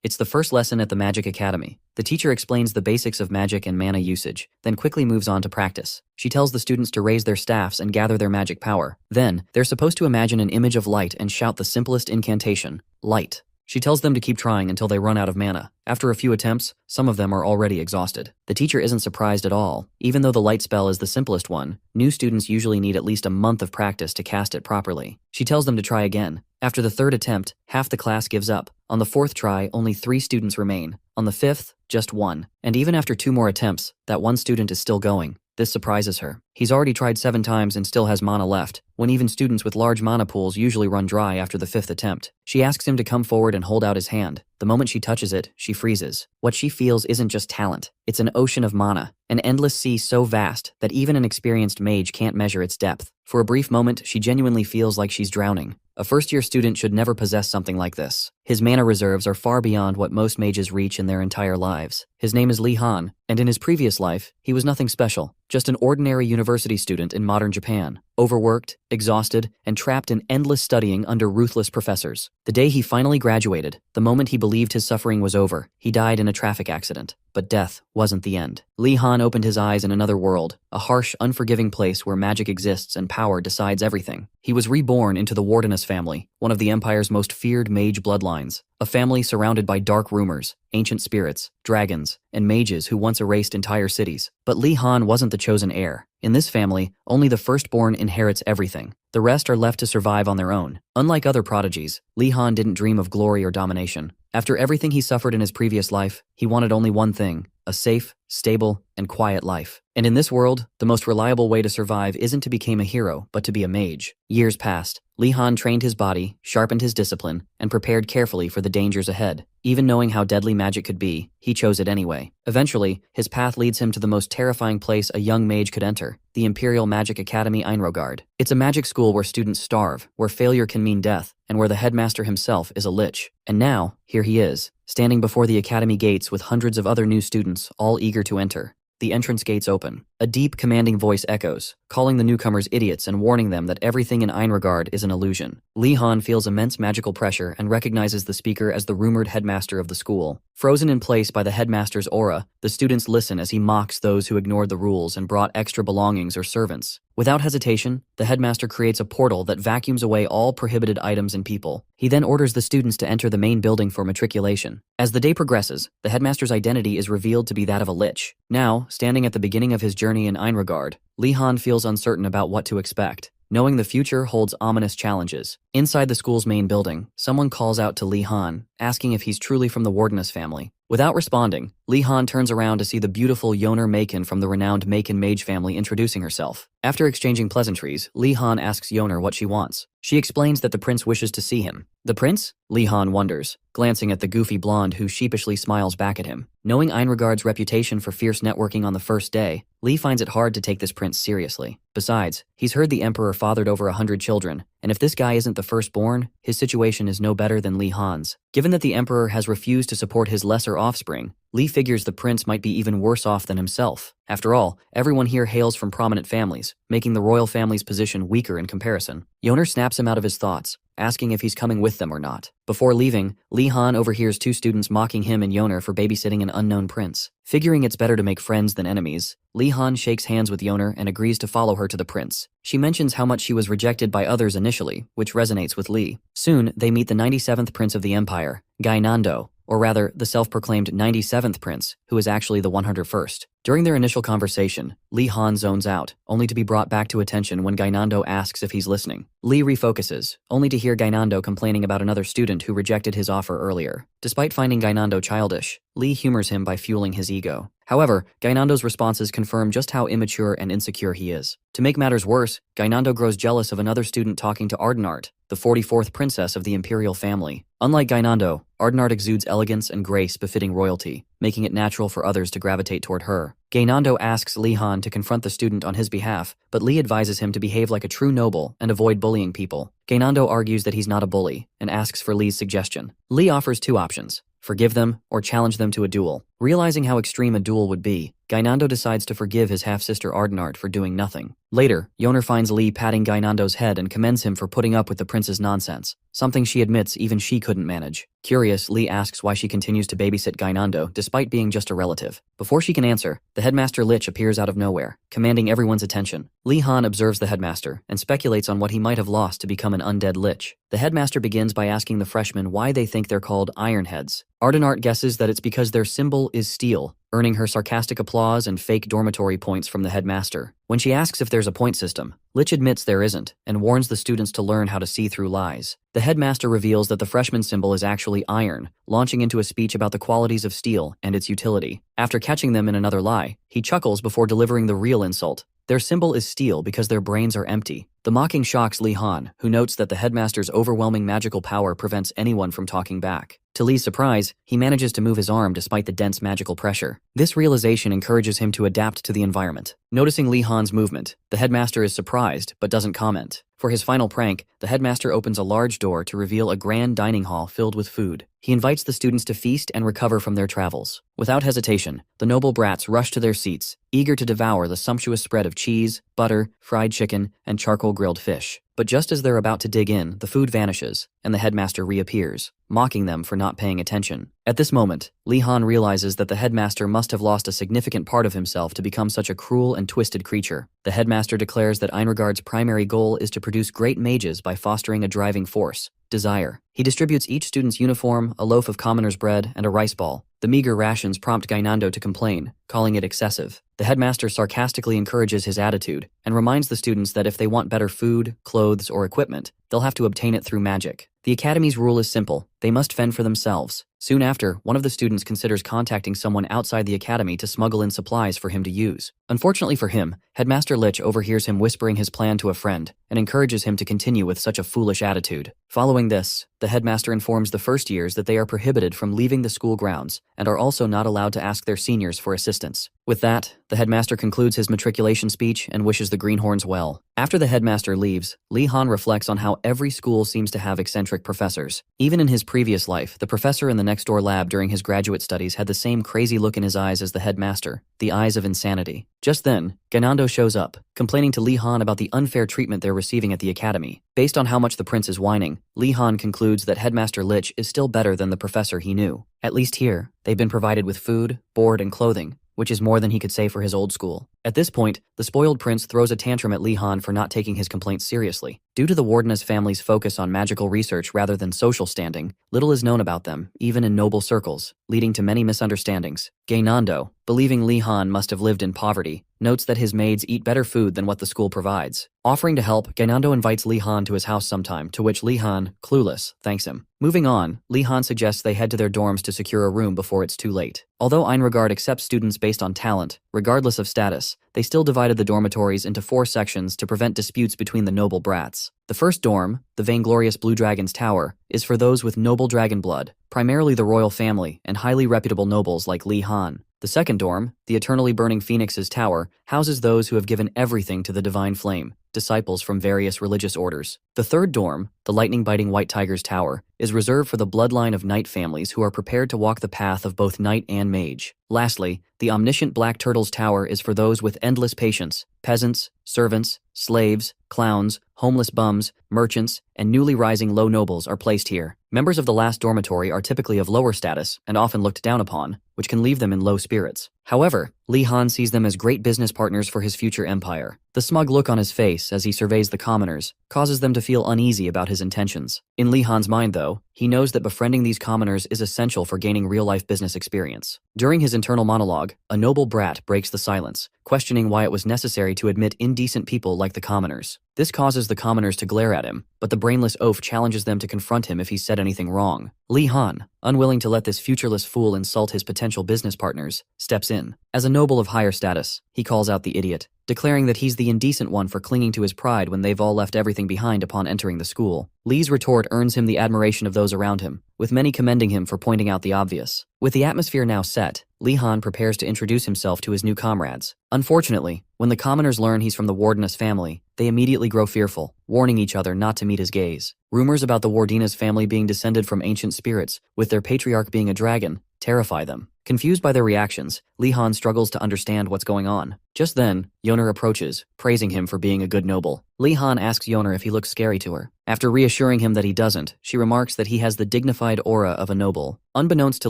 It's the first lesson at the Magic Academy. The teacher explains the basics of magic and mana usage, then quickly moves on to practice. She tells the students to raise their staffs and gather their magic power. Then, they're supposed to imagine an image of light and shout the simplest incantation, light. She tells them to keep trying until they run out of mana. After a few attempts, some of them are already exhausted. The teacher isn't surprised at all. Even though the light spell is the simplest one, new students usually need at least a month of practice to cast it properly. She tells them to try again. After the third attempt, half the class gives up. On the fourth try, only 3 students remain. On the fifth, just 1. And even after 2 more attempts, that one student is still going. This surprises her. He's already tried 7 times and still has mana left, when even students with large mana pools usually run dry after the 5th attempt. She asks him to come forward and hold out his hand. The moment she touches it, she freezes. What she feels isn't just talent. It's an ocean of mana, an endless sea so vast that even an experienced mage can't measure its depth. For a brief moment, she genuinely feels like she's drowning. A first-year student should never possess something like this. His mana reserves are far beyond what most mages reach in their entire lives. His name is Lee Han, and in his previous life, he was nothing special, just an ordinary university student in modern Japan, overworked, exhausted, and trapped in endless studying under ruthless professors. The day he finally graduated, the moment he believed his suffering was over, he died in a traffic accident. But death wasn't the end. Lee Han opened his eyes in another world, a harsh, unforgiving place where magic exists and power decides everything. He was reborn into the Wardeness family, one of the Empire's most feared mage bloodlines. A family surrounded by dark rumors, ancient spirits, dragons, and mages who once erased entire cities. But Lee Han wasn't the chosen heir. In this family, only the firstborn inherits everything. The rest are left to survive on their own. Unlike other prodigies, Lee Han didn't dream of glory or domination. After everything he suffered in his previous life, he wanted only one thing: a safe, stable, and quiet life. And in this world, the most reliable way to survive isn't to become a hero, but to be a mage. Years passed. Lee Han trained his body, sharpened his discipline, and prepared carefully for the dangers ahead. Even knowing how deadly magic could be, he chose it anyway. Eventually, his path leads him to the most terrifying place a young mage could enter, the Imperial Magic Academy Inrogard. It's a magic school where students starve, where failure can mean death, and where the headmaster himself is a lich. And now, here he is, standing before the academy gates with hundreds of other new students, all eager to enter. The entrance gates open. A deep, commanding voice echoes, calling the newcomers idiots and warning them that everything in Enrogard is an illusion. Lee Han feels immense magical pressure and recognizes the speaker as the rumored headmaster of the school. Frozen in place by the headmaster's aura, the students listen as he mocks those who ignored the rules and brought extra belongings or servants. Without hesitation, the headmaster creates a portal that vacuums away all prohibited items and people. He then orders the students to enter the main building for matriculation. As the day progresses, the headmaster's identity is revealed to be that of a lich. Now, standing at the beginning of his journey in Enrogard, Lee Han feels uncertain about what to expect. Knowing the future holds ominous challenges. Inside the school's main building, someone calls out to Lee Han, asking if he's truly from the Wardeness family. Without responding, Lee Han turns around to see the beautiful Yoner Maken from the renowned Maken Mage family introducing herself. After exchanging pleasantries, Lee Han asks Yoner what she wants. She explains that the prince wishes to see him. The prince? Lee Han wonders, glancing at the goofy blonde who sheepishly smiles back at him. Knowing Enrogard's reputation for fierce networking on the first day, Lee finds it hard to take this prince seriously. Besides, he's heard the emperor fathered over 100 children, and if this guy isn't the firstborn, his situation is no better than Lee Han's. Given that the emperor has refused to support his lesser offspring, Lee figures the prince might be even worse off than himself. After all, everyone here hails from prominent families, making the royal family's position weaker in comparison. Yoner snaps him out of his thoughts, asking if he's coming with them or not. Before leaving, Lee Han overhears 2 students mocking him and Yoner for babysitting an unknown prince. Figuring it's better to make friends than enemies, Lee Han shakes hands with Yoner and agrees to follow her to the prince. She mentions how much she was rejected by others initially, which resonates with Lee. Soon, they meet the 97th Prince of the Empire, Gainando, or rather, the self-proclaimed 97th Prince, who is actually the 101st. During their initial conversation, Lee Han zones out, only to be brought back to attention when Gainando asks if he's listening. Lee refocuses, only to hear Gainando complaining about another student who rejected his offer earlier. Despite finding Gainando childish, Lee humors him by fueling his ego. However, Gainando's responses confirm just how immature and insecure he is. To make matters worse, Gainando grows jealous of another student talking to Ardenart, the 44th princess of the imperial family. Unlike Gainando, Ardenart exudes elegance and grace befitting royalty, making it natural for others to gravitate toward her. Gainando asks Lee Han to confront the student on his behalf, but Lee advises him to behave like a true noble and avoid bullying people. Gainando argues that he's not a bully, and asks for Lee's suggestion. Lee offers 2 options: forgive them or challenge them to a duel. Realizing how extreme a duel would be, Gainando decides to forgive his half-sister Ardenart for doing nothing. Later, Yoner finds Lee patting Gainando's head and commends him for putting up with the prince's nonsense, something she admits even she couldn't manage. Curious, Lee asks why she continues to babysit Gainando despite being just a relative. Before she can answer, the headmaster Lich appears out of nowhere, commanding everyone's attention. Lee Han observes the headmaster and speculates on what he might have lost to become an undead Lich. The headmaster begins by asking the freshmen why they think they're called Ironheads. Ardenart guesses that it's because their symbol is steel, earning her sarcastic applause and fake dormitory points from the headmaster. When she asks if there's a point system, Lich admits there isn't and warns the students to learn how to see through lies. The headmaster reveals that the freshman symbol is actually iron, launching into a speech about the qualities of steel and its utility. After catching them in another lie, he chuckles before delivering the real insult. Their symbol is steel because their brains are empty. The mocking shocks Lee Han, who notes that the headmaster's overwhelming magical power prevents anyone from talking back. To Lee's surprise, he manages to move his arm despite the dense magical pressure. This realization encourages him to adapt to the environment. Noticing Lee Han's movement, the headmaster is surprised but doesn't comment. For his final prank, the headmaster opens a large door to reveal a grand dining hall filled with food. He invites the students to feast and recover from their travels. Without hesitation, the noble brats rush to their seats, eager to devour the sumptuous spread of cheese, butter, fried chicken, and charcoal grilled fish. But just as they're about to dig in, the food vanishes, and the headmaster reappears, mocking them for not paying attention. At this moment, Lee Han realizes that the headmaster must have lost a significant part of himself to become such a cruel and twisted creature. The headmaster declares that Enrogard's primary goal is to produce great mages by fostering a driving force, desire. He distributes each student's uniform, a loaf of commoner's bread, and a rice ball. The meager rations prompt Gainando to complain, calling it excessive. The headmaster sarcastically encourages his attitude and reminds the students that if they want better food, clothes, or equipment, they'll have to obtain it through magic. The academy's rule is simple: they must fend for themselves. Soon after, one of the students considers contacting someone outside the academy to smuggle in supplies for him to use. Unfortunately for him, Headmaster Lich overhears him whispering his plan to a friend and encourages him to continue with such a foolish attitude. Following this, the headmaster informs the first years that they are prohibited from leaving the school grounds and are also not allowed to ask their seniors for assistance. With that, the headmaster concludes his matriculation speech and wishes the greenhorns well. After the headmaster leaves, Lee Han reflects on how every school seems to have eccentric professors. Even in his previous life, the professor in the next-door lab during his graduate studies had the same crazy look in his eyes as the headmaster, the eyes of insanity. Just then, Gainando shows up, complaining to Lee Han about the unfair treatment they're receiving at the academy. Based on how much the prince is whining, Lee Han concludes that Headmaster Lich is still better than the professor he knew. At least here, they've been provided with food, board, and clothing, which is more than he could say for his old school. At this point, the spoiled prince throws a tantrum at Lee Han for not taking his complaints seriously. Due to the Wardena's family's focus on magical research rather than social standing, little is known about them, even in noble circles, leading to many misunderstandings. Gainando, believing Lee Han must have lived in poverty, notes that his maids eat better food than what the school provides. Offering to help, Gainando invites Lee Han to his house sometime, to which Lee Han, clueless, thanks him. Moving on, Lee Han suggests they head to their dorms to secure a room before it's too late. Although Enrogard accepts students based on talent, regardless of status, they still divided the dormitories into 4 sections to prevent disputes between the noble brats. The first dorm, the vainglorious Blue Dragon's Tower, is for those with noble dragon blood, primarily the royal family and highly reputable nobles like Lee Han. The second dorm, the eternally burning Phoenix's Tower, houses those who have given everything to the divine flame, disciples from various religious orders. The third dorm, the lightning-biting White Tiger's Tower, is reserved for the bloodline of knight families who are prepared to walk the path of both knight and mage. Lastly, the omniscient Black Turtle's Tower is for those with endless patience, peasants, servants, slaves, clowns, homeless bums, merchants, and newly rising low nobles are placed here. Members of the last dormitory are typically of lower status and often looked down upon, which can leave them in low spirits. However, Lee Han sees them as great business partners for his future empire. The smug look on his face as he surveys the commoners causes them to feel uneasy about his intentions. In Lee Han's mind, though, he knows that befriending these commoners is essential for gaining real-life business experience. During his internal monologue, a noble brat breaks the silence, questioning why it was necessary to admit indecent people like the commoners. This causes the commoners to glare at him, but the brainless oaf challenges them to confront him if he said anything wrong. Lee Han, unwilling to let this futureless fool insult his potential business partners, steps in. As a noble of higher status, he calls out the idiot, declaring that he's the indecent one for clinging to his pride when they've all left everything behind upon entering the school. Lee's retort earns him the admiration of those around him, with many commending him for pointing out the obvious. With the atmosphere now set, Lee Han prepares to introduce himself to his new comrades. Unfortunately, when the commoners learn he's from the Wardena's family, they immediately grow fearful, warning each other not to meet his gaze. Rumors about the Wardena's family being descended from ancient spirits, with their patriarch being a dragon, terrify them. Confused by their reactions, Li-han struggles to understand what's going on. Just then, Yoner approaches, praising him for being a good noble. Li-han asks Yoner if he looks scary to her. After reassuring him that he doesn't, she remarks that he has the dignified aura of a noble. Unbeknownst to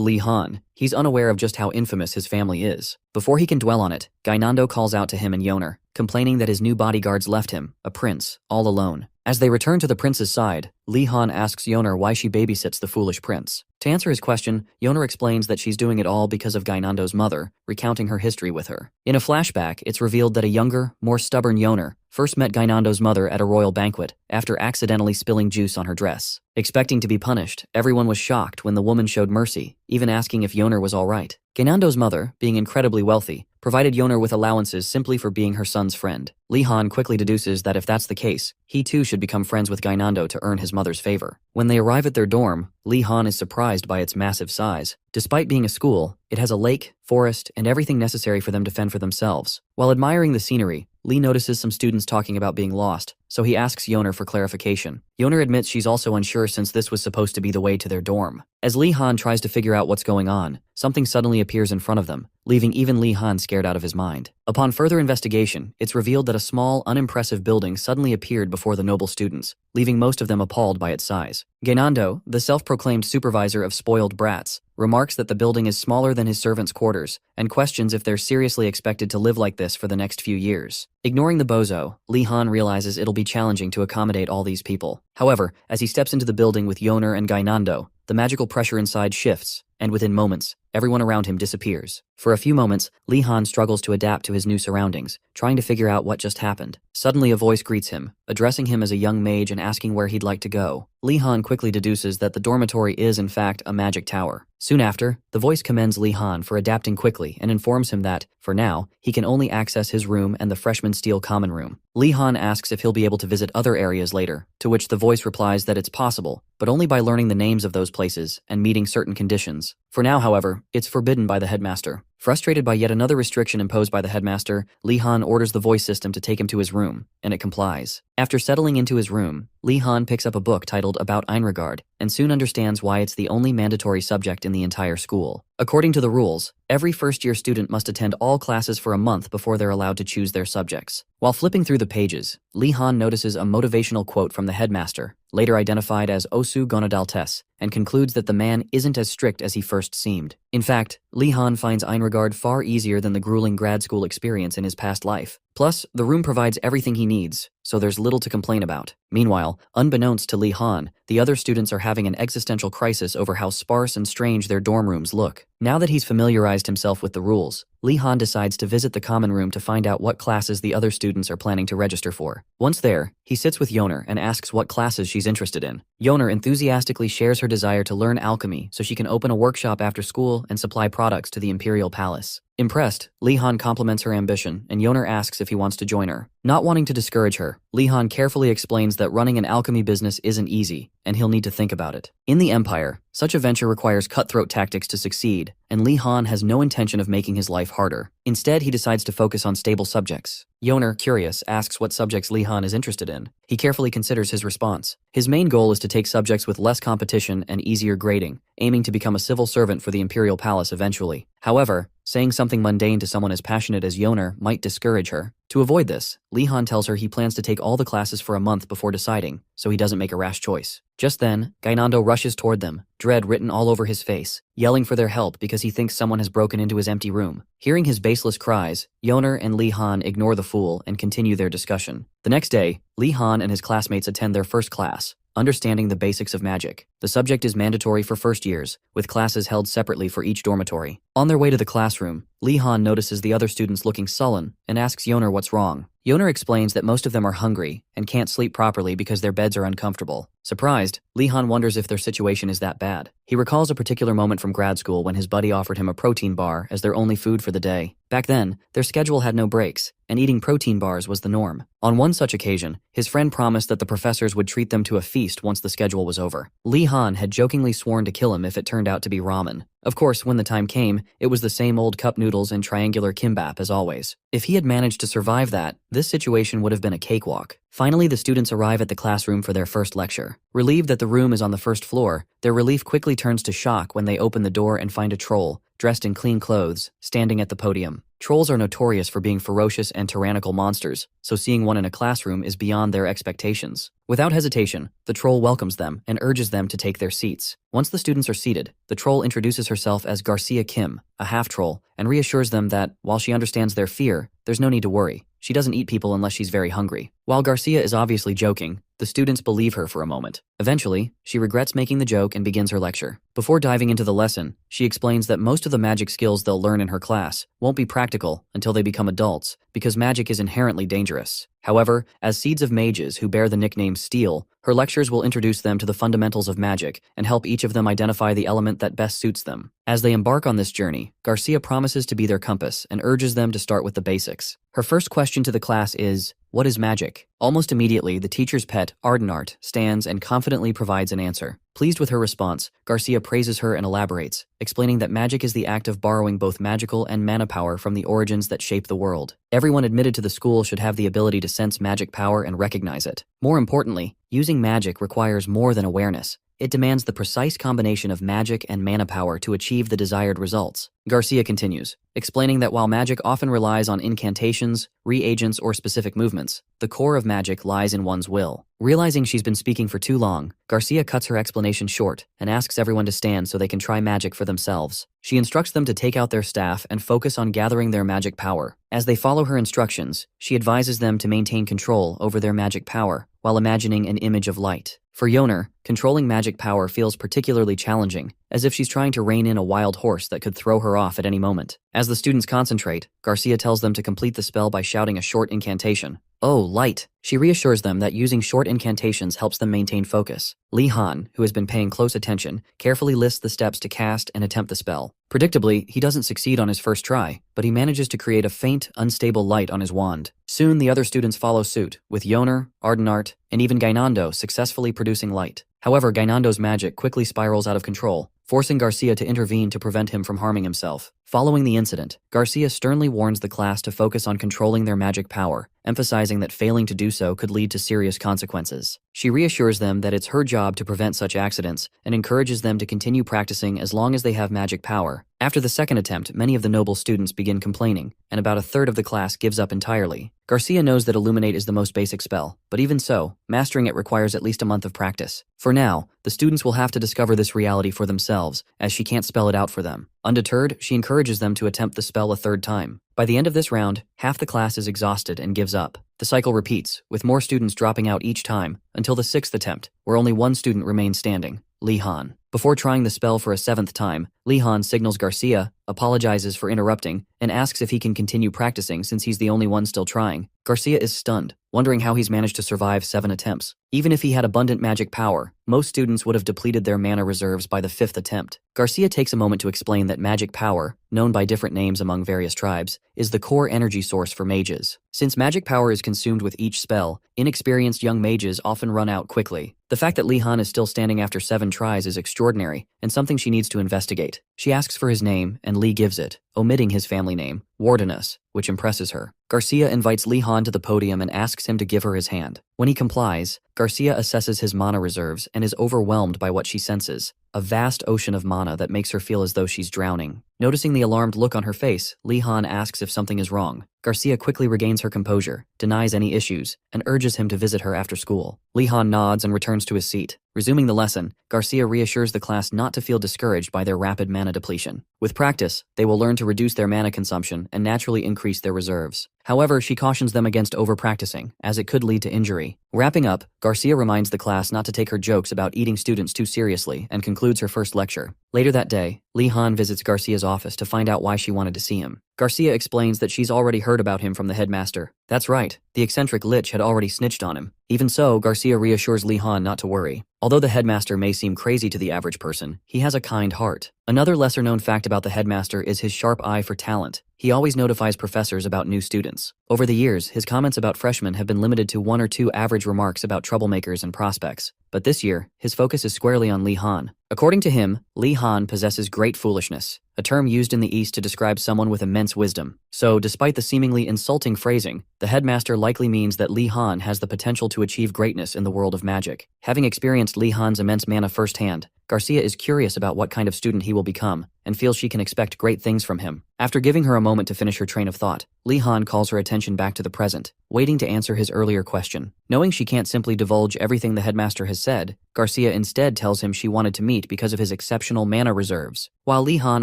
Li-han, he's unaware of just how infamous his family is. Before he can dwell on it, Gainando calls out to him and Yoner, complaining that his new bodyguards left him, a prince, all alone. As they return to the prince's side, Li-han asks Yoner why she babysits the foolish prince. To answer his question, Yoner explains that she's doing it all because of Gainando's mother, recounting her history with her. In a flashback, it's revealed that a younger, more stubborn Yoner first met Gainando's mother at a royal banquet after accidentally spilling juice on her dress. Expecting to be punished, everyone was shocked when the woman showed mercy, even asking if Yoner was all right. Gainando's mother, being incredibly wealthy, provided Yoner with allowances simply for being her son's friend. Li-han quickly deduces that if that's the case, he too should become friends with Gainando to earn his mother's favor. When they arrive at their dorm, Li-han is surprised by its massive size. Despite being a school, it has a lake, forest, and everything necessary for them to fend for themselves. While admiring the scenery, Li notices some students talking about being lost, so he asks Yoner for clarification. Yoner admits she's also unsure since this was supposed to be the way to their dorm. As Li-han tries to figure out what's going on, something suddenly appears in front of them, leaving even Li-han scared out of his mind. Upon further investigation, it's revealed that a small, unimpressive building suddenly appeared before the noble students, leaving most of them appalled by its size. Gainando, the self-proclaimed supervisor of spoiled brats, remarks that the building is smaller than his servants' quarters, and questions if they're seriously expected to live like this for the next few years. Ignoring the bozo, Li-han realizes it'll be challenging to accommodate all these people. However, as he steps into the building with Yoner and Gainando, the magical pressure inside shifts, and within moments, everyone around him disappears. For a few moments, Li-han struggles to adapt to his new surroundings, trying to figure out what just happened. Suddenly a voice greets him, addressing him as a young mage and asking where he'd like to go. Li-han quickly deduces that the dormitory is in fact a magic tower. Soon after, the voice commends Li-han for adapting quickly and informs him that, for now, he can only access his room and the freshman steel common room. Li-han asks if he'll be able to visit other areas later, to which the voice replies that it's possible, but only by learning the names of those places and meeting certain conditions. For now, however, it's forbidden by the headmaster. Frustrated by yet another restriction imposed by the headmaster, Li-han orders the voice system to take him to his room, and it complies. After settling into his room, Li-han picks up a book titled About Enrogard, and soon understands why it's the only mandatory subject in the entire school. According to the rules, every first-year student must attend all classes for a month before they're allowed to choose their subjects. While flipping through the pages, Li-han notices a motivational quote from the headmaster, later identified as Osu Gonadaltes, and concludes that the man isn't as strict as he first seemed. In fact, Li-han finds Enrogard far easier than the grueling grad school experience in his past life. Plus, the room provides everything he needs, so there's little to complain about. Meanwhile, unbeknownst to Li-han, the other students are having an existential crisis over how sparse and strange their dorm rooms look. Now that he's familiarized himself with the rules, Li-han decides to visit the common room to find out what classes the other students are planning to register for. Once there, he sits with Yoner and asks what classes she's interested in. Yoner enthusiastically shares her desire to learn alchemy so she can open a workshop after school and supply products to the Imperial Palace. Impressed, Li-han compliments her ambition, and Yoner asks if he wants to join her. Not wanting to discourage her, Li-han carefully explains that running an alchemy business isn't easy, and he'll need to think about it. In the Empire, such a venture requires cutthroat tactics to succeed, and Li-han has no intention of making his life harder. Instead, he decides to focus on stable subjects. Yoner, curious, asks what subjects Li-han is interested in. He carefully considers his response. His main goal is to take subjects with less competition and easier grading, aiming to become a civil servant for the Imperial Palace eventually. However, saying something mundane to someone as passionate as Yoner might discourage her. To avoid this, Li-han tells her he plans to take all the classes for a month before deciding, so he doesn't make a rash choice. Just then, Gainando rushes toward them, dread written all over his face, yelling for their help because he thinks someone has broken into his empty room. Hearing his baseless cries, Yoner and Li-han ignore the fool and continue their discussion. The next day, Li-han and his classmates attend their first class, Understanding the Basics of Magic. The subject is mandatory for first years, with classes held separately for each dormitory. On their way to the classroom, Li-han notices the other students looking sullen and asks Yoner what's wrong. Yoner explains that most of them are hungry and can't sleep properly because their beds are uncomfortable. Surprised, Li-han wonders if their situation is that bad. He recalls a particular moment from grad school when his buddy offered him a protein bar as their only food for the day. Back then, their schedule had no breaks, and eating protein bars was the norm. On one such occasion, his friend promised that the professors would treat them to a feast once the schedule was over. Li-han had jokingly sworn to kill him if it turned out to be ramen. Of course, when the time came, it was the same old cup noodles and triangular kimbap as always. If he had managed to survive that, this situation would have been a cakewalk. Finally, the students arrive at the classroom for their first lecture. Relieved that the room is on the first floor, their relief quickly turns to shock when they open the door and find a troll, dressed in clean clothes, standing at the podium. Trolls are notorious for being ferocious and tyrannical monsters, so seeing one in a classroom is beyond their expectations. Without hesitation, the troll welcomes them and urges them to take their seats. Once the students are seated, the troll introduces herself as Garcia Kim, a half-troll, and reassures them that, while she understands their fear, there's no need to worry. She doesn't eat people unless she's very hungry. While Garcia is obviously joking, the students believe her for a moment. Eventually, she regrets making the joke and begins her lecture. Before diving into the lesson, she explains that most of the magic skills they'll learn in her class won't be practical until they become adults, because magic is inherently dangerous. However, as seeds of mages who bear the nickname Steel, her lectures will introduce them to the fundamentals of magic and help each of them identify the element that best suits them. As they embark on this journey, Garcia promises to be their compass and urges them to start with the basics. Her first question to the class is, "What is magic?" Almost immediately, the teacher's pet, Ardenart, stands and confidently provides an answer. Pleased with her response, Garcia praises her and elaborates, explaining that magic is the act of borrowing both magical and mana power from the origins that shape the world. Everyone admitted to the school should have the ability to sense magic power and recognize it. More importantly, using magic requires more than awareness. It demands the precise combination of magic and mana power to achieve the desired results. Garcia continues, explaining that while magic often relies on incantations, reagents, or specific movements, the core of magic lies in one's will. Realizing she's been speaking for too long, Garcia cuts her explanation short and asks everyone to stand so they can try magic for themselves. She instructs them to take out their staff and focus on gathering their magic power. As they follow her instructions, she advises them to maintain control over their magic power while imagining an image of light. For Yoner, controlling magic power feels particularly challenging, as if she's trying to rein in a wild horse that could throw her off at any moment. As the students concentrate, Garcia tells them to complete the spell by shouting a short incantation. "Oh, light!" She reassures them that using short incantations helps them maintain focus. Li Han, who has been paying close attention, carefully lists the steps to cast and attempt the spell. Predictably, he doesn't succeed on his first try, but he manages to create a faint, unstable light on his wand. Soon the other students follow suit, with Yoner, Ardenart, and even Gainando successfully producing light. However, Gainando's magic quickly spirals out of control, forcing Garcia to intervene to prevent him from harming himself. Following the incident, Garcia sternly warns the class to focus on controlling their magic power, emphasizing that failing to do so could lead to serious consequences. She reassures them that it's her job to prevent such accidents and encourages them to continue practicing as long as they have magic power. After the second attempt, many of the noble students begin complaining, and about a third of the class gives up entirely. Garcia knows that Illuminate is the most basic spell, but even so, mastering it requires at least a month of practice. For now, the students will have to discover this reality for themselves, as she can't spell it out for them. Undeterred, she encourages them to attempt the spell a third time. By the end of this round, half the class is exhausted and gives up. The cycle repeats, with more students dropping out each time, until the sixth attempt, where only one student remains standing, Li Han. Before trying the spell for a seventh time, Li Han signals Garcia, apologizes for interrupting, and asks if he can continue practicing since he's the only one still trying. Garcia is stunned, wondering how he's managed to survive 7 attempts. Even if he had abundant magic power, most students would have depleted their mana reserves by the 5th attempt. Garcia takes a moment to explain that magic power, known by different names among various tribes, is the core energy source for mages. Since magic power is consumed with each spell, inexperienced young mages often run out quickly. The fact that Li Han is still standing after 7 tries is extraordinary, and something she needs to investigate. She asks for his name, and Li gives it, omitting his family name, Wardenus, which impresses her. Garcia invites Li Han to the podium and asks him to give her his hand. When he complies, Garcia assesses his mana reserves and is overwhelmed by what she senses, a vast ocean of mana that makes her feel as though she's drowning. Noticing the alarmed look on her face, Li Han asks if something is wrong. Garcia quickly regains her composure, denies any issues, and urges him to visit her after school. Li Han nods and returns to his seat. Resuming the lesson, Garcia reassures the class not to feel discouraged by their rapid mana depletion. With practice, they will learn to reduce their mana consumption and naturally increase their reserves. However, she cautions them against over-practicing, as it could lead to injury. Wrapping up, Garcia reminds the class not to take her jokes about eating students too seriously and concludes her first lecture. Later that day, Li Han visits Garcia's office to find out why she wanted to see him. Garcia explains that she's already heard about him from the headmaster. That's right, the eccentric lich had already snitched on him. Even so, Garcia reassures Li Han not to worry. Although the headmaster may seem crazy to the average person, he has a kind heart. Another lesser-known fact about the headmaster is his sharp eye for talent. He always notifies professors about new students. Over the years, his comments about freshmen have been limited to 1 or 2 average remarks about troublemakers and prospects. But this year, his focus is squarely on Li Han. According to him, Li Han possesses great foolishness, a term used in the East to describe someone with immense wisdom. So, despite the seemingly insulting phrasing, the headmaster likely means that Li Han has the potential to achieve greatness in the world of magic. Having experienced Li Han's immense mana firsthand, Garcia is curious about what kind of student he will become, and feels she can expect great things from him. After giving her a moment to finish her train of thought, Li Han calls her attention back to the present, waiting to answer his earlier question. Knowing she can't simply divulge everything the headmaster has said, Garcia instead tells him she wanted to meet because of his exceptional mana reserves. While Li Han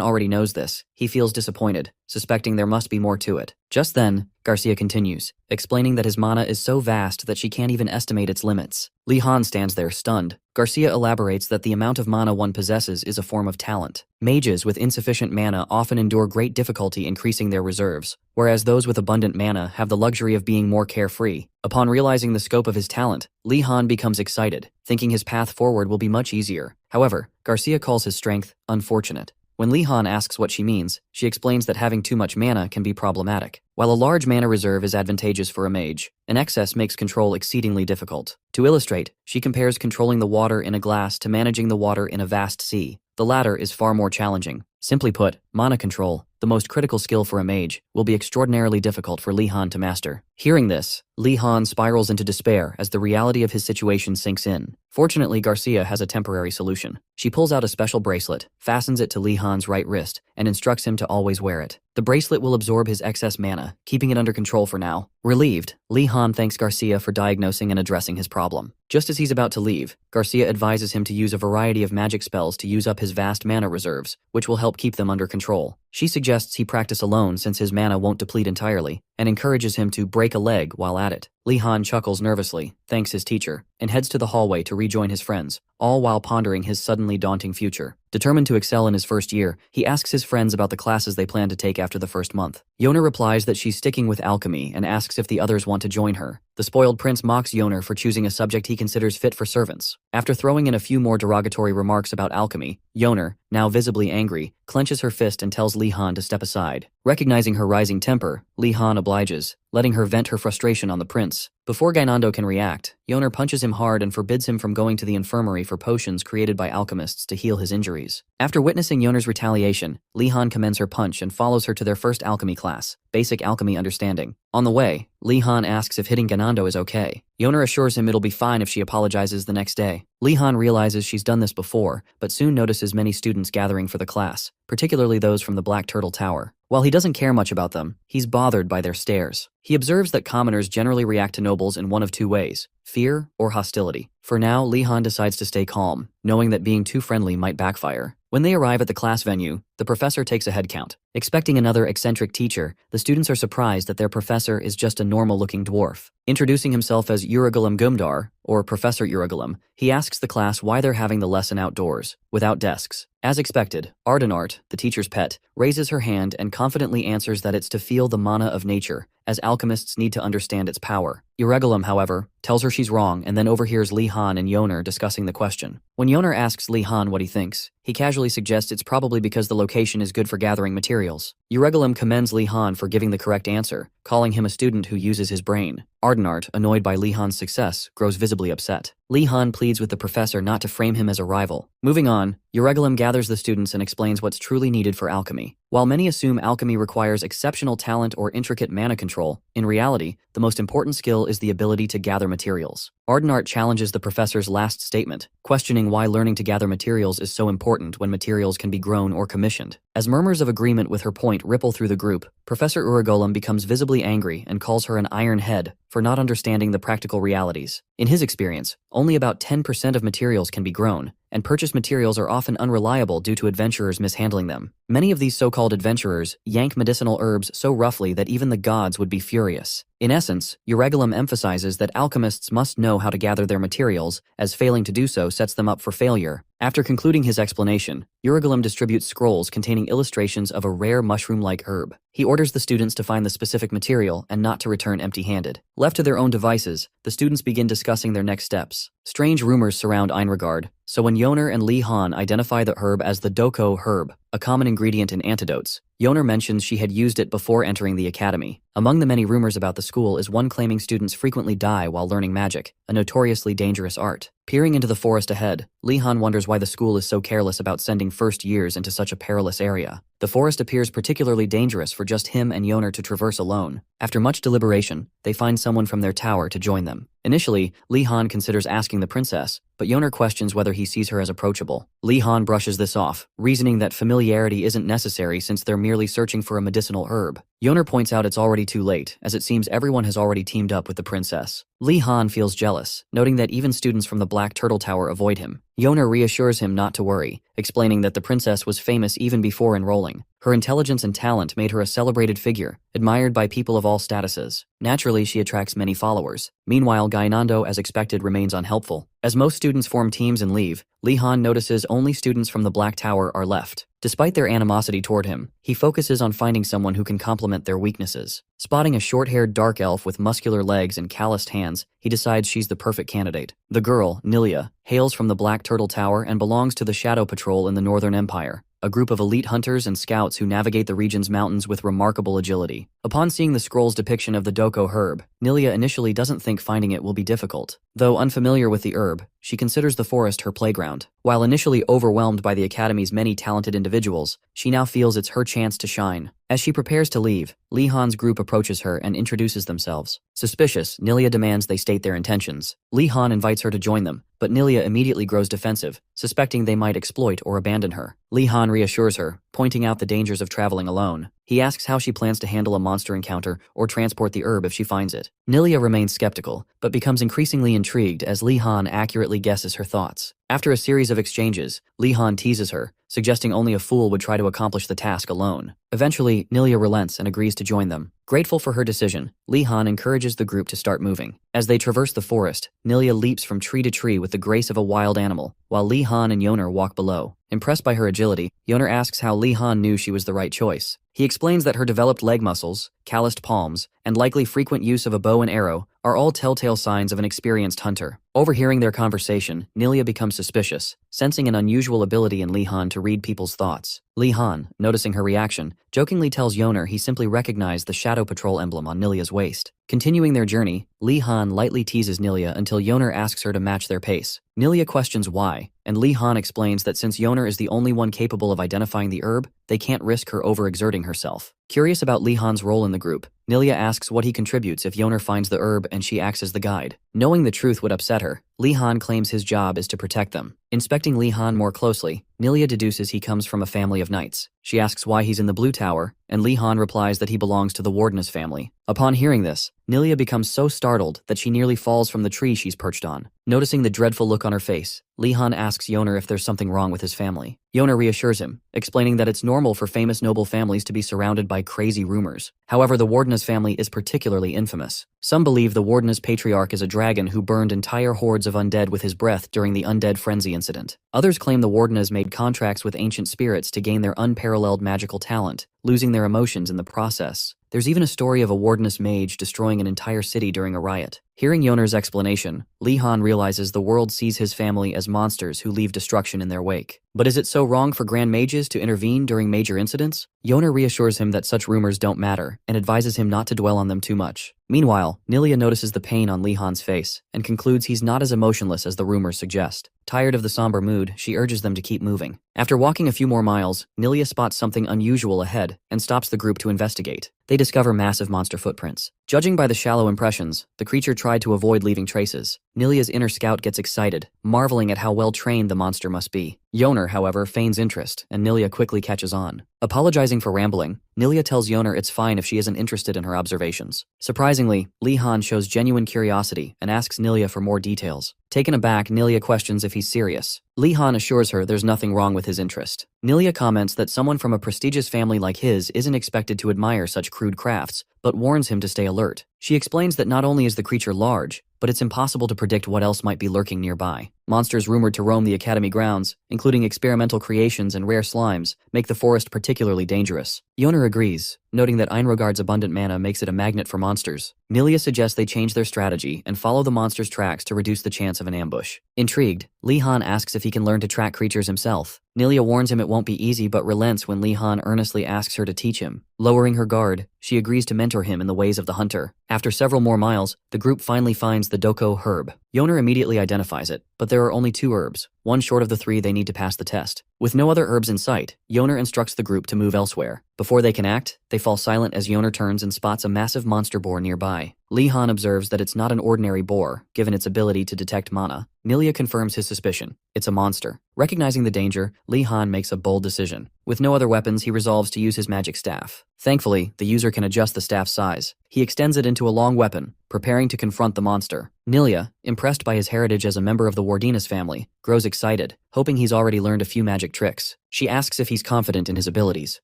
already knows this, he feels disappointed, suspecting there must be more to it. Just then, Garcia continues, explaining that his mana is so vast that she can't even estimate its limits. Li Han stands there stunned. Garcia elaborates that the amount of mana one possesses is a form of talent. Mages with insufficient mana often endure great difficulty increasing their reserves, whereas those with abundant mana have the luxury of being more carefree. Upon realizing the scope of his talent, Li Han becomes excited, thinking his path forward will be much easier. However, Garcia calls his strength unfortunate. When Li Han asks what she means, she explains that having too much mana can be problematic. While a large mana reserve is advantageous for a mage, an excess makes control exceedingly difficult. To illustrate, she compares controlling the water in a glass to managing the water in a vast sea. The latter is far more challenging. Simply put, mana control, the most critical skill for a mage, will be extraordinarily difficult for Li Han to master. Hearing this, Li Han spirals into despair as the reality of his situation sinks in. Fortunately, Garcia has a temporary solution. She pulls out a special bracelet, fastens it to Li Han's right wrist, and instructs him to always wear it. The bracelet will absorb his excess mana, keeping it under control for now. Relieved, Li Han thanks Garcia for diagnosing and addressing his problem. Just as he's about to leave, Garcia advises him to use a variety of magic spells to use up his vast mana reserves, which will help keep them under control. She suggests he practice alone since his mana won't deplete entirely, and encourages him to break a leg while at it. Li Han chuckles nervously, thanks his teacher, and heads to the hallway to rejoin his friends, all while pondering his suddenly daunting future. Determined to excel in his first year, he asks his friends about the classes they plan to take after the first month. Yoner replies that she's sticking with alchemy and asks if the others want to join her. The spoiled prince mocks Yoner for choosing a subject he considers fit for servants. After throwing in a few more derogatory remarks about alchemy, Yoner, now visibly angry, clenches her fist and tells Li Han to step aside. Recognizing her rising temper, Li Han obliges, letting her vent her frustration on the prince. Before Gainando can react, Yoner punches him hard and forbids him from going to the infirmary for potions created by alchemists to heal his injuries. After witnessing Yoner's retaliation, Li Han commends her punch and follows her to their first alchemy class, Basic Alchemy Understanding. On the way, Li Han asks if hitting Gainando is okay. Yoner assures him it'll be fine if she apologizes the next day. Li Han realizes she's done this before, but soon notices many students gathering for the class, particularly those from the Black Turtle Tower. While he doesn't care much about them, he's bothered by their stares. He observes that commoners generally react to nobles in one of two ways: fear or hostility. For now, Li Han decides to stay calm, knowing that being too friendly might backfire. When they arrive at the class venue, the professor takes a head count. Expecting another eccentric teacher, the students are surprised that their professor is just a normal-looking dwarf. Introducing himself as Urugulum Gumdar, or Professor Urugulum, he asks the class why they're having the lesson outdoors, without desks. As expected, Ardenart, the teacher's pet, raises her hand and confidently answers that it's to feel the mana of nature, as alchemists need to understand its power. Urugulum, however, tells her she's wrong and then overhears Li Han and Yoner discussing the question. When Yoner asks Li Han what he thinks, he casually suggests it's probably because the location is good for gathering materials. Urugulum commends Li Han for giving the correct answer, calling him a student who uses his brain. Ardenart, annoyed by Li Han's success, grows visibly upset. Li Han pleads with the professor not to frame him as a rival. Moving on, Urugulum gathers the students and explains what's truly needed for alchemy. While many assume alchemy requires exceptional talent or intricate mana control, in reality, the most important skill is the ability to gather materials. Ardenart challenges the professor's last statement, questioning why learning to gather materials is so important when materials can be grown or commissioned. As murmurs of agreement with her point ripple through the group, Professor Urugulum becomes visibly angry and calls her an iron head for not understanding the practical realities. In his experience, only about 10% of materials can be grown, and purchased materials are often unreliable due to adventurers mishandling them. Many of these so-called adventurers yank medicinal herbs so roughly that even the gods would be furious. In essence, Urugulum emphasizes that alchemists must know how to gather their materials, as failing to do so sets them up for failure. After concluding his explanation, Urugulum distributes scrolls containing illustrations of a rare mushroom-like herb. He orders the students to find the specific material and not to return empty-handed. Left to their own devices, the students begin discussing their next steps. Strange rumors surround Enrogard, so when Yoner and Li Han identify the herb as the Doko herb, a common ingredient in antidotes, Yoner mentions she had used it before entering the academy. Among the many rumors about the school is one claiming students frequently die while learning magic, a notoriously dangerous art. Peering into the forest ahead, Li Han wonders why the school is so careless about sending first years into such a perilous area. The forest appears particularly dangerous for just him and Yoner to traverse alone. After much deliberation, they find someone from their tower to join them. Initially, Li Han considers asking the princess, but Yoner questions whether he sees her as approachable. Li Han brushes this off, reasoning that familiarity isn't necessary since they're merely searching for a medicinal herb. Yoner points out it's already too late, as it seems everyone has already teamed up with the princess. Li Han feels jealous, noting that even students from the Black Turtle Tower avoid him. Yoner reassures him not to worry, explaining that the princess was famous even before enrolling. Her intelligence and talent made her a celebrated figure, admired by people of all statuses. Naturally, she attracts many followers. Meanwhile, Gainando, as expected, remains unhelpful. As most students form teams and leave, Li Han notices only students from the Black Tower are left. Despite their animosity toward him, he focuses on finding someone who can complement their weaknesses. Spotting a short-haired dark elf with muscular legs and calloused hands, he decides she's the perfect candidate. The girl, Nilia, hails from the Black Turtle Tower and belongs to the Shadow Patrol in the Northern Empire, a group of elite hunters and scouts who navigate the region's mountains with remarkable agility. Upon seeing the scroll's depiction of the Doko herb, Nilia initially doesn't think finding it will be difficult. Though unfamiliar with the herb, she considers the forest her playground. While initially overwhelmed by the Academy's many talented individuals, she now feels it's her chance to shine. As she prepares to leave, Li Han's group approaches her and introduces themselves. Suspicious, Nilia demands they state their intentions. Li Han invites her to join them, but Nilia immediately grows defensive, suspecting they might exploit or abandon her. Li Han reassures her, pointing out the dangers of traveling alone. He asks how she plans to handle a monster encounter or transport the herb if she finds it. Nilia remains skeptical, but becomes increasingly intrigued as Li Han accurately guesses her thoughts. After a series of exchanges, Li Han teases her, suggesting only a fool would try to accomplish the task alone. Eventually, Nilia relents and agrees to join them. Grateful for her decision, Li Han encourages the group to start moving. As they traverse the forest, Nilia leaps from tree to tree with the grace of a wild animal, while Li Han and Yoner walk below. Impressed by her agility, Yoner asks how Li Han knew she was the right choice. He explains that her developed leg muscles, calloused palms, and likely frequent use of a bow and arrow are all telltale signs of an experienced hunter. Overhearing their conversation, Nilia becomes suspicious, sensing an unusual ability in Li Han to read people's thoughts. Li Han, noticing her reaction, jokingly tells Yoner he simply recognized the Shadow Patrol emblem on Nilia's waist. Continuing their journey, Li Han lightly teases Nilia until Yoner asks her to match their pace. Nilia questions why, and Li Han explains that since Yoner is the only one capable of identifying the herb, they can't risk her overexerting herself. Curious about Li Han's role in the group, Nilia asks what he contributes if Yoner finds the herb and she acts as the guide. Knowing the truth would upset her, Li Han claims his job is to protect them. Inspecting Li Han more closely, Nilia deduces he comes from a family of knights. She asks why he's in the Blue Tower, and Li Han replies that he belongs to the Wardeness family. Upon hearing this, Nilia becomes so startled that she nearly falls from the tree she's perched on. Noticing the dreadful look on her face, Li Han asks Yoner if there's something wrong with his family. Yoner reassures him, explaining that it's normal for famous noble families to be surrounded by crazy rumors. However, the Wardeness family is particularly infamous. Some believe the Wardeness patriarch is a dragon who burned entire hordes of undead with his breath during the Undead Frenzy incident. Others claim the Wardeness made contracts with ancient spirits to gain their unparalleled magical talent, losing their emotions in the process. There's even a story of a Wardeness mage destroying an entire city during a riot. Hearing Yoner's explanation, Li Han realizes the world sees his family as monsters who leave destruction in their wake. But is it so wrong for Grand Mages to intervene during major incidents? Yoner reassures him that such rumors don't matter and advises him not to dwell on them too much. Meanwhile, Nilia notices the pain on Li Han's face and concludes he's not as emotionless as the rumors suggest. Tired of the somber mood, she urges them to keep moving. After walking a few more miles, Nilia spots something unusual ahead and stops the group to investigate. They discover massive monster footprints. Judging by the shallow impressions, the creature tried to avoid leaving traces. Nilia's inner scout gets excited, marveling at how well trained the monster must be. Yoner, however, feigns interest, and Nilia quickly catches on. Apologizing for rambling, Nilia tells Yoner it's fine if she isn't interested in her observations. Surprisingly, Li Han shows genuine curiosity and asks Nilia for more details. Taken aback, Nilia questions if he's serious. Li Han assures her there's nothing wrong with his interest. Nilia comments that someone from a prestigious family like his isn't expected to admire such crude crafts, but warns him to stay alert. She explains that not only is the creature large, but it's impossible to predict what else might be lurking nearby. Monsters rumored to roam the Academy grounds, including experimental creations and rare slimes, make the forest particularly dangerous. Yoner agrees, noting that Enrogard's abundant mana makes it a magnet for monsters. Nilia suggests they change their strategy and follow the monster's tracks to reduce the chance of an ambush. Intrigued, Li Han asks if he can learn to track creatures himself. Nilia warns him it won't be easy but relents when Li Han earnestly asks her to teach him. Lowering her guard, she agrees to mentor him in the ways of the hunter. After several more miles, the group finally finds the Doko herb. Yoner immediately identifies it, but there are only 2 herbs, one short of the 3 they need to pass the test. With no other herbs in sight, Yoner instructs the group to move elsewhere. Before they can act, they fall silent as Yoner turns and spots a massive monster boar nearby. Li-Han observes that it's not an ordinary boar, given its ability to detect mana. Nilia confirms his suspicion. It's a monster. Recognizing the danger, Li-Han makes a bold decision. With no other weapons, he resolves to use his magic staff. Thankfully, the user can adjust the staff's size. He extends it into a long weapon, preparing to confront the monster. Nilia, impressed by his heritage as a member of the Wardinas family, grows excited, hoping he's already learned a few magic tricks. She asks if he's confident in his abilities.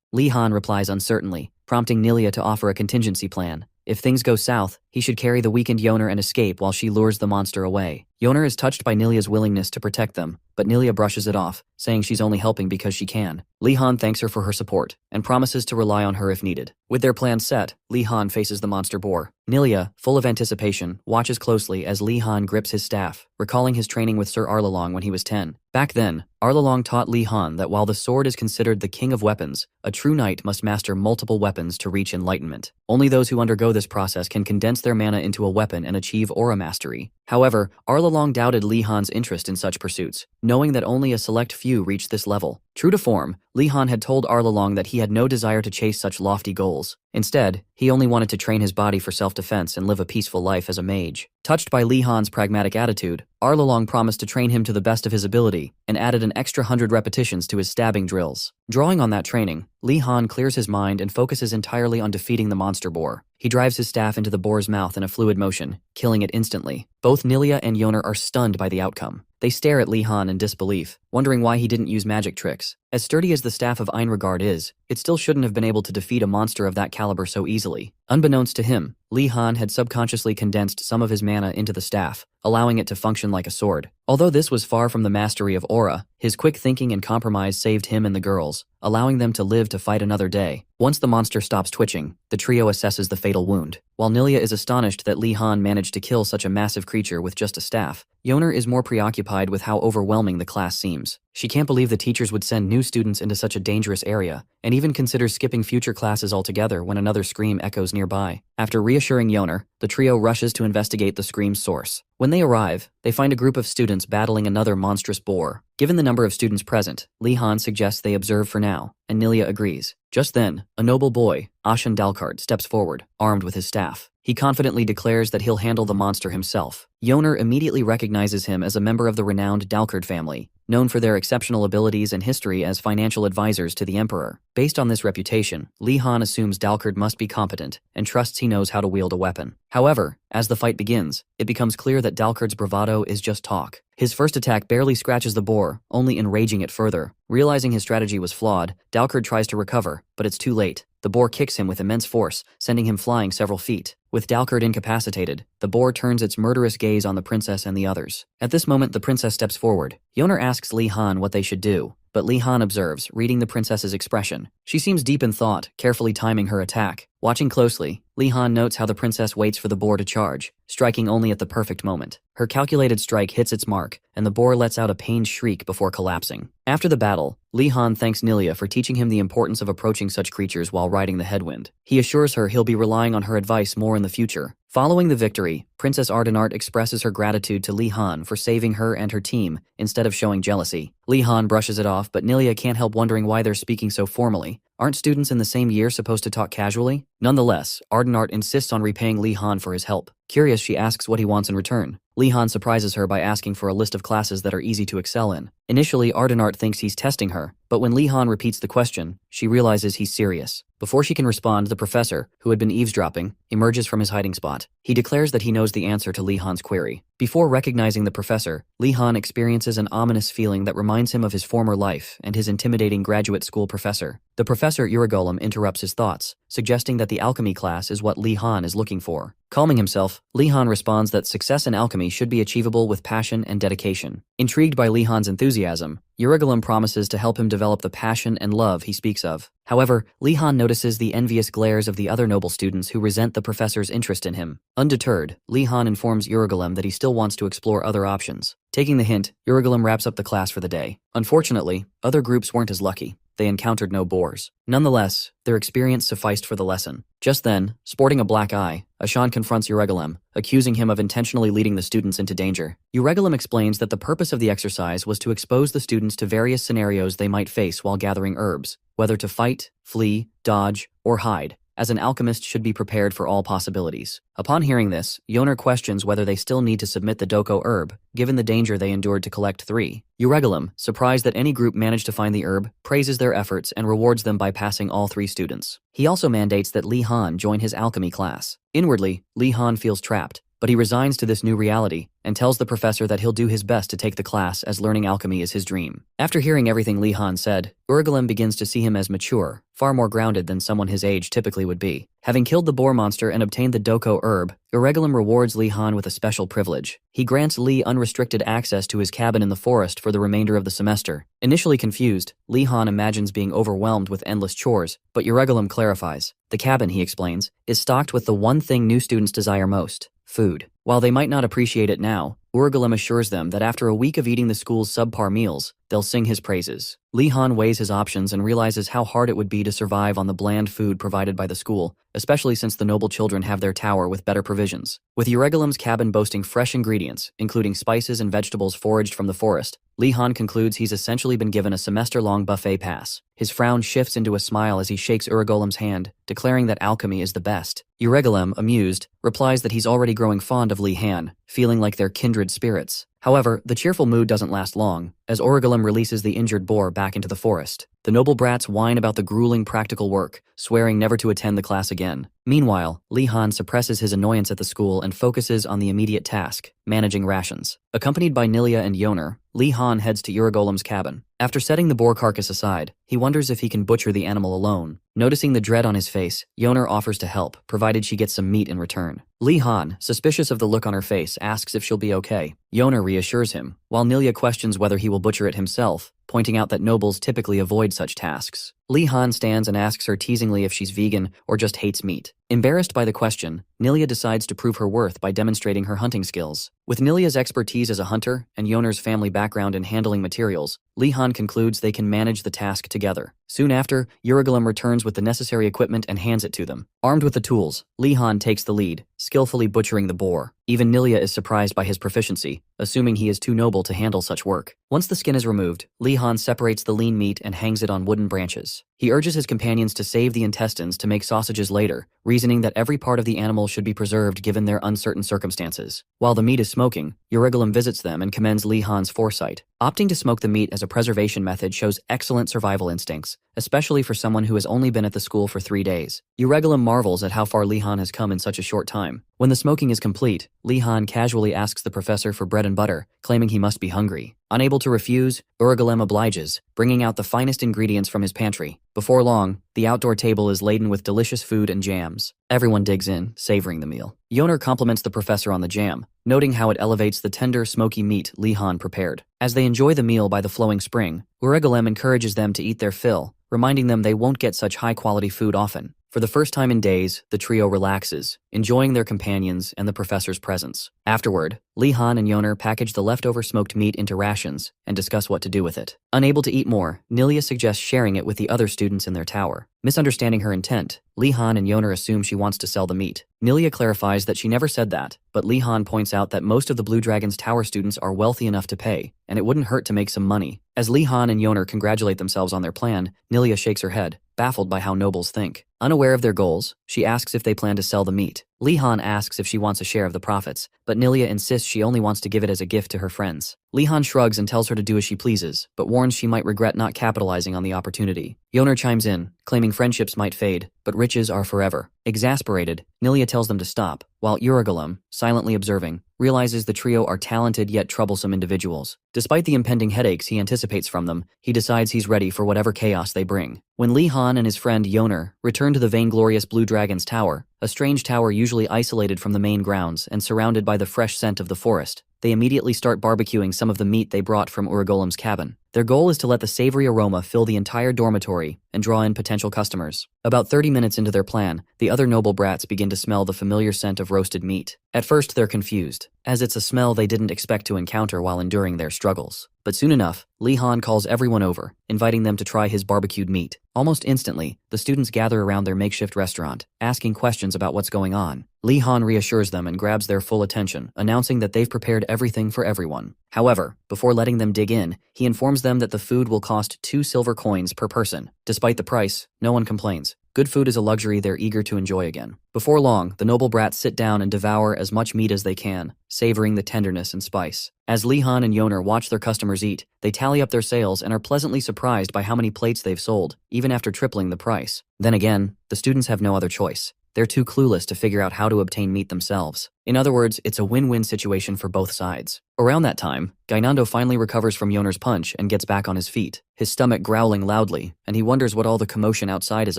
Li-Han replies uncertainly, prompting Nilia to offer a contingency plan. If things go south, he should carry the weakened Yoner and escape while she lures the monster away. Yoner is touched by Nilia's willingness to protect them, but Nilia brushes it off, saying she's only helping because she can. Li-Han thanks her for her support, and promises to rely on her if needed. With their plan set, Li-Han faces the monster boar. Nilia, full of anticipation, watches closely as Li-Han grips his staff, recalling his training with Sir Arlalong when he was 10. Back then, Arlalong taught Li-Han that while the sword is considered the king of weapons, a true knight must master multiple weapons to reach enlightenment. Only those who undergo this process can condense their mana into a weapon and achieve aura mastery. However, Arlalong doubted Li-Han's interest in such pursuits, knowing that only a select few reached this level. True to form, Li-Han had told Arlalong that he had no desire to chase such lofty goals. Instead, he only wanted to train his body for self-defense and live a peaceful life as a mage. Touched by Li-Han's pragmatic attitude, Arlalong promised to train him to the best of his ability and added an extra 100 repetitions to his stabbing drills. Drawing on that training, Li-Han clears his mind and focuses entirely on defeating the monster boar. He drives his staff into the boar's mouth in a fluid motion, killing it instantly. Both Nilia and Yoner are stunned by the outcome. They stare at Li-Han in disbelief, wondering why he didn't use magic tricks. As sturdy as the staff of Enrogard is, it still shouldn't have been able to defeat a monster of that caliber so easily. Unbeknownst to him, Li-Han had subconsciously condensed some of his mana into the staff, allowing it to function like a sword. Although this was far from the mastery of aura, his quick thinking and compromise saved him and the girls, allowing them to live to fight another day. Once the monster stops twitching, the trio assesses the fatal wound. While Nilia is astonished that Li-Han managed to kill such a massive creature with just a staff, Yoner is more preoccupied with how overwhelming the class seems. She can't believe the teachers would send new students into such a dangerous area, and even considers skipping future classes altogether when another scream echoes nearby. After reassuring Yoner, the trio rushes to investigate the scream's source. When they arrive, they find a group of students battling another monstrous boar. Given the number of students present, Li-Han suggests they observe for now, and Nilia agrees. Just then, a noble boy, Ashan Dalkard, steps forward, armed with his staff. He confidently declares that he'll handle the monster himself. Yoner immediately recognizes him as a member of the renowned Dalkard family, known for their exceptional abilities and history as financial advisors to the Emperor. Based on this reputation, Li-Han assumes Dalkard must be competent and trusts he knows how to wield a weapon. However, as the fight begins, it becomes clear that Dalkard's bravado is just talk. His first attack barely scratches the boar, only enraging it further. Realizing his strategy was flawed, Dalkard tries to recover, but it's too late. The boar kicks him with immense force, sending him flying several feet. With Dalkard incapacitated, the boar turns its murderous gaze on the princess and the others. At this moment, the princess steps forward. Yoner asks Li-Han what they should do, but Li-Han observes, reading the princess's expression. She seems deep in thought, carefully timing her attack. Watching closely, Li-Han notes how the princess waits for the boar to charge, striking only at the perfect moment. Her calculated strike hits its mark, and the boar lets out a pained shriek before collapsing. After the battle, Li-Han thanks Nilia for teaching him the importance of approaching such creatures while riding the headwind. He assures her he'll be relying on her advice more in the future. Following the victory, Princess Ardenart expresses her gratitude to Li-Han for saving her and her team instead of showing jealousy. Li-Han brushes it off, but Nilia can't help wondering why they're speaking so formally. Aren't students in the same year supposed to talk casually? Nonetheless, Ardenart insists on repaying Li-Han for his help. Curious, she asks what he wants in return. Li-Han surprises her by asking for a list of classes that are easy to excel in. Initially, Ardenart thinks he's testing her, but when Li-Han repeats the question, she realizes he's serious. Before she can respond, the professor, who had been eavesdropping, emerges from his hiding spot. He declares that he knows the answer to Li-Han's query. Before recognizing the professor, Li-Han experiences an ominous feeling that reminds him of his former life and his intimidating graduate school professor. The professor Uragolem interrupts his thoughts, suggesting that the alchemy class is what Li-Han is looking for. Calming himself, Li-Han responds that success in alchemy should be achievable with passion and dedication. Intrigued by Li-Han's enthusiasm, Uragolem promises to help him develop the passion and love he speaks of. However, Li-Han notices the envious glares of the other noble students who resent the professor's interest in him. Undeterred, Li-Han informs Uragolem that he still wants to explore other options. Taking the hint, Uragolem wraps up the class for the day. Unfortunately, other groups weren't as lucky. They encountered no boars. Nonetheless, their experience sufficed for the lesson. Just then, sporting a black eye, Ashan confronts Uragolem, accusing him of intentionally leading the students into danger. Uragolem explains that the purpose of the exercise was to expose the students to various scenarios they might face while gathering herbs, whether to fight, flee, dodge, or hide. as an alchemist should be prepared for all possibilities. Upon hearing this, Yoner questions whether they still need to submit the doko herb, given the danger they endured to collect 3. Euregalum, surprised that any group managed to find the herb, praises their efforts and rewards them by passing all 3 students. He also mandates that Li Han join his alchemy class. Inwardly, Li Han feels trapped, but he resigns to this new reality and tells the professor that he'll do his best to take the class as learning alchemy is his dream. After hearing everything Li Han said, Euregalum begins to see him as mature, far more grounded than someone his age typically would be. Having killed the boar monster and obtained the doko herb, Euregalum rewards Li Han with a special privilege. He grants Li unrestricted access to his cabin in the forest for the remainder of the semester. Initially confused, Li Han imagines being overwhelmed with endless chores, but Euregalum clarifies. The cabin, he explains, is stocked with the one thing new students desire most: food. While they might not appreciate it now, Euregalum assures them that after a week of eating the school's subpar meals, they'll sing his praises. Li Han weighs his options and realizes how hard it would be to survive on the bland food provided by the school, especially since the noble children have their tower with better provisions. With Euregalum's cabin boasting fresh ingredients, including spices and vegetables foraged from the forest, Li Han concludes he's essentially been given a semester-long buffet pass. His frown shifts into a smile as he shakes Euregalum's hand, declaring that alchemy is the best. Euregalum, amused, replies that he's already growing fond of Li Han, feeling like they're kindred spirits. However, the cheerful mood doesn't last long, as Euregalum releases the injured boar back into the forest. The noble brats whine about the grueling practical work, swearing never to attend the class again. Meanwhile, Li Han suppresses his annoyance at the school and focuses on the immediate task, managing rations. Accompanied by Nilia and Yoner, Li Han heads to Euregalum's cabin. After setting the boar carcass aside, he wonders if he can butcher the animal alone. Noticing the dread on his face, Yoner offers to help, provided she gets some meat in return. Li Han, suspicious of the look on her face, asks if she'll be okay. Yoner reassures him, while Nilia questions whether he will butcher it himself, pointing out that nobles typically avoid such tasks. Li Han stands and asks her teasingly if she's vegan or just hates meat. Embarrassed by the question, Nilia decides to prove her worth by demonstrating her hunting skills. With Nilia's expertise as a hunter and Yoner's family background in handling materials, Li Han concludes they can manage the task together. Soon after, Euregalum returns with the necessary equipment and hands it to them. Armed with the tools, Li Han takes the lead, skillfully butchering the boar. Even Nilia is surprised by his proficiency, assuming he is too noble to handle such work. Once the skin is removed, Li Han separates the lean meat and hangs it on wooden branches. He urges his companions to save the intestines to make sausages later, reasoning that every part of the animal should be preserved given their uncertain circumstances. While the meat is smoking, Euregalum visits them and commends Li Han's foresight. Opting to smoke the meat as a preservation method shows excellent survival instincts, especially for someone who has only been at the school for 3 days. Euregalum marvels at how far Li Han has come in such a short time. When the smoking is complete, Li Han casually asks the professor for bread and butter, claiming he must be hungry. Unable to refuse, Euregalum obliges, bringing out the finest ingredients from his pantry. Before long, the outdoor table is laden with delicious food and jams. Everyone digs in, savoring the meal. Yoner compliments the professor on the jam, noting how it elevates the tender, smoky meat Li Han prepared. As they enjoy the meal by the flowing spring, Euregalum encourages them to eat their fill, reminding them they won't get such high-quality food often. For the first time in days, the trio relaxes, enjoying their companions and the professor's presence. Afterward, Li Han and Yoner package the leftover smoked meat into rations and discuss what to do with it. Unable to eat more, Nilia suggests sharing it with the other students in their tower. Misunderstanding her intent, Li Han and Yoner assume she wants to sell the meat. Nilia clarifies that she never said that, but Li Han points out that most of the Blue Dragon's tower students are wealthy enough to pay, and it wouldn't hurt to make some money. As Li Han and Yoner congratulate themselves on their plan, Nilia shakes her head, baffled by how nobles think. Unaware of their goals, she asks if they plan to sell the meat. Li Han asks if she wants a share of the profits, but Nilia insists she only wants to give it as a gift to her friends. Li Han shrugs and tells her to do as she pleases, but warns she might regret not capitalizing on the opportunity. Yoner chimes in, claiming friendships might fade, but riches are forever. Exasperated, Nilia tells them to stop, while Euregalum, silently observing, realizes the trio are talented yet troublesome individuals. Despite the impending headaches he anticipates from them, he decides he's ready for whatever chaos they bring. When Li Han and his friend Yoner return to the vainglorious Blue Dragon's tower, a strange tower usually isolated from the main grounds and surrounded by the fresh scent of the forest, they immediately start barbecuing some of the meat they brought from Euregalum's cabin. Their goal is to let the savory aroma fill the entire dormitory and draw in potential customers. About 30 minutes into their plan, the other noble brats begin to smell the familiar scent of roasted meat. At first, they're confused, as it's a smell they didn't expect to encounter while enduring their struggles. But soon enough, Li Han calls everyone over, inviting them to try his barbecued meat. Almost instantly, the students gather around their makeshift restaurant, asking questions about what's going on. Li Han reassures them and grabs their full attention, announcing that they've prepared everything for everyone. However, before letting them dig in, he informs them that the food will cost 2 silver coins per person. Despite the price, no one complains, Good food is a luxury they're eager to enjoy again. Before long, the noble brats sit down and devour as much meat as they can, savoring the tenderness and spice. As Li-Han and Yoner watch their customers eat, they tally up their sales and are pleasantly surprised by how many plates they've sold, even after tripling the price. Then again, the students have no other choice. They're too clueless to figure out how to obtain meat themselves. In other words, it's a win-win situation for both sides. Around that time, Gainando finally recovers from Yoner's punch and gets back on his feet, his stomach growling loudly, and he wonders what all the commotion outside is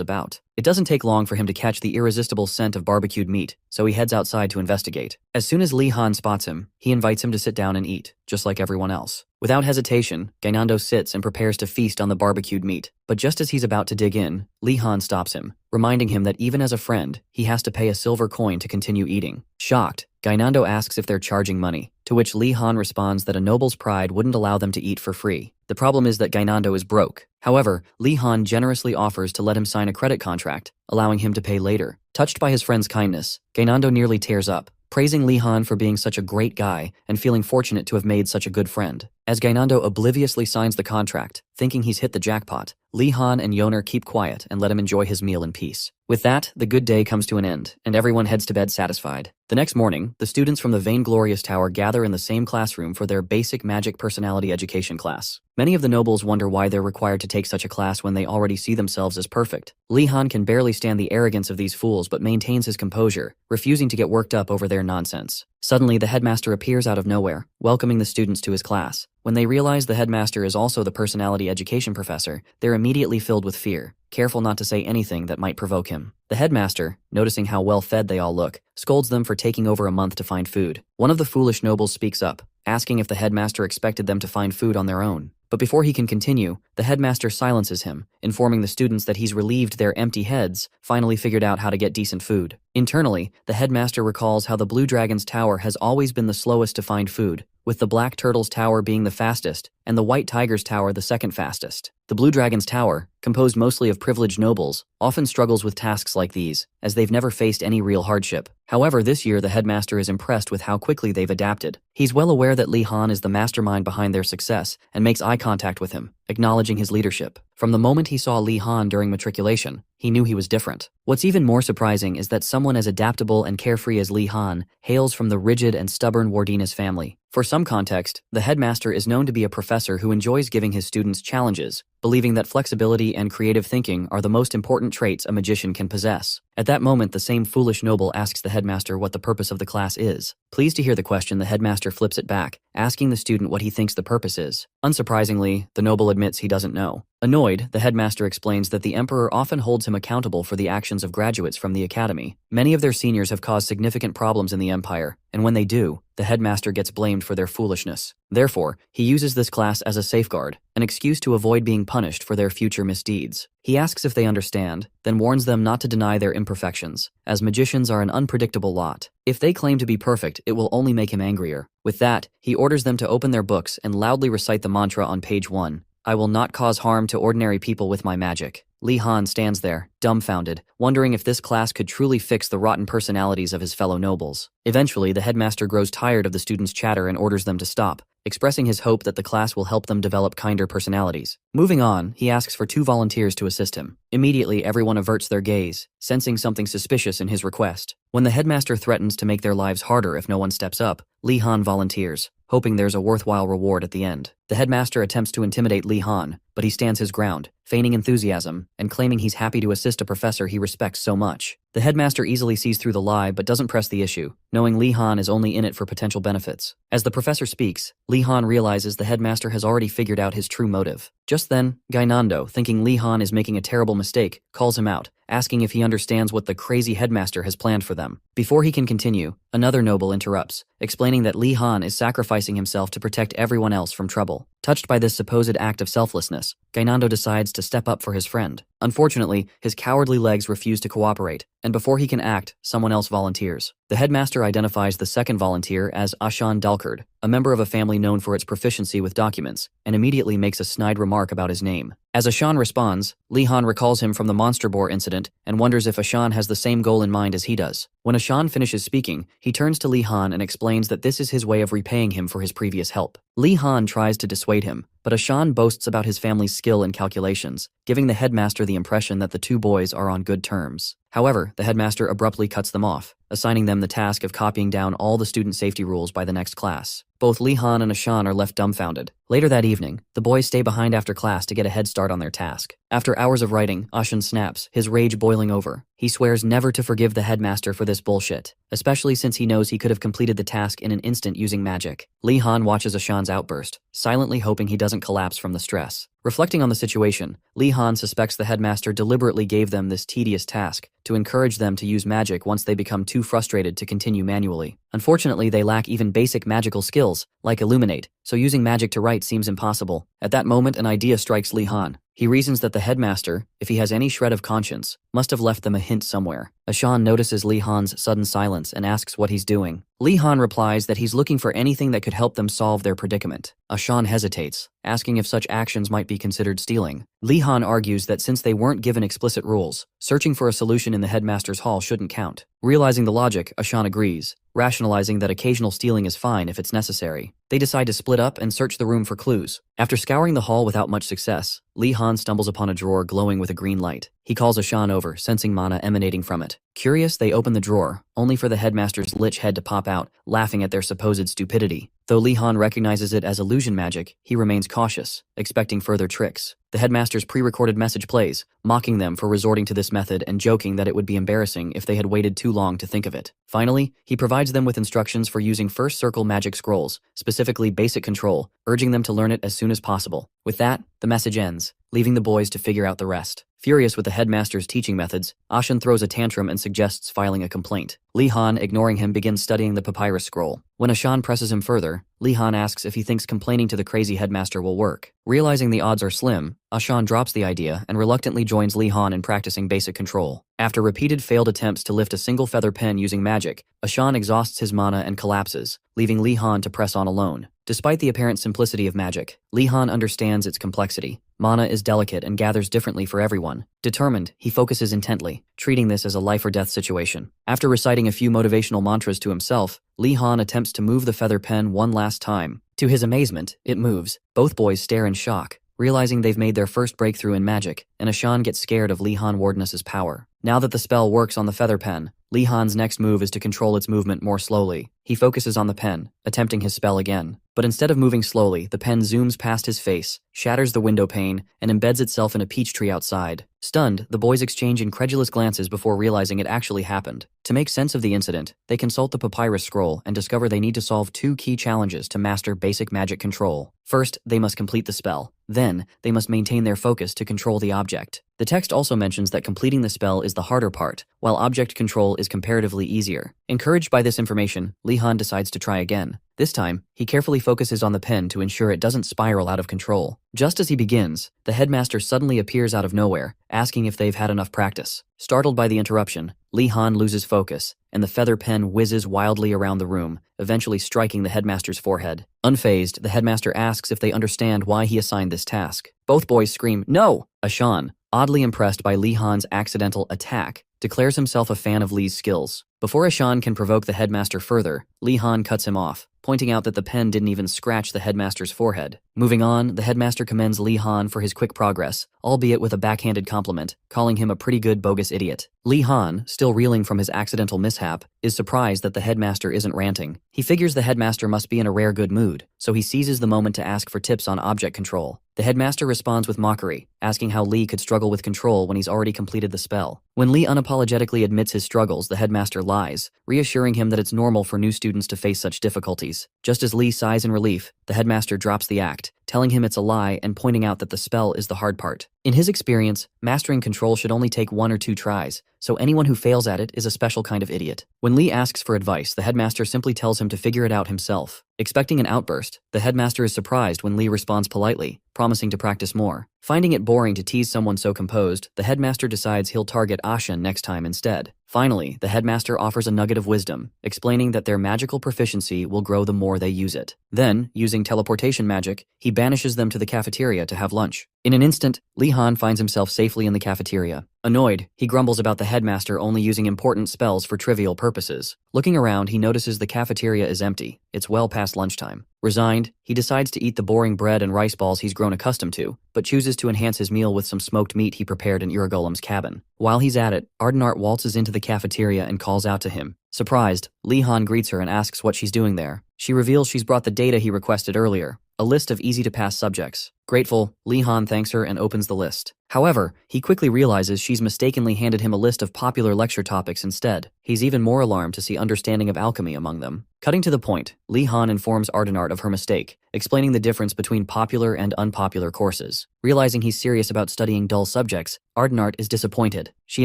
about. It doesn't take long for him to catch the irresistible scent of barbecued meat, so he heads outside to investigate. As soon as Li-Han spots him, he invites him to sit down and eat, just like everyone else. Without hesitation, Gainando sits and prepares to feast on the barbecued meat. But just as he's about to dig in, Li-Han stops him, reminding him that even as a friend, he has to pay a silver coin to continue eating. Shocked, Gainando asks if they're charging money, to which Li-Han responds that a noble's pride wouldn't allow them to eat for free. The problem is that Gainando is broke. However, Li-Han generously offers to let him sign a credit contract, allowing him to pay later. Touched by his friend's kindness, Gainando nearly tears up, praising Li-Han for being such a great guy and feeling fortunate to have made such a good friend. As Gainando obliviously signs the contract, thinking he's hit the jackpot, Li-Han and Yoner keep quiet and let him enjoy his meal in peace. With that, the good day comes to an end, and everyone heads to bed satisfied. The next morning, the students from the Vainglorious Tower gather in the same classroom for their basic magic personality education class. Many of the nobles wonder why they're required to take such a class when they already see themselves as perfect. Li-Han can barely stand the arrogance of these fools but maintains his composure, refusing to get worked up over their nonsense. Suddenly, the headmaster appears out of nowhere, welcoming the students to his class. When they realize the headmaster is also the personality education professor, they're immediately filled with fear, careful not to say anything that might provoke him. The headmaster, noticing how well-fed they all look, scolds them for taking over a month to find food. One of the foolish nobles speaks up, asking if the headmaster expected them to find food on their own. But before he can continue, the headmaster silences him, informing the students that he's relieved their empty heads finally figured out how to get decent food. Internally, the headmaster recalls how the Blue Dragon's tower has always been the slowest to find food, with the Black Turtle's tower being the fastest, and the White Tiger's tower the second fastest. The Blue Dragon's tower, composed mostly of privileged nobles, often struggles with tasks like these, as they've never faced any real hardship. However, this year the headmaster is impressed with how quickly they've adapted. He's well aware that Li-Han is the mastermind behind their success, and makes eye contact with him, acknowledging his leadership. From the moment he saw Li-Han during matriculation, he knew he was different. What's even more surprising is that someone as adaptable and carefree as Li-Han hails from the rigid and stubborn Wardinas family. For some context, the headmaster is known to be a professor who enjoys giving his students challenges, believing that flexibility and creative thinking are the most important traits a magician can possess. At that moment, the same foolish noble asks the headmaster what the purpose of the class is. Pleased to hear the question, the headmaster flips it back, asking the student what he thinks the purpose is. Unsurprisingly, the noble admits he doesn't know. Annoyed, the headmaster explains that the emperor often holds him accountable for the actions of graduates from the academy. Many of their seniors have caused significant problems in the empire, and when they do, the headmaster gets blamed for their foolishness. Therefore, he uses this class as a safeguard, an excuse to avoid being punished for their future misdeeds. He asks if they understand, then warns them not to deny their imperfections, as magicians are an unpredictable lot. If they claim to be perfect, it will only make him angrier. With that, he orders them to open their books and loudly recite the mantra on page 1. I will not cause harm to ordinary people with my magic. Li-Han stands there, dumbfounded, wondering if this class could truly fix the rotten personalities of his fellow nobles. Eventually, the headmaster grows tired of the students' chatter and orders them to stop, expressing his hope that the class will help them develop kinder personalities. Moving on, he asks for 2 volunteers to assist him. Immediately, everyone averts their gaze, sensing something suspicious in his request. When the headmaster threatens to make their lives harder if no one steps up, Li-Han volunteers, hoping there's a worthwhile reward at the end. The headmaster attempts to intimidate Li-Han, but he stands his ground, feigning enthusiasm and claiming he's happy to assist a professor he respects so much. The headmaster easily sees through the lie but doesn't press the issue, knowing Li-Han is only in it for potential benefits. As the professor speaks, Li-Han realizes the headmaster has already figured out his true motive. Just then, Gainando, thinking Li-Han is making a terrible mistake, calls him out, asking if he understands what the crazy headmaster has planned for them. Before he can continue, another noble interrupts, explaining that Li-Han is sacrificing himself to protect everyone else from trouble. Touched by this supposed act of selflessness, Gainando decides to step up for his friend. Unfortunately, his cowardly legs refuse to cooperate, and before he can act, someone else volunteers. The headmaster identifies the second volunteer as Ashan Dalkard, a member of a family known for its proficiency with documents, and immediately makes a snide remark about his name. As Ashan responds, Li-Han recalls him from the monster boar incident and wonders if Ashan has the same goal in mind as he does. When Ashan finishes speaking, he turns to Li-Han and explains that this is his way of repaying him for his previous help. Li Han tries to dissuade him, but Ashan boasts about his family's skill in calculations, giving the headmaster the impression that the two boys are on good terms. However, the headmaster abruptly cuts them off, assigning them the task of copying down all the student safety rules by the next class. Both Li Han and Ashan are left dumbfounded. Later that evening, the boys stay behind after class to get a head start on their task. After hours of writing, Ashan snaps, his rage boiling over. He swears never to forgive the headmaster for this bullshit, especially since he knows he could have completed the task in an instant using magic. Li Han watches Ashan's outburst, silently hoping he doesn't collapse from the stress. Reflecting on the situation, Li Han suspects the headmaster deliberately gave them this tedious task to encourage them to use magic once they become too frustrated to continue manually. Unfortunately, they lack even basic magical skills, like illuminate, so using magic to write seems impossible. At that moment, an idea strikes Li Han. He reasons that the headmaster, if he has any shred of conscience, must have left them a hint somewhere. Ashan notices Li Han's sudden silence and asks what he's doing. Li Han replies that he's looking for anything that could help them solve their predicament. Ashan hesitates, asking if such actions might be considered stealing. Li Han argues that since they weren't given explicit rules, searching for a solution in the headmaster's hall shouldn't count. Realizing the logic, Ashan agrees, rationalizing that occasional stealing is fine if it's necessary. They decide to split up and search the room for clues. After scouring the hall without much success, Li Han stumbles upon a drawer glowing with a green light. He calls Ashan over, sensing mana emanating from it. Curious, they open the drawer, only for the headmaster's lich head to pop out, laughing at their supposed stupidity. Though Li Han recognizes it as illusion magic, he remains cautious, expecting further tricks. The headmaster's pre-recorded message plays, mocking them for resorting to this method and joking that it would be embarrassing if they had waited too long to think of it. Finally, he provides them with instructions for using first circle magic scrolls, specifically basic control, urging them to learn it as soon as possible. With that, the message ends, leaving the boys to figure out the rest. Furious with the headmaster's teaching methods, Ashan throws a tantrum and suggests filing a complaint. Li Han, ignoring him, begins studying the papyrus scroll. When Ashan presses him further, Li Han asks if he thinks complaining to the crazy headmaster will work. Realizing the odds are slim, Ashan drops the idea and reluctantly joins Li Han in practicing basic control. After repeated failed attempts to lift a single feather pen using magic, Ashan exhausts his mana and collapses, leaving Li Han to press on alone. Despite the apparent simplicity of magic, Li Han understands its complexity. Mana is delicate and gathers differently for everyone. Determined, he focuses intently, treating this as a life-or-death situation. After reciting a few motivational mantras to himself, Li Han attempts to move the feather pen one last time. To his amazement, it moves. Both boys stare in shock, realizing they've made their first breakthrough in magic, and Ashan gets scared of Li Han Wardness's power. Now that the spell works on the feather pen, Li Han's next move is to control its movement more slowly. He focuses on the pen, attempting his spell again. But instead of moving slowly, the pen zooms past his face, shatters the window pane, and embeds itself in a peach tree outside. Stunned, the boys exchange incredulous glances before realizing it actually happened. To make sense of the incident, they consult the papyrus scroll and discover they need to solve two key challenges to master basic magic control. First, they must complete the spell. Then, they must maintain their focus to control the object. The text also mentions that completing the spell is the harder part, while object control is comparatively easier. Encouraged by this information, Li Han decides to try again. This time, he carefully focuses on the pen to ensure it doesn't spiral out of control. Just as he begins, the headmaster suddenly appears out of nowhere, asking if they've had enough practice. Startled by the interruption, Li Han loses focus, and the feather pen whizzes wildly around the room, eventually striking the headmaster's forehead. Unfazed, the headmaster asks if they understand why he assigned this task. Both boys scream, "No!" Ashan, oddly impressed by Li Han's accidental attack, declares himself a fan of Li's skills. Before Ashan can provoke the headmaster further, Li Han cuts him off, pointing out that the pen didn't even scratch the headmaster's forehead. Moving on, the headmaster commends Li Han for his quick progress, albeit with a backhanded compliment, calling him a pretty good bogus idiot. Li Han, still reeling from his accidental mishap, is surprised that the headmaster isn't ranting. He figures the headmaster must be in a rare good mood, so he seizes the moment to ask for tips on object control. The headmaster responds with mockery, asking how Li could struggle with control when he's already completed the spell. When Li unapologetically admits his struggles, the headmaster lies, reassuring him that it's normal for new students to face such difficulties. Just as Li sighs in relief, the headmaster drops the act, telling him it's a lie and pointing out that the spell is the hard part. In his experience, mastering control should only take 1 or 2 tries, so anyone who fails at it is a special kind of idiot. When Li asks for advice, the headmaster simply tells him to figure it out himself. Expecting an outburst, the headmaster is surprised when Li responds politely, promising to practice more. Finding it boring to tease someone so composed, the headmaster decides he'll target Ashan next time instead. Finally, the headmaster offers a nugget of wisdom, explaining that their magical proficiency will grow the more they use it. Then, using teleportation magic, he banishes them to the cafeteria to have lunch. In an instant, Li Han finds himself safely in the cafeteria. Annoyed, he grumbles about the headmaster only using important spells for trivial purposes. Looking around, he notices the cafeteria is empty. It's well past lunchtime. Resigned, he decides to eat the boring bread and rice balls he's grown accustomed to, but chooses to enhance his meal with some smoked meat he prepared in Iragolem's cabin. While he's at it, Ardenart waltzes into the cafeteria and calls out to him. Surprised, Li-Han greets her and asks what she's doing there. She reveals she's brought the data he requested earlier, a list of easy-to-pass subjects. Grateful, Li-Han thanks her and opens the list. However, he quickly realizes she's mistakenly handed him a list of popular lecture topics instead. He's even more alarmed to see understanding of alchemy among them. Cutting to the point, Li-Han informs Ardenart of her mistake, explaining the difference between popular and unpopular courses. Realizing he's serious about studying dull subjects, Ardenart is disappointed. She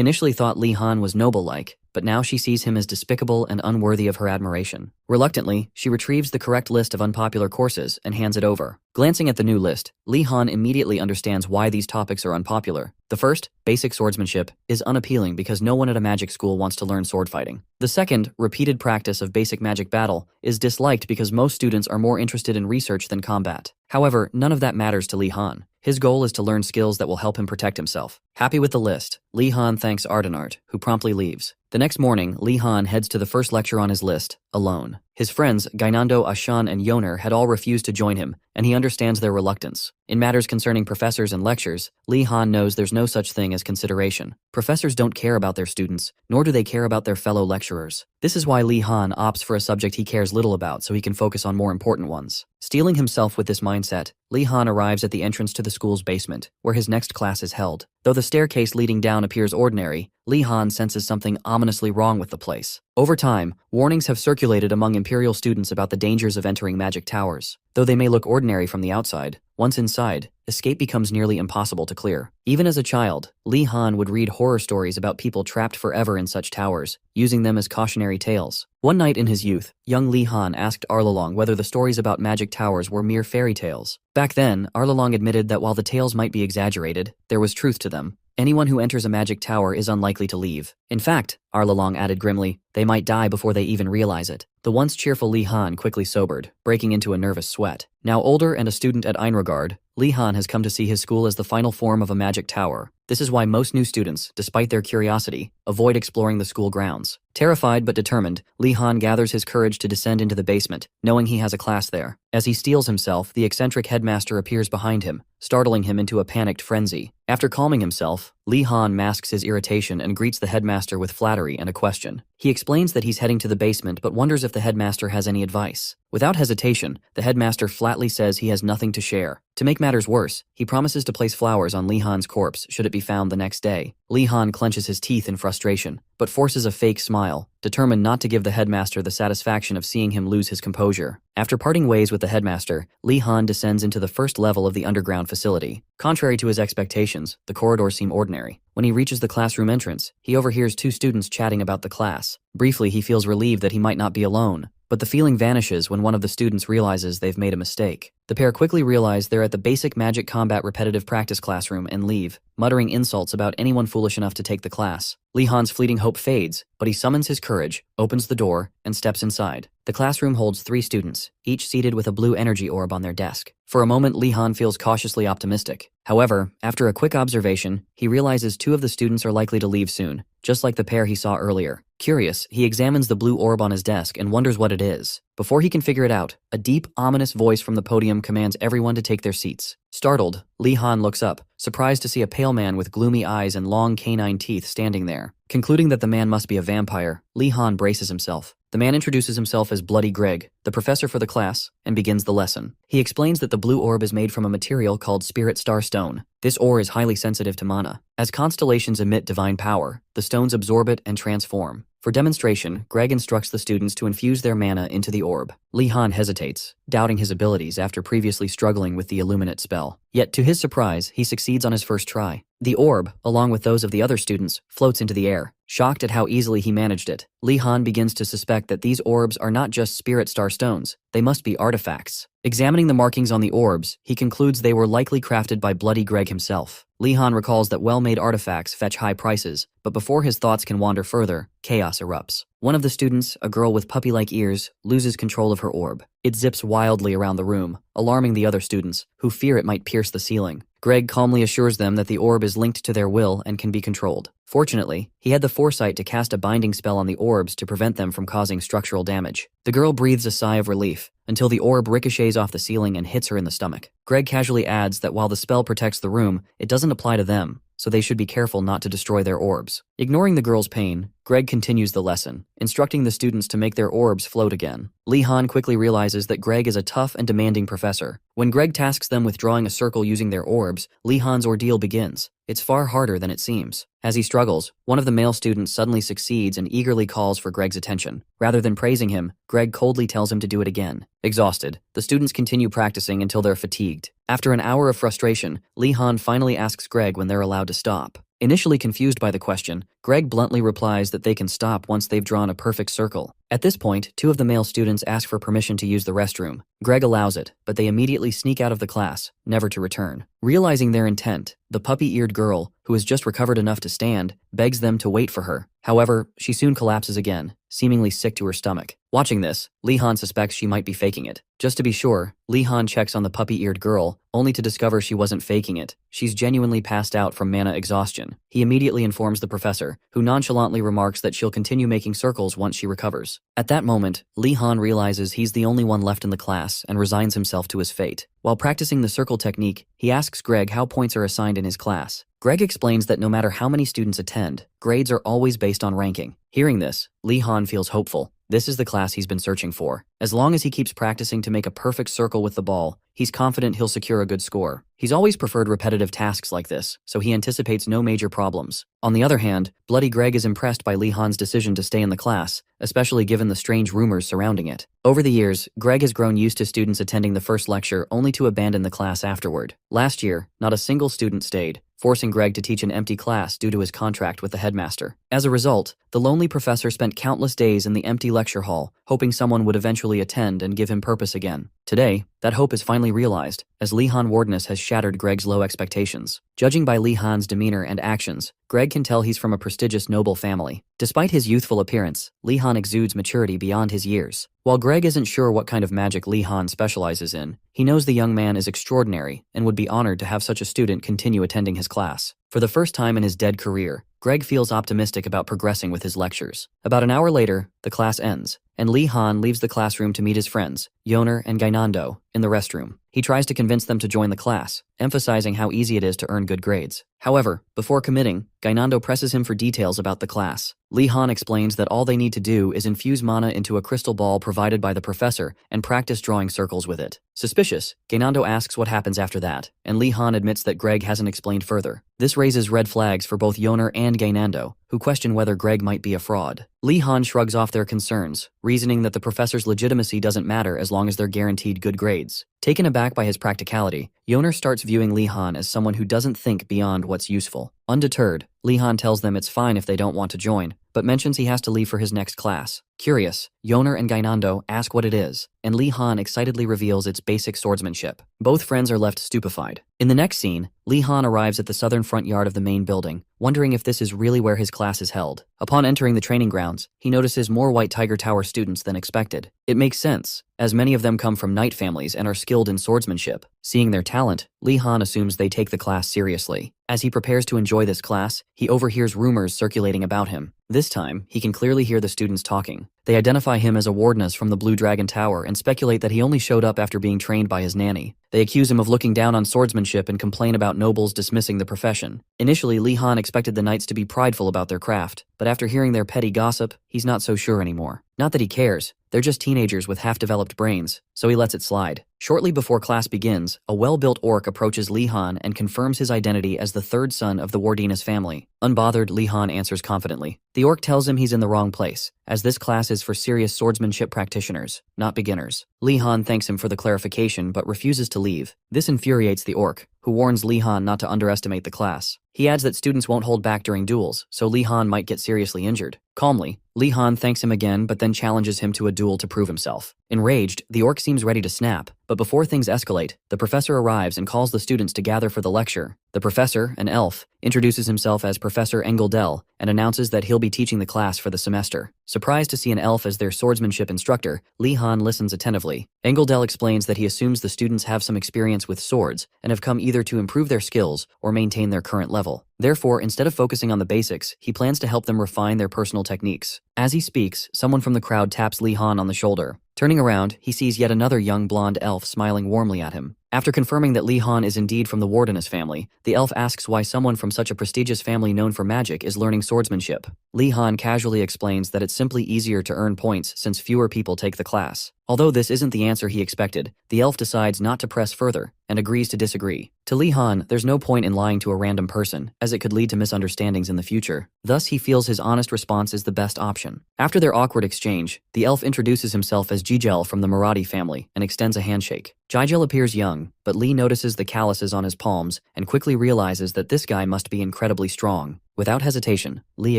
initially thought Li-Han was noble-like, but now she sees him as despicable and unworthy of her admiration. Reluctantly, she retrieves the correct list of unpopular courses and hands it over. Glancing at the new list, Li-Han immediately understands why these topics are unpopular. The first, basic swordsmanship, is unappealing because no one at a magic school wants to learn sword fighting. The second, repeated practice of basic magic battle, is disliked because most students are more interested in research than combat. However, none of that matters to Li-Han. His goal is to learn skills that will help him protect himself. Happy with the list, Li-Han thanks Ardenart, who promptly leaves. The next morning, Li-Han heads to the first lecture on his list, alone. His friends, Gainando, Ashan, and Yoner had all refused to join him, and he understands their reluctance. In matters concerning professors and lectures, Li-Han knows there's no such thing as consideration. Professors don't care about their students, nor do they care about their fellow lecturers. This is why Li-Han opts for a subject he cares little about so he can focus on more important ones. Steeling himself with this mindset, Li-Han arrives at the entrance to the school's basement, where his next class is held. Though the staircase leading down appears ordinary, Li-Han senses something ominously wrong with the place. Over time, warnings have circulated among Imperial students about the dangers of entering magic towers. Though they may look ordinary from the outside, once inside, escape becomes nearly impossible to clear. Even as a child, Li-Han would read horror stories about people trapped forever in such towers, using them as cautionary tales. One night in his youth, young Li-Han asked Arlong whether the stories about magic towers were mere fairy tales. Back then, Arlong admitted that while the tales might be exaggerated, there was truth to them. Anyone who enters a magic tower is unlikely to leave. In fact, Arlong added grimly, they might die before they even realize it. The once cheerful Li-Han quickly sobered, breaking into a nervous sweat. Now older and a student at Enrogard, Li-Han has come to see his school as the final form of a magic tower. This is why most new students, despite their curiosity, avoid exploring the school grounds. Terrified but determined, Li-Han gathers his courage to descend into the basement, knowing he has a class there. As he steels himself, the eccentric headmaster appears behind him, startling him into a panicked frenzy. After calming himself, Li-Han masks his irritation and greets the headmaster with flattery and a question. He explains that he's heading to the basement but wonders if the headmaster has any advice. Without hesitation, the headmaster flatly says he has nothing to share. To make matters worse, he promises to place flowers on Li-Han's corpse should it be found the next day. Li-Han clenches his teeth in frustration, but forces a fake smile, determined not to give the headmaster the satisfaction of seeing him lose his composure. After parting ways with the headmaster, Li-Han descends into the first level of the underground facility. Contrary to his expectations, the corridors seem ordinary. When he reaches the classroom entrance, he overhears two students chatting about the class. Briefly, he feels relieved that he might not be alone, but the feeling vanishes when one of the students realizes they've made a mistake. The pair quickly realize they're at the basic magic combat repetitive practice classroom and leave, muttering insults about anyone foolish enough to take the class. Li-Han's fleeting hope fades, but he summons his courage, opens the door, and steps inside. The classroom holds 3 students, each seated with a blue energy orb on their desk. For a moment, Li-Han feels cautiously optimistic. However, after a quick observation, he realizes 2 of the students are likely to leave soon, just like the pair he saw earlier. Curious, he examines the blue orb on his desk and wonders what it is. Before he can figure it out, a deep, ominous voice from the podium commands everyone to take their seats. Startled, Li-Han looks up, surprised to see a pale man with gloomy eyes and long canine teeth standing there. Concluding that the man must be a vampire, Li-Han braces himself. The man introduces himself as Bloody Greg, the professor for the class, and begins the lesson. He explains that the blue orb is made from a material called Spirit Star Stone. This ore is highly sensitive to mana. As constellations emit divine power, the stones absorb it and transform. For demonstration, Greg instructs the students to infuse their mana into the orb. Li-Han hesitates, doubting his abilities after previously struggling with the Illuminate spell. Yet to his surprise, he succeeds on his first try. The orb, along with those of the other students, floats into the air. Shocked at how easily he managed it, Li-Han begins to suspect that these orbs are not just Spirit Star Stones, they must be artifacts. Examining the markings on the orbs, he concludes they were likely crafted by Bloody Greg himself. Li-Han recalls that well-made artifacts fetch high prices, but before his thoughts can wander further, chaos erupts. One of the students, a girl with puppy-like ears, loses control of her orb. It zips wildly around the room, alarming the other students, who fear it might pierce the ceiling. Greg calmly assures them that the orb is linked to their will and can be controlled. Fortunately, he had the foresight to cast a binding spell on the orbs to prevent them from causing structural damage. The girl breathes a sigh of relief until the orb ricochets off the ceiling and hits her in the stomach. Greg casually adds that while the spell protects the room, it doesn't apply to them, so they should be careful not to destroy their orbs. Ignoring the girl's pain, Greg continues the lesson, instructing the students to make their orbs float again. Lee Han quickly realizes that Greg is a tough and demanding professor. When Greg tasks them with drawing a circle using their orbs, Lee Han's ordeal begins. It's far harder than it seems. As he struggles, one of the male students suddenly succeeds and eagerly calls for Greg's attention. Rather than praising him, Greg coldly tells him to do it again. Exhausted, the students continue practicing until they're fatigued. After an hour of frustration, Lee Han finally asks Greg when they're allowed to stop. Initially confused by the question, Greg bluntly replies that they can stop once they've drawn a perfect circle. At this point, two of the male students ask for permission to use the restroom. Greg allows it, but they immediately sneak out of the class, never to return. Realizing their intent, the puppy-eared girl, who has just recovered enough to stand, begs them to wait for her. However, she soon collapses again, seemingly sick to her stomach. Watching this, Lee Han suspects she might be faking it. Just to be sure, Lee Han checks on the puppy-eared girl, only to discover she wasn't faking it. She's genuinely passed out from mana exhaustion. He immediately informs the professor, who nonchalantly remarks that she'll continue making circles once she recovers. At that moment, Lee Han realizes he's the only one left in the class and resigns himself to his fate. While practicing the circle technique, he asks Greg how points are assigned in his class. Greg explains that no matter how many students attend, grades are always based on ranking. Hearing this, Lee Han feels hopeful. This is the class he's been searching for. As long as he keeps practicing to make a perfect circle with the ball, he's confident he'll secure a good score. He's always preferred repetitive tasks like this, so he anticipates no major problems. On the other hand, Bloody Greg is impressed by Lee Han's decision to stay in the class, especially given the strange rumors surrounding it. Over the years, Greg has grown used to students attending the first lecture only to abandon the class afterward. Last year, not a single student stayed, forcing Greg to teach an empty class due to his contract with the headmaster. As a result, the lonely professor spent countless days in the empty lecture hall, hoping someone would eventually attend and give him purpose again. Today, that hope is finally realized, as Lee Han Wardness has shattered Greg's low expectations. Judging by Lee Han's demeanor and actions, Greg can tell he's from a prestigious noble family. Despite his youthful appearance, Lee Han exudes maturity beyond his years. While Greg isn't sure what kind of magic Lee Han specializes in, he knows the young man is extraordinary and would be honored to have such a student continue attending his class. For the first time in his dead career, Greg feels optimistic about progressing with his lectures. About an hour later, the class ends, and Lee Han leaves the classroom to meet his friends, Yoner and Gainando, in the restroom. He tries to convince them to join the class, emphasizing how easy it is to earn good grades. However, before committing, Gainando presses him for details about the class. Lee Han explains that all they need to do is infuse mana into a crystal ball provided by the professor and practice drawing circles with it. Suspicious, Gainando asks what happens after that, and Lee Han admits that Greg hasn't explained further. This raises red flags for both Yoner and Gainando, who question whether Greg might be a fraud. Lee Han shrugs off their concerns, reasoning that the professor's legitimacy doesn't matter as long as they're guaranteed good grades. Taken aback by his practicality, Yoner starts viewing Lee Han as someone who doesn't think beyond what's useful. Undeterred, Lee Han tells them it's fine if they don't want to join, but mentions he has to leave for his next class. Curious, Yoner and Gainando ask what it is, and Lee Han excitedly reveals its basic swordsmanship. Both friends are left stupefied. In the next scene, Lee Han arrives at the southern front yard of the main building, wondering if this is really where his class is held. Upon entering the training grounds, he notices more White Tiger Tower students than expected. It makes sense, as many of them come from knight families and are skilled in swordsmanship. Seeing their talent, Lee Han assumes they take the class seriously. As he prepares to enjoy this class, he overhears rumors circulating about him. This time, he can clearly hear the students talking. They identify him as a Wardness from the Blue Dragon Tower and speculate that he only showed up after being trained by his nanny. They accuse him of looking down on swordsmanship and complain about nobles dismissing the profession. Initially, Lee Han expected the knights to be prideful about their craft, but after hearing their petty gossip, he's not so sure anymore. Not that he cares, they're just teenagers with half-developed brains, so he lets it slide. Shortly before class begins, a well-built orc approaches Lee Han and confirms his identity as the third son of the Wardinas family. Unbothered, Lee Han answers confidently. The orc tells him he's in the wrong place, as this class is for serious swordsmanship practitioners, not beginners. Lee Han thanks him for the clarification but refuses to leave. This infuriates the orc, who warns Lee Han not to underestimate the class. He adds that students won't hold back during duels, so Lee Han might get seriously injured. Calmly, Li Han thanks him again but then challenges him to a duel to prove himself. Enraged, the orc seems ready to snap, but before things escalate, the professor arrives and calls the students to gather for the lecture. The professor, an elf, introduces himself as Professor Engeldel and announces that he'll be teaching the class for the semester. Surprised to see an elf as their swordsmanship instructor, Li Han listens attentively. Engeldel explains that he assumes the students have some experience with swords and have come either to improve their skills or maintain their current level. Therefore, instead of focusing on the basics, he plans to help them refine their personal techniques. As he speaks, someone from the crowd taps Li Han on the shoulder. Turning around, he sees yet another young blonde elf smiling warmly at him. After confirming that Li Han is indeed from the Wardeness family, the elf asks why someone from such a prestigious family known for magic is learning swordsmanship. Li Han casually explains that it's simply easier to earn points since fewer people take the class. Although this isn't the answer he expected, the elf decides not to press further and agrees to disagree. To Li Han, there's no point in lying to a random person, as it could lead to misunderstandings in the future. Thus, he feels his honest response is the best option. After their awkward exchange, the elf introduces himself as Jigel from the Marathi family and extends a handshake. Jigel appears young, but Li notices the calluses on his palms and quickly realizes that this guy must be incredibly strong. Without hesitation, Li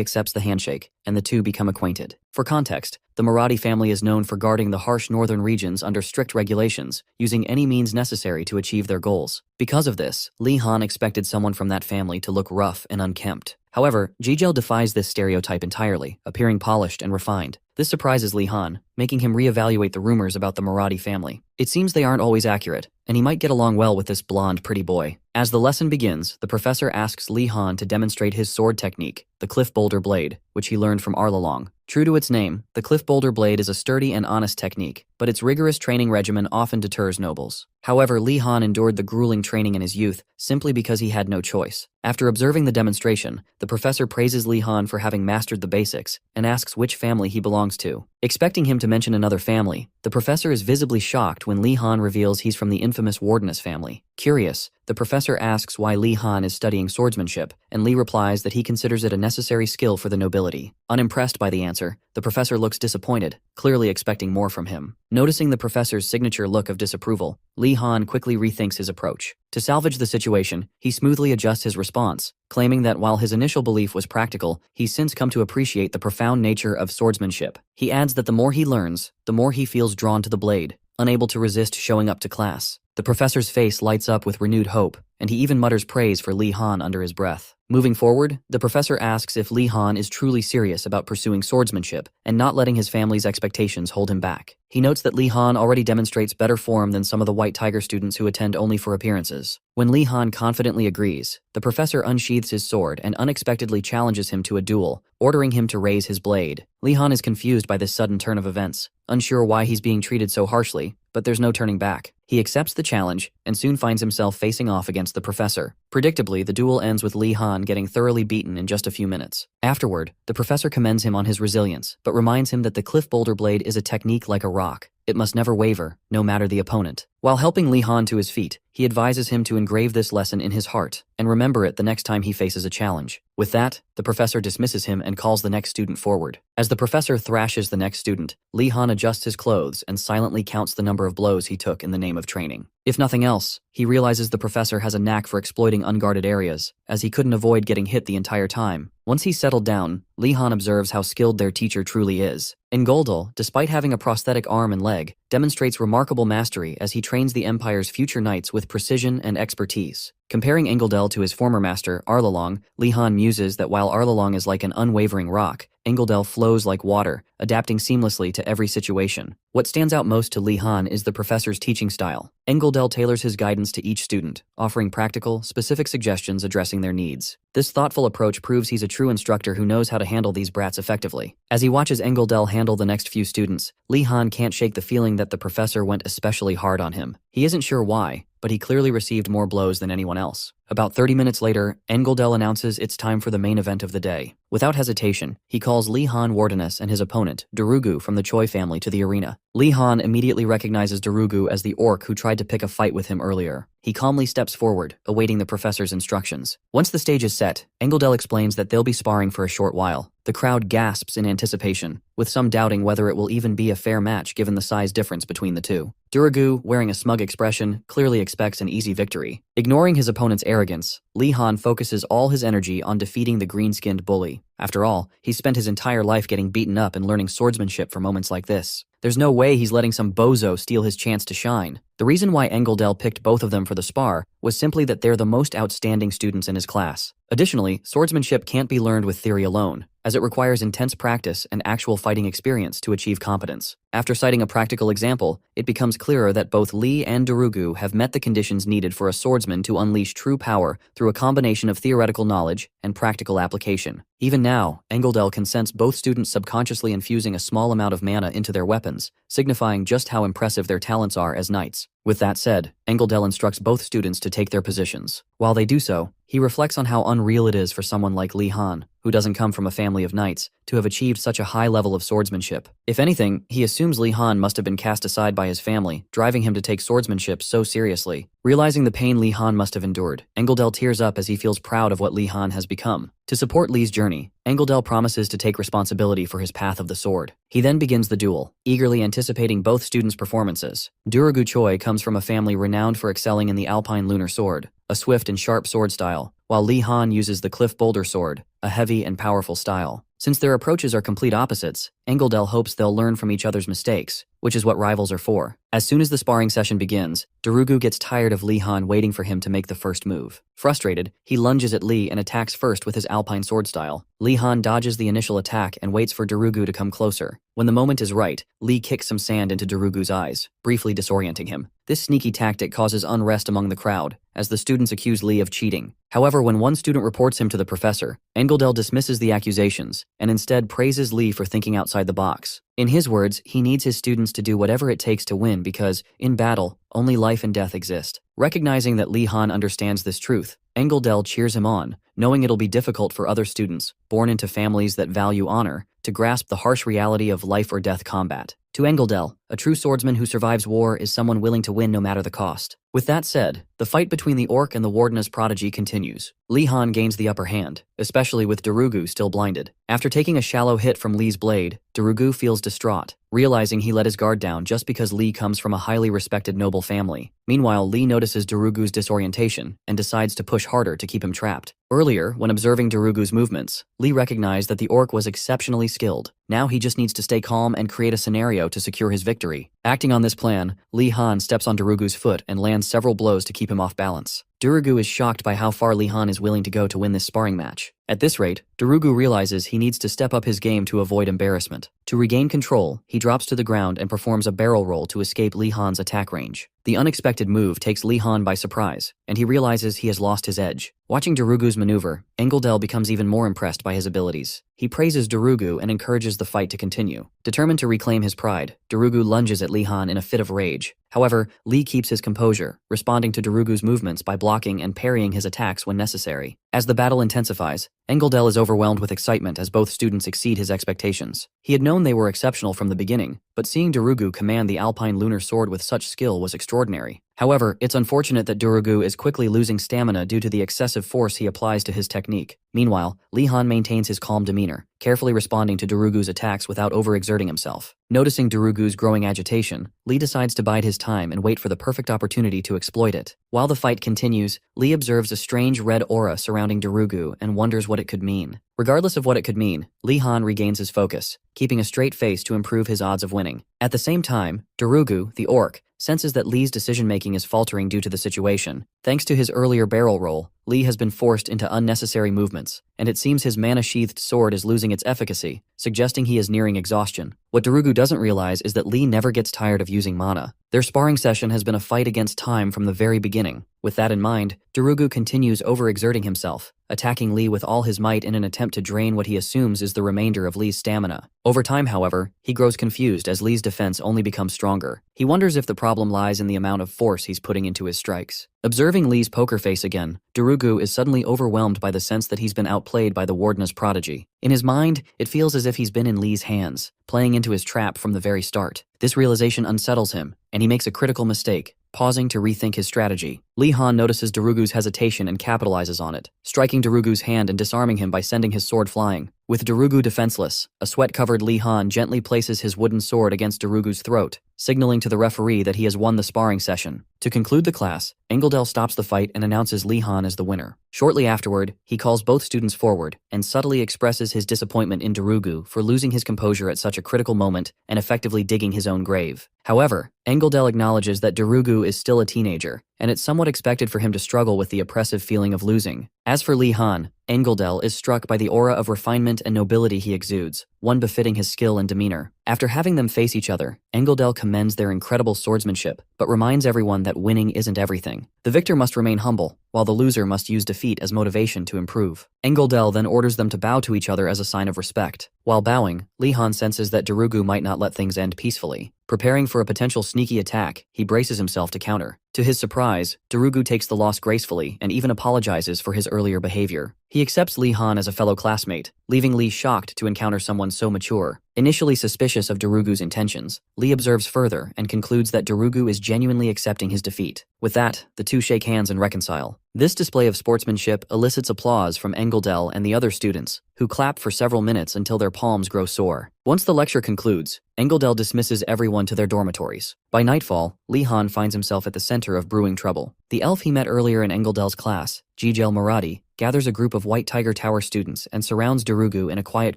accepts the handshake, and the two become acquainted. For context, the Marathi family is known for guarding the harsh northern regions under strict regulations, using any means necessary to achieve their goals. Because of this, Li Han expected someone from that family to look rough and unkempt. However, Jigel defies this stereotype entirely, appearing polished and refined. This surprises Li Han, making him reevaluate the rumors about the Marathi family. It seems they aren't always accurate, and he might get along well with this blonde, pretty boy. As the lesson begins, the professor asks Li Han to demonstrate his sword technique, the Cliff Boulder Blade, which he learned from Arlalong. True to its name, the Cliff Boulder Blade is a sturdy and honest technique, but its rigorous training regimen often deters nobles. However, Li Han endured the grueling training in his youth simply because he had no choice. After observing the demonstration, the professor praises Li Han for having mastered the basics and asks which family he belongs to. Expecting him to mention another family, the professor is visibly shocked when Li Han reveals he's from the infamous Wardeness family. Curious, the professor asks why Li Han is studying swordsmanship, and Li replies that he considers it a necessary skill for the nobility. Unimpressed by the answer, the professor looks disappointed, clearly expecting more from him. Noticing the professor's signature look of disapproval, Li Han quickly rethinks his approach. To salvage the situation, he smoothly adjusts his response, claiming that while his initial belief was practical, he's since come to appreciate the profound nature of swordsmanship. He adds that the more he learns, the more he feels drawn to the blade, unable to resist showing up to class. The professor's face lights up with renewed hope, and he even mutters praise for Li Han under his breath. Moving forward, the professor asks if Li Han is truly serious about pursuing swordsmanship and not letting his family's expectations hold him back. He notes that Li Han already demonstrates better form than some of the White Tiger students who attend only for appearances. When Li Han confidently agrees, the professor unsheathes his sword and unexpectedly challenges him to a duel, ordering him to raise his blade. Li Han is confused by this sudden turn of events, unsure why he's being treated so harshly, but there's no turning back. He accepts the challenge and soon finds himself facing off against the professor. Predictably, the duel ends with Li Han getting thoroughly beaten in just a few minutes. Afterward, the professor commends him on his resilience, but reminds him that the Cliff Boulder Blade is a technique like a rock. It must never waver, no matter the opponent. While helping Li Han to his feet, he advises him to engrave this lesson in his heart and remember it the next time he faces a challenge. With that, the professor dismisses him and calls the next student forward. As the professor thrashes the next student, Li Han adjusts his clothes and silently counts the number of blows he took in the name of training. If nothing else, he realizes the professor has a knack for exploiting unguarded areas, as he couldn't avoid getting hit the entire time. Once he's settled down, Li Han observes how skilled their teacher truly is. Engoldel, despite having a prosthetic arm and leg, demonstrates remarkable mastery as he trains the Empire's future knights with precision and expertise. Comparing Engeldel to his former master, Arlalong, Li Han muses that while Arlalong is like an unwavering rock, Engeldel flows like water, adapting seamlessly to every situation. What stands out most to Li Han is the professor's teaching style. Engeldel tailors his guidance to each student, offering practical, specific suggestions addressing their needs. This thoughtful approach proves he's a true instructor who knows how to handle these brats effectively. As he watches Engeldel handle the next few students, Li Han can't shake the feeling that the professor went especially hard on him. He isn't sure why, but he clearly received more blows than anyone else. About 30 minutes later, Engeldel announces it's time for the main event of the day. Without hesitation, he calls Li Han Wardeness and his opponent, Darugu from the Choi family, to the arena. Li Han immediately recognizes Darugu as the orc who tried to pick a fight with him earlier. He calmly steps forward, awaiting the professor's instructions. Once the stage is set, Engeldel explains that they'll be sparring for a short while, The crowd gasps in anticipation, with some doubting whether it will even be a fair match given the size difference between the two. Duragu, wearing a smug expression, clearly expects an easy victory. Ignoring his opponent's arrogance, Li Han focuses all his energy on defeating the green-skinned bully. After all, he spent his entire life getting beaten up and learning swordsmanship for moments like this. There's no way he's letting some bozo steal his chance to shine. The reason why Engeldel picked both of them for the spar was simply that they're the most outstanding students in his class. Additionally, swordsmanship can't be learned with theory alone, as it requires intense practice and actual fighting experience to achieve competence. After citing a practical example, it becomes clearer that both Li and Duragu have met the conditions needed for a swordsman to unleash true power through a combination of theoretical knowledge and practical application. Even now, Engeldel can sense both students subconsciously infusing a small amount of mana into their weapons, signifying just how impressive their talents are as knights. With that said, Engeldel instructs both students to take their positions. While they do so, he reflects on how unreal it is for someone like Li Han, who doesn't come from a family of knights, to have achieved such a high level of swordsmanship. If anything, he assumes Li Han must have been cast aside by his family, driving him to take swordsmanship so seriously. Realizing the pain Li Han must have endured, Engeldel tears up as he feels proud of what Li Han has become. To support Li's journey, Engeldel promises to take responsibility for his path of the sword. He then begins the duel, eagerly anticipating both students' performances. Duragu Choi comes from a family renowned for excelling in the Alpine Lunar Sword, a swift and sharp sword style, while Li Han uses the Cliff Boulder Sword, a heavy and powerful style. Since their approaches are complete opposites, Engeldel hopes they'll learn from each other's mistakes, which is what rivals are for. As soon as the sparring session begins, Duragu gets tired of Li Han waiting for him to make the first move. Frustrated, he lunges at Li and attacks first with his Alpine sword style. Li Han dodges the initial attack and waits for Duragu to come closer. When the moment is right, Li kicks some sand into Duragu's eyes, briefly disorienting him. This sneaky tactic causes unrest among the crowd, as the students accuse Li of cheating. However, when one student reports him to the professor, Engeldel dismisses the accusations and instead praises Li for thinking outside the box. In his words, he needs his students to do whatever it takes to win because, in battle, only life and death exist. Recognizing that Li Han understands this truth, Engeldel cheers him on, knowing it'll be difficult for other students, born into families that value honor, to grasp the harsh reality of life or death combat. To Engeldel, a true swordsman who survives war is someone willing to win no matter the cost. With that said, the fight between the orc and the wardeness prodigy continues. Li Han gains the upper hand, especially with Duragu still blinded. After taking a shallow hit from Li's blade, Duragu feels distraught, realizing he let his guard down just because Li comes from a highly respected noble family. Meanwhile, Li notices Duragu's disorientation and decides to push harder to keep him trapped. Earlier, when observing Duragu's movements, Li recognized that the orc was exceptionally skilled. Now he just needs to stay calm and create a scenario to secure his victory. Acting on this plan, Li Han steps on Duragu's foot and lands several blows to keep him off balance. Duragu is shocked by how far Li Han is willing to go to win this sparring match. At this rate, Duragu realizes he needs to step up his game to avoid embarrassment. To regain control, he drops to the ground and performs a barrel roll to escape Li Han's attack range. The unexpected move takes Li Han by surprise, and he realizes he has lost his edge. Watching Duragu's maneuver, Engeldel becomes even more impressed by his abilities. He praises Duragu and encourages the fight to continue. Determined to reclaim his pride, Duragu lunges at Li Han in a fit of rage. However, Li keeps his composure, responding to Duragu's movements by blocking and parrying his attacks when necessary. As the battle intensifies, Engeldel is overwhelmed with excitement as both students exceed his expectations. He had known they were exceptional from the beginning, but seeing Duragu command the Alpine Lunar Sword with such skill was extraordinary. However, it's unfortunate that Duragu is quickly losing stamina due to the excessive force he applies to his technique. Meanwhile, Li Han maintains his calm demeanor, carefully responding to Duragu's attacks without overexerting himself. Noticing Duragu's growing agitation, Li decides to bide his time and wait for the perfect opportunity to exploit it. While the fight continues, Li observes a strange red aura surrounding Duragu and wonders what it could mean. Regardless of what it could mean, Li Han regains his focus, keeping a straight face to improve his odds of winning. At the same time, Duragu, the orc, senses that Li's decision-making is faltering due to the situation. Thanks to his earlier barrel roll, Li has been forced into unnecessary movements, and it seems his mana-sheathed sword is losing its efficacy, suggesting he is nearing exhaustion. What Duragu doesn't realize is that Li never gets tired of using mana. Their sparring session has been a fight against time from the very beginning. With that in mind, Duragu continues overexerting himself, attacking Li with all his might in an attempt to drain what he assumes is the remainder of Li's stamina. Over time, however, he grows confused as Li's defense only becomes stronger. He wonders if the problem lies in the amount of force he's putting into his strikes. Observing Li's poker face again, Duragu is suddenly overwhelmed by the sense that he's been outplayed by the wardeness prodigy. In his mind, it feels as if he's been in Li's hands, playing into his trap from the very start. This realization unsettles him, and he makes a critical mistake, pausing to rethink his strategy. Li Han notices Duragu's hesitation and capitalizes on it, striking Duragu's hand and disarming him by sending his sword flying. With Darugu defenseless, a sweat-covered Li Han gently places his wooden sword against Darugu's throat, signaling to the referee that he has won the sparring session. To conclude the class, Engeldel stops the fight and announces Li Han as the winner. Shortly afterward, he calls both students forward and subtly expresses his disappointment in Darugu for losing his composure at such a critical moment and effectively digging his own grave. However, Engeldel acknowledges that Darugu is still a teenager, and it's somewhat expected for him to struggle with the oppressive feeling of losing. As for Li Han, Engeldel is struck by the aura of refinement and nobility he exudes, one befitting his skill and demeanor. After having them face each other, Engeldel commends their incredible swordsmanship, but reminds everyone that winning isn't everything. The victor must remain humble, while the loser must use defeat as motivation to improve. Engeldel then orders them to bow to each other as a sign of respect. While bowing, Li Han senses that Darugu might not let things end peacefully. Preparing for a potential sneaky attack, he braces himself to counter. To his surprise, Darugu takes the loss gracefully and even apologizes for his earlier behavior. He accepts Li Han as a fellow classmate, leaving Li shocked to encounter someone so mature. Initially suspicious of Darugu's intentions, Li observes further and concludes that Darugu is genuinely accepting his defeat. With that, the two shake hands and reconcile. This display of sportsmanship elicits applause from Engeldel and the other students, who clap for several minutes until their palms grow sore. Once the lecture concludes, Engeldel dismisses everyone to their dormitories. By nightfall, Li Han finds himself at the center of brewing trouble. The elf he met earlier in Engeldel's class, Jigel Maradi, gathers a group of White Tiger Tower students and surrounds Darugu in a quiet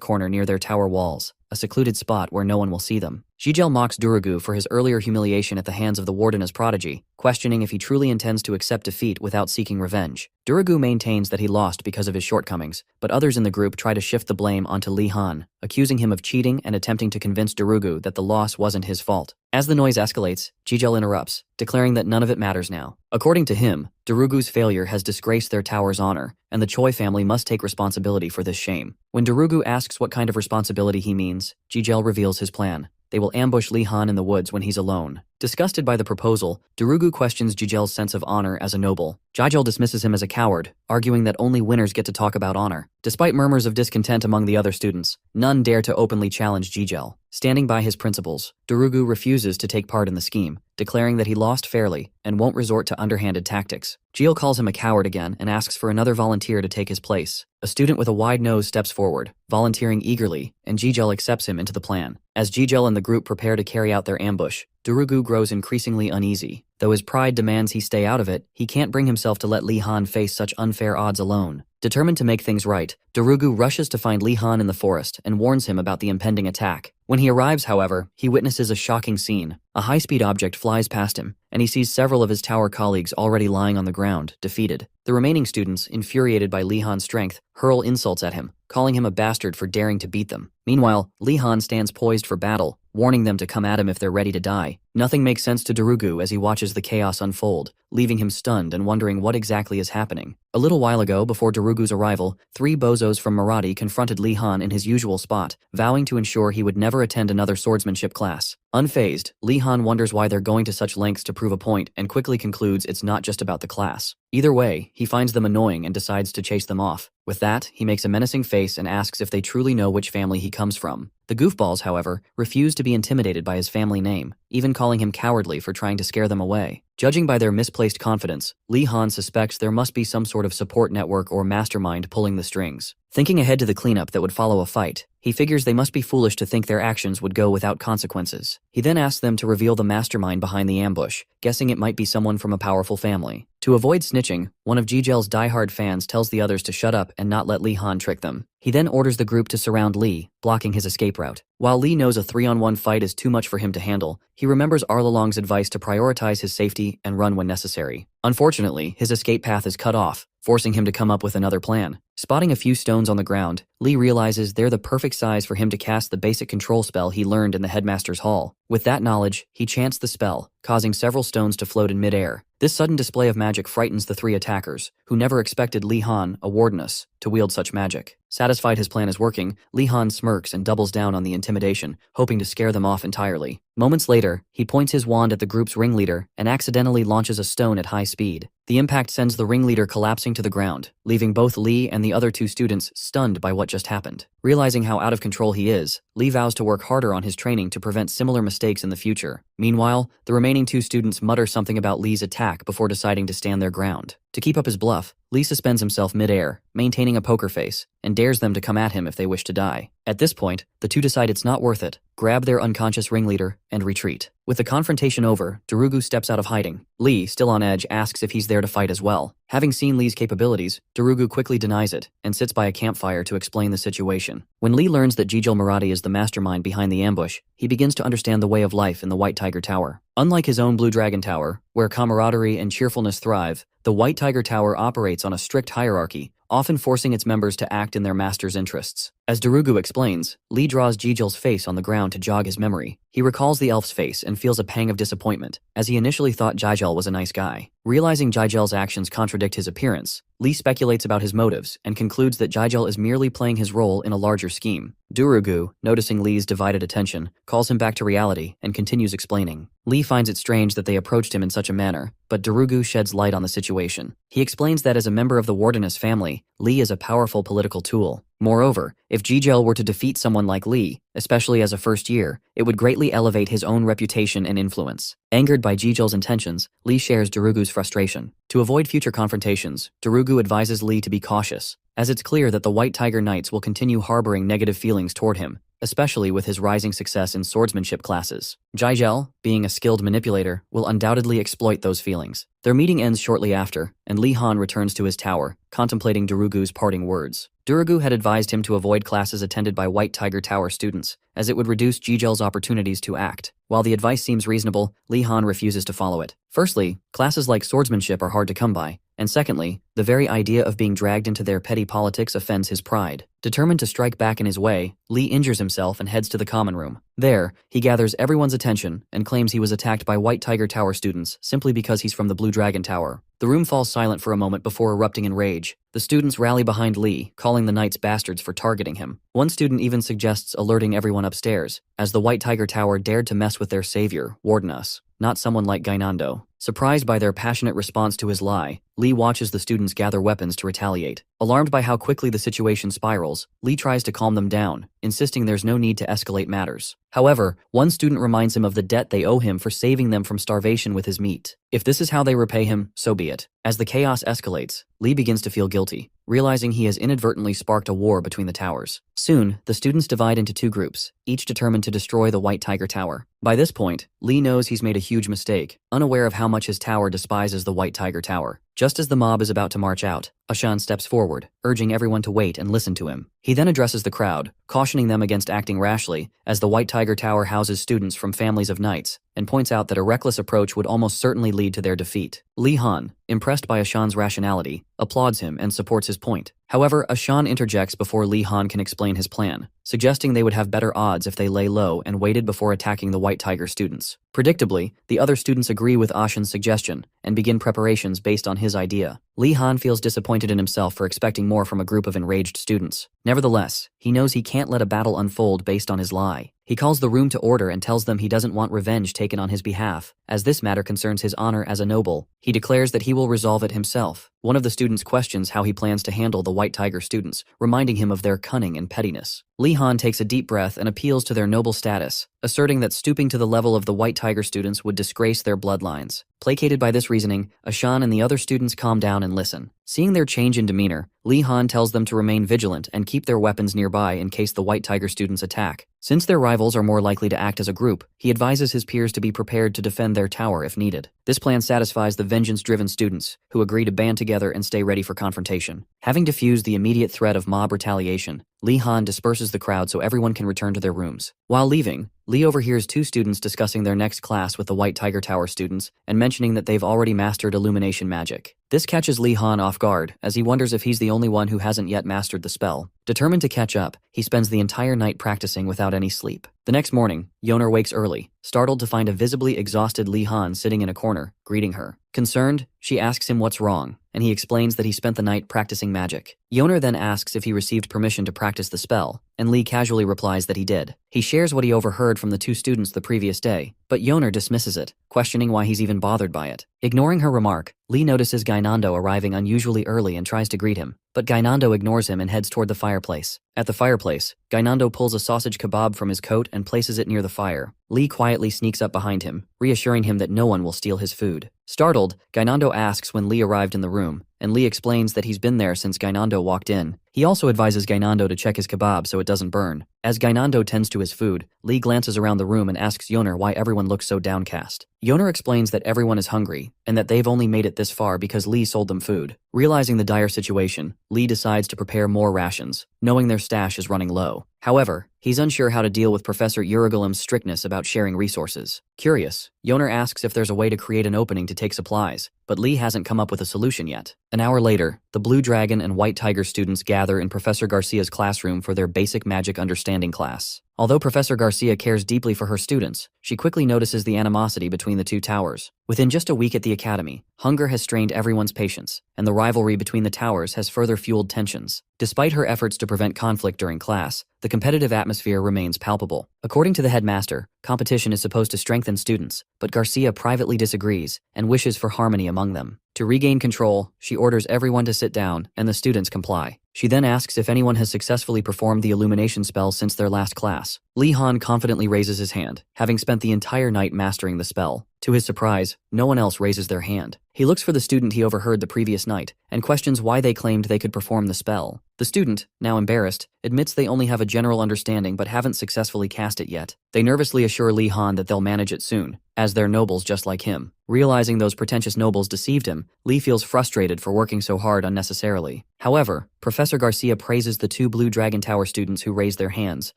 corner near their tower walls, a secluded spot where no one will see them. Jigel mocks Darugu for his earlier humiliation at the hands of the warden as prodigy, questioning if he truly intends to accept defeat without seeking revenge. Darugu maintains that he lost because of his shortcomings, but others in the group try to shift the blame onto Li Han, accusing him of cheating and attempting to convince Darugu that the loss wasn't his fault. As the noise escalates, Jigel interrupts, declaring that none of it matters now. According to him, Darugu's failure has disgraced their tower's honor, and the Choi family must take responsibility for this shame. When Darugu asks what kind of responsibility he means, Jigel reveals his plan. They will ambush Li Han in the woods when he's alone. Disgusted by the proposal, Darugu questions Jigel's sense of honor as a noble. Jigel dismisses him as a coward, arguing that only winners get to talk about honor. Despite murmurs of discontent among the other students, none dare to openly challenge Jigel. Standing by his principles, Darugu refuses to take part in the scheme, declaring that he lost fairly and won't resort to underhanded tactics. Jigel calls him a coward again and asks for another volunteer to take his place. A student with a wide nose steps forward, volunteering eagerly, and Jigel accepts him into the plan. As Jigel and the group prepare to carry out their ambush, Darugu grows increasingly uneasy. Though his pride demands he stay out of it, he can't bring himself to let Li Han face such unfair odds alone. Determined to make things right, Darugu rushes to find Li Han in the forest and warns him about the impending attack. When he arrives, however, he witnesses a shocking scene. A high-speed object flies past him, and he sees several of his tower colleagues already lying on the ground, defeated. The remaining students, infuriated by Li Han's strength, hurl insults at him, calling him a bastard for daring to beat them. Meanwhile, Li Han stands poised for battle, warning them to come at him if they're ready to die. Nothing makes sense to Darugu as he watches the chaos unfold, leaving him stunned and wondering what exactly is happening. A little while ago, before Darugu's arrival, 3 bozos from Maradi confronted Li Han in his usual spot, vowing to ensure he would never attend another swordsmanship class. Unfazed, Li Han wonders why they're going to such lengths to prove a point and quickly concludes it's not just about the class. Either way, he finds them annoying and decides to chase them off. With that, he makes a menacing face and asks if they truly know which family he comes from. The goofballs, however, refuse to be intimidated by his family name, even calling him cowardly for trying to scare them away. Judging by their misplaced confidence, Li Han suspects there must be some sort of support network or mastermind pulling the strings. Thinking ahead to the cleanup that would follow a fight, he figures they must be foolish to think their actions would go without consequences. He then asks them to reveal the mastermind behind the ambush, guessing it might be someone from a powerful family. To avoid snitching, one of Jigel's diehard fans tells the others to shut up and not let Li Han trick them. He then orders the group to surround Li, blocking his escape route. While Li knows a 3-on-1 fight is too much for him to handle, he remembers Arlalong's advice to prioritize his safety and run when necessary. Unfortunately, his escape path is cut off, forcing him to come up with another plan. Spotting a few stones on the ground, Li realizes they're the perfect size for him to cast the basic control spell he learned in the headmaster's hall. With that knowledge, he chants the spell, causing several stones to float in midair. This sudden display of magic frightens the 3 attackers, who never expected Li Han, a wardeness, to wield such magic. Satisfied his plan is working, Li Han smirks and doubles down on the intimidation, hoping to scare them off entirely. Moments later, he points his wand at the group's ringleader and accidentally launches a stone at high speed. The impact sends the ringleader collapsing to the ground, leaving both Li and the other 2 students stunned by what just happened. Realizing how out of control he is, Li vows to work harder on his training to prevent similar mistakes in the future. Meanwhile, the remaining 2 students mutter something about Li's attack before deciding to stand their ground. To keep up his bluff, Lee suspends himself mid-air, maintaining a poker face, and dares them to come at him if they wish to die. At this point, the two decide it's not worth it, grab their unconscious ringleader, and retreat. With the confrontation over, Darugu steps out of hiding. Lee, still on edge, asks if he's there to fight as well. Having seen Lee's capabilities, Darugu quickly denies it, and sits by a campfire to explain the situation. When Lee learns that Jijil Marathi is the mastermind behind the ambush, he begins to understand the way of life in the White Tiger Tower. Unlike his own Blue Dragon Tower, where camaraderie and cheerfulness thrive, the White Tiger Tower operates on a strict hierarchy, often forcing its members to act in their master's interests. As Darugu explains, Lee draws Jijil's face on the ground to jog his memory. He recalls the elf's face and feels a pang of disappointment, as he initially thought Jijil was a nice guy. Realizing Jijil's actions contradict his appearance, Lee speculates about his motives and concludes that Jijil is merely playing his role in a larger scheme. Darugu, noticing Lee's divided attention, calls him back to reality and continues explaining. Lee finds it strange that they approached him in such a manner, but Darugu sheds light on the situation. He explains that as a member of the Wardeness family, Lee is a powerful political tool. Moreover, if Jijil were to defeat someone like Lee, especially as a first year, it would greatly elevate his own reputation and influence. Angered by Jijil's intentions, Lee shares Darugu's frustration. To avoid future confrontations, Darugu advises Lee to be cautious, as it's clear that the White Tiger Knights will continue harboring negative feelings toward him, especially with his rising success in swordsmanship classes. Jijil, being a skilled manipulator, will undoubtedly exploit those feelings. Their meeting ends shortly after, and Lee Han returns to his tower, contemplating Darugu's parting words. Darugu had advised him to avoid classes attended by White Tiger Tower students, as it would reduce Jijil's opportunities to act. While the advice seems reasonable, Lee Han refuses to follow it. Firstly, classes like swordsmanship are hard to come by, and secondly, the very idea of being dragged into their petty politics offends his pride. Determined to strike back in his way, Lee injures himself and heads to the common room. There, he gathers everyone's attention and claims he was attacked by White Tiger Tower students simply because he's from the Blue Dragon Tower. The room falls silent for a moment before erupting in rage. The students rally behind Lee, calling the knights bastards for targeting him. One student even suggests alerting everyone upstairs, as the White Tiger Tower dared to mess with their savior, Wardeness, not someone like Gainando. Surprised by their passionate response to his lie, Lee watches the students gather weapons to retaliate. Alarmed by how quickly the situation spirals, Lee tries to calm them down, insisting there's no need to escalate matters. However, one student reminds him of the debt they owe him for saving them from starvation with his meat. If this is how they repay him, so be it. As the chaos escalates, Lee begins to feel guilty, realizing he has inadvertently sparked a war between the towers. Soon, the students divide into two groups, each determined to destroy the White Tiger Tower. By this point, Lee knows he's made a huge mistake, unaware of how much his tower despises the White Tiger Tower. Just as the mob is about to march out, Ashan steps forward, urging everyone to wait and listen to him. He then addresses the crowd, cautioning them against acting rashly, as the White Tiger Tower houses students from families of knights, and points out that a reckless approach would almost certainly lead to their defeat. Lee Han, impressed by Ashan's rationality, applauds him and supports his point. However, Ashan interjects before Lee Han can explain his plan, suggesting they would have better odds if they lay low and waited before attacking the White Tiger students. Predictably, the other students agree with Ashan's suggestion and begin preparations based on his idea. Lee Han feels disappointed in himself for expecting more from a group of enraged students. Nevertheless, he knows he can't let a battle unfold based on his lie. He calls the room to order and tells them he doesn't want revenge taken on his behalf, as this matter concerns his honor as a noble. He declares that he will resolve it himself. One of the students questions how he plans to handle the White Tiger students, reminding him of their cunning and pettiness. Lee Han takes a deep breath and appeals to their noble status, asserting that stooping to the level of the White Tiger students would disgrace their bloodlines. Placated by this reasoning, Ashan and the other students calm down and listen. Seeing their change in demeanor, Lee Han tells them to remain vigilant and keep their weapons nearby in case the White Tiger students attack. Since their rivals are more likely to act as a group, he advises his peers to be prepared to defend their tower if needed. This plan satisfies the vengeance-driven students, who agree to band together and stay ready for confrontation. Having diffused the immediate threat of mob retaliation, Lee Han disperses the crowd so everyone can return to their rooms. While leaving, Lee overhears two students discussing their next class with the White Tiger Tower students and mentioning that they've already mastered illumination magic. This catches Lee Han off guard, as he wonders if he's the only one who hasn't yet mastered the spell. Determined to catch up, he spends the entire night practicing without any sleep. The next morning, Yoner wakes early, startled to find a visibly exhausted Lee Han sitting in a corner, greeting her. Concerned, she asks him what's wrong, and he explains that he spent the night practicing magic. Yoner then asks if he received permission to practice the spell, and Lee casually replies that he did. He shares what he overheard from the two students the previous day, but Yoner dismisses it, questioning why he's even bothered by it. Ignoring her remark, Lee notices Gainando arriving unusually early and tries to greet him, but Gainando ignores him and heads toward the fireplace. At the fireplace, Gainando pulls a sausage kebab from his coat and places it near the fire. Lee quietly sneaks up behind him, reassuring him that no one will steal his food. Startled, Gainando asks when Lee arrived in the room, and Lee explains that he's been there since Gainando walked in. He also advises Gainando to check his kebab so it doesn't burn. As Gainando tends to his food, Lee glances around the room and asks Yoner why everyone looks so downcast. Yoner explains that everyone is hungry, and that they've only made it this far because Lee sold them food. Realizing the dire situation, Lee decides to prepare more rations, knowing their stash is running low. However, he's unsure how to deal with Professor Urigalim's strictness about sharing resources. Curious, Yoner asks if there's a way to create an opening to take supplies, but Lee hasn't come up with a solution yet. An hour later, the Blue Dragon and White Tiger students gather in Professor Garcia's classroom for their basic magic understanding class. Although Professor Garcia cares deeply for her students, she quickly notices the animosity between the two towers. Within just a week at the academy, hunger has strained everyone's patience, and the rivalry between the towers has further fueled tensions. Despite her efforts to prevent conflict during class, the competitive atmosphere remains palpable. According to the headmaster, competition is supposed to strengthen students, but Garcia privately disagrees and wishes for harmony among them. To regain control, she orders everyone to sit down, and the students comply. She then asks if anyone has successfully performed the illumination spell since their last class. Lee Han confidently raises his hand, having spent the entire night mastering the spell. To his surprise, no one else raises their hand. He looks for the student he overheard the previous night, and questions why they claimed they could perform the spell. The student, now embarrassed, admits they only have a general understanding but haven't successfully cast it yet. They nervously assure Lee Han that they'll manage it soon, as they're nobles just like him. Realizing those pretentious nobles deceived him, Lee feels frustrated for working so hard unnecessarily. However, Professor Garcia praises the two Blue Dragon Tower students who raised their hands,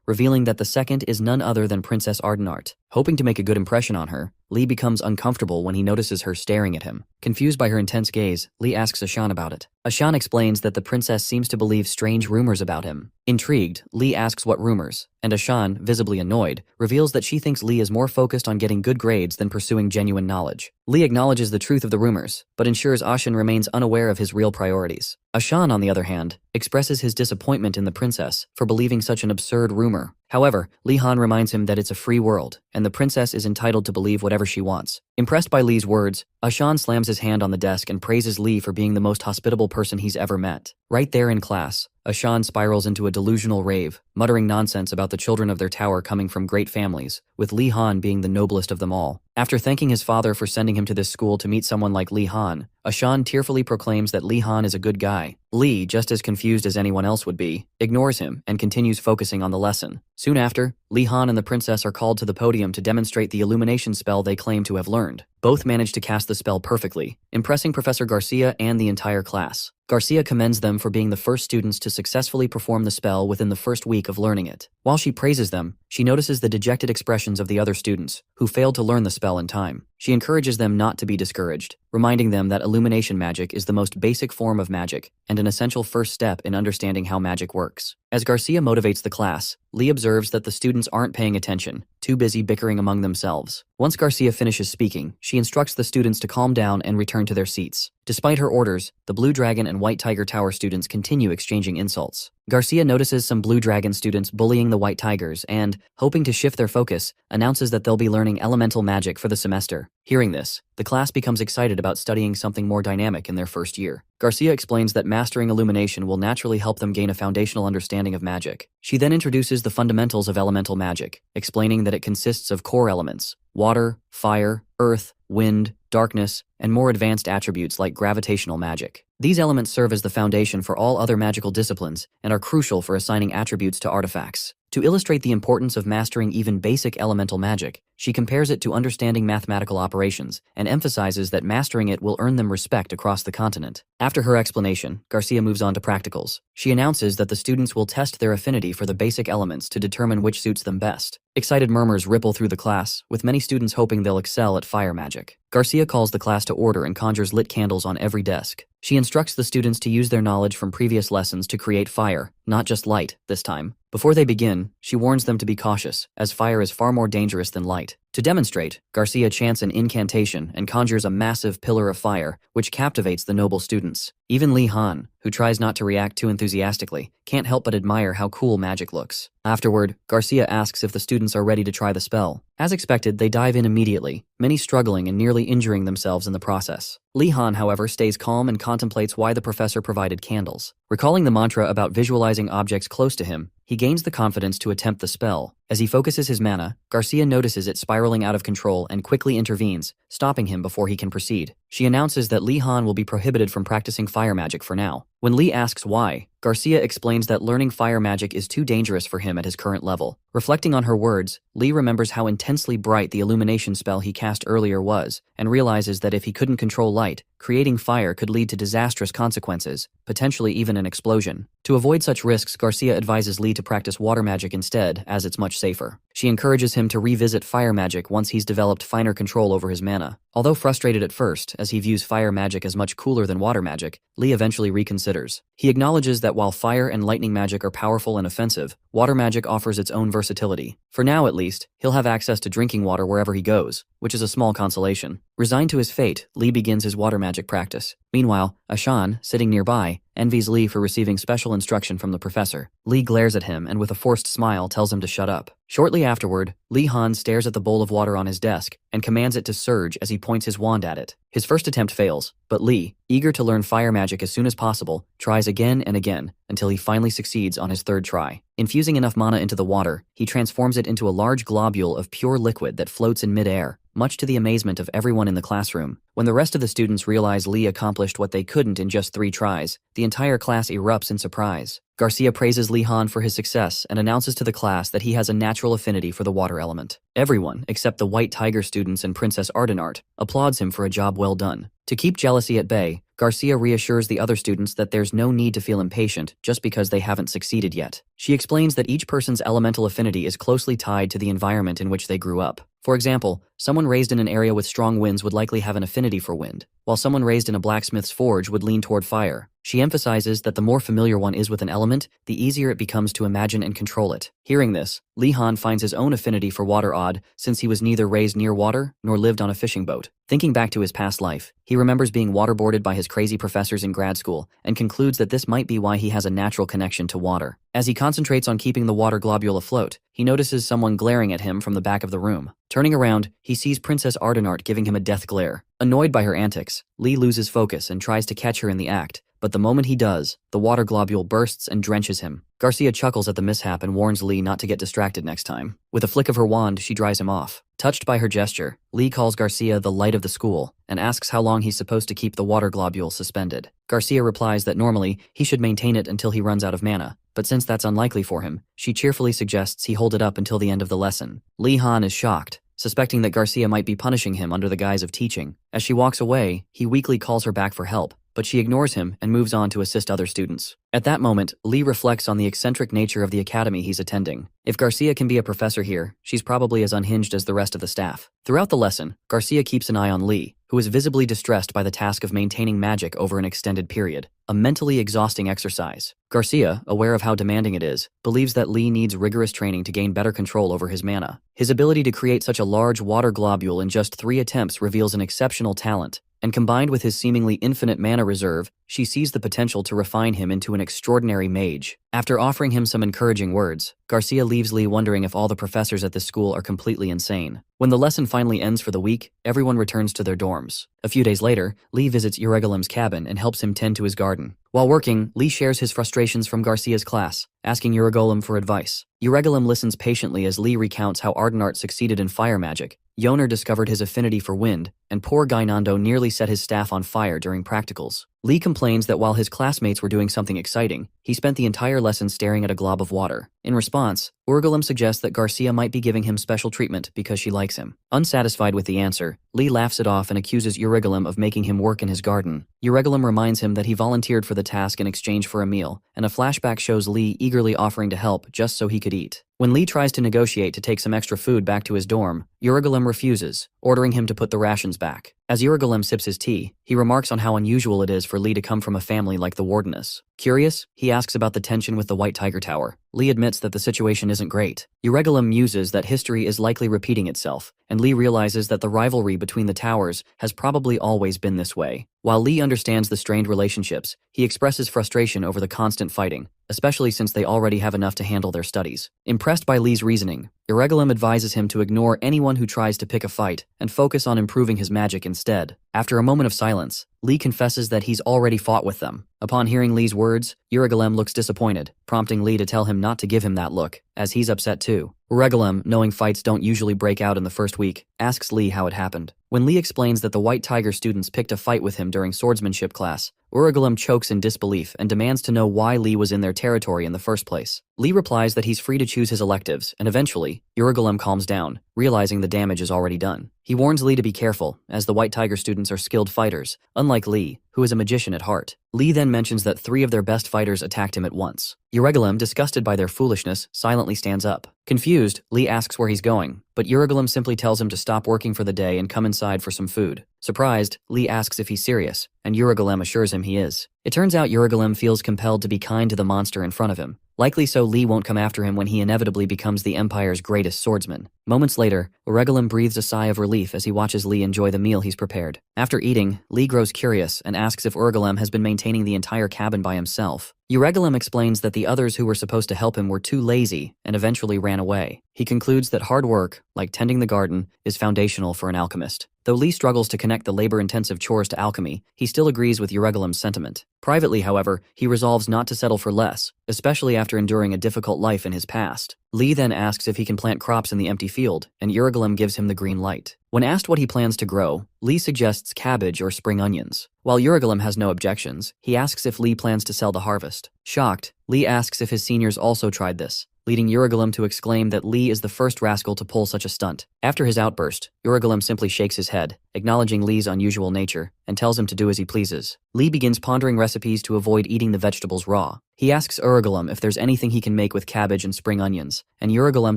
revealing that the second is none other than Princess Ardenart. Hoping to make a good impression on her, Lee becomes uncomfortable when he notices her staring at him. Confused by her intense gaze, Lee asks Ashan about it. Ashan explains that the princess seems to believe strange rumors about him. Intrigued, Lee asks what rumors, and Ashan, visibly annoyed, reveals that she thinks Lee is more focused on getting good grades than pursuing genuine knowledge. Lee acknowledges the truth of the rumors, but ensures Ashan remains unaware of his real priorities. Ashan, on the other hand, expresses his disappointment in the princess for believing such an absurd rumor. However, Lee Han reminds him that it's a free world, and the princess is entitled to believe whatever she wants. Impressed by Lee's words, Ashan slams his hand on the desk and praises Lee for being the most hospitable person he's ever met. Right there in class, Ashan spirals into a delusional rave, muttering nonsense about the children of their tower coming from great families, with Lee Han being the noblest of them all. After thanking his father for sending him to this school to meet someone like Lee Han, Ashan tearfully proclaims that Lee Han is a good guy. Lee, just as confused as anyone else would be, ignores him and continues focusing on the lesson. Soon after, Lee Han and the princess are called to the podium to demonstrate the illumination spell they claim to have learned. Both manage to cast the spell perfectly, impressing Professor Garcia and the entire class. Garcia commends them for being the first students to successfully perform the spell within the first week of learning it. While she praises them, she notices the dejected expressions of the other students, who failed to learn the spell in time. She encourages them not to be discouraged, reminding them that illumination magic is the most basic form of magic and an essential first step in understanding how magic works. As Garcia motivates the class, Lee observes that the students aren't paying attention, too busy bickering among themselves. Once Garcia finishes speaking, she instructs the students to calm down and return to their seats. Despite her orders, the Blue Dragon and White Tiger Tower students continue exchanging insults. Garcia notices some Blue Dragon students bullying the White Tigers and, hoping to shift their focus, announces that they'll be learning elemental magic for the semester. Hearing this, the class becomes excited about studying something more dynamic in their first year. Garcia explains that mastering illumination will naturally help them gain a foundational understanding of magic. She then introduces the fundamentals of elemental magic, explaining that it consists of core elements: water, fire, earth, wind, darkness, and more advanced attributes like gravitational magic. These elements serve as the foundation for all other magical disciplines and are crucial for assigning attributes to artifacts. To illustrate the importance of mastering even basic elemental magic, she compares it to understanding mathematical operations and emphasizes that mastering it will earn them respect across the continent. After her explanation, Garcia moves on to practicals. She announces that the students will test their affinity for the basic elements to determine which suits them best. Excited murmurs ripple through the class, with many students hoping they'll excel at fire magic. Garcia calls the class to order and conjures lit candles on every desk. She instructs the students to use their knowledge from previous lessons to create fire, not just light, this time. Before they begin, she warns them to be cautious, as fire is far more dangerous than light. To demonstrate, Garcia chants an incantation and conjures a massive pillar of fire, which captivates the noble students. Even Li Han, who tries not to react too enthusiastically, can't help but admire how cool magic looks. Afterward, Garcia asks if the students are ready to try the spell. As expected, they dive in immediately, many struggling and nearly injuring themselves in the process. Li Han, however, stays calm and contemplates why the professor provided candles. Recalling the mantra about visualizing objects close to him, he gains the confidence to attempt the spell. As he focuses his mana, Garcia notices it spiraling out of control and quickly intervenes, stopping him before he can proceed. She announces that Li Han will be prohibited from practicing fire magic for now. When Li asks why, Garcia explains that learning fire magic is too dangerous for him at his current level. Reflecting on her words, Li remembers how intensely bright the illumination spell he cast earlier was, and realizes that if he couldn't control light, creating fire could lead to disastrous consequences, potentially even an explosion. To avoid such risks, Garcia advises Li to practice water magic instead, as it's much safer. She encourages him to revisit fire magic once he's developed finer control over his mana. Although frustrated at first, as he views fire magic as much cooler than water magic, Li eventually reconsiders. He acknowledges that while fire and lightning magic are powerful and offensive, water magic offers its own versatility. For now at least, he'll have access to drinking water wherever he goes, which is a small consolation. Resigned to his fate, Li begins his water magic practice. Meanwhile, Ashan, sitting nearby, envies Li for receiving special instruction from the professor. Li glares at him and with a forced smile tells him to shut up. Shortly afterward, Li Han stares at the bowl of water on his desk and commands it to surge as he points his wand at it. His first attempt fails, but Li, eager to learn fire magic as soon as possible, tries again and again until he finally succeeds on his third try. Infusing enough mana into the water, he transforms it into a large globule of pure liquid that floats in mid-air, much to the amazement of everyone in the classroom. When the rest of the students realize Li accomplished what they couldn't in just 3 tries, the entire class erupts in surprise. Garcia praises Li Han for his success and announces to the class that he has a natural affinity for the water element. Everyone, except the White Tiger students and Princess Ardenart, applauds him for a job well done. To keep jealousy at bay, Garcia reassures the other students that there's no need to feel impatient just because they haven't succeeded yet. She explains that each person's elemental affinity is closely tied to the environment in which they grew up. For example, someone raised in an area with strong winds would likely have an affinity for wind, while someone raised in a blacksmith's forge would lean toward fire. She emphasizes that the more familiar one is with an element, the easier it becomes to imagine and control it. Hearing this, Li Han finds his own affinity for water odd since he was neither raised near water nor lived on a fishing boat. Thinking back to his past life, he remembers being waterboarded by his crazy professors in grad school and concludes that this might be why he has a natural connection to water. As he concentrates on keeping the water globule afloat, he notices someone glaring at him from the back of the room. Turning around, he sees Princess Ardenart giving him a death glare. Annoyed by her antics, Li loses focus and tries to catch her in the act, but the moment he does, the water globule bursts and drenches him. Garcia chuckles at the mishap and warns Li not to get distracted next time. With a flick of her wand, she dries him off. Touched by her gesture, Li calls Garcia the light of the school and asks how long he's supposed to keep the water globule suspended. Garcia replies that normally he should maintain it until he runs out of mana, but since that's unlikely for him, she cheerfully suggests he hold it up until the end of the lesson. Li Han is shocked, suspecting that Garcia might be punishing him under the guise of teaching. As she walks away, he weakly calls her back for help, but she ignores him and moves on to assist other students. At that moment, Li reflects on the eccentric nature of the academy he's attending. If Garcia can be a professor here, she's probably as unhinged as the rest of the staff. Throughout the lesson, Garcia keeps an eye on Li, who is visibly distressed by the task of maintaining magic over an extended period, a mentally exhausting exercise. Garcia, aware of how demanding it is, believes that Li needs rigorous training to gain better control over his mana. His ability to create such a large water globule in just 3 attempts reveals an exceptional talent, and combined with his seemingly infinite mana reserve, she sees the potential to refine him into an extraordinary mage. After offering him some encouraging words, Garcia leaves Li wondering if all the professors at this school are completely insane. When the lesson finally ends for the week, everyone returns to their dorms. A few days later, Li visits Uregulem's cabin and helps him tend to his garden. While working, Li shares his frustrations from Garcia's class, asking Uregulem for advice. Uregulem listens patiently as Li recounts how Ardenart succeeded in fire magic, Yoner discovered his affinity for wind, and poor Gainando nearly set his staff on fire during practicals. Li complains that while his classmates were doing something exciting, he spent the entire lesson staring at a glob of water. In response, Uregulem suggests that Garcia might be giving him special treatment because she likes him. Unsatisfied with the answer, Li laughs it off and accuses Uregulem of making him work in his garden. Uregulem reminds him that he volunteered for the task in exchange for a meal, and a flashback shows Li eagerly offering to help just so he could eat. When Li tries to negotiate to take some extra food back to his dorm, Uregulem refuses, ordering him to put the rations back. As Urugulem sips his tea, he remarks on how unusual it is for Lee to come from a family like the Wardeness. Curious, he asks about the tension with the White Tiger Tower. Lee admits that the situation isn't great. Urugulem muses that history is likely repeating itself, and Lee realizes that the rivalry between the towers has probably always been this way. While Lee understands the strained relationships, he expresses frustration over the constant fighting, especially since they already have enough to handle their studies. Impressed by Lee's reasoning, Urugulem advises him to ignore anyone who tries to pick a fight and focus on improving his magic instead. After a moment of silence, Lee confesses that he's already fought with them. Upon hearing Lee's words, Urugulem looks disappointed, prompting Lee to tell him not to give him that look, as he's upset too. Urugulem, knowing fights don't usually break out in the first week, asks Lee how it happened. When Lee explains that the White Tiger students picked a fight with him during swordsmanship class, Urugulem chokes in disbelief and demands to know why Lee was in their territory in the first place. Lee replies that he's free to choose his electives, and eventually, Urugulem calms down, realizing the damage is already done. He warns Lee to be careful, as the White Tiger students are skilled fighters, unlike Lee, who is a magician at heart. Lee then mentions that 3 of their best fighters attacked him at once. Urugulem, disgusted by their foolishness, silently stands up. Confused, Lee asks where he's going, but Urugulem simply tells him to stop working for the day and come inside for some food. Surprised, Lee asks if he's serious, and Urugulem assures him he is. It turns out Urugulem feels compelled to be kind to the monster in front of him. Likely so Lee won't come after him when he inevitably becomes the Empire's greatest swordsman. Moments later, Urugulem breathes a sigh of relief as he watches Lee enjoy the meal he's prepared. After eating, Lee grows curious and asks if Urugulem has been maintaining the entire cabin by himself. Urugulem explains that the others who were supposed to help him were too lazy and eventually ran away. He concludes that hard work, like tending the garden, is foundational for an alchemist. Though Lee struggles to connect the labor-intensive chores to alchemy, he still agrees with Urugulem's sentiment. Privately, however, he resolves not to settle for less, especially after enduring a difficult life in his past. Lee then asks if he can plant crops in the empty field, and Urugulem gives him the green light. When asked what he plans to grow, Lee suggests cabbage or spring onions. While Urugulem has no objections, he asks if Lee plans to sell the harvest. Shocked, Lee asks if his seniors also tried this, leading Urugulem to exclaim that Lee is the first rascal to pull such a stunt. After his outburst, Urugulem simply shakes his head, acknowledging Lee's unusual nature, and tells him to do as he pleases. Lee begins pondering recipes to avoid eating the vegetables raw. He asks Urugulem if there's anything he can make with cabbage and spring onions, and Urugulem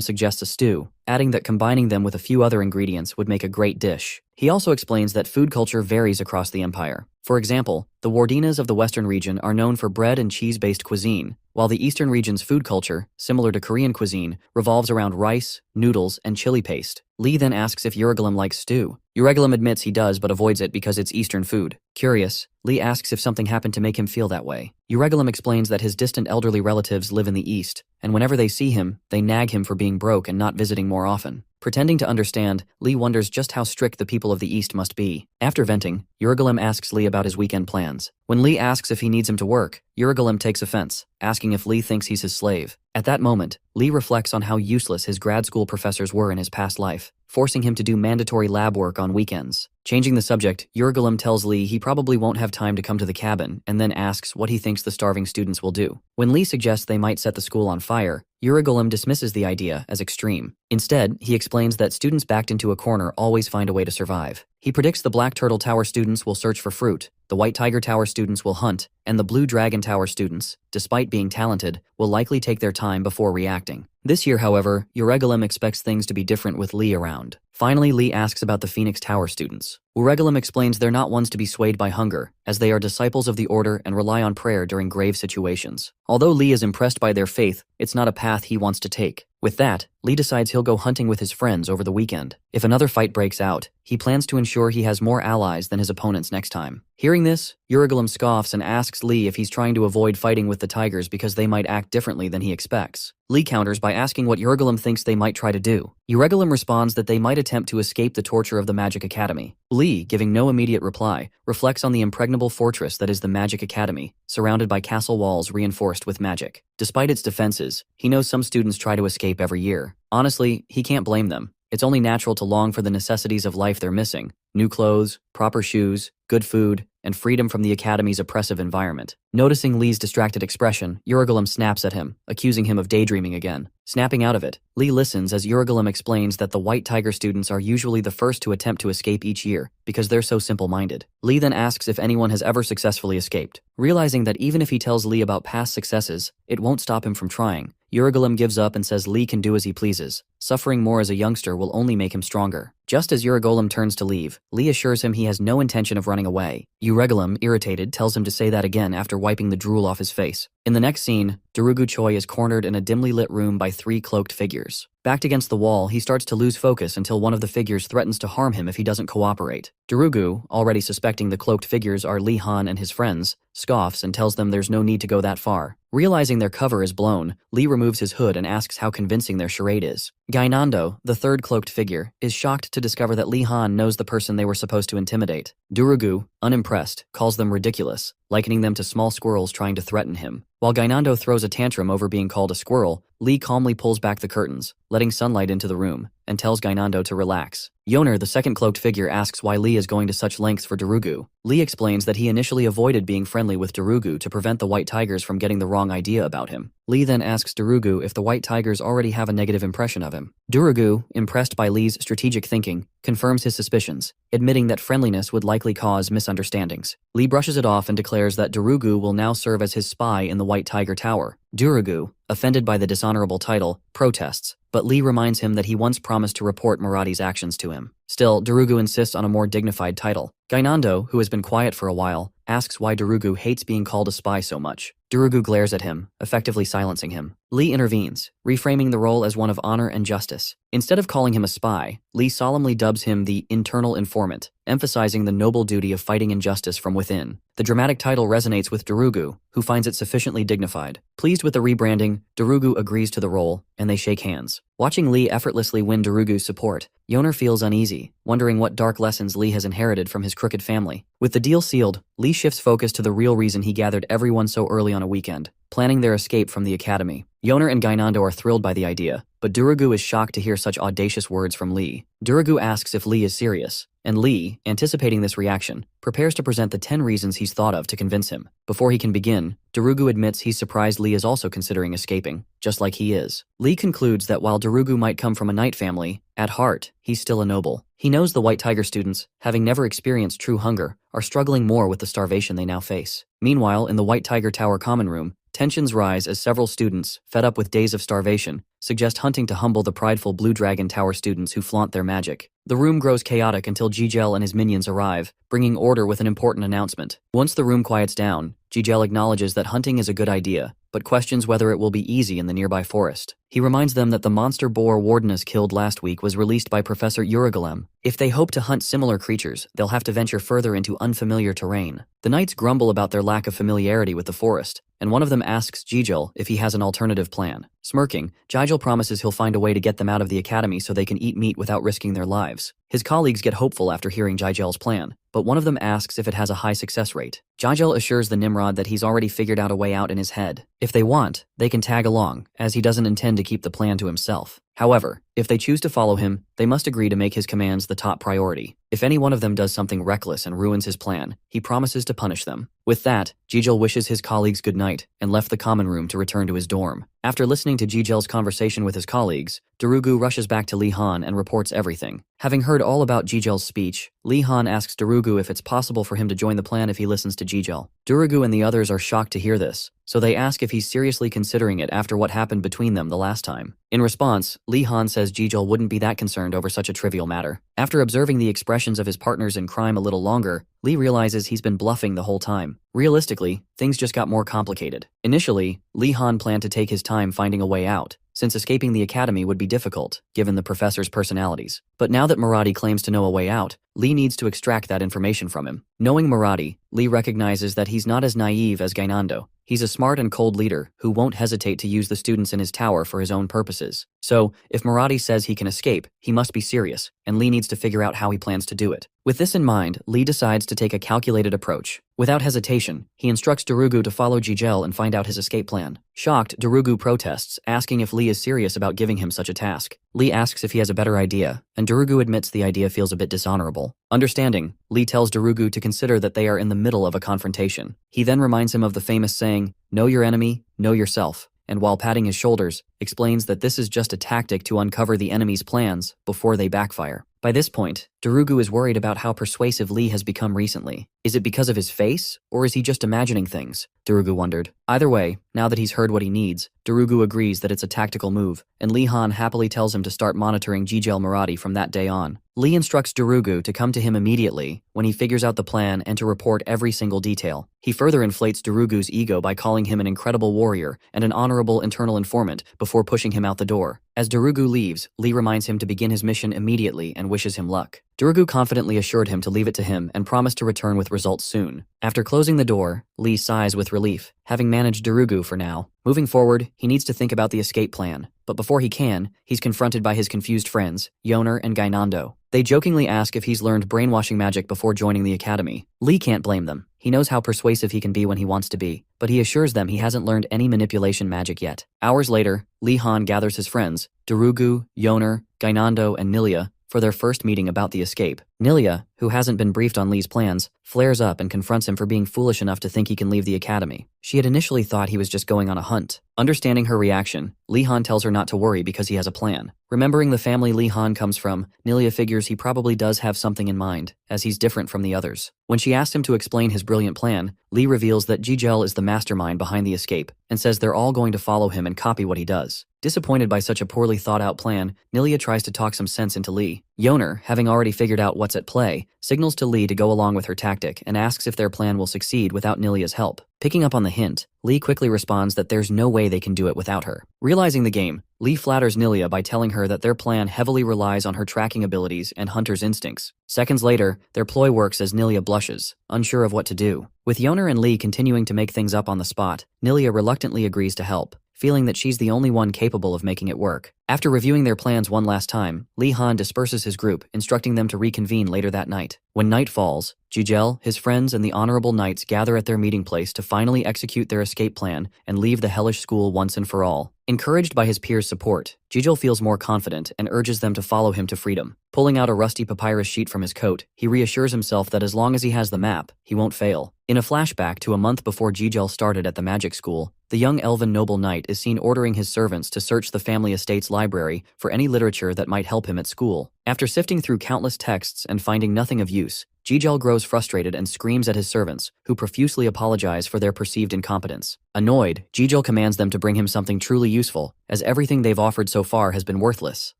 suggests a stew, adding that combining them with a few other ingredients would make a great dish. He also explains that food culture varies across the empire. For example, the Wardinas of the western region are known for bread and cheese-based cuisine, while the eastern region's food culture, similar to Korean cuisine, revolves around rice, noodles, and chili paste. Lee then asks if Urugulem likes stew. Urugulem admits he does but avoids it because it's Eastern food. Curious, Lee asks if something happened to make him feel that way. Urugulem explains that his distant elderly relatives live in the East, and whenever they see him, they nag him for being broke and not visiting more often. Pretending to understand, Lee wonders just how strict the people of the East must be. After venting, Urugulem asks Lee about his weekend plans. When Lee asks if he needs him to work, Urugulem takes offense, asking if Lee thinks he's his slave. At that moment, Lee reflects on how useless his grad school professors were in his past life, forcing him to do mandatory lab work on weekends. Changing the subject, Urugulem tells Lee he probably won't have time to come to the cabin, and then asks what he thinks the starving students will do. When Lee suggests they might set the school on fire, Urugulem dismisses the idea as extreme. Instead, he explains that students backed into a corner always find a way to survive. He predicts the Black Turtle Tower students will search for fruit, the White Tiger Tower students will hunt, and the Blue Dragon Tower students, despite being talented, will likely take their time before reacting. This year, however, Urugulem expects things to be different with Lee around. Finally, Lee asks about the Phoenix Tower students. Urugulem explains they're not ones to be swayed by hunger, as they are disciples of the Order and rely on prayer during grave situations. Although Lee is impressed by their faith, it's not a path he wants to take. With that, Lee decides he'll go hunting with his friends over the weekend. If another fight breaks out, he plans to ensure he has more allies than his opponents next time. Hearing this, Urugulem scoffs and asks Lee if he's trying to avoid fighting with the tigers because they might act differently than he expects. Lee counters by asking what Urugulem thinks they might try to do. Urugulem responds that they might attempt to escape the torture of the Magic Academy. Lee, giving no immediate reply, reflects on the impregnable fortress that is the Magic Academy, surrounded by castle walls reinforced with magic. Despite its defenses, he knows some students try to escape every year. Honestly, he can't blame them. It's only natural to long for the necessities of life they're missing: new clothes, proper shoes, good food, and freedom from the Academy's oppressive environment. Noticing Lee's distracted expression, Urugulem snaps at him, accusing him of daydreaming again. Snapping out of it, Lee listens as Urugulem explains that the White Tiger students are usually the first to attempt to escape each year, because they're so simple-minded. Lee then asks if anyone has ever successfully escaped. Realizing that even if he tells Lee about past successes, it won't stop him from trying, Urugulem gives up and says Lee can do as he pleases. Suffering more as a youngster will only make him stronger. Just as Uragolem turns to leave, Lee assures him he has no intention of running away. Uragolem, irritated, tells him to say that again after wiping the drool off his face. In the next scene, Darugu Choi is cornered in a dimly lit room by 3 cloaked figures. Backed against the wall, he starts to lose focus until one of the figures threatens to harm him if he doesn't cooperate. Darugu, already suspecting the cloaked figures are Lee Han and his friends, scoffs and tells them there's no need to go that far. Realizing their cover is blown, Lee removes his hood and asks how convincing their charade is. Gainando, the 3rd cloaked figure, is shocked to discover that Lee Han knows the person they were supposed to intimidate. Darugu, unimpressed, calls them ridiculous, likening them to small squirrels trying to threaten him. While Gainando throws a tantrum over being called a squirrel, Lee calmly pulls back the curtains, letting sunlight into the room, and tells Gainando to relax. Yoner, the 2nd cloaked figure, asks why Lee is going to such lengths for Darugu. Lee explains that he initially avoided being friendly with Darugu to prevent the White Tigers from getting the wrong idea about him. Lee then asks Darugu if the White Tigers already have a negative impression of him. Darugu, impressed by Lee's strategic thinking, confirms his suspicions, admitting that friendliness would likely cause misunderstandings. Lee brushes it off and declares that Darugu will now serve as his spy in the White Tiger Tower. Darugu, offended by the dishonorable title, protests, but Lee reminds him that he once promised to report Muradi's actions to him. Still, Darugu insists on a more dignified title. Gainando, who has been quiet for a while, asks why Darugu hates being called a spy so much. Darugu glares at him, effectively silencing him. Lee intervenes, reframing the role as one of honor and justice. Instead of calling him a spy, Lee solemnly dubs him the internal informant, emphasizing the noble duty of fighting injustice from within. The dramatic title resonates with Darugu, who finds it sufficiently dignified. Pleased with the rebranding, Darugu agrees to the role, and they shake hands. Watching Lee effortlessly win Darugu's support, Yoner feels uneasy, wondering what dark lessons Lee has inherited from his crooked family. With the deal sealed, Lee shifts focus to the real reason he gathered everyone so early on a weekend, planning their escape from the academy. Yoner and Gainando are thrilled by the idea, but Darugu is shocked to hear such audacious words from Lee. Darugu asks if Lee is serious, and Lee, anticipating this reaction, prepares to present the 10 reasons he's thought of to convince him. Before he can begin, Darugu admits he's surprised Lee is also considering escaping, just like he is. Lee concludes that while Darugu might come from a knight family, at heart, he's still a noble. He knows the White Tiger students, having never experienced true hunger, are struggling more with the starvation they now face. Meanwhile, in the White Tiger Tower common room, tensions rise as several students, fed up with days of starvation, suggest hunting to humble the prideful Blue Dragon Tower students who flaunt their magic. The room grows chaotic until Jigel and his minions arrive, bringing order with an important announcement. Once the room quiets down, Jigel acknowledges that hunting is a good idea, but questions whether it will be easy in the nearby forest. He reminds them that the monster boar Wardenus killed last week was released by Professor Uragolem. If they hope to hunt similar creatures, they'll have to venture further into unfamiliar terrain. The knights grumble about their lack of familiarity with the forest, and one of them asks Jigel if he has an alternative plan. Smirking, Jigel promises he'll find a way to get them out of the academy so they can eat meat without risking their lives. His colleagues get hopeful after hearing Jigel's plan, but one of them asks if it has a high success rate. Jigel assures the Nimrod that he's already figured out a way out in his head. If they want, they can tag along, as he doesn't intend to keep the plan to himself. However, if they choose to follow him, they must agree to make his commands the top priority. If any one of them does something reckless and ruins his plan, he promises to punish them. With that, Jigel wishes his colleagues good night and left the common room to return to his dorm. After listening to Jigel's conversation with his colleagues, Darugu rushes back to Lee Han and reports everything. Having heard all about Jigel's speech, Lee Han asks Darugu if it's possible for him to join the plan if he listens to Jigel. Darugu and the others are shocked to hear this, so they ask if he's seriously considering it after what happened between them the last time. In response, Lee Han says Jigel wouldn't be that concerned over such a trivial matter. After observing the expressions of his partners in crime a little longer, Lee realizes he's been bluffing the whole time. Realistically, things just got more complicated. Initially, Lee Han planned to take his time finding a way out, since escaping the academy would be difficult, given the professor's personalities. But now that Muradi claims to know a way out, Lee needs to extract that information from him. Knowing Muradi, Lee recognizes that he's not as naive as Gainando. He's a smart and cold leader who won't hesitate to use the students in his tower for his own purposes. So, if Muradi says he can escape, he must be serious, and Lee needs to figure out how he plans to do it. With this in mind, Lee decides to take a calculated approach. Without hesitation, he instructs Darugu to follow Jigel and find out his escape plan. Shocked, Darugu protests, asking if Lee is serious about giving him such a task. Lee asks if he has a better idea, and Darugu admits the idea feels a bit dishonorable. Understanding, Lee tells Darugu to consider that they are in the middle of a confrontation. He then reminds him of the famous saying, "Know your enemy, know yourself," and while patting his shoulders, explains that this is just a tactic to uncover the enemy's plans before they backfire. By this point, Darugu is worried about how persuasive Lee has become recently. Is it because of his face, or is he just imagining things? Darugu wondered. Either way, now that he's heard what he needs, Darugu agrees that it's a tactical move, and Lee Han happily tells him to start monitoring Jijel Marathi from that day on. Lee instructs Darugu to come to him immediately when he figures out the plan and to report every single detail. He further inflates Darugu's ego by calling him an incredible warrior and an honorable internal informant before pushing him out the door. As Darugu leaves, Lee reminds him to begin his mission immediately and wishes him luck. Darugu confidently assured him to leave it to him and promised to return with results soon. After closing the door, Lee sighs with relief, having managed Darugu for now. Moving forward, he needs to think about the escape plan. But before he can, he's confronted by his confused friends, Yoner and Gainando. They jokingly ask if he's learned brainwashing magic before joining the academy. Lee can't blame them. He knows how persuasive he can be when he wants to be, but he assures them he hasn't learned any manipulation magic yet. Hours later, Lee Han gathers his friends, Darugu, Yoner, Gainando, and Nilia, for their first meeting about the escape. Nilia, who hasn't been briefed on Lee's plans, flares up and confronts him for being foolish enough to think he can leave the academy. She had initially thought he was just going on a hunt. Understanding her reaction, Lee Han tells her not to worry because he has a plan. Remembering the family Lee Han comes from, Nilia figures he probably does have something in mind, as he's different from the others. When she asks him to explain his brilliant plan, Lee reveals that Jijel is the mastermind behind the escape, and says they're all going to follow him and copy what he does. Disappointed by such a poorly thought out plan, Nilia tries to talk some sense into Lee. Yoner, having already figured out what's at play, signals to Lee to go along with her tactic and asks if their plan will succeed without Nilia's help. Picking up on the hint, Lee quickly responds that there's no way they can do it without her. Realizing the game, Lee flatters Nilia by telling her that their plan heavily relies on her tracking abilities and hunter's instincts. Seconds later, their ploy works as Nilia blushes, unsure of what to do. With Yoner and Lee continuing to make things up on the spot, Nilia reluctantly agrees to help, feeling that she's the only one capable of making it work. After reviewing their plans one last time, Lee Han disperses his group, instructing them to reconvene later that night. When night falls, Jijel, his friends, and the honorable knights gather at their meeting place to finally execute their escape plan and leave the hellish school once and for all. Encouraged by his peers' support, Jijel feels more confident and urges them to follow him to freedom. Pulling out a rusty papyrus sheet from his coat, he reassures himself that as long as he has the map, he won't fail. In a flashback to a month before Jijel started at the magic school, the young elven noble knight is seen ordering his servants to search the family estate's library for any literature that might help him at school. After sifting through countless texts and finding nothing of use, Jijel grows frustrated and screams at his servants, who profusely apologize for their perceived incompetence. Annoyed, Jijel commands them to bring him something truly useful, as everything they've offered so far has been worthless.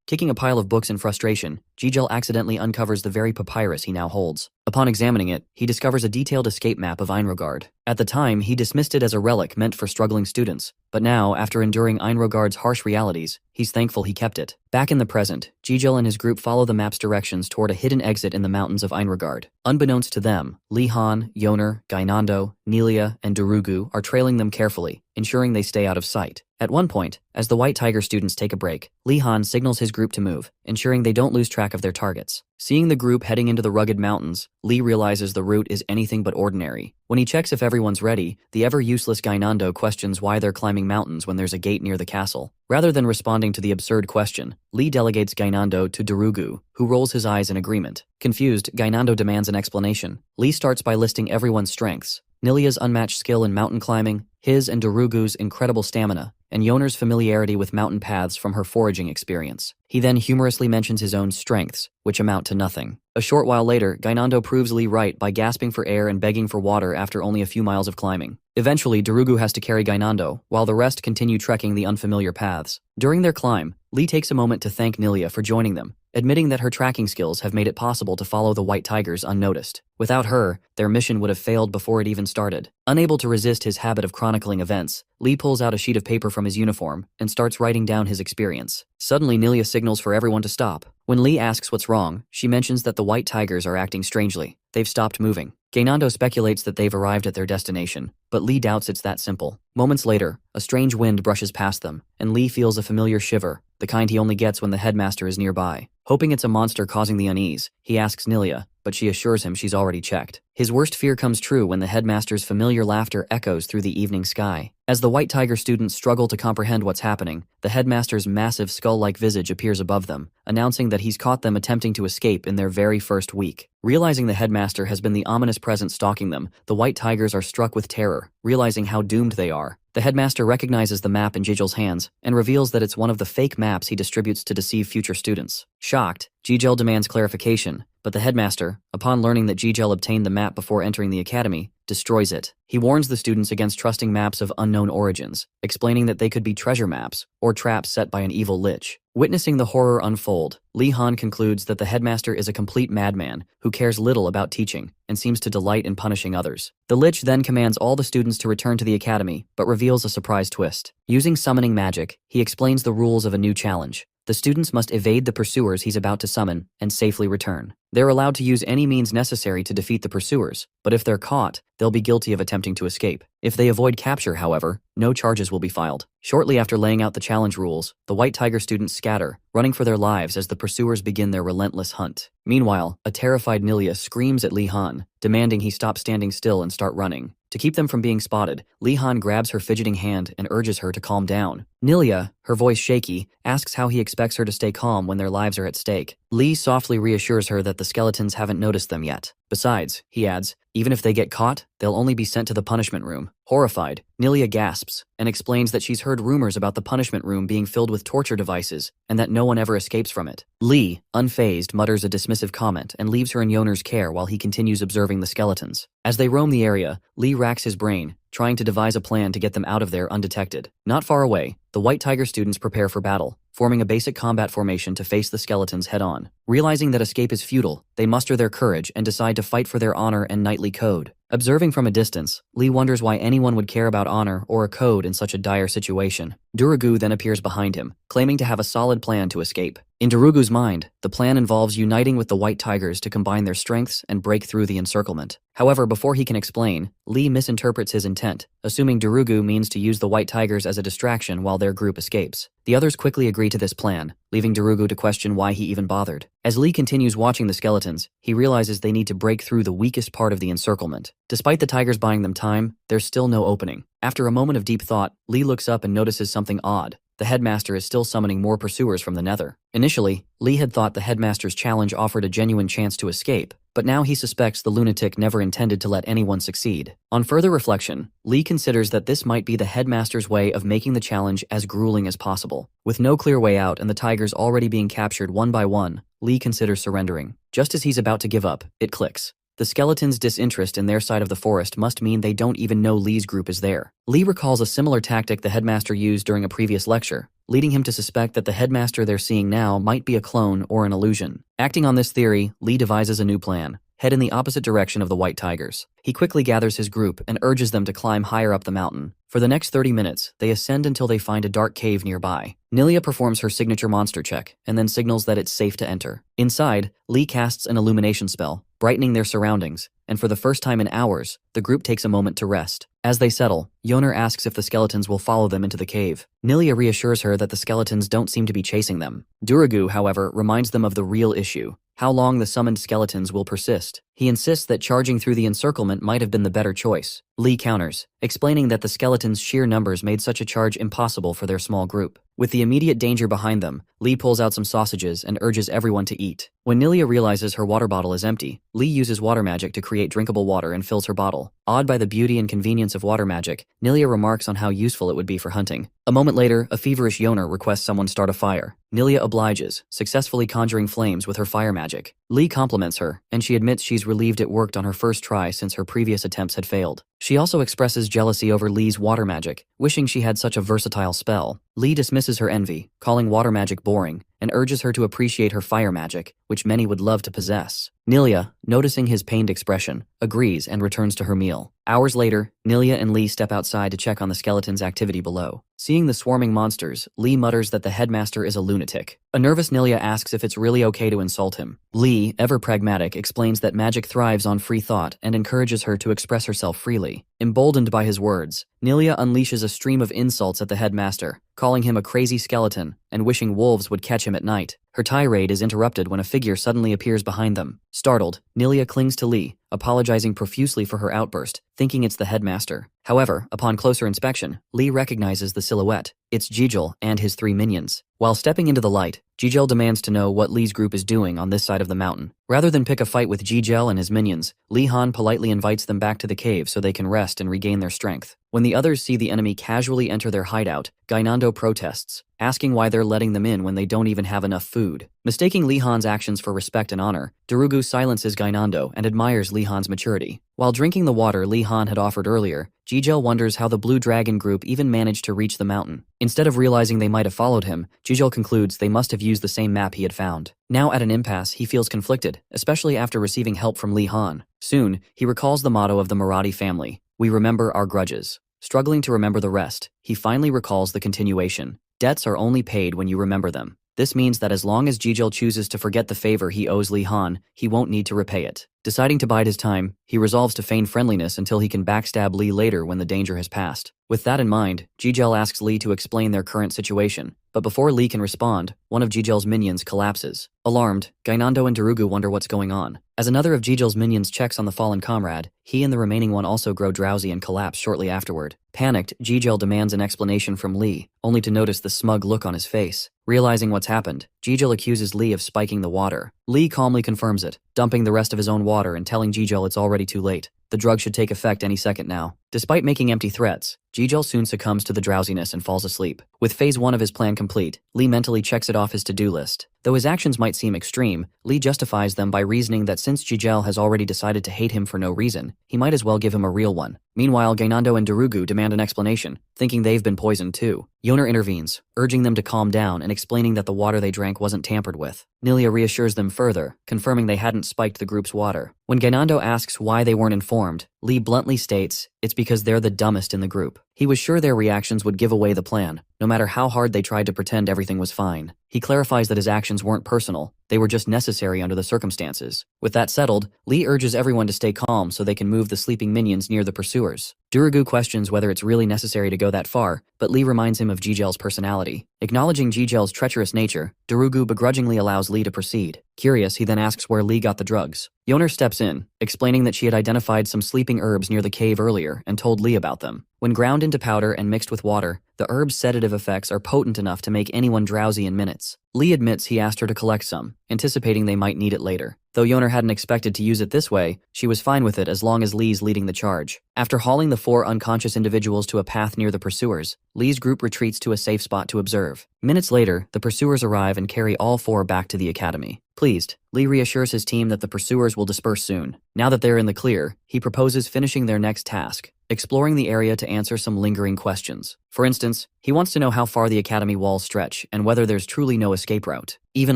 Kicking a pile of books in frustration, Jijel accidentally uncovers the very papyrus he now holds. Upon examining it, he discovers a detailed escape map of Enrogard. At the time, he dismissed it as a relic meant for struggling students, but now, after enduring Enrogard's harsh realities, he's thankful he kept it. Back in the present, Jijel and his group follow the map's directions toward a hidden exit in the mountains of Enrogard. Unbeknownst to them, Lee Han, Yoner, Gainando, Nilia, and Darugu are trailing them carefully, ensuring they stay out of sight. At one point, as the White Tiger students take a break, Lee Han signals his group to move, ensuring they don't lose track of their targets. Seeing the group heading into the rugged mountains, Lee realizes the route is anything but ordinary. When he checks if everyone's ready, the ever-useless Gainando questions why they're climbing mountains when there's a gate near the castle. Rather than responding to the absurd question, Lee delegates Gainando to Darugu, who rolls his eyes in agreement. Confused, Gainando demands an explanation. Lee starts by listing everyone's strengths: Nilia's unmatched skill in mountain climbing, his and Darugu's incredible stamina, and Yoner's familiarity with mountain paths from her foraging experience. He then humorously mentions his own strengths, which amount to nothing. A short while later, Gainando proves Lee right by gasping for air and begging for water after only a few miles of climbing. Eventually, Darugu has to carry Gainando, while the rest continue trekking the unfamiliar paths. During their climb, Lee takes a moment to thank Nilia for joining them, admitting that her tracking skills have made it possible to follow the White Tigers unnoticed. Without her, their mission would have failed before it even started. Unable to resist his habit of chronicling events, Lee pulls out a sheet of paper from his uniform and starts writing down his experience. Suddenly, Nilia signals for everyone to stop. When Lee asks what's wrong, she mentions that the White Tigers are acting strangely. They've stopped moving. Gainando speculates that they've arrived at their destination, but Lee doubts it's that simple. Moments later, a strange wind brushes past them, and Lee feels a familiar shiver, the kind he only gets when the headmaster is nearby. Hoping it's a monster causing the unease, he asks Nilia, but she assures him she's already checked. His worst fear comes true when the headmaster's familiar laughter echoes through the evening sky. As the White Tiger students struggle to comprehend what's happening, the headmaster's massive skull-like visage appears above them, announcing that he's caught them attempting to escape in their very first week. Realizing the headmaster has been the ominous presence stalking them, the White Tigers are struck with terror. Realizing how doomed they are, The headmaster recognizes the map in Jijel's hands and reveals that it's one of the fake maps he distributes to deceive future students. Shocked, Jijel demands clarification, but the headmaster, upon learning that Jijel obtained the map before entering the academy, destroys it. He warns the students against trusting maps of unknown origins, explaining that they could be treasure maps or traps set by an evil lich. Witnessing the horror unfold, Li Han concludes that the headmaster is a complete madman who cares little about teaching and seems to delight in punishing others. The lich then commands all the students to return to the academy, but reveals a surprise twist. Using summoning magic, he explains the rules of a new challenge. The students must evade the pursuers he's about to summon and safely return. They're allowed to use any means necessary to defeat the pursuers, but if they're caught, they'll be guilty of attempting to escape. If they avoid capture, however, no charges will be filed. Shortly after laying out the challenge rules, the White Tiger students scatter, running for their lives as the pursuers begin their relentless hunt. Meanwhile, a terrified Nilia screams at Li Han, demanding he stop standing still and start running. To keep them from being spotted, Li Han grabs her fidgeting hand and urges her to calm down. Nilia, her voice shaky, asks how he expects her to stay calm when their lives are at stake. Li softly reassures her that the skeletons haven't noticed them yet. Besides, he adds, even if they get caught, they'll only be sent to the punishment room. Horrified, Nilia gasps and explains that she's heard rumors about the punishment room being filled with torture devices and that no one ever escapes from it. Li, unfazed, mutters a dismissive comment and leaves her in Yoner's care while he continues observing the skeletons. As they roam the area, Li racks his brain, trying to devise a plan to get them out of there undetected. Not far away, the White Tiger students prepare for battle, forming a basic combat formation to face the skeletons head-on. Realizing that escape is futile, they muster their courage and decide to fight for their honor and knightly code. Observing from a distance, Li wonders why anyone would care about honor or a code in such a dire situation. Durugu then appears behind him, claiming to have a solid plan to escape. In Durugu's mind, the plan involves uniting with the White Tigers to combine their strengths and break through the encirclement. However, before he can explain, Li misinterprets his intent, assuming Durugu means to use the White Tigers as a distraction while their group escapes. The others quickly agree to this plan, leaving Durugu to question why he even bothered. As Li continues watching the skeletons, he realizes they need to break through the weakest part of the encirclement. Despite the tigers buying them time, there's still no opening. After a moment of deep thought, Li looks up and notices something odd. The headmaster is still summoning more pursuers from the nether. Initially, Li had thought the headmaster's challenge offered a genuine chance to escape, but now he suspects the lunatic never intended to let anyone succeed. On further reflection, Li considers that this might be the headmaster's way of making the challenge as grueling as possible. With no clear way out and the tigers already being captured one by one, Li considers surrendering. Just as he's about to give up, it clicks. The skeletons' disinterest in their side of the forest must mean they don't even know Li's group is there. Li recalls a similar tactic the headmaster used during a previous lecture, leading him to suspect that the headmaster they're seeing now might be a clone or an illusion. Acting on this theory, Li devises a new plan. Head in the opposite direction of the White Tigers. He quickly gathers his group and urges them to climb higher up the mountain. For the next 30 minutes, they ascend until they find a dark cave nearby. Nilia performs her signature monster check and then signals that it's safe to enter. Inside, Li casts an illumination spell, brightening their surroundings, and for the first time in hours, the group takes a moment to rest. As they settle, Yoner asks if the skeletons will follow them into the cave. Nilia reassures her that the skeletons don't seem to be chasing them. Durugu, however, reminds them of the real issue: how long the summoned skeletons will persist. He insists that charging through the encirclement might have been the better choice. Li counters, explaining that the skeletons' sheer numbers made such a charge impossible for their small group. With the immediate danger behind them, Li pulls out some sausages and urges everyone to eat. When Nilia realizes her water bottle is empty, Li uses water magic to create drinkable water and fills her bottle. Awed by the beauty and convenience of water magic, Nilia remarks on how useful it would be for hunting. A moment later, a feverish Yoner requests someone start a fire. Nilia obliges, successfully conjuring flames with her fire magic. Li compliments her, and she admits she's relieved it worked on her first try since her previous attempts had failed. She also expresses jealousy over Li's water magic, wishing she had such a versatile spell. Li dismisses her envy, calling water magic boring, and urges her to appreciate her fire magic, which many would love to possess. Nilia, noticing his pained expression, agrees and returns to her meal. Hours later, Nilia and Li step outside to check on the skeleton's activity below. Seeing the swarming monsters, Li mutters that the headmaster is a lunatic. A nervous Nilia asks if it's really okay to insult him. Li, ever pragmatic, explains that magic thrives on free thought and encourages her to express herself freely. Emboldened by his words, Nilia unleashes a stream of insults at the headmaster, calling him a crazy skeleton and wishing wolves would catch him at night. Her tirade is interrupted when a figure suddenly appears behind them. Startled, Nilia clings to Li, apologizing profusely for her outburst, thinking it's the headmaster. However, upon closer inspection, Li recognizes the silhouette. It's Jijel and his 3 minions. While stepping into the light, Jijel demands to know what Li's group is doing on this side of the mountain. Rather than pick a fight with Jijel and his minions, Li Han politely invites them back to the cave so they can rest and regain their strength. When the others see the enemy casually enter their hideout, Gainando protests, asking why they're letting them in when they don't even have enough food. Mistaking Li Han's actions for respect and honor, Darugu silences Gainando and admires Li Han's maturity. While drinking the water Li Han had offered earlier, Jijel wonders how the Blue Dragon group even managed to reach the mountain. Instead of realizing they might have followed him, Jijel concludes they must have used the same map he had found. Now at an impasse, he feels conflicted, especially after receiving help from Li Han. Soon, he recalls the motto of the Marathi family, "We remember our grudges." Struggling to remember the rest, he finally recalls the continuation. Debts are only paid when you remember them. This means that as long as Jijel chooses to forget the favor he owes Li Han, he won't need to repay it. Deciding to bide his time, he resolves to feign friendliness until he can backstab Li later when the danger has passed. With that in mind, Jijel asks Li to explain their current situation, but before Li can respond, one of Jijel's minions collapses. Alarmed, Gainando and Darugu wonder what's going on. As another of Jijel's minions checks on the fallen comrade, he and the remaining one also grow drowsy and collapse shortly afterward. Panicked, Jijel demands an explanation from Li, only to notice the smug look on his face. Realizing what's happened, Jijel accuses Li of spiking the water. Li calmly confirms it, dumping the rest of his own water and telling Jijel it's already too late. The drug should take effect any second now. Despite making empty threats, Jijel soon succumbs to the drowsiness and falls asleep. With phase 1 of his plan complete, Li mentally checks it off his to-do list. Though his actions might seem extreme, Li justifies them by reasoning that since Jijel has already decided to hate him for no reason, he might as well give him a real one. Meanwhile, Gainando and Darugu demand an explanation, thinking they've been poisoned too. Yoner intervenes, urging them to calm down and explaining that the water they drank wasn't tampered with. Nilia reassures them further, confirming they hadn't spiked the group's water. When Gainando asks why they weren't informed, Li bluntly states it's because they're the dumbest in the group. He was sure their reactions would give away the plan, no matter how hard they tried to pretend everything was fine. He clarifies that his actions weren't personal, they were just necessary under the circumstances. With that settled, Li urges everyone to stay calm so they can move the sleeping minions near the pursuers. Darugu questions whether it's really necessary to go that far, but Li reminds him of Jijel's personality. Acknowledging Jijel's treacherous nature, Darugu begrudgingly allows Li to proceed. Curious, he then asks where Li got the drugs. Yoner steps in, explaining that she had identified some sleeping herbs near the cave earlier and told Li about them. When ground into powder and mixed with water, the herbs' sedative effects are potent enough to make anyone drowsy in minutes. Li admits he asked her to collect some, anticipating they might need it later. Though Yoner hadn't expected to use it this way, she was fine with it as long as Li's leading the charge. After hauling the 4 unconscious individuals to a path near the pursuers, Li's group retreats to a safe spot to observe. Minutes later, the pursuers arrive and carry all 4 back to the academy. Pleased, Li reassures his team that the pursuers will disperse soon. Now that they're in the clear, he proposes finishing their next task, exploring the area to answer some lingering questions. For instance, he wants to know how far the academy walls stretch and whether there's truly no escape route. Even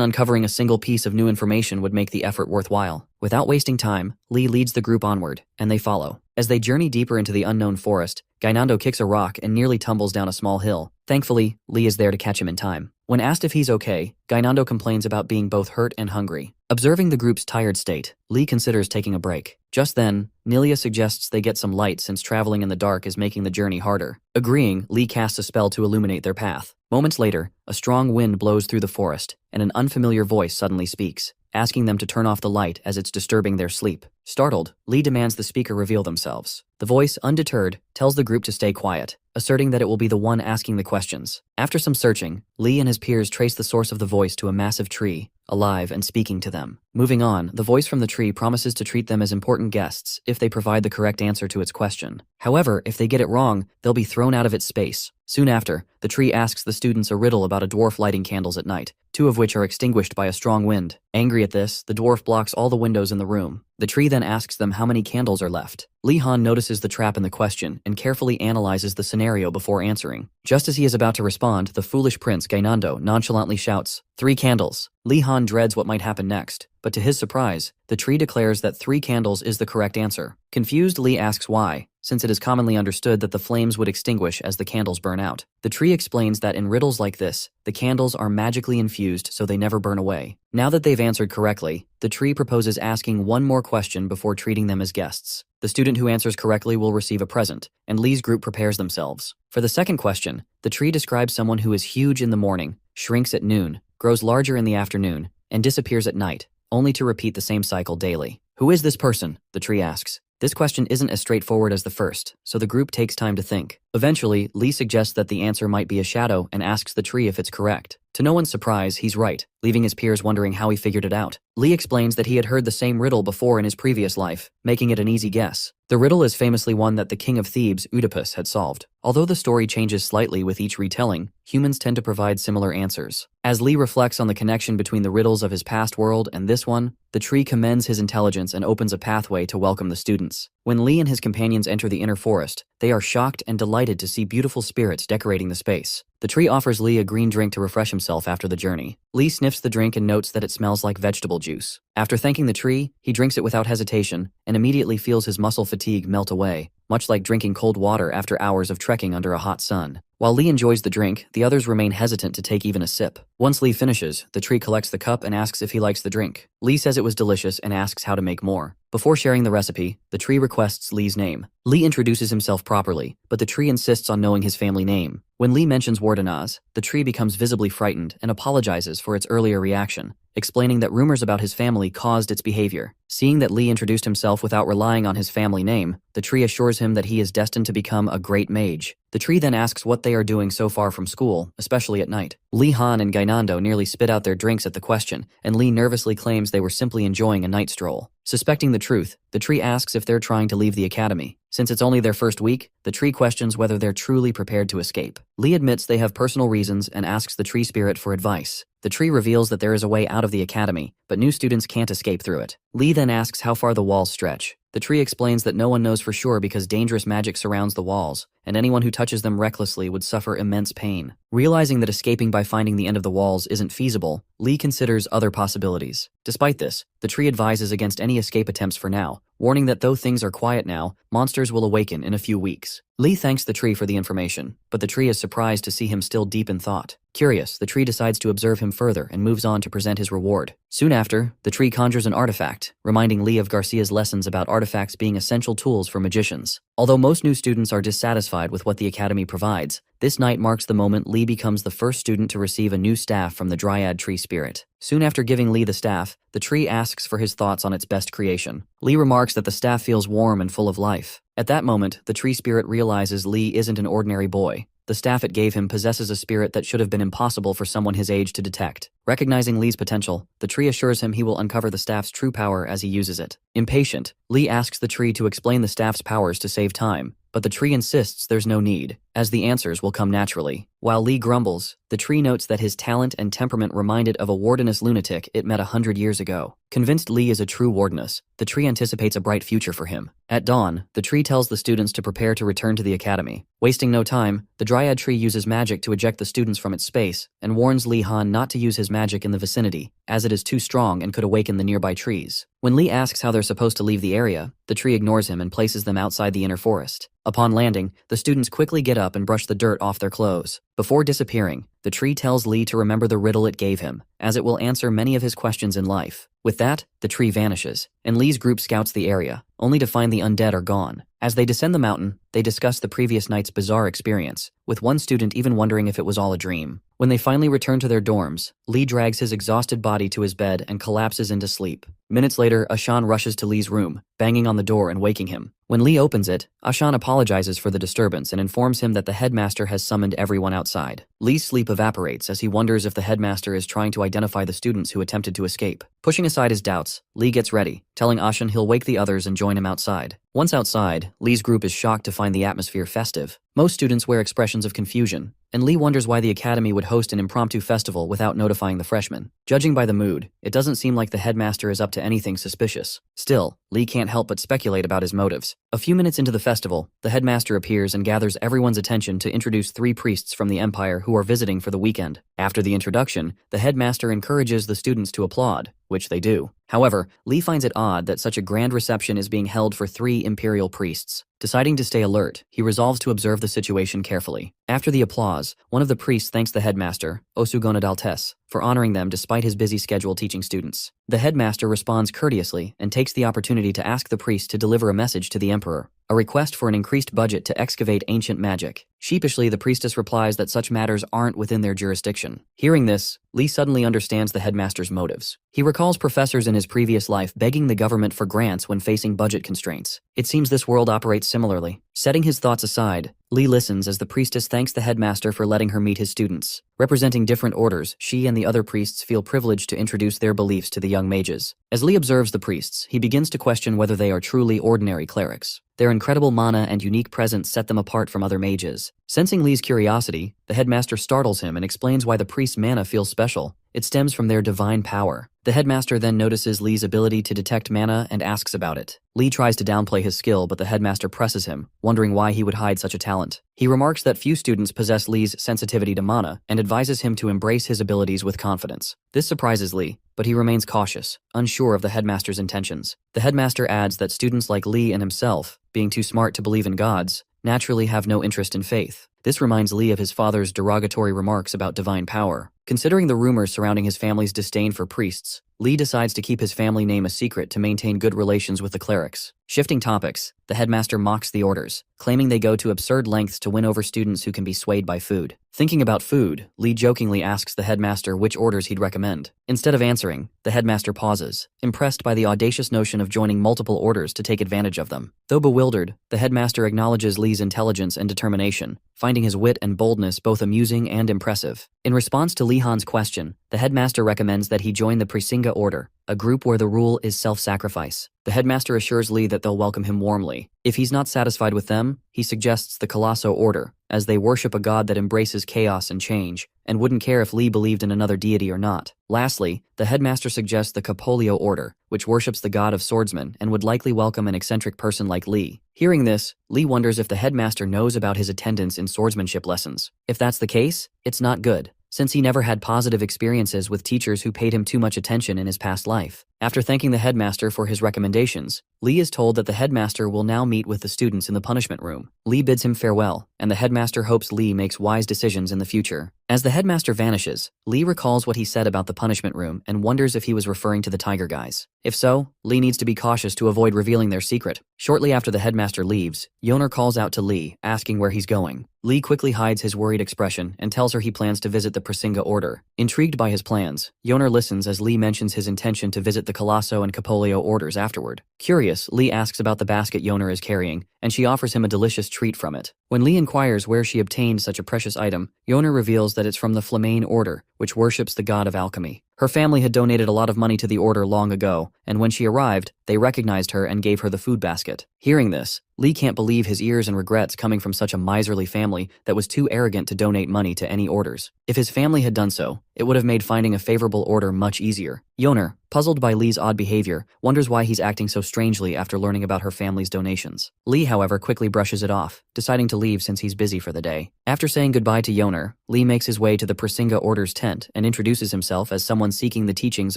uncovering a single piece of new information would make the effort worthwhile. Without wasting time, Li leads the group onward, and they follow. As they journey deeper into the unknown forest, Gainando kicks a rock and nearly tumbles down a small hill. Thankfully, Li is there to catch him in time. When asked if he's okay, Gainando complains about being both hurt and hungry. Observing the group's tired state, Li considers taking a break. Just then, Nilia suggests they get some light since traveling in the dark is making the journey harder. Agreeing, Li casts a spell to illuminate their path. Moments later, a strong wind blows through the forest, and an unfamiliar voice suddenly speaks, asking them to turn off the light as it's disturbing their sleep. Startled, Li demands the speaker reveal themselves. The voice, undeterred, tells the group to stay quiet, asserting that it will be the one asking the questions. After some searching, Li and his peers trace the source of the voice to a massive tree, alive and speaking to them. Moving on, the voice from the tree promises to treat them as important guests if they provide the correct answer to its question. However, if they get it wrong, they'll be thrown out of its space. Soon after, the tree asks the students a riddle about a dwarf lighting candles at night, 2 of which are extinguished by a strong wind. Angry at this, the dwarf blocks all the windows in the room. The tree then asks them how many candles are left. Li Han notices the trap in the question and carefully analyzes the scenario before answering. Just as he is about to respond, the foolish prince Gainando nonchalantly shouts, 3 candles. Li Han dreads what might happen next, but to his surprise, the tree declares that 3 candles is the correct answer. Confused, Li asks why, since it is commonly understood that the flames would extinguish as the candles burn out. The tree explains that in riddles like this, the candles are magically infused so they never burn away. Now that they've answered correctly, the tree proposes asking one more question before treating them as guests. The student who answers correctly will receive a present, and Li's group prepares themselves. For the second question, the tree describes someone who is huge in the morning, shrinks at noon, grows larger in the afternoon, and disappears at night, only to repeat the same cycle daily. Who is this person? The tree asks. This question isn't as straightforward as the first, so the group takes time to think. Eventually, Li suggests that the answer might be a shadow and asks the tree if it's correct. To no one's surprise, he's right, leaving his peers wondering how he figured it out. Lee explains that he had heard the same riddle before in his previous life, making it an easy guess. The riddle is famously one that the king of Thebes, Oedipus, had solved. Although the story changes slightly with each retelling, humans tend to provide similar answers. As Lee reflects on the connection between the riddles of his past world and this one, the tree commends his intelligence and opens a pathway to welcome the students. When Lee and his companions enter the inner forest, they are shocked and delighted to see beautiful spirits decorating the space. The tree offers Lee a green drink to refresh himself after the journey. Lee sniffs the drink and notes that it smells like vegetable juice. After thanking the tree, he drinks it without hesitation and immediately feels his muscle fatigue melt away, much like drinking cold water after hours of trekking under a hot sun. While Lee enjoys the drink, the others remain hesitant to take even a sip. Once Lee finishes, the tree collects the cup and asks if he likes the drink. Lee says it was delicious and asks how to make more. Before sharing the recipe, the tree requests Lee's name. Lee introduces himself properly, but the tree insists on knowing his family name. When Lee mentions Wardenaz, the tree becomes visibly frightened and apologizes for its earlier reaction, explaining that rumors about his family caused its behavior. Seeing that Lee introduced himself without relying on his family name, the tree assures him that he is destined to become a great mage. The tree then asks what they are doing so far from school, especially at night. Lee Han and Gainando nearly spit out their drinks at the question, and Lee nervously claims they were simply enjoying a night stroll. Suspecting the truth, the tree asks if they're trying to leave the academy. Since it's only their first week, the tree questions whether they're truly prepared to escape. Lee admits they have personal reasons and asks the tree spirit for advice. The tree reveals that there is a way out of the academy, but new students can't escape through it. Lee then asks how far the walls stretch. The tree explains that no one knows for sure because dangerous magic surrounds the walls, and anyone who touches them recklessly would suffer immense pain. Realizing that escaping by finding the end of the walls isn't feasible, Lee considers other possibilities. Despite this, the tree advises against any escape attempts for now, warning that though things are quiet now, monsters will awaken in a few weeks. Lee thanks the tree for the information, but the tree is surprised to see him still deep in thought. Curious, the tree decides to observe him further and moves on to present his reward. Soon after, the tree conjures an artifact, reminding Lee of Garcia's lessons about artifacts being essential tools for magicians. Although most new students are dissatisfied with what the academy provides, this night marks the moment Lee becomes the first student to receive a new staff from the Dryad tree spirit. Soon after giving Lee the staff, the tree asks for his thoughts on its best creation. Lee remarks that the staff feels warm and full of life. At that moment, the tree spirit realizes Lee isn't an ordinary boy. The staff it gave him possesses a spirit that should have been impossible for someone his age to detect. Recognizing Lee's potential, the tree assures him he will uncover the staff's true power as he uses it. Impatient, Lee asks the tree to explain the staff's powers to save time, but the tree insists there's no need, as the answers will come naturally. While Lee grumbles, the tree notes that his talent and temperament reminded of a wardeness lunatic it met 100 years ago. Convinced Lee is a true wardeness, the tree anticipates a bright future for him. At dawn, the tree tells the students to prepare to return to the academy. Wasting no time, the Dryad tree uses magic to eject the students from its space, and warns Lee Han not to use his magic in the vicinity, as it is too strong and could awaken the nearby trees. When Lee asks how they're supposed to leave the area, the tree ignores him and places them outside the inner forest. Upon landing, the students quickly get up and brush the dirt off their clothes. Before disappearing, the tree tells Lee to remember the riddle it gave him, as it will answer many of his questions in life. With that, the tree vanishes, and Lee's group scouts the area, only to find the undead are gone. As they descend the mountain, they discuss the previous night's bizarre experience, with one student even wondering if it was all a dream. When they finally return to their dorms, Lee drags his exhausted body to his bed and collapses into sleep. Minutes later, Ashan rushes to Lee's room, banging on the door and waking him. When Lee opens it, Ashan apologizes for the disturbance and informs him that the headmaster has summoned everyone outside. Lee's sleep evaporates as he wonders if the headmaster is trying to identify the students who attempted to escape. Pushing aside his doubts, Lee gets ready, telling Ashan he'll wake the others and join him outside. Once outside, Lee's group is shocked to find the atmosphere festive. Most students wear expressions of confusion, and Lee wonders why the academy would host an impromptu festival without notifying the freshmen. Judging by the mood, it doesn't seem like the headmaster is up to anything suspicious. Still, Lee can't help but speculate about his motives. A few minutes into the festival, the headmaster appears and gathers everyone's attention to introduce 3 priests from the Empire who are visiting for the weekend. After the introduction, the headmaster encourages the students to applaud, which they do. However, Lee finds it odd that such a grand reception is being held for 3 Imperial priests. Deciding to stay alert, he resolves to observe the situation carefully. After the applause, one of the priests thanks the headmaster, Osugonadaltes, for honoring them despite his busy schedule teaching students. The headmaster responds courteously and takes the opportunity to ask the priest to deliver a message to the emperor, a request for an increased budget to excavate ancient magic. Sheepishly, the priestess replies that such matters aren't within their jurisdiction. Hearing this, Lee suddenly understands the headmaster's motives. He recalls professors in his previous life begging the government for grants when facing budget constraints. It seems this world operates similarly. Setting his thoughts aside, Lee listens as the priestess thanks the headmaster for letting her meet his students. Representing different orders, she and the other priests feel privileged to introduce their beliefs to the young mages. As Lee observes the priests, he begins to question whether they are truly ordinary clerics. Their incredible mana and unique presence set them apart from other mages. Sensing Lee's curiosity, the headmaster startles him and explains why the priest's mana feels special. It stems from their divine power. The headmaster then notices Lee's ability to detect mana and asks about it. Lee tries to downplay his skill, but the headmaster presses him, wondering why he would hide such a talent. He remarks that few students possess Lee's sensitivity to mana and advises him to embrace his abilities with confidence. This surprises Lee, but he remains cautious, unsure of the headmaster's intentions. The headmaster adds that students like Lee and himself, being too smart to believe in gods, naturally have no interest in faith. This reminds Lee of his father's derogatory remarks about divine power. Considering the rumors surrounding his family's disdain for priests, Lee decides to keep his family name a secret to maintain good relations with the clerics. Shifting topics, the headmaster mocks the orders, claiming they go to absurd lengths to win over students who can be swayed by food. Thinking about food, Lee jokingly asks the headmaster which orders he'd recommend. Instead of answering, the headmaster pauses, impressed by the audacious notion of joining multiple orders to take advantage of them. Though bewildered, the headmaster acknowledges Lee's intelligence and determination, finding his wit and boldness both amusing and impressive. In response to Lee Han's question, the headmaster recommends that he join the Prasinga Order, a group where the rule is self-sacrifice. The headmaster assures Lee that they'll welcome him warmly. If he's not satisfied with them, he suggests the Colosso Order, as they worship a god that embraces chaos and change, and wouldn't care if Lee believed in another deity or not. Lastly, the headmaster suggests the Capolio Order, which worships the god of swordsmen and would likely welcome an eccentric person like Lee. Hearing this, Lee wonders if the headmaster knows about his attendance in swordsmanship lessons. If that's the case, it's not good, since he never had positive experiences with teachers who paid him too much attention in his past life. After thanking the headmaster for his recommendations, Lee is told that the headmaster will now meet with the students in the punishment room. Lee bids him farewell, and the headmaster hopes Lee makes wise decisions in the future. As the headmaster vanishes, Lee recalls what he said about the punishment room and wonders if he was referring to the tiger guys. If so, Lee needs to be cautious to avoid revealing their secret. Shortly after the headmaster leaves, Yoner calls out to Lee, asking where he's going. Lee quickly hides his worried expression and tells her he plans to visit the Prasinga Order. Intrigued by his plans, Yoner listens as Lee mentions his intention to visit the Colosso and Capolio orders afterward. Curious, Lee asks about the basket Yoner is carrying, and she offers him a delicious treat from it. When Lee inquires where she obtained such a precious item, Yoner reveals that it's from the Flamane Order, which worships the god of alchemy. Her family had donated a lot of money to the order long ago, and when she arrived, they recognized her and gave her the food basket. Hearing this, Lee can't believe his ears and regrets coming from such a miserly family that was too arrogant to donate money to any orders. If his family had done so, it would have made finding a favorable order much easier. Yoner, puzzled by Lee's odd behavior, wonders why he's acting so strangely after learning about her family's donations. Lee, however, quickly brushes it off, deciding to leave since he's busy for the day. After saying goodbye to Yoner, Lee makes his way to the Prasinga Order's tent and introduces himself as someone seeking the teachings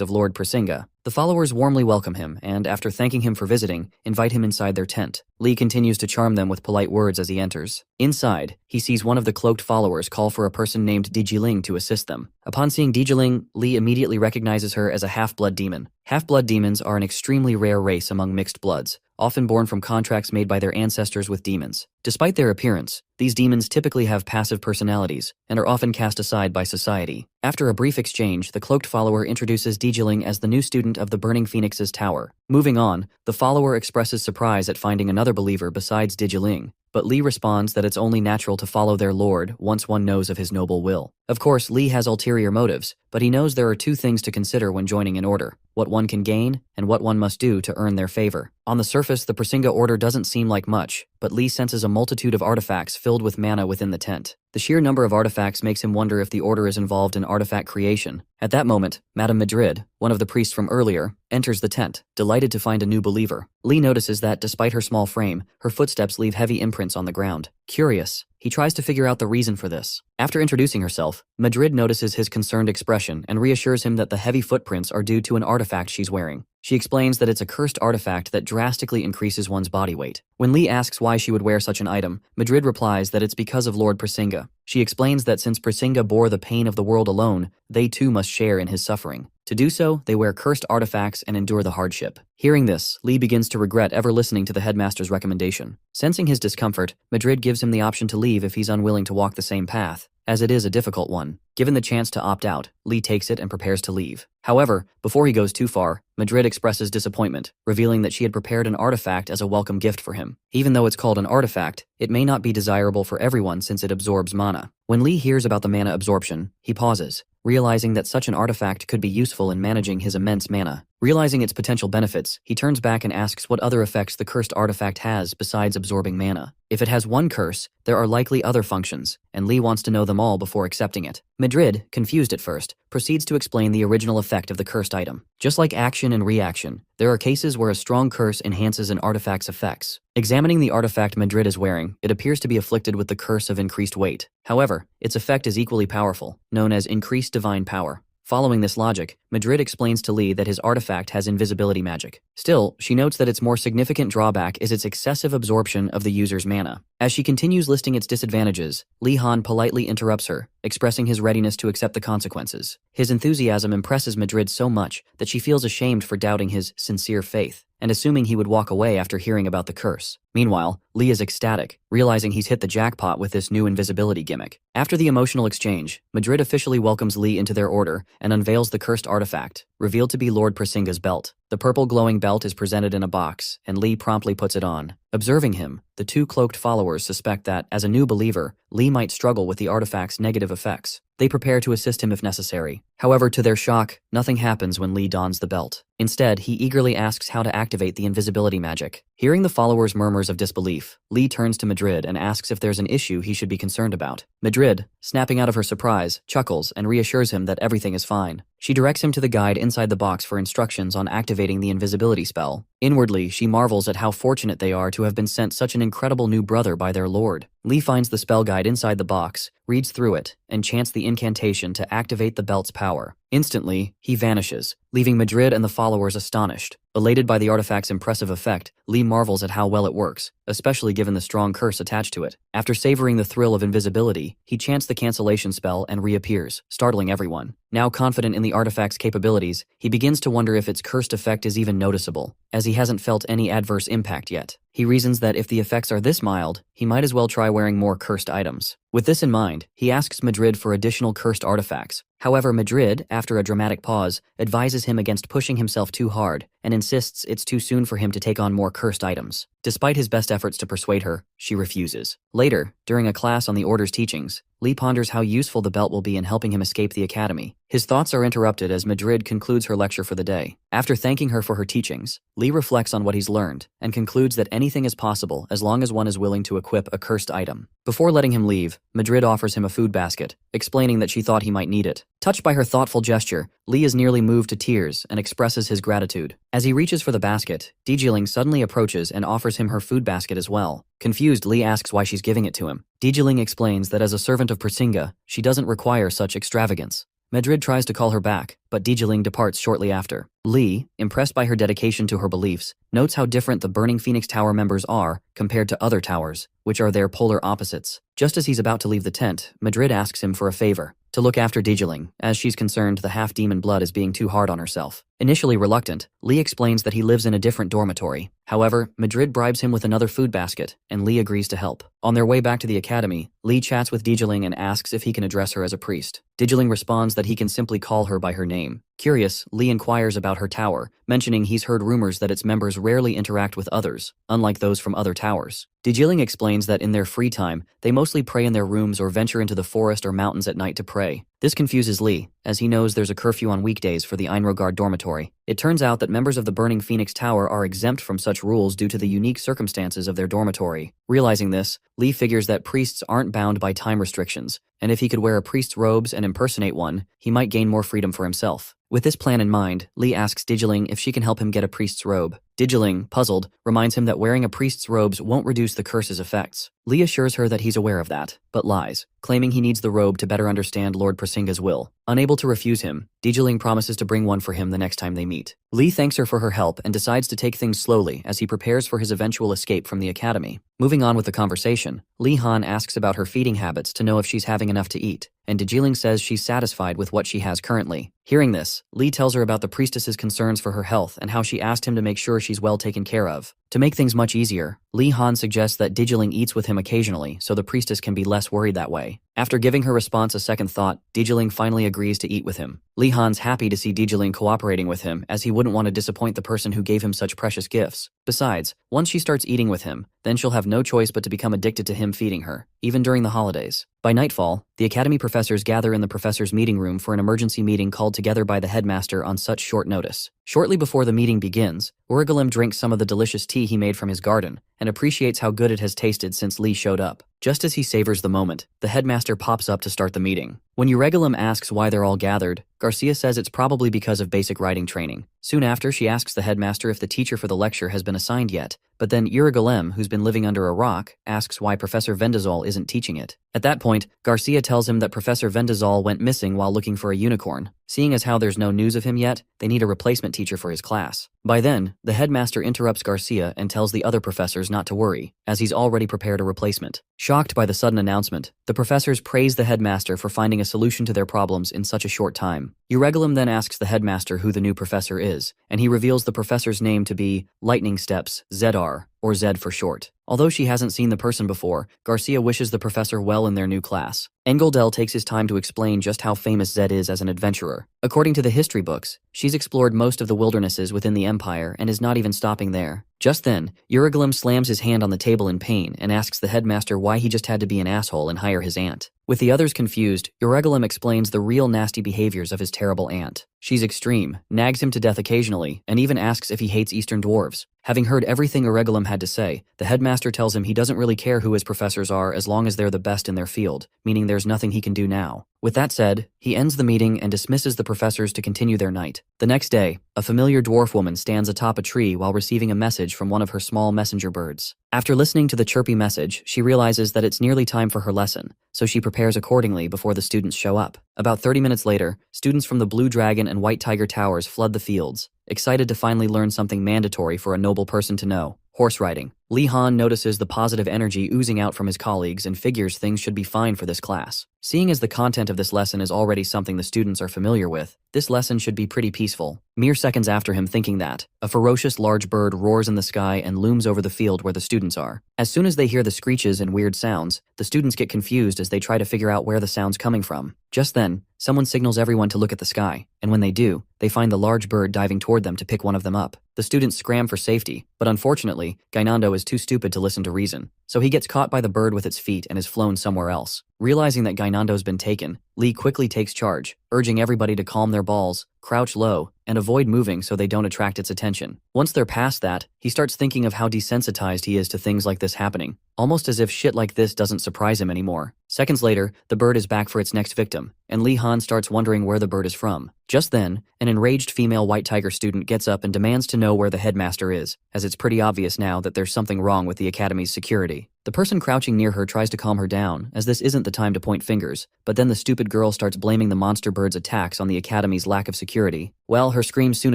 of Lord Prasinga. The followers warmly welcome him and, after thanking him for visiting, invite him inside their tent. Lee continues to charm them with polite words as he enters. Inside, he sees one of the cloaked followers call for a person named Dijiling to assist them. Upon seeing Dijiling, Lee immediately recognizes her as a half-blood demon. Half-blood demons are an extremely rare race among mixed bloods, often born from contracts made by their ancestors with demons. Despite their appearance, these demons typically have passive personalities and are often cast aside by society. After a brief exchange, the cloaked follower introduces Dijiling as the new student of the Burning Phoenix's tower. Moving on, the follower expresses surprise at finding another believer besides Dijiling, but Lee responds that it's only natural to follow their lord once one knows of his noble will. Of course, Lee has ulterior motives, but he knows there are two things to consider when joining an order: what one can gain and what one must do to earn their favor. On the surface, the Prasinga Order doesn't seem like much, but Lee senses a multitude of artifacts filled with mana within the tent. The sheer number of artifacts makes him wonder if the order is involved in artifact creation. At that moment, Madame Madrid, one of the priests from earlier, enters the tent, delighted to find a new believer. Lee notices that, despite her small frame, her footsteps leave heavy imprints on the ground. Curious, he tries to figure out the reason for this. After introducing herself, Madrid notices his concerned expression and reassures him that the heavy footprints are due to an artifact she's wearing. She explains that it's a cursed artifact that drastically increases one's body weight. When Lee asks why she would wear such an item, Madrid replies that it's because of Lord Prasinga. She explains that since Prasinga bore the pain of the world alone, they too must share in his suffering. To do so, they wear cursed artifacts and endure the hardship. Hearing this, Lee begins to regret ever listening to the headmaster's recommendation. Sensing his discomfort, Madrid gives him the option to leave if he's unwilling to walk the same path, as it is a difficult one. Given the chance to opt out, Lee takes it and prepares to leave. However, before he goes too far, Madrid expresses disappointment, revealing that she had prepared an artifact as a welcome gift for him. Even though it's called an artifact, it may not be desirable for everyone since it absorbs mana. When Lee hears about the mana absorption, he pauses, realizing that such an artifact could be useful in managing his immense mana. Realizing its potential benefits, he turns back and asks what other effects the cursed artifact has besides absorbing mana. If it has one curse, there are likely other functions, and Lee wants to know them all before accepting it. Madrid, confused at first, proceeds to explain the original effect of the cursed item. Just like action and reaction, there are cases where a strong curse enhances an artifact's effects. Examining the artifact Madrid is wearing, it appears to be afflicted with the curse of increased weight. However, its effect is equally powerful, known as increased divine power. Following this logic, Madrid explains to Lee that his artifact has invisibility magic. Still, she notes that its more significant drawback is its excessive absorption of the user's mana. As she continues listing its disadvantages, Lee Han politely interrupts her, expressing his readiness to accept the consequences. His enthusiasm impresses Madrid so much that she feels ashamed for doubting his sincere faith, and assuming he would walk away after hearing about the curse. Meanwhile, Lee is ecstatic, realizing he's hit the jackpot with this new invisibility gimmick. After the emotional exchange, Madrid officially welcomes Lee into their order and unveils the cursed artifact, revealed to be Lord Prasinga's belt. The purple glowing belt is presented in a box, and Lee promptly puts it on. Observing him, the two cloaked followers suspect that, as a new believer, Lee might struggle with the artifact's negative effects. They prepare to assist him if necessary. However, to their shock, nothing happens when Lee dons the belt. Instead, he eagerly asks how to activate the invisibility magic. Hearing the followers' murmurs of disbelief, Lee turns to Madrid and asks if there's an issue he should be concerned about. Madrid, snapping out of her surprise, chuckles and reassures him that everything is fine. She directs him to the guide inside the box for instructions on activating the invisibility spell. Inwardly, she marvels at how fortunate they are to have been sent such an incredible new brother by their lord. Lee finds the spell guide inside the box, reads through it, and chants the incantation to activate the belt's power. Instantly, he vanishes, leaving Madrid and the followers astonished. Elated by the artifact's impressive effect, Lee marvels at how well it works, especially given the strong curse attached to it. After savoring the thrill of invisibility, he chants the cancellation spell and reappears, startling everyone. Now confident in the artifact's capabilities, he begins to wonder if its cursed effect is even noticeable, as he hasn't felt any adverse impact yet. He reasons that if the effects are this mild, he might as well try wearing more cursed items. With this in mind, he asks Madrid for additional cursed artifacts. However, Madrid, after a dramatic pause, advises him against pushing himself too hard and insists it's too soon for him to take on more cursed items. Despite his best efforts to persuade her, she refuses. Later, during a class on the Order's teachings, Lee ponders how useful the belt will be in helping him escape the academy. His thoughts are interrupted as Madrid concludes her lecture for the day. After thanking her for her teachings, Lee reflects on what he's learned and concludes that anything is possible as long as one is willing to equip a cursed item. Before letting him leave, Madrid offers him a food basket, explaining that she thought he might need it. Touched by her thoughtful gesture, Lee is nearly moved to tears and expresses his gratitude. As he reaches for the basket, Dejiling suddenly approaches and offers him her food basket as well. Confused, Lee asks why she's giving it to him. Dejiling explains that as a servant of Prasinga, she doesn't require such extravagance. Madrid tries to call her back, but Dejiling departs shortly after. Lee, impressed by her dedication to her beliefs, notes how different the Burning Phoenix Tower members are compared to other towers, which are their polar opposites. Just as he's about to leave the tent, Madrid asks him for a favor, to look after Dejiling, as she's concerned the half-demon blood is being too hard on herself. Initially reluctant, Lee explains that he lives in a different dormitory. However, Madrid bribes him with another food basket, and Lee agrees to help. On their way back to the academy, Lee chats with Dejiling and asks if he can address her as a priest. Dejiling responds that he can simply call her by her name. Curious, Lee inquires about her tower, mentioning he's heard rumors that its members rarely interact with others, unlike those from other towers. Dejiling explains that in their free time, they mostly pray in their rooms or venture into the forest or mountains at night to pray. This confuses Lee, as he knows there's a curfew on weekdays for the Enrogard dormitory. It turns out that members of the Burning Phoenix Tower are exempt from such rules due to the unique circumstances of their dormitory. Realizing this, Lee figures that priests aren't bound by time restrictions, and if he could wear a priest's robes and impersonate one, he might gain more freedom for himself. With this plan in mind, Lee asks Dejiling if she can help him get a priest's robe. Digiling, puzzled, reminds him that wearing a priest's robes won't reduce the curse's effects. Lee assures her that he's aware of that, but lies, claiming he needs the robe to better understand Lord Prasinga's will. Unable to refuse him, Digiling promises to bring one for him the next time they meet. Lee thanks her for her help and decides to take things slowly as he prepares for his eventual escape from the academy. Moving on with the conversation, Lee Han asks about her feeding habits to know if she's having enough to eat, and Digiling says she's satisfied with what she has currently. Hearing this, Lee tells her about the priestess's concerns for her health and how she asked him to make sure she's well taken care of. To make things much easier, Lee Han suggests that Digiling eats with him occasionally so the priestess can be less worried that way. After giving her response a second thought, Digiling finally agrees to eat with him. Lee Han's happy to see Digiling cooperating with him as he wouldn't want to disappoint the person who gave him such precious gifts. Besides, once she starts eating with him, then she'll have no choice but to become addicted to him feeding her, even during the holidays. By nightfall, the academy professors gather in the professor's meeting room for an emergency meeting called together by the headmaster on such short notice. Shortly before the meeting begins, Urigalim drinks some of the delicious tea he made from his garden and appreciates how good it has tasted since Lee showed up. Just as he savors the moment, the headmaster pops up to start the meeting. When Urigalim asks why they're all gathered, Garcia says it's probably because of basic writing training. Soon after, she asks the headmaster if the teacher for the lecture has been assigned yet, but then Urigalim, who's been living under a rock, asks why Professor Vendazol isn't teaching it. At that point, Garcia tells him that Professor Vendazol went missing while looking for a unicorn. Seeing as how there's no news of him yet, they need a replacement teacher for his class. By then, the headmaster interrupts Garcia and tells the other professors not to worry, as he's already prepared a replacement. Shocked by the sudden announcement, the professors praise the headmaster for finding a solution to their problems in such a short time. Urigalim then asks the headmaster who the new professor is, and he reveals the professor's name to be Lightning Steps, ZR, or Zed for short. Although she hasn't seen the person before, Garcia wishes the professor well in their new class. Engeldel takes his time to explain just how famous Zed is as an adventurer. According to the history books, she's explored most of the wildernesses within the Empire and is not even stopping there. Just then, Urigalim slams his hand on the table in pain and asks the headmaster why he just had to be an asshole and hire his aunt. With the others confused, Urigalim explains the real nasty behaviors of his terrible aunt. She's extreme, nags him to death occasionally, and even asks if he hates Eastern dwarves. Having heard everything Urigalim had to say, the headmaster tells him he doesn't really care who his professors are as long as they're the best in their field, meaning there's nothing he can do now. With that said, he ends the meeting and dismisses the professors to continue their night. The next day, a familiar dwarf woman stands atop a tree while receiving a message from one of her small messenger birds. After listening to the chirpy message, she realizes that it's nearly time for her lesson, so she prepares accordingly before the students show up. About 30 minutes later, students from the Blue Dragon and White Tiger Towers flood the fields, excited to finally learn something mandatory for a noble person to know: horse riding. Lee Han notices the positive energy oozing out from his colleagues and figures things should be fine for this class. Seeing as the content of this lesson is already something the students are familiar with, this lesson should be pretty peaceful. Mere seconds after him thinking that, a ferocious large bird roars in the sky and looms over the field where the students are. As soon as they hear the screeches and weird sounds, the students get confused as they try to figure out where the sound's coming from. Just then, someone signals everyone to look at the sky, and when they do, they find the large bird diving toward them to pick one of them up. The students scram for safety, but unfortunately, Gainando is too stupid to listen to reason, so he gets caught by the bird with its feet and is flown somewhere else. Realizing that Gainando's been taken, Lee quickly takes charge, urging everybody to calm their balls, crouch low, and avoid moving so they don't attract its attention. Once they're past that, he starts thinking of how desensitized he is to things like this happening, almost as if shit like this doesn't surprise him anymore. Seconds later, the bird is back for its next victim, and Lee Han starts wondering where the bird is from. Just then, an enraged female White Tiger student gets up and demands to know where the headmaster is, as it's pretty obvious now that there's something wrong with the academy's security. The person crouching near her tries to calm her down, as this isn't the time to point fingers, but then the stupid girl starts blaming the monster bird's attacks on the academy's lack of security. Well, her screams soon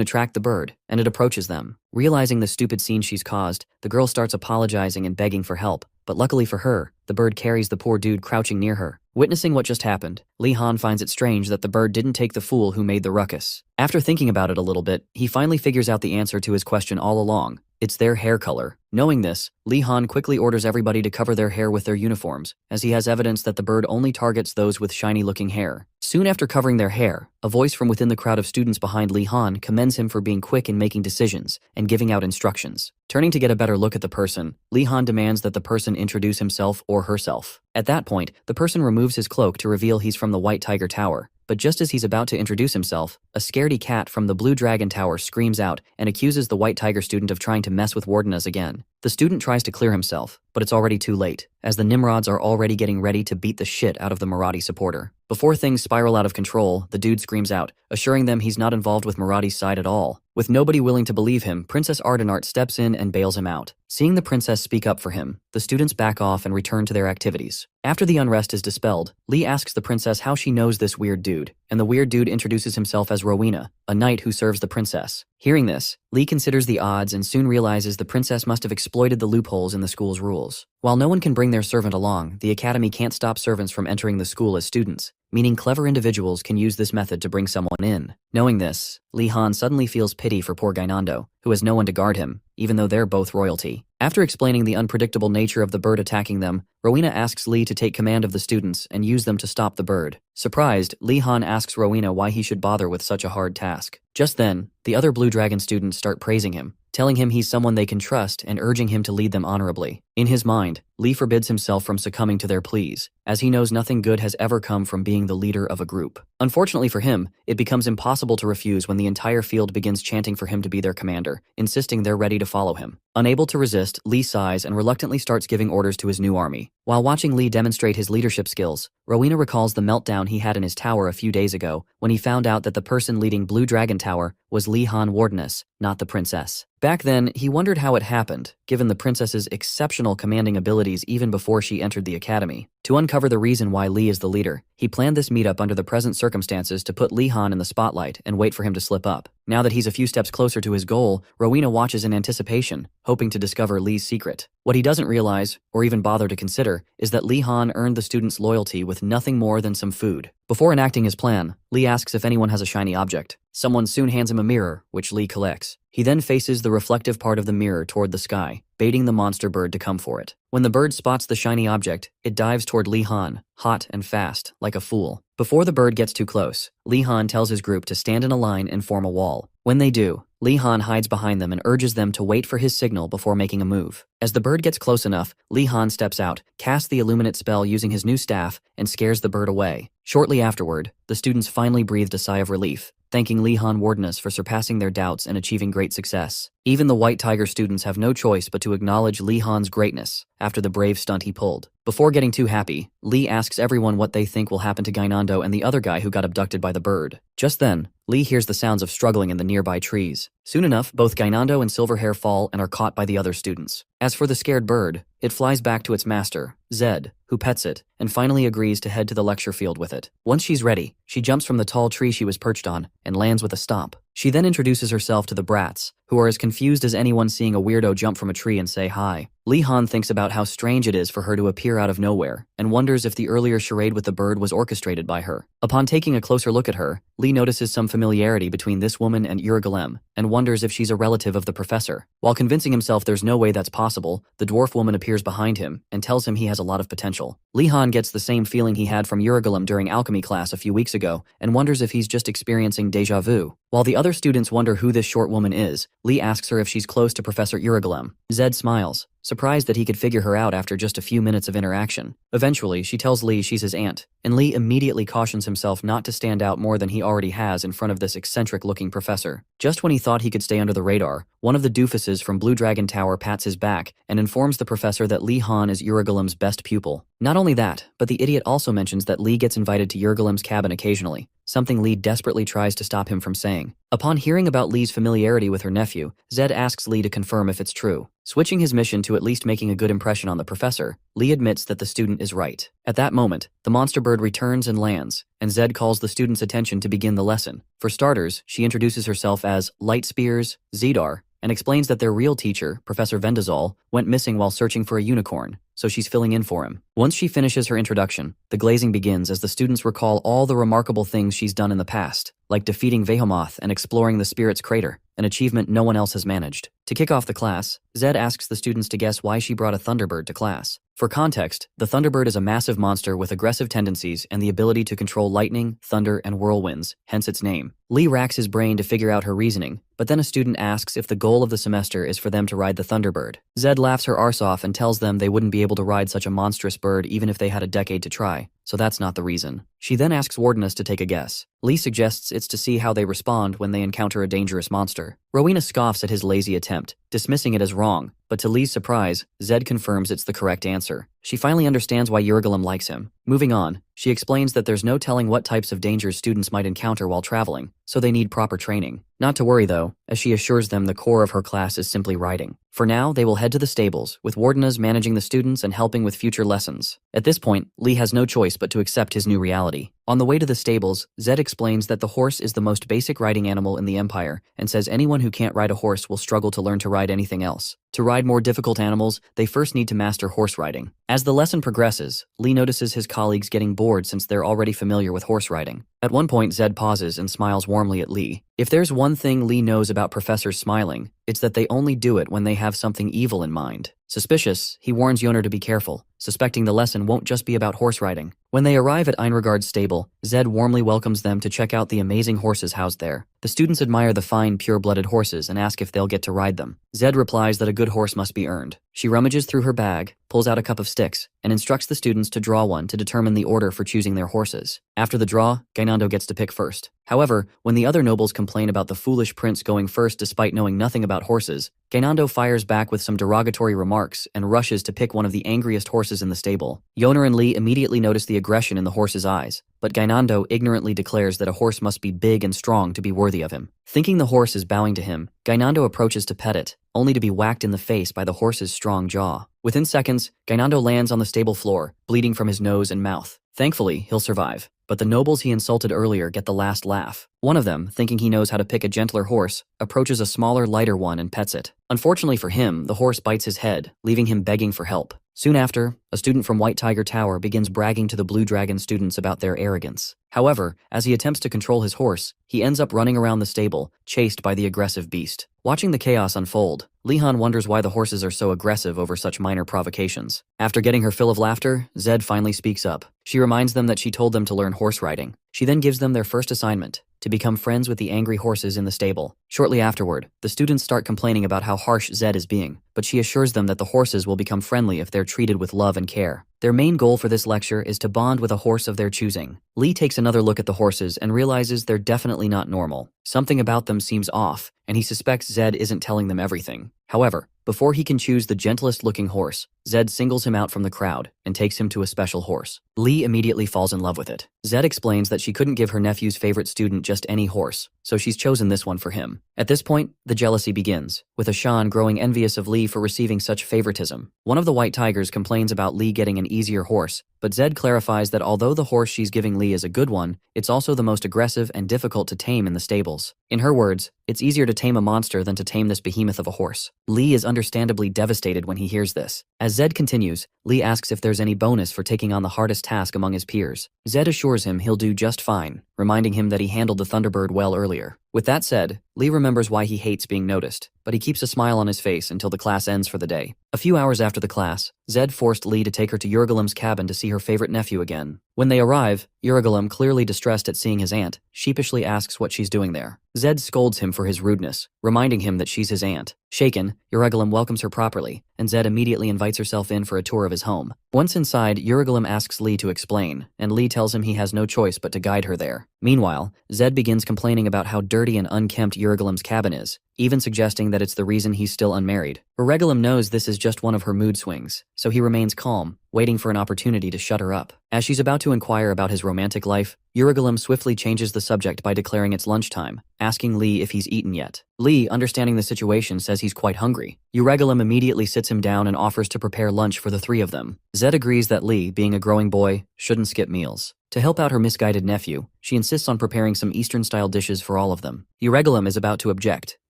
attract the bird, and it approaches them. Realizing the stupid scene she's caused, the girl starts apologizing and begging for help, but luckily for her, the bird carries the poor dude crouching near her. Witnessing what just happened, Lee Han finds it strange that the bird didn't take the fool who made the ruckus. After thinking about it a little bit, he finally figures out the answer to his question all along. It's their hair color. Knowing this, Lee Han quickly orders everybody to cover their hair with their uniforms, as he has evidence that the bird only targets those with shiny-looking hair. Soon after covering their hair, a voice from within the crowd of students behind Lee Han commends him for being quick in making decisions and giving out instructions. Turning to get a better look at the person, Lee Han demands that the person introduce himself or herself. At that point, the person removes his cloak to reveal he's from the White Tiger Tower. But just as he's about to introduce himself, a scaredy cat from the Blue Dragon Tower screams out and accuses the White Tiger student of trying to mess with Wardenas again. The student tries to clear himself, but but it's already too late, as the Nimrods are already getting ready to beat the shit out of the Marathi supporter. Before things spiral out of control, the dude screams out, assuring them he's not involved with Marati's side at all. With nobody willing to believe him, Princess Ardenart steps in and bails him out. Seeing the princess speak up for him, the students back off and return to their activities. After the unrest is dispelled, Lee asks the princess how she knows this weird dude, and the weird dude introduces himself as Rowena, a knight who serves the princess. Hearing this, Lee considers the odds and soon realizes the princess must have exploited the loopholes in the school's rules. While no one can bring their servant along, the academy can't stop servants from entering the school as students, meaning clever individuals can use this method to bring someone in. Knowing this, Lee Han suddenly feels pity for poor Gainando, who has no one to guard him, even though they're both royalty. After explaining the unpredictable nature of the bird attacking them, Rowena asks Lee to take command of the students and use them to stop the bird. Surprised, Lee Han asks Rowena why he should bother with such a hard task. Just then, the other Blue Dragon students start praising him, telling him he's someone they can trust and urging him to lead them honorably. In his mind, Lee forbids himself from succumbing to their pleas, as he knows nothing good has ever come from being the leader of a group. Unfortunately for him, it becomes impossible to refuse when the entire field begins chanting for him to be their commander, insisting they're ready to follow him. Unable to resist, Lee sighs and reluctantly starts giving orders to his new army. While watching Lee demonstrate his leadership skills, Rowena recalls the meltdown he had in his tower a few days ago when he found out that the person leading Blue Dragon Tower was Lee Han Wardeness, not the princess. Back then, he wondered how it happened, given the princess's exceptional commanding abilities even before she entered the academy. To uncover the reason why Lee is the leader, he planned this meetup under the present circumstances to put Lee Han in the spotlight and wait for him to slip up. Now that he's a few steps closer to his goal, Rowena watches in anticipation, hoping to discover Lee's secret. What he doesn't realize, or even bother to consider, is that Lee Han earned the students' loyalty with nothing more than some food. Before enacting his plan, Lee asks if anyone has a shiny object. Someone soon hands him a mirror, which Lee collects. He then faces the reflective part of the mirror toward the sky, baiting the monster bird to come for it. When the bird spots the shiny object, it dives toward Lee Han, hot and fast, like a fool. Before the bird gets too close, Lee Han tells his group to stand in a line and form a wall. When they do, Lee Han hides behind them and urges them to wait for his signal before making a move. As the bird gets close enough, Lee Han steps out, casts the illuminate spell using his new staff, and scares the bird away. Shortly afterward, the students finally breathed a sigh of relief, thanking Lee Han Wardeness for surpassing their doubts and achieving great success. Even the White Tiger students have no choice but to acknowledge Lee Han's greatness after the brave stunt he pulled. Before getting too happy, Lee asks everyone what they think will happen to Gainando and the other guy who got abducted by the bird. Just then, Lee hears the sounds of struggling in the nearby trees. Soon enough, both Gainando and Silverhair fall and are caught by the other students. As for the scared bird, it flies back to its master, Zed, who pets it, and finally agrees to head to the lecture field with it. Once she's ready, she jumps from the tall tree she was perched on and lands with a stomp. She then introduces herself to the brats, who are as confused as anyone seeing a weirdo jump from a tree and say hi. Lee Han thinks about how strange it is for her to appear out of nowhere, and wonders if the earlier charade with the bird was orchestrated by her. Upon taking a closer look at her, Lee notices some familiarity between this woman and Urugulem, and wonders if she's a relative of the professor. While convincing himself there's no way that's possible, the dwarf woman appears behind him and tells him he has a lot of potential. Lee Han gets the same feeling he had from Urugulem during alchemy class a few weeks ago, and wonders if he's just experiencing déjà vu. While the other students wonder who this short woman is, Lee asks her if she's close to Professor Urugulem. Zed smiles, surprised that he could figure her out after just a few minutes of interaction. Eventually, she tells Lee she's his aunt, and Lee immediately cautions himself not to stand out more than he already has in front of this eccentric-looking professor. Just when he thought he could stay under the radar, one of the doofuses from Blue Dragon Tower pats his back and informs the professor that Lee Han is Urugulem's best pupil. Not only that, but the idiot also mentions that Lee gets invited to Urugulem's cabin occasionally, something Lee desperately tries to stop him from saying. Upon hearing about Lee's familiarity with her nephew, Zed asks Lee to confirm if it's true. Switching his mission to at least making a good impression on the professor, Lee admits that the student is right. At that moment, the monster bird returns and lands, and Zed calls the student's attention to begin the lesson. For starters, she introduces herself as Light Spears, Zedar, and explains that their real teacher, Professor Vendazol, went missing while searching for a unicorn, so she's filling in for him. Once she finishes her introduction, the glazing begins as the students recall all the remarkable things she's done in the past, like defeating Vehomoth and exploring the Spirit's Crater, an achievement no one else has managed. To kick off the class, Zed asks the students to guess why she brought a Thunderbird to class. For context, the Thunderbird is a massive monster with aggressive tendencies and the ability to control lightning, thunder, and whirlwinds, hence its name. Lee racks his brain to figure out her reasoning, but then a student asks if the goal of the semester is for them to ride the Thunderbird. Zed laughs her arse off and tells them they wouldn't be able to ride such a monstrous bird even if they had a decade to try, so that's not the reason. She then asks Wardenus to take a guess. Lee suggests it's to see how they respond when they encounter a dangerous monster. Rowena scoffs at his lazy attempt, dismissing it as wrong, but to Lee's surprise, Zed confirms it's the correct answer. She finally understands why Urugulum likes him. Moving on, she explains that there's no telling what types of dangers students might encounter while traveling, so they need proper training. Not to worry though, as she assures them the core of her class is simply writing. For now, they will head to the stables, with Wardenus managing the students and helping with future lessons. At this point, Lee has no choice but to accept his new reality. On the way to the stables, Zed explains that the horse is the most basic riding animal in the Empire, and says anyone who can't ride a horse will struggle to learn to ride anything else. To ride more difficult animals, they first need to master horse riding. As the lesson progresses, Lee notices his colleagues getting bored since they're already familiar with horse riding. At one point, Zed pauses and smiles warmly at Lee. If there's one thing Lee knows about professors smiling, it's that they only do it when they have something evil in mind. Suspicious, he warns Yoner to be careful, suspecting the lesson won't just be about horse riding. When they arrive at Enrogard's stable, Zed warmly welcomes them to check out the amazing horses housed there. The students admire the fine, pure-blooded horses and ask if they'll get to ride them. Zed replies that a good horse must be earned. She rummages through her bag, pulls out a cup of sticks, and instructs the students to draw one to determine the order for choosing their horses. After the draw, Gainando gets to pick first. However, when the other nobles complain about the foolish prince going first despite knowing nothing about horses, Gainando fires back with some derogatory remarks and rushes to pick one of the angriest horses in the stable. Yoner and Lee immediately notice the aggression in the horse's eyes, but Gainando ignorantly declares that a horse must be big and strong to be worthy of him. Thinking the horse is bowing to him, Gainando approaches to pet it, only to be whacked in the face by the horse's strong jaw. Within seconds, Gainando lands on the stable floor, bleeding from his nose and mouth. Thankfully, he'll survive, but the nobles he insulted earlier get the last laugh. One of them, thinking he knows how to pick a gentler horse, approaches a smaller, lighter one and pets it. Unfortunately for him, the horse bites his head, leaving him begging for help. Soon after, a student from White Tiger Tower begins bragging to the Blue Dragon students about their arrogance. However, as he attempts to control his horse, he ends up running around the stable, chased by the aggressive beast. Watching the chaos unfold, Lihan wonders why the horses are so aggressive over such minor provocations. After getting her fill of laughter, Zed finally speaks up. She reminds them that she told them to learn horse riding. She then gives them their first assignment, to become friends with the angry horses in the stable. Shortly afterward, the students start complaining about how harsh Zed is being, but she assures them that the horses will become friendly if they're treated with love and care. Their main goal for this lecture is to bond with a horse of their choosing. Lee takes another look at the horses and realizes they're definitely not normal. Something about them seems off, and he suspects Zed isn't telling them everything. However, before he can choose the gentlest looking horse, Zed singles him out from the crowd and takes him to a special horse. Lee immediately falls in love with it. Zed explains that she couldn't give her nephew's favorite student just any horse, so she's chosen this one for him. At this point, the jealousy begins, with Ashan growing envious of Lee for receiving such favoritism. One of the White Tigers complains about Lee getting an easier horse, but Zed clarifies that although the horse she's giving Lee is a good one, it's also the most aggressive and difficult to tame in the stables. In her words, it's easier to tame a monster than to tame this behemoth of a horse. Lee is understandably devastated when he hears this. As Zed continues, Lee asks if there's any bonus for taking on the hardest task among his peers. Zed assures him he'll do just fine, reminding him that he handled the Thunderbird well earlier. With that said, Lee remembers why he hates being noticed, but he keeps a smile on his face until the class ends for the day. A few hours after the class, Zed forced Lee to take her to Urugulum's cabin to see her favorite nephew again. When they arrive, Urugulum, clearly distressed at seeing his aunt, sheepishly asks what she's doing there. Zed scolds him for his rudeness, reminding him that she's his aunt. Shaken, Urugulum welcomes her properly, and Zed immediately invites herself in for a tour of his home. Once inside, Urugulum asks Lee to explain, and Lee tells him he has no choice but to guide her there. Meanwhile, Zed begins complaining about how dirty and unkempt Urugulum's cabin is, even suggesting that it's the reason he's still unmarried. Urugulum knows this is just one of her mood swings, so he remains calm, waiting for an opportunity to shut her up. As she's about to inquire about his romantic life, Urugulum swiftly changes the subject by declaring it's lunchtime, asking Lee if he's eaten yet. Lee, understanding the situation, says he's quite hungry. Urugulum immediately sits him down and offers to prepare lunch for the three of them. Zed agrees that Lee, being a growing boy, shouldn't skip meals. To help out her misguided nephew, she insists on preparing some Eastern-style dishes for all of them. Urugulum is about to object,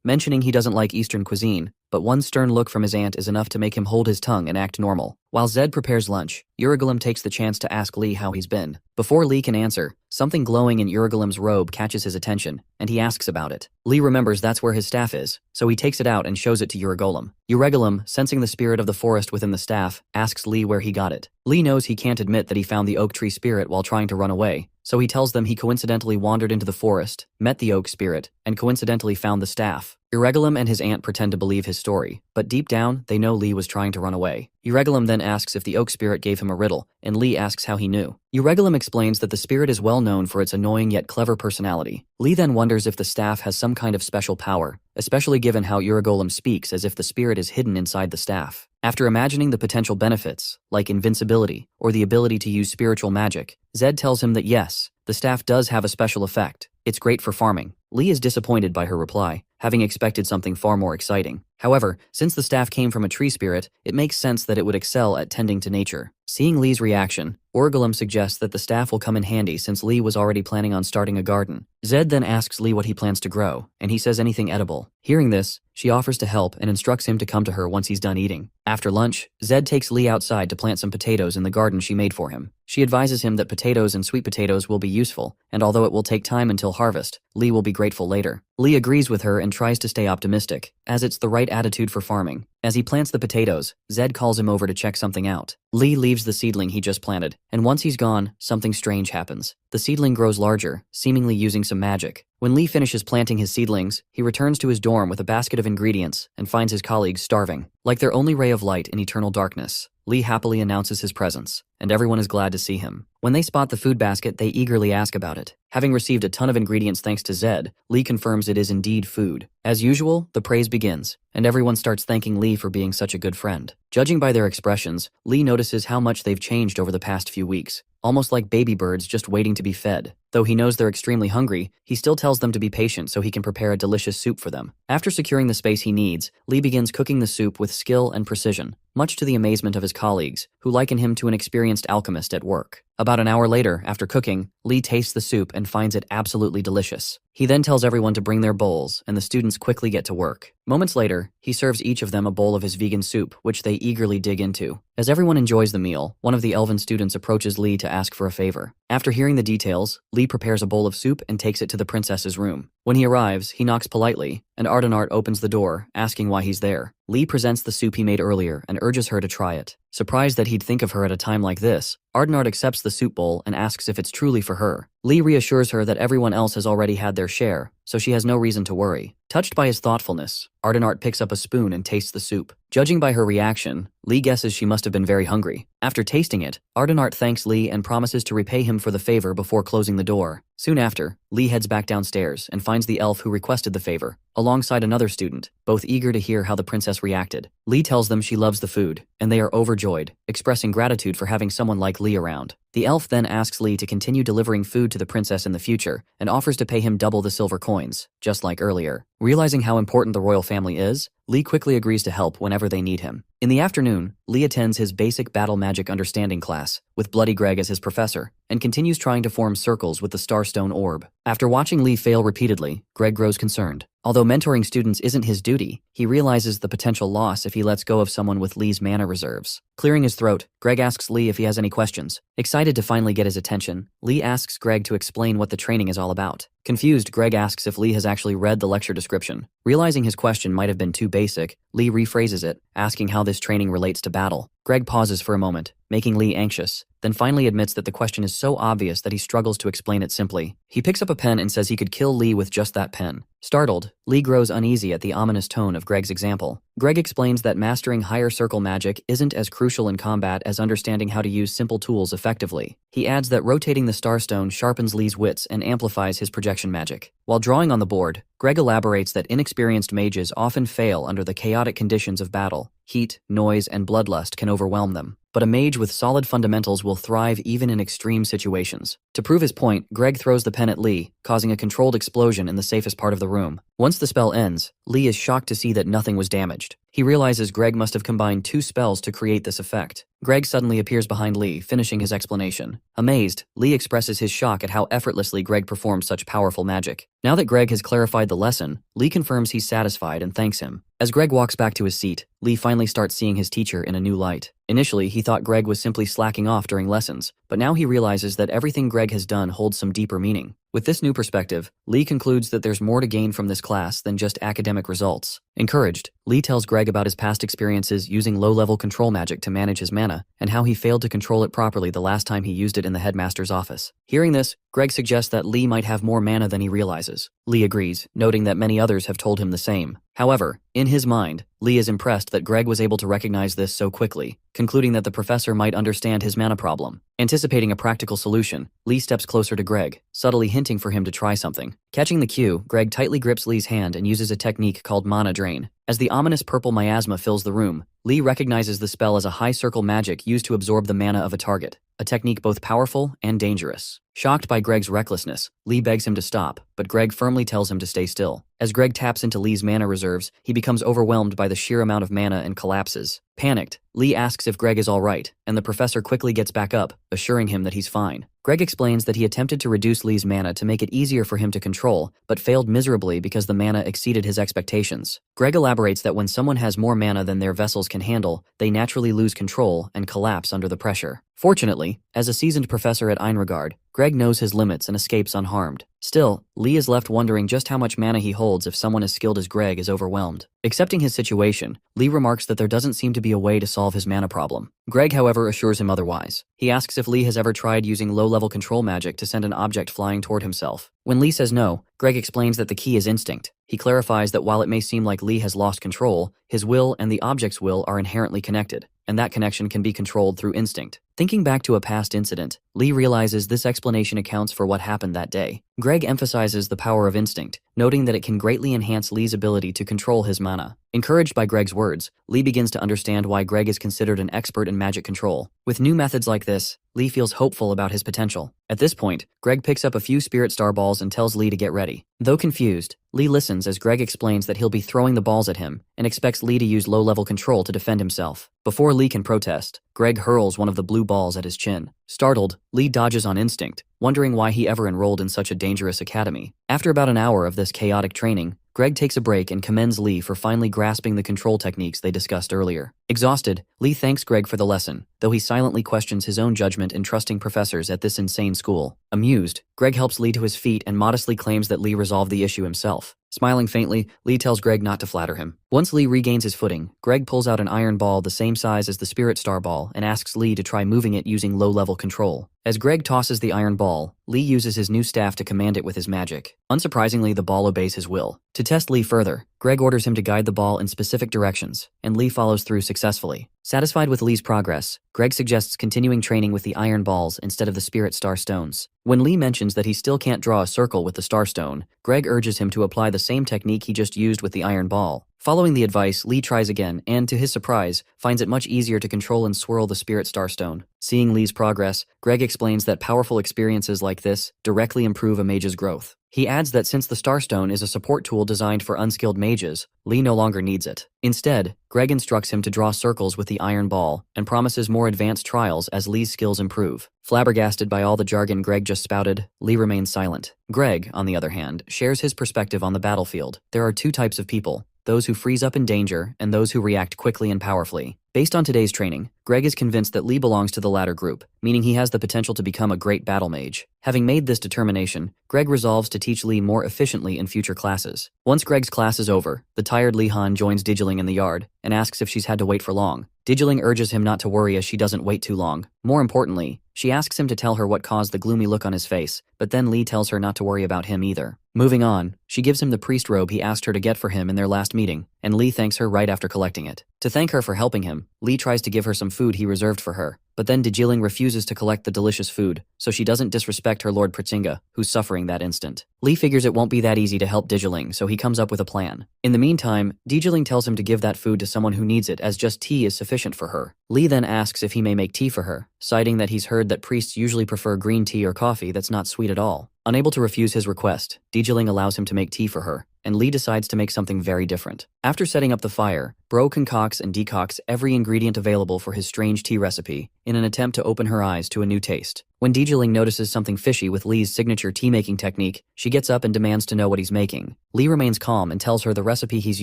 mentioning he doesn't like Eastern cuisine, but one stern look from his aunt is enough to make him hold his tongue and act normal. While Zed prepares lunch, Urugulum takes the chance to ask Lee how he's been. Before Lee can answer, something glowing in Urugulum's robe catches his attention, and he asks about it. Lee remembers that's where his staff is, so he takes it out and shows it to Urugulum. Urugulum, sensing the spirit of the forest within the staff, asks Lee where he got it. Lee knows he can't admit that he found the oak tree spirit while trying to run away, so he tells them he coincidentally wandered into the forest, met the oak spirit, and coincidentally found the staff. Irregulum and his aunt pretend to believe his story, but deep down, they know Lee was trying to run away. Irregulum then asks if the oak spirit gave him a riddle, and Lee asks how he knew. Irregulum explains that the spirit is well known for its annoying yet clever personality. Lee then wonders if the staff has some kind of special power, especially given how Irregulum speaks as if the spirit is hidden inside the staff. After imagining the potential benefits, like invincibility or the ability to use spiritual magic, Zed tells him that yes, the staff does have a special effect. It's great for farming. Lee is disappointed by her reply, having expected something far more exciting. However, since the staff came from a tree spirit, it makes sense that it would excel at tending to nature. Seeing Lee's reaction, Irregulum suggests that the staff will come in handy since Lee was already planning on starting a garden. Zed then asks Lee what he plans to grow, and he says anything edible. Hearing this, she offers to help and instructs him to come to her once he's done eating. After lunch, Zed takes Lee outside to plant some potatoes in the garden she made for him. She advises him that potatoes and sweet potatoes will be useful, and although it will take time until harvest, Lee will be grateful later. Lee agrees with her and tries to stay optimistic, as it's the right attitude for farming. As he plants the potatoes, Zed calls him over to check something out. Lee leaves the seedling he just planted, and once he's gone, something strange happens. The seedling grows larger, seemingly using some magic. When Lee finishes planting his seedlings, he returns to his dorm with a basket of ingredients and finds his colleagues starving. Like their only ray of light in eternal darkness, Lee happily announces his presence, and everyone is glad to see him. When they spot the food basket, they eagerly ask about it. Having received a ton of ingredients thanks to Zed, Lee confirms it is indeed food. As usual, the praise begins, and everyone starts thanking Lee for being such a good friend. Judging by their expressions, Lee notices how much they've changed over the past few weeks, almost like baby birds just waiting to be fed. Though he knows they're extremely hungry, he still tells them to be patient so he can prepare a delicious soup for them. After securing the space he needs, Lee begins cooking the soup with skill and precision, much to the amazement of his colleagues, who liken him to an experienced alchemist at work. About an hour later, after cooking, Lee tastes the soup and finds it absolutely delicious. He then tells everyone to bring their bowls, and the students quickly get to work. Moments later, he serves each of them a bowl of his vegan soup, which they eagerly dig into. As everyone enjoys the meal, one of the elven students approaches Lee to ask for a favor. After hearing the details, Lee prepares a bowl of soup and takes it to the princess's room. When he arrives, he knocks politely, and Ardenart opens the door, asking why he's there. Lee presents the soup he made earlier and urges her to try it. Surprised that he'd think of her at a time like this, Ardenart accepts the soup bowl and asks if it's truly for her. Lee reassures her that everyone else has already had their share, so she has no reason to worry. Touched by his thoughtfulness, Ardenart picks up a spoon and tastes the soup. Judging by her reaction, Lee guesses she must have been very hungry. After tasting it, Ardenart thanks Lee and promises to repay him for the favor before closing the door. Soon after, Lee heads back downstairs and finds the elf who requested the favor, alongside another student, both eager to hear how the princess reacted. Lee tells them she loves the food, and they are overjoyed, expressing gratitude for having someone like Lee around. The elf then asks Lee to continue delivering food to the princess in the future and offers to pay him double the silver coins, just like earlier. Realizing how important the royal family is, Lee quickly agrees to help whenever they need him. In the afternoon, Lee attends his basic battle magic understanding class, with Bloody Greg as his professor, and continues trying to form circles with the Starstone orb. After watching Lee fail repeatedly, Greg grows concerned. Although mentoring students isn't his duty, he realizes the potential loss if he lets go of someone with Lee's mana reserves. Clearing his throat, Greg asks Lee if he has any questions. Excited to finally get his attention, Lee asks Greg to explain what the training is all about. Confused, Greg asks if Lee has actually read the lecture description. Realizing his question might have been too basic, Lee rephrases it, asking how this training relates to battle. Greg pauses for a moment, making Lee anxious, then finally admits that the question is so obvious that he struggles to explain it simply. He picks up a pen and says he could kill Lee with just that pen. Startled, Lee grows uneasy at the ominous tone of Greg's example. Greg explains that mastering higher circle magic isn't as crucial in combat as understanding how to use simple tools effectively. He adds that rotating the Starstone sharpens Lee's wits and amplifies his projection magic. While drawing on the board, Greg elaborates that inexperienced mages often fail under the chaotic conditions of battle. Heat, noise, and bloodlust can overwhelm them, but a mage with solid fundamentals will thrive even in extreme situations. To prove his point, Greg throws the pen at Lee, causing a controlled explosion in the safest part of the room. Once the spell ends, Lee is shocked to see that nothing was damaged. He realizes Greg must have combined 2 spells to create this effect. Greg suddenly appears behind Lee, finishing his explanation. Amazed, Lee expresses his shock at how effortlessly Greg performed such powerful magic. Now that Greg has clarified the lesson, Lee confirms he's satisfied and thanks him. As Greg walks back to his seat, Lee finally starts seeing his teacher in a new light. Initially, he thought Greg was simply slacking off during lessons, but now he realizes that everything Greg has done holds some deeper meaning. With this new perspective, Lee concludes that there's more to gain from this class than just academic results. Encouraged, Lee tells Greg about his past experiences using low-level control magic to manage his mana, and how he failed to control it properly the last time he used it in the headmaster's office. Hearing this, Greg suggests that Lee might have more mana than he realizes. Lee agrees, noting that many others have told him the same. However, in his mind, Lee is impressed that Greg was able to recognize this so quickly, concluding that the professor might understand his mana problem. Anticipating a practical solution, Lee steps closer to Greg, subtly hinting for him to try something. Catching the cue, Greg tightly grips Lee's hand and uses a technique called mana drain. As the ominous purple miasma fills the room, Lee recognizes the spell as a high-circle magic used to absorb the mana of a target, a technique both powerful and dangerous. Shocked by Greg's recklessness, Lee begs him to stop, but Greg firmly tells him to stay still. As Greg taps into Lee's mana reserves, he becomes overwhelmed by the sheer amount of mana and collapses. Panicked, Lee asks if Greg is all right, and the professor quickly gets back up, assuring him that he's fine. Greg explains that he attempted to reduce Lee's mana to make it easier for him to control, but failed miserably because the mana exceeded his expectations. Greg elaborates that when someone has more mana than their vessels can handle, they naturally lose control and collapse under the pressure. Fortunately, as a seasoned professor at Enrogard, Greg knows his limits and escapes unharmed. Still, Lee is left wondering just how much mana he holds if someone as skilled as Greg is overwhelmed. Accepting his situation, Lee remarks that there doesn't seem to be a way to solve his mana problem. Greg, however, assures him otherwise. He asks if Lee has ever tried using low-level control magic to send an object flying toward himself. When Lee says no, Greg explains that the key is instinct. He clarifies that while it may seem like Lee has lost control, his will and the object's will are inherently connected, and that connection can be controlled through instinct. Thinking back to a past incident, Lee realizes this explanation accounts for what happened that day. Greg emphasizes the power of instinct, noting that it can greatly enhance Lee's ability to control his mana. Encouraged by Greg's words, Lee begins to understand why Greg is considered an expert in magic control. With new methods like this, Lee feels hopeful about his potential. At this point, Greg picks up a few spirit star balls and tells Lee to get ready. Though confused, Lee listens as Greg explains that he'll be throwing the balls at him and expects Lee to use low-level control to defend himself. Before Lee can protest, Greg hurls one of the blue balls at his chin. Startled, Lee dodges on instinct, wondering why he ever enrolled in such a dangerous academy. After about an hour of this chaotic training, Greg takes a break and commends Lee for finally grasping the control techniques they discussed earlier. Exhausted, Lee thanks Greg for the lesson, though he silently questions his own judgment in trusting professors at this insane school. Amused, Greg helps Lee to his feet and modestly claims that Lee resolved the issue himself. Smiling faintly, Lee tells Greg not to flatter him. Once Lee regains his footing, Greg pulls out an iron ball the same size as the Spirit Star ball and asks Lee to try moving it using low-level control. As Greg tosses the iron ball, Lee uses his new staff to command it with his magic. Unsurprisingly, the ball obeys his will. To test Lee further, Greg orders him to guide the ball in specific directions, and Lee follows through successfully. Satisfied with Lee's progress, Greg suggests continuing training with the iron balls instead of the Spirit Star stones. When Lee mentions that he still can't draw a circle with the Star Stone, Greg urges him to apply the same technique he just used with the iron ball. Following the advice, Lee tries again and, to his surprise, finds it much easier to control and swirl the Spirit Star Stone. Seeing Lee's progress, Greg explains that powerful experiences like this directly improve a mage's growth. He adds that since the Starstone is a support tool designed for unskilled mages, Lee no longer needs it. Instead, Greg instructs him to draw circles with the iron ball and promises more advanced trials as Lee's skills improve. Flabbergasted by all the jargon Greg just spouted, Lee remains silent. Greg, on the other hand, shares his perspective on the battlefield. There are two types of people: those who freeze up in danger and those who react quickly and powerfully. Based on today's training, Greg is convinced that Lee belongs to the latter group, meaning he has the potential to become a great battle mage. Having made this determination, Greg resolves to teach Lee more efficiently in future classes. Once Greg's class is over, the tired Lee Han joins Digiling in the yard and asks if she's had to wait for long. Digiling urges him not to worry as she doesn't wait too long. More importantly, she asks him to tell her what caused the gloomy look on his face, but then Lee tells her not to worry about him either. Moving on, she gives him the priest robe he asked her to get for him in their last meeting, and Lee thanks her right after collecting it. To thank her for helping him, Lee tries to give her some food he reserved for her, but then Digiling refuses to collect the delicious food, so she doesn't disrespect her Lord Pritzinga, who's suffering that instant. Lee figures it won't be that easy to help Digiling, so he comes up with a plan. In the meantime, Digiling tells him to give that food to someone who needs it, as just tea is sufficient for her. Lee then asks if he may make tea for her, citing that he's heard that priests usually prefer green tea or coffee that's not sweet at all. Unable to refuse his request, Digiling allows him to make tea for her. and Lee decides to make something very different. After setting up the fire, Bro concocts and decocts every ingredient available for his strange tea recipe in an attempt to open her eyes to a new taste. When Deejaling notices something fishy with Lee's signature tea-making technique, she gets up and demands to know what he's making. Lee remains calm and tells her the recipe he's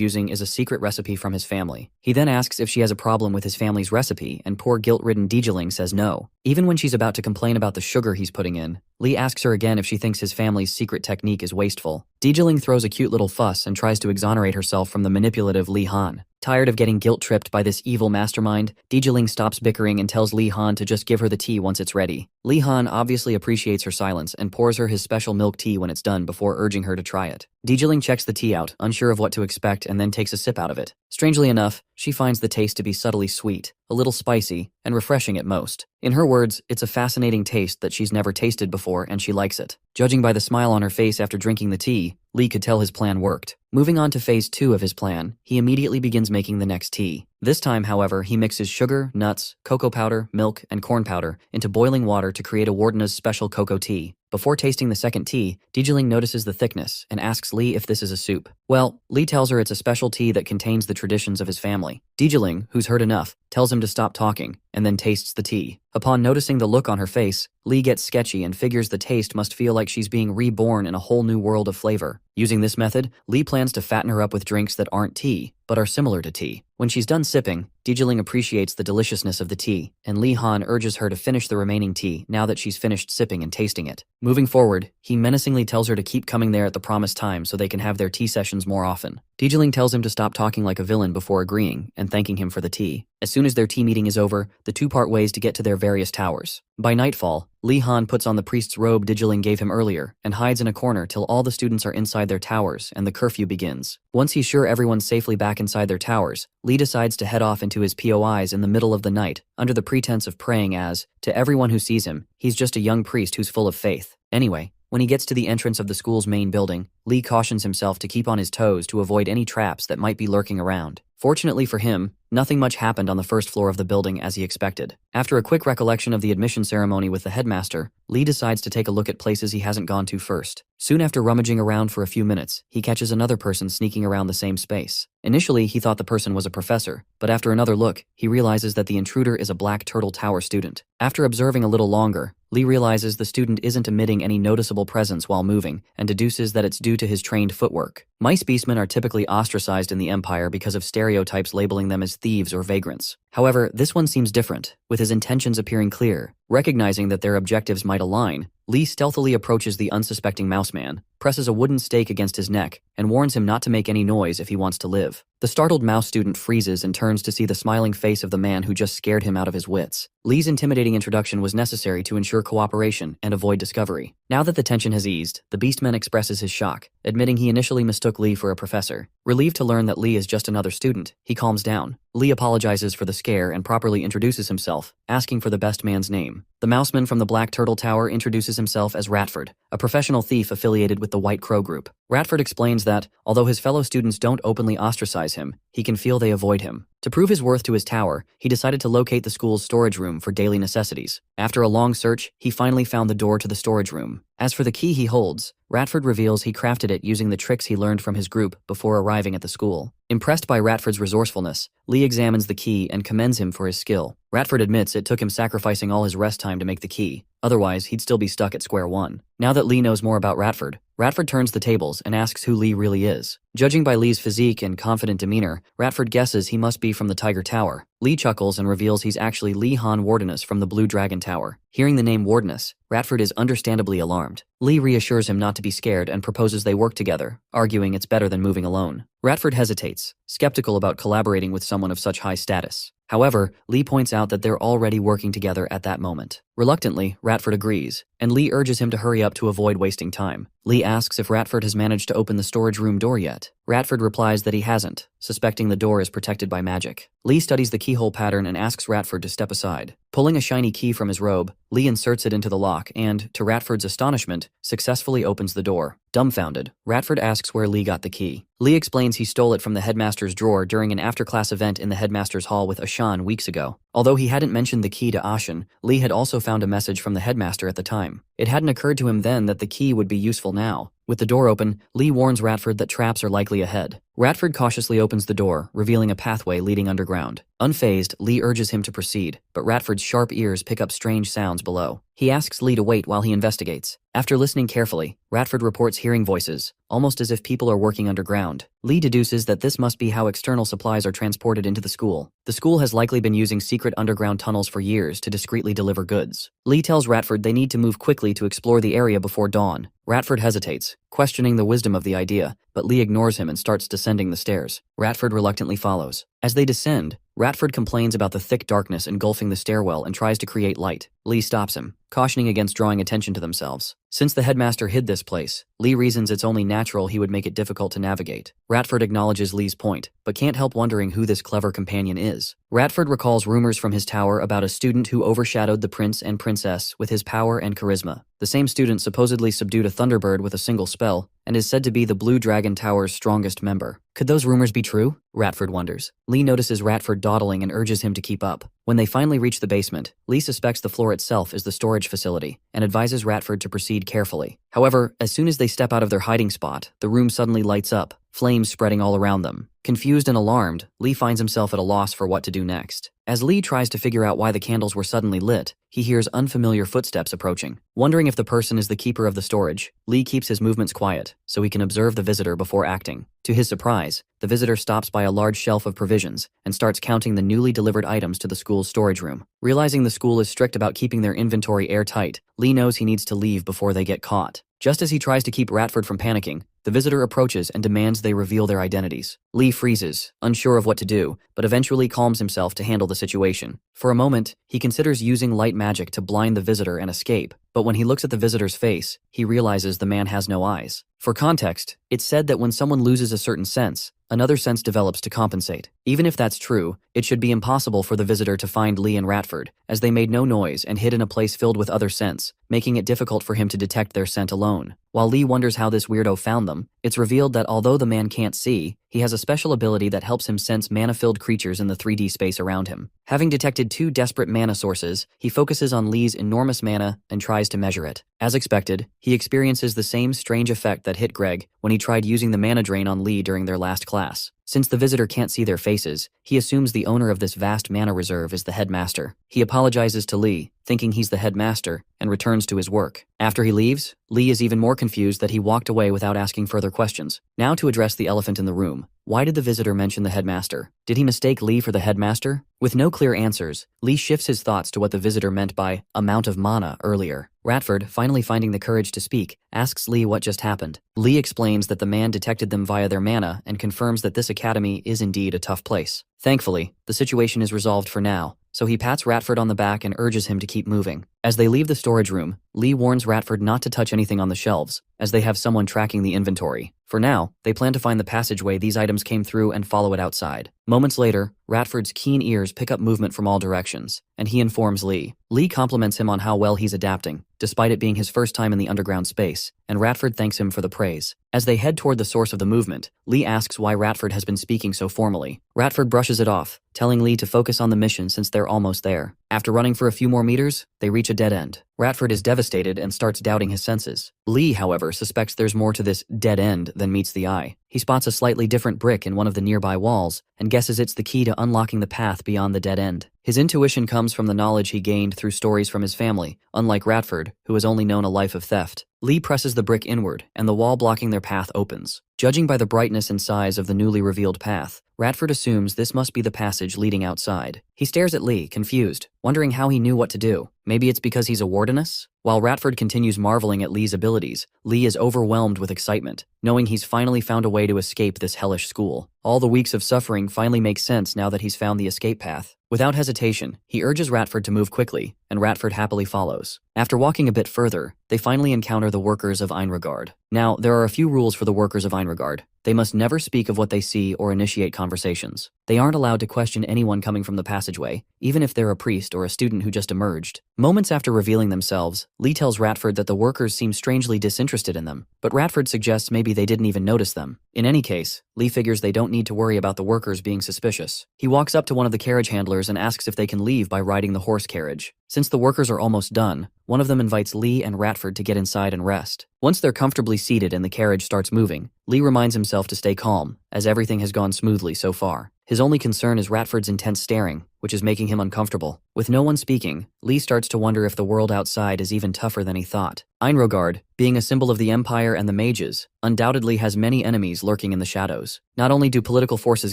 using is a secret recipe from his family. He then asks if she has a problem with his family's recipe, and poor guilt-ridden Deejaling says no. Even when she's about to complain about the sugar he's putting in, Lee asks her again if she thinks his family's secret technique is wasteful. Deejaling throws a cute little fuss and tries to exonerate herself from the manipulative Lee Han. Tired of getting guilt-tripped by this evil mastermind, Deejaling stops bickering and tells Lee Han to just give her the tea once it's ready. Lee Han obviously appreciates her silence and pours her his special milk tea when it's done before urging her to try it. Deejaling checks the tea out, unsure of what to expect, and then takes a sip out of it. Strangely enough, she finds the taste to be subtly sweet, a little spicy, and refreshing at most. In her words, it's a fascinating taste that she's never tasted before and she likes it. Judging by the smile on her face after drinking the tea, Lee could tell his plan worked. Moving on to phase 2 of his plan, he immediately begins making the next tea. This time, however, he mixes sugar, nuts, cocoa powder, milk, and corn powder into boiling water to create a Wardena's special cocoa tea. Before tasting the second tea, Deejaling notices the thickness and asks Lee if this is a soup. Well, Lee tells her it's a special tea that contains the traditions of his family. Deejaling, who's heard enough, tells him to stop talking, and then tastes the tea. Upon noticing the look on her face, Lee gets sketchy and figures the taste must feel like she's being reborn in a whole new world of flavor. Using this method, Lee plans to fatten her up with drinks that aren't tea, but are similar to tea. When she's done sipping, Deejaling appreciates the deliciousness of the tea, and Lee Han urges her to finish the remaining tea now that she's finished sipping and tasting it. Moving forward, he menacingly tells her to keep coming there at the promised time so they can have their tea sessions more often. Deejaling tells him to stop talking like a villain before agreeing and thanking him for the tea. As soon as their tea meeting is over, the two part ways to get to their various towers. By nightfall, Lee Han puts on the priest's robe Deejaling gave him earlier and hides in a corner till all the students are inside their towers and the curfew begins. Once he's sure everyone's safely back inside their towers, Lee decides to head off into his POIs in the middle of the night under the pretense of praying as, to everyone who sees him, he's just a young priest who's full of faith. Anyway, when he gets to the entrance of the school's main building, Lee cautions himself to keep on his toes to avoid any traps that might be lurking around. Fortunately for him, nothing much happened on the first floor of the building as he expected. After a quick recollection of the admission ceremony with the headmaster, Lee decides to take a look at places he hasn't gone to first. Soon after rummaging around for a few minutes, he catches another person sneaking around the same space. Initially, he thought the person was a professor, but after another look, he realizes that the intruder is a Black Turtle Tower student. After observing a little longer, Lee realizes the student isn't emitting any noticeable presence while moving and deduces that it's due to his trained footwork. Mice beastmen are typically ostracized in the Empire because of stereotypes labeling them as thieves or vagrants. However, this one seems different, with his intentions appearing clear. Recognizing that their objectives might align, Lee stealthily approaches the unsuspecting mouseman, presses a wooden stake against his neck, and warns him not to make any noise if he wants to live. The startled mouse student freezes and turns to see the smiling face of the man who just scared him out of his wits. Lee's intimidating introduction was necessary to ensure cooperation and avoid discovery. Now that the tension has eased, the beastman expresses his shock, admitting he initially mistook Lee for a professor. Relieved to learn that Lee is just another student, he calms down. Lee apologizes for the scare and properly introduces himself, asking for the best man's name. The mouseman from the Black Turtle Tower introduces himself as Ratford, a professional thief affiliated with the White Crow Group. Ratford explains that, although his fellow students don't openly ostracize him, he can feel they avoid him. To prove his worth to his tower, he decided to locate the school's storage room for daily necessities. After a long search, he finally found the door to the storage room. As for the key he holds, Ratford reveals he crafted it using the tricks he learned from his group before arriving at the school. Impressed by Ratford's resourcefulness, Lee examines the key and commends him for his skill. Ratford admits it took him sacrificing all his rest time to make the key. Otherwise, he'd still be stuck at square one. Now that Lee knows more about Ratford, Ratford turns the tables and asks who Lee really is. Judging by Lee's physique and confident demeanor, Ratford guesses he must be from the Tiger Tower. Lee chuckles and reveals he's actually Lee Han Wardenus from the Blue Dragon Tower. Hearing the name Wardenus, Ratford is understandably alarmed. Lee reassures him not to be scared and proposes they work together, arguing it's better than moving alone. Ratford hesitates, skeptical about collaborating with someone of such high status. However, Lee points out that they're already working together at that moment. Reluctantly, Ratford agrees, and Lee urges him to hurry up to avoid wasting time. Lee asks if Ratford has managed to open the storage room door yet. Ratford replies that he hasn't, suspecting the door is protected by magic. Lee studies the keyhole pattern and asks Ratford to step aside. Pulling a shiny key from his robe, Lee inserts it into the lock and, to Ratford's astonishment, successfully opens the door. Dumbfounded, Ratford asks where Lee got the key. Lee explains he stole it from the headmaster's drawer during an after-class event in the headmaster's hall with Ashan weeks ago. Although he hadn't mentioned the key to Ashan, Lee had also found a message from the headmaster at the time. It hadn't occurred to him then that the key would be useful now. With the door open, Lee warns Ratford that traps are likely ahead. Ratford cautiously opens the door, revealing a pathway leading underground. Unfazed, Lee urges him to proceed, but Ratford's sharp ears pick up strange sounds below. He asks Lee to wait while he investigates. After listening carefully, Ratford reports hearing voices, almost as if people are working underground. Lee deduces that this must be how external supplies are transported into the school. The school has likely been using secret underground tunnels for years to discreetly deliver goods. Lee tells Ratford they need to move quickly to explore the area before dawn. Ratford hesitates, questioning the wisdom of the idea, but Lee ignores him and starts descending the stairs. Ratford reluctantly follows. As they descend, Ratford complains about the thick darkness engulfing the stairwell and tries to create light. Lee stops him, cautioning against drawing attention to themselves. Since the headmaster hid this place, Lee reasons it's only natural he would make it difficult to navigate. Ratford acknowledges Lee's point, but can't help wondering who this clever companion is. Ratford recalls rumors from his tower about a student who overshadowed the prince and princess with his power and charisma. The same student supposedly subdued a thunderbird with a single spell, and is said to be the Blue Dragon Tower's strongest member. Could those rumors be true? Ratford wonders. Lee notices Ratford dawdling and urges him to keep up. When they finally reach the basement, Lee suspects the floor itself is the storage facility, and advises Ratford to proceed carefully. However, as soon as they step out of their hiding spot, the room suddenly lights up, flames spreading all around them. Confused and alarmed, Lee finds himself at a loss for what to do next. As Lee tries to figure out why the candles were suddenly lit, he hears unfamiliar footsteps approaching. Wondering if the person is the keeper of the storage, Lee keeps his movements quiet, so he can observe the visitor before acting. To his surprise, the visitor stops by a large shelf of provisions and starts counting the newly delivered items to the school's storage room. Realizing the school is strict about keeping their inventory airtight, Lee knows he needs to leave before they get caught. Just as he tries to keep Ratford from panicking, the visitor approaches and demands they reveal their identities. Lee freezes, unsure of what to do, but eventually calms himself to handle the situation. For a moment, he considers using light magic to blind the visitor and escape, but when he looks at the visitor's face, he realizes the man has no eyes. For context, it's said that when someone loses a certain sense, another sense develops to compensate. Even if that's true, it should be impossible for the visitor to find Lee and Ratford, as they made no noise and hid in a place filled with other scents, making it difficult for him to detect their scent alone. While Lee wonders how this weirdo found them, it's revealed that although the man can't see, he has a special ability that helps him sense mana-filled creatures in the 3D space around him. Having detected 2 desperate mana sources, he focuses on Lee's enormous mana and tries to measure it. As expected, he experiences the same strange effect that hit Greg when he tried using the mana drain on Lee during their last class. Since the visitor can't see their faces, he assumes the owner of this vast mana reserve is the headmaster. He apologizes to Lee, thinking he's the headmaster, and returns to his work. After he leaves, Lee is even more confused that he walked away without asking further questions. Now to address the elephant in the room. Why did the visitor mention the headmaster? Did he mistake Lee for the headmaster? With no clear answers, Lee shifts his thoughts to what the visitor meant by amount of mana earlier. Ratford, finally finding the courage to speak, asks Lee what just happened. Lee explains that the man detected them via their mana and confirms that this academy is indeed a tough place. Thankfully, the situation is resolved for now, so he pats Ratford on the back and urges him to keep moving. As they leave the storage room, Lee warns Ratford not to touch anything on the shelves, as they have someone tracking the inventory. For now, they plan to find the passageway these items came through and follow it outside. Moments later, Ratford's keen ears pick up movement from all directions, and he informs Lee. Lee compliments him on how well he's adapting, despite it being his first time in the underground space, and Ratford thanks him for the praise. As they head toward the source of the movement, Lee asks why Ratford has been speaking so formally. Ratford brushes it off, telling Lee to focus on the mission since they're almost there. After running for a few more meters, they reach a dead end. Ratford is devastated and starts doubting his senses. Lee, however, suspects there's more to this dead end than meets the eye. He spots a slightly different brick in one of the nearby walls and guesses it's the key to unlocking the path beyond the dead end. His intuition comes from the knowledge he gained through stories from his family, unlike Ratford, who has only known a life of theft. Lee presses the brick inward, and the wall blocking their path opens. Judging by the brightness and size of the newly revealed path, Ratford assumes this must be the passage leading outside. He stares at Lee, confused, wondering how he knew what to do. Maybe it's because he's a wardeness? While Ratford continues marveling at Lee's abilities, Lee is overwhelmed with excitement, knowing he's finally found a way to escape this hellish school. All the weeks of suffering finally make sense now that he's found the escape path. Without hesitation, he urges Ratford to move quickly, and Ratford happily follows. After walking a bit further, they finally encounter the workers of Enrogard. Now, there are a few rules for the workers of Enrogard. They must never speak of what they see or initiate conversations. They aren't allowed to question anyone coming from the passageway, even if they're a priest or a student who just emerged. Moments after revealing themselves, Lee tells Ratford that the workers seem strangely disinterested in them, but Ratford suggests maybe they didn't even notice them. In any case, Lee figures they don't need to worry about the workers being suspicious. He walks up to one of the carriage handlers and asks if they can leave by riding the horse carriage. Since the workers are almost done, one of them invites Lee and Ratford to get inside and rest. Once they're comfortably seated and the carriage starts moving, Lee reminds himself to stay calm, as everything has gone smoothly so far. His only concern is Ratford's intense staring, which is making him uncomfortable. With no one speaking, Lee starts to wonder if the world outside is even tougher than he thought. Enrogard, being a symbol of the Empire and the Mages, undoubtedly has many enemies lurking in the shadows. Not only do political forces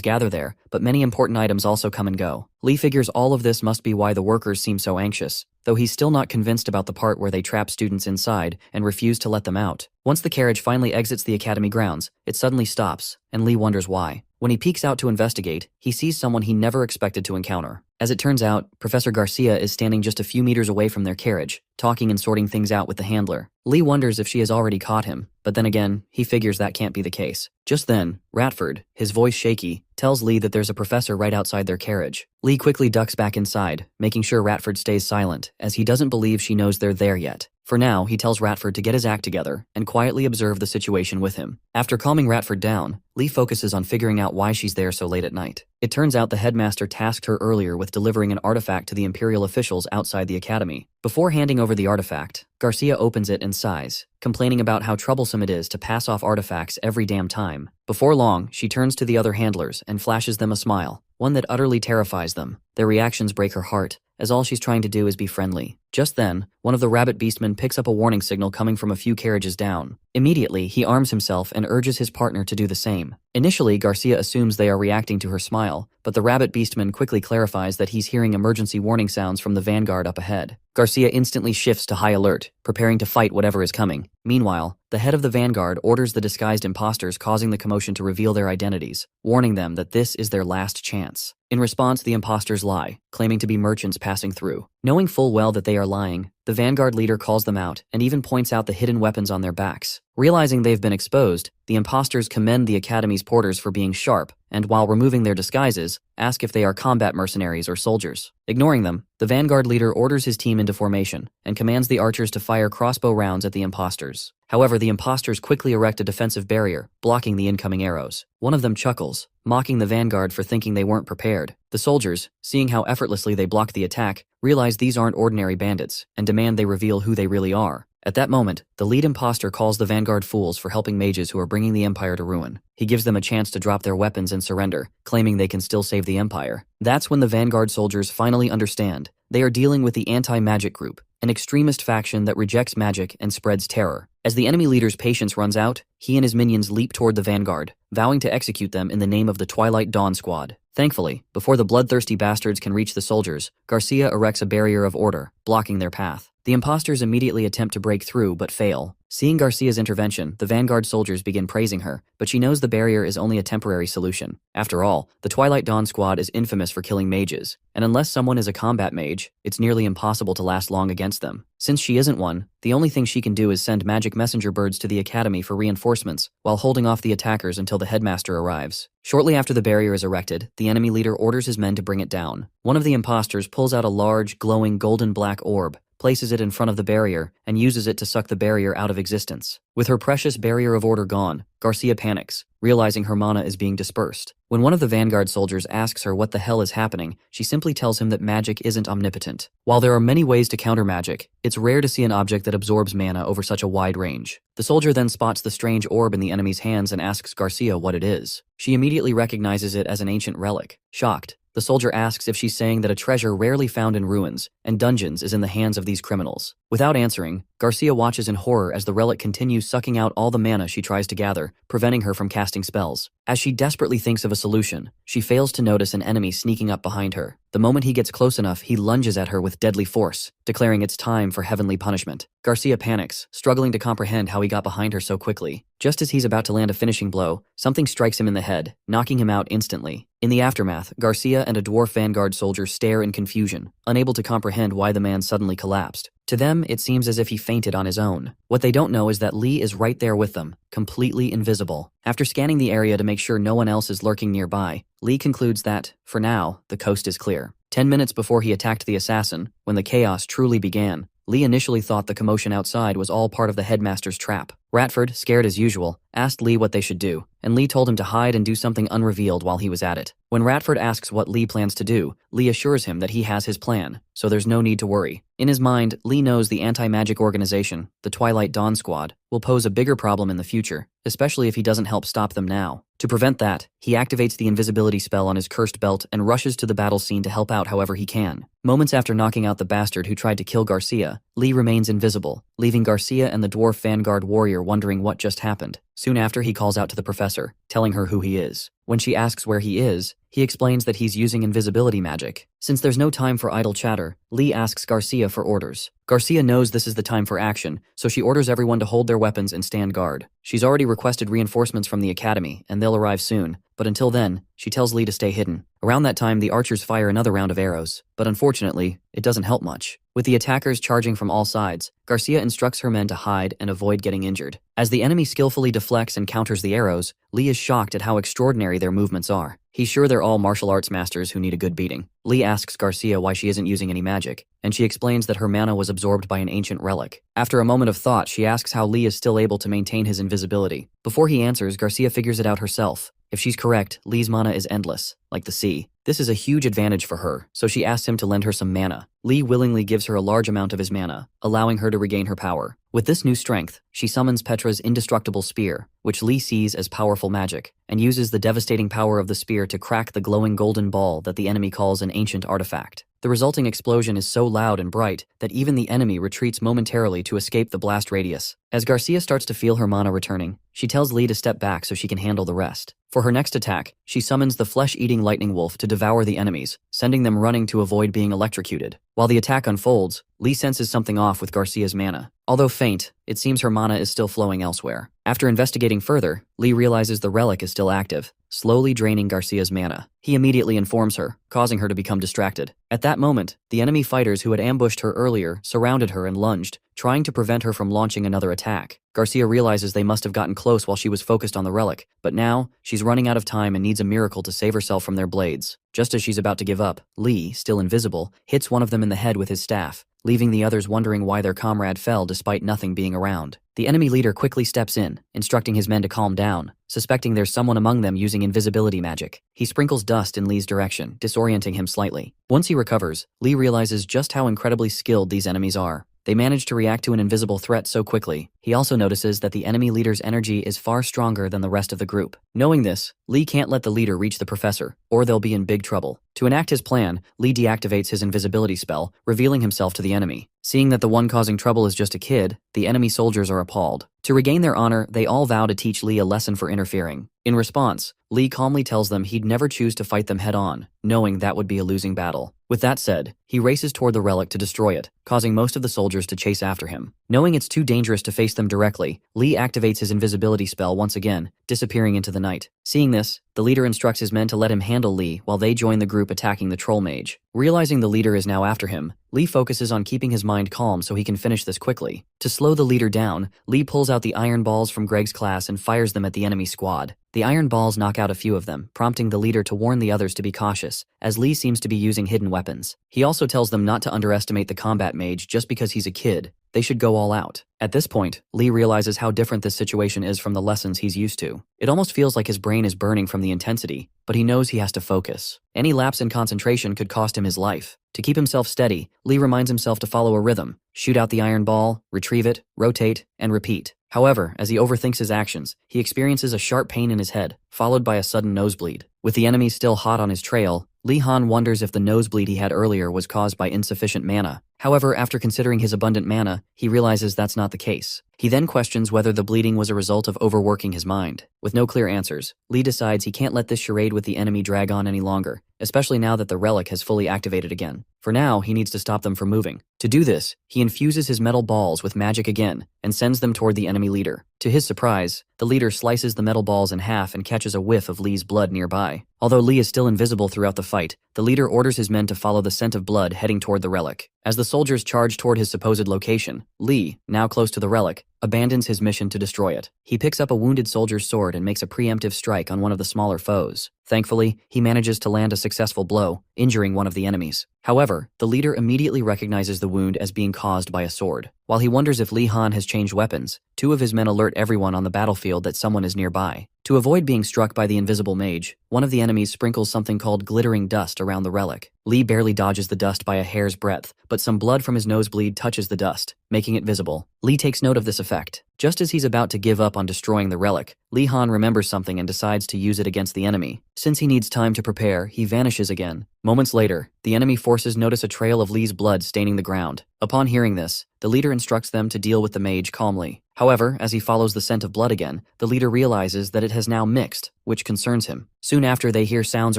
gather there, but many important items also come and go. Lee figures all of this must be why the workers seem so anxious, though he's still not convinced about the part where they trap students inside and refuse to let them out. Once the carriage finally exits the academy grounds, it suddenly stops, and Lee wonders why. When he peeks out to investigate, he sees someone he never expected to encounter. As it turns out, Professor Garcia is standing just a few meters away from their carriage, talking and sorting things out with the handler. Lee wonders if she has already caught him, but then again, he figures that can't be the case. Just then, Ratford, his voice shaky, tells Lee that there's a professor right outside their carriage. Lee quickly ducks back inside, making sure Ratford stays silent, as he doesn't believe she knows they're there yet. For now, he tells Ratford to get his act together and quietly observe the situation with him. After calming Ratford down, Lee focuses on figuring out why she's there so late at night. It turns out the headmaster tasked her earlier with delivering an artifact to the Imperial officials outside the academy. Before handing over the artifact, Garcia opens it and sighs, complaining about how troublesome it is to pass off artifacts every damn time. Before long, she turns to the other handlers and flashes them a smile, one that utterly terrifies them. Their reactions break her heart, as all she's trying to do is be friendly. Just then, one of the rabbit beastmen picks up a warning signal coming from a few carriages down. Immediately, he arms himself and urges his partner to do the same. Initially, Garcia assumes they are reacting to her smile, but the rabbit beastman quickly clarifies that he's hearing emergency warning sounds from the vanguard up ahead. Garcia instantly shifts to high alert, preparing to fight whatever is coming. Meanwhile, the head of the vanguard orders the disguised imposters causing the commotion to reveal their identities, warning them that this is their last chance. In response, the imposters lie, claiming to be merchants passing through. Knowing full well that they are lying, the vanguard leader calls them out and even points out the hidden weapons on their backs. Realizing they've been exposed, the imposters commend the academy's porters for being sharp and, while removing their disguises, ask if they are combat mercenaries or soldiers. Ignoring them, the vanguard leader orders his team into formation and commands the archers to fire crossbow rounds at the imposters. However, the imposters quickly erect a defensive barrier, blocking the incoming arrows. One of them chuckles, mocking the vanguard for thinking they weren't prepared. The soldiers, seeing how effortlessly they blocked the attack, realize these aren't ordinary bandits and demand they reveal who they really are. At that moment, the lead imposter calls the vanguard fools for helping mages who are bringing the empire to ruin. He gives them a chance to drop their weapons and surrender, claiming they can still save the empire. That's when the vanguard soldiers finally understand. They are dealing with the anti-magic group, an extremist faction that rejects magic and spreads terror. As the enemy leader's patience runs out, he and his minions leap toward the vanguard, vowing to execute them in the name of the Twilight Dawn Squad. Thankfully, before the bloodthirsty bastards can reach the soldiers, Garcia erects a barrier of order, blocking their path. The imposters immediately attempt to break through, but fail. Seeing Garcia's intervention, the vanguard soldiers begin praising her, but she knows the barrier is only a temporary solution. After all, the Twilight Dawn Squad is infamous for killing mages, and unless someone is a combat mage, it's nearly impossible to last long against them. Since she isn't one, the only thing she can do is send magic messenger birds to the academy for reinforcements, while holding off the attackers until the headmaster arrives. Shortly after the barrier is erected, the enemy leader orders his men to bring it down. One of the imposters pulls out a large, glowing golden-black orb, places it in front of the barrier, and uses it to suck the barrier out of existence. With her precious barrier of order gone, Garcia panics, realizing her mana is being dispersed. When one of the vanguard soldiers asks her what the hell is happening, she simply tells him that magic isn't omnipotent. While there are many ways to counter magic, it's rare to see an object that absorbs mana over such a wide range. The soldier then spots the strange orb in the enemy's hands and asks Garcia what it is. She immediately recognizes it as an ancient relic. Shocked, the soldier asks if she's saying that a treasure rarely found in ruins and dungeons is in the hands of these criminals. Without answering, Garcia watches in horror as the relic continues sucking out all the mana she tries to gather, preventing her from casting spells. As she desperately thinks of a solution, she fails to notice an enemy sneaking up behind her. The moment he gets close enough, he lunges at her with deadly force, declaring it's time for heavenly punishment. Garcia panics, struggling to comprehend how he got behind her so quickly. Just as he's about to land a finishing blow, something strikes him in the head, knocking him out instantly. In the aftermath, Garcia and a dwarf vanguard soldier stare in confusion, unable to comprehend why the man suddenly collapsed. To them, it seems as if he fainted on his own. What they don't know is that Lee is right there with them, completely invisible. After scanning the area to make sure no one else is lurking nearby, Lee concludes that, for now, the coast is clear. 10 minutes before he attacked the assassin, when the chaos truly began, Lee initially thought the commotion outside was all part of the headmaster's trap. Ratford, scared as usual, asked Lee what they should do, and Lee told him to hide and do something unrevealed while he was at it. When Ratford asks what Lee plans to do, Lee assures him that he has his plan, so there's no need to worry. In his mind, Lee knows the anti-magic organization, the Twilight Dawn Squad, will pose a bigger problem in the future, especially if he doesn't help stop them now. To prevent that, he activates the invisibility spell on his cursed belt and rushes to the battle scene to help out however he can. Moments after knocking out the bastard who tried to kill Garcia, Lee remains invisible, leaving Garcia and the dwarf vanguard warrior wondering what just happened. Soon after, he calls out to the professor, telling her who he is. When she asks where he is, he explains that he's using invisibility magic. Since there's no time for idle chatter, Lee asks Garcia for orders. Garcia knows this is the time for action, so she orders everyone to hold their weapons and stand guard. She's already requested reinforcements from the academy, and they'll arrive soon, but until then, she tells Lee to stay hidden. Around that time, the archers fire another round of arrows, but unfortunately, it doesn't help much. With the attackers charging from all sides, Garcia instructs her men to hide and avoid getting injured. As the enemy skillfully deflects and counters the arrows, Lee is shocked at how extraordinary their movements are. He's sure they're all martial arts masters who need a good beating. Lee asks Garcia why she isn't using any magic, and she explains that her mana was absorbed by an ancient relic. After a moment of thought, she asks how Lee is still able to maintain his invisibility. Before he answers, Garcia figures it out herself. If she's correct, Lee's mana is endless, like the sea. This is a huge advantage for her, so she asks him to lend her some mana. Lee willingly gives her a large amount of his mana, allowing her to regain her power. With this new strength, she summons Petra's indestructible spear, which Lee sees as powerful magic, and uses the devastating power of the spear to crack the glowing golden ball that the enemy calls an ancient artifact. The resulting explosion is so loud and bright that even the enemy retreats momentarily to escape the blast radius. As Garcia starts to feel her mana returning, she tells Lee to step back so she can handle the rest. For her next attack, she summons the flesh-eating lightning wolf to devour the enemies, sending them running to avoid being electrocuted. While the attack unfolds, Lee senses something off with Garcia's mana. Although faint, it seems her mana is still flowing elsewhere. After investigating further, Lee realizes the relic is still active, slowly draining Garcia's mana. He immediately informs her, causing her to become distracted. At that moment, the enemy fighters who had ambushed her earlier surrounded her and lunged, trying to prevent her from launching another attack. Garcia realizes they must have gotten close while she was focused on the relic, but now, she's running out of time and needs a miracle to save herself from their blades. Just as she's about to give up, Lee, still invisible, hits one of them in the head with his staff, leaving the others wondering why their comrade fell despite nothing being around. The enemy leader quickly steps in, instructing his men to calm down, suspecting there's someone among them using invisibility magic. He sprinkles dust in Lee's direction, disorienting him slightly. Once he recovers, Lee realizes just how incredibly skilled these enemies are. They manage to react to an invisible threat so quickly. He also notices that the enemy leader's energy is far stronger than the rest of the group. Knowing this, Lee can't let the leader reach the professor, or they'll be in big trouble. To enact his plan, Lee deactivates his invisibility spell, revealing himself to the enemy. Seeing that the one causing trouble is just a kid, the enemy soldiers are appalled. To regain their honor, they all vow to teach Lee a lesson for interfering. In response, Lee calmly tells them he'd never choose to fight them head-on, knowing that would be a losing battle. With that said, he races toward the relic to destroy it, causing most of the soldiers to chase after him. Knowing it's too dangerous to face them directly, Lee activates his invisibility spell once again, disappearing into the night. Seeing this, the leader instructs his men to let him handle Lee while they join the group attacking the troll mage. Realizing the leader is now after him, Lee focuses on keeping his mind calm so he can finish this quickly. To slow the leader down, Lee pulls out the iron balls from Greg's class and fires them at the enemy squad. The iron balls knock out a few of them, prompting the leader to warn the others to be cautious, as Lee seems to be using hidden weapons. He also tells them not to underestimate the combat mage just because he's a kid. They should go all out. At this point, Lee realizes how different this situation is from the lessons he's used to. It almost feels like his brain is burning from the intensity, but he knows he has to focus. Any lapse in concentration could cost him his life. To keep himself steady, Lee reminds himself to follow a rhythm, shoot out the iron ball, retrieve it, rotate, and repeat. However, as he overthinks his actions, he experiences a sharp pain in his head, followed by a sudden nosebleed. With the enemy still hot on his trail, Lee Han wonders if the nosebleed he had earlier was caused by insufficient mana. However, after considering his abundant mana, he realizes that's not the case. He then questions whether the bleeding was a result of overworking his mind. With no clear answers, Lee decides he can't let this charade with the enemy drag on any longer, especially now that the relic has fully activated again. For now, he needs to stop them from moving. To do this, he infuses his metal balls with magic again and sends them toward the enemy leader. To his surprise, the leader slices the metal balls in half and catches a whiff of Lee's blood nearby. Although Lee is still invisible throughout the fight, the leader orders his men to follow the scent of blood heading toward the relic. As the soldiers charge toward his supposed location, Lee, now close to the relic, abandons his mission to destroy it. He picks up a wounded soldier's sword and makes a preemptive strike on one of the smaller foes. Thankfully, he manages to land a successful blow, injuring one of the enemies. However, the leader immediately recognizes the wound as being caused by a sword. While he wonders if Lee Han has changed weapons, two of his men alert everyone on the battlefield that someone is nearby. To avoid being struck by the invisible mage, one of the enemies sprinkles something called glittering dust around the relic. Lee barely dodges the dust by a hair's breadth, but some blood from his nosebleed touches the dust, making it visible. Lee takes note of this effect. Just as he's about to give up on destroying the relic, Lee Han remembers something and decides to use it against the enemy. Since he needs time to prepare, he vanishes again. Moments later, the enemy forces notice a trail of Lee's blood staining the ground. Upon hearing this, the leader instructs them to deal with the mage calmly. However, as he follows the scent of blood again, the leader realizes that it has now mixed, which concerns him. Soon after, they hear sounds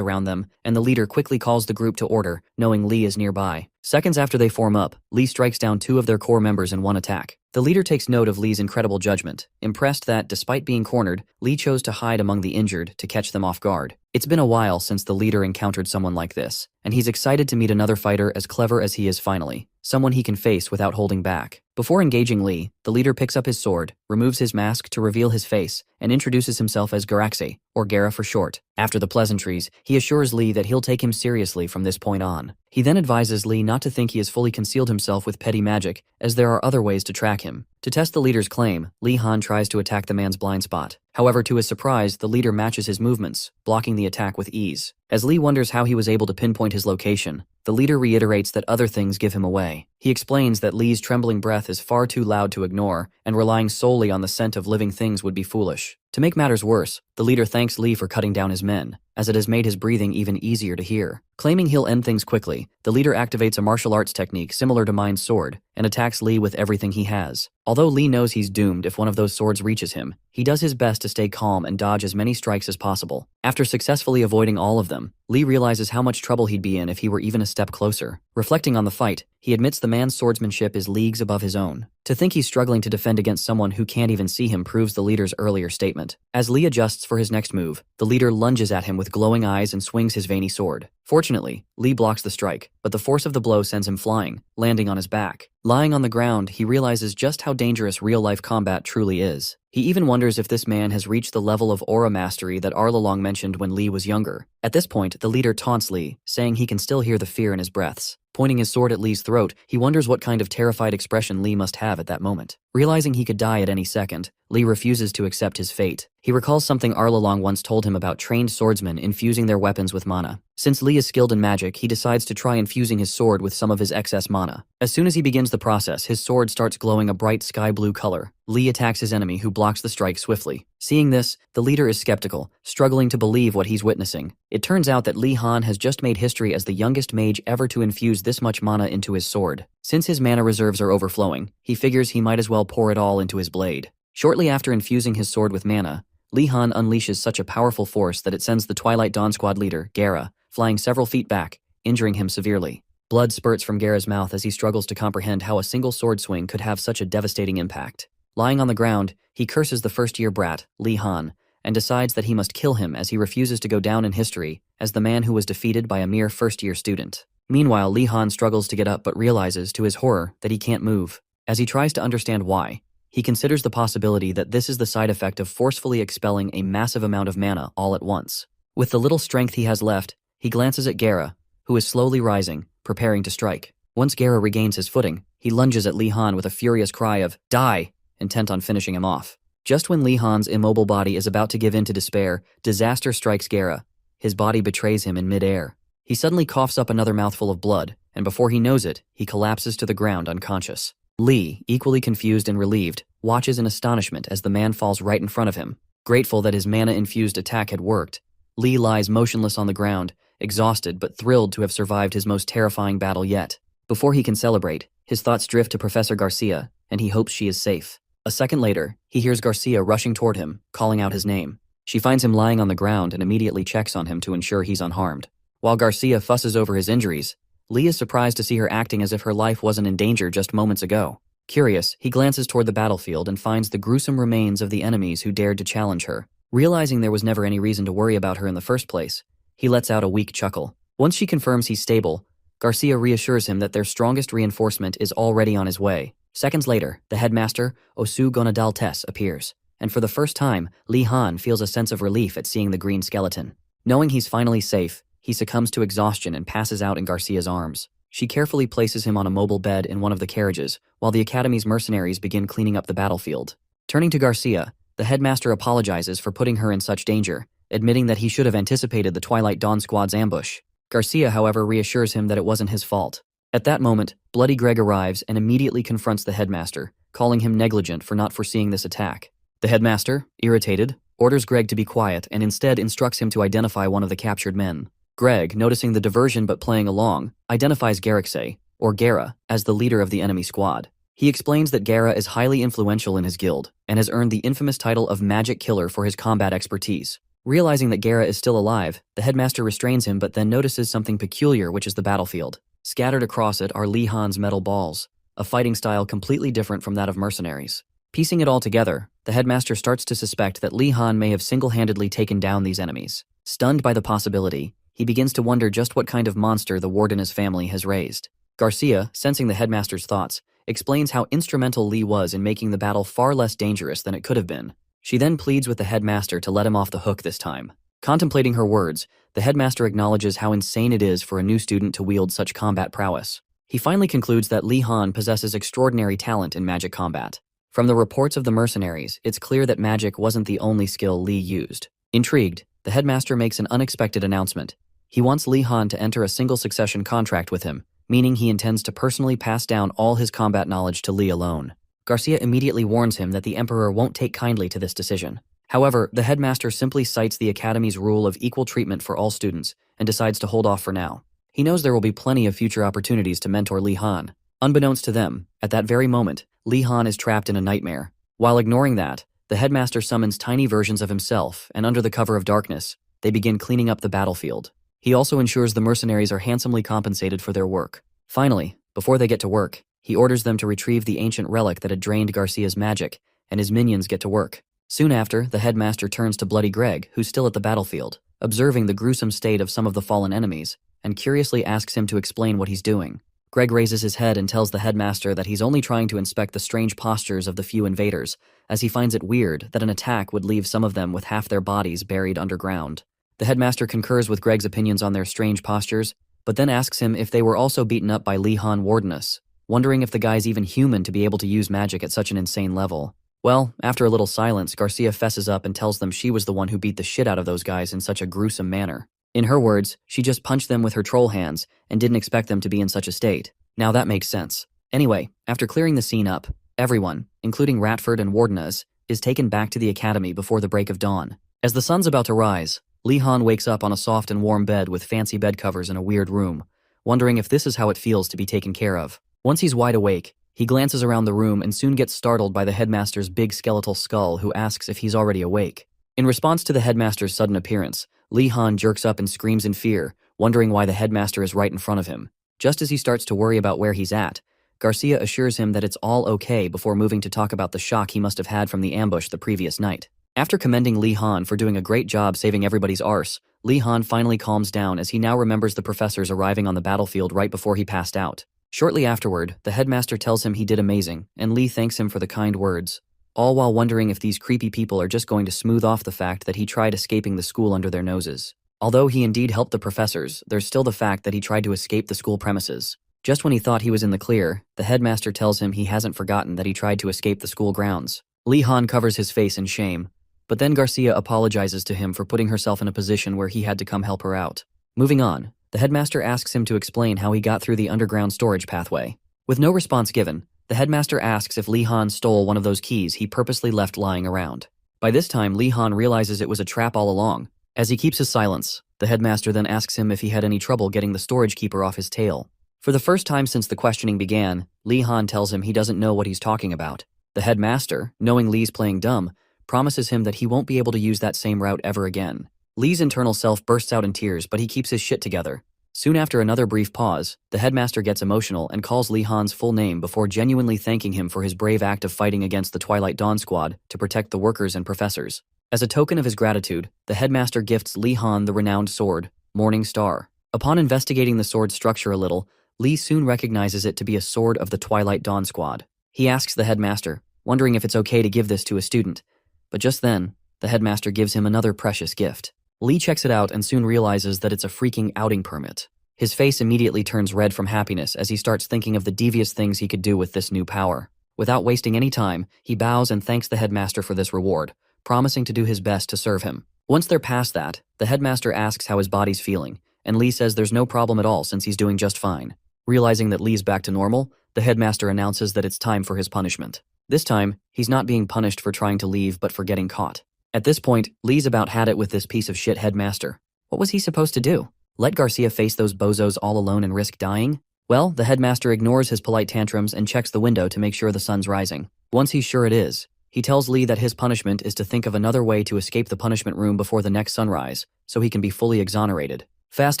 around them, and the leader quickly calls the group to order, knowing Lee is nearby. Seconds after they form up, Lee strikes down two of their core members in one attack. The leader takes note of Lee's incredible judgment, impressed that, despite being cornered, Lee chose to hide among the injured to catch them off guard. It's been a while since the leader encountered someone like this, and he's excited to meet another fighter as clever as he is finally, someone he can face without holding back. Before engaging Lee, the leader picks up his sword, removes his mask to reveal his face, and introduces himself as Garaxe, or Gara for short. After the pleasantries, he assures Lee that he'll take him seriously from this point on. He then advises Lee not to think he has fully concealed himself with petty magic, as there are other ways to track him. To test the leader's claim, Lee Han tries to attack the man's blind spot. However, to his surprise, the leader matches his movements, blocking the attack with ease. As Lee wonders how he was able to pinpoint his location, the leader reiterates that other things give him away. He explains that Lee's trembling breath is far too loud to ignore, and relying solely on the scent of living things would be foolish. To make matters worse, the leader thanks Lee for cutting down his men, as it has made his breathing even easier to hear. Claiming he'll end things quickly, the leader activates a martial arts technique similar to Mind's sword, and attacks Lee with everything he has. Although Lee knows he's doomed if one of those swords reaches him, he does his best to stay calm and dodge as many strikes as possible. After successfully avoiding all of them, Lee realizes how much trouble he'd be in if he were even a step closer. Reflecting on the fight, he admits the man's swordsmanship is leagues above his own. To think he's struggling to defend against someone who can't even see him proves the leader's earlier statement. As Lee adjusts for his next move, the leader lunges at him with glowing eyes and swings his veiny sword. Fortunately, Lee blocks the strike, but the force of the blow sends him flying, landing on his back. Lying on the ground, he realizes just how dangerous real-life combat truly is. He even wonders if this man has reached the level of aura mastery that Arlalong mentioned when Lee was younger. At this point, the leader taunts Lee, saying he can still hear the fear in his breaths. Pointing his sword at Lee's throat, he wonders what kind of terrified expression Lee must have at that moment. Realizing he could die at any second, Lee refuses to accept his fate. He recalls something Arlalong once told him about trained swordsmen infusing their weapons with mana. Since Lee is skilled in magic, he decides to try infusing his sword with some of his excess mana. As soon as he begins the process, his sword starts glowing a bright sky blue color. Lee attacks his enemy, who blocks the strike swiftly. Seeing this, the leader is skeptical, struggling to believe what he's witnessing. It turns out that Lee Han has just made history as the youngest mage ever to infuse this much mana into his sword. Since his mana reserves are overflowing, he figures he might as well pour it all into his blade. Shortly after infusing his sword with mana, Lee Han unleashes such a powerful force that it sends the Twilight Dawn Squad leader, Gara, flying several feet back, injuring him severely. Blood spurts from Gara's mouth as he struggles to comprehend how a single sword swing could have such a devastating impact. Lying on the ground, he curses the first-year brat, Lee Han, and decides that he must kill him as he refuses to go down in history as the man who was defeated by a mere first-year student. Meanwhile, Lee Han struggles to get up but realizes, to his horror, that he can't move. As he tries to understand why, he considers the possibility that this is the side effect of forcefully expelling a massive amount of mana all at once. With the little strength he has left, he glances at Gara, who is slowly rising, preparing to strike. Once Gara regains his footing, he lunges at Lee Han with a furious cry of, "Die!" intent on finishing him off. Just when Lee Han's immobile body is about to give in to despair, disaster strikes Gara. His body betrays him in mid-air. He suddenly coughs up another mouthful of blood, and before he knows it, he collapses to the ground unconscious. Lee, equally confused and relieved, watches in astonishment as the man falls right in front of him. Grateful that his mana-infused attack had worked, Lee lies motionless on the ground, exhausted but thrilled to have survived his most terrifying battle yet. Before he can celebrate, his thoughts drift to Professor Garcia, and he hopes she is safe. A second later, he hears Garcia rushing toward him, calling out his name. She finds him lying on the ground and immediately checks on him to ensure he's unharmed. While Garcia fusses over his injuries, Lee is surprised to see her acting as if her life wasn't in danger just moments ago. Curious, he glances toward the battlefield and finds the gruesome remains of the enemies who dared to challenge her. Realizing there was never any reason to worry about her in the first place, he lets out a weak chuckle. Once she confirms he's stable, Garcia reassures him that their strongest reinforcement is already on his way. Seconds later, the headmaster, Osu Gonadaltes, appears, and for the first time, Li Han feels a sense of relief at seeing the green skeleton. Knowing he's finally safe, he succumbs to exhaustion and passes out in Garcia's arms. She carefully places him on a mobile bed in one of the carriages, while the Academy's mercenaries begin cleaning up the battlefield. Turning to Garcia, the headmaster apologizes for putting her in such danger, admitting that he should have anticipated the Twilight Dawn squad's ambush. Garcia, however, reassures him that it wasn't his fault. At that moment, Bloody Greg arrives and immediately confronts the headmaster, calling him negligent for not foreseeing this attack. The headmaster, irritated, orders Greg to be quiet and instead instructs him to identify one of the captured men. Greg, noticing the diversion but playing along, identifies Garrixe, or Gara, as the leader of the enemy squad. He explains that Gara is highly influential in his guild and has earned the infamous title of Magic Killer for his combat expertise. Realizing that Gara is still alive, the headmaster restrains him but then notices something peculiar, which is the battlefield. Scattered across it are Li Han's metal balls, a fighting style completely different from that of mercenaries. Piecing it all together, the headmaster starts to suspect that Li Han may have single-handedly taken down these enemies. Stunned by the possibility, he begins to wonder just what kind of monster the ward and his family has raised. Garcia, sensing the headmaster's thoughts, explains how instrumental Li was in making the battle far less dangerous than it could have been. She then pleads with the headmaster to let him off the hook this time. Contemplating her words, the headmaster acknowledges how insane it is for a new student to wield such combat prowess. He finally concludes that Li Han possesses extraordinary talent in magic combat. From the reports of the mercenaries, it's clear that magic wasn't the only skill Li used. Intrigued, the headmaster makes an unexpected announcement. He wants Li Han to enter a single succession contract with him, meaning he intends to personally pass down all his combat knowledge to Li alone. Garcia immediately warns him that the Emperor won't take kindly to this decision. However, the headmaster simply cites the Academy's rule of equal treatment for all students and decides to hold off for now. He knows there will be plenty of future opportunities to mentor Li Han. Unbeknownst to them, at that very moment, Li Han is trapped in a nightmare. While ignoring that, the headmaster summons tiny versions of himself, and under the cover of darkness, they begin cleaning up the battlefield. He also ensures the mercenaries are handsomely compensated for their work. Finally, before they get to work, he orders them to retrieve the ancient relic that had drained Garcia's magic, and his minions get to work. Soon after, the headmaster turns to Bloody Greg, who's still at the battlefield, observing the gruesome state of some of the fallen enemies, and curiously asks him to explain what he's doing. Greg raises his head and tells the headmaster that he's only trying to inspect the strange postures of the few invaders, as he finds it weird that an attack would leave some of them with half their bodies buried underground. The headmaster concurs with Greg's opinions on their strange postures, but then asks him if they were also beaten up by Li Han Wardeness, wondering if the guy's even human to be able to use magic at such an insane level. Well, after a little silence, Garcia fesses up and tells them she was the one who beat the shit out of those guys in such a gruesome manner. In her words, she just punched them with her troll hands and didn't expect them to be in such a state. Now that makes sense. Anyway, after clearing the scene up, everyone, including Ratford and Wardeness, is taken back to the academy before the break of dawn. As the sun's about to rise, Li Han wakes up on a soft and warm bed with fancy bed covers in a weird room, wondering if this is how it feels to be taken care of. Once he's wide awake, he glances around the room and soon gets startled by the headmaster's big skeletal skull, who asks if he's already awake. In response to the headmaster's sudden appearance, Li Han jerks up and screams in fear, wondering why the headmaster is right in front of him. Just as he starts to worry about where he's at, Garcia assures him that it's all okay before moving to talk about the shock he must have had from the ambush the previous night. After commending Li Han for doing a great job saving everybody's arse, Li Han finally calms down as he now remembers the professors arriving on the battlefield right before he passed out. Shortly afterward, the headmaster tells him he did amazing, and Li thanks him for the kind words, all while wondering if these creepy people are just going to smooth off the fact that he tried escaping the school under their noses. Although he indeed helped the professors, there's still the fact that he tried to escape the school premises. Just when he thought he was in the clear, the headmaster tells him he hasn't forgotten that he tried to escape the school grounds. Li Han covers his face in shame, but then Garcia apologizes to him for putting herself in a position where he had to come help her out. Moving on, the headmaster asks him to explain how he got through the underground storage pathway. With no response given, the headmaster asks if Li Han stole one of those keys he purposely left lying around. By this time, Li Han realizes it was a trap all along. As he keeps his silence, the headmaster then asks him if he had any trouble getting the storage keeper off his tail. For the first time since the questioning began, Li Han tells him he doesn't know what he's talking about. The headmaster, knowing Li's playing dumb, promises him that he won't be able to use that same route ever again. Lee's internal self bursts out in tears, but he keeps his shit together. Soon after another brief pause, the headmaster gets emotional and calls Lee Han's full name before genuinely thanking him for his brave act of fighting against the Twilight Dawn Squad to protect the workers and professors. As a token of his gratitude, the headmaster gifts Lee Han the renowned sword, Morning Star. Upon investigating the sword's structure a little, Lee soon recognizes it to be a sword of the Twilight Dawn Squad. He asks the headmaster, wondering if it's okay to give this to a student. But just then, the headmaster gives him another precious gift. Lee checks it out and soon realizes that it's a freaking outing permit. His face immediately turns red from happiness as he starts thinking of the devious things he could do with this new power. Without wasting any time, he bows and thanks the headmaster for this reward, promising to do his best to serve him. Once they're past that, the headmaster asks how his body's feeling, and Lee says there's no problem at all since he's doing just fine. Realizing that Lee's back to normal, the headmaster announces that it's time for his punishment. This time, he's not being punished for trying to leave but for getting caught. At this point, Lee's about had it with this piece of shit headmaster. What was he supposed to do? Let Garcia face those bozos all alone and risk dying? Well, the headmaster ignores his polite tantrums and checks the window to make sure the sun's rising. Once he's sure it is, he tells Lee that his punishment is to think of another way to escape the punishment room before the next sunrise, so he can be fully exonerated. Fast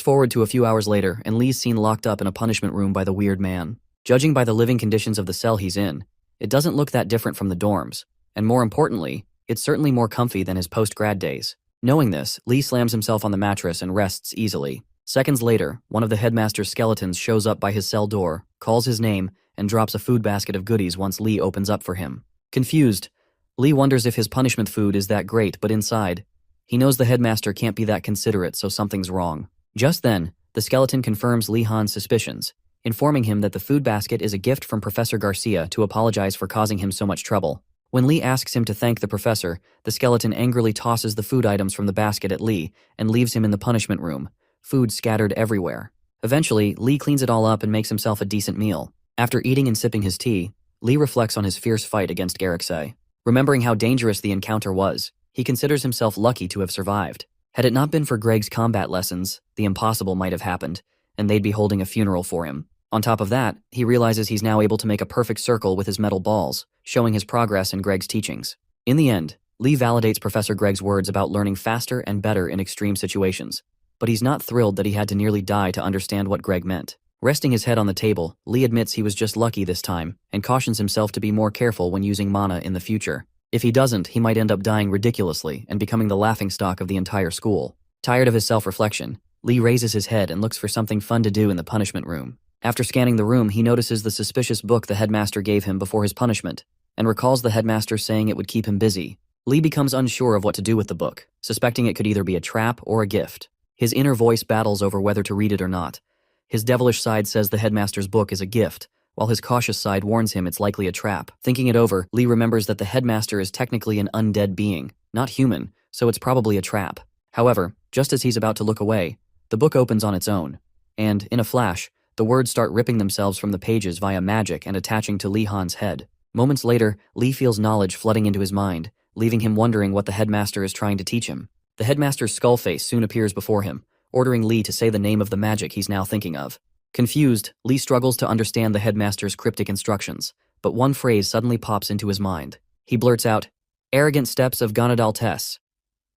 forward to a few hours later, and Lee's seen locked up in a punishment room by the weird man. Judging by the living conditions of the cell he's in, it doesn't look that different from the dorms, and more importantly, it's certainly more comfy than his post-grad days. Knowing this, Lee slams himself on the mattress and rests easily. Seconds later, one of the headmaster's skeletons shows up by his cell door, calls his name, and drops a food basket of goodies once Lee opens up for him. Confused, Lee wonders if his punishment food is that great, but inside, he knows the headmaster can't be that considerate, so something's wrong. Just then, the skeleton confirms Lee Han's suspicions, informing him that the food basket is a gift from Professor Garcia to apologize for causing him so much trouble. When Lee asks him to thank the professor, the skeleton angrily tosses the food items from the basket at Lee and leaves him in the punishment room, food scattered everywhere. Eventually, Lee cleans it all up and makes himself a decent meal. After eating and sipping his tea, Lee reflects on his fierce fight against Garricksay. Remembering how dangerous the encounter was, he considers himself lucky to have survived. Had it not been for Greg's combat lessons, the impossible might have happened, and they'd be holding a funeral for him. On top of that, he realizes he's now able to make a perfect circle with his metal balls, showing his progress in Greg's teachings. In the end, Lee validates Professor Greg's words about learning faster and better in extreme situations, but he's not thrilled that he had to nearly die to understand what Greg meant. Resting his head on the table, Lee admits he was just lucky this time, and cautions himself to be more careful when using mana in the future. If he doesn't, he might end up dying ridiculously and becoming the laughingstock of the entire school. Tired of his self-reflection, Lee raises his head and looks for something fun to do in the punishment room. After scanning the room, he notices the suspicious book the headmaster gave him before his punishment, and recalls the headmaster saying it would keep him busy. Lee becomes unsure of what to do with the book, suspecting it could either be a trap or a gift. His inner voice battles over whether to read it or not. His devilish side says the headmaster's book is a gift, while his cautious side warns him it's likely a trap. Thinking it over, Lee remembers that the headmaster is technically an undead being, not human, so it's probably a trap. However, just as he's about to look away, the book opens on its own, and, in a flash, the words start ripping themselves from the pages via magic and attaching to Lee Han's head. Moments later, Lee feels knowledge flooding into his mind, leaving him wondering what the headmaster is trying to teach him. The headmaster's skull face soon appears before him, ordering Lee to say the name of the magic he's now thinking of. Confused, Lee struggles to understand the headmaster's cryptic instructions, but one phrase suddenly pops into his mind. He blurts out, "Arrogant steps of Gonadal Tess."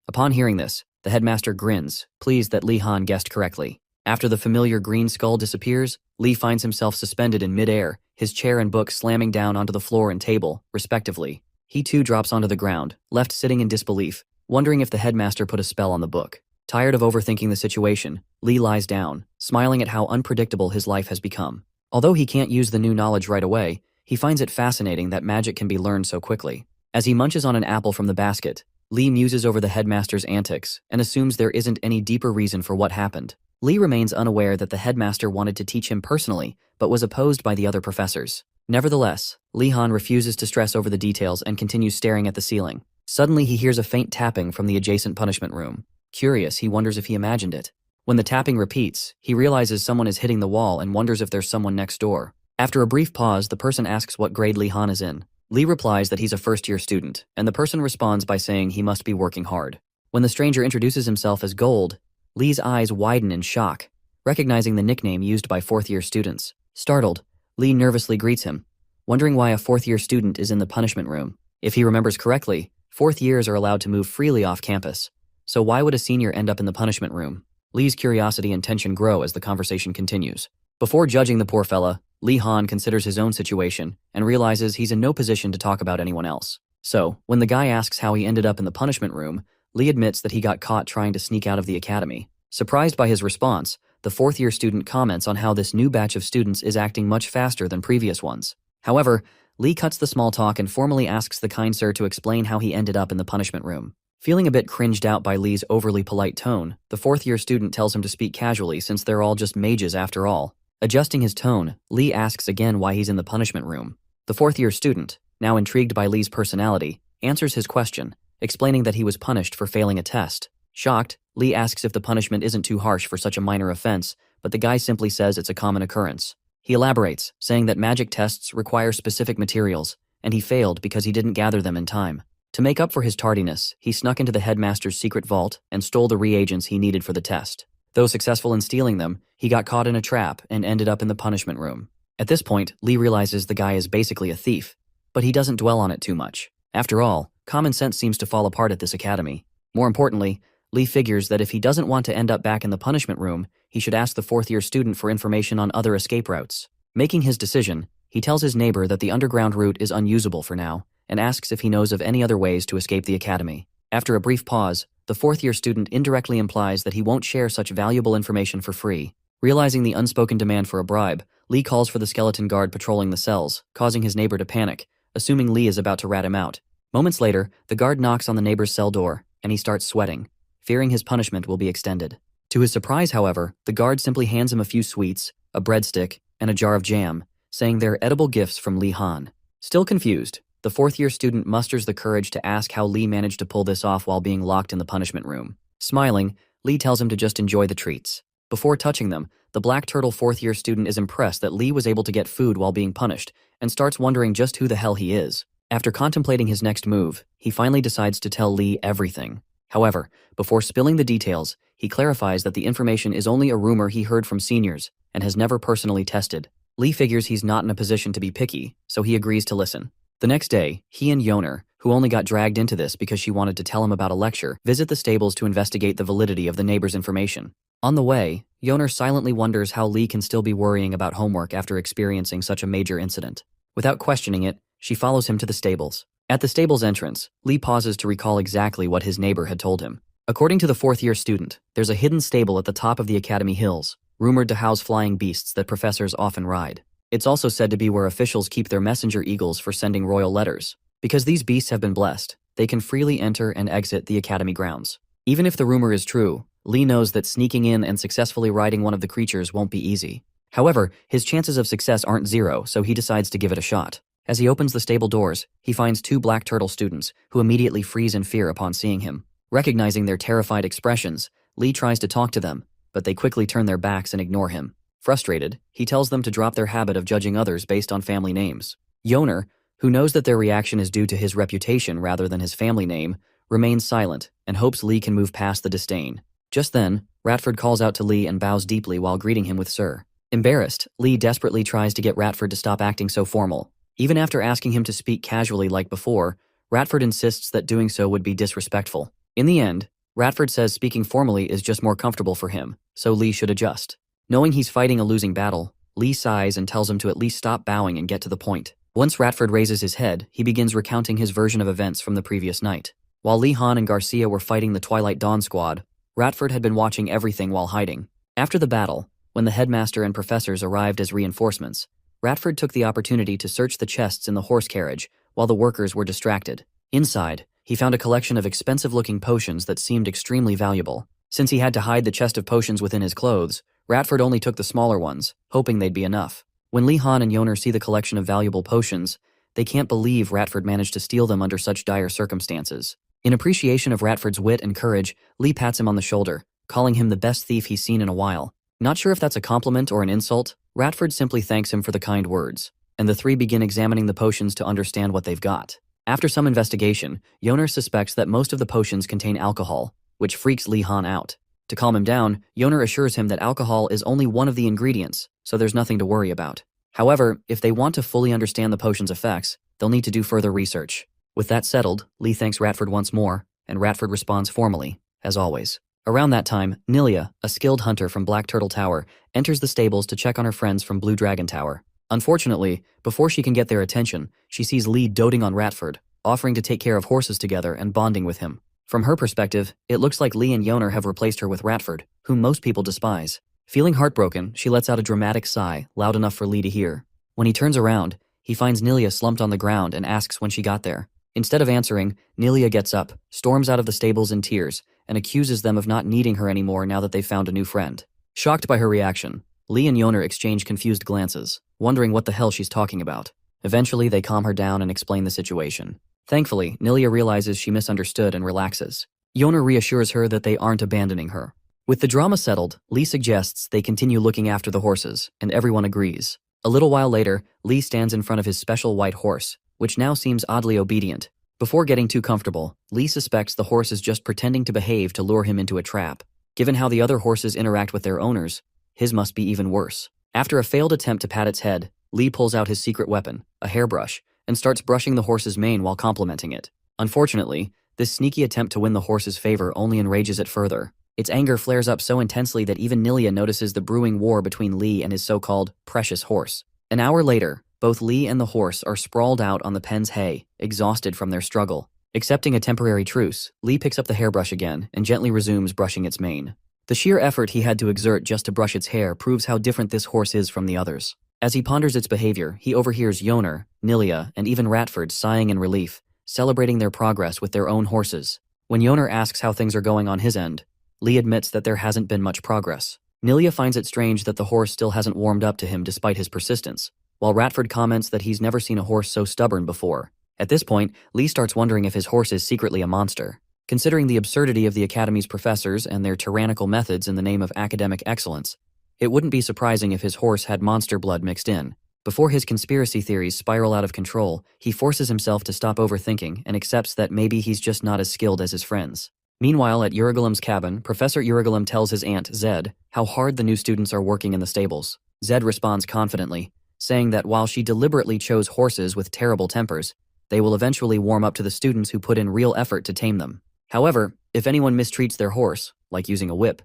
Upon hearing this, the headmaster grins, pleased that Lee Han guessed correctly. After the familiar green skull disappears, Lee finds himself suspended in midair, his chair and book slamming down onto the floor and table, respectively. He too drops onto the ground, left sitting in disbelief, wondering if the headmaster put a spell on the book. Tired of overthinking the situation, Lee lies down, smiling at how unpredictable his life has become. Although he can't use the new knowledge right away, he finds it fascinating that magic can be learned so quickly. As he munches on an apple from the basket, Lee muses over the headmaster's antics and assumes there isn't any deeper reason for what happened. Lee remains unaware that the headmaster wanted to teach him personally, but was opposed by the other professors. Nevertheless, Lee Han refuses to stress over the details and continues staring at the ceiling. Suddenly, he hears a faint tapping from the adjacent punishment room. Curious, he wonders if he imagined it. When the tapping repeats, he realizes someone is hitting the wall and wonders if there's someone next door. After a brief pause, the person asks what grade Lee Han is in. Lee replies that he's a first-year student, and the person responds by saying he must be working hard. When the stranger introduces himself as Gold, Lee's eyes widen in shock, recognizing the nickname used by fourth-year students. Startled, Lee nervously greets him, wondering why a fourth-year student is in the punishment room. If he remembers correctly, fourth years are allowed to move freely off campus, So why would a senior end up in the punishment room? Lee's curiosity and tension grow as the conversation continues. Before judging the poor fella, Lee Han considers his own situation and realizes he's in no position to talk about anyone else. So, when the guy asks how he ended up in the punishment room, Lee admits that he got caught trying to sneak out of the academy. Surprised by his response, the fourth-year student comments on how this new batch of students is acting much faster than previous ones. However, Lee cuts the small talk and formally asks the kind sir to explain how he ended up in the punishment room. Feeling a bit cringed out by Lee's overly polite tone, the fourth-year student tells him to speak casually since they're all just mages after all. Adjusting his tone, Lee asks again why he's in the punishment room. The fourth-year student, now intrigued by Lee's personality, answers his question, explaining that he was punished for failing a test. Shocked, Lee asks if the punishment isn't too harsh for such a minor offense, but the guy simply says it's a common occurrence. He elaborates, saying that magic tests require specific materials, and he failed because he didn't gather them in time. To make up for his tardiness, he snuck into the headmaster's secret vault and stole the reagents he needed for the test. Though successful in stealing them, he got caught in a trap and ended up in the punishment room. At this point, Lee realizes the guy is basically a thief, but he doesn't dwell on it too much. After all, common sense seems to fall apart at this academy. More importantly, Lee figures that if he doesn't want to end up back in the punishment room, he should ask the fourth-year student for information on other escape routes. Making his decision, he tells his neighbor that the underground route is unusable for now, and asks if he knows of any other ways to escape the academy. After a brief pause, the fourth-year student indirectly implies that he won't share such valuable information for free. Realizing the unspoken demand for a bribe, Lee calls for the skeleton guard patrolling the cells, causing his neighbor to panic, assuming Lee is about to rat him out. Moments later, the guard knocks on the neighbor's cell door, and he starts sweating, fearing his punishment will be extended. To his surprise, however, the guard simply hands him a few sweets, a breadstick, and a jar of jam, saying they're edible gifts from Lee Han. Still confused, the fourth-year student musters the courage to ask how Lee managed to pull this off while being locked in the punishment room. Smiling, Lee tells him to just enjoy the treats. Before touching them, the Black Turtle fourth-year student is impressed that Lee was able to get food while being punished and starts wondering just who the hell he is. After contemplating his next move, he finally decides to tell Lee everything. However, before spilling the details, he clarifies that the information is only a rumor he heard from seniors and has never personally tested. Lee figures he's not in a position to be picky, so he agrees to listen. The next day, he and Yoner, who only got dragged into this because she wanted to tell him about a lecture, visit the stables to investigate the validity of the neighbor's information. On the way, Yoner silently wonders how Lee can still be worrying about homework after experiencing such a major incident. Without questioning it, she follows him to the stables. At the stable's entrance, Lee pauses to recall exactly what his neighbor had told him. According to the fourth-year student, there's a hidden stable at the top of the academy hills, rumored to house flying beasts that professors often ride. It's also said to be where officials keep their messenger eagles for sending royal letters. Because these beasts have been blessed, they can freely enter and exit the academy grounds. Even if the rumor is true, Lee knows that sneaking in and successfully riding one of the creatures won't be easy. However, his chances of success aren't zero, so he decides to give it a shot. As he opens the stable doors, he finds two Black Turtle students, who immediately freeze in fear upon seeing him. Recognizing their terrified expressions, Lee tries to talk to them, but they quickly turn their backs and ignore him. Frustrated, he tells them to drop their habit of judging others based on family names. Yoner, who knows that their reaction is due to his reputation rather than his family name, remains silent and hopes Lee can move past the disdain. Just then, Ratford calls out to Lee and bows deeply while greeting him with Sir. Embarrassed, Lee desperately tries to get Ratford to stop acting so formal. Even after asking him to speak casually like before, Ratford insists that doing so would be disrespectful. In the end, Ratford says speaking formally is just more comfortable for him, so Lee should adjust. Knowing he's fighting a losing battle, Lee sighs and tells him to at least stop bowing and get to the point. Once Ratford raises his head, he begins recounting his version of events from the previous night. While Lee Han and Garcia were fighting the Twilight Dawn squad, Ratford had been watching everything while hiding. After the battle, when the headmaster and professors arrived as reinforcements, Ratford took the opportunity to search the chests in the horse carriage while the workers were distracted. Inside, he found a collection of expensive-looking potions that seemed extremely valuable. Since he had to hide the chest of potions within his clothes, Ratford only took the smaller ones, hoping they'd be enough. When Lee Han and Yoner see the collection of valuable potions, they can't believe Ratford managed to steal them under such dire circumstances. In appreciation of Ratford's wit and courage, Lee pats him on the shoulder, calling him the best thief he's seen in a while. Not sure if that's a compliment or an insult, Ratford simply thanks him for the kind words, and the three begin examining the potions to understand what they've got. After some investigation, Yoner suspects that most of the potions contain alcohol, which freaks Lee Han out. To calm him down, Yoner assures him that alcohol is only one of the ingredients, so there's nothing to worry about. However, if they want to fully understand the potion's effects, they'll need to do further research. With that settled, Lee thanks Ratford once more, and Ratford responds formally. as always. Around that time, Nilia, a skilled hunter from Black Turtle Tower, enters the stables to check on her friends from Blue Dragon Tower. Unfortunately, before she can get their attention, she sees Lee doting on Ratford, offering to take care of horses together and bonding with him. From her perspective, it looks like Lee and Yoner have replaced her with Ratford, whom most people despise. Feeling heartbroken, she lets out a dramatic sigh, loud enough for Lee to hear. When he turns around, he finds Nilia slumped on the ground and asks when she got there. Instead of answering, Nilia gets up, storms out of the stables in tears, and accuses them of not needing her anymore now that they've found a new friend. Shocked by her reaction, Lee and Yoner exchange confused glances, wondering what the hell she's talking about. Eventually, they calm her down and explain the situation. Thankfully, Nilia realizes she misunderstood and relaxes. Yoner reassures her that they aren't abandoning her. With the drama settled, Lee suggests they continue looking after the horses, and everyone agrees. A little while later, Lee stands in front of his special white horse, which now seems oddly obedient. Before getting too comfortable, Lee suspects the horse is just pretending to behave to lure him into a trap. Given how the other horses interact with their owners, his must be even worse. After a failed attempt to pat its head, Lee pulls out his secret weapon, a hairbrush, and starts brushing the horse's mane while complimenting it. Unfortunately, this sneaky attempt to win the horse's favor only enrages it further. Its anger flares up so intensely that even Nilia notices the brewing war between Lee and his so-called precious horse. An hour later, both Lee and the horse are sprawled out on the pen's hay, exhausted from their struggle. Accepting a temporary truce, Lee picks up the hairbrush again and gently resumes brushing its mane. The sheer effort he had to exert just to brush its hair proves how different this horse is from the others. As he ponders its behavior, he overhears Yoner, Nilia, and even Ratford sighing in relief, celebrating their progress with their own horses. When Yoner asks how things are going on his end, Lee admits that there hasn't been much progress. Nilia finds it strange that the horse still hasn't warmed up to him despite his persistence, while Ratford comments that he's never seen a horse so stubborn before. At this point, Lee starts wondering if his horse is secretly a monster. Considering the absurdity of the Academy's professors and their tyrannical methods in the name of academic excellence, it wouldn't be surprising if his horse had monster blood mixed in. Before his conspiracy theories spiral out of control, he forces himself to stop overthinking and accepts that maybe he's just not as skilled as his friends. Meanwhile, at Urigalem's cabin, Professor Urigalem tells his aunt, Zed, how hard the new students are working in the stables. Zed responds confidently, saying that while she deliberately chose horses with terrible tempers, they will eventually warm up to the students who put in real effort to tame them. However, if anyone mistreats their horse, like using a whip,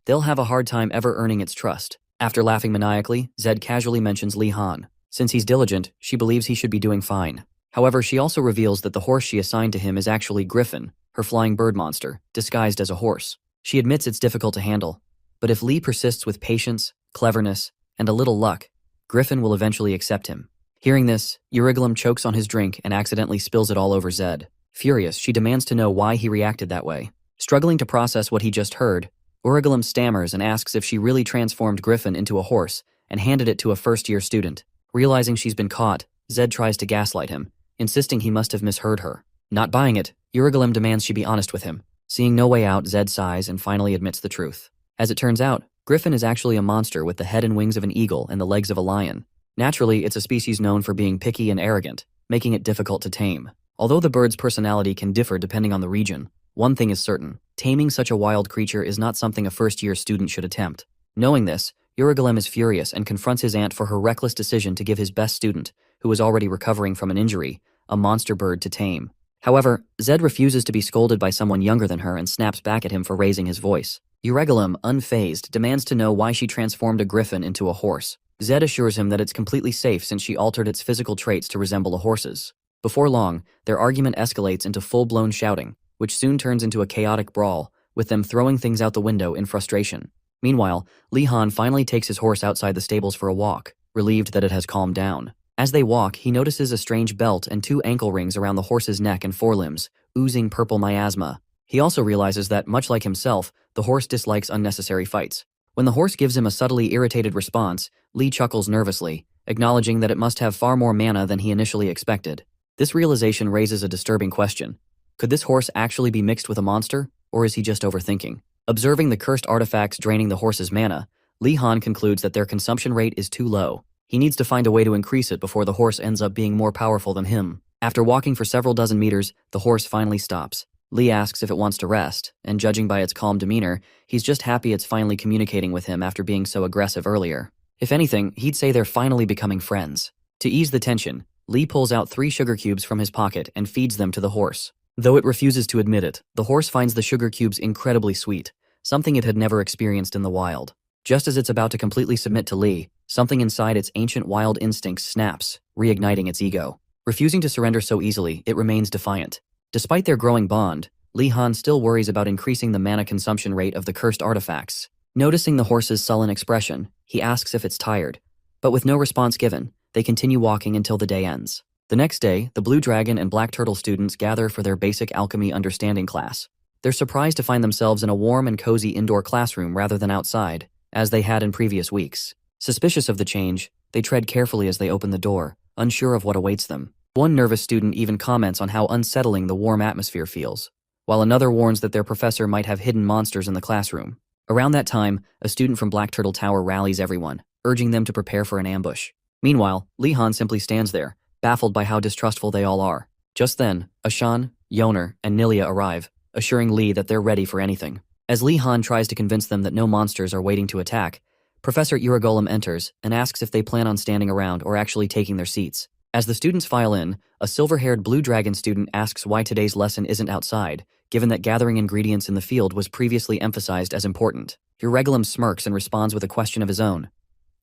they'll have a hard time ever earning its trust. After laughing maniacally, Zed casually mentions Li Han. Since he's diligent, she believes he should be doing fine. However, she also reveals that the horse she assigned to him is actually Griffin, her flying bird monster, disguised as a horse. She admits it's difficult to handle, but if Lee persists with patience, cleverness, and a little luck, Griffin will eventually accept him. Hearing this, Urigalem chokes on his drink and accidentally spills it all over Zed. Furious, she demands to know why he reacted that way. Struggling to process what he just heard, Urigalem stammers and asks if she really transformed Griffin into a horse and handed it to a first-year student. Realizing she's been caught, Zed tries to gaslight him, insisting he must have misheard her. Not buying it, Urigalem demands she be honest with him. Seeing no way out, Zed sighs and finally admits the truth. As it turns out, Griffin is actually a monster with the head and wings of an eagle and the legs of a lion. Naturally, it's a species known for being picky and arrogant, making it difficult to tame. Although the bird's personality can differ depending on the region, one thing is certain: taming such a wild creature is not something a first-year student should attempt. Knowing this, Urigalem is furious and confronts his aunt for her reckless decision to give his best student, who is already recovering from an injury, a monster bird to tame. However, Zed refuses to be scolded by someone younger than her and snaps back at him for raising his voice. Urigalem, unfazed, demands to know why she transformed a griffin into a horse. Zed assures him that it's completely safe since she altered its physical traits to resemble a horse's. Before long, their argument escalates into full-blown shouting, which soon turns into a chaotic brawl, with them throwing things out the window in frustration. Meanwhile, Li Han finally takes his horse outside the stables for a walk, relieved that it has calmed down. As they walk, he notices a strange belt and 2 ankle rings around the horse's neck and forelimbs, oozing purple miasma. He also realizes that, much like himself, the horse dislikes unnecessary fights. When the horse gives him a subtly irritated response, Lee chuckles nervously, acknowledging that it must have far more mana than he initially expected. This realization raises a disturbing question. Could this horse actually be mixed with a monster, or is he just overthinking? Observing the cursed artifacts draining the horse's mana, Li Han concludes that their consumption rate is too low. He needs to find a way to increase it before the horse ends up being more powerful than him. After walking for several dozen meters, the horse finally stops. Lee asks if it wants to rest, and judging by its calm demeanor, he's just happy it's finally communicating with him after being so aggressive earlier. If anything, he'd say they're finally becoming friends. To ease the tension, Lee pulls out 3 sugar cubes from his pocket and feeds them to the horse. Though it refuses to admit it, the horse finds the sugar cubes incredibly sweet, something it had never experienced in the wild. Just as it's about to completely submit to Lee, something inside its ancient wild instincts snaps, reigniting its ego. Refusing to surrender so easily, it remains defiant. Despite their growing bond, Lee Han still worries about increasing the mana consumption rate of the cursed artifacts. Noticing the horse's sullen expression, he asks if it's tired. But with no response given, they continue walking until the day ends. The next day, the Blue Dragon and Black Turtle students gather for their basic alchemy understanding class. They're surprised to find themselves in a warm and cozy indoor classroom rather than outside, as they had in previous weeks. Suspicious of the change, they tread carefully as they open the door, unsure of what awaits them. One nervous student even comments on how unsettling the warm atmosphere feels, while another warns that their professor might have hidden monsters in the classroom. Around that time, a student from Black Turtle Tower rallies everyone, urging them to prepare for an ambush. Meanwhile, Lee Han simply stands there, baffled by how distrustful they all are. Just then, Ashan, Yoner, and Nilia arrive, assuring Lee that they're ready for anything. As Lee Han tries to convince them that no monsters are waiting to attack, Professor Iragolem enters and asks if they plan on standing around or actually taking their seats. As the students file in, a silver-haired Blue Dragon student asks why today's lesson isn't outside, given that gathering ingredients in the field was previously emphasized as important. Iragolem smirks and responds with a question of his own.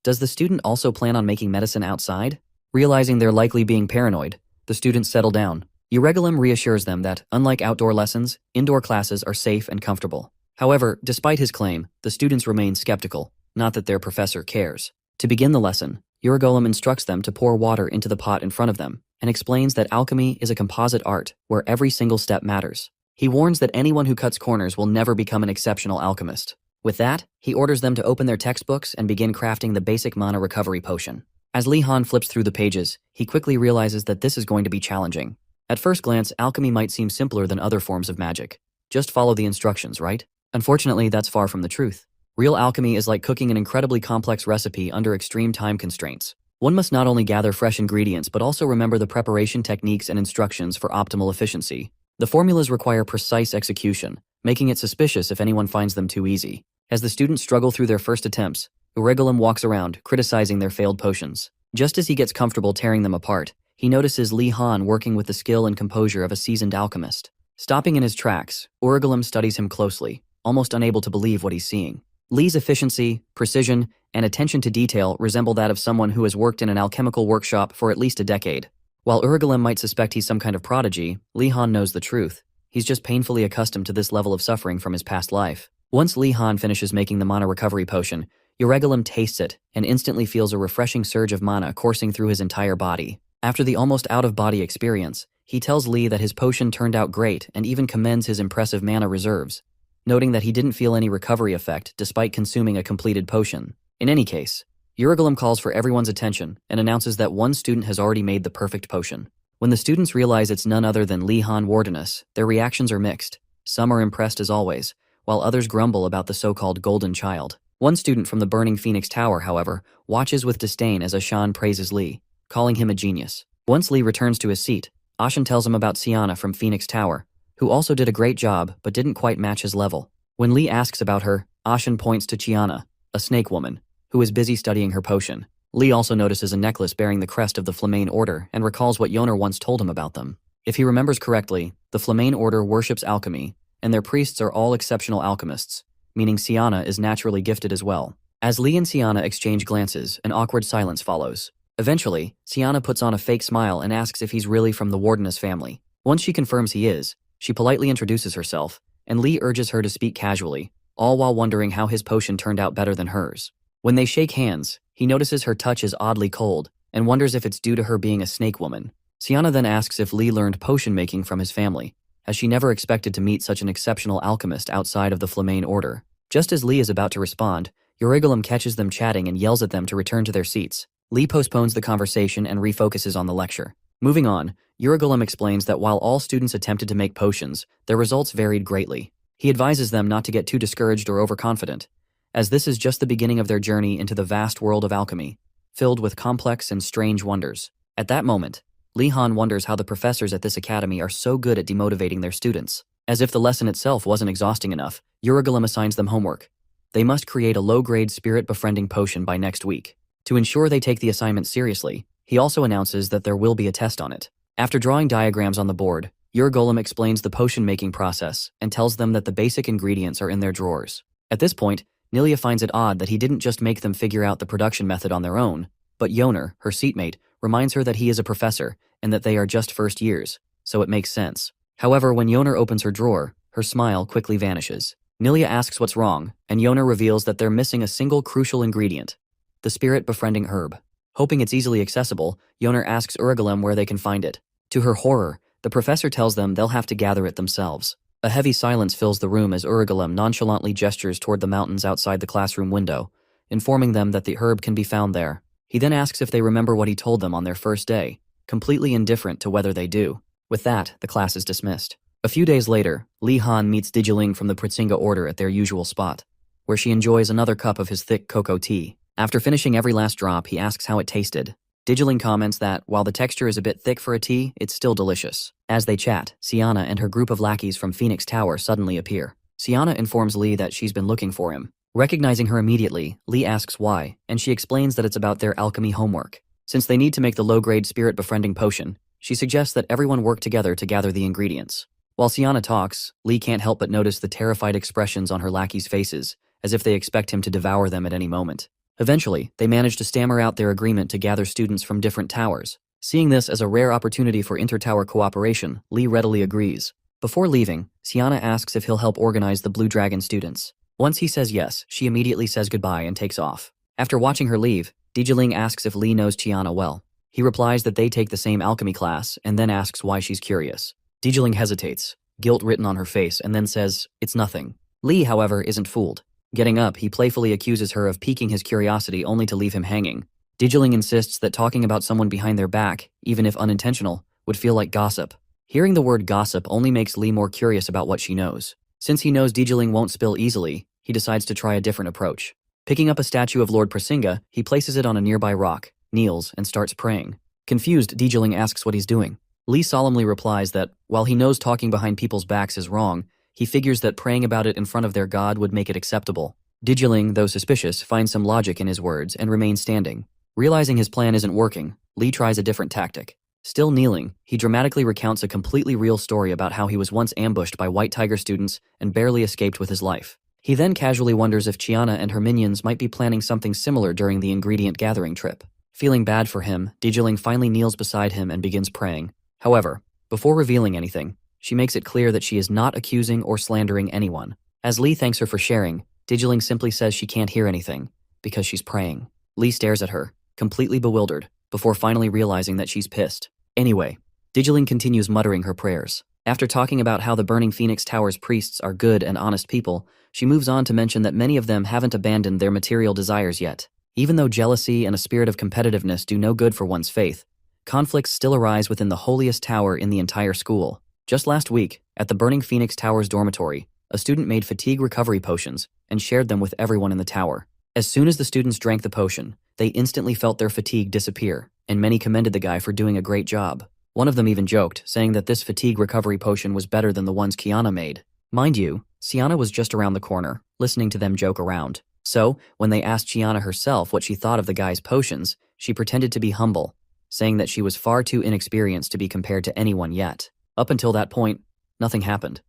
Does the student also plan on making medicine outside? Realizing they're likely being paranoid, the students settle down. Iragolem reassures them that, unlike outdoor lessons, indoor classes are safe and comfortable. However, despite his claim, the students remain skeptical, not that their professor cares. To begin the lesson, Iragolem instructs them to pour water into the pot in front of them, and explains that alchemy is a composite art where every single step matters. He warns that anyone who cuts corners will never become an exceptional alchemist. With that, he orders them to open their textbooks and begin crafting the basic mana recovery potion. As Lee Han flips through the pages, he quickly realizes that this is going to be challenging. At first glance, alchemy might seem simpler than other forms of magic. Just follow the instructions, right? Unfortunately, that's far from the truth. Real alchemy is like cooking an incredibly complex recipe under extreme time constraints. One must not only gather fresh ingredients but also remember the preparation techniques and instructions for optimal efficiency. The formulas require precise execution, making it suspicious if anyone finds them too easy. As the students struggle through their first attempts, Iragolem walks around, criticizing their failed potions. Just as he gets comfortable tearing them apart, he notices Lee Han working with the skill and composure of a seasoned alchemist. Stopping in his tracks, Iragolem studies him closely, almost unable to believe what he's seeing. Lee's efficiency, precision, and attention to detail resemble that of someone who has worked in an alchemical workshop for at least a decade. While Iragolem might suspect he's some kind of prodigy, Lee Han knows the truth. He's just painfully accustomed to this level of suffering from his past life. Once Lee Han finishes making the mana recovery potion, Iragolem tastes it and instantly feels a refreshing surge of mana coursing through his entire body. After the almost out-of-body experience, he tells Lee that his potion turned out great and even commends his impressive mana reserves, noting that he didn't feel any recovery effect despite consuming a completed potion. In any case, Iragolem calls for everyone's attention and announces that one student has already made the perfect potion. When the students realize it's none other than Lee Han Wardenus, their reactions are mixed. Some are impressed as always, while others grumble about the so-called golden child. One student from the burning Phoenix Tower, however, watches with disdain as Ashan praises Lee, calling him a genius. Once Lee returns to his seat, Ashan tells him about Sienna from Phoenix Tower, who also did a great job but didn't quite match his level. When Lee asks about her, Ashan points to Chiana, a snake woman, who is busy studying her potion. Lee also notices a necklace bearing the crest of the Flamane Order and recalls what Yoner once told him about them. If he remembers correctly, the Flamane Order worships alchemy, and their priests are all exceptional alchemists, meaning Sienna is naturally gifted as well. As Lee and Sienna exchange glances, an awkward silence follows. Eventually, Sienna puts on a fake smile and asks if he's really from the Wardenus family. Once she confirms he is, she politely introduces herself, and Lee urges her to speak casually, all while wondering how his potion turned out better than hers. When they shake hands, he notices her touch is oddly cold, and wonders if it's due to her being a snake woman. Sienna then asks if Lee learned potion making from his family, as she never expected to meet such an exceptional alchemist outside of the Flamane Order. Just as Lee is about to respond, Iragolem catches them chatting and yells at them to return to their seats. Lee postpones the conversation and refocuses on the lecture. Moving on, Iragolem explains that while all students attempted to make potions, their results varied greatly. He advises them not to get too discouraged or overconfident, as this is just the beginning of their journey into the vast world of alchemy, filled with complex and strange wonders. At that moment, Lee Han wonders how the professors at this academy are so good at demotivating their students. As if the lesson itself wasn't exhausting enough, Iragolem assigns them homework. They must create a low-grade spirit-befriending potion by next week. To ensure they take the assignment seriously, he also announces that there will be a test on it. After drawing diagrams on the board, Golem explains the potion-making process and tells them that the basic ingredients are in their drawers. At this point, Nilia finds it odd that he didn't just make them figure out the production method on their own, but Yoner, her seatmate, reminds her that he is a professor and that they are just first years, so it makes sense. However, when Yoner opens her drawer, her smile quickly vanishes. Nilia asks what's wrong, and Yoner reveals that they're missing a single crucial ingredient: the spirit-befriending herb. Hoping it's easily accessible, Yoner asks Golem where they can find it. To her horror, the professor tells them they'll have to gather it themselves. A heavy silence fills the room as Golem nonchalantly gestures toward the mountains outside the classroom window, informing them that the herb can be found there. He then asks if they remember what he told them on their first day, completely indifferent to whether they do. With that, the class is dismissed. A few days later, Li Han meets Digiling from the Pritsinga order at their usual spot, where she enjoys another cup of his thick cocoa tea. After finishing every last drop, he asks how it tasted. Digiling comments that, while the texture is a bit thick for a tea, it's still delicious. As they chat, Siana and her group of lackeys from Phoenix Tower suddenly appear. Siana informs Lee that she's been looking for him. Recognizing her immediately, Lee asks why, and she explains that it's about their alchemy homework. Since they need to make the low-grade spirit-befriending potion, she suggests that everyone work together to gather the ingredients. While Siana talks, Lee can't help but notice the terrified expressions on her lackeys' faces, as if they expect him to devour them at any moment. Eventually, they manage to stammer out their agreement to gather students from different towers. Seeing this as a rare opportunity for inter-tower cooperation, Lee readily agrees. Before leaving, Siana asks if he'll help organize the Blue Dragon students. Once he says yes, she immediately says goodbye and takes off. After watching her leave, Digiling asks if Lee knows Chiana well. He replies that they take the same alchemy class and then asks why she's curious. Digiling hesitates, guilt written on her face, and then says, "It's nothing." Lee, however, isn't fooled. Getting up, he playfully accuses her of piquing his curiosity only to leave him hanging. Digiling insists that talking about someone behind their back, even if unintentional, would feel like gossip. Hearing the word gossip only makes Lee more curious about what she knows. Since he knows Digiling won't spill easily, he decides to try a different approach. Picking up a statue of Lord Prasinga, he places it on a nearby rock, kneels, and starts praying. Confused, Digiling asks what he's doing. Lee solemnly replies that, while he knows talking behind people's backs is wrong, he figures that praying about it in front of their god would make it acceptable. Digiling, though suspicious, finds some logic in his words and remains standing. Realizing his plan isn't working, Lee tries a different tactic. Still kneeling, he dramatically recounts a completely real story about how he was once ambushed by White Tiger students and barely escaped with his life. He then casually wonders if Chiana and her minions might be planning something similar during the ingredient gathering trip. Feeling bad for him, Digiling finally kneels beside him and begins praying. However, before revealing anything, she makes it clear that she is not accusing or slandering anyone. As Lee thanks her for sharing, Digiling simply says she can't hear anything, because she's praying. Lee stares at her, completely bewildered, before finally realizing that she's pissed. Anyway, Digiling continues muttering her prayers. After talking about how the Burning Phoenix Tower's priests are good and honest people, she moves on to mention that many of them haven't abandoned their material desires yet. Even though jealousy and a spirit of competitiveness do no good for one's faith, conflicts still arise within the holiest tower in the entire school. Just last week, at the Burning Phoenix Tower's dormitory, a student made fatigue recovery potions and shared them with everyone in the tower. As soon as the students drank the potion, they instantly felt their fatigue disappear, and many commended the guy for doing a great job. One of them even joked, saying that this fatigue recovery potion was better than the ones Kiana made. Mind you, Siana was just around the corner, listening to them joke around. So, when they asked Chiana herself what she thought of the guy's potions, she pretended to be humble, saying that she was far too inexperienced to be compared to anyone yet. Up until that point, nothing happened.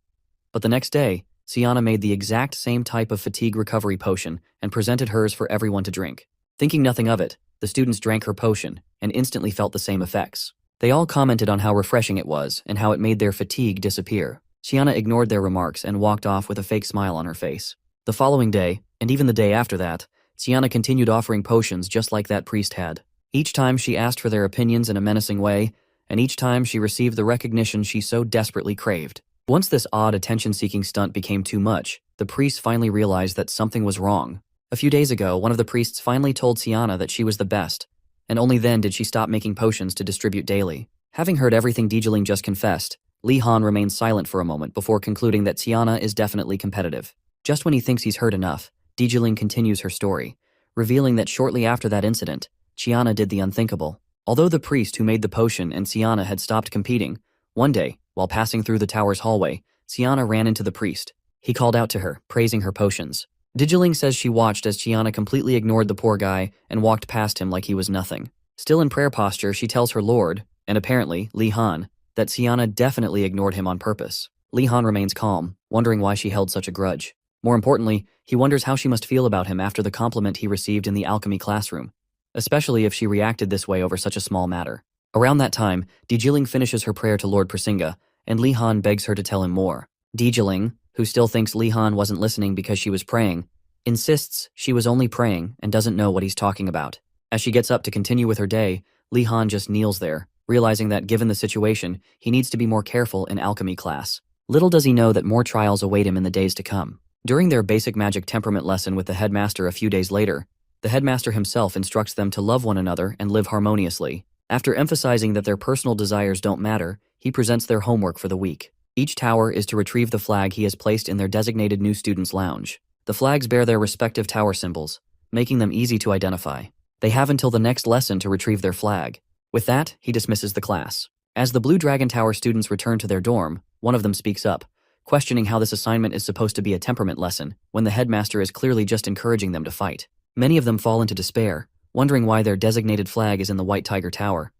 But the next day, Siana made the exact same type of fatigue recovery potion and presented hers for everyone to drink. Thinking nothing of it, the students drank her potion and instantly felt the same effects. They all commented on how refreshing it was and how it made their fatigue disappear. Siana ignored their remarks and walked off with a fake smile on her face. The following day, and even the day after that, Siana continued offering potions just like that priest had. Each time she asked for their opinions in a menacing way, and each time she received the recognition she so desperately craved. Once this odd attention-seeking stunt became too much, the priests finally realized that something was wrong. A few days ago, one of the priests finally told Siana that she was the best, and only then did she stop making potions to distribute daily. Having heard everything Digiling just confessed, Li Han remains silent for a moment before concluding that Siana is definitely competitive. Just when he thinks he's heard enough, Digiling continues her story, revealing that shortly after that incident, Chiana did the unthinkable. Although the priest who made the potion and Siana had stopped competing, one day, while passing through the tower's hallway, Siana ran into the priest. He called out to her, praising her potions. Digiling says she watched as Chiana completely ignored the poor guy and walked past him like he was nothing. Still in prayer posture, she tells her lord, and apparently Li Han, that Sienna definitely ignored him on purpose. Li Han remains calm, wondering why she held such a grudge. More importantly, he wonders how she must feel about him after the compliment he received in the alchemy classroom, especially if she reacted this way over such a small matter. Around that time, Dijiling finishes her prayer to Lord Prasinga, and Li Han begs her to tell him more. Dijiling, who still thinks Li Han wasn't listening because she was praying, insists she was only praying and doesn't know what he's talking about. As she gets up to continue with her day, Li Han just kneels there, realizing that given the situation, he needs to be more careful in alchemy class. Little does he know that more trials await him in the days to come. During their basic magic temperament lesson with the headmaster a few days later, the headmaster himself instructs them to love one another and live harmoniously. After emphasizing that their personal desires don't matter, he presents their homework for the week. Each tower is to retrieve the flag he has placed in their designated new students' lounge. The flags bear their respective tower symbols, making them easy to identify. They have until the next lesson to retrieve their flag. With that, he dismisses the class. As the Blue Dragon Tower students return to their dorm, one of them speaks up, questioning how this assignment is supposed to be a temperament lesson when the headmaster is clearly just encouraging them to fight. Many of them fall into despair, wondering why their designated flag is in the White Tiger Tower.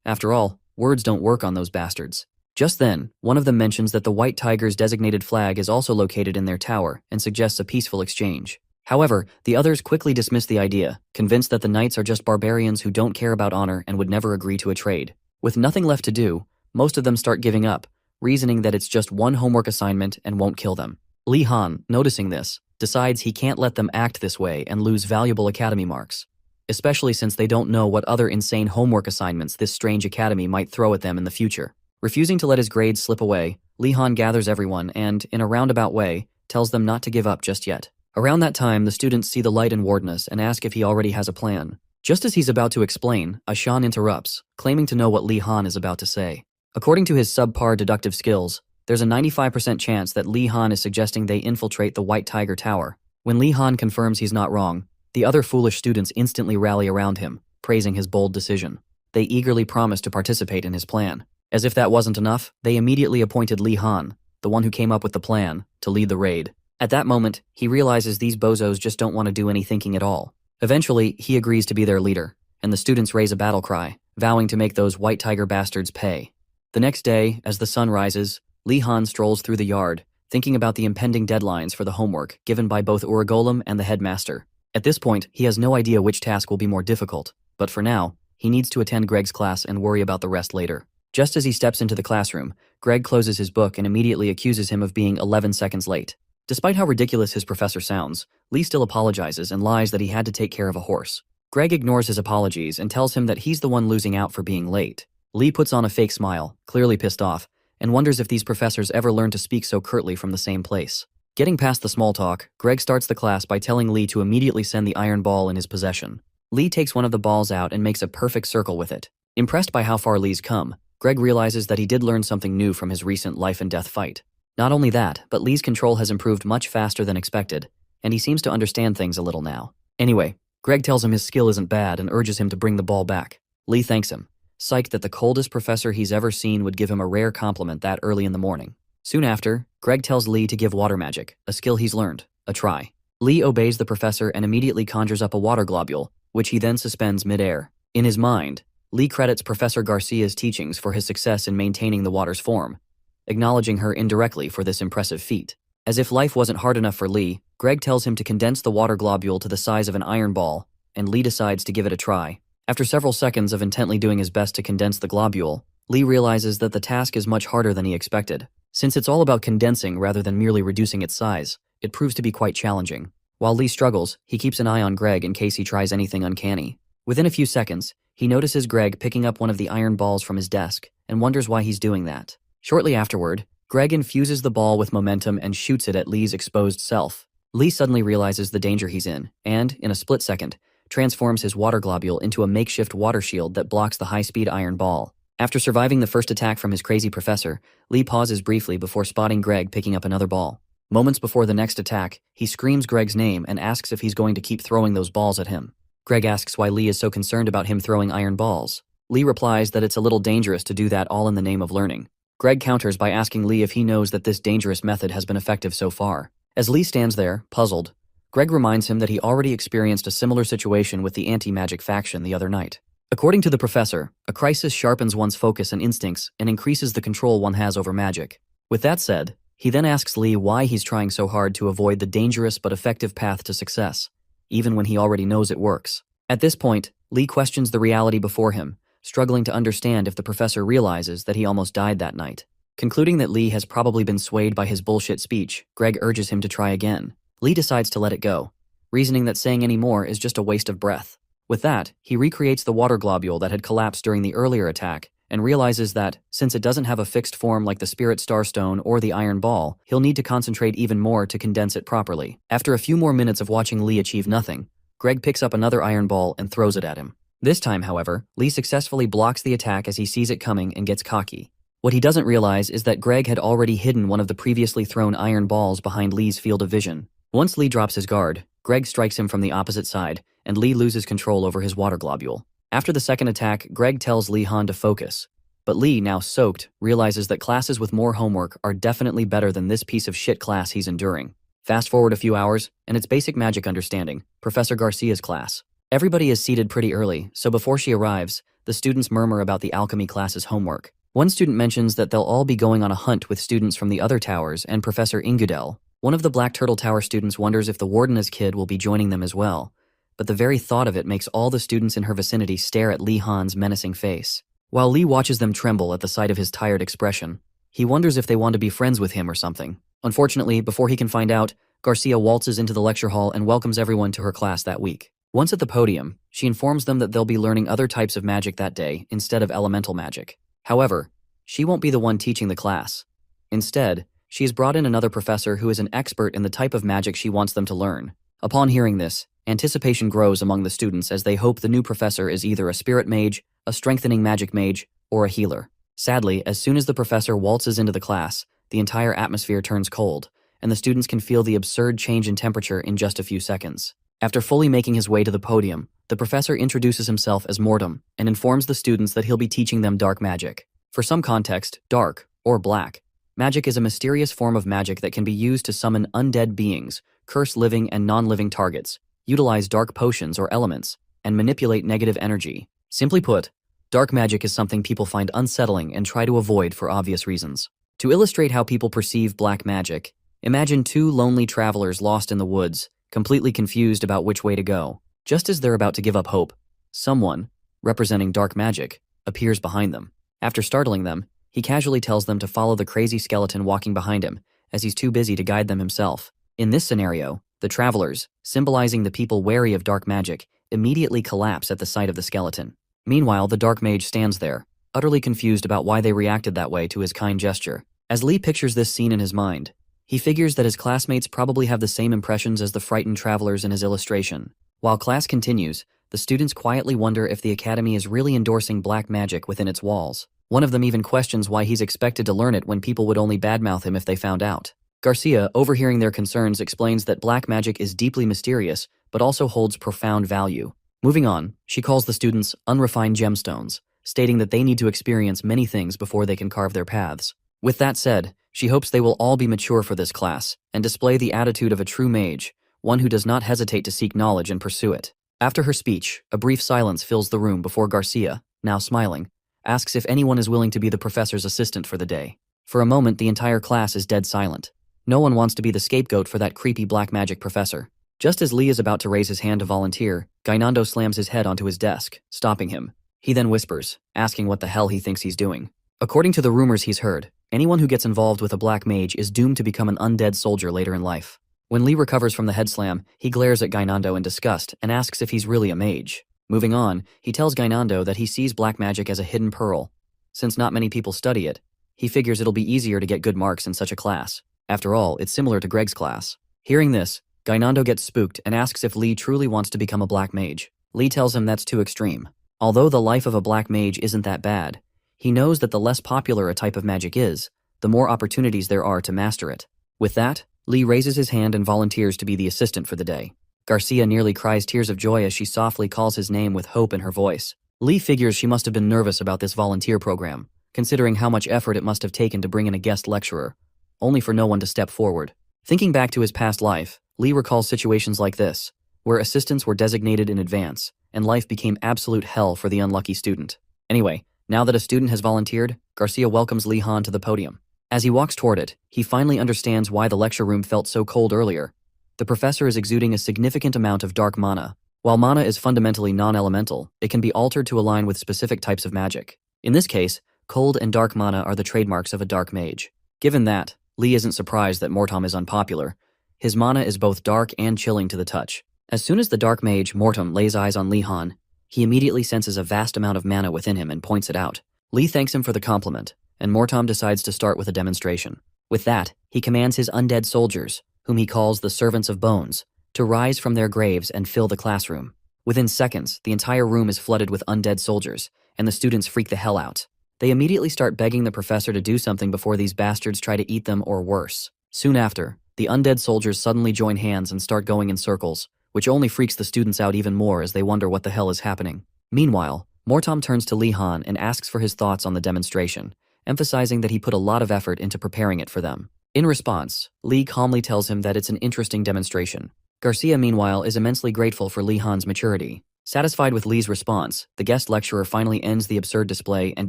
After all, words don't work on those bastards. Just then, one of them mentions that the White Tiger's designated flag is also located in their tower and suggests a peaceful exchange. However, the others quickly dismiss the idea, convinced that the knights are just barbarians who don't care about honor and would never agree to a trade. With nothing left to do, most of them start giving up, reasoning that it's just one homework assignment and won't kill them. Li Han, noticing this, decides he can't let them act this way and lose valuable academy marks, especially since they don't know what other insane homework assignments this strange academy might throw at them in the future. Refusing to let his grades slip away, Li Han gathers everyone and, in a roundabout way, tells them not to give up just yet. Around that time, the students see the light in Wardness and ask if he already has a plan. Just as he's about to explain, Ashan interrupts, claiming to know what Li Han is about to say. According to his subpar deductive skills, there's a 95% chance that Li Han is suggesting they infiltrate the White Tiger Tower. When Li Han confirms he's not wrong, the other foolish students instantly rally around him, praising his bold decision. They eagerly promise to participate in his plan. As if that wasn't enough, they immediately appointed Li Han, the one who came up with the plan, to lead the raid. At that moment, he realizes these bozos just don't want to do any thinking at all. Eventually, he agrees to be their leader, and the students raise a battle cry, vowing to make those White Tiger bastards pay. The next day, as the sun rises, Li Han strolls through the yard, thinking about the impending deadlines for the homework given by both Uragolem and the headmaster. At this point, he has no idea which task will be more difficult, but for now, he needs to attend Greg's class and worry about the rest later. Just as he steps into the classroom, Greg closes his book and immediately accuses him of being 11 seconds late. Despite how ridiculous his professor sounds, Lee still apologizes and lies that he had to take care of a horse. Greg ignores his apologies and tells him that he's the one losing out for being late. Lee puts on a fake smile, clearly pissed off, and wonders if these professors ever learn to speak so curtly from the same place. Getting past the small talk, Greg starts the class by telling Lee to immediately send the iron ball in his possession. Lee takes one of the balls out and makes a perfect circle with it. Impressed by how far Lee's come, Greg realizes that he did learn something new from his recent life-and-death fight. Not only that, but Lee's control has improved much faster than expected, and he seems to understand things a little now. Anyway, Greg tells him his skill isn't bad and urges him to bring the ball back. Lee thanks him, psyched that the coldest professor he's ever seen would give him a rare compliment that early in the morning. Soon after, Greg tells Lee to give water magic, a skill he's learned, a try. Lee obeys the professor and immediately conjures up a water globule, which he then suspends mid-air. In his mind, Lee credits Professor Garcia's teachings for his success in maintaining the water's form, acknowledging her indirectly for this impressive feat. As if life wasn't hard enough for Lee, Greg tells him to condense the water globule to the size of an iron ball, and Lee decides to give it a try. After several seconds of intently doing his best to condense the globule, Lee realizes that the task is much harder than he expected. Since it's all about condensing rather than merely reducing its size, it proves to be quite challenging. While Lee struggles, he keeps an eye on Greg in case he tries anything uncanny. Within a few seconds, he notices Greg picking up one of the iron balls from his desk and wonders why he's doing that. Shortly afterward, Greg infuses the ball with momentum and shoots it at Lee's exposed self. Lee suddenly realizes the danger he's in and, in a split second, transforms his water globule into a makeshift water shield that blocks the high-speed iron ball. After surviving the first attack from his crazy professor, Lee pauses briefly before spotting Greg picking up another ball. Moments before the next attack, he screams Greg's name and asks if he's going to keep throwing those balls at him. Greg asks why Lee is so concerned about him throwing iron balls. Lee replies that it's a little dangerous to do that all in the name of learning. Greg counters by asking Lee if he knows that this dangerous method has been effective so far. As Lee stands there, puzzled, Greg reminds him that he already experienced a similar situation with the anti-magic faction the other night. According to the professor, a crisis sharpens one's focus and instincts and increases the control one has over magic. With that said, he then asks Lee why he's trying so hard to avoid the dangerous but effective path to success, even when he already knows it works. At this point, Lee questions the reality before him, struggling to understand if the professor realizes that he almost died that night. Concluding that Lee has probably been swayed by his bullshit speech, Greg urges him to try again. Lee decides to let it go, reasoning that saying any more is just a waste of breath. With that, he recreates the water globule that had collapsed during the earlier attack, and realizes that, since it doesn't have a fixed form like the Spirit Starstone or the Iron Ball, he'll need to concentrate even more to condense it properly. After a few more minutes of watching Lee achieve nothing, Greg picks up another Iron Ball and throws it at him. This time, however, Lee successfully blocks the attack as he sees it coming and gets cocky. What he doesn't realize is that Greg had already hidden one of the previously thrown iron balls behind Lee's field of vision. Once Lee drops his guard, Greg strikes him from the opposite side, and Lee loses control over his water globule. After the second attack, Greg tells Lee Han to focus. But Lee, now soaked, realizes that classes with more homework are definitely better than this piece of shit class he's enduring. Fast forward a few hours, and it's basic magic understanding, Professor Garcia's class. Everybody is seated pretty early, so before she arrives, the students murmur about the alchemy class's homework. One student mentions that they'll all be going on a hunt with students from the other towers and Professor Ingudel. One of the Black Turtle Tower students wonders if the Wardena's kid will be joining them as well, but the very thought of it makes all the students in her vicinity stare at Lee Han's menacing face. While Lee watches them tremble at the sight of his tired expression, he wonders if they want to be friends with him or something. Unfortunately, before he can find out, Garcia waltzes into the lecture hall and welcomes everyone to her class that week. Once at the podium, she informs them that they'll be learning other types of magic that day instead of elemental magic. However, she won't be the one teaching the class. Instead, she has brought in another professor who is an expert in the type of magic she wants them to learn. Upon hearing this, anticipation grows among the students as they hope the new professor is either a spirit mage, a strengthening magic mage, or a healer. Sadly, as soon as the professor waltzes into the class, the entire atmosphere turns cold, and the students can feel the absurd change in temperature in just a few seconds. After fully making his way to the podium, the professor introduces himself as Mortem and informs the students that he'll be teaching them dark magic. For some context, dark, or black, magic is a mysterious form of magic that can be used to summon undead beings, curse living and non-living targets, utilize dark potions or elements, and manipulate negative energy. Simply put, dark magic is something people find unsettling and try to avoid for obvious reasons. To illustrate how people perceive black magic, imagine two lonely travelers lost in the woods, completely confused about which way to go. Just as they're about to give up hope, someone, representing dark magic, appears behind them. After startling them, he casually tells them to follow the crazy skeleton walking behind him, as he's too busy to guide them himself. In this scenario, the travelers, symbolizing the people wary of dark magic, immediately collapse at the sight of the skeleton. Meanwhile, the dark mage stands there, utterly confused about why they reacted that way to his kind gesture. As Lee pictures this scene in his mind, he figures that his classmates probably have the same impressions as the frightened travelers in his illustration. While class continues, the students quietly wonder if the academy is really endorsing black magic within its walls. One of them even questions why he's expected to learn it when people would only badmouth him if they found out. Garcia, overhearing their concerns, explains that black magic is deeply mysterious, but also holds profound value. Moving on, she calls the students unrefined gemstones, stating that they need to experience many things before they can carve their paths. With that said, she hopes they will all be mature for this class and display the attitude of a true mage, one who does not hesitate to seek knowledge and pursue it. After her speech, a brief silence fills the room before Garcia, now smiling, asks if anyone is willing to be the professor's assistant for the day. For a moment, the entire class is dead silent. No one wants to be the scapegoat for that creepy black magic professor. Just as Lee is about to raise his hand to volunteer, Gainando slams his head onto his desk, stopping him. He then whispers, asking what the hell he thinks he's doing. According to the rumors he's heard, anyone who gets involved with a black mage is doomed to become an undead soldier later in life. When Lee recovers from the head slam, he glares at Gainando in disgust and asks if he's really a mage. Moving on, he tells Gainando that he sees black magic as a hidden pearl. Since not many people study it, he figures it'll be easier to get good marks in such a class. After all, it's similar to Greg's class. Hearing this, Gainando gets spooked and asks if Lee truly wants to become a black mage. Lee tells him that's too extreme. Although the life of a black mage isn't that bad, he knows that the less popular a type of magic is, the more opportunities there are to master it. With that, Lee raises his hand and volunteers to be the assistant for the day. Garcia nearly cries tears of joy as she softly calls his name with hope in her voice. Lee figures she must have been nervous about this volunteer program, considering how much effort it must have taken to bring in a guest lecturer, only for no one to step forward. Thinking back to his past life, Lee recalls situations like this, where assistants were designated in advance, and life became absolute hell for the unlucky student. Anyway, now that a student has volunteered, Garcia welcomes Li Han to the podium. As he walks toward it, he finally understands why the lecture room felt so cold earlier. The professor is exuding a significant amount of dark mana. While mana is fundamentally non-elemental, it can be altered to align with specific types of magic. In this case, cold and dark mana are the trademarks of a dark mage. Given that, Li isn't surprised that Mortom is unpopular. His mana is both dark and chilling to the touch. As soon as the dark mage, Mortom, lays eyes on Li Han, he immediately senses a vast amount of mana within him and points it out. Li thanks him for the compliment, and Mortom decides to start with a demonstration. With that, he commands his undead soldiers, whom he calls the Servants of Bones, to rise from their graves and fill the classroom. Within seconds, the entire room is flooded with undead soldiers, and the students freak the hell out. They immediately start begging the professor to do something before these bastards try to eat them or worse. Soon after, the undead soldiers suddenly join hands and start going in circles, which only freaks the students out even more as they wonder what the hell is happening. Meanwhile, Mortom turns to Li Han and asks for his thoughts on the demonstration, emphasizing that he put a lot of effort into preparing it for them. In response, Li calmly tells him that it's an interesting demonstration. Garcia, meanwhile, is immensely grateful for Li Han's maturity. Satisfied with Li's response, the guest lecturer finally ends the absurd display and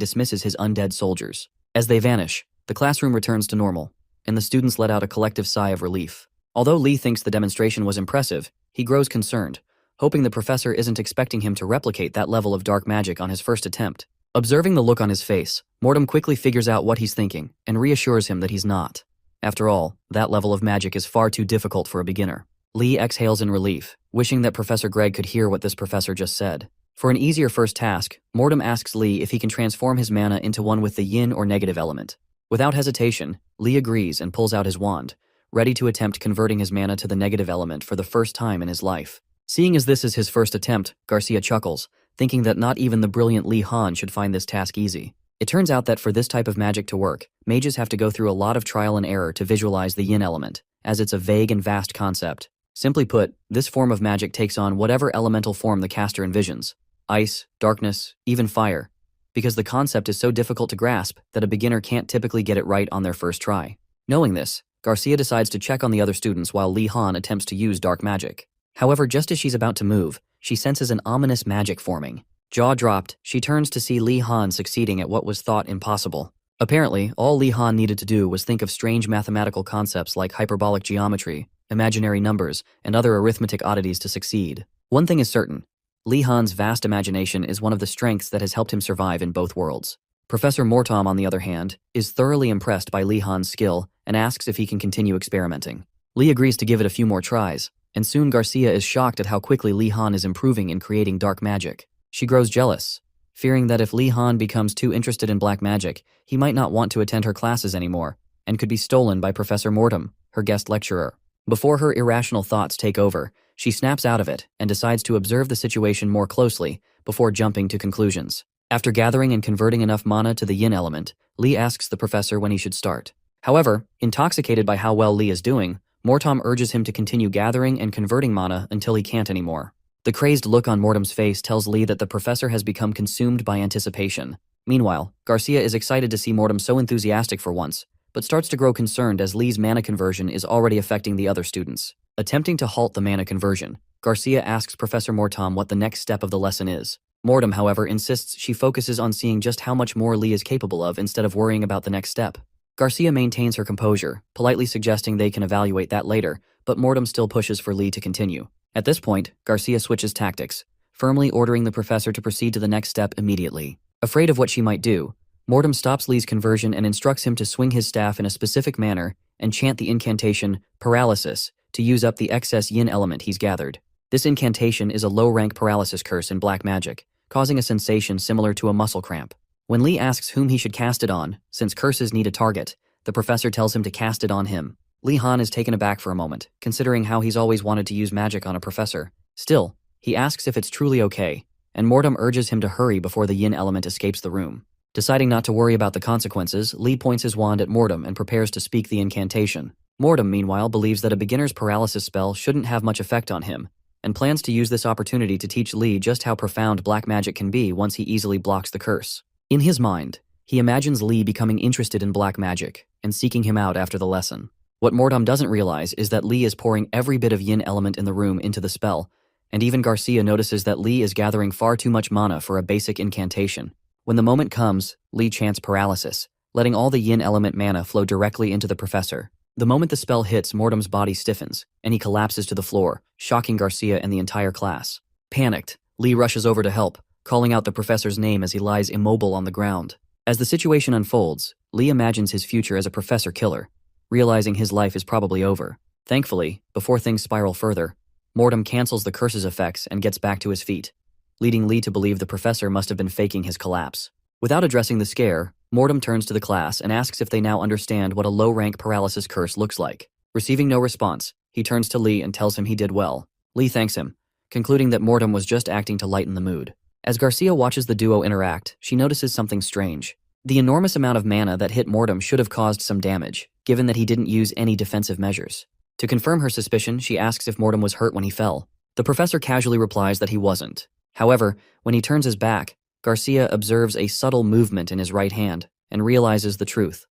dismisses his undead soldiers. As they vanish, the classroom returns to normal, and the students let out a collective sigh of relief. Although Li thinks the demonstration was impressive, he grows concerned, hoping the professor isn't expecting him to replicate that level of dark magic on his first attempt. Observing the look on his face, Mortom quickly figures out what he's thinking and reassures him that he's not. After all, that level of magic is far too difficult for a beginner. Li exhales in relief, wishing that Professor Greg could hear what this professor just said. For an easier first task, Mortom asks Li if he can transform his mana into one with the yin or negative element. Without hesitation, Li agrees and pulls out his wand, ready to attempt converting his mana to the negative element for the first time in his life. Seeing as this is his first attempt, Garcia chuckles, thinking that not even the brilliant Li Han should find this task easy. It turns out that for this type of magic to work, mages have to go through a lot of trial and error to visualize the yin element, as it's a vague and vast concept. Simply put, this form of magic takes on whatever elemental form the caster envisions: ice, darkness, even fire, because the concept is so difficult to grasp that a beginner can't typically get it right on their first try. Knowing this, Garcia decides to check on the other students while Li Han attempts to use dark magic. However, just as she's about to move, she senses an ominous magic forming. Jaw dropped, she turns to see Li Han succeeding at what was thought impossible. Apparently, all Li Han needed to do was think of strange mathematical concepts like hyperbolic geometry, imaginary numbers, and other arithmetic oddities to succeed. One thing is certain: Li Han's vast imagination is one of the strengths that has helped him survive in both worlds. Professor Mortom, on the other hand, is thoroughly impressed by Li Han's skill and asks if he can continue experimenting. Li agrees to give it a few more tries, and soon Garcia is shocked at how quickly Li Han is improving in creating dark magic. She grows jealous, fearing that if Li Han becomes too interested in black magic, he might not want to attend her classes anymore, and could be stolen by Professor Mortom, her guest lecturer. Before her irrational thoughts take over, she snaps out of it and decides to observe the situation more closely before jumping to conclusions. After gathering and converting enough mana to the yin element, Li asks the professor when he should start. However, intoxicated by how well Li is doing, Mortom urges him to continue gathering and converting mana until he can't anymore. The crazed look on Mortom's face tells Li that the professor has become consumed by anticipation. Meanwhile, Garcia is excited to see Mortom so enthusiastic for once, but starts to grow concerned as Li's mana conversion is already affecting the other students. Attempting to halt the mana conversion, Garcia asks Professor Mortom what the next step of the lesson is. Mortom, however, insists she focuses on seeing just how much more Li is capable of instead of worrying about the next step. Garcia maintains her composure, politely suggesting they can evaluate that later, but Mortom still pushes for Li to continue. At this point, Garcia switches tactics, firmly ordering the professor to proceed to the next step immediately. Afraid of what she might do, Mortom stops Li's conversion and instructs him to swing his staff in a specific manner and chant the incantation Paralysis to use up the excess yin element he's gathered. This incantation is a low-rank paralysis curse in black magic, causing a sensation similar to a muscle cramp. When Li asks whom he should cast it on, since curses need a target, the professor tells him to cast it on him. Li Han is taken aback for a moment, considering how he's always wanted to use magic on a professor. Still, he asks if it's truly okay, and Mortom urges him to hurry before the yin element escapes the room. Deciding not to worry about the consequences, Li points his wand at Mortom and prepares to speak the incantation. Mortom, meanwhile, believes that a beginner's paralysis spell shouldn't have much effect on him, and plans to use this opportunity to teach Li just how profound black magic can be once he easily blocks the curse. In his mind, he imagines Li becoming interested in black magic and seeking him out after the lesson. What Mortom doesn't realize is that Li is pouring every bit of yin element in the room into the spell, and even Garcia notices that Lee is gathering far too much mana for a basic incantation. When the moment comes, Lee chants paralysis, letting all the yin element mana flow directly into the professor. The moment the spell hits, Mortem's body stiffens, and he collapses to the floor, shocking Garcia and the entire class. Panicked, Lee rushes over to help, calling out the professor's name as he lies immobile on the ground. As the situation unfolds, Lee imagines his future as a professor killer, realizing his life is probably over. Thankfully, before things spiral further, Mortem cancels the curse's effects and gets back to his feet, leading Lee to believe the professor must have been faking his collapse. Without addressing the scare, Mortem turns to the class and asks if they now understand what a low-rank paralysis curse looks like. Receiving no response, he turns to Lee and tells him he did well. Lee thanks him, concluding that Mortem was just acting to lighten the mood. As Garcia watches the duo interact, she notices something strange. The enormous amount of mana that hit Mortem should have caused some damage, given that he didn't use any defensive measures. To confirm her suspicion, she asks if Mortem was hurt when he fell. The professor casually replies that he wasn't. However, when he turns his back, Garcia observes a subtle movement in his right hand and realizes the truth.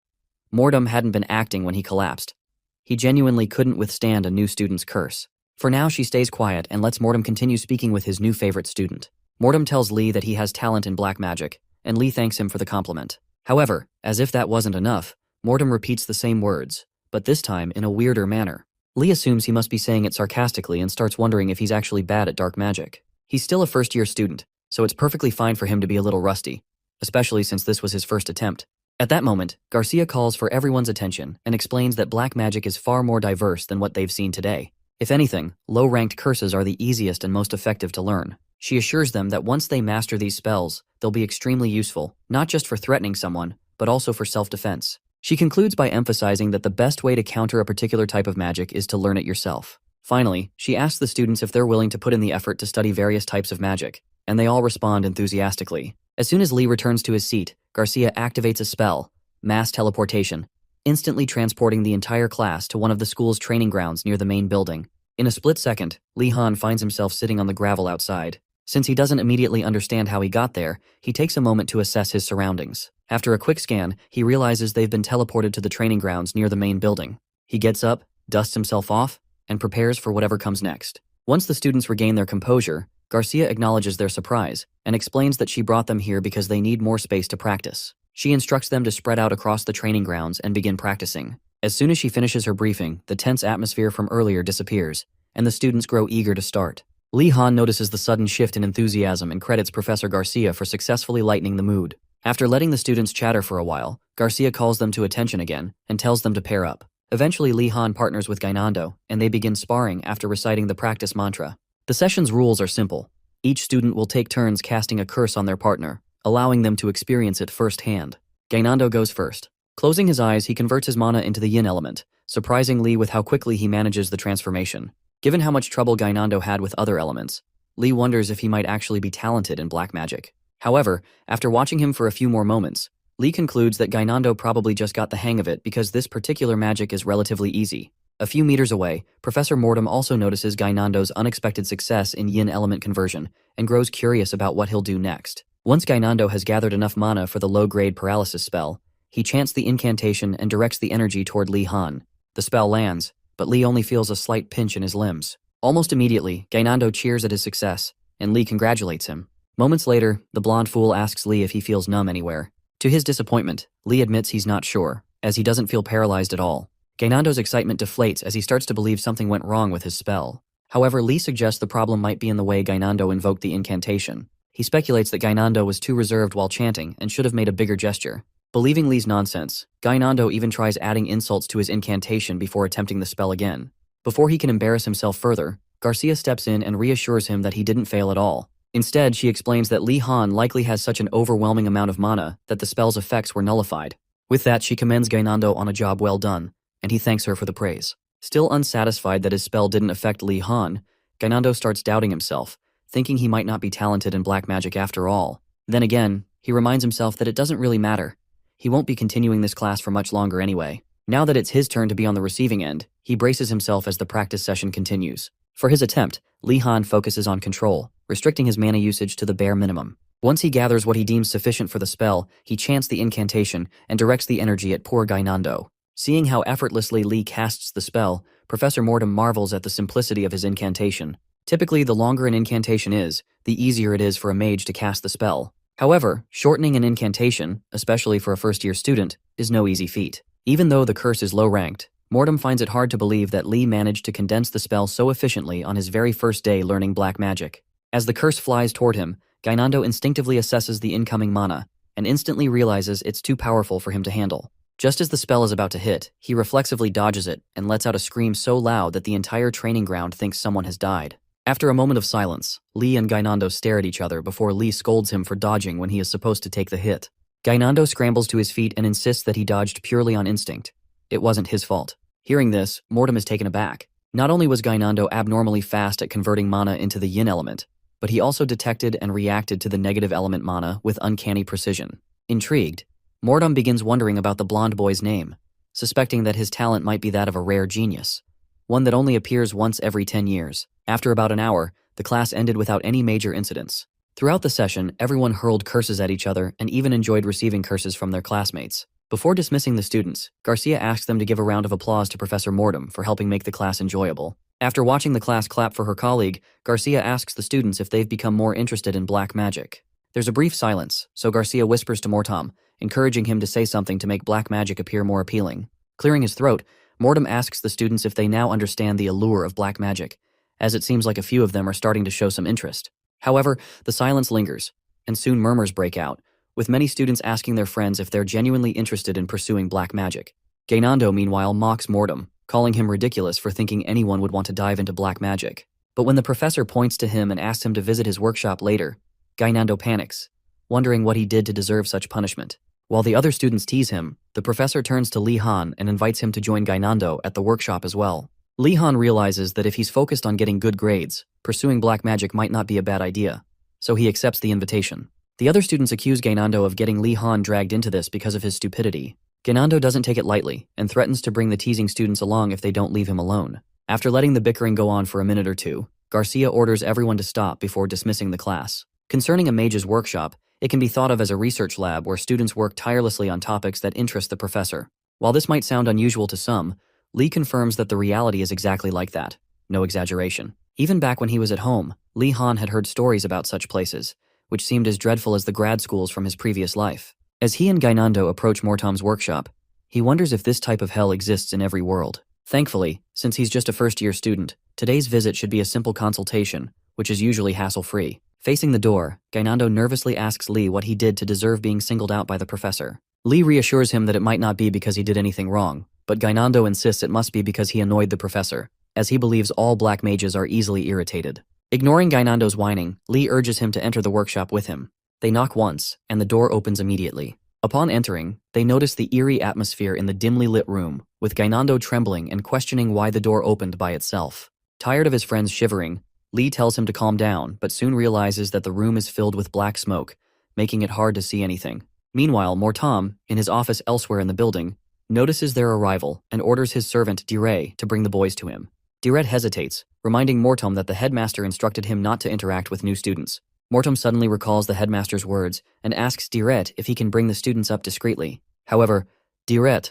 Mortem hadn't been acting when he collapsed. He genuinely couldn't withstand a new student's curse. For now, she stays quiet and lets Mortem continue speaking with his new favorite student. Mortem tells Lee that he has talent in black magic, and Lee thanks him for the compliment. However, as if that wasn't enough, Mortem repeats the same words, but this time in a weirder manner. Lee assumes he must be saying it sarcastically and starts wondering if he's actually bad at dark magic. He's still a first-year student, so it's perfectly fine for him to be a little rusty, especially since this was his first attempt. At that moment, Garcia calls for everyone's attention and explains that black magic is far more diverse than what they've seen today. If anything, low-ranked curses are the easiest and most effective to learn. She assures them that once they master these spells, they'll be extremely useful, not just for threatening someone, but also for self-defense. She concludes by emphasizing that the best way to counter a particular type of magic is to learn it yourself. Finally, she asks the students if they're willing to put in the effort to study various types of magic, and they all respond enthusiastically. As soon as Lee returns to his seat, Garcia activates a spell, mass teleportation, instantly transporting the entire class to one of the school's training grounds near the main building. In a split second, Lee Han finds himself sitting on the gravel outside. Since he doesn't immediately understand how he got there, he takes a moment to assess his surroundings. After a quick scan, he realizes they've been teleported to the training grounds near the main building. He gets up, dusts himself off, and prepares for whatever comes next. Once the students regain their composure, Garcia acknowledges their surprise and explains that she brought them here because they need more space to practice. She instructs them to spread out across the training grounds and begin practicing. As soon as she finishes her briefing, the tense atmosphere from earlier disappears, and the students grow eager to start. Lee Han notices the sudden shift in enthusiasm and credits Professor Garcia for successfully lightening the mood. After letting the students chatter for a while, Garcia calls them to attention again and tells them to pair up. Eventually, Lee Han partners with Gainando, and they begin sparring after reciting the practice mantra. The session's rules are simple. Each student will take turns casting a curse on their partner, allowing them to experience it firsthand. Gainando goes first. Closing his eyes, he converts his mana into the yin element, surprising Lee with how quickly he manages the transformation. Given how much trouble Gainando had with other elements, Lee wonders if he might actually be talented in black magic. However, after watching him for a few more moments, Lee concludes that Gainando probably just got the hang of it because this particular magic is relatively easy. A few meters away, Professor Mortem also notices Gainando's unexpected success in yin element conversion and grows curious about what he'll do next. Once Gainando has gathered enough mana for the low-grade paralysis spell, he chants the incantation and directs the energy toward Lee Han. The spell lands, but Lee only feels a slight pinch in his limbs. Almost immediately, Gainando cheers at his success, and Lee congratulates him. Moments later, the blonde fool asks Lee if he feels numb anywhere. To his disappointment, Lee admits he's not sure, as he doesn't feel paralyzed at all. Gainando's excitement deflates as he starts to believe something went wrong with his spell. However, Lee suggests the problem might be in the way Gainando invoked the incantation. He speculates that Gainando was too reserved while chanting and should have made a bigger gesture. Believing Lee's nonsense, Gainando even tries adding insults to his incantation before attempting the spell again. Before he can embarrass himself further, Garcia steps in and reassures him that he didn't fail at all. Instead, she explains that Lee Han likely has such an overwhelming amount of mana that the spell's effects were nullified. With that, she commends Gainando on a job well done, and he thanks her for the praise. Still unsatisfied that his spell didn't affect Lee Han, Gainando starts doubting himself, thinking he might not be talented in black magic after all. Then again, he reminds himself that it doesn't really matter. He won't be continuing this class for much longer anyway. Now that it's his turn to be on the receiving end, he braces himself as the practice session continues. For his attempt, Lee Han focuses on control, restricting his mana usage to the bare minimum. Once he gathers what he deems sufficient for the spell, he chants the incantation and directs the energy at poor Gainando. Seeing how effortlessly Lee casts the spell, Professor Mortem marvels at the simplicity of his incantation. Typically, the longer an incantation is, the easier it is for a mage to cast the spell. However, shortening an incantation, especially for a first-year student, is no easy feat. Even though the curse is low-ranked, Mortem finds it hard to believe that Lee managed to condense the spell so efficiently on his very first day learning black magic. As the curse flies toward him, Gainando instinctively assesses the incoming mana, and instantly realizes it's too powerful for him to handle. Just as the spell is about to hit, he reflexively dodges it and lets out a scream so loud that the entire training ground thinks someone has died. After a moment of silence, Lee and Gainando stare at each other before Lee scolds him for dodging when he is supposed to take the hit. Gainando scrambles to his feet and insists that he dodged purely on instinct. It wasn't his fault. Hearing this, Mortem is taken aback. Not only was Gainando abnormally fast at converting mana into the yin element, but he also detected and reacted to the negative element mana with uncanny precision. Intrigued, Mortem begins wondering about the blonde boy's name, suspecting that his talent might be that of a rare genius, one that only appears once every 10 years. After about an hour, the class ended without any major incidents. Throughout the session, everyone hurled curses at each other and even enjoyed receiving curses from their classmates. Before dismissing the students, Garcia asks them to give a round of applause to Professor Mortem for helping make the class enjoyable. After watching the class clap for her colleague, Garcia asks the students if they've become more interested in black magic. There's a brief silence, so Garcia whispers to Mortem, encouraging him to say something to make black magic appear more appealing. Clearing his throat, Mortem asks the students if they now understand the allure of black magic, as it seems like a few of them are starting to show some interest. However, the silence lingers, and soon murmurs break out, with many students asking their friends if they're genuinely interested in pursuing black magic. Gainando, meanwhile, mocks Mortem, calling him ridiculous for thinking anyone would want to dive into black magic. But when the professor points to him and asks him to visit his workshop later, Gainando panics, wondering what he did to deserve such punishment. While the other students tease him, the professor turns to Li Han and invites him to join Gainando at the workshop as well. Li Han realizes that if he's focused on getting good grades, pursuing black magic might not be a bad idea, so he accepts the invitation. The other students accuse Gainando of getting Li Han dragged into this because of his stupidity. Gainando doesn't take it lightly and threatens to bring the teasing students along if they don't leave him alone. After letting the bickering go on for a minute or two, Garcia orders everyone to stop before dismissing the class. Concerning a mage's workshop, it can be thought of as a research lab where students work tirelessly on topics that interest the professor. While this might sound unusual to some, Lee confirms that the reality is exactly like that. No exaggeration. Even back when he was at home, Li Han had heard stories about such places, which seemed as dreadful as the grad schools from his previous life. As he and Gainando approach Mortem's workshop, he wonders if this type of hell exists in every world. Thankfully, since he's just a first-year student, today's visit should be a simple consultation, which is usually hassle-free. Facing the door, Gainando nervously asks Lee what he did to deserve being singled out by the professor. Lee reassures him that it might not be because he did anything wrong, but Gainando insists it must be because he annoyed the professor, as he believes all black mages are easily irritated. Ignoring Gainando's whining, Lee urges him to enter the workshop with him. They knock once, and the door opens immediately. Upon entering, they notice the eerie atmosphere in the dimly lit room, with Gainando trembling and questioning why the door opened by itself. Tired of his friends shivering, Lee tells him to calm down, but soon realizes that the room is filled with black smoke, making it hard to see anything. Meanwhile, Mortem, in his office elsewhere in the building, notices their arrival and orders his servant Dire to bring the boys to him. Dire hesitates, reminding Mortem that the headmaster instructed him not to interact with new students. Mortem suddenly recalls the headmaster's words and asks Dire if he can bring the students up discreetly. However, Dire,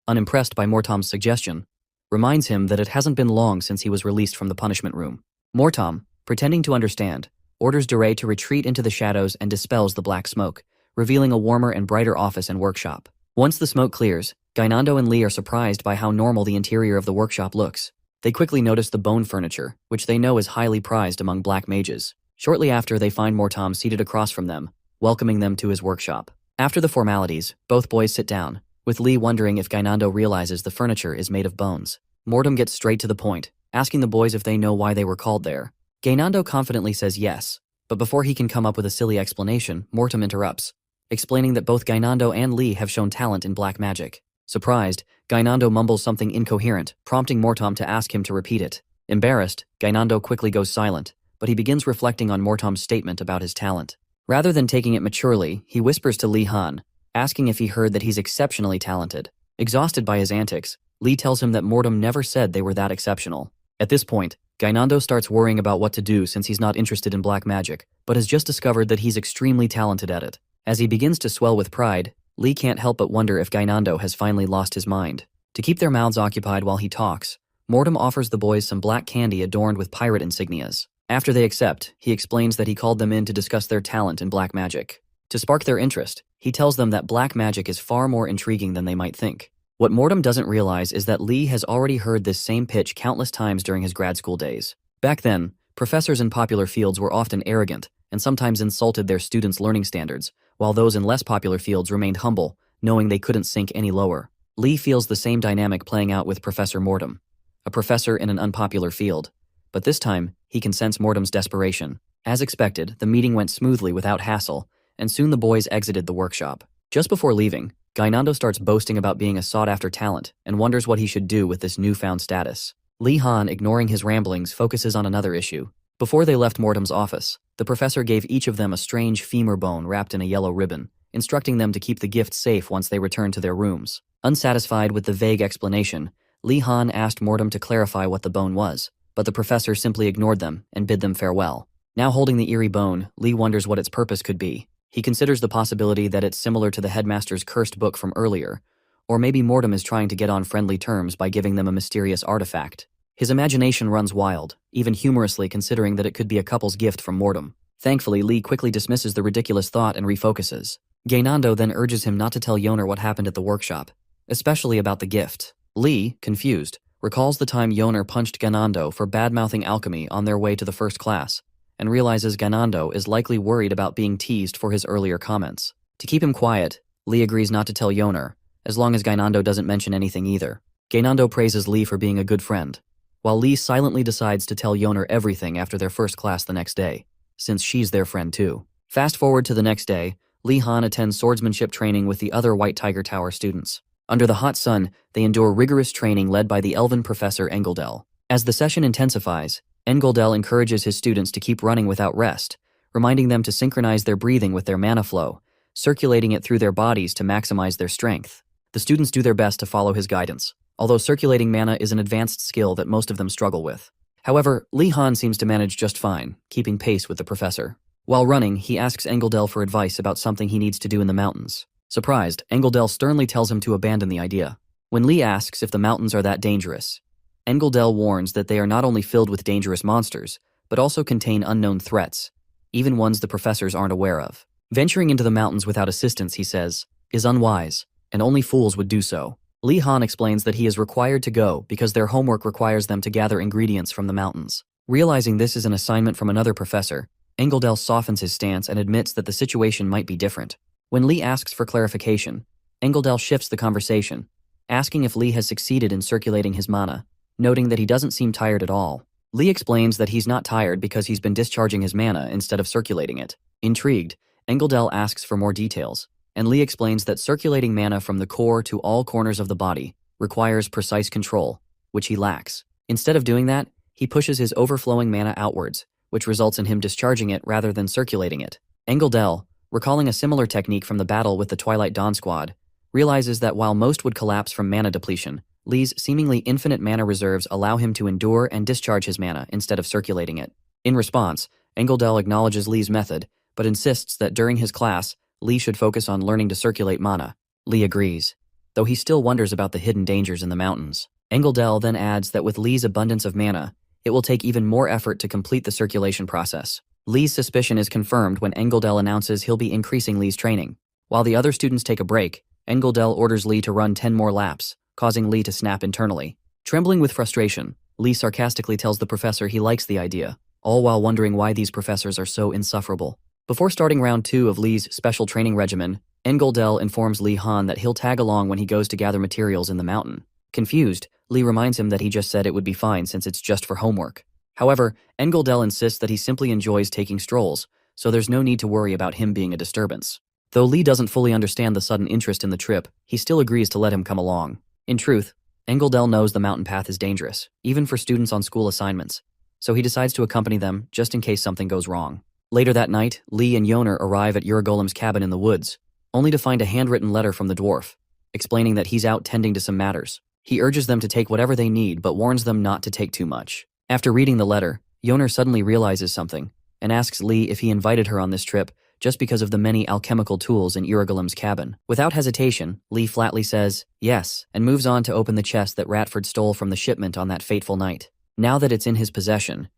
unimpressed by Mortem's suggestion, reminds him that it hasn't been long since he was released from the punishment room. Mortem, pretending to understand, orders Dire to retreat into the shadows and dispels the black smoke, revealing a warmer and brighter office and workshop. Once the smoke clears, Gainando and Lee are surprised by how normal the interior of the workshop looks. They quickly notice the bone furniture, which they know is highly prized among black mages. Shortly after, they find Mortem seated across from them, welcoming them to his workshop. After the formalities, both boys sit down, with Lee wondering if Gainando realizes the furniture is made of bones. Mortem gets straight to the point, asking the boys if they know why they were called there. Gainando confidently says yes, but before he can come up with a silly explanation, Mortem interrupts, explaining that both Gainando and Lee have shown talent in black magic. Surprised, Gainando mumbles something incoherent, prompting Mortem to ask him to repeat it. Embarrassed, Gainando quickly goes silent, but he begins reflecting on Mortem's statement about his talent. Rather than taking it maturely, he whispers to Li Han, asking if he heard that he's exceptionally talented. Exhausted by his antics, Lee tells him that Mortem never said they were that exceptional. At this point, Gainando starts worrying about what to do since he's not interested in black magic, but has just discovered that he's extremely talented at it. As he begins to swell with pride, Lee can't help but wonder if Gainando has finally lost his mind. To keep their mouths occupied while he talks, Mortem offers the boys some black candy adorned with pirate insignias. After they accept, he explains that he called them in to discuss their talent in black magic. To spark their interest, he tells them that black magic is far more intriguing than they might think. What Mortem doesn't realize is that Lee has already heard this same pitch countless times during his grad school days. Back then, professors in popular fields were often arrogant and sometimes insulted their students' learning standards, while those in less popular fields remained humble, knowing they couldn't sink any lower. Lee feels the same dynamic playing out with Professor Mortem, a professor in an unpopular field. But this time, he can sense Mortem's desperation. As expected, the meeting went smoothly without hassle, and soon the boys exited the workshop. Just before leaving, Gainando starts boasting about being a sought-after talent and wonders what he should do with this newfound status. Li Han, ignoring his ramblings, focuses on another issue. Before they left Mortem's office, the professor gave each of them a strange femur bone wrapped in a yellow ribbon, instructing them to keep the gift safe once they returned to their rooms. Unsatisfied with the vague explanation, Li Han asked Mortem to clarify what the bone was, but the professor simply ignored them and bid them farewell. Now holding the eerie bone, Lee wonders what its purpose could be. He considers the possibility that it's similar to the headmaster's cursed book from earlier, or maybe Mortem is trying to get on friendly terms by giving them a mysterious artifact. His imagination runs wild, even humorously considering that it could be a couple's gift from Mortem. Thankfully, Lee quickly dismisses the ridiculous thought and refocuses. Gainando then urges him not to tell Yoner what happened at the workshop, especially about the gift. Lee, confused, recalls the time Yoner punched Gainando for bad-mouthing alchemy on their way to the first class, and realizes Gainando is likely worried about being teased for his earlier comments. To keep him quiet, Lee agrees not to tell Yoner, as long as Gainando doesn't mention anything either. Gainando praises Lee for being a good friend, while Lee silently decides to tell Yoner everything after their first class the next day, since she's their friend too. Fast forward to the next day, Li Han attends swordsmanship training with the other White Tiger Tower students. Under the hot sun, they endure rigorous training led by the elven professor Engeldel. As the session intensifies, Engeldel encourages his students to keep running without rest, reminding them to synchronize their breathing with their mana flow, circulating it through their bodies to maximize their strength. The students do their best to follow his guidance, although circulating mana is an advanced skill that most of them struggle with. However, Li Han seems to manage just fine, keeping pace with the professor. While running, he asks Engeldel for advice about something he needs to do in the mountains. Surprised, Engeldel sternly tells him to abandon the idea. When Lee asks if the mountains are that dangerous, Engeldel warns that they are not only filled with dangerous monsters, but also contain unknown threats, even ones the professors aren't aware of. Venturing into the mountains without assistance, he says, is unwise, and only fools would do so. Li Han explains that he is required to go because their homework requires them to gather ingredients from the mountains. Realizing this is an assignment from another professor, Engeldel softens his stance and admits that the situation might be different. When Lee asks for clarification, Engeldel shifts the conversation, asking if Lee has succeeded in circulating his mana, noting that he doesn't seem tired at all. Lee explains that he's not tired because he's been discharging his mana instead of circulating it. Intrigued, Engeldel asks for more details, and Lee explains that circulating mana from the core to all corners of the body requires precise control, which he lacks. Instead of doing that, he pushes his overflowing mana outwards, which results in him discharging it rather than circulating it. Engeldel, recalling a similar technique from the battle with the Twilight Dawn squad, realizes that while most would collapse from mana depletion, Lee's seemingly infinite mana reserves allow him to endure and discharge his mana instead of circulating it. In response, Engeldel acknowledges Lee's method, but insists that during his class, Lee should focus on learning to circulate mana. Lee agrees, though he still wonders about the hidden dangers in the mountains. Engeldel then adds that with Lee's abundance of mana, it will take even more effort to complete the circulation process. Lee's suspicion is confirmed when Engeldel announces he'll be increasing Lee's training. While the other students take a break, Engeldel orders Lee to run 10 more laps, causing Lee to snap internally. Trembling with frustration, Lee sarcastically tells the professor he likes the idea, all while wondering why these professors are so insufferable. Before starting round 2 of Lee's special training regimen, Engeldel informs Li Han that he'll tag along when he goes to gather materials in the mountain. Confused, Lee reminds him that he just said it would be fine since it's just for homework. However, Engeldel insists that he simply enjoys taking strolls, so there's no need to worry about him being a disturbance. Though Lee doesn't fully understand the sudden interest in the trip, he still agrees to let him come along. In truth, Engeldel knows the mountain path is dangerous, even for students on school assignments, so he decides to accompany them just in case something goes wrong. Later that night, Lee and Yoner arrive at Urigolem's cabin in the woods, only to find a handwritten letter from the dwarf, explaining that he's out tending to some matters. He urges them to take whatever they need but warns them not to take too much. After reading the letter, Yoner suddenly realizes something and asks Lee if he invited her on this trip just because of the many alchemical tools in Urigolem's cabin. Without hesitation, Lee flatly says yes and moves on to open the chest that Ratford stole from the shipment on that fateful night. Now that it's in his possession,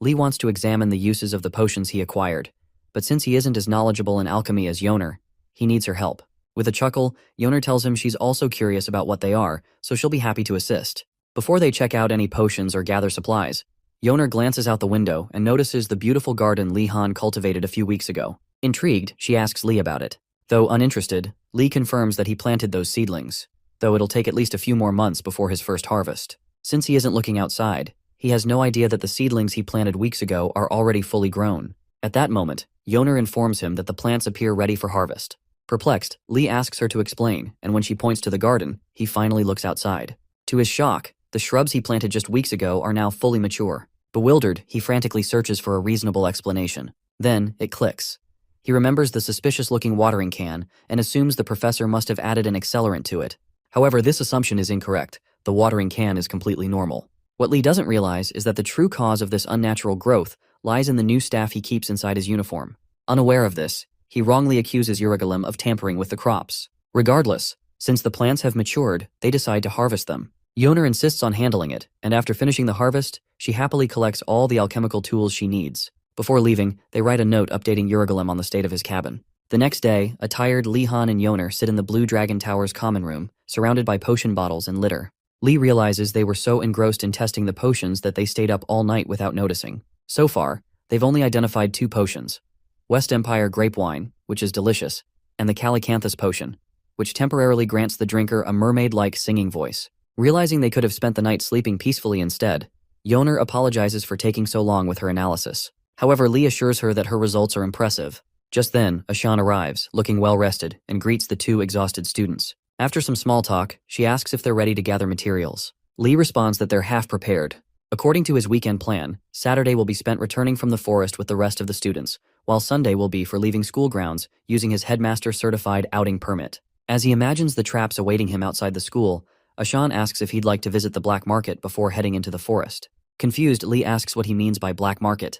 Lee wants to examine the uses of the potions he acquired, but since he isn't as knowledgeable in alchemy as Yoner, he needs her help. With a chuckle, Yoner tells him she's also curious about what they are, so she'll be happy to assist. Before they check out any potions or gather supplies, Yoner glances out the window and notices the beautiful garden Lee Han cultivated a few weeks ago. Intrigued, she asks Lee about it. Though uninterested, Lee confirms that he planted those seedlings, though it'll take at least a few more months before his first harvest. Since he isn't looking outside, he has no idea that the seedlings he planted weeks ago are already fully grown. At that moment, Yoner informs him that the plants appear ready for harvest. Perplexed, Lee asks her to explain, and when she points to the garden, he finally looks outside. To his shock, the shrubs he planted just weeks ago are now fully mature. Bewildered, he frantically searches for a reasonable explanation. Then, it clicks. He remembers the suspicious-looking watering can and assumes the professor must have added an accelerant to it. However, this assumption is incorrect. The watering can is completely normal. What Lee doesn't realize is that the true cause of this unnatural growth lies in the new staff he keeps inside his uniform. Unaware of this, he wrongly accuses Yerugalem of tampering with the crops. Regardless, since the plants have matured, they decide to harvest them. Yoner insists on handling it, and after finishing the harvest, she happily collects all the alchemical tools she needs. Before leaving, they write a note updating Yerugalem on the state of his cabin. The next day, a tired Lee Han and Yoner sit in the Blue Dragon Tower's common room, surrounded by potion bottles and litter. Lee realizes they were so engrossed in testing the potions that they stayed up all night without noticing. So far, they've only identified 2 potions. West Empire Grape Wine, which is delicious, and the Calycanthus Potion, which temporarily grants the drinker a mermaid-like singing voice. Realizing they could have spent the night sleeping peacefully instead, Yoner apologizes for taking so long with her analysis. However, Lee assures her that her results are impressive. Just then, Ashan arrives, looking well-rested, and greets the 2 exhausted students. After some small talk, she asks if they're ready to gather materials. Lee responds that they're half-prepared. According to his weekend plan, Saturday will be spent returning from the forest with the rest of the students, while Sunday will be for leaving school grounds using his headmaster-certified outing permit. As he imagines the traps awaiting him outside the school, Ashan asks if he'd like to visit the black market before heading into the forest. Confused, Lee asks what he means by black market.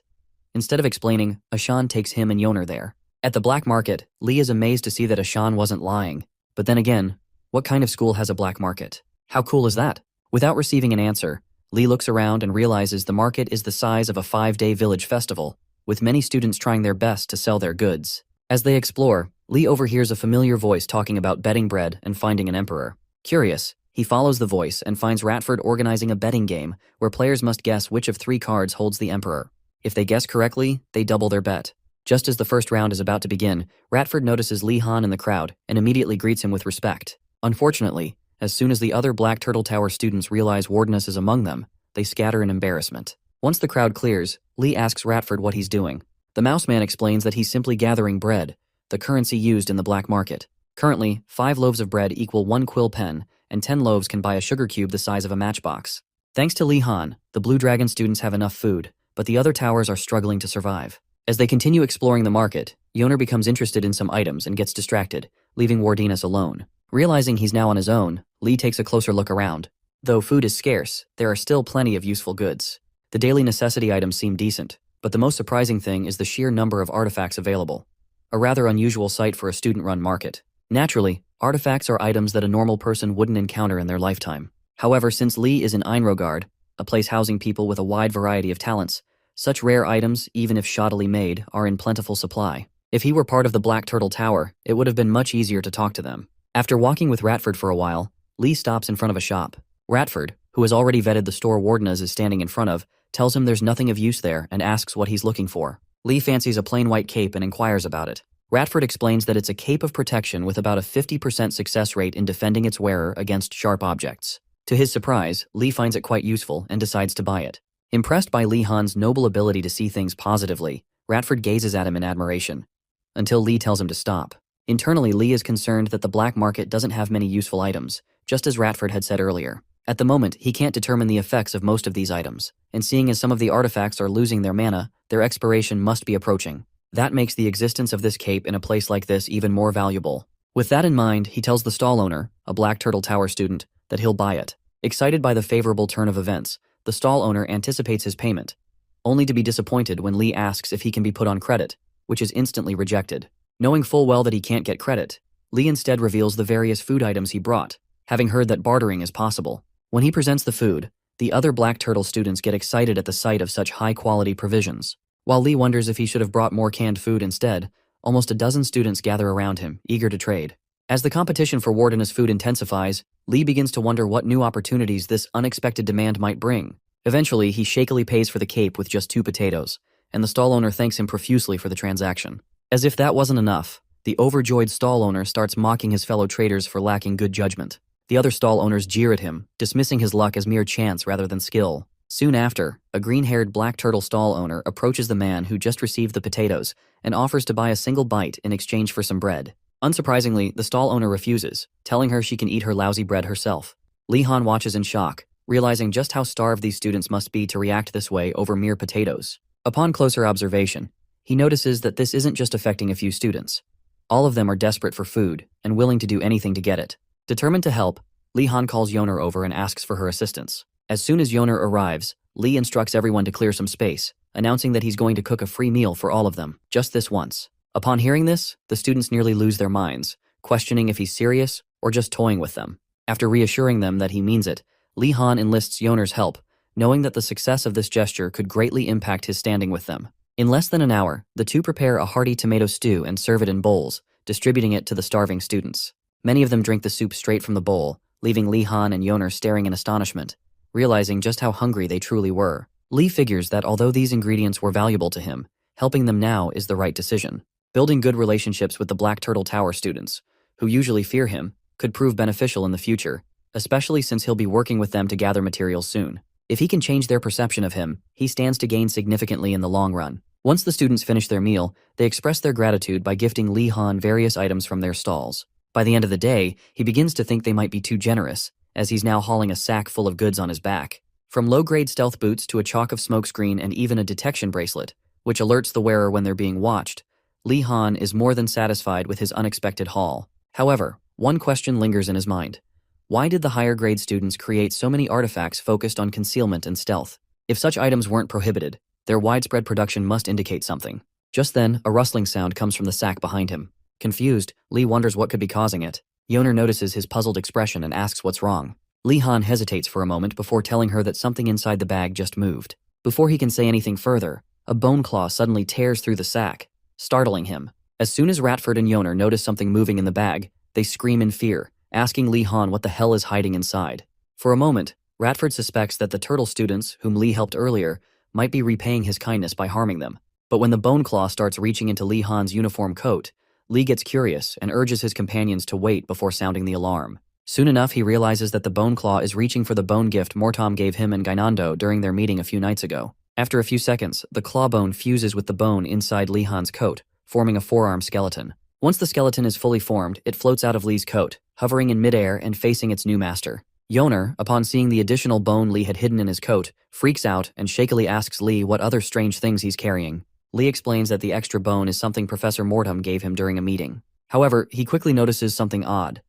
Instead of explaining, Ashan takes him and Yoner there. At the black market, Lee is amazed to see that Ashan wasn't lying. But then again, what kind of school has a black market? How cool is that? Without receiving an answer, Lee looks around and realizes the market is the size of a 5-day village festival, with many students trying their best to sell their goods. As they explore, Lee overhears a familiar voice talking about betting bread and finding an emperor. Curious, he follows the voice and finds Ratford organizing a betting game where players must guess which of 3 cards holds the emperor. If they guess correctly, they double their bet. Just as the first round is about to begin, Ratford notices Lee Han in the crowd and immediately greets him with respect. Unfortunately, as soon as the other Black Turtle Tower students realize Wardenus is among them, they scatter in embarrassment. Once the crowd clears, Lee asks Ratford what he's doing. The mouse man explains that he's simply gathering bread, the currency used in the black market. Currently, 5 loaves of bread equal 1 quill pen, and 10 loaves can buy a sugar cube the size of a matchbox. Thanks to Lee Han, the Blue Dragon students have enough food, but the other towers are struggling to survive. As they continue exploring the market, Yoner becomes interested in some items and gets distracted, leaving Wardenus alone. Realizing he's now on his own, Lee takes a closer look around. Though food is scarce, there are still plenty of useful goods. The daily necessity items seem decent, but the most surprising thing is the sheer number of artifacts available. A rather unusual sight for a student-run market. Naturally, artifacts are items that a normal person wouldn't encounter in their lifetime. However, since Lee is in Enrogard, a place housing people with a wide variety of talents, such rare items, even if shoddily made, are in plentiful supply. If he were part of the Black Turtle Tower, it would have been much easier to talk to them. After walking with Ratford for a while, Lee stops in front of a shop. Ratford, who has already vetted the store Wardenus is standing in front of, tells him there's nothing of use there and asks what he's looking for. Lee fancies a plain white cape and inquires about it. Ratford explains that it's a cape of protection with about a 50% success rate in defending its wearer against sharp objects. To his surprise, Lee finds it quite useful and decides to buy it. Impressed by Lee Han's noble ability to see things positively, Ratford gazes at him in admiration, until Lee tells him to stop. Internally, Lee is concerned that the black market doesn't have many useful items, just as Ratford had said earlier. At the moment, he can't determine the effects of most of these items, and seeing as some of the artifacts are losing their mana, their expiration must be approaching. That makes the existence of this cape in a place like this even more valuable. With that in mind, he tells the stall owner, a Black Turtle Tower student, that he'll buy it. Excited by the favorable turn of events, the stall owner anticipates his payment, only to be disappointed when Lee asks if he can be put on credit, which is instantly rejected. Knowing full well that he can't get credit, Lee instead reveals the various food items he brought, having heard that bartering is possible. When he presents the food, The other Black Turtle students get excited at the sight of such high-quality provisions. While Lee wonders if he should have brought more canned food instead, almost a dozen students gather around him, eager to trade. As the competition for Warden's food intensifies, Lee begins to wonder what new opportunities this unexpected demand might bring. Eventually, he shakily pays for the cape with just 2 potatoes, and the stall owner thanks him profusely for the transaction. As if that wasn't enough, the overjoyed stall owner starts mocking his fellow traders for lacking good judgment. The other stall owners jeer at him, dismissing his luck as mere chance rather than skill. Soon after, a green-haired Black Turtle stall owner approaches the man who just received the potatoes and offers to buy a single bite in exchange for some bread. Unsurprisingly, the stall owner refuses, telling her she can eat her lousy bread herself. Lee Han watches in shock, realizing just how starved these students must be to react this way over mere potatoes. Upon closer observation, he notices that this isn't just affecting a few students. All of them are desperate for food and willing to do anything to get it. Determined to help, Lee Han calls Yoner over and asks for her assistance. As soon as Yoner arrives, Lee instructs everyone to clear some space, announcing that he's going to cook a free meal for all of them, just this once. Upon hearing this, the students nearly lose their minds, questioning if he's serious or just toying with them. After reassuring them that he means it, Lee Han enlists Yoner's help, knowing that the success of this gesture could greatly impact his standing with them. In less than an hour, the two prepare a hearty tomato stew and serve it in bowls, distributing it to the starving students. Many of them drink the soup straight from the bowl, leaving Lee Han and Yoner staring in astonishment, realizing just how hungry they truly were. Lee figures that although these ingredients were valuable to him, helping them now is the right decision. Building good relationships with the Black Turtle Tower students, who usually fear him, could prove beneficial in the future, especially since he'll be working with them to gather materials soon. If he can change their perception of him, he stands to gain significantly in the long run. Once the students finish their meal, they express their gratitude by gifting Lee Han various items from their stalls. By the end of the day, he begins to think they might be too generous, as he's now hauling a sack full of goods on his back. From low-grade stealth boots to a chalk of smokescreen and even a detection bracelet, which alerts the wearer when they're being watched, Lee Han is more than satisfied with his unexpected haul. However, one question lingers in his mind. Why did the higher-grade students create so many artifacts focused on concealment and stealth? If such items weren't prohibited, their widespread production must indicate something. Just then, a rustling sound comes from the sack behind him. Confused, Lee wonders what could be causing it. Yoner notices his puzzled expression and asks what's wrong. Lee Han hesitates for a moment before telling her that something inside the bag just moved. Before he can say anything further, a bone claw suddenly tears through the sack, startling him. As soon as Ratford and Yoner notice something moving in the bag, they scream in fear, asking Lee Han what the hell is hiding inside. For a moment, Ratford suspects that the turtle students, whom Lee helped earlier, might be repaying his kindness by harming them. But when the bone claw starts reaching into Lee Han's uniform coat, Lee gets curious and urges his companions to wait before sounding the alarm. Soon enough, he realizes that the bone claw is reaching for the bone gift Mortom gave him and Gainando during their meeting a few nights ago. After a few seconds, the claw bone fuses with the bone inside Lee Han's coat, forming a forearm skeleton. Once the skeleton is fully formed, it floats out of Lee's coat, hovering in midair and facing its new master. Yoner, upon seeing the additional bone Lee had hidden in his coat, freaks out and shakily asks Lee what other strange things he's carrying. Lee explains that the extra bone is something Professor Mortom gave him during a meeting. However, he quickly notices something odd.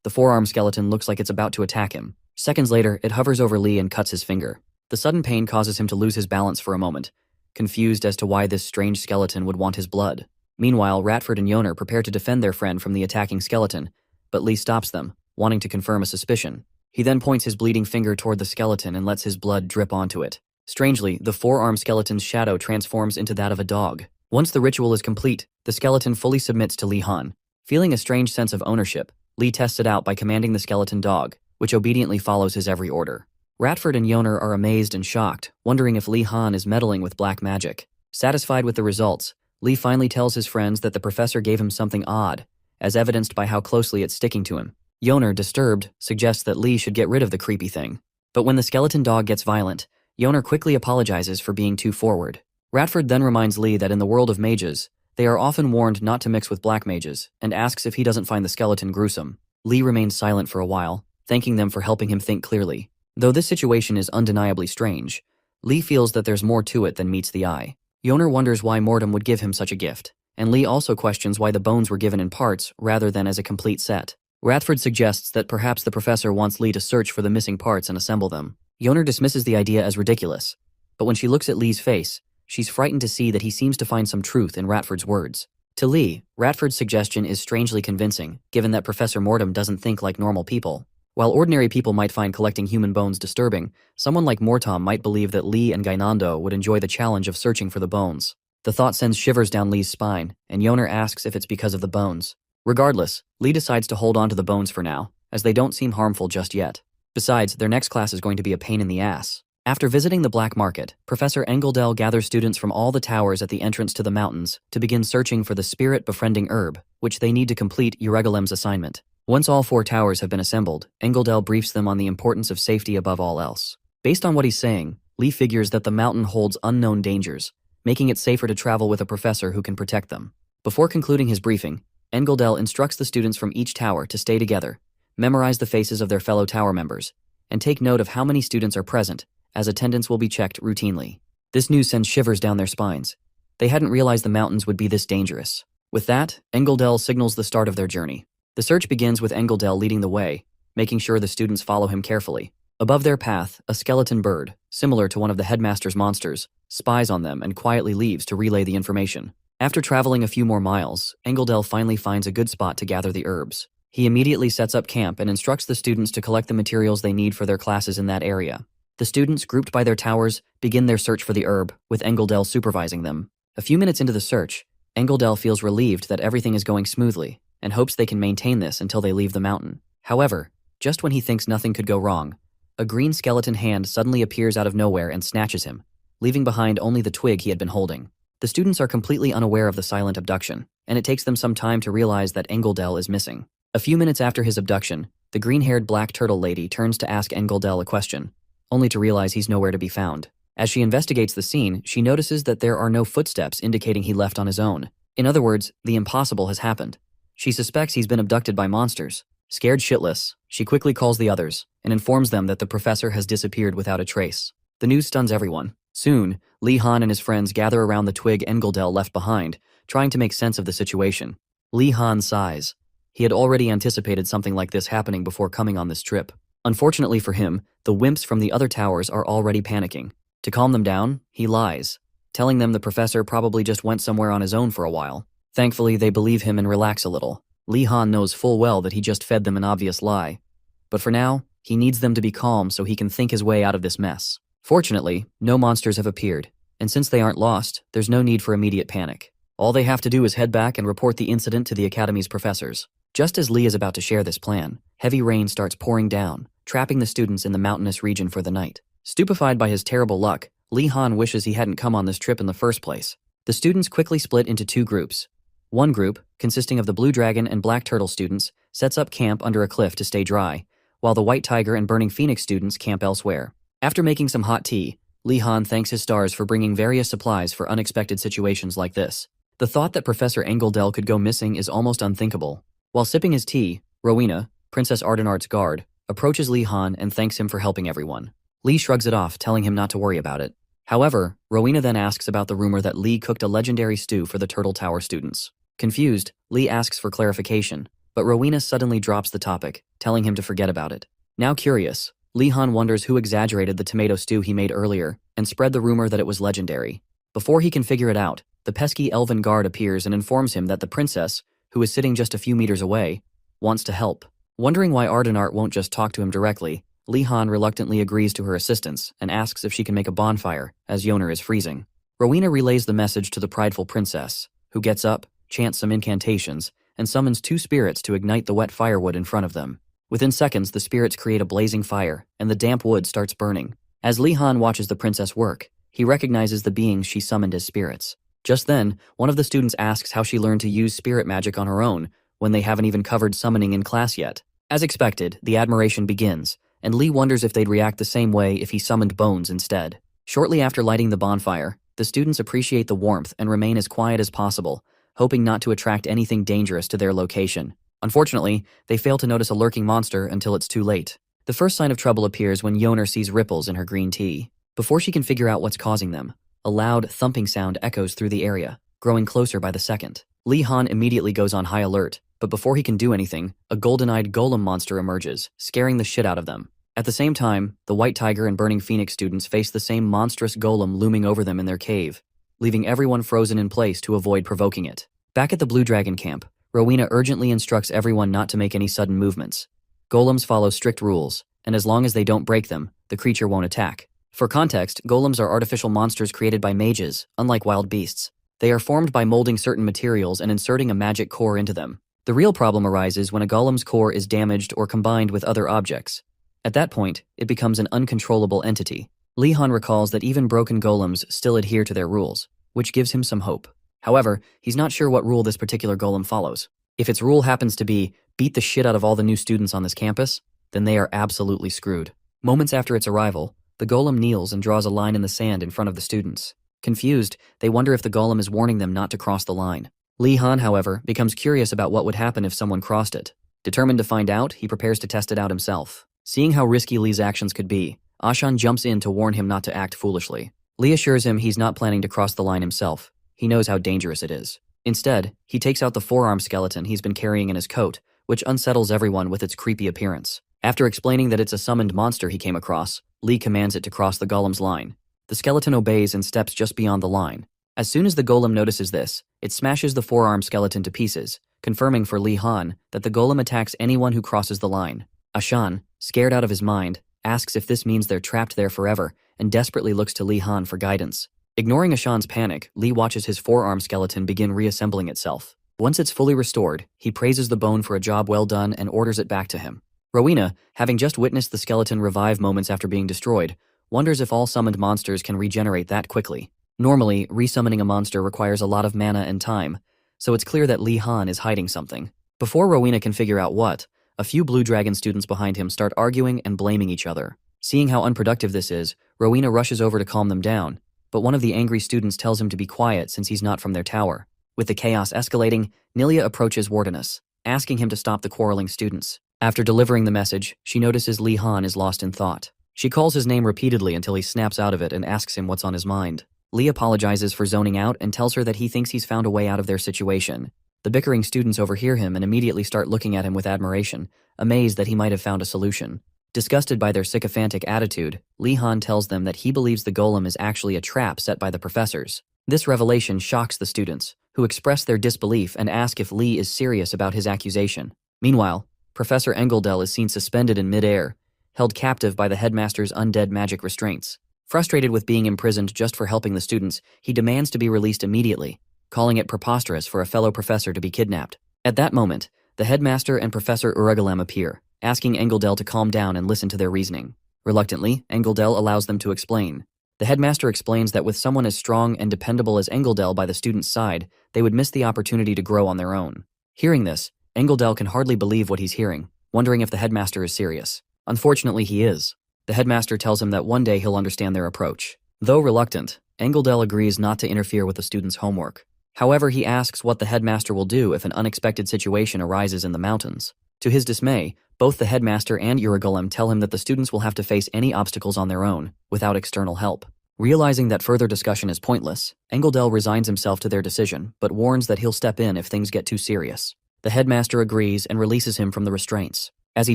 The forearm skeleton looks like it's about to attack him. Seconds later, it hovers over Lee and cuts his finger. The sudden pain causes him to lose his balance for a moment, confused as to why this strange skeleton would want his blood. Meanwhile, Ratford and Yoner prepare to defend their friend from the attacking skeleton, but Lee stops them, wanting to confirm a suspicion. He then points his bleeding finger toward the skeleton and lets his blood drip onto it. Strangely, the forearm skeleton's shadow transforms into that of a dog. Once the ritual is complete, the skeleton fully submits to Lee Han. Feeling a strange sense of ownership, Lee tests it out by commanding the skeleton dog, which obediently follows his every order. Ratford and Yoner are amazed and shocked, wondering if Lee Han is meddling with black magic. Satisfied with the results, Lee finally tells his friends that the professor gave him something odd, as evidenced by how closely it's sticking to him. Yoner, disturbed, suggests that Lee should get rid of the creepy thing. But when the skeleton dog gets violent, Yoner quickly apologizes for being too forward. Ratford then reminds Lee that in the world of mages, they are often warned not to mix with black mages, and asks if he doesn't find the skeleton gruesome. Lee remains silent for a while, thanking them for helping him think clearly. Though this situation is undeniably strange, Lee feels that there's more to it than meets the eye. Yoner wonders why Mortom would give him such a gift, and Lee also questions why the bones were given in parts rather than as a complete set. Ratford suggests that perhaps the professor wants Lee to search for the missing parts and assemble them. Yoner dismisses the idea as ridiculous, but when she looks at Lee's face, she's frightened to see that he seems to find some truth in Ratford's words. To Lee, Ratford's suggestion is strangely convincing, given that Professor Mortom doesn't think like normal people. While ordinary people might find collecting human bones disturbing, someone like Mortom might believe that Lee and Gainando would enjoy the challenge of searching for the bones. The thought sends shivers down Lee's spine, and Yoner asks if it's because of the bones. Regardless, Lee decides to hold on to the bones for now, as they don't seem harmful just yet. Besides, their next class is going to be a pain in the ass. After visiting the black market, Professor Engeldel gathers students from all the towers at the entrance to the mountains to begin searching for the spirit-befriending herb, which they need to complete Uregolem's assignment. Once all 4 towers have been assembled, Engeldel briefs them on the importance of safety above all else. Based on what he's saying, Lee figures that the mountain holds unknown dangers, making it safer to travel with a professor who can protect them. Before concluding his briefing, Engeldel instructs the students from each tower to stay together, memorize the faces of their fellow tower members, and take note of how many students are present, as attendance will be checked routinely. This news sends shivers down their spines. They hadn't realized the mountains would be this dangerous. With that, Engeldel signals the start of their journey. The search begins with Engeldel leading the way, making sure the students follow him carefully. Above their path, a skeleton bird, similar to one of the headmaster's monsters, spies on them and quietly leaves to relay the information. After traveling a few more miles, Engeldel finally finds a good spot to gather the herbs. He immediately sets up camp and instructs the students to collect the materials they need for their classes in that area. The students, grouped by their towers, begin their search for the herb, with Engeldel supervising them. A few minutes into the search, Engeldel feels relieved that everything is going smoothly, and hopes they can maintain this until they leave the mountain. However, just when he thinks nothing could go wrong, a green skeleton hand suddenly appears out of nowhere and snatches him, leaving behind only the twig he had been holding. The students are completely unaware of the silent abduction, and it takes them some time to realize that Engeldel is missing. A few minutes after his abduction, the green-haired black turtle lady turns to ask Engeldel a question, only to realize he's nowhere to be found. As she investigates the scene, she notices that there are no footsteps indicating he left on his own. In other words, the impossible has happened. She suspects he's been abducted by monsters. Scared shitless, she quickly calls the others and informs them that the professor has disappeared without a trace. The news stuns everyone. Soon, Li Han and his friends gather around the twig Engeldel left behind, trying to make sense of the situation. Li Han sighs. He had already anticipated something like this happening before coming on this trip. Unfortunately for him, the wimps from the other towers are already panicking. To calm them down, he lies, telling them the professor probably just went somewhere on his own for a while. Thankfully, they believe him and relax a little. Li Han knows full well that he just fed them an obvious lie. But for now, he needs them to be calm so he can think his way out of this mess. Fortunately, no monsters have appeared, and since they aren't lost, there's no need for immediate panic. All they have to do is head back and report the incident to the Academy's professors. Just as Li is about to share this plan, heavy rain starts pouring down, trapping the students in the mountainous region for the night. Stupefied by his terrible luck, Li Han wishes he hadn't come on this trip in the first place. The students quickly split into 2 groups. One group, consisting of the Blue Dragon and Black Turtle students, sets up camp under a cliff to stay dry, while the White Tiger and Burning Phoenix students camp elsewhere. After making some hot tea, Li Han thanks his stars for bringing various supplies for unexpected situations like this. The thought that Professor Engeldel could go missing is almost unthinkable. While sipping his tea, Rowena, Princess Ardenart's guard, approaches Li Han and thanks him for helping everyone. Li shrugs it off, telling him not to worry about it. However, Rowena then asks about the rumor that Li cooked a legendary stew for the Turtle Tower students. Confused, Li asks for clarification, but Rowena suddenly drops the topic, telling him to forget about it. Now curious, Li Han wonders who exaggerated the tomato stew he made earlier and spread the rumor that it was legendary. Before he can figure it out, the pesky elven guard appears and informs him that the princess, who is sitting just a few meters away, wants to help. Wondering why Ardenart won't just talk to him directly, Li Han reluctantly agrees to her assistance and asks if she can make a bonfire, as Yoner is freezing. Rowena relays the message to the prideful princess, who gets up, chants some incantations, and summons 2 spirits to ignite the wet firewood in front of them. Within seconds, the spirits create a blazing fire, and the damp wood starts burning. As Li Han watches the princess work, he recognizes the beings she summoned as spirits. Just then, one of the students asks how she learned to use spirit magic on her own, when they haven't even covered summoning in class yet. As expected, the admiration begins, and Li wonders if they'd react the same way if he summoned bones instead. Shortly after lighting the bonfire, the students appreciate the warmth and remain as quiet as possible, hoping not to attract anything dangerous to their location. Unfortunately, they fail to notice a lurking monster until it's too late. The first sign of trouble appears when Yoner sees ripples in her green tea. Before she can figure out what's causing them, a loud, thumping sound echoes through the area, growing closer by the second. Li Han immediately goes on high alert, but before he can do anything, a golden-eyed golem monster emerges, scaring the shit out of them. At the same time, the White Tiger and Burning Phoenix students face the same monstrous golem looming over them in their cave, leaving everyone frozen in place to avoid provoking it. Back at the Blue Dragon camp, Rowena urgently instructs everyone not to make any sudden movements. Golems follow strict rules, and as long as they don't break them, the creature won't attack. For context, golems are artificial monsters created by mages, unlike wild beasts. They are formed by molding certain materials and inserting a magic core into them. The real problem arises when a golem's core is damaged or combined with other objects. At that point, it becomes an uncontrollable entity. Lee Han recalls that even broken golems still adhere to their rules, which gives him some hope. However, he's not sure what rule this particular golem follows. If its rule happens to be, beat the shit out of all the new students on this campus, then they are absolutely screwed. Moments after its arrival, the golem kneels and draws a line in the sand in front of the students. Confused, they wonder if the golem is warning them not to cross the line. Lee Han, however, becomes curious about what would happen if someone crossed it. Determined to find out, he prepares to test it out himself. Seeing how risky Lee's actions could be, Ashan jumps in to warn him not to act foolishly. Lee assures him he's not planning to cross the line himself. He knows how dangerous it is. Instead, he takes out the forearm skeleton he's been carrying in his coat, which unsettles everyone with its creepy appearance. After explaining that it's a summoned monster he came across, Lee commands it to cross the golem's line. The skeleton obeys and steps just beyond the line. As soon as the golem notices this, it smashes the forearm skeleton to pieces, confirming for Lee Han that the golem attacks anyone who crosses the line. Ashan, scared out of his mind, asks if this means they're trapped there forever and desperately looks to Lee Han for guidance. Ignoring Ashan's panic, Lee watches his forearm skeleton begin reassembling itself. Once it's fully restored, he praises the bone for a job well done and orders it back to him. Rowena, having just witnessed the skeleton revive moments after being destroyed, wonders if all summoned monsters can regenerate that quickly. Normally, resummoning a monster requires a lot of mana and time, so it's clear that Lee Han is hiding something. Before Rowena can figure out what, a few Blue Dragon students behind him start arguing and blaming each other. Seeing how unproductive this is, Rowena rushes over to calm them down, but one of the angry students tells him to be quiet since he's not from their tower. With the chaos escalating, Nilia approaches Wardenus, asking him to stop the quarreling students. After delivering the message, she notices Lee Han is lost in thought. She calls his name repeatedly until he snaps out of it and asks him what's on his mind. Lee apologizes for zoning out and tells her that he thinks he's found a way out of their situation. The bickering students overhear him and immediately start looking at him with admiration, amazed that he might have found a solution. Disgusted by their sycophantic attitude, Lee Han tells them that he believes the golem is actually a trap set by the professors. This revelation shocks the students, who express their disbelief and ask if Lee is serious about his accusation. Meanwhile, Professor Engeldell is seen suspended in midair, held captive by the headmaster's undead magic restraints. Frustrated with being imprisoned just for helping the students, he demands to be released immediately, calling it preposterous for a fellow professor to be kidnapped. At that moment, the headmaster and Professor Urugalem appear, asking Engeldell to calm down and listen to their reasoning. Reluctantly, Engeldell allows them to explain. The headmaster explains that with someone as strong and dependable as Engeldell by the students' side, they would miss the opportunity to grow on their own. Hearing this, Engeldell can hardly believe what he's hearing, wondering if the headmaster is serious. Unfortunately, he is. The headmaster tells him that one day he'll understand their approach. Though reluctant, Engeldell agrees not to interfere with the students' homework. However, he asks what the headmaster will do if an unexpected situation arises in the mountains. To his dismay, both the headmaster and Urugalem tell him that the students will have to face any obstacles on their own, without external help. Realizing that further discussion is pointless, Engeldell resigns himself to their decision, but warns that he'll step in if things get too serious. The headmaster agrees and releases him from the restraints. As he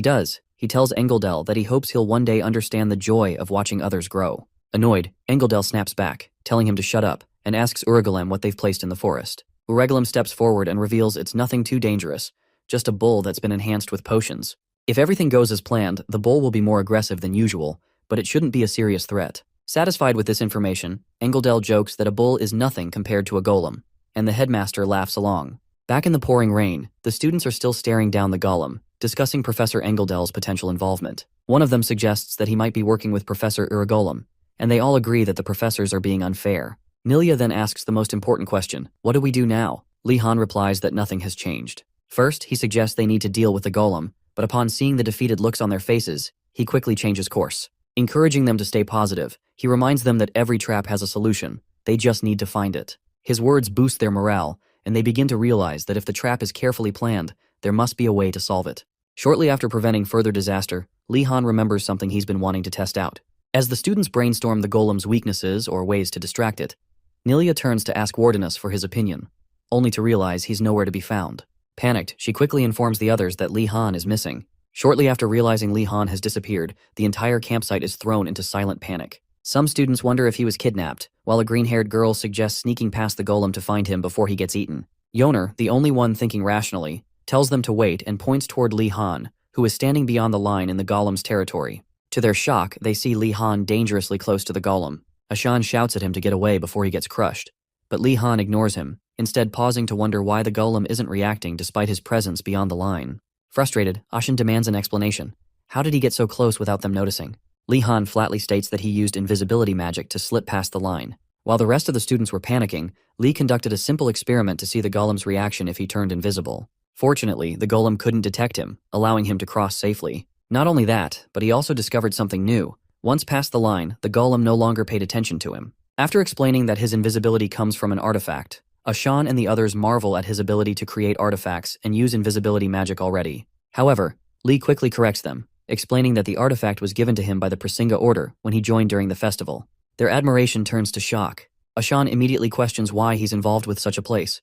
does, he tells Engeldell that he hopes he'll one day understand the joy of watching others grow. Annoyed, Engeldell snaps back, telling him to shut up, and asks Urugalem what they've placed in the forest. Urugalem steps forward and reveals it's nothing too dangerous, just a bull that's been enhanced with potions. If everything goes as planned, the bull will be more aggressive than usual, but it shouldn't be a serious threat. Satisfied with this information, Engeldell jokes that a bull is nothing compared to a golem, and the headmaster laughs along. Back in the pouring rain, the students are still staring down the golem, discussing Professor Engeldell's potential involvement. One of them suggests that he might be working with Professor Urugalem, and they all agree that the professors are being unfair. Nilia then asks the most important question, what do we do now? Lee Han replies that nothing has changed. First, he suggests they need to deal with the golem, but upon seeing the defeated looks on their faces, he quickly changes course. Encouraging them to stay positive, he reminds them that every trap has a solution, they just need to find it. His words boost their morale, and they begin to realize that if the trap is carefully planned, there must be a way to solve it. Shortly after preventing further disaster, Lee Han remembers something he's been wanting to test out. As the students brainstorm the golem's weaknesses or ways to distract it, Nilia turns to ask Wardenus for his opinion, only to realize he's nowhere to be found. Panicked, she quickly informs the others that Lee Han is missing. Shortly after realizing Lee Han has disappeared, the entire campsite is thrown into silent panic. Some students wonder if he was kidnapped, while a green-haired girl suggests sneaking past the golem to find him before he gets eaten. Yoner, the only one thinking rationally, tells them to wait and points toward Lee Han, who is standing beyond the line in the golem's territory. To their shock, they see Li Han dangerously close to the golem. Ashan shouts at him to get away before he gets crushed, but Li Han ignores him, instead pausing to wonder why the golem isn't reacting despite his presence beyond the line. Frustrated, Ashan demands an explanation. How did he get so close without them noticing? Li Han flatly states that he used invisibility magic to slip past the line. While the rest of the students were panicking, Li conducted a simple experiment to see the golem's reaction if he turned invisible. Fortunately, the golem couldn't detect him, allowing him to cross safely. Not only that, but he also discovered something new. Once past the line, the golem no longer paid attention to him. After explaining that his invisibility comes from an artifact, Ashan and the others marvel at his ability to create artifacts and use invisibility magic already. However, Li quickly corrects them, explaining that the artifact was given to him by the Prasinga Order when he joined during the festival. Their admiration turns to shock. Ashan immediately questions why he's involved with such a place.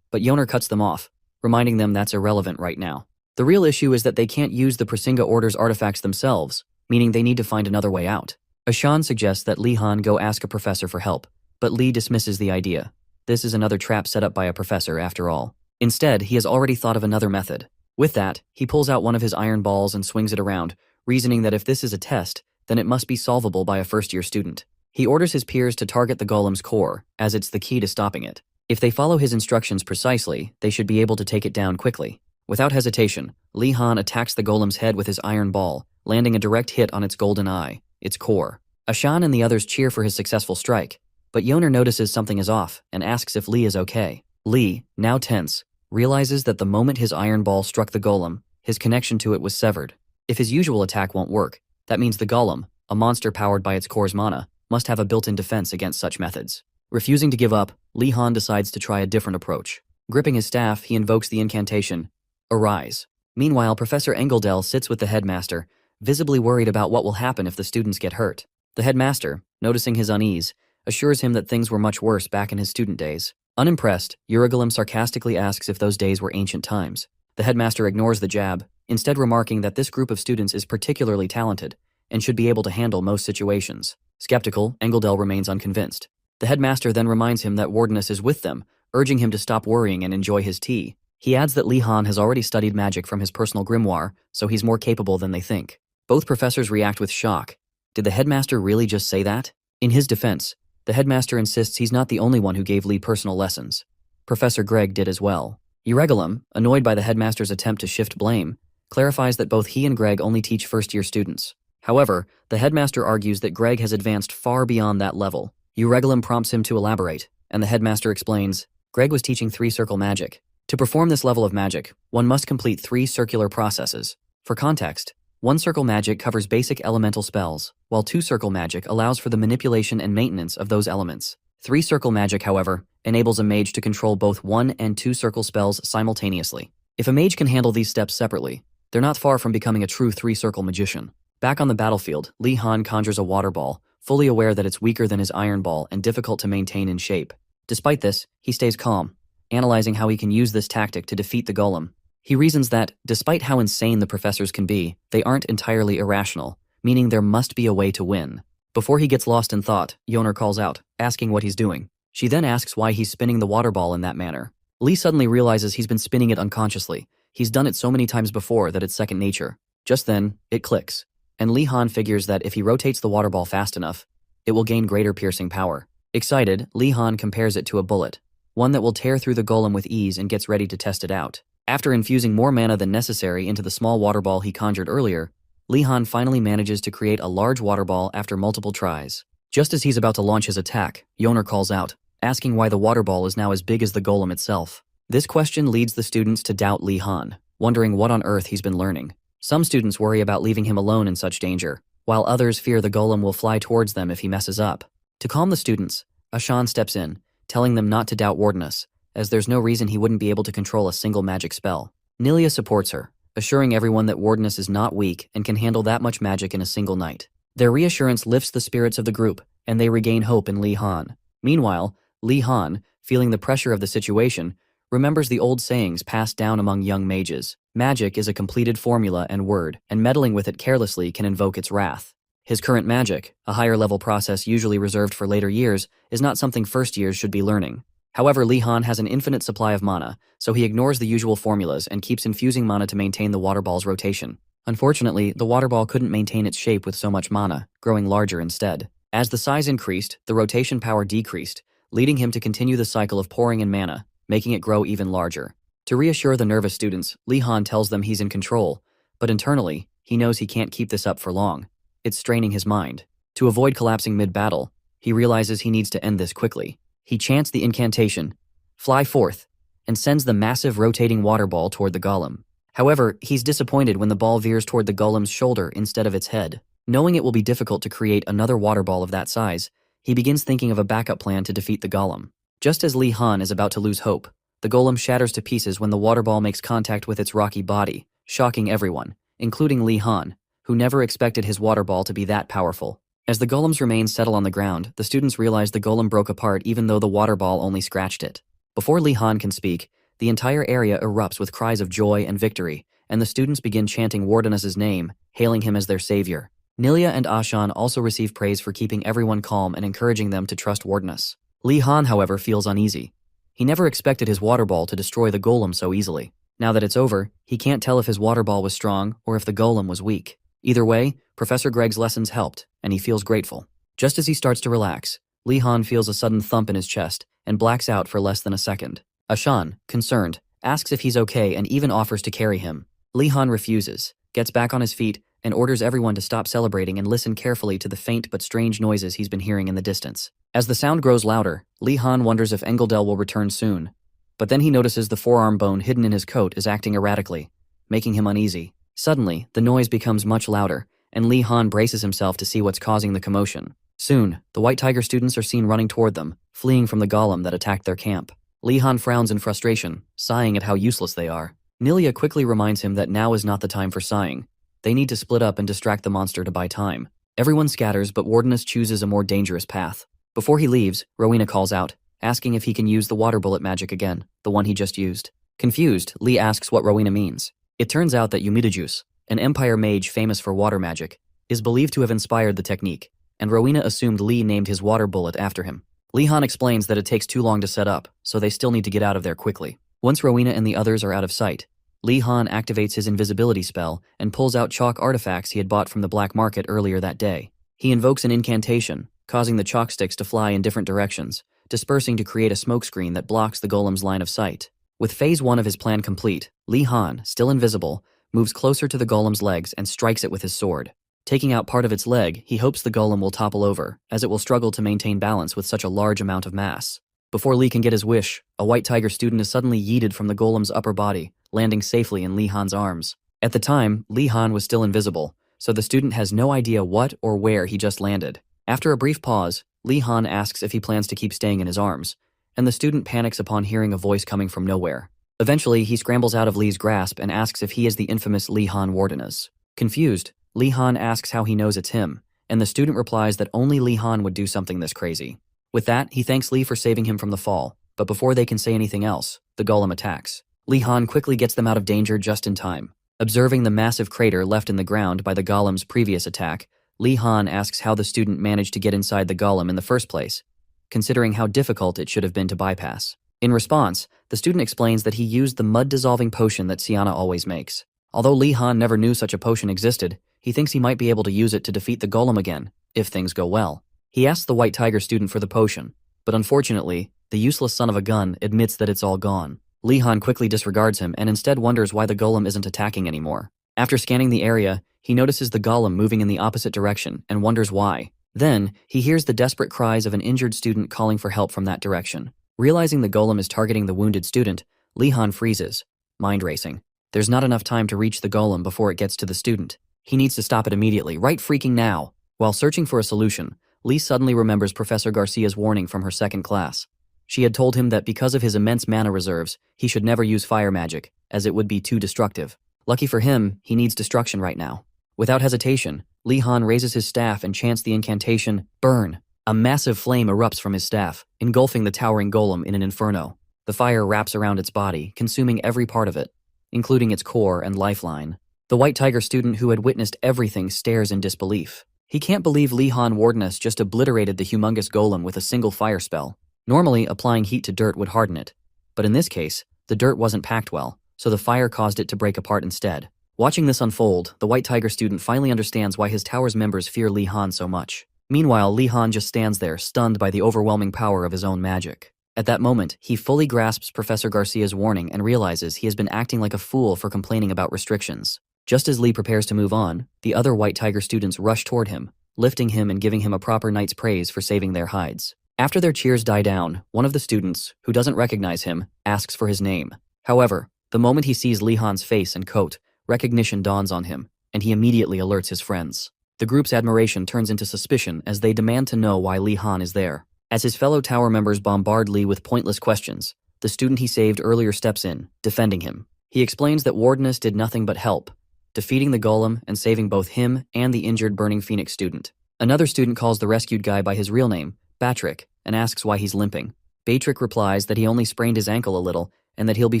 But Yoner cuts them off, reminding them that's irrelevant right now. The real issue is that they can't use the Prasinga Order's artifacts themselves, meaning they need to find another way out. Ashan suggests that Li Han go ask a professor for help, but Li dismisses the idea. This is another trap set up by a professor after all. Instead, he has already thought of another method. With that, he pulls out one of his iron balls and swings it around, reasoning that if this is a test, then it must be solvable by a first-year student. He orders his peers to target the golem's core, as it's the key to stopping it. If they follow his instructions precisely, they should be able to take it down quickly. Without hesitation, Li Han attacks the golem's head with his iron ball, landing a direct hit on its golden eye, its core. Ashan and the others cheer for his successful strike, but Yoner notices something is off and asks if Li is okay. Li, now tense, realizes that the moment his iron ball struck the golem, his connection to it was severed. If his usual attack won't work, that means the golem, a monster powered by its core's mana, must have a built-in defense against such methods. Refusing to give up, Li Han decides to try a different approach. Gripping his staff, he invokes the incantation, Arise. Meanwhile, Professor Engeldell sits with the headmaster, visibly worried about what will happen if the students get hurt. The headmaster, noticing his unease, assures him that things were much worse back in his student days. Unimpressed, Urigalim sarcastically asks if those days were ancient times. The headmaster ignores the jab, instead remarking that this group of students is particularly talented and should be able to handle most situations. Skeptical, Engeldell remains unconvinced. The headmaster then reminds him that Wardeness is with them, urging him to stop worrying and enjoy his tea. He adds that Li Han has already studied magic from his personal grimoire, so he's more capable than they think. Both professors react with shock. Did the headmaster really just say that? In his defense, the headmaster insists he's not the only one who gave Li personal lessons. Professor Greg did as well. Urigalim, annoyed by the headmaster's attempt to shift blame, clarifies that both he and Greg only teach first-year students. However, the headmaster argues that Greg has advanced far beyond that level. Urigalim prompts him to elaborate, and the headmaster explains, Greg was teaching three-circle magic. To perform this level of magic, one must complete 3 circular processes. For context, 1-circle magic covers basic elemental spells, while 2-circle magic allows for the manipulation and maintenance of those elements. 3-circle magic, however, enables a mage to control both 1- and 2-circle spells simultaneously. If a mage can handle these steps separately, they're not far from becoming a true 3-circle magician. Back on the battlefield, Li Han conjures a water ball, fully aware that it's weaker than his iron ball and difficult to maintain in shape. Despite this, he stays calm, analyzing how he can use this tactic to defeat the golem. He reasons that, despite how insane the professors can be, they aren't entirely irrational, meaning there must be a way to win. Before he gets lost in thought, Yoner calls out, asking what he's doing. She then asks why he's spinning the water ball in that manner. Li suddenly realizes he's been spinning it unconsciously. He's done it so many times before that it's second nature. Just then, it clicks, and Li Han figures that if he rotates the water ball fast enough, it will gain greater piercing power. Excited, Li Han compares it to a bullet, one that will tear through the golem with ease, and gets ready to test it out. After infusing more mana than necessary into the small water ball he conjured earlier, Li Han finally manages to create a large water ball after multiple tries. Just as he's about to launch his attack, Yoner calls out, asking why the water ball is now as big as the golem itself. This question leads the students to doubt Li Han, wondering what on earth he's been learning. Some students worry about leaving him alone in such danger, while others fear the golem will fly towards them if he messes up. To calm the students, Ashan steps in, telling them not to doubt Wardeness, as there's no reason he wouldn't be able to control a single magic spell. Nilia supports her, assuring everyone that Wardeness is not weak and can handle that much magic in a single night. Their reassurance lifts the spirits of the group, and they regain hope in Li Han. Meanwhile, Li Han, feeling the pressure of the situation, remembers the old sayings passed down among young mages. Magic is a completed formula and word, and meddling with it carelessly can invoke its wrath. His current magic, a higher-level process usually reserved for later years, is not something first years should be learning. However, Li Han has an infinite supply of mana, so he ignores the usual formulas and keeps infusing mana to maintain the water ball's rotation. Unfortunately, the water ball couldn't maintain its shape with so much mana, growing larger instead. As the size increased, the rotation power decreased, leading him to continue the cycle of pouring in mana, making it grow even larger. To reassure the nervous students, Li Han tells them he's in control, but internally, he knows he can't keep this up for long. It's straining his mind. To avoid collapsing mid-battle, he realizes he needs to end this quickly. He chants the incantation, "Fly forth," and sends the massive rotating water ball toward the golem. However, he's disappointed when the ball veers toward the golem's shoulder instead of its head. Knowing it will be difficult to create another water ball of that size, he begins thinking of a backup plan to defeat the golem. Just as Li Han is about to lose hope, the golem shatters to pieces when the water ball makes contact with its rocky body, shocking everyone, including Li Han, who never expected his water ball to be that powerful. As the golem's remains settle on the ground, the students realize the golem broke apart even though the water ball only scratched it. Before Li Han can speak, the entire area erupts with cries of joy and victory, and the students begin chanting Wardenus's name, hailing him as their savior. Nilia and Ashan also receive praise for keeping everyone calm and encouraging them to trust Wardenus. Li Han, however, feels uneasy. He never expected his water ball to destroy the golem so easily. Now that it's over, he can't tell if his water ball was strong or if the golem was weak. Either way, Professor Greg's lessons helped, and he feels grateful. Just as he starts to relax, Li Han feels a sudden thump in his chest and blacks out for less than a second. Ashan, concerned, asks if he's okay and even offers to carry him. Li Han refuses, gets back on his feet, and orders everyone to stop celebrating and listen carefully to the faint but strange noises he's been hearing in the distance. As the sound grows louder, Li Han wonders if Engeldel will return soon. But then he notices the forearm bone hidden in his coat is acting erratically, making him uneasy. Suddenly, the noise becomes much louder, and Li Han braces himself to see what's causing the commotion. Soon, the White Tiger students are seen running toward them, fleeing from the golem that attacked their camp. Li Han frowns in frustration, sighing at how useless they are. Nilia quickly reminds him that now is not the time for sighing. They need to split up and distract the monster to buy time. Everyone scatters, but Wardenus chooses a more dangerous path. Before he leaves, Rowena calls out, asking if he can use the water bullet magic again, the one he just used. Confused, Lee asks what Rowena means. It turns out that Yumidajus, an Empire mage famous for water magic, is believed to have inspired the technique, and Rowena assumed Lee named his water bullet after him. Li Han explains that it takes too long to set up, so they still need to get out of there quickly. Once Rowena and the others are out of sight, Li Han activates his invisibility spell and pulls out chalk artifacts he had bought from the black market earlier that day. He invokes an incantation, causing the chalk sticks to fly in different directions, dispersing to create a smokescreen that blocks the golem's line of sight. With phase 1 of his plan complete, Li Han, still invisible, moves closer to the golem's legs and strikes it with his sword. Taking out part of its leg, he hopes the golem will topple over, as it will struggle to maintain balance with such a large amount of mass. Before Li can get his wish, a White Tiger student is suddenly yeeted from the golem's upper body, landing safely in Li Han's arms. At the time, Li Han was still invisible, so the student has no idea what or where he just landed. After a brief pause, Li Han asks if he plans to keep staying in his arms, and the student panics upon hearing a voice coming from nowhere. Eventually, he scrambles out of Li's grasp and asks if he is the infamous Li Han Wardenus. Confused, Li Han asks how he knows it's him, and the student replies that only Li Han would do something this crazy. With that, he thanks Li for saving him from the fall, but before they can say anything else, the golem attacks. Li Han quickly gets them out of danger just in time. Observing the massive crater left in the ground by the golem's previous attack, Li Han asks how the student managed to get inside the golem in the first place, considering how difficult it should have been to bypass. In response, the student explains that he used the mud-dissolving potion that Sienna always makes. Although Li Han never knew such a potion existed, he thinks he might be able to use it to defeat the golem again, if things go well. He asks the White Tiger student for the potion, but unfortunately, the useless son of a gun admits that it's all gone. Li Han quickly disregards him and instead wonders why the golem isn't attacking anymore. After scanning the area, he notices the golem moving in the opposite direction and wonders why. Then, he hears the desperate cries of an injured student calling for help from that direction. Realizing the golem is targeting the wounded student, Li Han freezes, mind racing. There's not enough time to reach the golem before it gets to the student. He needs to stop it immediately, right freaking now. While searching for a solution, Li suddenly remembers Professor Garcia's warning from her second class. She had told him that because of his immense mana reserves, he should never use fire magic, as it would be too destructive. Lucky for him, he needs destruction right now. Without hesitation, Li Han raises his staff and chants the incantation, "Burn." A massive flame erupts from his staff, engulfing the towering golem in an inferno. The fire wraps around its body, consuming every part of it, including its core and lifeline. The White Tiger student who had witnessed everything stares in disbelief. He can't believe Li Han Wardenus just obliterated the humongous golem with a single fire spell. Normally, applying heat to dirt would harden it, but in this case, the dirt wasn't packed well, so the fire caused it to break apart instead. Watching this unfold, the White Tiger student finally understands why his tower's members fear Li Han so much. Meanwhile, Li Han just stands there, stunned by the overwhelming power of his own magic. At that moment, he fully grasps Professor Garcia's warning and realizes he has been acting like a fool for complaining about restrictions. Just as Li prepares to move on, the other White Tiger students rush toward him, lifting him and giving him a proper knight's praise for saving their hides. After their cheers die down, one of the students, who doesn't recognize him, asks for his name. However, the moment he sees Li Han's face and coat, recognition dawns on him, and he immediately alerts his friends. The group's admiration turns into suspicion as they demand to know why Li Han is there. As his fellow tower members bombard Li with pointless questions, the student he saved earlier steps in, defending him. He explains that Wardeness did nothing but help, defeating the golem and saving both him and the injured Burning Phoenix student. Another student calls the rescued guy by his real name, Batrick, and asks why he's limping. Batrick replies that he only sprained his ankle a little and that he'll be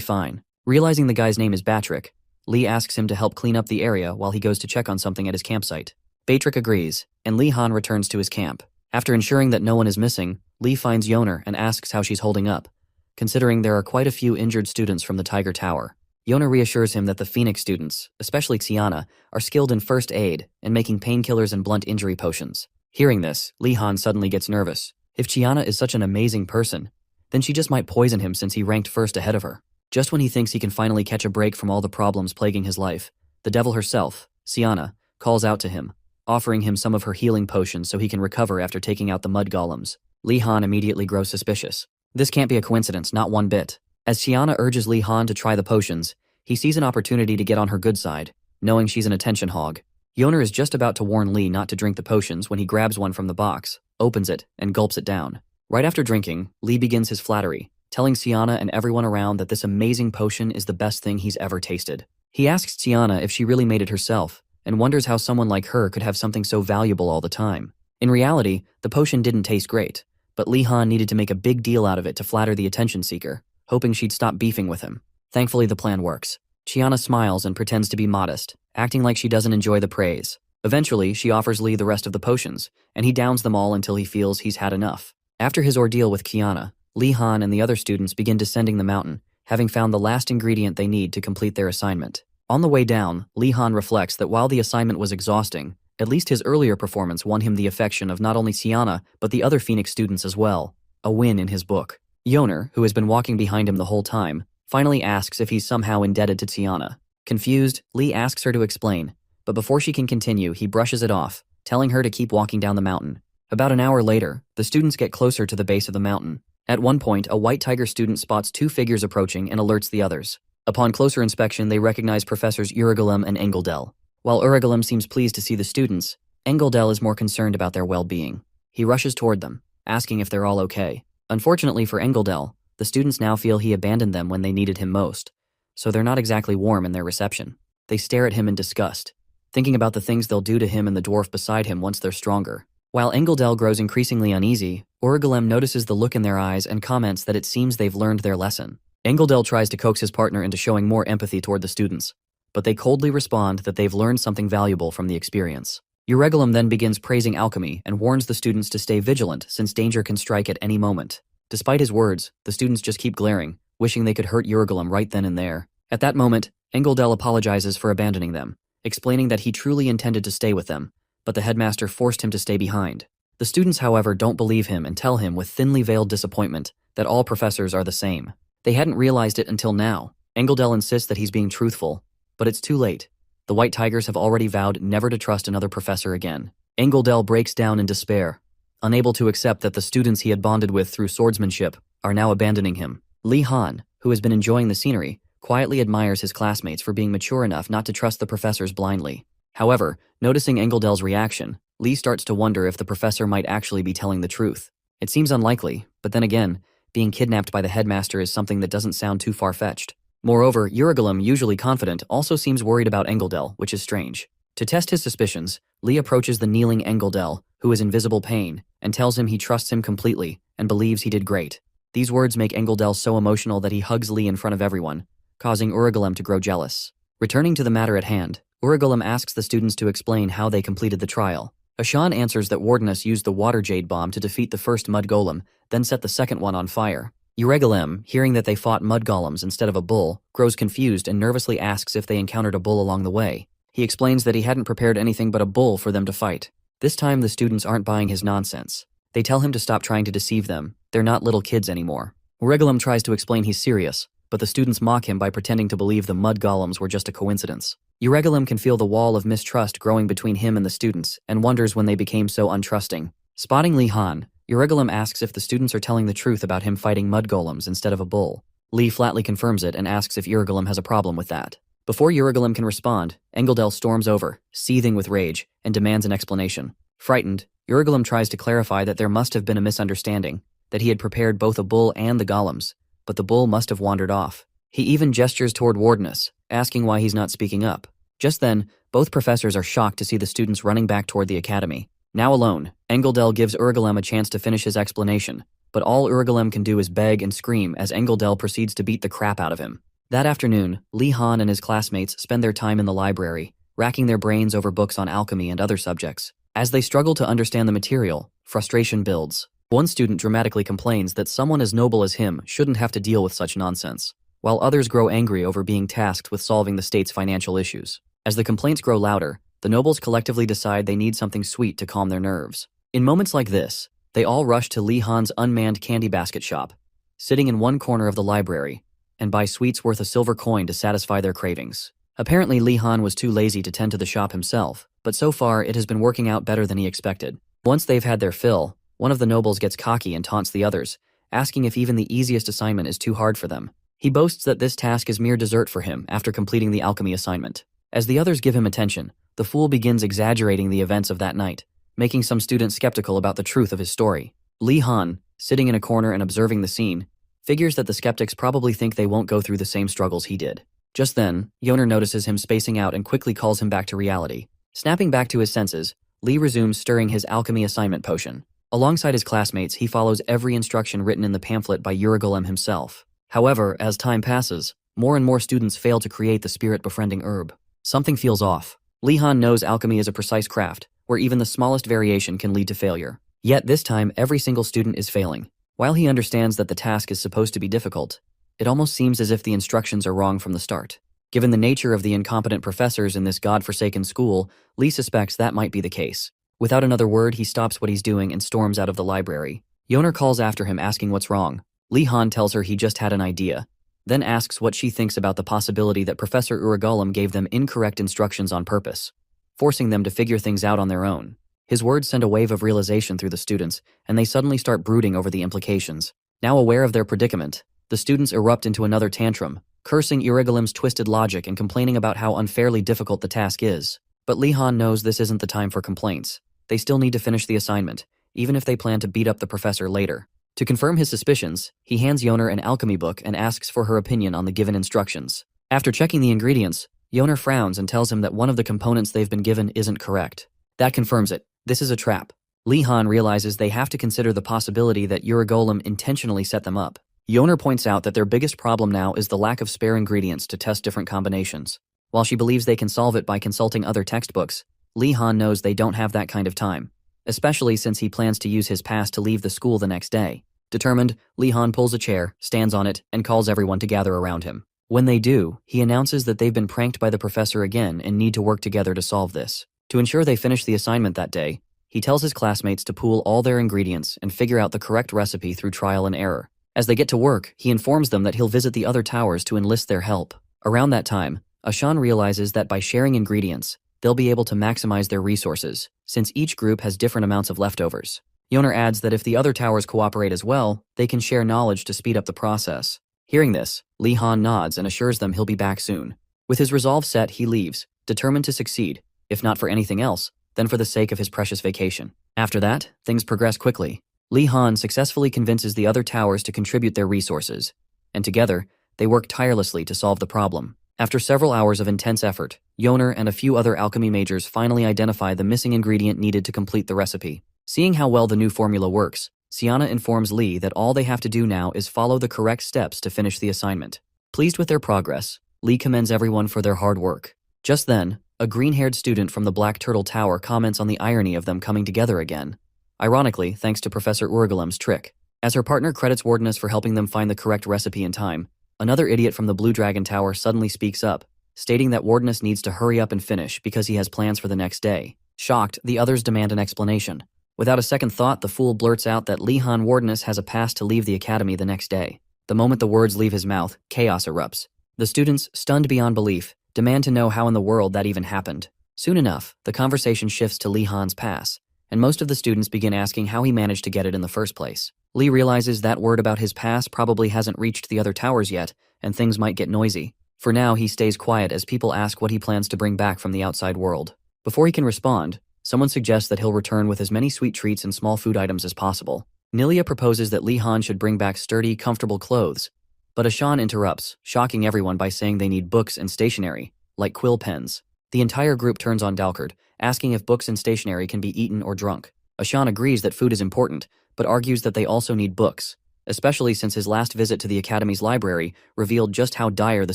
fine. Realizing the guy's name is Batrick, Li asks him to help clean up the area while he goes to check on something at his campsite. Batrick agrees, and Li Han returns to his camp. After ensuring that no one is missing, Li finds Yoner and asks how she's holding up, considering there are quite a few injured students from the Tiger Tower. Yoner reassures him that the Phoenix students, especially Xiana, are skilled in first aid and making painkillers and blunt injury potions. Hearing this, Li Han suddenly gets nervous. If Xiana is such an amazing person, then she just might poison him since he ranked first ahead of her. Just when he thinks he can finally catch a break from all the problems plaguing his life, the devil herself, Xiana, calls out to him, offering him some of her healing potions so he can recover after taking out the mud golems. Li Han immediately grows suspicious. This can't be a coincidence, not one bit. As Xiana urges Li Han to try the potions, he sees an opportunity to get on her good side, knowing she's an attention hog. Yoner is just about to warn Li not to drink the potions when he grabs one from the box, opens it, and gulps it down. Right after drinking, Li begins his flattery, telling Xiana and everyone around that this amazing potion is the best thing he's ever tasted. He asks Xiana if she really made it herself, and wonders how someone like her could have something so valuable all the time. In reality, the potion didn't taste great, but Li Han needed to make a big deal out of it to flatter the attention seeker, hoping she'd stop beefing with him. Thankfully, the plan works. Xiana smiles and pretends to be modest, acting like she doesn't enjoy the praise. Eventually, she offers Li the rest of the potions, and he downs them all until he feels he's had enough. After his ordeal with Xiana, Li Han and the other students begin descending the mountain, having found the last ingredient they need to complete their assignment. On the way down, Li Han reflects that while the assignment was exhausting, at least his earlier performance won him the affection of not only Xiana, but the other Phoenix students as well. A win in his book. Yoner, who has been walking behind him the whole time, finally asks if he's somehow indebted to Xiana. Confused, Li asks her to explain, but before she can continue, he brushes it off, telling her to keep walking down the mountain. About an hour later, the students get closer to the base of the mountain. At one point, a White Tiger student spots two figures approaching and alerts the others. Upon closer inspection, they recognize Professors Urigalem and Engeldel. While Urigalem seems pleased to see the students, Engeldel is more concerned about their well-being. He rushes toward them, asking if they're all okay. Unfortunately for Engeldel, the students now feel he abandoned them when they needed him most, so they're not exactly warm in their reception. They stare at him in disgust, thinking about the things they'll do to him and the dwarf beside him once they're stronger. While Engeldel grows increasingly uneasy, Urigalem notices the look in their eyes and comments that it seems they've learned their lesson. Engeldel tries to coax his partner into showing more empathy toward the students, but they coldly respond that they've learned something valuable from the experience. Urigalem then begins praising alchemy and warns the students to stay vigilant since danger can strike at any moment. Despite his words, the students just keep glaring, wishing they could hurt Urigalem right then and there. At that moment, Engeldel apologizes for abandoning them, explaining that he truly intended to stay with them, but the headmaster forced him to stay behind. The students, however, don't believe him and tell him with thinly veiled disappointment that all professors are the same. They hadn't realized it until now. Engeldel insists that he's being truthful, but it's too late. The White Tigers have already vowed never to trust another professor again. Engeldel breaks down in despair, unable to accept that the students he had bonded with through swordsmanship are now abandoning him. Li Han, who has been enjoying the scenery, quietly admires his classmates for being mature enough not to trust the professors blindly. However, noticing Engeldel's reaction, Li starts to wonder if the professor might actually be telling the truth. It seems unlikely, but then again, being kidnapped by the headmaster is something that doesn't sound too far-fetched. Moreover, Urigalem, usually confident, also seems worried about Engeldel, which is strange. To test his suspicions, Li approaches the kneeling Engeldel, who is in visible pain, and tells him he trusts him completely and believes he did great. These words make Engeldel so emotional that he hugs Li in front of everyone, causing Urigalem to grow jealous. Returning to the matter at hand, Urigalem asks the students to explain how they completed the trial. Ashan answers that Wardeness used the water jade bomb to defeat the first mud golem, then set the second one on fire. Euregulem, hearing that they fought mud golems instead of a bull, grows confused and nervously asks if they encountered a bull along the way. He explains that he hadn't prepared anything but a bull for them to fight. This time the students aren't buying his nonsense. They tell him to stop trying to deceive them. They're not little kids anymore. Euregulem tries to explain he's serious, but the students mock him by pretending to believe the mud golems were just a coincidence. Euregulem can feel the wall of mistrust growing between him and the students and wonders when they became so untrusting. Spotting Li Han, Euregulem asks if the students are telling the truth about him fighting mud golems instead of a bull. Li flatly confirms it and asks if Euregulem has a problem with that. Before Euregulem can respond, Engeldel storms over, seething with rage, and demands an explanation. Frightened, Euregulem tries to clarify that there must have been a misunderstanding, that he had prepared both a bull and the golems, but the bull must have wandered off. He even gestures toward Wardness, asking why he's not speaking up. Just then, both professors are shocked to see the students running back toward the academy. Now alone, Engeldel gives Euregulem a chance to finish his explanation, but all Euregulem can do is beg and scream as Engeldel proceeds to beat the crap out of him. That afternoon, Li Han and his classmates spend their time in the library, racking their brains over books on alchemy and other subjects. As they struggle to understand the material, frustration builds. One student dramatically complains that someone as noble as him shouldn't have to deal with such nonsense, while others grow angry over being tasked with solving the state's financial issues. As the complaints grow louder, the nobles collectively decide they need something sweet to calm their nerves. In moments like this, they all rush to Li Han's unmanned candy basket shop, sitting in one corner of the library, and buy sweets worth a silver coin to satisfy their cravings. Apparently Li Han was too lazy to tend to the shop himself, but so far it has been working out better than he expected. Once they've had their fill, one of the nobles gets cocky and taunts the others, asking if even the easiest assignment is too hard for them. He boasts that this task is mere dessert for him after completing the alchemy assignment. As the others give him attention, the fool begins exaggerating the events of that night, making some students skeptical about the truth of his story. Li Han, sitting in a corner and observing the scene, figures that the skeptics probably think they won't go through the same struggles he did. Just then, Yoner notices him spacing out and quickly calls him back to reality. Snapping back to his senses, Li resumes stirring his alchemy assignment potion. Alongside his classmates, he follows every instruction written in the pamphlet by Euregulem himself. However, as time passes, more and more students fail to create the spirit-befriending herb. Something feels off. Li Han knows alchemy is a precise craft, where even the smallest variation can lead to failure. Yet this time, every single student is failing. While he understands that the task is supposed to be difficult, it almost seems as if the instructions are wrong from the start. Given the nature of the incompetent professors in this godforsaken school, Li suspects that might be the case. Without another word, he stops what he's doing and storms out of the library. Yoner calls after him asking what's wrong. Li Han tells her he just had an idea, then asks what she thinks about the possibility that Professor Euregulem gave them incorrect instructions on purpose, forcing them to figure things out on their own. His words send a wave of realization through the students, and they suddenly start brooding over the implications. Now aware of their predicament, the students erupt into another tantrum, cursing Euregulem's twisted logic and complaining about how unfairly difficult the task is. But Li Han knows this isn't the time for complaints. They still need to finish the assignment, even if they plan to beat up the professor later. To confirm his suspicions, he hands Yoner an alchemy book and asks for her opinion on the given instructions. After checking the ingredients, Yoner frowns and tells him that one of the components they've been given isn't correct. That confirms it. This is a trap. Li Han realizes they have to consider the possibility that Euregulem intentionally set them up. Yoner points out that their biggest problem now is the lack of spare ingredients to test different combinations. While she believes they can solve it by consulting other textbooks, Li Han knows they don't have that kind of time, especially since he plans to use his pass to leave the school the next day. Determined, Li Han pulls a chair, stands on it, and calls everyone to gather around him. When they do, he announces that they've been pranked by the professor again and need to work together to solve this. To ensure they finish the assignment that day, he tells his classmates to pool all their ingredients and figure out the correct recipe through trial and error. As they get to work, he informs them that he'll visit the other towers to enlist their help. Around that time, Ashan realizes that by sharing ingredients, they'll be able to maximize their resources, since each group has different amounts of leftovers. Yoner adds that if the other towers cooperate as well, they can share knowledge to speed up the process. Hearing this, Li Han nods and assures them he'll be back soon. With his resolve set, he leaves, determined to succeed, if not for anything else, then for the sake of his precious vacation. After that, things progress quickly. Li Han successfully convinces the other towers to contribute their resources, and together, they work tirelessly to solve the problem. After several hours of intense effort, Yoner and a few other alchemy majors finally identify the missing ingredient needed to complete the recipe. Seeing how well the new formula works, Siana informs Li that all they have to do now is follow the correct steps to finish the assignment. Pleased with their progress, Li commends everyone for their hard work. Just then, a green-haired student from the Black Turtle Tower comments on the irony of them coming together again. Ironically, thanks to Professor Euregulem's trick. As her partner credits Wardeness for helping them find the correct recipe in time, another idiot from the Blue Dragon Tower suddenly speaks up, stating that Wardeness needs to hurry up and finish because he has plans for the next day. Shocked, the others demand an explanation. Without a second thought, the fool blurts out that Lihan Wardeness has a pass to leave the academy the next day. The moment the words leave his mouth, chaos erupts. The students, stunned beyond belief, demand to know how in the world that even happened. Soon enough, the conversation shifts to Lihan's pass, and most of the students begin asking how he managed to get it in the first place. Lee realizes that word about his pass probably hasn't reached the other towers yet, and things might get noisy. For now, he stays quiet as people ask what he plans to bring back from the outside world. Before he can respond, someone suggests that he'll return with as many sweet treats and small food items as possible. Nilia proposes that Lihan should bring back sturdy, comfortable clothes, but Ashan interrupts, shocking everyone by saying they need books and stationery, like quill pens. The entire group turns on Dalkard, asking if books and stationery can be eaten or drunk. Ashan agrees that food is important, but argues that they also need books, especially since his last visit to the Academy's library revealed just how dire the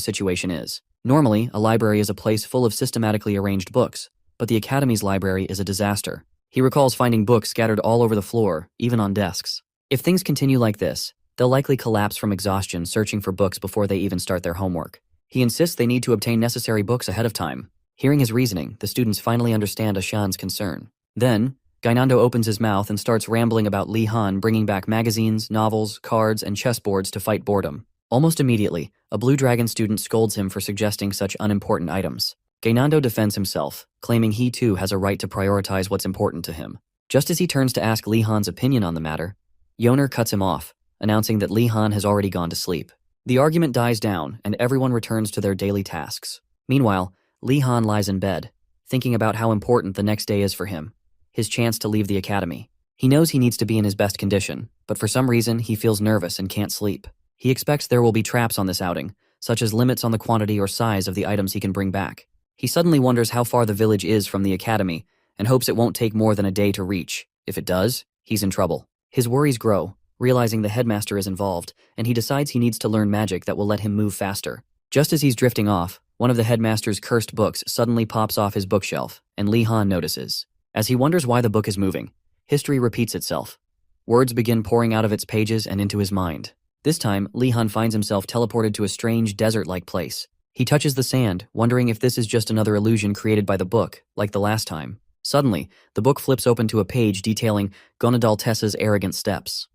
situation is. Normally, a library is a place full of systematically arranged books, but the Academy's library is a disaster. He recalls finding books scattered all over the floor, even on desks. If things continue like this, they'll likely collapse from exhaustion searching for books before they even start their homework. He insists they need to obtain necessary books ahead of time. Hearing his reasoning, the students finally understand Ashan's concern. Then, Gainando opens his mouth and starts rambling about Lihan bringing back magazines, novels, cards, and chessboards to fight boredom. Almost immediately, a Blue Dragon student scolds him for suggesting such unimportant items. Gainando defends himself, claiming he too has a right to prioritize what's important to him. Just as he turns to ask Lihan's opinion on the matter, Yoner cuts him off, announcing that Lihan has already gone to sleep. The argument dies down, and everyone returns to their daily tasks. Meanwhile, Lihan lies in bed, thinking about how important the next day is for him, his chance to leave the academy. He knows he needs to be in his best condition, but for some reason he feels nervous and can't sleep. He expects there will be traps on this outing, such as limits on the quantity or size of the items he can bring back. He suddenly wonders how far the village is from the academy and hopes it won't take more than a day to reach. If it does, he's in trouble. His worries grow, realizing the headmaster is involved, and he decides he needs to learn magic that will let him move faster. Just as he's drifting off, one of the headmaster's cursed books suddenly pops off his bookshelf, and Lihan notices. As he wonders why the book is moving, history repeats itself. Words begin pouring out of its pages and into his mind. This time, Lihan finds himself teleported to a strange desert-like place. He touches the sand, wondering if this is just another illusion created by the book, like the last time. Suddenly, the book flips open to a page detailing Gonadal Tessa's arrogant steps.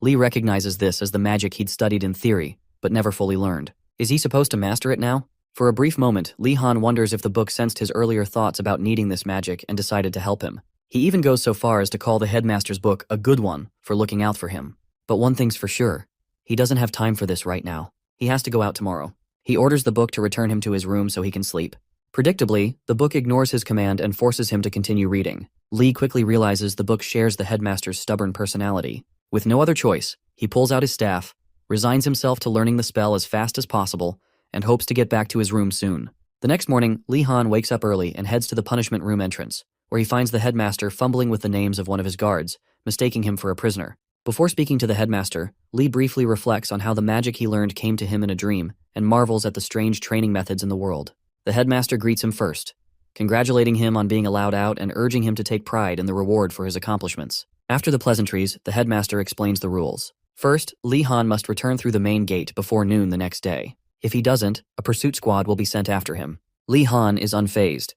Lee recognizes this as the magic he'd studied in theory, but never fully learned. Is he supposed to master it now? For a brief moment, Lihan wonders if the book sensed his earlier thoughts about needing this magic and decided to help him. He even goes so far as to call the headmaster's book a good one for looking out for him. But one thing's for sure, he doesn't have time for this right now. He has to go out tomorrow. He orders the book to return him to his room so he can sleep. Predictably, the book ignores his command and forces him to continue reading. Lee quickly realizes the book shares the headmaster's stubborn personality. With no other choice, he pulls out his staff, resigns himself to learning the spell as fast as possible, and hopes to get back to his room soon. The next morning, Lihan wakes up early and heads to the punishment room entrance, where he finds the headmaster fumbling with the names of one of his guards, mistaking him for a prisoner. Before speaking to the headmaster, Lee briefly reflects on how the magic he learned came to him in a dream and marvels at the strange training methods in the world. The headmaster greets him first, congratulating him on being allowed out and urging him to take pride in the reward for his accomplishments. After the pleasantries, the headmaster explains the rules. First, Lihan must return through the main gate before noon the next day. If he doesn't, a pursuit squad will be sent after him. Lihan is unfazed.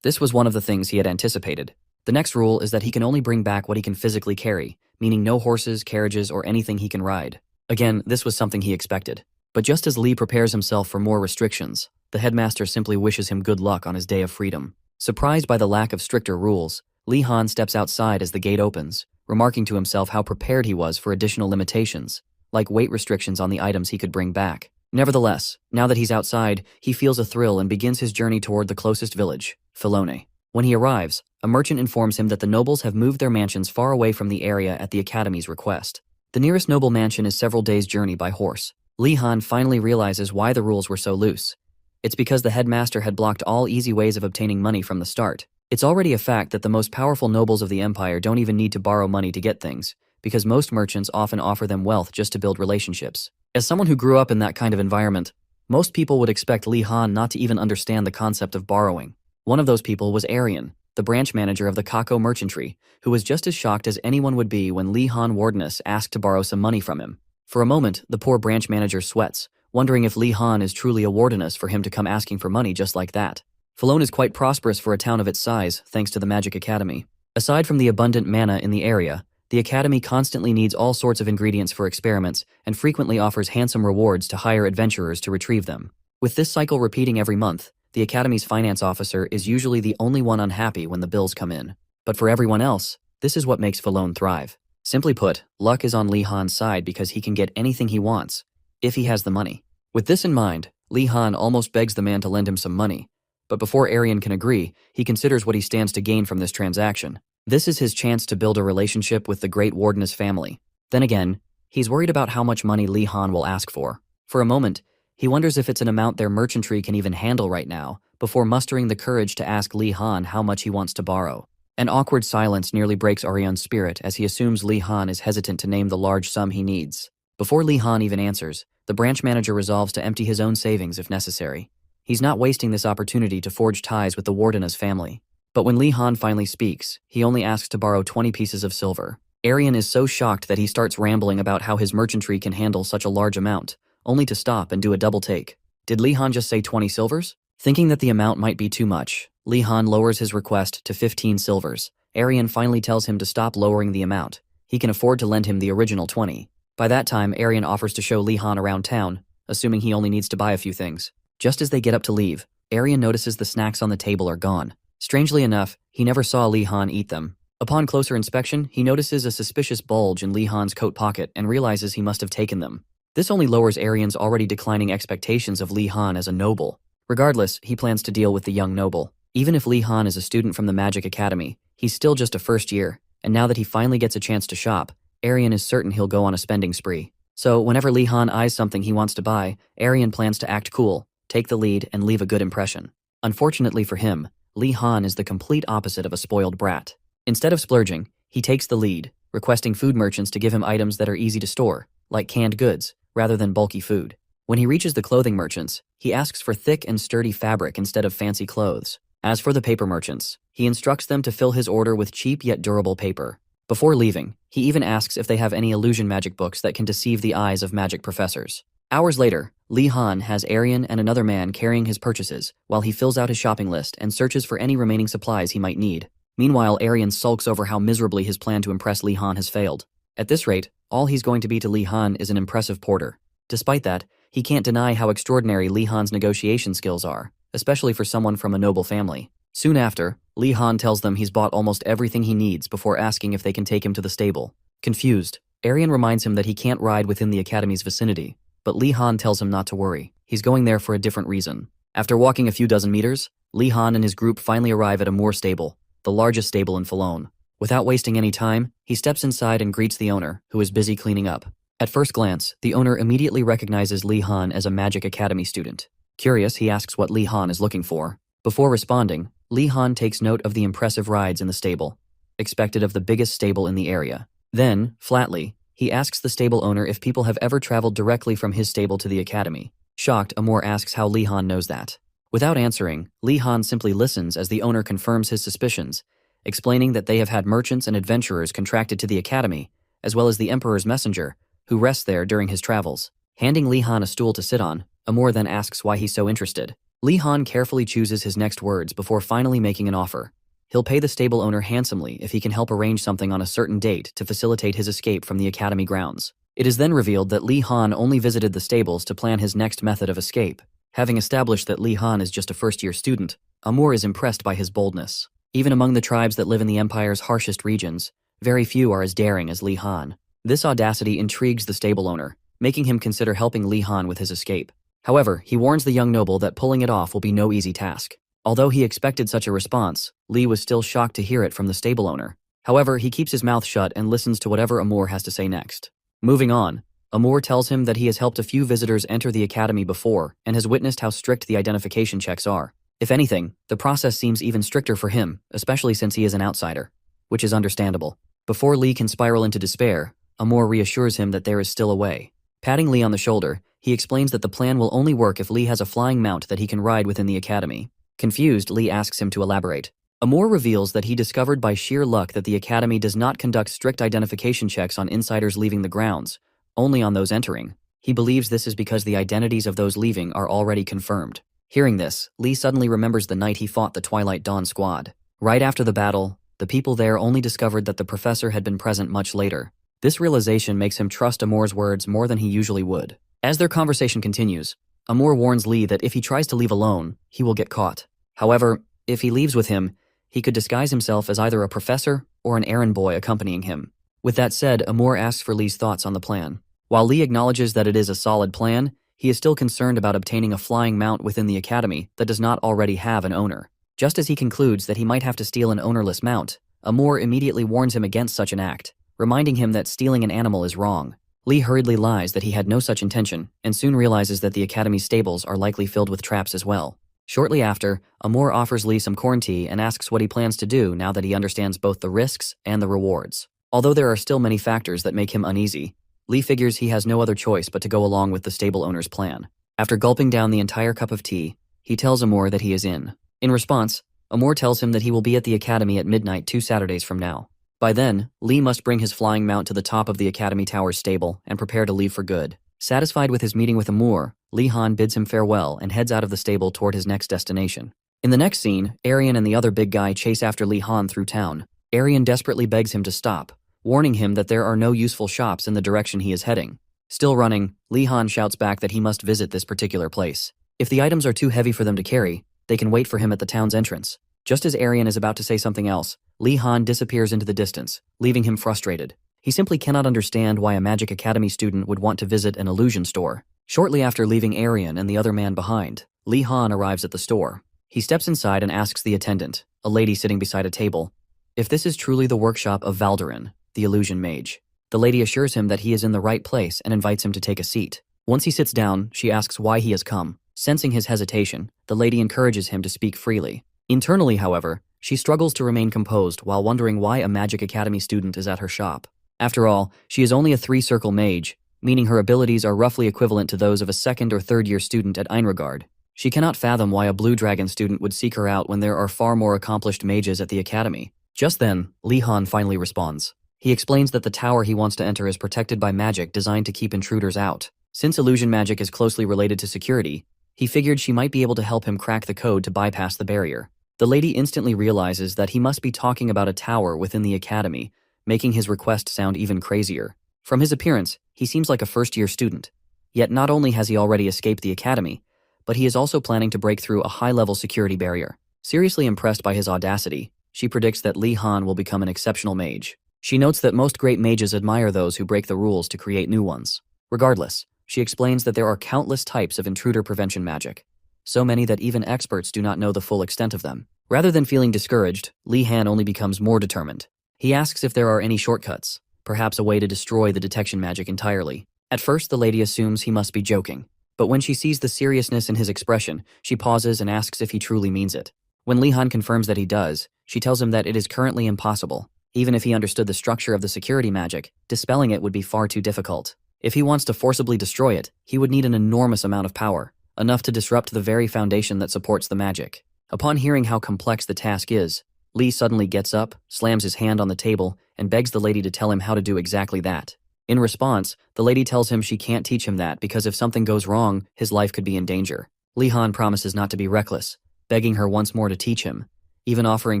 This was one of the things he had anticipated. The next rule is that he can only bring back what he can physically carry, meaning no horses, carriages, or anything he can ride. Again, this was something he expected. But just as Lee prepares himself for more restrictions, the headmaster simply wishes him good luck on his day of freedom. Surprised by the lack of stricter rules, Lihan steps outside as the gate opens, remarking to himself how prepared he was for additional limitations, like weight restrictions on the items he could bring back. Nevertheless, now that he's outside, he feels a thrill and begins his journey toward the closest village, Filone. When he arrives, a merchant informs him that the nobles have moved their mansions far away from the area at the Academy's request. The nearest noble mansion is several days' journey by horse. Lihan finally realizes why the rules were so loose. It's because the headmaster had blocked all easy ways of obtaining money from the start. It's already a fact that the most powerful nobles of the empire don't even need to borrow money to get things, because most merchants often offer them wealth just to build relationships. As someone who grew up in that kind of environment, most people would expect Lihan not to even understand the concept of borrowing. One of those people was Arian, the branch manager of the Kako merchantry, who was just as shocked as anyone would be when Li Han Wardeness asked to borrow some money from him. For a moment, the poor branch manager sweats, wondering if Li Han is truly a wardeness for him to come asking for money just like that. Falone is quite prosperous for a town of its size, thanks to the Magic Academy. Aside from the abundant mana in the area, the Academy constantly needs all sorts of ingredients for experiments and frequently offers handsome rewards to hire adventurers to retrieve them. With this cycle repeating every month, the Academy's finance officer is usually the only one unhappy when the bills come in. But for everyone else, this is what makes Falone thrive. Simply put, luck is on Li Han's side because he can get anything he wants, if he has the money. With this in mind, Li Han almost begs the man to lend him some money. But before Arian can agree, he considers what he stands to gain from this transaction. This is his chance to build a relationship with the great Wardeness family. Then again, he's worried about how much money Li Han will ask for. For a moment, he wonders if it's an amount their merchantry can even handle right now, before mustering the courage to ask Li Han how much he wants to borrow. An awkward silence nearly breaks Arian's spirit as he assumes Li Han is hesitant to name the large sum he needs. Before Li Han even answers, the branch manager resolves to empty his own savings if necessary. He's not wasting this opportunity to forge ties with the Wardeness family. But when Li Han finally speaks, he only asks to borrow 20 pieces of silver. Arian is so shocked that he starts rambling about how his merchantry can handle such a large amount, only to stop and do a double take. Did Li Han just say 20 silvers? Thinking that the amount might be too much, Li Han lowers his request to 15 silvers. Arian finally tells him to stop lowering the amount. He can afford to lend him the original 20. By that time, Arian offers to show Li Han around town, assuming he only needs to buy a few things. Just as they get up to leave, Arian notices the snacks on the table are gone. Strangely enough, he never saw Li Han eat them. Upon closer inspection, he notices a suspicious bulge in Li Han's coat pocket and realizes he must have taken them. This only lowers Arian's already declining expectations of Li Han as a noble. Regardless, he plans to deal with the young noble. Even if Li Han is a student from the Magic Academy, he's still just a first year, and now that he finally gets a chance to shop, Arian is certain he'll go on a spending spree. So whenever Li Han eyes something he wants to buy, Arian plans to act cool, take the lead, and leave a good impression. Unfortunately for him, Li Han is the complete opposite of a spoiled brat. Instead of splurging, he takes the lead, requesting food merchants to give him items that are easy to store, like canned goods, rather than bulky food. When he reaches the clothing merchants, he asks for thick and sturdy fabric instead of fancy clothes. As for the paper merchants, he instructs them to fill his order with cheap yet durable paper. Before leaving, he even asks if they have any illusion magic books that can deceive the eyes of magic professors. Hours later, Li Han has Arian and another man carrying his purchases while he fills out his shopping list and searches for any remaining supplies he might need. Meanwhile, Arian sulks over how miserably his plan to impress Li Han has failed. At this rate, all he's going to be to Li Han is an impressive porter. Despite that, he can't deny how extraordinary Li Han's negotiation skills are, especially for someone from a noble family. Soon after, Li Han tells them he's bought almost everything he needs before asking if they can take him to the stable. Confused, Arian reminds him that he can't ride within the Academy's vicinity, but Li Han tells him not to worry. He's going there for a different reason. After walking a few dozen meters, Li Han and his group finally arrive at a moor stable, the largest stable in Falone. Without wasting any time, he steps inside and greets the owner, who is busy cleaning up. At first glance, the owner immediately recognizes Li Han as a Magic Academy student. Curious, he asks what Li Han is looking for. Before responding, Li Han takes note of the impressive rides in the stable, expected of the biggest stable in the area. Then, flatly, he asks the stable owner if people have ever traveled directly from his stable to the academy. Shocked, Amor asks how Li Han knows that. Without answering, Li Han simply listens as the owner confirms his suspicions, explaining that they have had merchants and adventurers contracted to the academy, as well as the Emperor's messenger, who rests there during his travels. Handing Li Han a stool to sit on, Amor then asks why he's so interested. Li Han carefully chooses his next words before finally making an offer. He'll pay the stable owner handsomely if he can help arrange something on a certain date to facilitate his escape from the academy grounds. It is then revealed that Li Han only visited the stables to plan his next method of escape. Having established that Li Han is just a first-year student, Amor is impressed by his boldness. Even among the tribes that live in the Empire's harshest regions, very few are as daring as Li Han. This audacity intrigues the stable owner, making him consider helping Li Han with his escape. However, he warns the young noble that pulling it off will be no easy task. Although he expected such a response, Li was still shocked to hear it from the stable owner. However, he keeps his mouth shut and listens to whatever Amor has to say next. Moving on, Amor tells him that he has helped a few visitors enter the academy before and has witnessed how strict the identification checks are. If anything, the process seems even stricter for him, especially since he is an outsider, which is understandable. Before Li can spiral into despair, Amor reassures him that there is still a way. Patting Li on the shoulder, he explains that the plan will only work if Li has a flying mount that he can ride within the academy. Confused, Li asks him to elaborate. Amor reveals that he discovered by sheer luck that the Academy does not conduct strict identification checks on insiders leaving the grounds, only on those entering. He believes this is because the identities of those leaving are already confirmed. Hearing this, Lee suddenly remembers the night he fought the Twilight Dawn squad. Right after the battle, the people there only discovered that the professor had been present much later. This realization makes him trust Amor's words more than he usually would. As their conversation continues, Amor warns Lee that if he tries to leave alone, he will get caught. However, if he leaves with him, he could disguise himself as either a professor or an errand boy accompanying him. With that said, Amor asks for Lee's thoughts on the plan. While Lee acknowledges that it is a solid plan, he is still concerned about obtaining a flying mount within the Academy that does not already have an owner. Just as he concludes that he might have to steal an ownerless mount, Amor immediately warns him against such an act, reminding him that stealing an animal is wrong. Lee hurriedly lies that he had no such intention, and soon realizes that the Academy's stables are likely filled with traps as well. Shortly after, Amor offers Lee some corn tea and asks what he plans to do now that he understands both the risks and the rewards. Although there are still many factors that make him uneasy, Lee figures he has no other choice but to go along with the stable owner's plan. After gulping down the entire cup of tea, he tells Amor that he is in. In response, Amor tells him that he will be at the Academy at midnight 2 Saturdays from now. By then, Lee must bring his flying mount to the top of the Academy Tower's stable and prepare to leave for good. Satisfied with his meeting with Amor, Lee Han bids him farewell and heads out of the stable toward his next destination. In the next scene, Arian and the other big guy chase after Lee Han through town. Arian desperately begs him to stop, warning him that there are no useful shops in the direction he is heading. Still running, Lee Han shouts back that he must visit this particular place. If the items are too heavy for them to carry, they can wait for him at the town's entrance. Just as Arian is about to say something else, Lee Han disappears into the distance, leaving him frustrated. He simply cannot understand why a Magic Academy student would want to visit an illusion store. Shortly after leaving Arian and the other man behind, Lee Han arrives at the store. He steps inside and asks the attendant, a lady sitting beside a table, if this is truly the workshop of Valderin, the illusion mage. The lady assures him that he is in the right place and invites him to take a seat. Once he sits down, she asks why he has come. Sensing his hesitation, the lady encourages him to speak freely. Internally, however, she struggles to remain composed while wondering why a Magic Academy student is at her shop. After all, she is only a 3-circle mage, meaning her abilities are roughly equivalent to those of a 2nd or 3rd year student at Enrogard. She cannot fathom why a Blue Dragon student would seek her out when there are far more accomplished mages at the Academy. Just then, Lee Han finally responds. He explains that the tower he wants to enter is protected by magic designed to keep intruders out. Since illusion magic is closely related to security, he figured she might be able to help him crack the code to bypass the barrier. The lady instantly realizes that he must be talking about a tower within the Academy, making his request sound even crazier. From his appearance, he seems like a first-year student. Yet not only has he already escaped the Academy, but he is also planning to break through a high-level security barrier. Seriously impressed by his audacity, she predicts that Lee Han will become an exceptional mage. She notes that most great mages admire those who break the rules to create new ones. Regardless, she explains that there are countless types of intruder prevention magic, so many that even experts do not know the full extent of them. Rather than feeling discouraged, Lee Han only becomes more determined. He asks if there are any shortcuts, perhaps a way to destroy the detection magic entirely. At first, the lady assumes he must be joking, but when she sees the seriousness in his expression, she pauses and asks if he truly means it. When Lee Han confirms that he does, she tells him that it is currently impossible. Even if he understood the structure of the security magic, dispelling it would be far too difficult. If he wants to forcibly destroy it, he would need an enormous amount of power, enough to disrupt the very foundation that supports the magic. Upon hearing how complex the task is, Lee suddenly gets up, slams his hand on the table, and begs the lady to tell him how to do exactly that. In response, the lady tells him she can't teach him that because if something goes wrong, his life could be in danger. Lee Han promises not to be reckless, begging her once more to teach him, even offering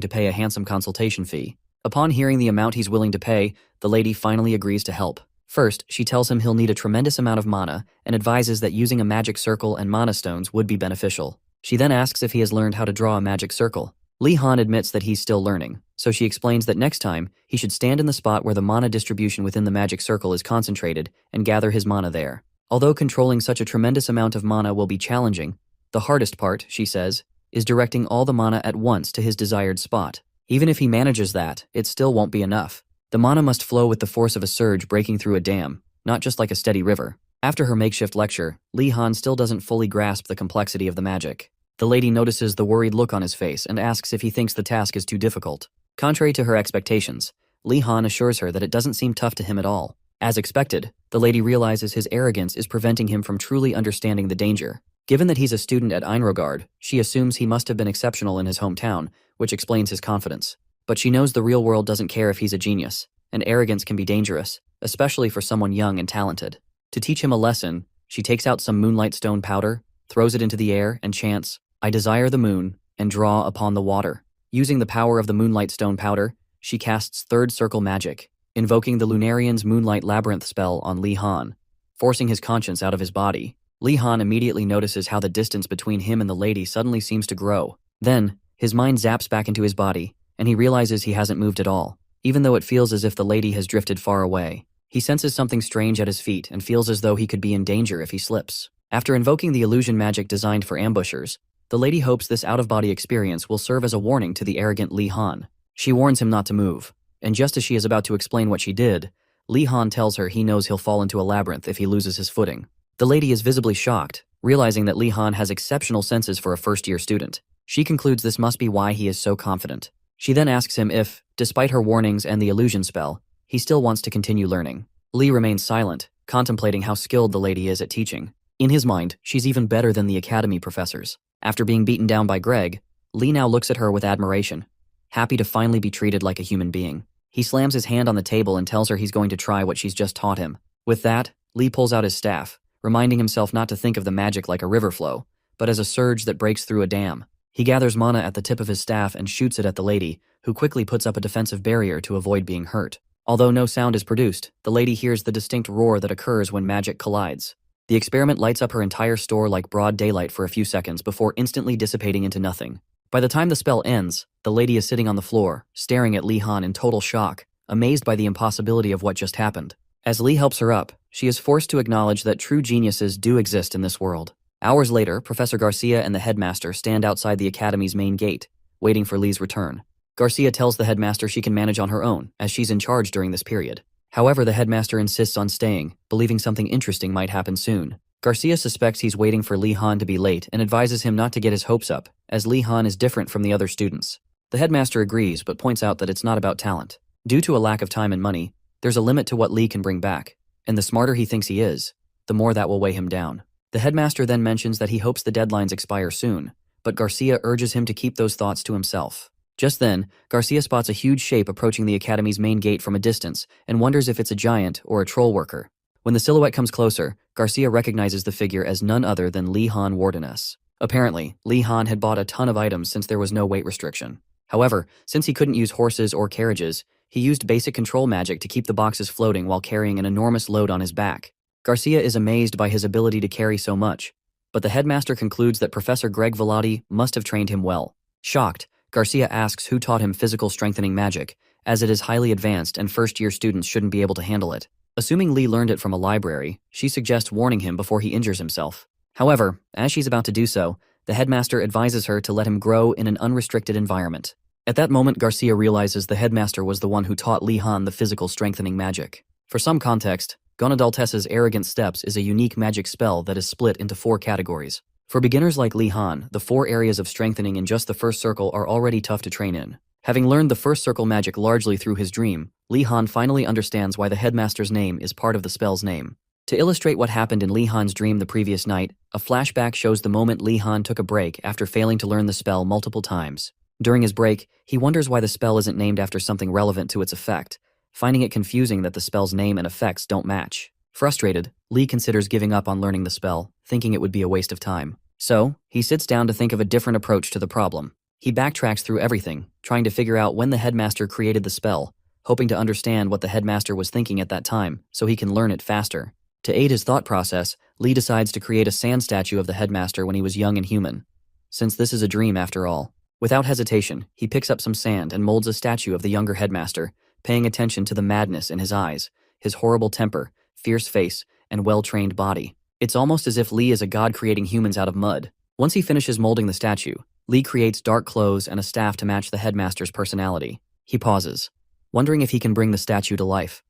to pay a handsome consultation fee. Upon hearing the amount he's willing to pay, the lady finally agrees to help. First, she tells him he'll need a tremendous amount of mana and advises that using a magic circle and mana stones would be beneficial. She then asks if he has learned how to draw a magic circle. Lee Han admits that he's still learning, so she explains that next time, he should stand in the spot where the mana distribution within the magic circle is concentrated and gather his mana there. Although controlling such a tremendous amount of mana will be challenging, the hardest part, she says, is directing all the mana at once to his desired spot. Even if he manages that, it still won't be enough. The mana must flow with the force of a surge breaking through a dam, not just like a steady river. After her makeshift lecture, Lee Han still doesn't fully grasp the complexity of the magic. The lady notices the worried look on his face and asks if he thinks the task is too difficult. Contrary to her expectations, Lee Han assures her that it doesn't seem tough to him at all. As expected, the lady realizes his arrogance is preventing him from truly understanding the danger. Given that he's a student at Enrogard, she assumes he must have been exceptional in his hometown, which explains his confidence. But she knows the real world doesn't care if he's a genius, and arrogance can be dangerous, especially for someone young and talented. To teach him a lesson, she takes out some moonlight stone powder, throws it into the air, and chants, "I desire the moon, and draw upon the water." Using the power of the moonlight stone powder, she casts third circle magic, invoking the Lunarian's Moonlight Labyrinth spell on Li Han, forcing his conscience out of his body. Li Han immediately notices how the distance between him and the lady suddenly seems to grow. Then, his mind zaps back into his body, and he realizes he hasn't moved at all, even though it feels as if the lady has drifted far away. He senses something strange at his feet and feels as though he could be in danger if he slips. After invoking the illusion magic designed for ambushers, the lady hopes this out-of-body experience will serve as a warning to the arrogant Li Han. She warns him not to move, and just as she is about to explain what she did, Li Han tells her he knows he'll fall into a labyrinth if he loses his footing. The lady is visibly shocked, realizing that Li Han has exceptional senses for a first-year student. She concludes this must be why he is so confident. She then asks him if, despite her warnings and the illusion spell, he still wants to continue learning. Li remains silent, contemplating how skilled the lady is at teaching. In his mind, she's even better than the academy professors. After being beaten down by Greg, Li now looks at her with admiration, happy to finally be treated like a human being. He slams his hand on the table and tells her he's going to try what she's just taught him. With that, Li pulls out his staff, reminding himself not to think of the magic like a river flow, but as a surge that breaks through a dam. He gathers mana at the tip of his staff and shoots it at the lady, who quickly puts up a defensive barrier to avoid being hurt. Although no sound is produced, the lady hears the distinct roar that occurs when magic collides. The experiment lights up her entire store like broad daylight for a few seconds before instantly dissipating into nothing. By the time the spell ends, the lady is sitting on the floor, staring at Li Han in total shock, amazed by the impossibility of what just happened. As Li helps her up, she is forced to acknowledge that true geniuses do exist in this world. Hours later, Professor Garcia and the headmaster stand outside the academy's main gate, waiting for Li's return. Garcia tells the headmaster she can manage on her own, as she's in charge during this period. However, the headmaster insists on staying, believing something interesting might happen soon. Garcia suspects he's waiting for Li Han to be late and advises him not to get his hopes up, as Li Han is different from the other students. The headmaster agrees, but points out that it's not about talent. Due to a lack of time and money, there's a limit to what Li can bring back, and the smarter he thinks he is, the more that will weigh him down. The headmaster then mentions that he hopes the deadlines expire soon, but Garcia urges him to keep those thoughts to himself. Just then, Garcia spots a huge shape approaching the academy's main gate from a distance and wonders if it's a giant or a troll worker. When the silhouette comes closer, Garcia recognizes the figure as none other than Li Han Wardeness. Apparently, Li Han had bought a ton of items since there was no weight restriction. However, since he couldn't use horses or carriages, he used basic control magic to keep the boxes floating while carrying an enormous load on his back. Garcia is amazed by his ability to carry so much, but the headmaster concludes that Professor Greg Velati must have trained him well. Shocked, Garcia asks who taught him physical strengthening magic, as it is highly advanced and first-year students shouldn't be able to handle it. Assuming Li learned it from a library, she suggests warning him before he injures himself. However, as she's about to do so, the headmaster advises her to let him grow in an unrestricted environment. At that moment, Garcia realizes the headmaster was the one who taught Li Han the physical strengthening magic. For some context, Gonadaltessa's Arrogant Steps is a unique magic spell that is split into 4 categories. For beginners like Li Han, the 4 areas of strengthening in just the first circle are already tough to train in. Having learned the first circle magic largely through his dream, Li Han finally understands why the headmaster's name is part of the spell's name. To illustrate what happened in Li Han's dream the previous night, a flashback shows the moment Li Han took a break after failing to learn the spell multiple times. During his break, he wonders why the spell isn't named after something relevant to its effect, finding it confusing that the spell's name and effects don't match. Frustrated, Li considers giving up on learning the spell, thinking it would be a waste of time. So, he sits down to think of a different approach to the problem. He backtracks through everything, trying to figure out when the headmaster created the spell, hoping to understand what the headmaster was thinking at that time so he can learn it faster. To aid his thought process, Li decides to create a sand statue of the headmaster when he was young and human, since this is a dream after all. Without hesitation, he picks up some sand and molds a statue of the younger headmaster, paying attention to the madness in his eyes, his horrible temper, fierce face, and well-trained body. It's almost as if Li is a god creating humans out of mud. Once he finishes molding the statue, Li creates dark clothes and a staff to match the headmaster's personality. He pauses, wondering if he can bring the statue to life,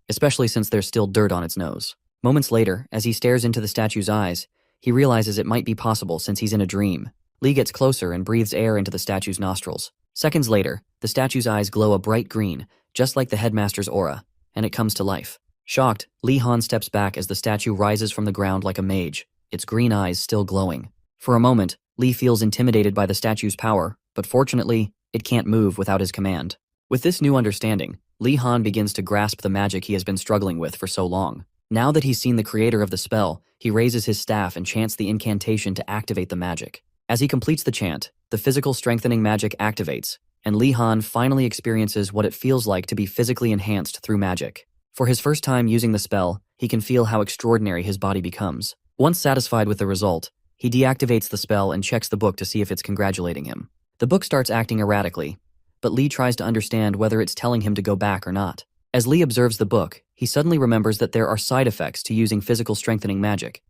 especially since there's still dirt on its nose. Moments later, as he stares into the statue's eyes, he realizes it might be possible since he's in a dream. Li gets closer and breathes air into the statue's nostrils. Seconds later, the statue's eyes glow a bright green, just like the headmaster's aura, and it comes to life. Shocked, Li Han steps back as the statue rises from the ground like a mage, its green eyes still glowing. For a moment, Li feels intimidated by the statue's power, but fortunately, It can't move without his command. With this new understanding, Li Han begins to grasp the magic he has been struggling with for so long. Now that he's seen the creator of the spell, he raises his staff and chants the incantation to activate the magic. As he completes the chant, the physical strengthening magic activates, and Li Han finally experiences what it feels like to be physically enhanced through magic. For his first time using the spell, he can feel how extraordinary his body becomes. Once satisfied with the result, he deactivates the spell and checks the book to see if it's congratulating him. The book starts acting erratically, but Li tries to understand whether it's telling him to go back or not. As Li observes the book, he suddenly remembers that there are side effects to using physical strengthening magic,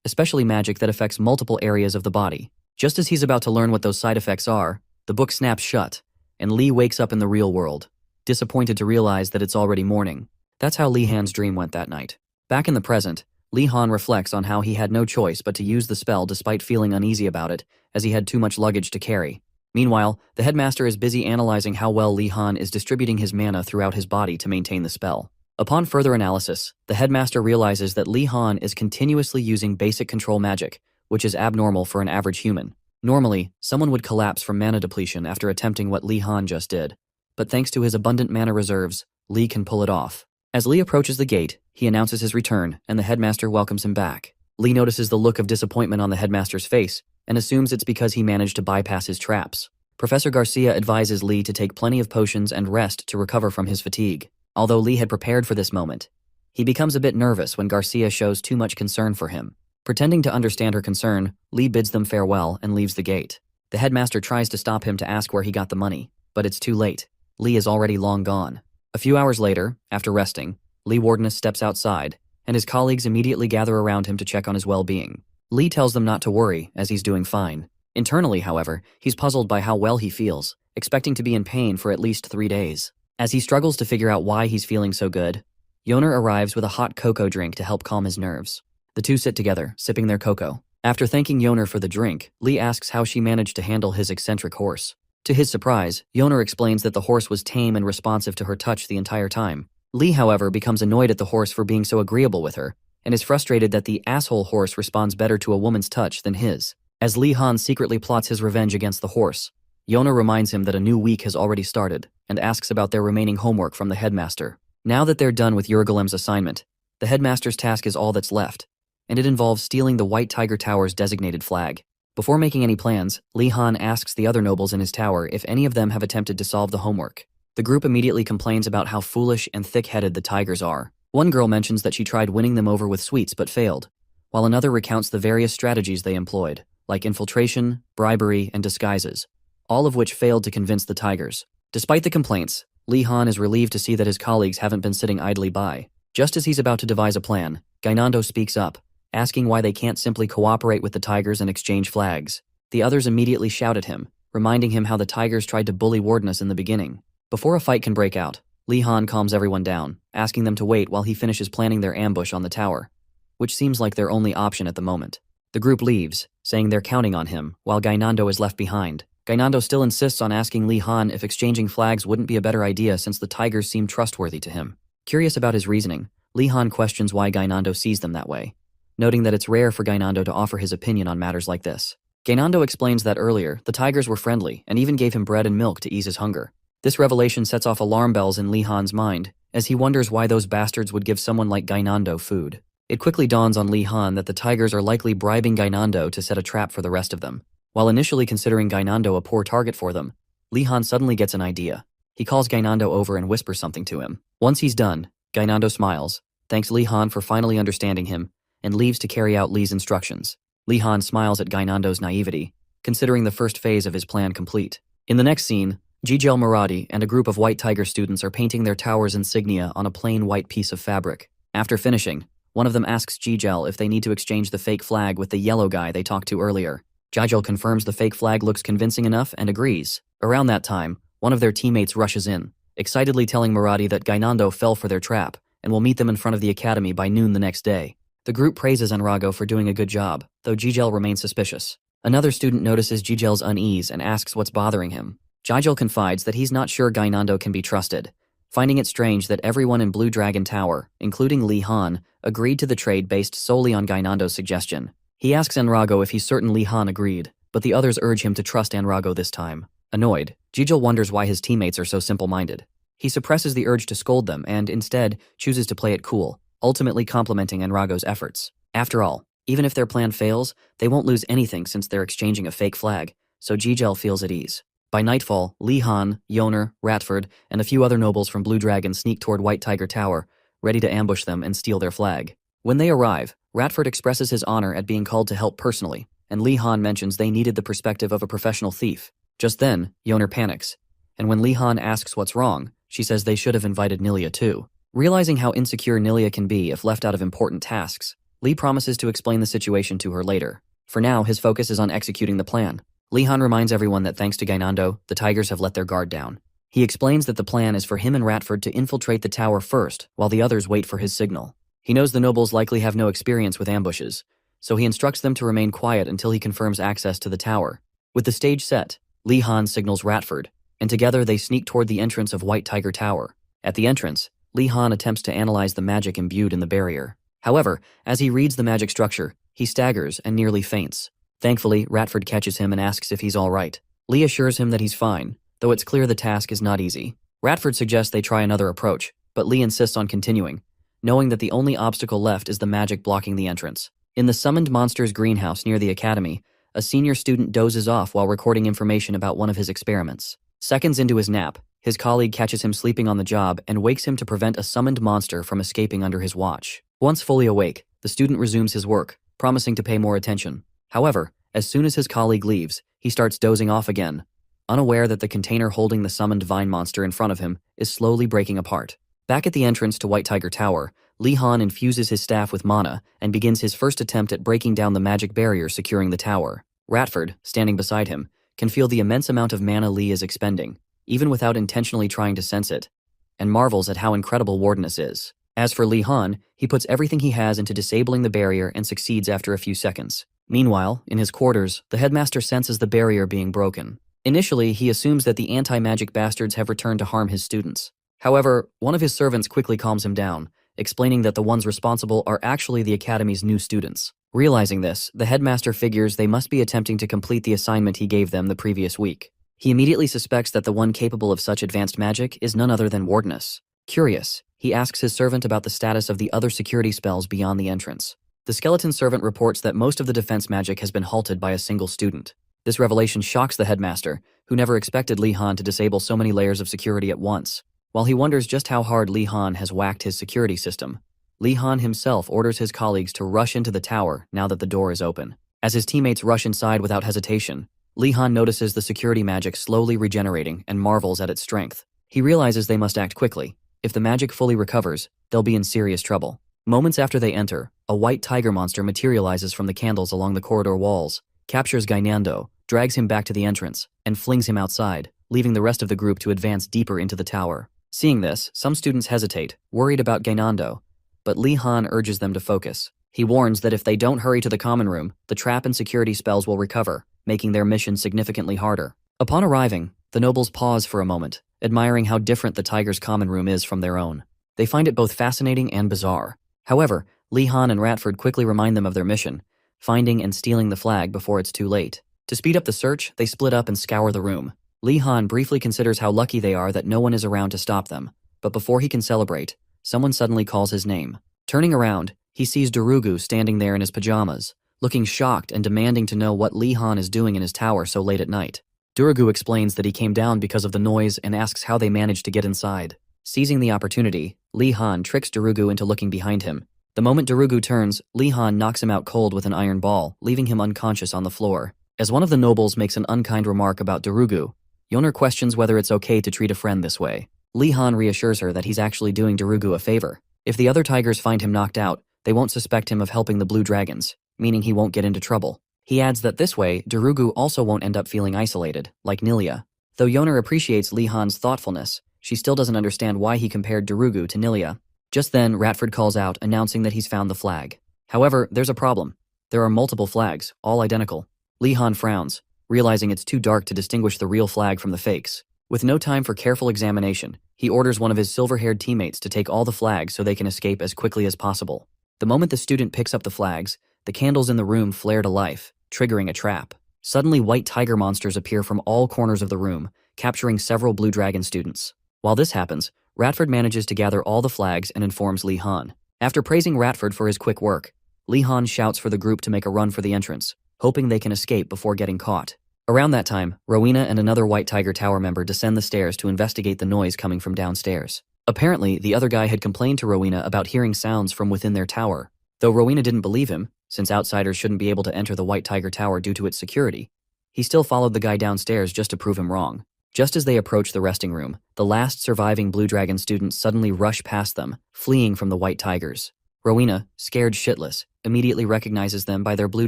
especially magic that affects multiple areas of the body. Just as he's about to learn what those side effects are, the book snaps shut, and Li wakes up in the real world, disappointed to realize that it's already morning. That's how Li Han's dream went that night. Back in the present, Li Han reflects on how he had no choice but to use the spell despite feeling uneasy about it, as he had too much luggage to carry. Meanwhile, the headmaster is busy analyzing how well Li Han is distributing his mana throughout his body to maintain the spell. Upon further analysis, the headmaster realizes that Li Han is continuously using basic control magic, which is abnormal for an average human. Normally, someone would collapse from mana depletion after attempting what Li Han just did. But thanks to his abundant mana reserves, Li can pull it off. As Li approaches the gate, he announces his return, and the headmaster welcomes him back. Li notices the look of disappointment on the headmaster's face, and assumes it's because he managed to bypass his traps. Professor Garcia advises Li to take plenty of potions and rest to recover from his fatigue. Although Li had prepared for this moment, he becomes a bit nervous when Garcia shows too much concern for him. Pretending to understand her concern, Li bids them farewell and leaves the gate. The headmaster tries to stop him to ask where he got the money, but it's too late. Li is already long gone. A few hours later, after resting, Li Wardenus steps outside, and his colleagues immediately gather around him to check on his well-being. Li tells them not to worry, as he's doing fine. Internally, however, he's puzzled by how well he feels, expecting to be in pain for at least 3 days. As he struggles to figure out why he's feeling so good, Yoner arrives with a hot cocoa drink to help calm his nerves. The two sit together, sipping their cocoa. After thanking Yoner for the drink, Li asks how she managed to handle his eccentric horse. To his surprise, Yoner explains that the horse was tame and responsive to her touch the entire time. Li, however, becomes annoyed at the horse for being so agreeable with her, and is frustrated that the asshole horse responds better to a woman's touch than his. As Li Han secretly plots his revenge against the horse, Yoner reminds him that a new week has already started, and asks about their remaining homework from the headmaster. Now that they're done with Yurgalem's assignment, the headmaster's task is all that's left, and it involves stealing the White Tiger Tower's designated flag. Before making any plans, Li Han asks the other nobles in his tower if any of them have attempted to solve the homework. The group immediately complains about how foolish and thick-headed the tigers are. One girl mentions that she tried winning them over with sweets but failed, while another recounts the various strategies they employed, like infiltration, bribery, and disguises, all of which failed to convince the tigers. Despite the complaints, Li Han is relieved to see that his colleagues haven't been sitting idly by. Just as he's about to devise a plan, Gainando speaks up, asking why they can't simply cooperate with the tigers and exchange flags. The others immediately shout at him, reminding him how the tigers tried to bully Wardenus in the beginning. Before a fight can break out, Li Han calms everyone down, asking them to wait while he finishes planning their ambush on the tower, which seems like their only option at the moment. The group leaves, saying they're counting on him, while Gainando is left behind. Gainando still insists on asking Li Han if exchanging flags wouldn't be a better idea since the tigers seem trustworthy to him. Curious about his reasoning, Li Han questions why Gainando sees them that way, noting that it's rare for Gainando to offer his opinion on matters like this. Gainando explains that earlier, the tigers were friendly and even gave him bread and milk to ease his hunger. This revelation sets off alarm bells in Li Han's mind, as he wonders why those bastards would give someone like Gainando food. It quickly dawns on Li Han that the tigers are likely bribing Gainando to set a trap for the rest of them. While initially considering Gainando a poor target for them, Li Han suddenly gets an idea. He calls Gainando over and whispers something to him. Once he's done, Gainando smiles, thanks Li Han for finally understanding him, and leaves to carry out Li's instructions. Li Han smiles at Gainando's naivety, considering the first phase of his plan complete. In the next scene, Jijel Muradi and a group of White Tiger students are painting their tower's insignia on a plain white piece of fabric. After finishing, one of them asks Jijel if they need to exchange the fake flag with the yellow guy they talked to earlier. Jijel confirms the fake flag looks convincing enough and agrees. Around that time, one of their teammates rushes in, excitedly telling Muradi that Gainando fell for their trap and will meet them in front of the academy by noon the next day. The group praises Enrago for doing a good job, though Jijel remains suspicious. Another student notices Jijel's unease and asks what's bothering him. Jijel confides that he's not sure Gainando can be trusted, finding it strange that everyone in Blue Dragon Tower, including Li Han, agreed to the trade based solely on Gainando's suggestion. He asks Enrago if he's certain Li Han agreed, but the others urge him to trust Enrago this time. Annoyed, Jijil wonders why his teammates are so simple-minded. He suppresses the urge to scold them and, instead, chooses to play it cool, ultimately complimenting Enrago's efforts. After all, even if their plan fails, they won't lose anything since they're exchanging a fake flag, so Jijil feels at ease. By nightfall, Li Han, Yoner, Ratford, and a few other nobles from Blue Dragon sneak toward White Tiger Tower, ready to ambush them and steal their flag. When they arrive, Ratford expresses his honor at being called to help personally, and Li Han mentions they needed the perspective of a professional thief. Just then, Yoner panics, and when Li Han asks what's wrong, she says they should have invited Nilia too. Realizing how insecure Nilia can be if left out of important tasks, Li promises to explain the situation to her later. For now, his focus is on executing the plan. Li Han reminds everyone that thanks to Gainando, the tigers have let their guard down. He explains that the plan is for him and Ratford to infiltrate the tower first, while the others wait for his signal. He knows the nobles likely have no experience with ambushes, so he instructs them to remain quiet until he confirms access to the tower. With the stage set, Li Han signals Ratford, and together they sneak toward the entrance of White Tiger Tower. At the entrance, Li Han attempts to analyze the magic imbued in the barrier. However, as he reads the magic structure, he staggers and nearly faints. Thankfully, Ratford catches him and asks if he's all right. Li assures him that he's fine, though it's clear the task is not easy. Ratford suggests they try another approach, but Li insists on continuing, knowing that the only obstacle left is the magic blocking the entrance. In the summoned monster's greenhouse near the academy, a senior student dozes off while recording information about one of his experiments. Seconds into his nap, his colleague catches him sleeping on the job and wakes him to prevent a summoned monster from escaping under his watch. Once fully awake, the student resumes his work, promising to pay more attention. However, as soon as his colleague leaves, he starts dozing off again, unaware that the container holding the summoned vine monster in front of him is slowly breaking apart. Back at the entrance to White Tiger Tower, Li Han infuses his staff with mana and begins his first attempt at breaking down the magic barrier securing the tower. Ratford, standing beside him, can feel the immense amount of mana Li is expending, even without intentionally trying to sense it, and marvels at how incredible Wardeness is. As for Li Han, he puts everything he has into disabling the barrier and succeeds after a few seconds. Meanwhile, in his quarters, the headmaster senses the barrier being broken. Initially, he assumes that the anti-magic bastards have returned to harm his students. However, one of his servants quickly calms him down, explaining that the ones responsible are actually the academy's new students. Realizing this, the headmaster figures they must be attempting to complete the assignment he gave them the previous week. He immediately suspects that the one capable of such advanced magic is none other than Wardeness. Curious, he asks his servant about the status of the other security spells beyond the entrance. The skeleton servant reports that most of the defense magic has been halted by a single student. This revelation shocks the headmaster, who never expected Li Han to disable so many layers of security at once. While he wonders just how hard Li Han has whacked his security system, Li Han himself orders his colleagues to rush into the tower now that the door is open. As his teammates rush inside without hesitation, Li Han notices the security magic slowly regenerating and marvels at its strength. He realizes they must act quickly. If the magic fully recovers, they'll be in serious trouble. Moments after they enter, a white tiger monster materializes from the candles along the corridor walls, captures Gainando, drags him back to the entrance, and flings him outside, leaving the rest of the group to advance deeper into the tower. Seeing this, some students hesitate, worried about Gainando, but Li Han urges them to focus. He warns that if they don't hurry to the common room, the trap and security spells will recover, making their mission significantly harder. Upon arriving, the nobles pause for a moment, admiring how different the tiger's common room is from their own. They find it both fascinating and bizarre. However, Li Han and Ratford quickly remind them of their mission, finding and stealing the flag before it's too late. To speed up the search, they split up and scour the room. Li Han briefly considers how lucky they are that no one is around to stop them, but before he can celebrate, someone suddenly calls his name. Turning around, he sees Darugu standing there in his pajamas, looking shocked and demanding to know what Li Han is doing in his tower so late at night. Darugu explains that he came down because of the noise and asks how they managed to get inside. Seizing the opportunity, Li Han tricks Darugu into looking behind him. The moment Darugu turns, Li Han knocks him out cold with an iron ball, leaving him unconscious on the floor. As one of the nobles makes an unkind remark about Darugu, Yoner questions whether it's okay to treat a friend this way. Li Han reassures her that he's actually doing Darugu a favor. If the other tigers find him knocked out, they won't suspect him of helping the blue dragons, meaning he won't get into trouble. He adds that this way, Darugu also won't end up feeling isolated, like Nilia. Though Yoner appreciates Li Han's thoughtfulness, she still doesn't understand why he compared Darugu to Nilia. Just then, Ratford calls out, announcing that he's found the flag. However, there's a problem. There are multiple flags, all identical. Li Han frowns, realizing it's too dark to distinguish the real flag from the fakes. With no time for careful examination, he orders one of his silver-haired teammates to take all the flags so they can escape as quickly as possible. The moment the student picks up the flags, the candles in the room flare to life, triggering a trap. Suddenly, white tiger monsters appear from all corners of the room, capturing several Blue Dragon students. While this happens, Ratford manages to gather all the flags and informs Li Han. After praising Ratford for his quick work, Li Han shouts for the group to make a run for the entrance, hoping they can escape before getting caught. Around that time, Rowena and another White Tiger Tower member descend the stairs to investigate the noise coming from downstairs. Apparently, the other guy had complained to Rowena about hearing sounds from within their tower. Though Rowena didn't believe him, since outsiders shouldn't be able to enter the White Tiger Tower due to its security, he still followed the guy downstairs just to prove him wrong. Just as they approach the resting room, the last surviving Blue Dragon students suddenly rush past them, fleeing from the White Tigers. Rowena, scared shitless, immediately recognizes them by their Blue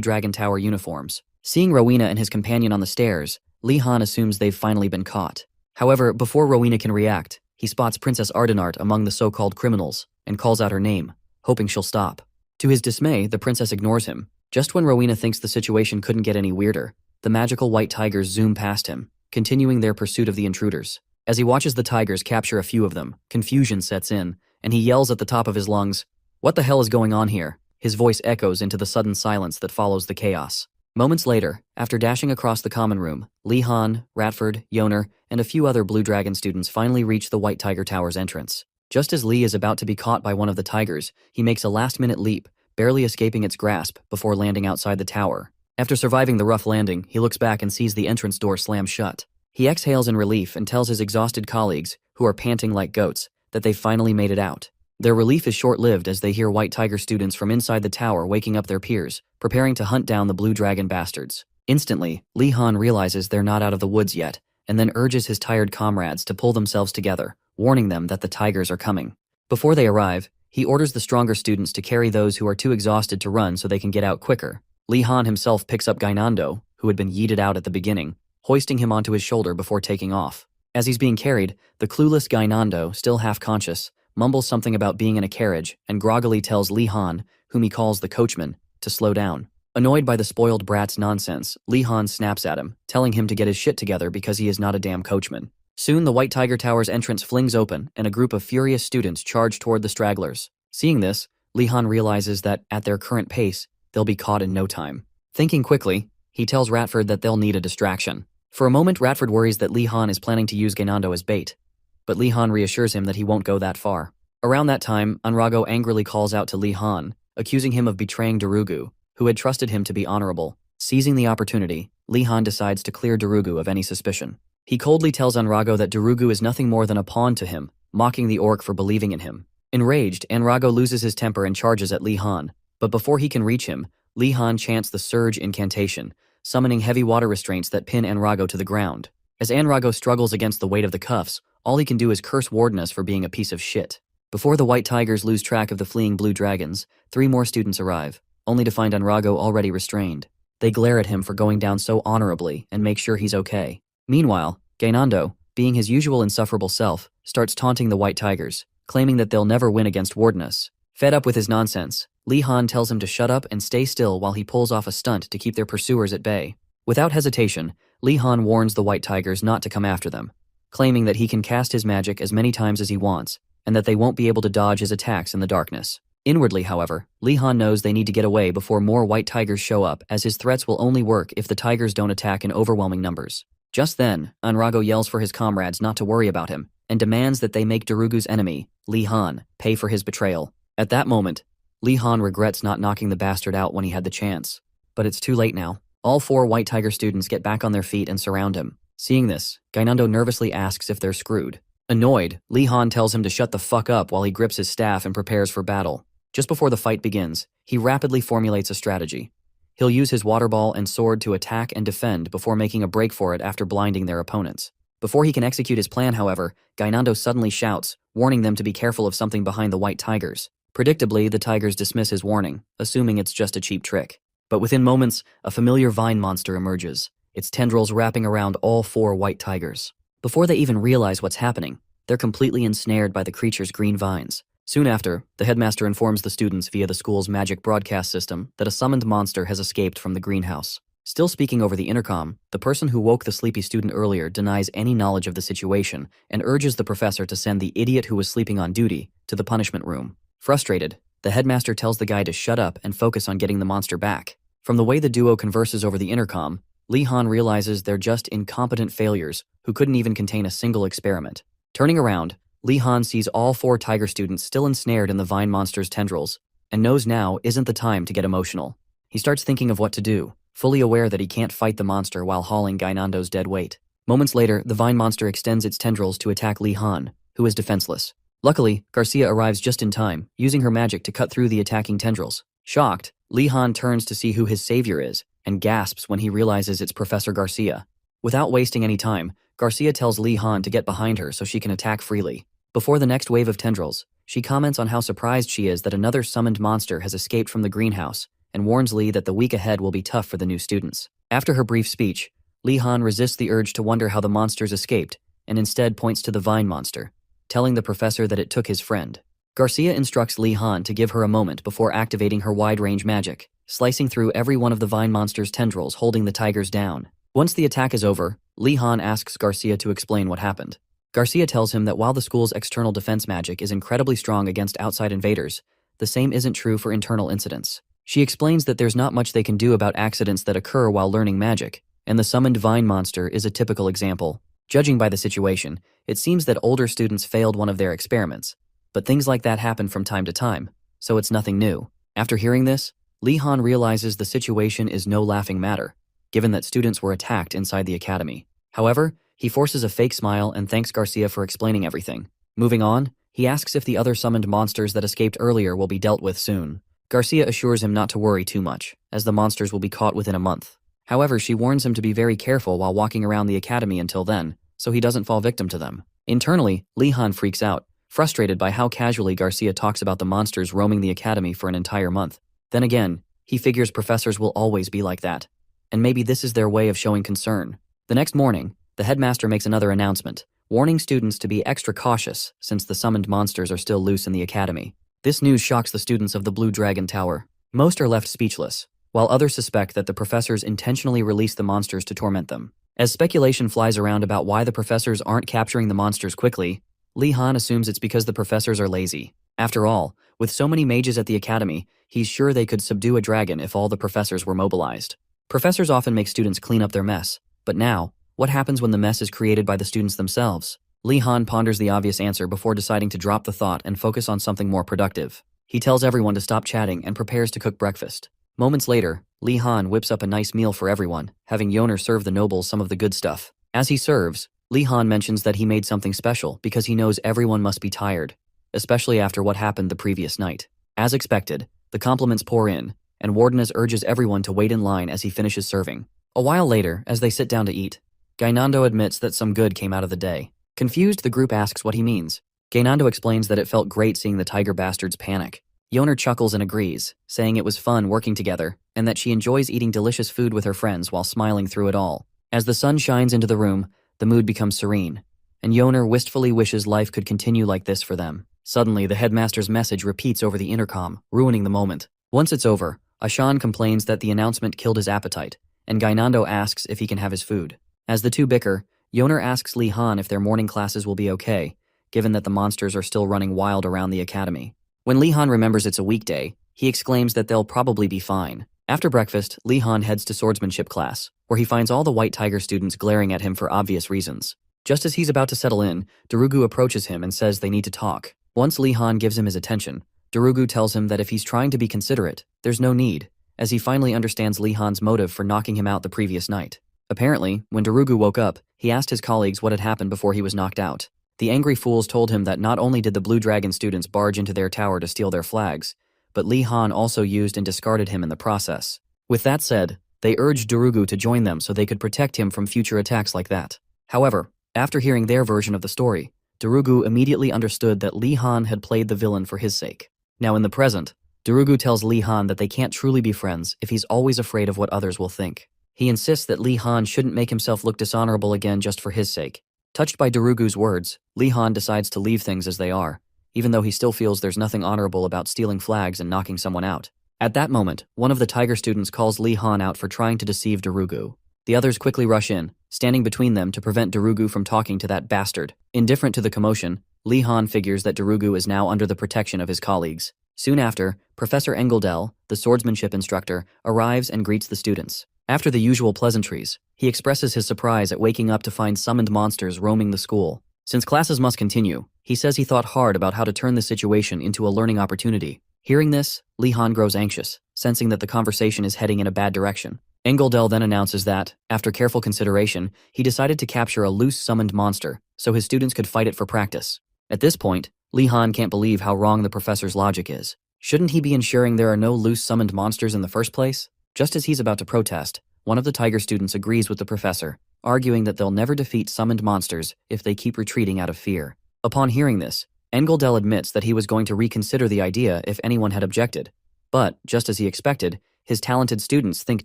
Dragon Tower uniforms. Seeing Rowena and his companion on the stairs, Li Han assumes they've finally been caught. However, before Rowena can react, he spots Princess Ardenart among the so-called criminals and calls out her name, hoping she'll stop. To his dismay, the princess ignores him. Just when Rowena thinks the situation couldn't get any weirder, the magical white tigers zoom past him, continuing their pursuit of the intruders. As he watches the tigers capture a few of them, confusion sets in, and he yells at the top of his lungs, "What the hell is going on here?" His voice echoes into the sudden silence that follows the chaos. Moments later, after dashing across the common room, Li Han, Ratford, Yoner, and a few other Blue Dragon students finally reach the White Tiger Tower's entrance. Just as Li is about to be caught by one of the tigers, he makes a last-minute leap, barely escaping its grasp before landing outside the tower. After surviving the rough landing, he looks back and sees the entrance door slam shut. He exhales in relief and tells his exhausted colleagues, who are panting like goats, that they've finally made it out. Their relief is short-lived as they hear White Tiger students from inside the tower waking up their peers, preparing to hunt down the Blue Dragon bastards. Instantly, Li Han realizes they're not out of the woods yet, and then urges his tired comrades to pull themselves together, warning them that the tigers are coming. Before they arrive, he orders the stronger students to carry those who are too exhausted to run so they can get out quicker. Li Han himself picks up Gainando, who had been yeeted out at the beginning, hoisting him onto his shoulder before taking off. As he's being carried, the clueless Gainando, still half-conscious, mumbles something about being in a carriage and groggily tells Li Han, whom he calls the coachman, to slow down. Annoyed by the spoiled brat's nonsense, Li Han snaps at him, telling him to get his shit together because he is not a damn coachman. Soon the White Tiger Tower's entrance flings open and a group of furious students charge toward the stragglers. Seeing this, Li Han realizes that, at their current pace, they'll be caught in no time. Thinking quickly, he tells Ratford that they'll need a distraction. For a moment, Ratford worries that Li Han is planning to use Gainando as bait, but Li Han reassures him that he won't go that far. Around that time, Anrago angrily calls out to Li Han, accusing him of betraying Darugu, who had trusted him to be honorable. Seizing the opportunity, Li Han decides to clear Darugu of any suspicion. He coldly tells Anrago that Darugu is nothing more than a pawn to him, mocking the orc for believing in him. Enraged, Anrago loses his temper and charges at Li Han, but before he can reach him, Li Han chants the Surge incantation, summoning heavy water restraints that pin Anrago to the ground. As Anrago struggles against the weight of the cuffs, all he can do is curse Wardenus for being a piece of shit. Before the White Tigers lose track of the fleeing Blue Dragons, 3 more students arrive, only to find Anrago already restrained. They glare at him for going down so honorably and make sure he's okay. Meanwhile, Gainando, being his usual insufferable self, starts taunting the White Tigers, claiming that they'll never win against Wardenus. Fed up with his nonsense, Li Han tells him to shut up and stay still while he pulls off a stunt to keep their pursuers at bay. Without hesitation, Li Han warns the White Tigers not to come after them, claiming that he can cast his magic as many times as he wants, and that they won't be able to dodge his attacks in the darkness. Inwardly, however, Li Han knows they need to get away before more White Tigers show up, as his threats will only work if the Tigers don't attack in overwhelming numbers. Just then, Anrago yells for his comrades not to worry about him, and demands that they make Darugu's enemy, Li Han, pay for his betrayal. At that moment, Li Han regrets not knocking the bastard out when he had the chance. But it's too late now. All 4 White Tiger students get back on their feet and surround him. Seeing this, Gainando nervously asks if they're screwed. Annoyed, Li Han tells him to shut the fuck up while he grips his staff and prepares for battle. Just before the fight begins, he rapidly formulates a strategy. He'll use his water ball and sword to attack and defend before making a break for it after blinding their opponents. Before he can execute his plan, however, Gainando suddenly shouts, warning them to be careful of something behind the White Tigers. Predictably, the Tigers dismiss his warning, assuming it's just a cheap trick. But within moments, a familiar vine monster emerges, its tendrils wrapping around all 4 White Tigers. Before they even realize what's happening, they're completely ensnared by the creature's green vines. Soon after, the headmaster informs the students via the school's magic broadcast system that a summoned monster has escaped from the greenhouse. Still speaking over the intercom, the person who woke the sleepy student earlier denies any knowledge of the situation and urges the professor to send the idiot who was sleeping on duty to the punishment room. Frustrated, the headmaster tells the guy to shut up and focus on getting the monster back. From the way the duo converses over the intercom, Li Han realizes they're just incompetent failures who couldn't even contain a single experiment. Turning around, Li Han sees all 4 tiger students still ensnared in the vine monster's tendrils, and knows now isn't the time to get emotional. He starts thinking of what to do, fully aware that he can't fight the monster while hauling Gainando's dead weight. Moments later, the vine monster extends its tendrils to attack Li Han, who is defenseless. Luckily, Garcia arrives just in time, using her magic to cut through the attacking tendrils. Shocked, Li Han turns to see who his savior is, and gasps when he realizes it's Professor Garcia. Without wasting any time, Garcia tells Li Han to get behind her so she can attack freely. Before the next wave of tendrils, she comments on how surprised she is that another summoned monster has escaped from the greenhouse, and warns Li that the week ahead will be tough for the new students. After her brief speech, Li Han resists the urge to wonder how the monsters escaped, and instead points to the vine monster, telling the professor that it took his friend. Garcia instructs Li Han to give her a moment before activating her wide-range magic, slicing through every one of the vine monster's tendrils, holding the tigers down. Once the attack is over, Li Han asks Garcia to explain what happened. Garcia tells him that while the school's external defense magic is incredibly strong against outside invaders, the same isn't true for internal incidents. She explains that there's not much they can do about accidents that occur while learning magic, and the summoned vine monster is a typical example. Judging by the situation, it seems that older students failed one of their experiments, but things like that happen from time to time, so it's nothing new. After hearing this, Li Han realizes the situation is no laughing matter, given that students were attacked inside the academy. However, he forces a fake smile and thanks Garcia for explaining everything. Moving on, he asks if the other summoned monsters that escaped earlier will be dealt with soon. Garcia assures him not to worry too much, as the monsters will be caught within a month. However, she warns him to be very careful while walking around the academy until then, so he doesn't fall victim to them. Internally, Li Han freaks out, frustrated by how casually Garcia talks about the monsters roaming the academy for an entire month. Then again, he figures professors will always be like that, and maybe this is their way of showing concern. The next morning, the headmaster makes another announcement, warning students to be extra cautious since the summoned monsters are still loose in the academy. This news shocks the students of the Blue Dragon Tower. Most are left speechless, while others suspect that the professors intentionally released the monsters to torment them. As speculation flies around about why the professors aren't capturing the monsters quickly, Li Han assumes it's because the professors are lazy. After all, with so many mages at the academy, he's sure they could subdue a dragon if all the professors were mobilized. Professors often make students clean up their mess, but now, what happens when the mess is created by the students themselves? Li Han ponders the obvious answer before deciding to drop the thought and focus on something more productive. He tells everyone to stop chatting and prepares to cook breakfast. Moments later, Li Han whips up a nice meal for everyone, having Yoner serve the nobles some of the good stuff. As he serves, Li Han mentions that he made something special because he knows everyone must be tired, especially after what happened the previous night. As expected, the compliments pour in, and Wardenas urges everyone to wait in line as he finishes serving. A while later, as they sit down to eat, Gainando admits that some good came out of the day. Confused, the group asks what he means. Gainando explains that it felt great seeing the tiger bastards panic. Yoner chuckles and agrees, saying it was fun working together, and that she enjoys eating delicious food with her friends while smiling through it all. As the sun shines into the room, the mood becomes serene, and Yoner wistfully wishes life could continue like this for them. Suddenly, the headmaster's message repeats over the intercom, ruining the moment. Once it's over, Ashan complains that the announcement killed his appetite, and Gainando asks if he can have his food. As the two bicker, Yoner asks Li Han if their morning classes will be okay, given that the monsters are still running wild around the academy. When Li Han remembers it's a weekday, he exclaims that they'll probably be fine. After breakfast, Li Han heads to swordsmanship class, where he finds all the White Tiger students glaring at him for obvious reasons. Just as he's about to settle in, Darugu approaches him and says they need to talk. Once Li Han gives him his attention, Darugu tells him that if he's trying to be considerate, there's no need, as he finally understands Li Han's motive for knocking him out the previous night. Apparently, when Darugu woke up, he asked his colleagues what had happened before he was knocked out. The angry fools told him that not only did the Blue Dragon students barge into their tower to steal their flags, but Li Han also used and discarded him in the process. With that said, they urged Darugu to join them so they could protect him from future attacks like that. However, after hearing their version of the story, Darugu immediately understood that Li Han had played the villain for his sake. Now in the present, Darugu tells Li Han that they can't truly be friends if he's always afraid of what others will think. He insists that Li Han shouldn't make himself look dishonorable again just for his sake. Touched by Darugu's words, Li Han decides to leave things as they are, even though he still feels there's nothing honorable about stealing flags and knocking someone out. At that moment, one of the tiger students calls Li Han out for trying to deceive Darugu. The others quickly rush in, standing between them to prevent Darugu from talking to that bastard. Indifferent to the commotion, Li Han figures that Darugu is now under the protection of his colleagues. Soon after, Professor Engeldel, the swordsmanship instructor, arrives and greets the students. After the usual pleasantries, he expresses his surprise at waking up to find summoned monsters roaming the school. Since classes must continue, he says he thought hard about how to turn the situation into a learning opportunity. Hearing this, Li-Han grows anxious, sensing that the conversation is heading in a bad direction. Engeldel then announces that, after careful consideration, he decided to capture a loose summoned monster, so his students could fight it for practice. At this point, Li-Han can't believe how wrong the professor's logic is. Shouldn't he be ensuring there are no loose summoned monsters in the first place? Just as he's about to protest, one of the tiger students agrees with the professor, arguing that they'll never defeat summoned monsters if they keep retreating out of fear. Upon hearing this, Engeldel admits that he was going to reconsider the idea if anyone had objected. But, just as he expected, his talented students think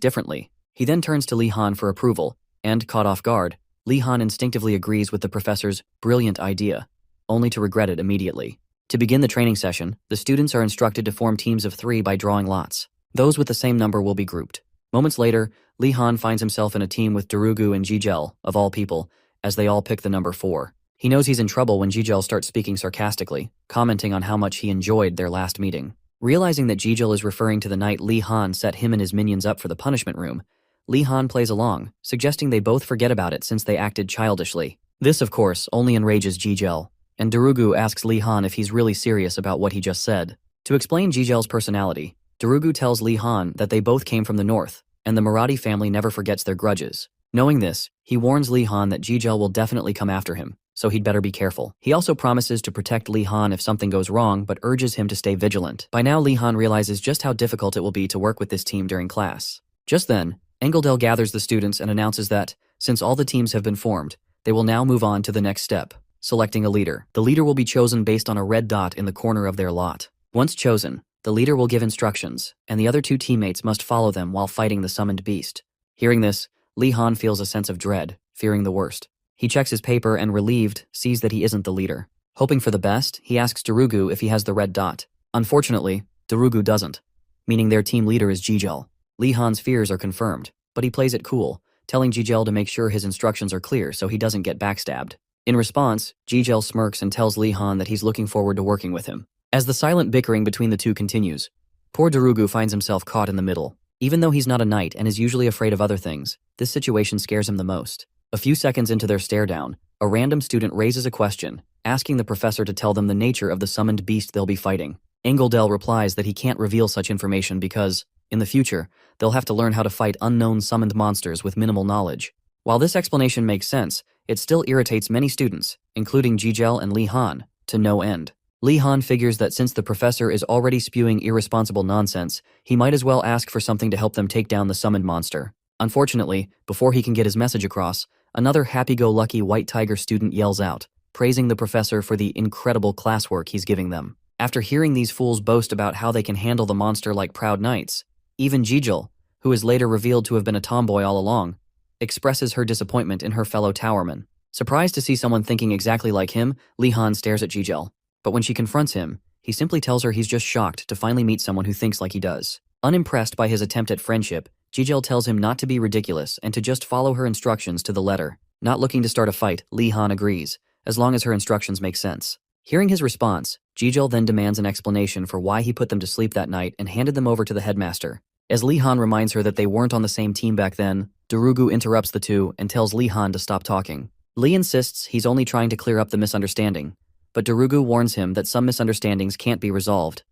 differently. He then turns to Li-Han for approval, and, caught off guard, Li-Han instinctively agrees with the professor's brilliant idea, only to regret it immediately. To begin the training session, the students are instructed to form teams of 3 by drawing lots. Those with the same number will be grouped. Moments later, Li-Han finds himself in a team with Darugu and Jijel, of all people, as they all pick the number 4. He knows he's in trouble when Jijel starts speaking sarcastically, commenting on how much he enjoyed their last meeting. Realizing that Jijel is referring to the night Li-Han set him and his minions up for the punishment room, Li-Han plays along, suggesting they both forget about it since they acted childishly. This, of course, only enrages Jijel, and Darugu asks Li-Han if he's really serious about what he just said. To explain Jijel's personality, Darugu tells Li-Han that they both came from the north, and the Marathi family never forgets their grudges. Knowing this, he warns Li-Han that Jijel will definitely come after him, so he'd better be careful. He also promises to protect Li-Han if something goes wrong, but urges him to stay vigilant. By now, Li-Han realizes just how difficult it will be to work with this team during class. Just then, Engeldel gathers the students and announces that, since all the teams have been formed, they will now move on to the next step, selecting a leader. The leader will be chosen based on a red dot in the corner of their lot. Once chosen, the leader will give instructions, and the other 2 teammates must follow them while fighting the summoned beast. Hearing this, Li-Han feels a sense of dread, fearing the worst. He checks his paper and, relieved, sees that he isn't the leader. Hoping for the best, he asks Darugu if he has the red dot. Unfortunately, Darugu doesn't, meaning their team leader is Jijel. Li-Han's fears are confirmed, but he plays it cool, telling Jijel to make sure his instructions are clear so he doesn't get backstabbed. In response, Jijel smirks and tells Li-Han that he's looking forward to working with him. As the silent bickering between the two continues, poor Darugu finds himself caught in the middle. Even though he's not a knight and is usually afraid of other things, this situation scares him the most. A few seconds into their stare-down, a random student raises a question, asking the professor to tell them the nature of the summoned beast they'll be fighting. Engeldel replies that he can't reveal such information because, in the future, they'll have to learn how to fight unknown summoned monsters with minimal knowledge. While this explanation makes sense, it still irritates many students, including Jijel and Li-Han, to no end. Li-Han figures that since the professor is already spewing irresponsible nonsense, he might as well ask for something to help them take down the summoned monster. Unfortunately, before he can get his message across, another happy-go-lucky white tiger student yells out, praising the professor for the incredible classwork he's giving them. After hearing these fools boast about how they can handle the monster like proud knights, even Jijel, who is later revealed to have been a tomboy all along, expresses her disappointment in her fellow towerman. Surprised to see someone thinking exactly like him, Li-Han stares at Jijel. But when she confronts him, he simply tells her he's just shocked to finally meet someone who thinks like he does. Unimpressed by his attempt at friendship, Jijel tells him not to be ridiculous and to just follow her instructions to the letter. Not looking to start a fight, Li-Han agrees, as long as her instructions make sense. Hearing his response, Jijel then demands an explanation for why he put them to sleep that night and handed them over to the headmaster. As Li-Han reminds her that they weren't on the same team back then, Darugu interrupts the two and tells Li-Han to stop talking. Li insists he's only trying to clear up the misunderstanding, but Darugu warns him that some misunderstandings can't be resolved,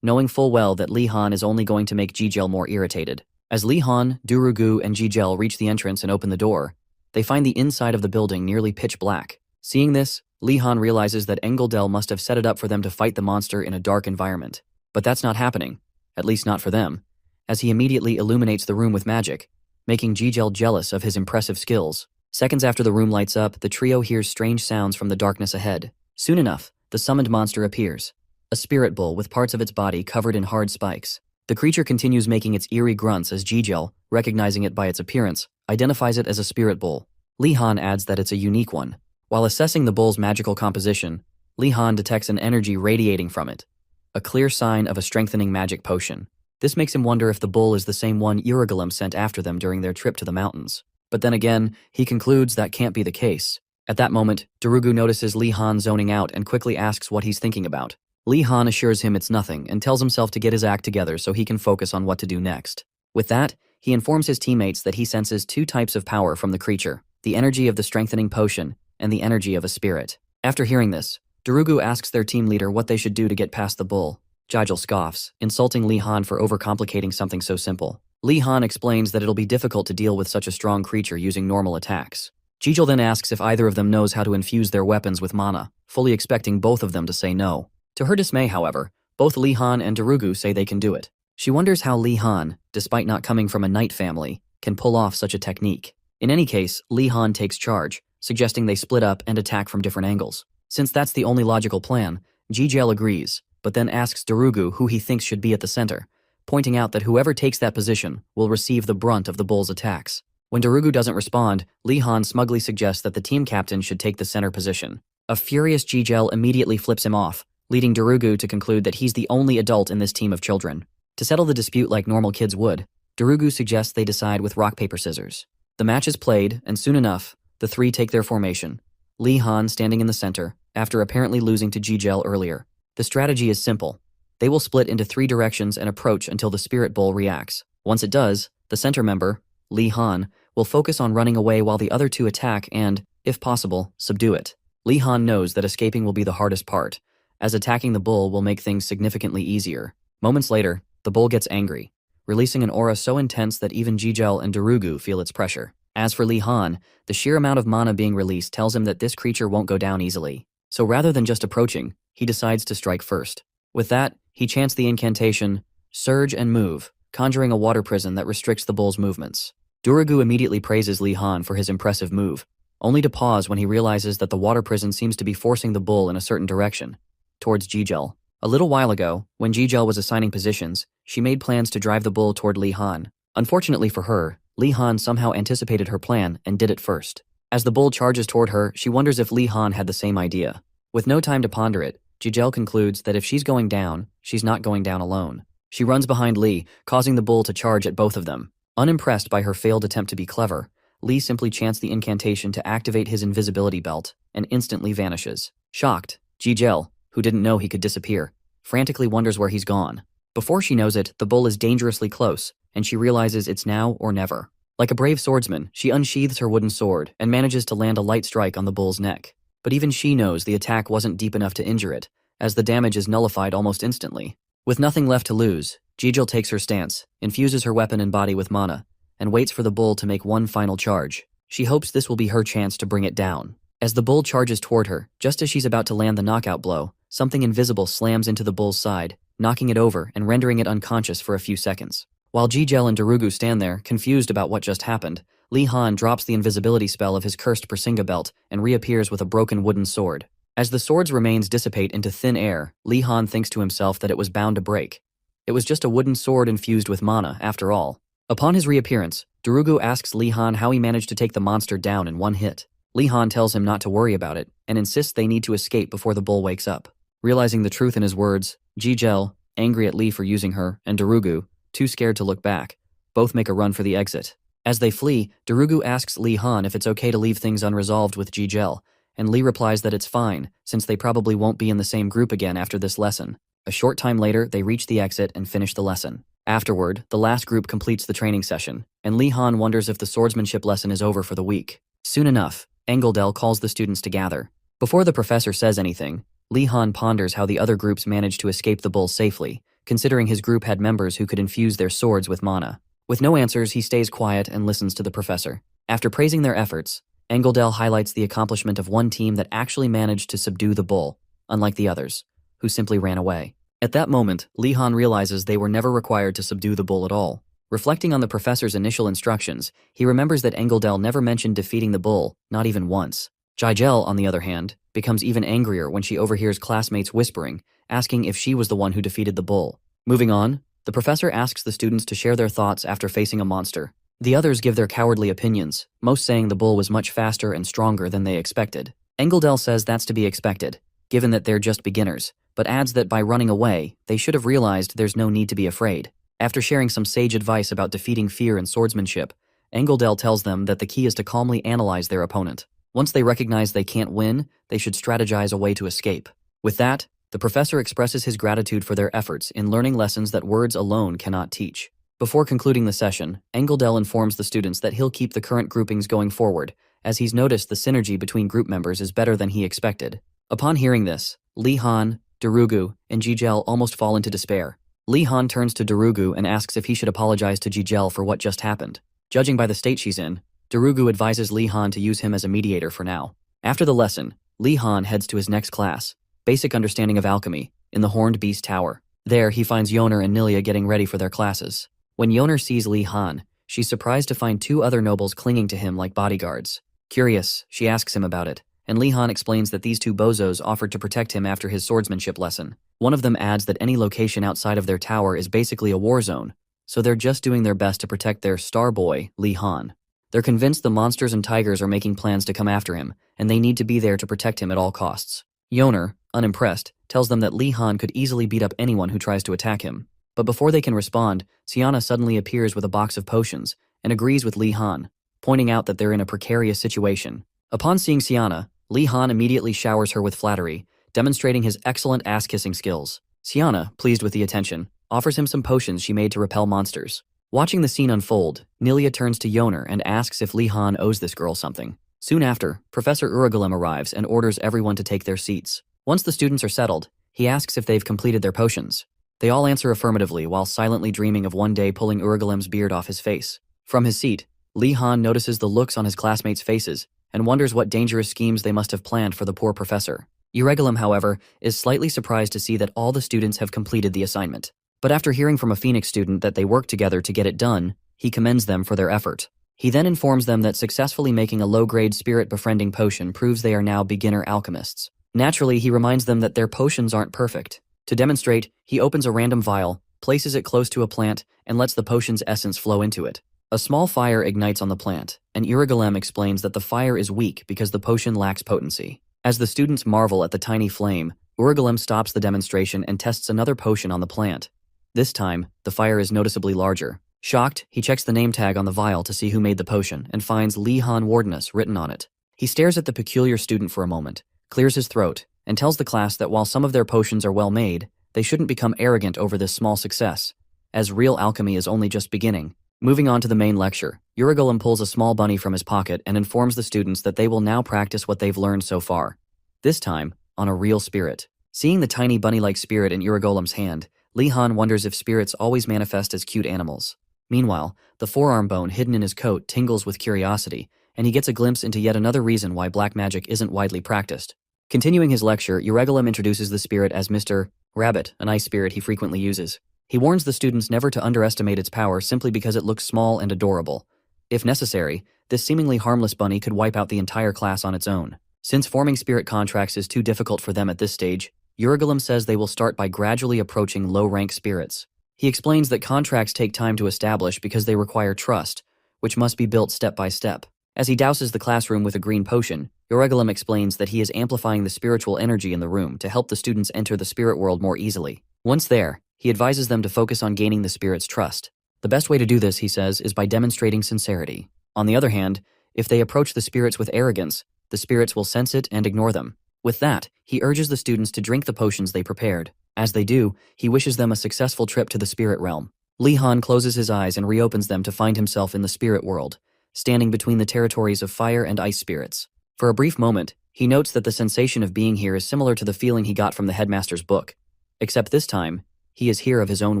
knowing full well that Li-Han is only going to make Jijel more irritated. As Li-Han, Darugu, and Jijel reach the entrance and open the door, they find the inside of the building nearly pitch black. Seeing this, Li-Han realizes that Engeldel must have set it up for them to fight the monster in a dark environment. But that's not happening, at least not for them, as he immediately illuminates the room with magic, making Jijel jealous of his impressive skills. Seconds after the room lights up, the trio hears strange sounds from the darkness ahead. Soon enough, the summoned monster appears, a spirit bull with parts of its body covered in hard spikes. The creature continues making its eerie grunts as Jijel, recognizing it by its appearance, identifies it as a spirit bull. Li-Han adds that it's a unique one. While assessing the bull's magical composition, Li-Han detects an energy radiating from it, a clear sign of a strengthening magic potion. This makes him wonder if the bull is the same one Urigalim sent after them during their trip to the mountains. But then again, he concludes that can't be the case. At that moment, Darugu notices Li-Han zoning out and quickly asks what he's thinking about. Li-Han assures him it's nothing and tells himself to get his act together so he can focus on what to do next. With that, He informs his teammates that he senses 2 types of power from the creature, the energy of the strengthening potion and the energy of a spirit. After hearing this, Darugu asks their team leader what they should do to get past the bull. Jijel scoffs, insulting Li Han for overcomplicating something so simple. Li Han explains that it'll be difficult to deal with such a strong creature using normal attacks. Jijel then asks if either of them knows how to infuse their weapons with mana, fully expecting both of them to say no. To her dismay, however, both Li Han and Darugu say they can do it. She wonders how Li Han, despite not coming from a knight family, can pull off such a technique. In any case, Li Han takes charge, suggesting they split up and attack from different angles. Since that's the only logical plan, Jijel agrees, but then asks Darugu who he thinks should be at the center, pointing out that whoever takes that position will receive the brunt of the bull's attacks. When Darugu doesn't respond, Li Han smugly suggests that the team captain should take the center position. A furious Jijel immediately flips him off, leading Darugu to conclude that he's the only adult in this team of children. To settle the dispute like normal kids would, Darugu suggests they decide with rock, paper, scissors. The match is played, and soon enough, the 3 take their formation. Li Han standing in the center, after apparently losing to Jijel earlier. The strategy is simple. They will split into 3 directions and approach until the spirit bull reacts. Once it does, the center member, Li Han, will focus on running away while the other 2 attack and, if possible, subdue it. Li Han knows that escaping will be the hardest part, as attacking the bull will make things significantly easier. Moments later, the bull gets angry, releasing an aura so intense that even Jijel and Darugu feel its pressure. As for Li Han, the sheer amount of mana being released tells him that this creature won't go down easily. So rather than just approaching, he decides to strike first. With that, he chants the incantation, Surge and Move, conjuring a water prison that restricts the bull's movements. Darugu immediately praises Li Han for his impressive move, only to pause when he realizes that the water prison seems to be forcing the bull in a certain direction, towards Jijel. A little while ago, when Jijel was assigning positions, she made plans to drive the bull toward Li Han. Unfortunately for her, Li Han somehow anticipated her plan and did it first. As the bull charges toward her, she wonders if Li Han had the same idea. With no time to ponder it, Jijel concludes that if she's going down, she's not going down alone. She runs behind Li, causing the bull to charge at both of them. Unimpressed by her failed attempt to be clever, Li simply chants the incantation to activate his invisibility belt and instantly vanishes. Shocked, Jijel, who didn't know he could disappear, frantically wonders where he's gone. Before she knows it, the bull is dangerously close, and she realizes it's now or never. Like a brave swordsman, she unsheathes her wooden sword and manages to land a light strike on the bull's neck. But even she knows the attack wasn't deep enough to injure it, as the damage is nullified almost instantly. With nothing left to lose, Jijel takes her stance, infuses her weapon and body with mana, and waits for the bull to make one final charge. She hopes this will be her chance to bring it down. As the bull charges toward her, just as she's about to land the knockout blow, something invisible slams into the bull's side, knocking it over and rendering it unconscious for a few seconds. While Jijel and Darugu stand there, confused about what just happened, Li Han drops the invisibility spell of his cursed Persinga belt and reappears with a broken wooden sword. As the sword's remains dissipate into thin air, Li Han thinks to himself that it was bound to break. It was just a wooden sword infused with mana, after all. Upon his reappearance, Darugu asks Li Han how he managed to take the monster down in one hit. Li Han tells him not to worry about it, and insists they need to escape before the bull wakes up. Realizing the truth in his words, Jijel, angry at Li for using her, and Darugu, too scared to look back, both make a run for the exit. As they flee, Darugu asks Li Han if it's okay to leave things unresolved with Jijel, and Li replies that it's fine, since they probably won't be in the same group again after this lesson. A short time later, they reach the exit and finish the lesson. Afterward, the last group completes the training session, and Li Han wonders if the swordsmanship lesson is over for the week. Soon enough, Engeldel calls the students to gather. Before the professor says anything, Li Han ponders how the other groups managed to escape the bull safely, considering his group had members who could infuse their swords with mana. With no answers, he stays quiet and listens to the professor. After praising their efforts, Engeldel highlights the accomplishment of one team that actually managed to subdue the bull, unlike the others, who simply ran away. At that moment, Li Han realizes they were never required to subdue the bull at all. Reflecting on the professor's initial instructions, he remembers that Engeldel never mentioned defeating the bull, not even once. Jijel, on the other hand, becomes even angrier when she overhears classmates whispering, asking if she was the one who defeated the bull. Moving on, the professor asks the students to share their thoughts after facing a monster. The others give their cowardly opinions, most saying the bull was much faster and stronger than they expected. Engeldel says that's to be expected, given that they're just beginners, but adds that by running away, they should have realized there's no need to be afraid. After sharing some sage advice about defeating fear and swordsmanship, Engeldel tells them that the key is to calmly analyze their opponent. Once they recognize they can't win, they should strategize a way to escape. With that, the professor expresses his gratitude for their efforts in learning lessons that words alone cannot teach. Before concluding the session, Engeldel informs the students that he'll keep the current groupings going forward, as he's noticed the synergy between group members is better than he expected. Upon hearing this, Li Han, Darugu, and Jijel almost fall into despair. Li Han turns to Darugu and asks if he should apologize to Jijel for what just happened. Judging by the state she's in, Darugu advises Li Han to use him as a mediator for now. After the lesson, Li Han heads to his next class, Basic Understanding of Alchemy, in the Horned Beast Tower. There, he finds Yoner and Nilia getting ready for their classes. When Yoner sees Li Han, she's surprised to find 2 other nobles clinging to him like bodyguards. Curious, she asks him about it, and Li Han explains that these 2 bozos offered to protect him after his swordsmanship lesson. One of them adds that any location outside of their tower is basically a war zone, so they're just doing their best to protect their star boy, Li Han. They're convinced the monsters and tigers are making plans to come after him, and they need to be there to protect him at all costs. Yoner, unimpressed, tells them that Li Han could easily beat up anyone who tries to attack him. But before they can respond, Siana suddenly appears with a box of potions and agrees with Li Han, pointing out that they're in a precarious situation. Upon seeing Siana, Li Han immediately showers her with flattery, demonstrating his excellent ass-kissing skills. Siana, pleased with the attention, offers him some potions she made to repel monsters. Watching the scene unfold, Nilia turns to Yoner and asks if Li Han owes this girl something. Soon after, Professor Urugulem arrives and orders everyone to take their seats. Once the students are settled, he asks if they've completed their potions. They all answer affirmatively while silently dreaming of one day pulling Urugulem's beard off his face. From his seat, Li Han notices the looks on his classmates' faces and wonders what dangerous schemes they must have planned for the poor professor. Urugulem, however, is slightly surprised to see that all the students have completed the assignment. But after hearing from a Phoenix student that they worked together to get it done, he commends them for their effort. He then informs them that successfully making a low-grade spirit befriending potion proves they are now beginner alchemists. Naturally, he reminds them that their potions aren't perfect. To demonstrate, he opens a random vial, places it close to a plant, and lets the potion's essence flow into it. A small fire ignites on the plant, and Urugulem explains that the fire is weak because the potion lacks potency. As the students marvel at the tiny flame, Urugulem stops the demonstration and tests another potion on the plant. This time, the fire is noticeably larger. Shocked, he checks the name tag on the vial to see who made the potion and finds Li Han Wardenus written on it. He stares at the peculiar student for a moment, clears his throat, and tells the class that while some of their potions are well made, they shouldn't become arrogant over this small success, as real alchemy is only just beginning. Moving on to the main lecture, Urugulem pulls a small bunny from his pocket and informs the students that they will now practice what they've learned so far. This time, on a real spirit. Seeing the tiny bunny-like spirit in Urugulem's hand, Li Han wonders if spirits always manifest as cute animals. Meanwhile, the forearm bone hidden in his coat tingles with curiosity, and he gets a glimpse into yet another reason why black magic isn't widely practiced. Continuing his lecture, Urugulem introduces the spirit as Mr. Rabbit, an ice spirit he frequently uses. He warns the students never to underestimate its power simply because it looks small and adorable. If necessary, this seemingly harmless bunny could wipe out the entire class on its own. Since forming spirit contracts is too difficult for them at this stage, Urugulem says they will start by gradually approaching low-rank spirits. He explains that contracts take time to establish because they require trust, which must be built step by step. As he douses the classroom with a green potion, Urugulem explains that he is amplifying the spiritual energy in the room to help the students enter the spirit world more easily. Once there, he advises them to focus on gaining the spirit's trust. The best way to do this, he says, is by demonstrating sincerity. On the other hand, if they approach the spirits with arrogance, the spirits will sense it and ignore them. With that, he urges the students to drink the potions they prepared. As they do, he wishes them a successful trip to the spirit realm. Li Han closes his eyes and reopens them to find himself in the spirit world, standing between the territories of fire and ice spirits. For a brief moment, he notes that the sensation of being here is similar to the feeling he got from the headmaster's book. Except this time, he is here of his own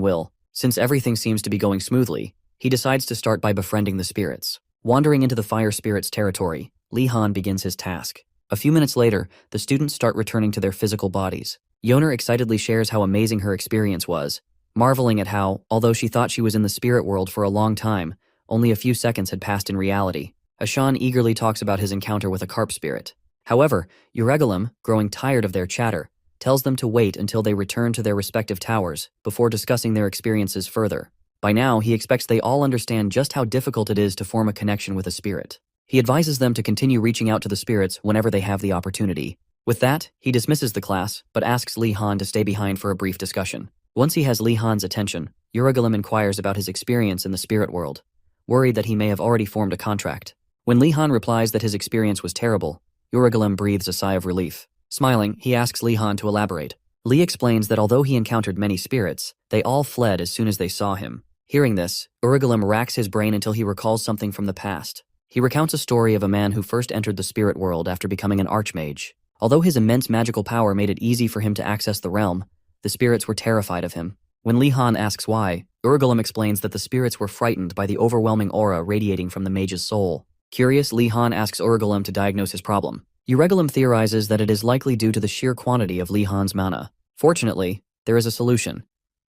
will. Since everything seems to be going smoothly, he decides to start by befriending the spirits. Wandering into the fire spirit's territory, Li Han begins his task. A few minutes later, the students start returning to their physical bodies. Yoner excitedly shares how amazing her experience was, marveling at how, although she thought she was in the spirit world for a long time, only a few seconds had passed in reality. Ashan eagerly talks about his encounter with a carp spirit. However, Urugulem, growing tired of their chatter, tells them to wait until they return to their respective towers before discussing their experiences further. By now, he expects they all understand just how difficult it is to form a connection with a spirit. He advises them to continue reaching out to the spirits whenever they have the opportunity. With that, he dismisses the class, but asks Li Han to stay behind for a brief discussion. Once he has Li Han's attention, Urugulem inquires about his experience in the spirit world, worried that he may have already formed a contract. When Li Han replies that his experience was terrible, Urugulem breathes a sigh of relief. Smiling, he asks Li Han to elaborate. Li explains that although he encountered many spirits, they all fled as soon as they saw him. Hearing this, Urugulum racks his brain until he recalls something from the past. He recounts a story of a man who first entered the spirit world after becoming an archmage. Although his immense magical power made it easy for him to access the realm, the spirits were terrified of him. When Li Han asks why, Urugulum explains that the spirits were frightened by the overwhelming aura radiating from the mage's soul. Curious, Li Han asks Urugulum to diagnose his problem. Urugulum theorizes that it is likely due to the sheer quantity of Li Han's mana. Fortunately, there is a solution.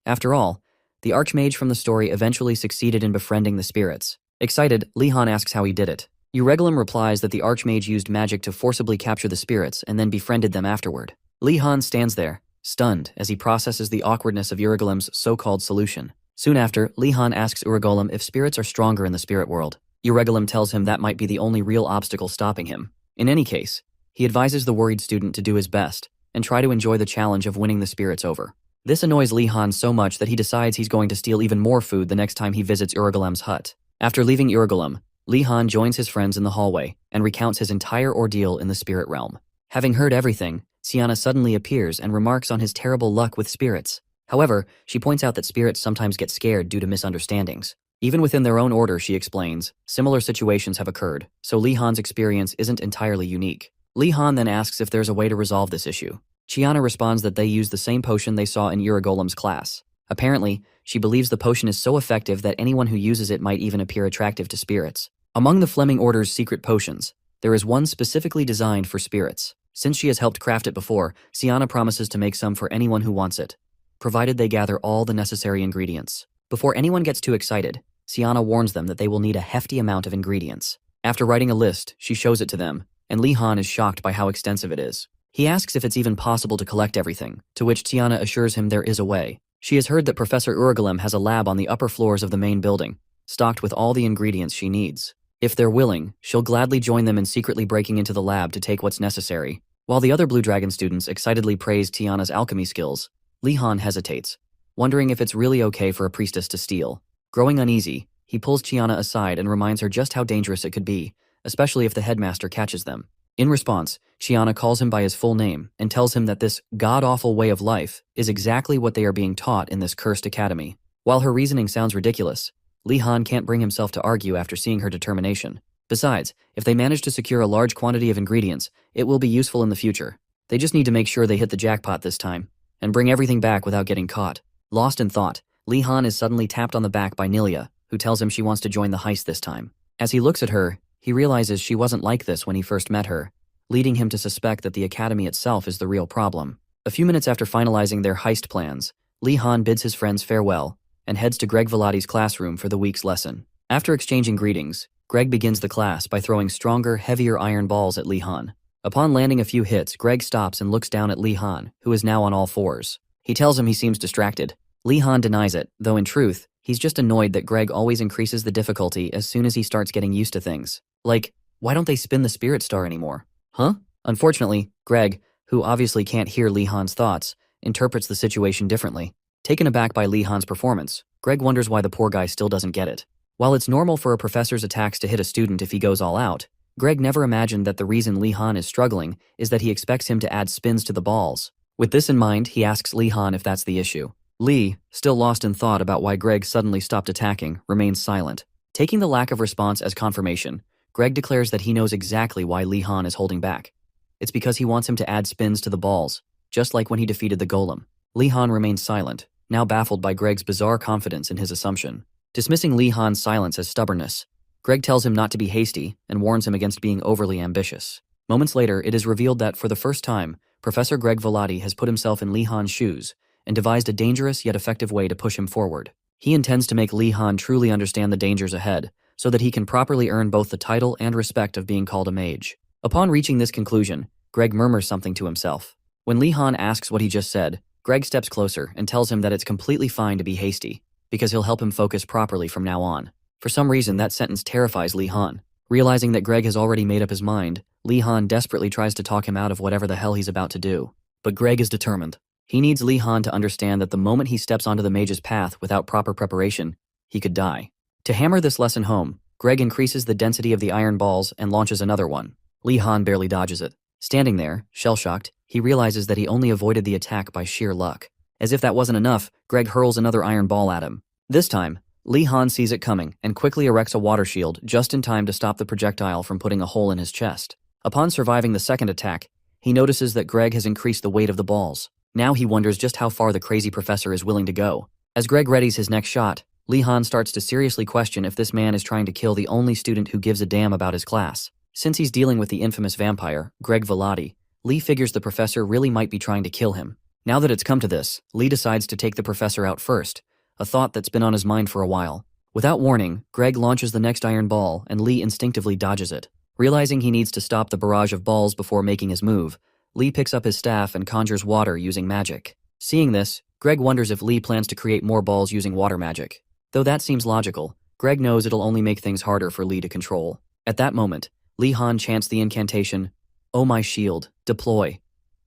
After all, the archmage from the story eventually succeeded in befriending the spirits. Excited, Li Han asks how he did it. Urugulum replies that the archmage used magic to forcibly capture the spirits and then befriended them afterward. Li Han stands there, stunned, as he processes the awkwardness of Urugulum's so-called solution. Soon after, Li Han asks Urugulum if spirits are stronger in the spirit world. Urugulum tells him that might be the only real obstacle stopping him. In any case, he advises the worried student to do his best and try to enjoy the challenge of winning the spirits over. This annoys Li Han so much that he decides he's going to steal even more food the next time he visits Urugulum's hut. After leaving Urugulum, Li Han joins his friends in the hallway and recounts his entire ordeal in the spirit realm. Having heard everything, Siana suddenly appears and remarks on his terrible luck with spirits. However, she points out that spirits sometimes get scared due to misunderstandings. Even within their own order, she explains, similar situations have occurred, so Li Han's experience isn't entirely unique. Li Han then asks if there's a way to resolve this issue. Chiana responds that they use the same potion they saw in Urugulum's class. Apparently, she believes the potion is so effective that anyone who uses it might even appear attractive to spirits. Among the Fleming Order's secret potions, there is one specifically designed for spirits. Since she has helped craft it before, Siana promises to make some for anyone who wants it, provided they gather all the necessary ingredients. Before anyone gets too excited, Siana warns them that they will need a hefty amount of ingredients. After writing a list, she shows it to them, and Li Han is shocked by how extensive it is. He asks if it's even possible to collect everything, to which Tiana assures him there is a way. She has heard that Professor Urugulum has a lab on the upper floors of the main building, stocked with all the ingredients she needs. If they're willing, she'll gladly join them in secretly breaking into the lab to take what's necessary. While the other Blue Dragon students excitedly praise Tiana's alchemy skills, Li Han hesitates, wondering if it's really okay for a priestess to steal. Growing uneasy, he pulls Tiana aside and reminds her just how dangerous it could be, especially if the headmaster catches them. In response, Chiana calls him by his full name and tells him that this god-awful way of life is exactly what they are being taught in this cursed academy. While her reasoning sounds ridiculous, Li Han can't bring himself to argue after seeing her determination. Besides, if they manage to secure a large quantity of ingredients, it will be useful in the future. They just need to make sure they hit the jackpot this time, and bring everything back without getting caught. Lost in thought, Li Han is suddenly tapped on the back by Nilia, who tells him she wants to join the heist this time. As he looks at her, he realizes she wasn't like this when he first met her, leading him to suspect that the academy itself is the real problem. A few minutes after finalizing their heist plans, Li Han bids his friends farewell and heads to Greg Velati's classroom for the week's lesson. After exchanging greetings, Greg begins the class by throwing stronger, heavier iron balls at Li Han. Upon landing a few hits, Greg stops and looks down at Li Han, who is now on all fours. He tells him he seems distracted. Li Han denies it, though in truth, he's just annoyed that Greg always increases the difficulty as soon as he starts getting used to things. Like, why don't they spin the spirit star anymore? Huh? Unfortunately, Greg, who obviously can't hear Li Han's thoughts, interprets the situation differently. Taken aback by Li Han's performance, Greg wonders why the poor guy still doesn't get it. While it's normal for a professor's attacks to hit a student if he goes all out, Greg never imagined that the reason Li Han is struggling is that he expects him to add spins to the balls. With this in mind, he asks Li Han if that's the issue. Li, still lost in thought about why Greg suddenly stopped attacking, remains silent. Taking the lack of response as confirmation, Greg declares that he knows exactly why Li Han is holding back. It's because he wants him to add spins to the balls, just like when he defeated the golem. Li Han remains silent, now baffled by Greg's bizarre confidence in his assumption. Dismissing Li Han's silence as stubbornness, Greg tells him not to be hasty and warns him against being overly ambitious. Moments later, it is revealed that, for the first time, Professor Greg Velati has put himself in Li Han's shoes and devised a dangerous yet effective way to push him forward. He intends to make Li Han truly understand the dangers ahead, so that he can properly earn both the title and respect of being called a mage. Upon reaching this conclusion, Greg murmurs something to himself. When Li Han asks what he just said, Greg steps closer and tells him that it's completely fine to be hasty, because he'll help him focus properly from now on. For some reason, that sentence terrifies Li Han. Realizing that Greg has already made up his mind, Li Han desperately tries to talk him out of whatever the hell he's about to do. But Greg is determined. He needs Li Han to understand that the moment he steps onto the mage's path without proper preparation, he could die. To hammer this lesson home, Greg increases the density of the iron balls and launches another one. Li Han barely dodges it. Standing there, shell-shocked, he realizes that he only avoided the attack by sheer luck. As if that wasn't enough, Greg hurls another iron ball at him. This time, Li Han sees it coming and quickly erects a water shield just in time to stop the projectile from putting a hole in his chest. Upon surviving the second attack, he notices that Greg has increased the weight of the balls. Now he wonders just how far the crazy professor is willing to go. As Greg readies his next shot, Li Han starts to seriously question if this man is trying to kill the only student who gives a damn about his class. Since he's dealing with the infamous vampire, Greg Velati, Li figures the professor really might be trying to kill him. Now that it's come to this, Li decides to take the professor out first, a thought that's been on his mind for a while. Without warning, Greg launches the next iron ball and Li instinctively dodges it. Realizing he needs to stop the barrage of balls before making his move, Li picks up his staff and conjures water using magic. Seeing this, Greg wonders if Li plans to create more balls using water magic. Though that seems logical, Greg knows it'll only make things harder for Li to control. At that moment, Li Han chants the incantation, "Oh my shield, deploy,"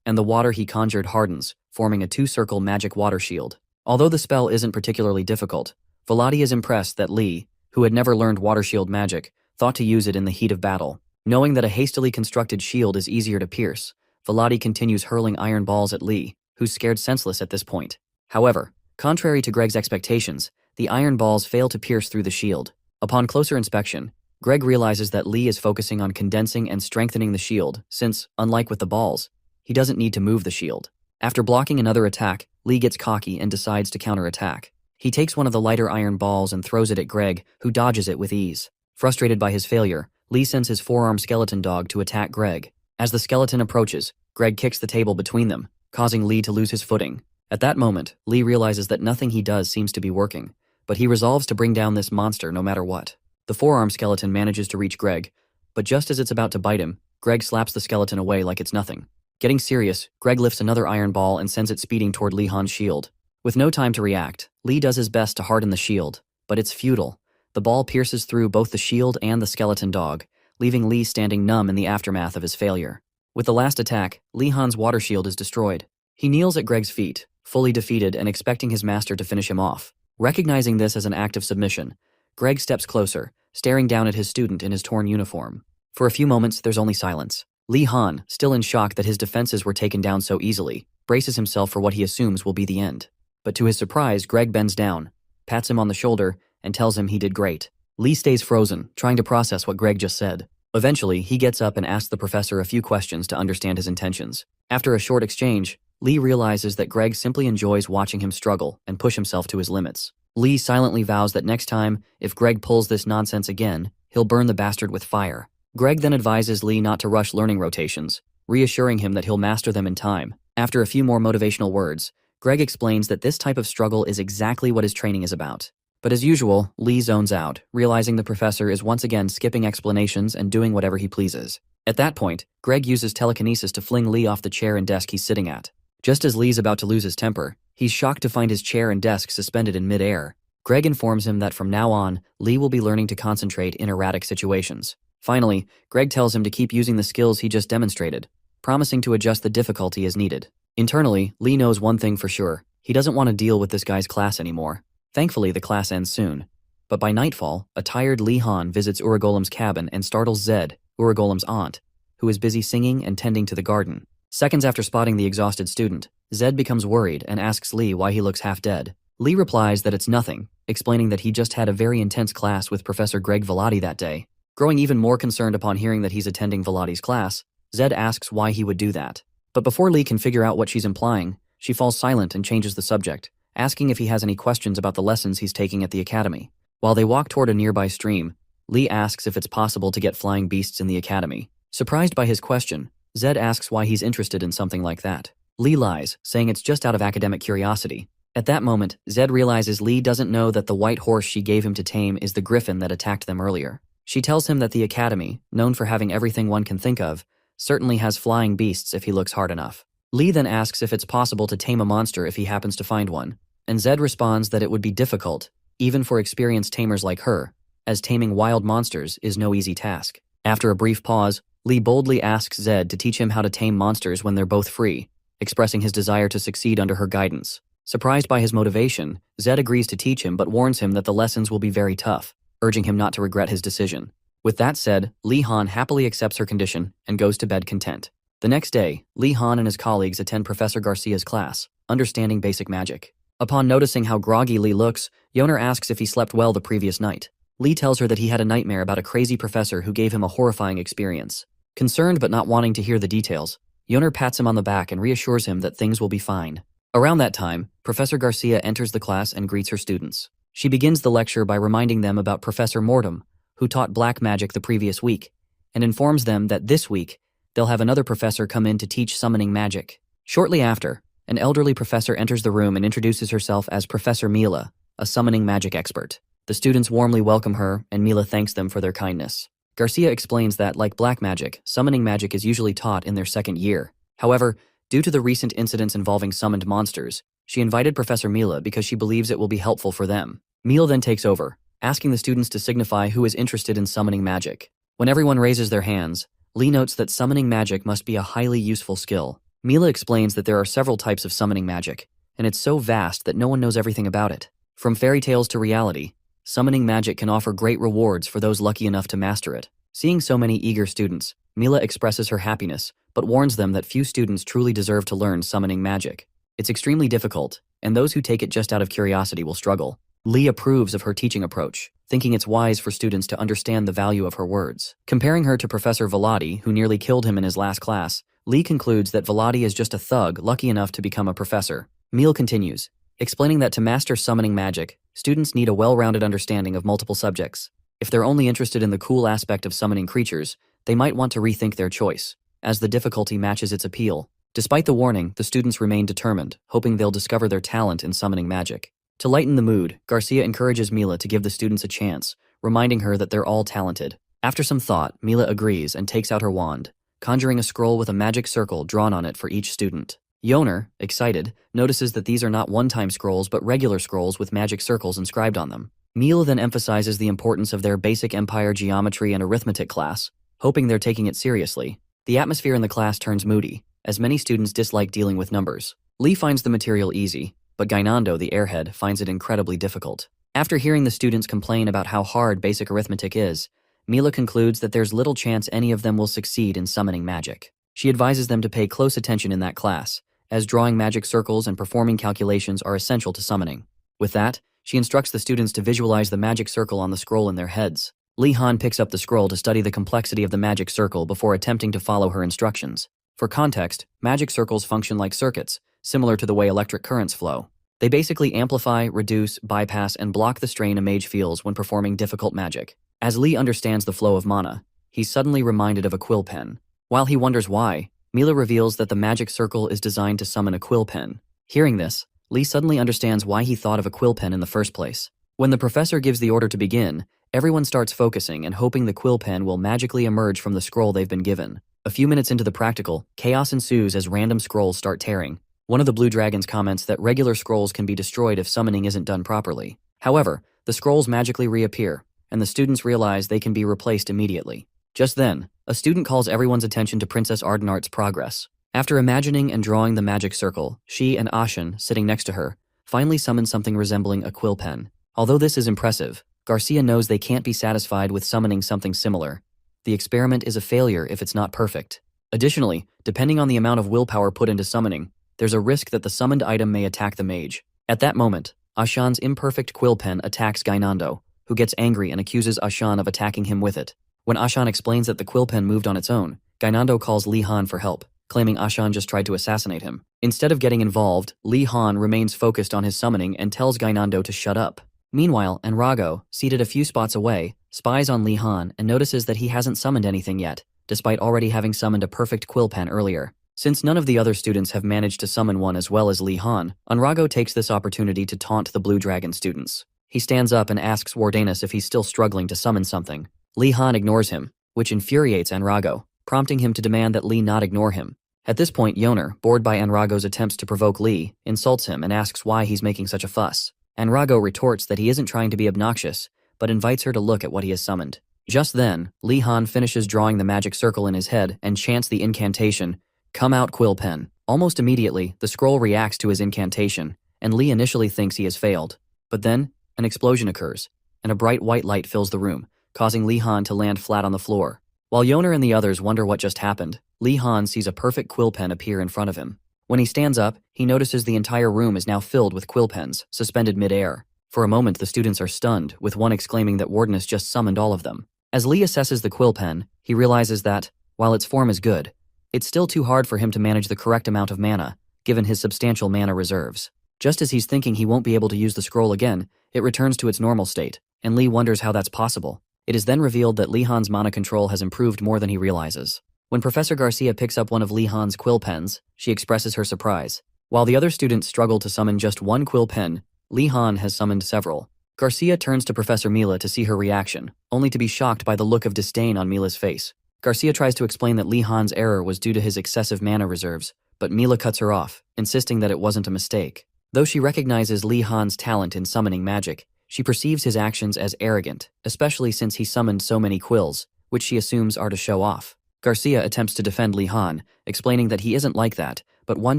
and the water he conjured hardens, forming a two-circle magic water shield. Although the spell isn't particularly difficult, Velati is impressed that Li, who had never learned water shield magic, thought to use it in the heat of battle. Knowing that a hastily constructed shield is easier to pierce, Velati continues hurling iron balls at Li, who's scared senseless at this point. However, contrary to Greg's expectations, the iron balls fail to pierce through the shield. Upon closer inspection, Greg realizes that Li is focusing on condensing and strengthening the shield since, unlike with the balls, he doesn't need to move the shield. After blocking another attack, Li gets cocky and decides to counterattack. He takes one of the lighter iron balls and throws it at Greg, who dodges it with ease. Frustrated by his failure, Li sends his four-arm skeleton dog to attack Greg. As the skeleton approaches, Greg kicks the table between them, causing Li to lose his footing. At that moment, Li realizes that nothing he does seems to be working, but he resolves to bring down this monster no matter what. The four-arm skeleton manages to reach Greg, but just as it's about to bite him, Greg slaps the skeleton away like it's nothing. Getting serious, Greg lifts another iron ball and sends it speeding toward Li Han's shield. With no time to react, Li does his best to harden the shield, but it's futile. The ball pierces through both the shield and the skeleton dog, leaving Li standing numb in the aftermath of his failure. With the last attack, Li Han's water shield is destroyed. He kneels at Greg's feet, fully defeated and expecting his master to finish him off. Recognizing this as an act of submission, Greg steps closer, staring down at his student in his torn uniform. For a few moments, there's only silence. Li Han, still in shock that his defenses were taken down so easily, braces himself for what he assumes will be the end. But to his surprise, Greg bends down, pats him on the shoulder, and tells him he did great. Li stays frozen, trying to process what Greg just said. Eventually, he gets up and asks the professor a few questions to understand his intentions. After a short exchange, Li realizes that Greg simply enjoys watching him struggle and push himself to his limits. Li silently vows that next time, if Greg pulls this nonsense again, he'll burn the bastard with fire. Greg then advises Li not to rush learning rotations, reassuring him that he'll master them in time. After a few more motivational words, Greg explains that this type of struggle is exactly what his training is about. But as usual, Li zones out, realizing the professor is once again skipping explanations and doing whatever he pleases. At that point, Greg uses telekinesis to fling Li off the chair and desk he's sitting at. Just as Li's about to lose his temper, he's shocked to find his chair and desk suspended in mid-air. Greg informs him that from now on, Li will be learning to concentrate in erratic situations. Finally, Greg tells him to keep using the skills he just demonstrated, promising to adjust the difficulty as needed. Internally, Li knows one thing for sure. He doesn't want to deal with this guy's class anymore. Thankfully, the class ends soon. But by nightfall, a tired Li Han visits Uragolem's cabin and startles Zed, Uragolem's aunt, who is busy singing and tending to the garden. Seconds after spotting the exhausted student, Zed becomes worried and asks Li why he looks half dead. Li replies that it's nothing, explaining that he just had a very intense class with Professor Greg Velati that day. Growing even more concerned upon hearing that he's attending Velati's class, Zed asks why he would do that. But before Li can figure out what she's implying, she falls silent and changes the subject, asking if he has any questions about the lessons he's taking at the academy. While they walk toward a nearby stream, Li asks if it's possible to get flying beasts in the academy. Surprised by his question, Zed asks why he's interested in something like that. Li lies, saying it's just out of academic curiosity. At that moment, Zed realizes Li doesn't know that the white horse she gave him to tame is the griffin that attacked them earlier. She tells him that the academy, known for having everything one can think of, certainly has flying beasts if he looks hard enough. Li then asks if it's possible to tame a monster if he happens to find one, and Zed responds that it would be difficult, even for experienced tamers like her, as taming wild monsters is no easy task. After a brief pause, Li boldly asks Zed to teach him how to tame monsters when they're both free, expressing his desire to succeed under her guidance. Surprised by his motivation, Zed agrees to teach him but warns him that the lessons will be very tough, urging him not to regret his decision. With that said, Li Han happily accepts her condition and goes to bed content. The next day, Li Han and his colleagues attend Professor Garcia's class, Understanding Basic Magic. Upon noticing how groggy Lee looks, Yoner asks if he slept well the previous night. Lee tells her that he had a nightmare about a crazy professor who gave him a horrifying experience. Concerned but not wanting to hear the details, Yoner pats him on the back and reassures him that things will be fine. Around that time, Professor Garcia enters the class and greets her students. She begins the lecture by reminding them about Professor Mortem, who taught black magic the previous week, and informs them that this week, they'll have another professor come in to teach summoning magic. Shortly after, an elderly professor enters the room and introduces herself as Professor Mila, a summoning magic expert. The students warmly welcome her, and Mila thanks them for their kindness. Garcia explains that, like black magic, summoning magic is usually taught in their second year. However, due to the recent incidents involving summoned monsters, she invited Professor Mila because she believes it will be helpful for them. Mila then takes over, asking the students to signify who is interested in summoning magic. When everyone raises their hands, Lee notes that summoning magic must be a highly useful skill. Mila explains that there are several types of summoning magic, and it's so vast that no one knows everything about it. From fairy tales to reality, summoning magic can offer great rewards for those lucky enough to master it. Seeing so many eager students, Mila expresses her happiness, but warns them that few students truly deserve to learn summoning magic. It's extremely difficult, and those who take it just out of curiosity will struggle. Lee approves of her teaching approach, thinking it's wise for students to understand the value of her words. Comparing her to Professor Velati, who nearly killed him in his last class, Lee concludes that Velati is just a thug lucky enough to become a professor. Mila continues, explaining that to master summoning magic, students need a well-rounded understanding of multiple subjects. If they're only interested in the cool aspect of summoning creatures, they might want to rethink their choice, as the difficulty matches its appeal. Despite the warning, the students remain determined, hoping they'll discover their talent in summoning magic. To lighten the mood, Garcia encourages Mila to give the students a chance, reminding her that they're all talented. After some thought, Mila agrees and takes out her wand, conjuring a scroll with a magic circle drawn on it for each student. Yoner, excited, notices that these are not one-time scrolls but regular scrolls with magic circles inscribed on them. Mila then emphasizes the importance of their basic empire geometry and arithmetic class, hoping they're taking it seriously. The atmosphere in the class turns moody, as many students dislike dealing with numbers. Lee finds the material easy, but Gainando, the airhead, finds it incredibly difficult. After hearing the students complain about how hard basic arithmetic is, Mila concludes that there's little chance any of them will succeed in summoning magic. She advises them to pay close attention in that class, as drawing magic circles and performing calculations are essential to summoning. With that, she instructs the students to visualize the magic circle on the scroll in their heads. Lee Han picks up the scroll to study the complexity of the magic circle before attempting to follow her instructions. For context, magic circles function like circuits, similar to the way electric currents flow. They basically amplify, reduce, bypass, and block the strain a mage feels when performing difficult magic. As Lee understands the flow of mana, he's suddenly reminded of a quill pen. While he wonders why, Mila reveals that the magic circle is designed to summon a quill pen. Hearing this, Lee suddenly understands why he thought of a quill pen in the first place. When the professor gives the order to begin, everyone starts focusing and hoping the quill pen will magically emerge from the scroll they've been given. A few minutes into the practical, chaos ensues as random scrolls start tearing. One of the blue dragons comments that regular scrolls can be destroyed if summoning isn't done properly. However, the scrolls magically reappear, and the students realize they can be replaced immediately. Just then, a student calls everyone's attention to Princess Ardenart's progress. After imagining and drawing the magic circle, she and Ashen, sitting next to her, finally summon something resembling a quill pen. Although this is impressive, Garcia knows they can't be satisfied with summoning something similar. The experiment is a failure if it's not perfect. Additionally, depending on the amount of willpower put into summoning, there's a risk that the summoned item may attack the mage. At that moment, Ashan's imperfect quill pen attacks Gainando, who gets angry and accuses Ashan of attacking him with it. When Ashan explains that the quill pen moved on its own, Gainando calls Li Han for help, claiming Ashan just tried to assassinate him. Instead of getting involved, Li Han remains focused on his summoning and tells Gainando to shut up. Meanwhile, Enrago, seated a few spots away, spies on Li Han and notices that he hasn't summoned anything yet, despite already having summoned a perfect quill pen earlier. Since none of the other students have managed to summon one as well as Li Han, Enrago takes this opportunity to taunt the Blue Dragon students. He stands up and asks Wardanus if he's still struggling to summon something. Li Han ignores him, which infuriates Enrago, prompting him to demand that Li not ignore him. At this point, Yoner, bored by Enrago's attempts to provoke Li, insults him and asks why he's making such a fuss. Enrago retorts that he isn't trying to be obnoxious, but invites her to look at what he has summoned. Just then, Li Han finishes drawing the magic circle in his head and chants the incantation, "Come out, quill pen." Almost immediately, the scroll reacts to his incantation, and Li initially thinks he has failed. But then, an explosion occurs, and a bright white light fills the room, causing Li Han to land flat on the floor. While Yoner and the others wonder what just happened, Li Han sees a perfect quill pen appear in front of him. When he stands up, he notices the entire room is now filled with quill pens, suspended mid-air. For a moment, the students are stunned, with one exclaiming that Warden has just summoned all of them. As Lee assesses the quill pen, he realizes that, while its form is good, it's still too hard for him to manage the correct amount of mana, given his substantial mana reserves. Just as he's thinking he won't be able to use the scroll again, it returns to its normal state, and Lee wonders how that's possible. It is then revealed that Lee Han's mana control has improved more than he realizes. When Professor Garcia picks up one of Lee Han's quill pens, she expresses her surprise. While the other students struggle to summon just one quill pen, Lee Han has summoned several. Garcia turns to Professor Mila to see her reaction, only to be shocked by the look of disdain on Mila's face. Garcia tries to explain that Lee Han's error was due to his excessive mana reserves, but Mila cuts her off, insisting that it wasn't a mistake. Though she recognizes Lee Han's talent in summoning magic, she perceives his actions as arrogant, especially since he summoned so many quills, which she assumes are to show off. Garcia attempts to defend Lee Han, explaining that he isn't like that, but one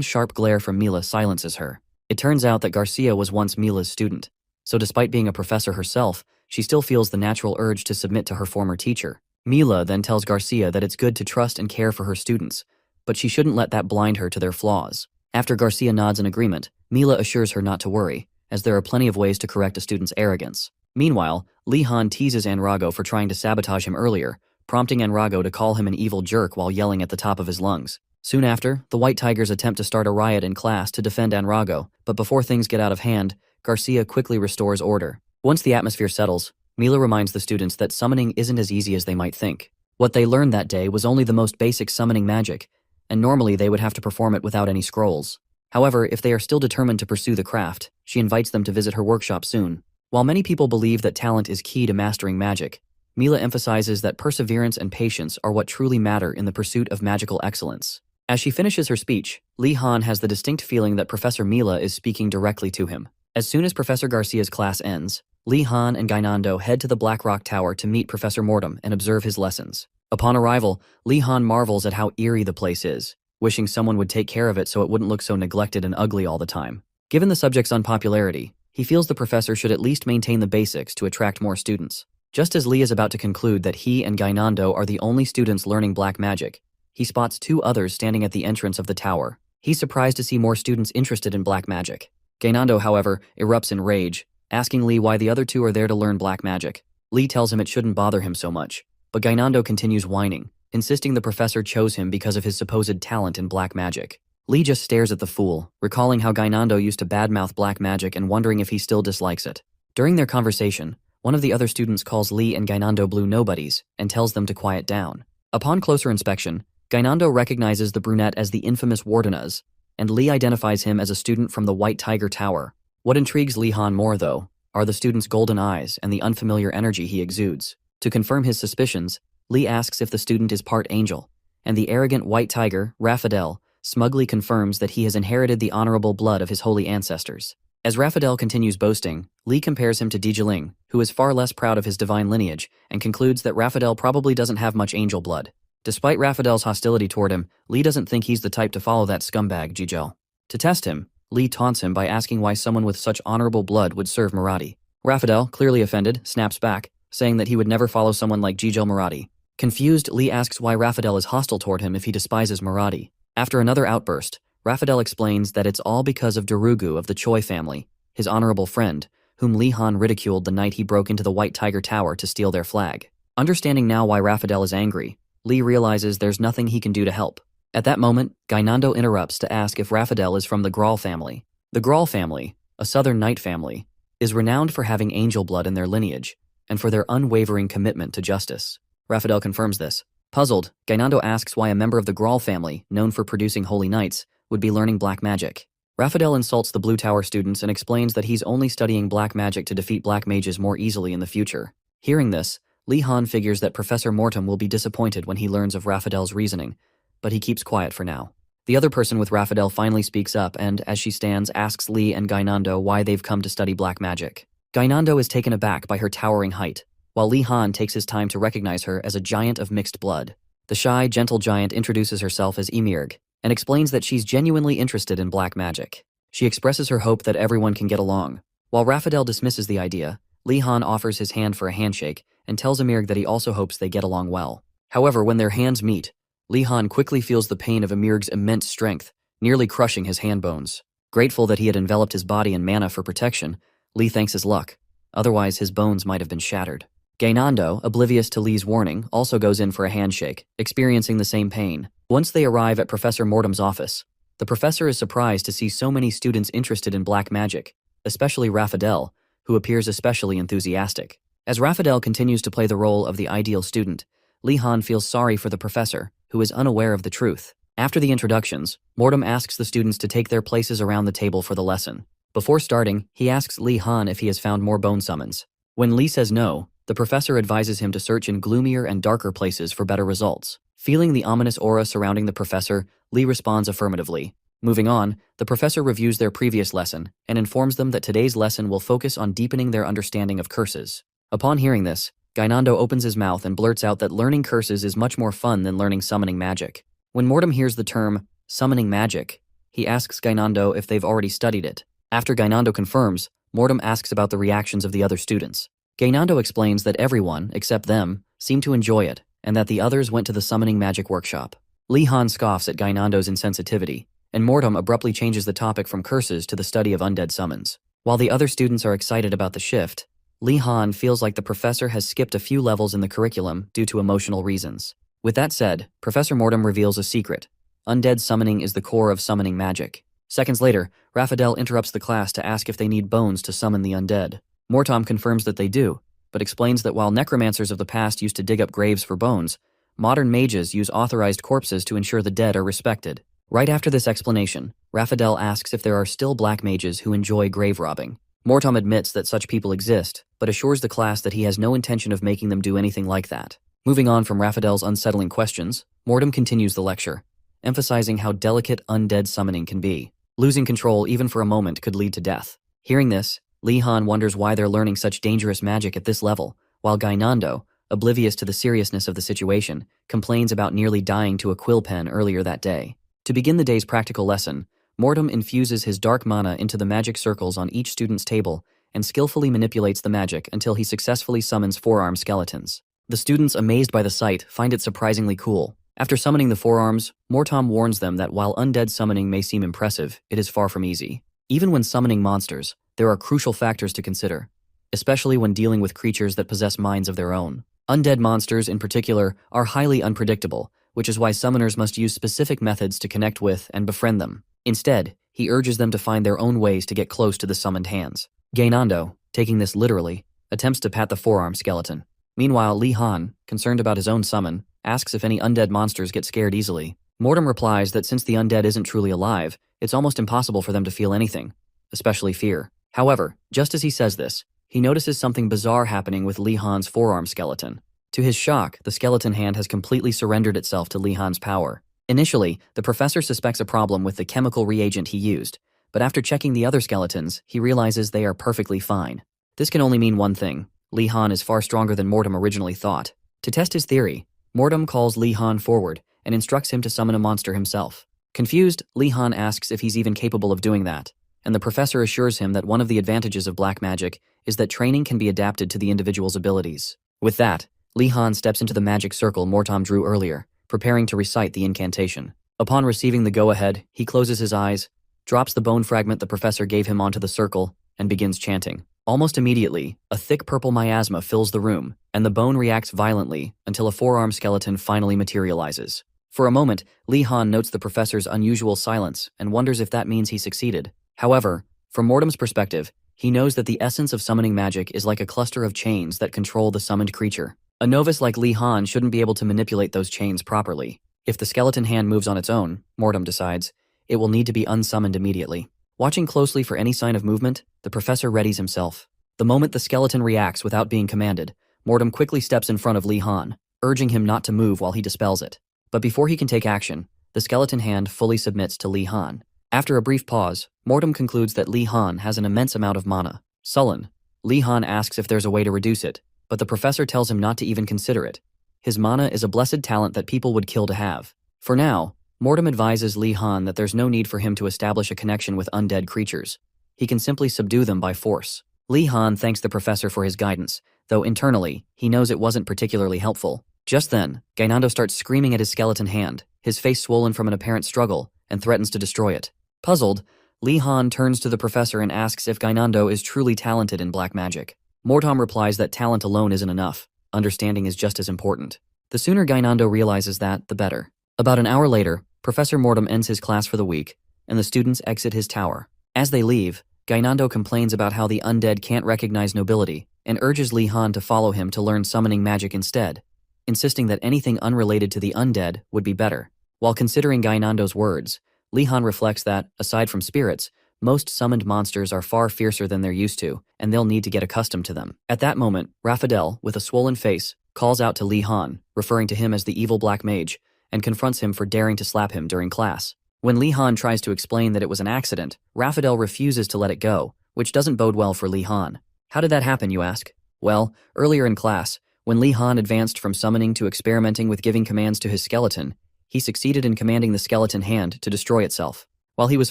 sharp glare from Mila silences her. It turns out that Garcia was once Mila's student, so despite being a professor herself, she still feels the natural urge to submit to her former teacher. Mila then tells Garcia that it's good to trust and care for her students, but she shouldn't let that blind her to their flaws. After Garcia nods in agreement, Mila assures her not to worry, as there are plenty of ways to correct a student's arrogance. Meanwhile, Lee Han teases Enrago for trying to sabotage him earlier, prompting Enrago to call him an evil jerk while yelling at the top of his lungs. Soon after, the White Tigers attempt to start a riot in class to defend Enrago, but before things get out of hand, Garcia quickly restores order. Once the atmosphere settles, Mila reminds the students that summoning isn't as easy as they might think. What they learned that day was only the most basic summoning magic, and normally they would have to perform it without any scrolls. However, if they are still determined to pursue the craft, she invites them to visit her workshop soon. While many people believe that talent is key to mastering magic, Mila emphasizes that perseverance and patience are what truly matter in the pursuit of magical excellence. As she finishes her speech, Lee Han has the distinct feeling that Professor Mila is speaking directly to him. As soon as Professor Garcia's class ends, Lee Han and Gainando head to the Black Rock Tower to meet Professor Mortem and observe his lessons. Upon arrival, Lee Han marvels at how eerie the place is, wishing someone would take care of it so it wouldn't look so neglected and ugly all the time. Given the subject's unpopularity, he feels the professor should at least maintain the basics to attract more students. Just as Lee is about to conclude that he and Gainando are the only students learning black magic, he spots two others standing at the entrance of the tower. He's surprised to see more students interested in black magic. Gainando, however, erupts in rage, asking Lee why the other two are there to learn black magic. Lee tells him it shouldn't bother him so much, but Gainando continues whining, insisting the professor chose him because of his supposed talent in black magic. Lee just stares at the fool, recalling how Gainando used to badmouth black magic and wondering if he still dislikes it. During their conversation, one of the other students calls Lee and Gainando blue nobodies and tells them to quiet down. Upon closer inspection, Gainando recognizes the brunette as the infamous Wardenaz, and Lee identifies him as a student from the White Tiger Tower. What intrigues Lee Han more, though, are the student's golden eyes and the unfamiliar energy he exudes. To confirm his suspicions, Lee asks if the student is part angel, and the arrogant White Tiger, Raphadel, smugly confirms that he has inherited the honorable blood of his holy ancestors. As Raphadel continues boasting, Lee compares him to Dijiling, who is far less proud of his divine lineage, and concludes that Raphadel probably doesn't have much angel blood. Despite Raphadel's hostility toward him, Lee doesn't think he's the type to follow that scumbag Jijel. To test him, Lee taunts him by asking why someone with such honorable blood would serve Marathi. Raphadel, clearly offended, snaps back, saying that he would never follow someone like Jijel Marathi. Confused, Lee asks why Raphadel is hostile toward him if he despises Marathi. After another outburst, Raphadel explains that it's all because of Darugu of the Choi family, his honorable friend, whom Lee Han ridiculed the night he broke into the White Tiger Tower to steal their flag. Understanding now why Raphadel is angry, Lee realizes there's nothing he can do to help. At that moment, Gainando interrupts to ask if Raphadel is from the Grawl family. The Grawl family, a southern knight family, is renowned for having angel blood in their lineage, and for their unwavering commitment to justice. Raphadel confirms this. Puzzled, Gainando asks why a member of the Grawl family, known for producing holy knights, would be learning black magic. Raphadel insults the Blue Tower students and explains that he's only studying black magic to defeat black mages more easily in the future. Hearing this, Lee Han figures that Professor Mortem will be disappointed when he learns of Raphadel's reasoning, but he keeps quiet for now. The other person with Raphadel finally speaks up and, as she stands, asks Lee and Gainando why they've come to study black magic. Gainando is taken aback by her towering height, while Lee Han takes his time to recognize her as a giant of mixed blood. The shy, gentle giant introduces herself as Emirg, and explains that she's genuinely interested in black magic. She expresses her hope that everyone can get along. While Raphadel dismisses the idea, Lee Han offers his hand for a handshake and tells Emirg that he also hopes they get along well. However, when their hands meet, Lee Han quickly feels the pain of Emirg's immense strength, nearly crushing his hand bones. Grateful that he had enveloped his body in mana for protection, Lee thanks his luck. Otherwise, his bones might have been shattered. Gainando, oblivious to Lee's warning, also goes in for a handshake, experiencing the same pain. Once they arrive at Professor Mortem's office, the professor is surprised to see so many students interested in black magic, especially Raphael, who appears especially enthusiastic. As Raphael continues to play the role of the ideal student, Lee Han feels sorry for the professor, who is unaware of the truth. After the introductions, Mortem asks the students to take their places around the table for the lesson. Before starting, he asks Lee Han if he has found more bone summons. When Lee says no, the professor advises him to search in gloomier and darker places for better results. Feeling the ominous aura surrounding the professor, Lee responds affirmatively. Moving on, the professor reviews their previous lesson and informs them that today's lesson will focus on deepening their understanding of curses. Upon hearing this, Gainando opens his mouth and blurts out that learning curses is much more fun than learning summoning magic. When Mortem hears the term, summoning magic, he asks Gainando if they've already studied it. After Gainando confirms, Mortem asks about the reactions of the other students. Gainando explains that everyone, except them, seemed to enjoy it, and that the others went to the summoning magic workshop. Lee Han scoffs at Gainando's insensitivity, and Mortem abruptly changes the topic from curses to the study of undead summons. While the other students are excited about the shift, Lee Han feels like the professor has skipped a few levels in the curriculum due to emotional reasons. With that said, Professor Mortem reveals a secret. Undead summoning is the core of summoning magic. Seconds later, Raphael interrupts the class to ask if they need bones to summon the undead. Mortem confirms that they do, but explains that while necromancers of the past used to dig up graves for bones, modern mages use authorized corpses to ensure the dead are respected. Right after this explanation, Raphael asks if there are still black mages who enjoy grave robbing. Mortem admits that such people exist, but assures the class that he has no intention of making them do anything like that. Moving on from Raphael's unsettling questions, Mortem continues the lecture, emphasizing how delicate undead summoning can be. Losing control even for a moment could lead to death. Hearing this, Lee Han wonders why they're learning such dangerous magic at this level, while Gainando, oblivious to the seriousness of the situation, complains about nearly dying to a quill pen earlier that day. To begin the day's practical lesson, Mortem infuses his dark mana into the magic circles on each student's table and skillfully manipulates the magic until he successfully summons forearm skeletons. The students, amazed by the sight, find it surprisingly cool. After summoning the forearms, Mortem warns them that while undead summoning may seem impressive, it is far from easy. Even when summoning monsters, there are crucial factors to consider, especially when dealing with creatures that possess minds of their own. Undead monsters, in particular, are highly unpredictable, which is why summoners must use specific methods to connect with and befriend them. Instead, he urges them to find their own ways to get close to the summoned hands. Gainando, taking this literally, attempts to pat the forearm skeleton. Meanwhile, Lee Han, concerned about his own summon, asks if any undead monsters get scared easily. Mortem replies that since the undead isn't truly alive, it's almost impossible for them to feel anything, especially fear. However, just as he says this, he notices something bizarre happening with Lee Han's forearm skeleton. To his shock, the skeleton hand has completely surrendered itself to Lee Han's power. Initially, the professor suspects a problem with the chemical reagent he used, but after checking the other skeletons, he realizes they are perfectly fine. This can only mean one thing. Lee Han is far stronger than Mortem originally thought. To test his theory, Mortem calls Lee Han forward and instructs him to summon a monster himself. Confused, Lee Han asks if he's even capable of doing that, and the professor assures him that one of the advantages of black magic is that training can be adapted to the individual's abilities. With that, Lee Han steps into the magic circle Mortem drew earlier, preparing to recite the incantation. Upon receiving the go-ahead, he closes his eyes, drops the bone fragment the professor gave him onto the circle, and begins chanting. Almost immediately, a thick purple miasma fills the room, and the bone reacts violently until a forearm skeleton finally materializes. For a moment, Lee Han notes the professor's unusual silence and wonders if that means he succeeded. However, from Mortem's perspective, he knows that the essence of summoning magic is like a cluster of chains that control the summoned creature. A novice like Lee Han shouldn't be able to manipulate those chains properly. If the skeleton hand moves on its own, Mortem decides, it will need to be unsummoned immediately. Watching closely for any sign of movement, the professor readies himself. The moment the skeleton reacts without being commanded, Mortem quickly steps in front of Lee Han, urging him not to move while he dispels it. But before he can take action, the skeleton hand fully submits to Lee Han. After a brief pause, Mortem concludes that Lee Han has an immense amount of mana. Sullen, Lee Han asks if there's a way to reduce it, but the professor tells him not to even consider it. His mana is a blessed talent that people would kill to have. For now, Mortem advises Lee Han that there's no need for him to establish a connection with undead creatures. He can simply subdue them by force. Lee Han thanks the professor for his guidance, though internally, he knows it wasn't particularly helpful. Just then, Gainando starts screaming at his skeleton hand, his face swollen from an apparent struggle, and threatens to destroy it. Puzzled, Li Han turns to the professor and asks if Gainando is truly talented in black magic. Mortom replies that talent alone isn't enough. Understanding is just as important. The sooner Gainando realizes that, the better. About an hour later, Professor Mortom ends his class for the week, and the students exit his tower. As they leave, Gainando complains about how the undead can't recognize nobility and urges Li Han to follow him to learn summoning magic instead, insisting that anything unrelated to the undead would be better. While considering Gainando's words, Li Han reflects that, aside from spirits, most summoned monsters are far fiercer than they're used to, and they'll need to get accustomed to them. At that moment, Raphael, with a swollen face, calls out to Li Han, referring to him as the evil black mage, and confronts him for daring to slap him during class. When Li Han tries to explain that it was an accident, Raphael refuses to let it go, which doesn't bode well for Li Han. How did that happen, you ask? Well, earlier in class, when Li Han advanced from summoning to experimenting with giving commands to his skeleton, he succeeded in commanding the skeleton hand to destroy itself. While he was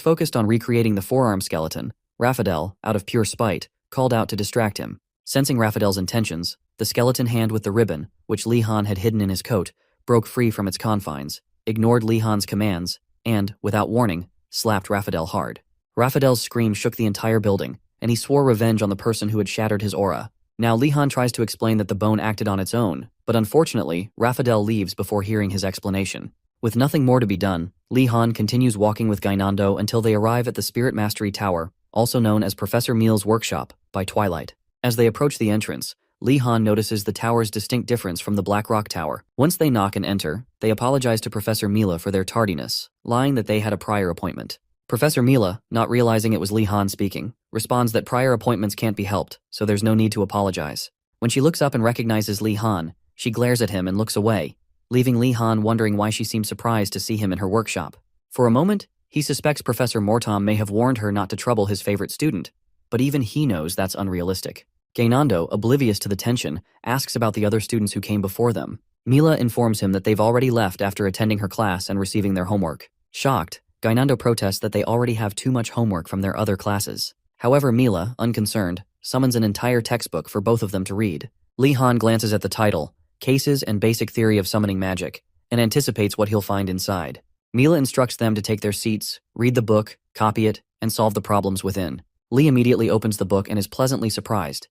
focused on recreating the forearm skeleton, Raphael, out of pure spite, called out to distract him. Sensing Raphael's intentions, the skeleton hand with the ribbon, which Li Han had hidden in his coat, broke free from its confines, ignored Li Han's commands, and, without warning, slapped Raphael hard. Raphael's scream shook the entire building, and he swore revenge on the person who had shattered his aura. Now Li Han tries to explain that the bone acted on its own, but unfortunately, Raphael leaves before hearing his explanation. With nothing more to be done, Li Han continues walking with Gainando until they arrive at the Spirit Mastery Tower, also known as Professor Meal's workshop, by twilight. As they approach the entrance, Li Han notices the tower's distinct difference from the Black Rock Tower. Once they knock and enter, they apologize to Professor Mila for their tardiness, lying that they had a prior appointment. Professor Mila, not realizing it was Li Han speaking, responds that prior appointments can't be helped, so there's no need to apologize. When she looks up and recognizes Li Han, she glares at him and looks away, leaving Li Han wondering why she seemed surprised to see him in her workshop. For a moment, he suspects Professor Mortom may have warned her not to trouble his favorite student, but even he knows that's unrealistic. Gainando, oblivious to the tension, asks about the other students who came before them. Mila informs him that they've already left after attending her class and receiving their homework. Shocked, Gainando protests that they already have too much homework from their other classes. However, Mila, unconcerned, summons an entire textbook for both of them to read. Li Han glances at the title, Cases and Basic Theory of Summoning Magic, and anticipates what he'll find inside. Mila instructs them to take their seats, read the book, copy it, and solve the problems within. Li immediately opens the book and is pleasantly surprised.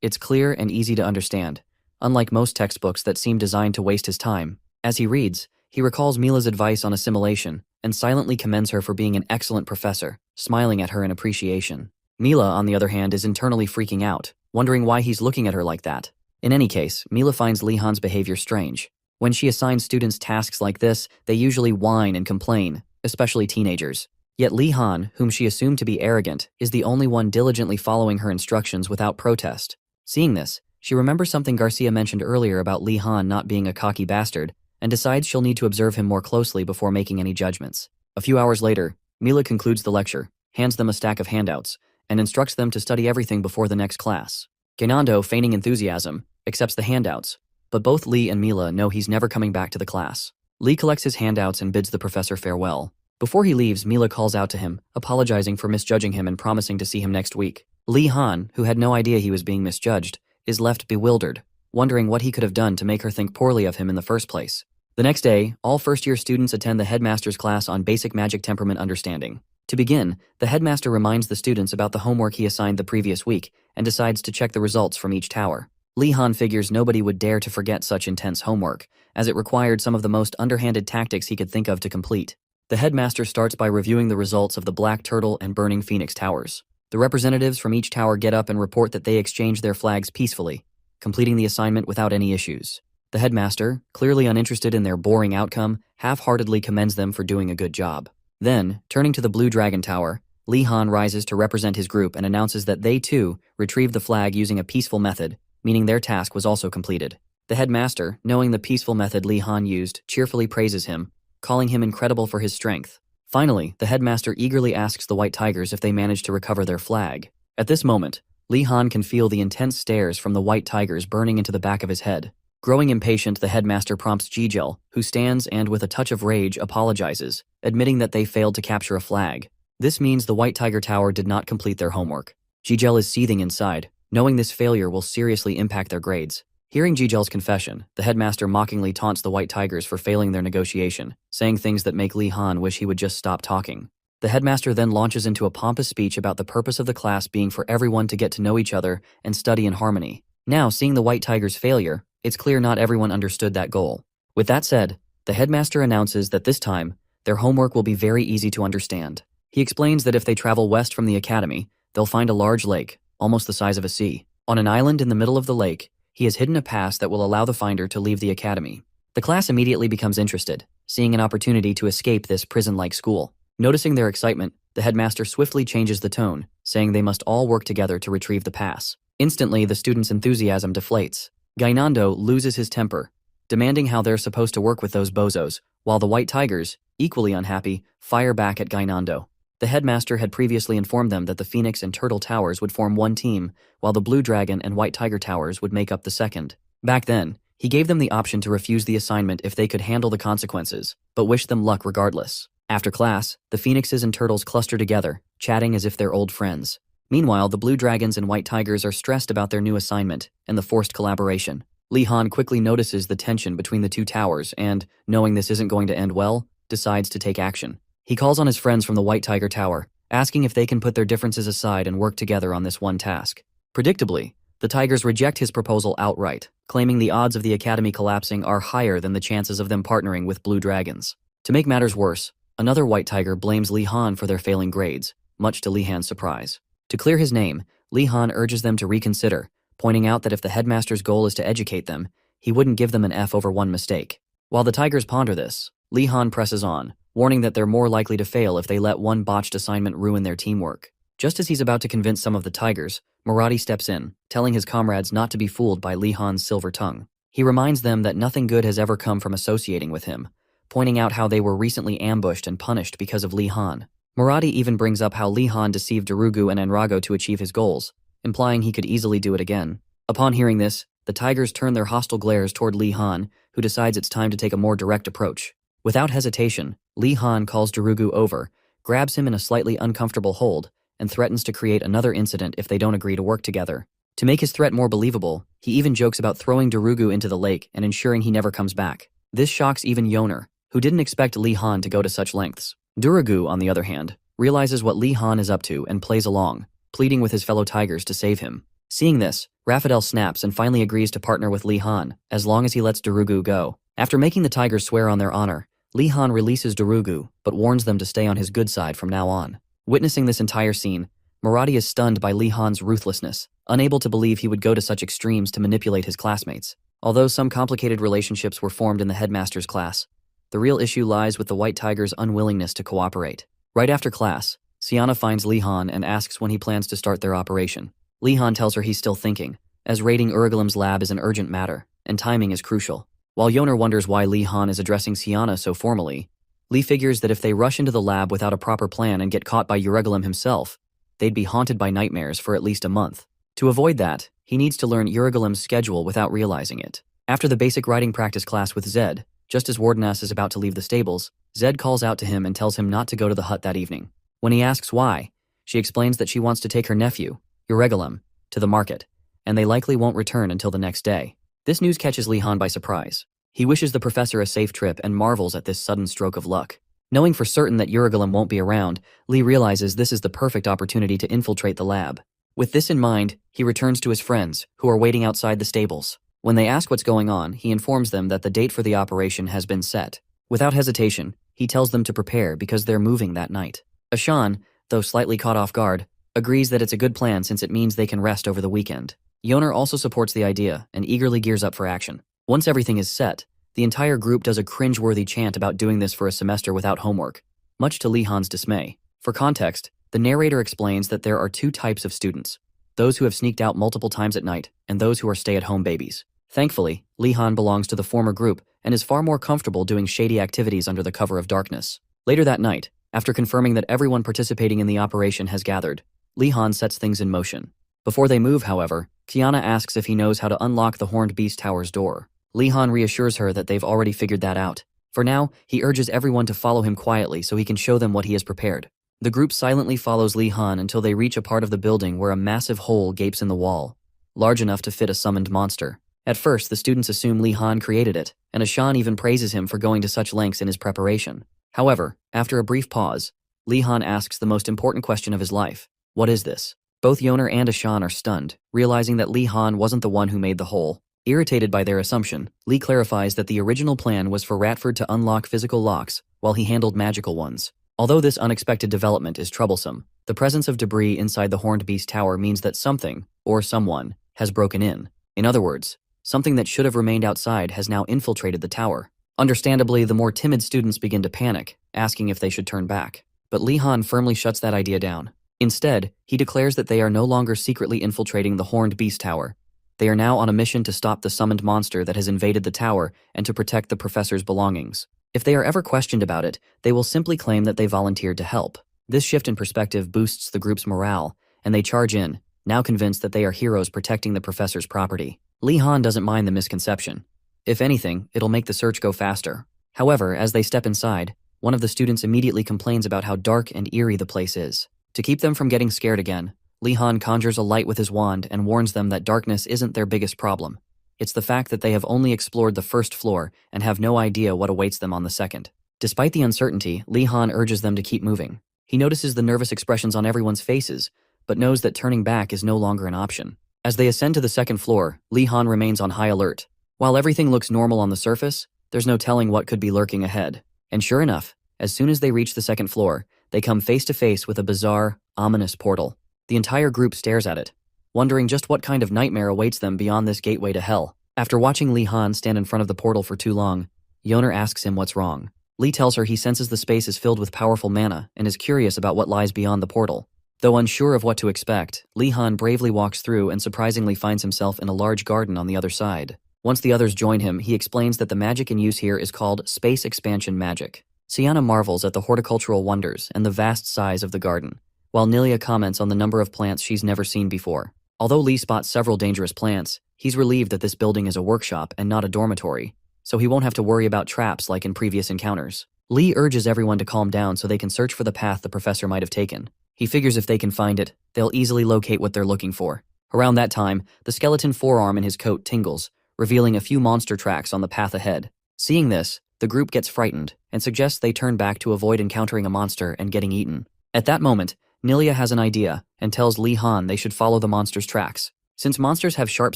It's clear and easy to understand, unlike most textbooks that seem designed to waste his time. As he reads, he recalls Mila's advice on assimilation and silently commends her for being an excellent professor, smiling at her in appreciation. Mila, on the other hand, is internally freaking out, wondering why he's looking at her like that. In any case, Mila finds Li Han's behavior strange. When she assigns students tasks like this, they usually whine and complain, especially teenagers. Yet Li Han, whom she assumed to be arrogant, is the only one diligently following her instructions without protest. Seeing this, she remembers something Garcia mentioned earlier about Li Han not being a cocky bastard, and decides she'll need to observe him more closely before making any judgments. A few hours later, Mila concludes the lecture, hands them a stack of handouts, and instructs them to study everything before the next class. Gainando, feigning enthusiasm, accepts the handouts, but both Li and Mila know he's never coming back to the class. Li collects his handouts and bids the professor farewell. Before he leaves, Mila calls out to him, apologizing for misjudging him and promising to see him next week. Li Han, who had no idea he was being misjudged, is left bewildered, wondering what he could have done to make her think poorly of him in the first place. The next day, all first-year students attend the headmaster's class on basic magic temperament understanding. To begin, the headmaster reminds the students about the homework he assigned the previous week and decides to check the results from each tower. Li Han figures nobody would dare to forget such intense homework, as it required some of the most underhanded tactics he could think of to complete. The headmaster starts by reviewing the results of the Black Turtle and Burning Phoenix towers. The representatives from each tower get up and report that they exchanged their flags peacefully, completing the assignment without any issues. The headmaster, clearly uninterested in their boring outcome, half-heartedly commends them for doing a good job. Then, turning to the Blue Dragon Tower, Li Han rises to represent his group and announces that they, too, retrieved the flag using a peaceful method, meaning their task was also completed. The headmaster, knowing the peaceful method Li Han used, cheerfully praises him, calling him incredible for his strength. Finally, the headmaster eagerly asks the White Tigers if they managed to recover their flag. At this moment, Li Han can feel the intense stares from the White Tigers burning into the back of his head. Growing impatient, the headmaster prompts Jijel, who stands and with a touch of rage apologizes, admitting that they failed to capture a flag. This means the White Tiger Tower did not complete their homework. Jijel is seething inside, knowing this failure will seriously impact their grades. Hearing Jijel's confession, the headmaster mockingly taunts the White Tigers for failing their negotiation, saying things that make Li Han wish he would just stop talking. The headmaster then launches into a pompous speech about the purpose of the class being for everyone to get to know each other and study in harmony. Now, seeing the White Tigers' failure, it's clear not everyone understood that goal. With that said, the headmaster announces that this time, their homework will be very easy to understand. He explains that if they travel west from the academy, they'll find a large lake, almost the size of a sea. On an island in the middle of the lake, he has hidden a pass that will allow the finder to leave the academy. The class immediately becomes interested, seeing an opportunity to escape this prison-like school. Noticing their excitement, the headmaster swiftly changes the tone, saying they must all work together to retrieve the pass. Instantly, the students' enthusiasm deflates. Gainando loses his temper, demanding how they're supposed to work with those bozos, while the White Tigers, equally unhappy, fire back at Gainando. The headmaster had previously informed them that the Phoenix and Turtle Towers would form one team, while the Blue Dragon and White Tiger Towers would make up the second. Back then, he gave them the option to refuse the assignment if they could handle the consequences, but wished them luck regardless. After class, the Phoenixes and Turtles cluster together, chatting as if they're old friends. Meanwhile, the Blue Dragons and White Tigers are stressed about their new assignment and the forced collaboration. Li Han quickly notices the tension between the two towers and, knowing this isn't going to end well, decides to take action. He calls on his friends from the White Tiger Tower, asking if they can put their differences aside and work together on this one task. Predictably, the Tigers reject his proposal outright, claiming the odds of the Academy collapsing are higher than the chances of them partnering with Blue Dragons. To make matters worse, another White Tiger blames Li Han for their failing grades, much to Li Han's surprise. To clear his name, Li Han urges them to reconsider, pointing out that if the headmaster's goal is to educate them, he wouldn't give them an F over one mistake. While the Tigers ponder this, Li Han presses on, warning that they're more likely to fail if they let one botched assignment ruin their teamwork. Just as he's about to convince some of the Tigers, Marathi steps in, telling his comrades not to be fooled by Li Han's silver tongue. He reminds them that nothing good has ever come from associating with him, pointing out how they were recently ambushed and punished because of Li Han. Marathi even brings up how Li Han deceived Darugu and Enrago to achieve his goals, implying he could easily do it again. Upon hearing this, the Tigers turn their hostile glares toward Li Han, who decides it's time to take a more direct approach. Without hesitation, Li Han calls Darugu over, grabs him in a slightly uncomfortable hold, and threatens to create another incident if they don't agree to work together. To make his threat more believable, he even jokes about throwing Darugu into the lake and ensuring he never comes back. This shocks even Yoner, who didn't expect Li Han to go to such lengths. Darugu, on the other hand, realizes what Li Han is up to and plays along, pleading with his fellow Tigers to save him. Seeing this, Raphael snaps and finally agrees to partner with Li Han, as long as he lets Darugu go. After making the Tigers swear on their honor, Li Han releases Darugu, but warns them to stay on his good side from now on. Witnessing this entire scene, Marathi is stunned by Li Han's ruthlessness, unable to believe he would go to such extremes to manipulate his classmates. Although some complicated relationships were formed in the headmaster's class, the real issue lies with the White Tiger's unwillingness to cooperate. Right after class, Siana finds Li Han and asks when he plans to start their operation. Li Han tells her he's still thinking, as raiding Urigalim's lab is an urgent matter, and timing is crucial. While Yoner wonders why Li Han is addressing Siana so formally, Li figures that if they rush into the lab without a proper plan and get caught by Urigalim himself, they'd be haunted by nightmares for at least a month. To avoid that, he needs to learn Urigalim's schedule without realizing it. After the basic writing practice class with Zed, just as Wardenas is about to leave the stables, Zed calls out to him and tells him not to go to the hut that evening. When he asks why, she explains that she wants to take her nephew, Urigalim, to the market, and they likely won't return until the next day. This news catches Li Han by surprise. He wishes the professor a safe trip and marvels at this sudden stroke of luck. Knowing for certain that Urigalim won't be around, Li realizes this is the perfect opportunity to infiltrate the lab. With this in mind, he returns to his friends, who are waiting outside the stables. When they ask what's going on, he informs them that the date for the operation has been set. Without hesitation, he tells them to prepare because they're moving that night. Ashan, though slightly caught off guard, agrees that it's a good plan since it means they can rest over the weekend. Yoner also supports the idea and eagerly gears up for action. Once everything is set, the entire group does a cringe-worthy chant about doing this for a semester without homework, much to Li Han's dismay. For context, the narrator explains that there are two types of students: those who have sneaked out multiple times at night and those who are stay-at-home babies. Thankfully, Li Han belongs to the former group and is far more comfortable doing shady activities under the cover of darkness. Later that night, after confirming that everyone participating in the operation has gathered, Li Han sets things in motion. Before they move, however, Kiana asks if he knows how to unlock the Horned Beast Tower's door. Li Han reassures her that they've already figured that out. For now, he urges everyone to follow him quietly so he can show them what he has prepared. The group silently follows Li Han until they reach a part of the building where a massive hole gapes in the wall, large enough to fit a summoned monster. At first, the students assume Li Han created it, and Ashan even praises him for going to such lengths in his preparation. However, after a brief pause, Li Han asks the most important question of his life. What is this? Both Yoner and Ashan are stunned, realizing that Li Han wasn't the one who made the hole. Irritated by their assumption, Li clarifies that the original plan was for Ratford to unlock physical locks while he handled magical ones. Although this unexpected development is troublesome, the presence of debris inside the Horned Beast Tower means that something, or someone, has broken in. In other words, something that should have remained outside has now infiltrated the tower. Understandably, the more timid students begin to panic, asking if they should turn back. But Li Han firmly shuts that idea down. Instead, he declares that they are no longer secretly infiltrating the Horned Beast Tower. They are now on a mission to stop the summoned monster that has invaded the tower and to protect the professor's belongings. If they are ever questioned about it, they will simply claim that they volunteered to help. This shift in perspective boosts the group's morale, and they charge in, now convinced that they are heroes protecting the professor's property. Li Han doesn't mind the misconception. If anything, it'll make the search go faster. However, as they step inside, one of the students immediately complains about how dark and eerie the place is. To keep them from getting scared again, Li Han conjures a light with his wand and warns them that darkness isn't their biggest problem. It's the fact that they have only explored the first floor and have no idea what awaits them on the second. Despite the uncertainty, Li Han urges them to keep moving. He notices the nervous expressions on everyone's faces, but knows that turning back is no longer an option. As they ascend to the second floor, Li Han remains on high alert. While everything looks normal on the surface, there's no telling what could be lurking ahead. And sure enough, as soon as they reach the second floor, they come face to face with a bizarre, ominous portal. The entire group stares at it, wondering just what kind of nightmare awaits them beyond this gateway to hell. After watching Li Han stand in front of the portal for too long, Yoner asks him what's wrong. Li tells her he senses the space is filled with powerful mana and is curious about what lies beyond the portal. Though unsure of what to expect, Li Han bravely walks through and surprisingly finds himself in a large garden on the other side. Once the others join him, he explains that the magic in use here is called space expansion magic. Sienna marvels at the horticultural wonders and the vast size of the garden, while Nilia comments on the number of plants she's never seen before. Although Li spots several dangerous plants, he's relieved that this building is a workshop and not a dormitory, so he won't have to worry about traps like in previous encounters. Li urges everyone to calm down so they can search for the path the professor might have taken. He figures if they can find it, they'll easily locate what they're looking for. Around that time, the skeleton forearm in his coat tingles, revealing a few monster tracks on the path ahead. Seeing this, the group gets frightened and suggests they turn back to avoid encountering a monster and getting eaten. At that moment, Nilia has an idea and tells Li Han they should follow the monster's tracks. Since monsters have sharp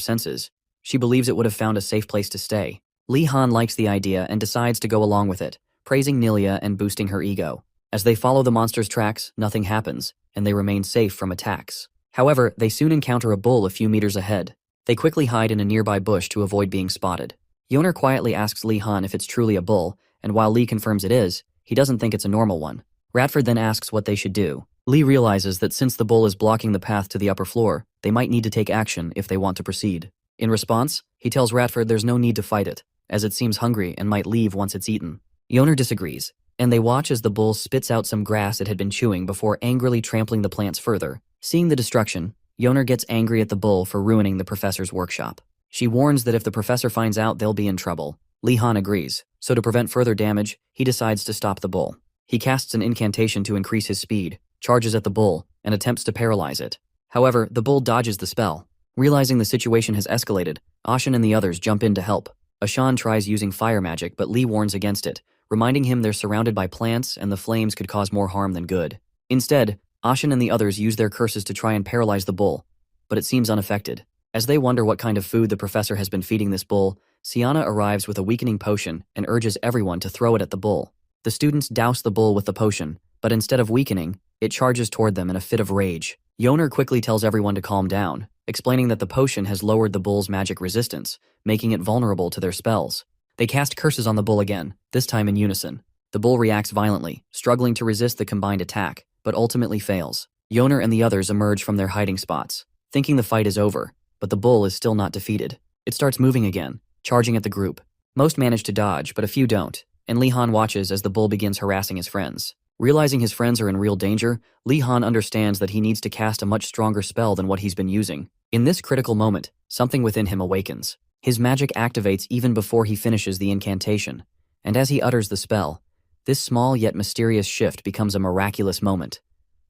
senses, she believes it would have found a safe place to stay. Li Han likes the idea and decides to go along with it, praising Nilia and boosting her ego. As they follow the monster's tracks, nothing happens, and they remain safe from attacks. However, they soon encounter a bull a few meters ahead. They quickly hide in a nearby bush to avoid being spotted. Yoner quietly asks Li Han if it's truly a bull, and while Li confirms it is, he doesn't think it's a normal one. Ratford then asks what they should do. Li realizes that since the bull is blocking the path to the upper floor, they might need to take action if they want to proceed. In response, he tells Ratford there's no need to fight it, as it seems hungry and might leave once it's eaten. Yoner disagrees, and they watch as the bull spits out some grass it had been chewing before angrily trampling the plants further. Seeing the destruction, Yoner gets angry at the bull for ruining the professor's workshop. She warns that if the professor finds out, they'll be in trouble. Li Han agrees, so to prevent further damage, he decides to stop the bull. He casts an incantation to increase his speed, charges at the bull, and attempts to paralyze it. However, the bull dodges the spell. Realizing the situation has escalated, Ashan and the others jump in to help. Ashan tries using fire magic, but Li warns against it, reminding him they're surrounded by plants and the flames could cause more harm than good. Instead, Ashan and the others use their curses to try and paralyze the bull, but it seems unaffected. As they wonder what kind of food the professor has been feeding this bull, Sienna arrives with a weakening potion and urges everyone to throw it at the bull. The students douse the bull with the potion, but instead of weakening, it charges toward them in a fit of rage. Yoner quickly tells everyone to calm down, explaining that the potion has lowered the bull's magic resistance, making it vulnerable to their spells. They cast curses on the bull again, this time in unison. The bull reacts violently, struggling to resist the combined attack, but ultimately fails. Yoner and the others emerge from their hiding spots, thinking the fight is over, but the bull is still not defeated. It starts moving again, charging at the group. Most manage to dodge, but a few don't, and Li Han watches as the bull begins harassing his friends. Realizing his friends are in real danger, Li Han understands that he needs to cast a much stronger spell than what he's been using. In this critical moment, something within him awakens. His magic activates even before he finishes the incantation, and as he utters the spell, this small yet mysterious shift becomes a miraculous moment,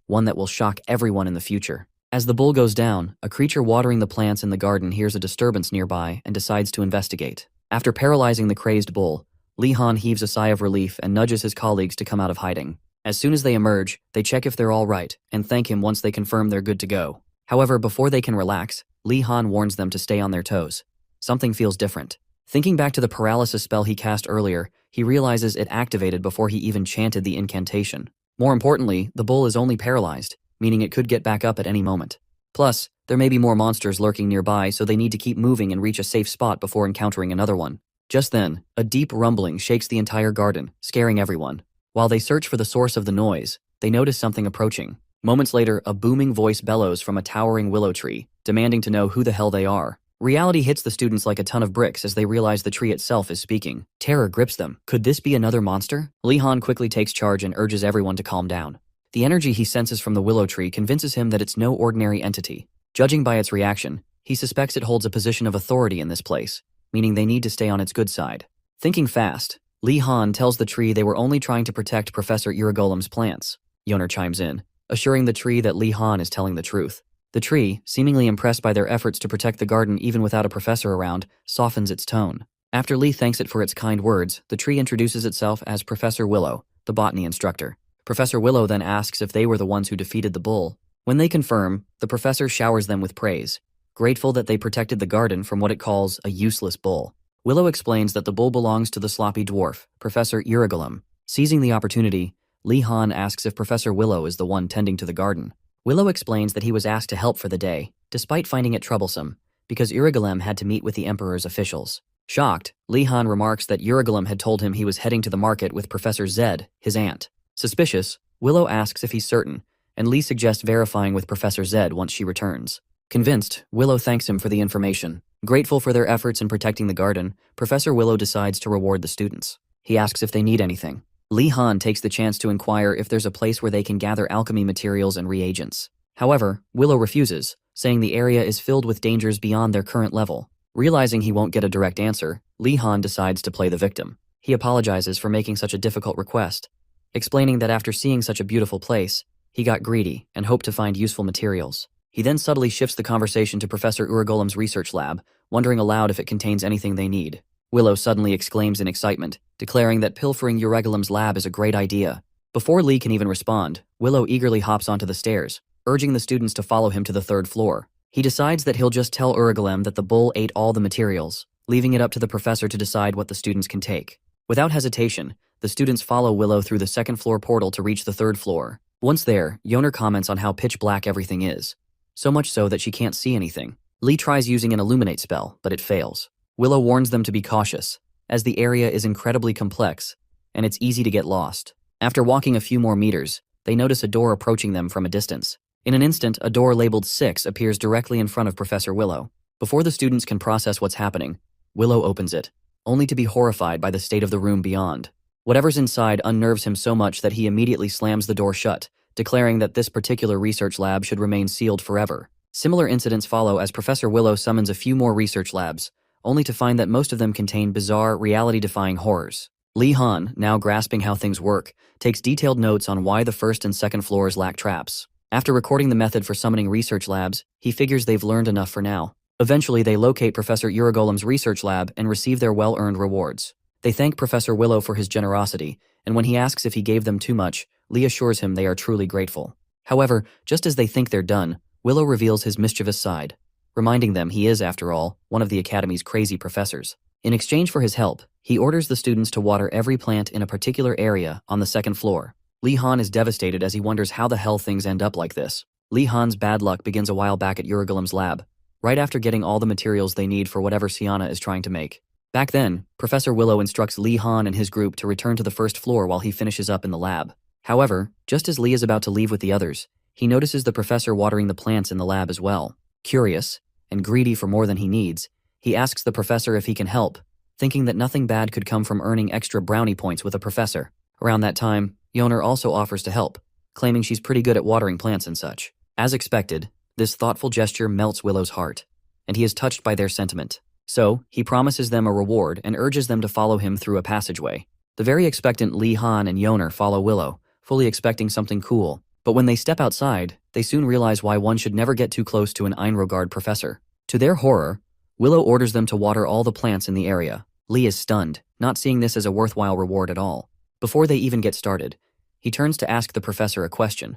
one that will shock everyone in the future. As the bull goes down, a creature watering the plants in the garden hears a disturbance nearby and decides to investigate. After paralyzing the crazed bull, Li Han heaves a sigh of relief and nudges his colleagues to come out of hiding. As soon as they emerge, they check if they're all right and thank him once they confirm they're good to go. However, before they can relax, Li Han warns them to stay on their toes. Something feels different. Thinking back to the paralysis spell he cast earlier, he realizes it activated before he even chanted the incantation. More importantly, the bull is only paralyzed, meaning it could get back up at any moment. Plus, there may be more monsters lurking nearby, so they need to keep moving and reach a safe spot before encountering another one. Just then, a deep rumbling shakes the entire garden, scaring everyone. While they search for the source of the noise, they notice something approaching. Moments later, a booming voice bellows from a towering willow tree, demanding to know who the hell they are. Reality hits the students like a ton of bricks as they realize the tree itself is speaking. Terror grips them. Could this be another monster? Li Han quickly takes charge and urges everyone to calm down. The energy he senses from the willow tree convinces him that it's no ordinary entity. Judging by its reaction, he suspects it holds a position of authority in this place, meaning they need to stay on its good side. Thinking fast, Li Han tells the tree they were only trying to protect Professor Irigolem's plants. Yoner chimes in, assuring the tree that Li Han is telling the truth. The tree, seemingly impressed by their efforts to protect the garden even without a professor around, softens its tone. After Li thanks it for its kind words, the tree introduces itself as Professor Willow, the botany instructor. Professor Willow then asks if they were the ones who defeated the bull. When they confirm, the professor showers them with praise, grateful that they protected the garden from what it calls a useless bull. Willow explains that the bull belongs to the sloppy dwarf, Professor Irigolem. Seizing the opportunity, Li Han asks if Professor Willow is the one tending to the garden. Willow explains that he was asked to help for the day, despite finding it troublesome, because Irigolem had to meet with the Emperor's officials. Shocked, Li Han remarks that Irigolem had told him he was heading to the market with Professor Zed, his aunt. Suspicious, Willow asks if he's certain, and Li suggests verifying with Professor Zed once she returns. Convinced, Willow thanks him for the information. Grateful for their efforts in protecting the garden, Professor Willow decides to reward the students. He asks if they need anything. Li Han takes the chance to inquire if there's a place where they can gather alchemy materials and reagents. However, Willow refuses, saying the area is filled with dangers beyond their current level. Realizing he won't get a direct answer, Li Han decides to play the victim. He apologizes for making such a difficult request, explaining that after seeing such a beautiful place, he got greedy and hoped to find useful materials. He then subtly shifts the conversation to Professor Urigolem's research lab, wondering aloud if it contains anything they need. Willow suddenly exclaims in excitement, declaring that pilfering Urigolem's lab is a great idea. Before Li can even respond, Willow eagerly hops onto the stairs, urging the students to follow him to the third floor. He decides that he'll just tell Urigolem that the bull ate all the materials, leaving it up to the professor to decide what the students can take. Without hesitation, the students follow Willow through the second floor portal to reach the third floor. Once there, Yoner comments on how pitch black everything is, so much so that she can't see anything. Li tries using an illuminate spell, but it fails. Willow warns them to be cautious, as the area is incredibly complex, and it's easy to get lost. After walking a few more meters, they notice a door approaching them from a distance. In an instant, a door labeled 6 appears directly in front of Professor Willow. Before the students can process what's happening, Willow opens it, only to be horrified by the state of the room beyond. Whatever's inside unnerves him so much that he immediately slams the door shut, declaring that this particular research lab should remain sealed forever. Similar incidents follow as Professor Willow summons a few more research labs, only to find that most of them contain bizarre, reality-defying horrors. Li Han, now grasping how things work, takes detailed notes on why the first and second floors lack traps. After recording the method for summoning research labs, he figures they've learned enough for now. Eventually, they locate Professor Urigolem's research lab and receive their well-earned rewards. They thank Professor Willow for his generosity, and when he asks if he gave them too much, Li assures him they are truly grateful. However, just as they think they're done, Willow reveals his mischievous side, reminding them he is, after all, one of the Academy's crazy professors. In exchange for his help, he orders the students to water every plant in a particular area on the second floor. Li Han is devastated as he wonders how the hell things end up like this. Li Han's bad luck begins a while back at Urigolem's lab, right after getting all the materials they need for whatever Siana is trying to make. Back then, Professor Willow instructs Li Han and his group to return to the first floor while he finishes up in the lab. However, just as Li is about to leave with the others, he notices the professor watering the plants in the lab as well. Curious, and greedy for more than he needs, he asks the professor if he can help, thinking that nothing bad could come from earning extra brownie points with a professor. Around that time, Yoner also offers to help, claiming she's pretty good at watering plants and such. As expected, this thoughtful gesture melts Willow's heart, and he is touched by their sentiment. So, he promises them a reward and urges them to follow him through a passageway. The very expectant Li Han and Yoner follow Willow, fully expecting something cool. But when they step outside, they soon realize why one should never get too close to an Enrogard professor. To their horror, Willow orders them to water all the plants in the area. Lee is stunned, not seeing this as a worthwhile reward at all. Before they even get started, he turns to ask the professor a question,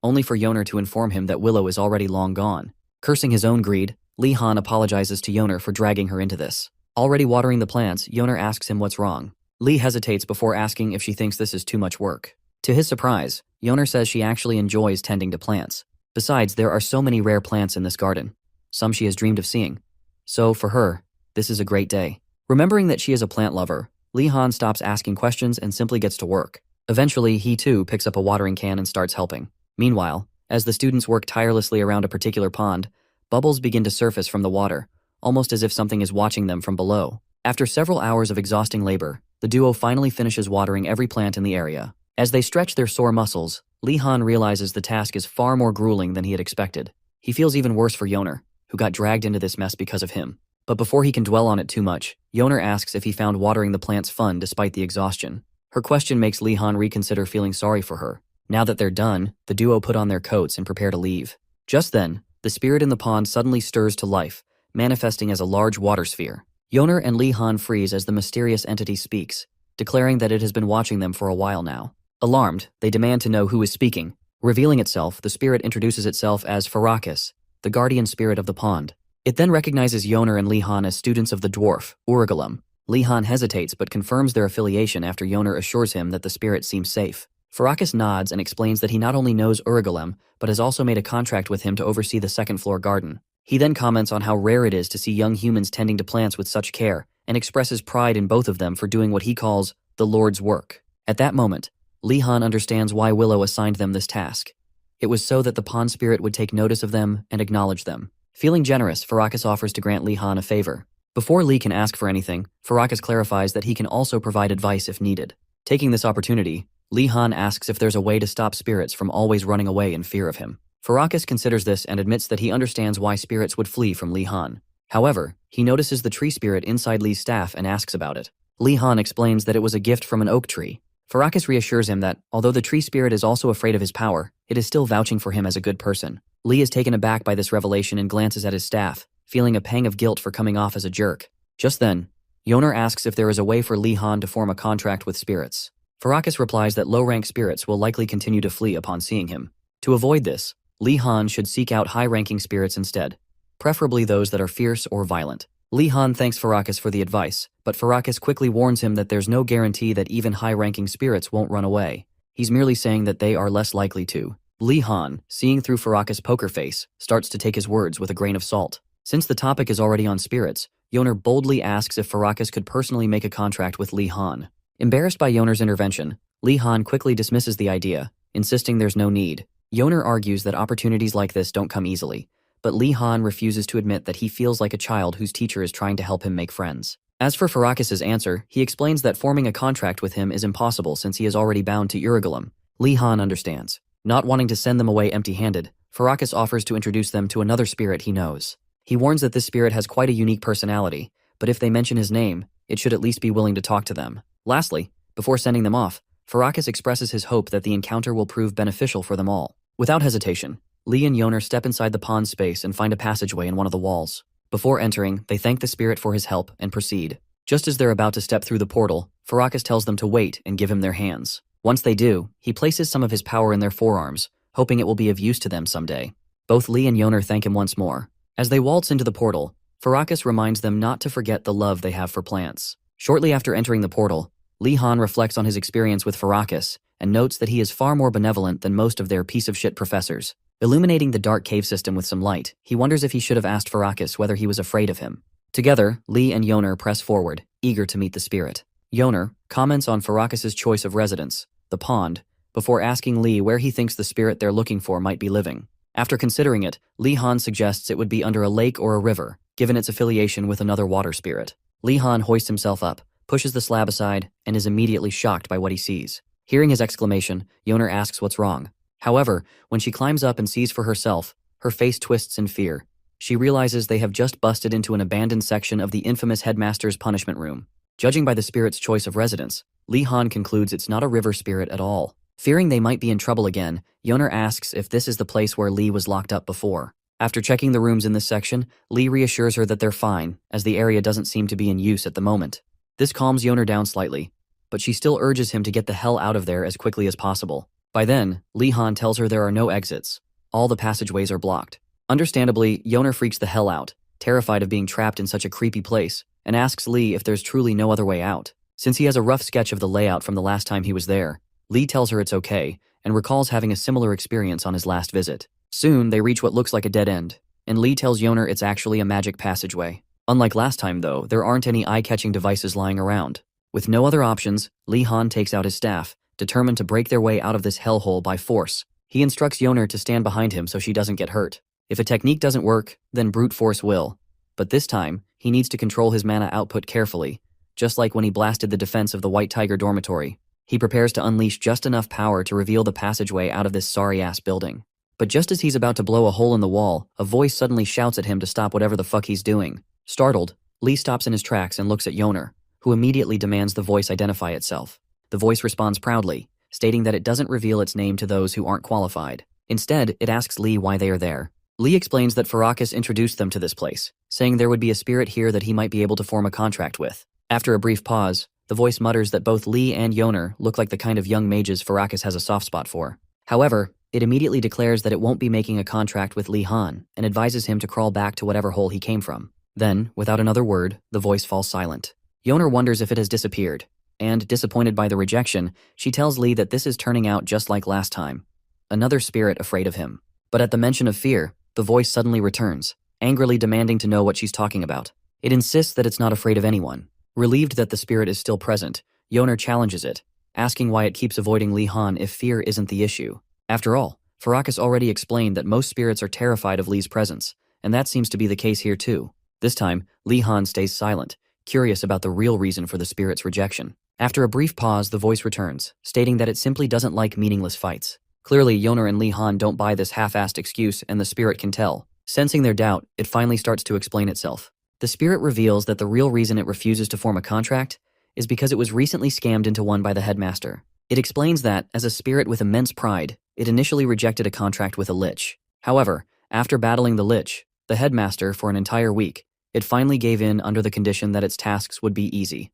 only for Yoner to inform him that Willow is already long gone. Cursing his own greed, Lee Han apologizes to Yoner for dragging her into this. Already watering the plants, Yoner asks him what's wrong. Lee hesitates before asking if she thinks this is too much work. To his surprise, Yoner says she actually enjoys tending to plants. Besides, there are so many rare plants in this garden, some she has dreamed of seeing. So, for her, this is a great day. Remembering that she is a plant lover, Lee Han stops asking questions and simply gets to work. Eventually, he too picks up a watering can and starts helping. Meanwhile, as the students work tirelessly around a particular pond, bubbles begin to surface from the water, almost as if something is watching them from below. After several hours of exhausting labor, the duo finally finishes watering every plant in the area. As they stretch their sore muscles, Lee Han realizes the task is far more grueling than he had expected. He feels even worse for Yoner, who got dragged into this mess because of him. But before he can dwell on it too much, Yoner asks if he found watering the plants fun despite the exhaustion. Her question makes Lee Han reconsider feeling sorry for her. Now that they're done, the duo put on their coats and prepare to leave. Just then, the spirit in the pond suddenly stirs to life, manifesting as a large water sphere. Yoner and Lee Han freeze as the mysterious entity speaks, declaring that it has been watching them for a while now. Alarmed, they demand to know who is speaking. Revealing itself, the spirit introduces itself as Farakis, the guardian spirit of the pond. It then recognizes Yoner and Lee Han as students of the dwarf, Urugulum. Lee Han hesitates but confirms their affiliation after Yoner assures him that the spirit seems safe. Farakis nods and explains that he not only knows Urugulum, but has also made a contract with him to oversee the second-floor garden. He then comments on how rare it is to see young humans tending to plants with such care, and expresses pride in both of them for doing what he calls the Lord's work. At that moment, Lee Han understands why Willow assigned them this task. It was so that the pond spirit would take notice of them and acknowledge them. Feeling generous, Farakis offers to grant Lee Han a favor. Before Lee can ask for anything, Farakis clarifies that he can also provide advice if needed. Taking this opportunity, Lee Han asks if there's a way to stop spirits from always running away in fear of him. Farakis considers this and admits that he understands why spirits would flee from Lee Han. However, he notices the tree spirit inside Lee's staff and asks about it. Lee Han explains that it was a gift from an oak tree. Farakis reassures him that, although the tree spirit is also afraid of his power, it is still vouching for him as a good person. Lee is taken aback by this revelation and glances at his staff, feeling a pang of guilt for coming off as a jerk. Just then, Yoner asks if there is a way for Lee Han to form a contract with spirits. Farakis replies that low-rank spirits will likely continue to flee upon seeing him. To avoid this, Lee Han should seek out high-ranking spirits instead, preferably those that are fierce or violent. Lee Han thanks Farakis for the advice, but Farakis quickly warns him that there's no guarantee that even high-ranking spirits won't run away. He's merely saying that they are less likely to. Lee Han, seeing through Farakis' poker face, starts to take his words with a grain of salt. Since the topic is already on spirits, Yoner boldly asks if Farakis could personally make a contract with Lee Han. Embarrassed by Yoner's intervention, Lee Han quickly dismisses the idea, insisting there's no need. Yoner argues that opportunities like this don't come easily, but Lee Han refuses to admit that he feels like a child whose teacher is trying to help him make friends. As for Farakis' answer, he explains that forming a contract with him is impossible since he is already bound to Urugulum. Lee Han understands. Not wanting to send them away empty-handed, Farakis offers to introduce them to another spirit he knows. He warns that this spirit has quite a unique personality, but if they mention his name, it should at least be willing to talk to them. Lastly, before sending them off, Farakis expresses his hope that the encounter will prove beneficial for them all. Without hesitation, Lee and Yoner step inside the pond space and find a passageway in one of the walls. Before entering, they thank the spirit for his help and proceed. Just as they're about to step through the portal, Farakis tells them to wait and give him their hands. Once they do, he places some of his power in their forearms, hoping it will be of use to them someday. Both Lee and Yoner thank him once more. As they waltz into the portal, Farakis reminds them not to forget the love they have for plants. Shortly after entering the portal, Lee Han reflects on his experience with Farakis and notes that he is far more benevolent than most of their piece-of-shit professors. Illuminating the dark cave system with some light, he wonders if he should have asked Farakis whether he was afraid of him. Together, Lee and Yoner press forward, eager to meet the spirit. Yoner comments on Farakis' choice of residence, the pond, before asking Lee where he thinks the spirit they're looking for might be living. After considering it, Lee Han suggests it would be under a lake or a river, given its affiliation with another water spirit. Lee Han hoists himself up, pushes the slab aside, and is immediately shocked by what he sees. Hearing his exclamation, Yoner asks what's wrong. However, when she climbs up and sees for herself, her face twists in fear. She realizes they have just busted into an abandoned section of the infamous headmaster's punishment room. Judging by the spirit's choice of residence, Lee Han concludes it's not a river spirit at all. Fearing they might be in trouble again, Yoner asks if this is the place where Lee was locked up before. After checking the rooms in this section, Lee reassures her that they're fine, as the area doesn't seem to be in use at the moment. This calms Yoner down slightly, but she still urges him to get the hell out of there as quickly as possible. By then, Lee Han tells her there are no exits. All the passageways are blocked. Understandably, Yoner freaks the hell out, terrified of being trapped in such a creepy place, and asks Lee if there's truly no other way out. Since he has a rough sketch of the layout from the last time he was there, Lee tells her it's okay, and recalls having a similar experience on his last visit. Soon, they reach what looks like a dead end, and Lee tells Yoner it's actually a magic passageway. Unlike last time though, there aren't any eye-catching devices lying around. With no other options, Lee Han takes out his staff, determined to break their way out of this hellhole by force. He instructs Yoner to stand behind him so she doesn't get hurt. If a technique doesn't work, then brute force will. But this time, he needs to control his mana output carefully, just like when he blasted the defense of the White Tiger dormitory. He prepares to unleash just enough power to reveal the passageway out of this sorry-ass building. But just as he's about to blow a hole in the wall, a voice suddenly shouts at him to stop whatever the fuck he's doing. Startled, Lee stops in his tracks and looks at Yoner, who immediately demands the voice identify itself. The voice responds proudly, stating that it doesn't reveal its name to those who aren't qualified. Instead, it asks Lee why they are there. Lee explains that Farakas introduced them to this place, saying there would be a spirit here that he might be able to form a contract with. After a brief pause, the voice mutters that both Lee and Yoner look like the kind of young mages Farakas has a soft spot for. However, it immediately declares that it won't be making a contract with Lee Han and advises him to crawl back to whatever hole he came from. Then, without another word, the voice falls silent. Yoner wonders if it has disappeared, and, disappointed by the rejection, she tells Lee that this is turning out just like last time. Another spirit afraid of him. But at the mention of fear, the voice suddenly returns, angrily demanding to know what she's talking about. It insists that it's not afraid of anyone. Relieved that the spirit is still present, Yoner challenges it, asking why it keeps avoiding Lee Han if fear isn't the issue. After all, Farakas already explained that most spirits are terrified of Lee's presence, and that seems to be the case here too. This time, Lee Han stays silent, curious about the real reason for the spirit's rejection. After a brief pause, the voice returns, stating that it simply doesn't like meaningless fights. Clearly, Yoner and Lee Han don't buy this half-assed excuse, and the spirit can tell. Sensing their doubt, it finally starts to explain itself. The spirit reveals that the real reason it refuses to form a contract is because it was recently scammed into one by the headmaster. It explains that, as a spirit with immense pride, it initially rejected a contract with a lich. However, after battling the lich, the headmaster, for an entire week, it finally gave in under the condition that its tasks would be easy.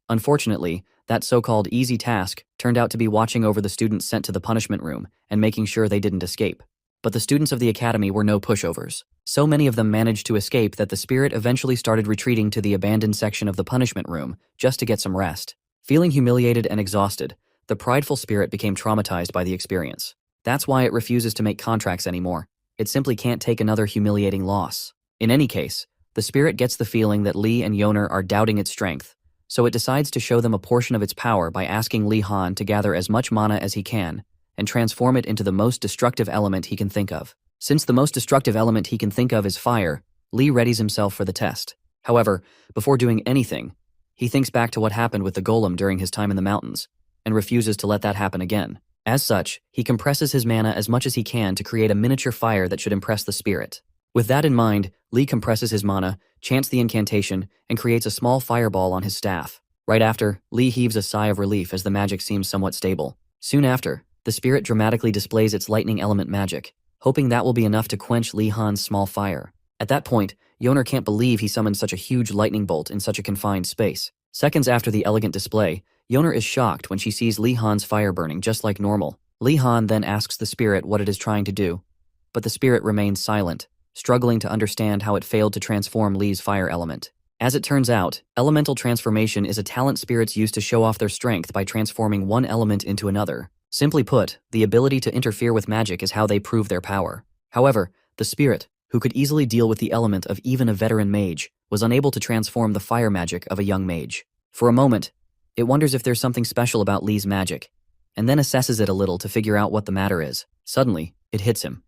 Unfortunately, that so-called easy task turned out to be watching over the students sent to the punishment room and making sure they didn't escape. But the students of the academy were no pushovers. So many of them managed to escape that the spirit eventually started retreating to the abandoned section of the punishment room just to get some rest. Feeling humiliated and exhausted, the prideful spirit became traumatized by the experience. That's why it refuses to make contracts anymore. It simply can't take another humiliating loss. In any case, the spirit gets the feeling that Lee and Yoner are doubting its strength, so it decides to show them a portion of its power by asking Lee Han to gather as much mana as he can and transform it into the most destructive element he can think of. Since the most destructive element he can think of is fire, Lee readies himself for the test. However, before doing anything, he thinks back to what happened with the golem during his time in the mountains, and refuses to let that happen again. As such, he compresses his mana as much as he can to create a miniature fire that should impress the spirit. With that in mind, Lee compresses his mana, chants the incantation, and creates a small fireball on his staff. Right after, Lee heaves a sigh of relief as the magic seems somewhat stable. Soon after, the spirit dramatically displays its lightning element magic, hoping that will be enough to quench Lee Han's small fire. At that point, Yoner can't believe he summoned such a huge lightning bolt in such a confined space. Seconds after the elegant display, Yoner is shocked when she sees Lee Han's fire burning just like normal. Lee Han then asks the spirit what it is trying to do, but the spirit remains silent, struggling to understand how it failed to transform Lee's fire element. As it turns out, elemental transformation is a talent spirits use to show off their strength by transforming one element into another. Simply put, the ability to interfere with magic is how they prove their power. However, the spirit, who could easily deal with the element of even a veteran mage, was unable to transform the fire magic of a young mage. For a moment, it wonders if there's something special about Lee's magic, and then assesses it a little to figure out what the matter is. Suddenly, it hits him.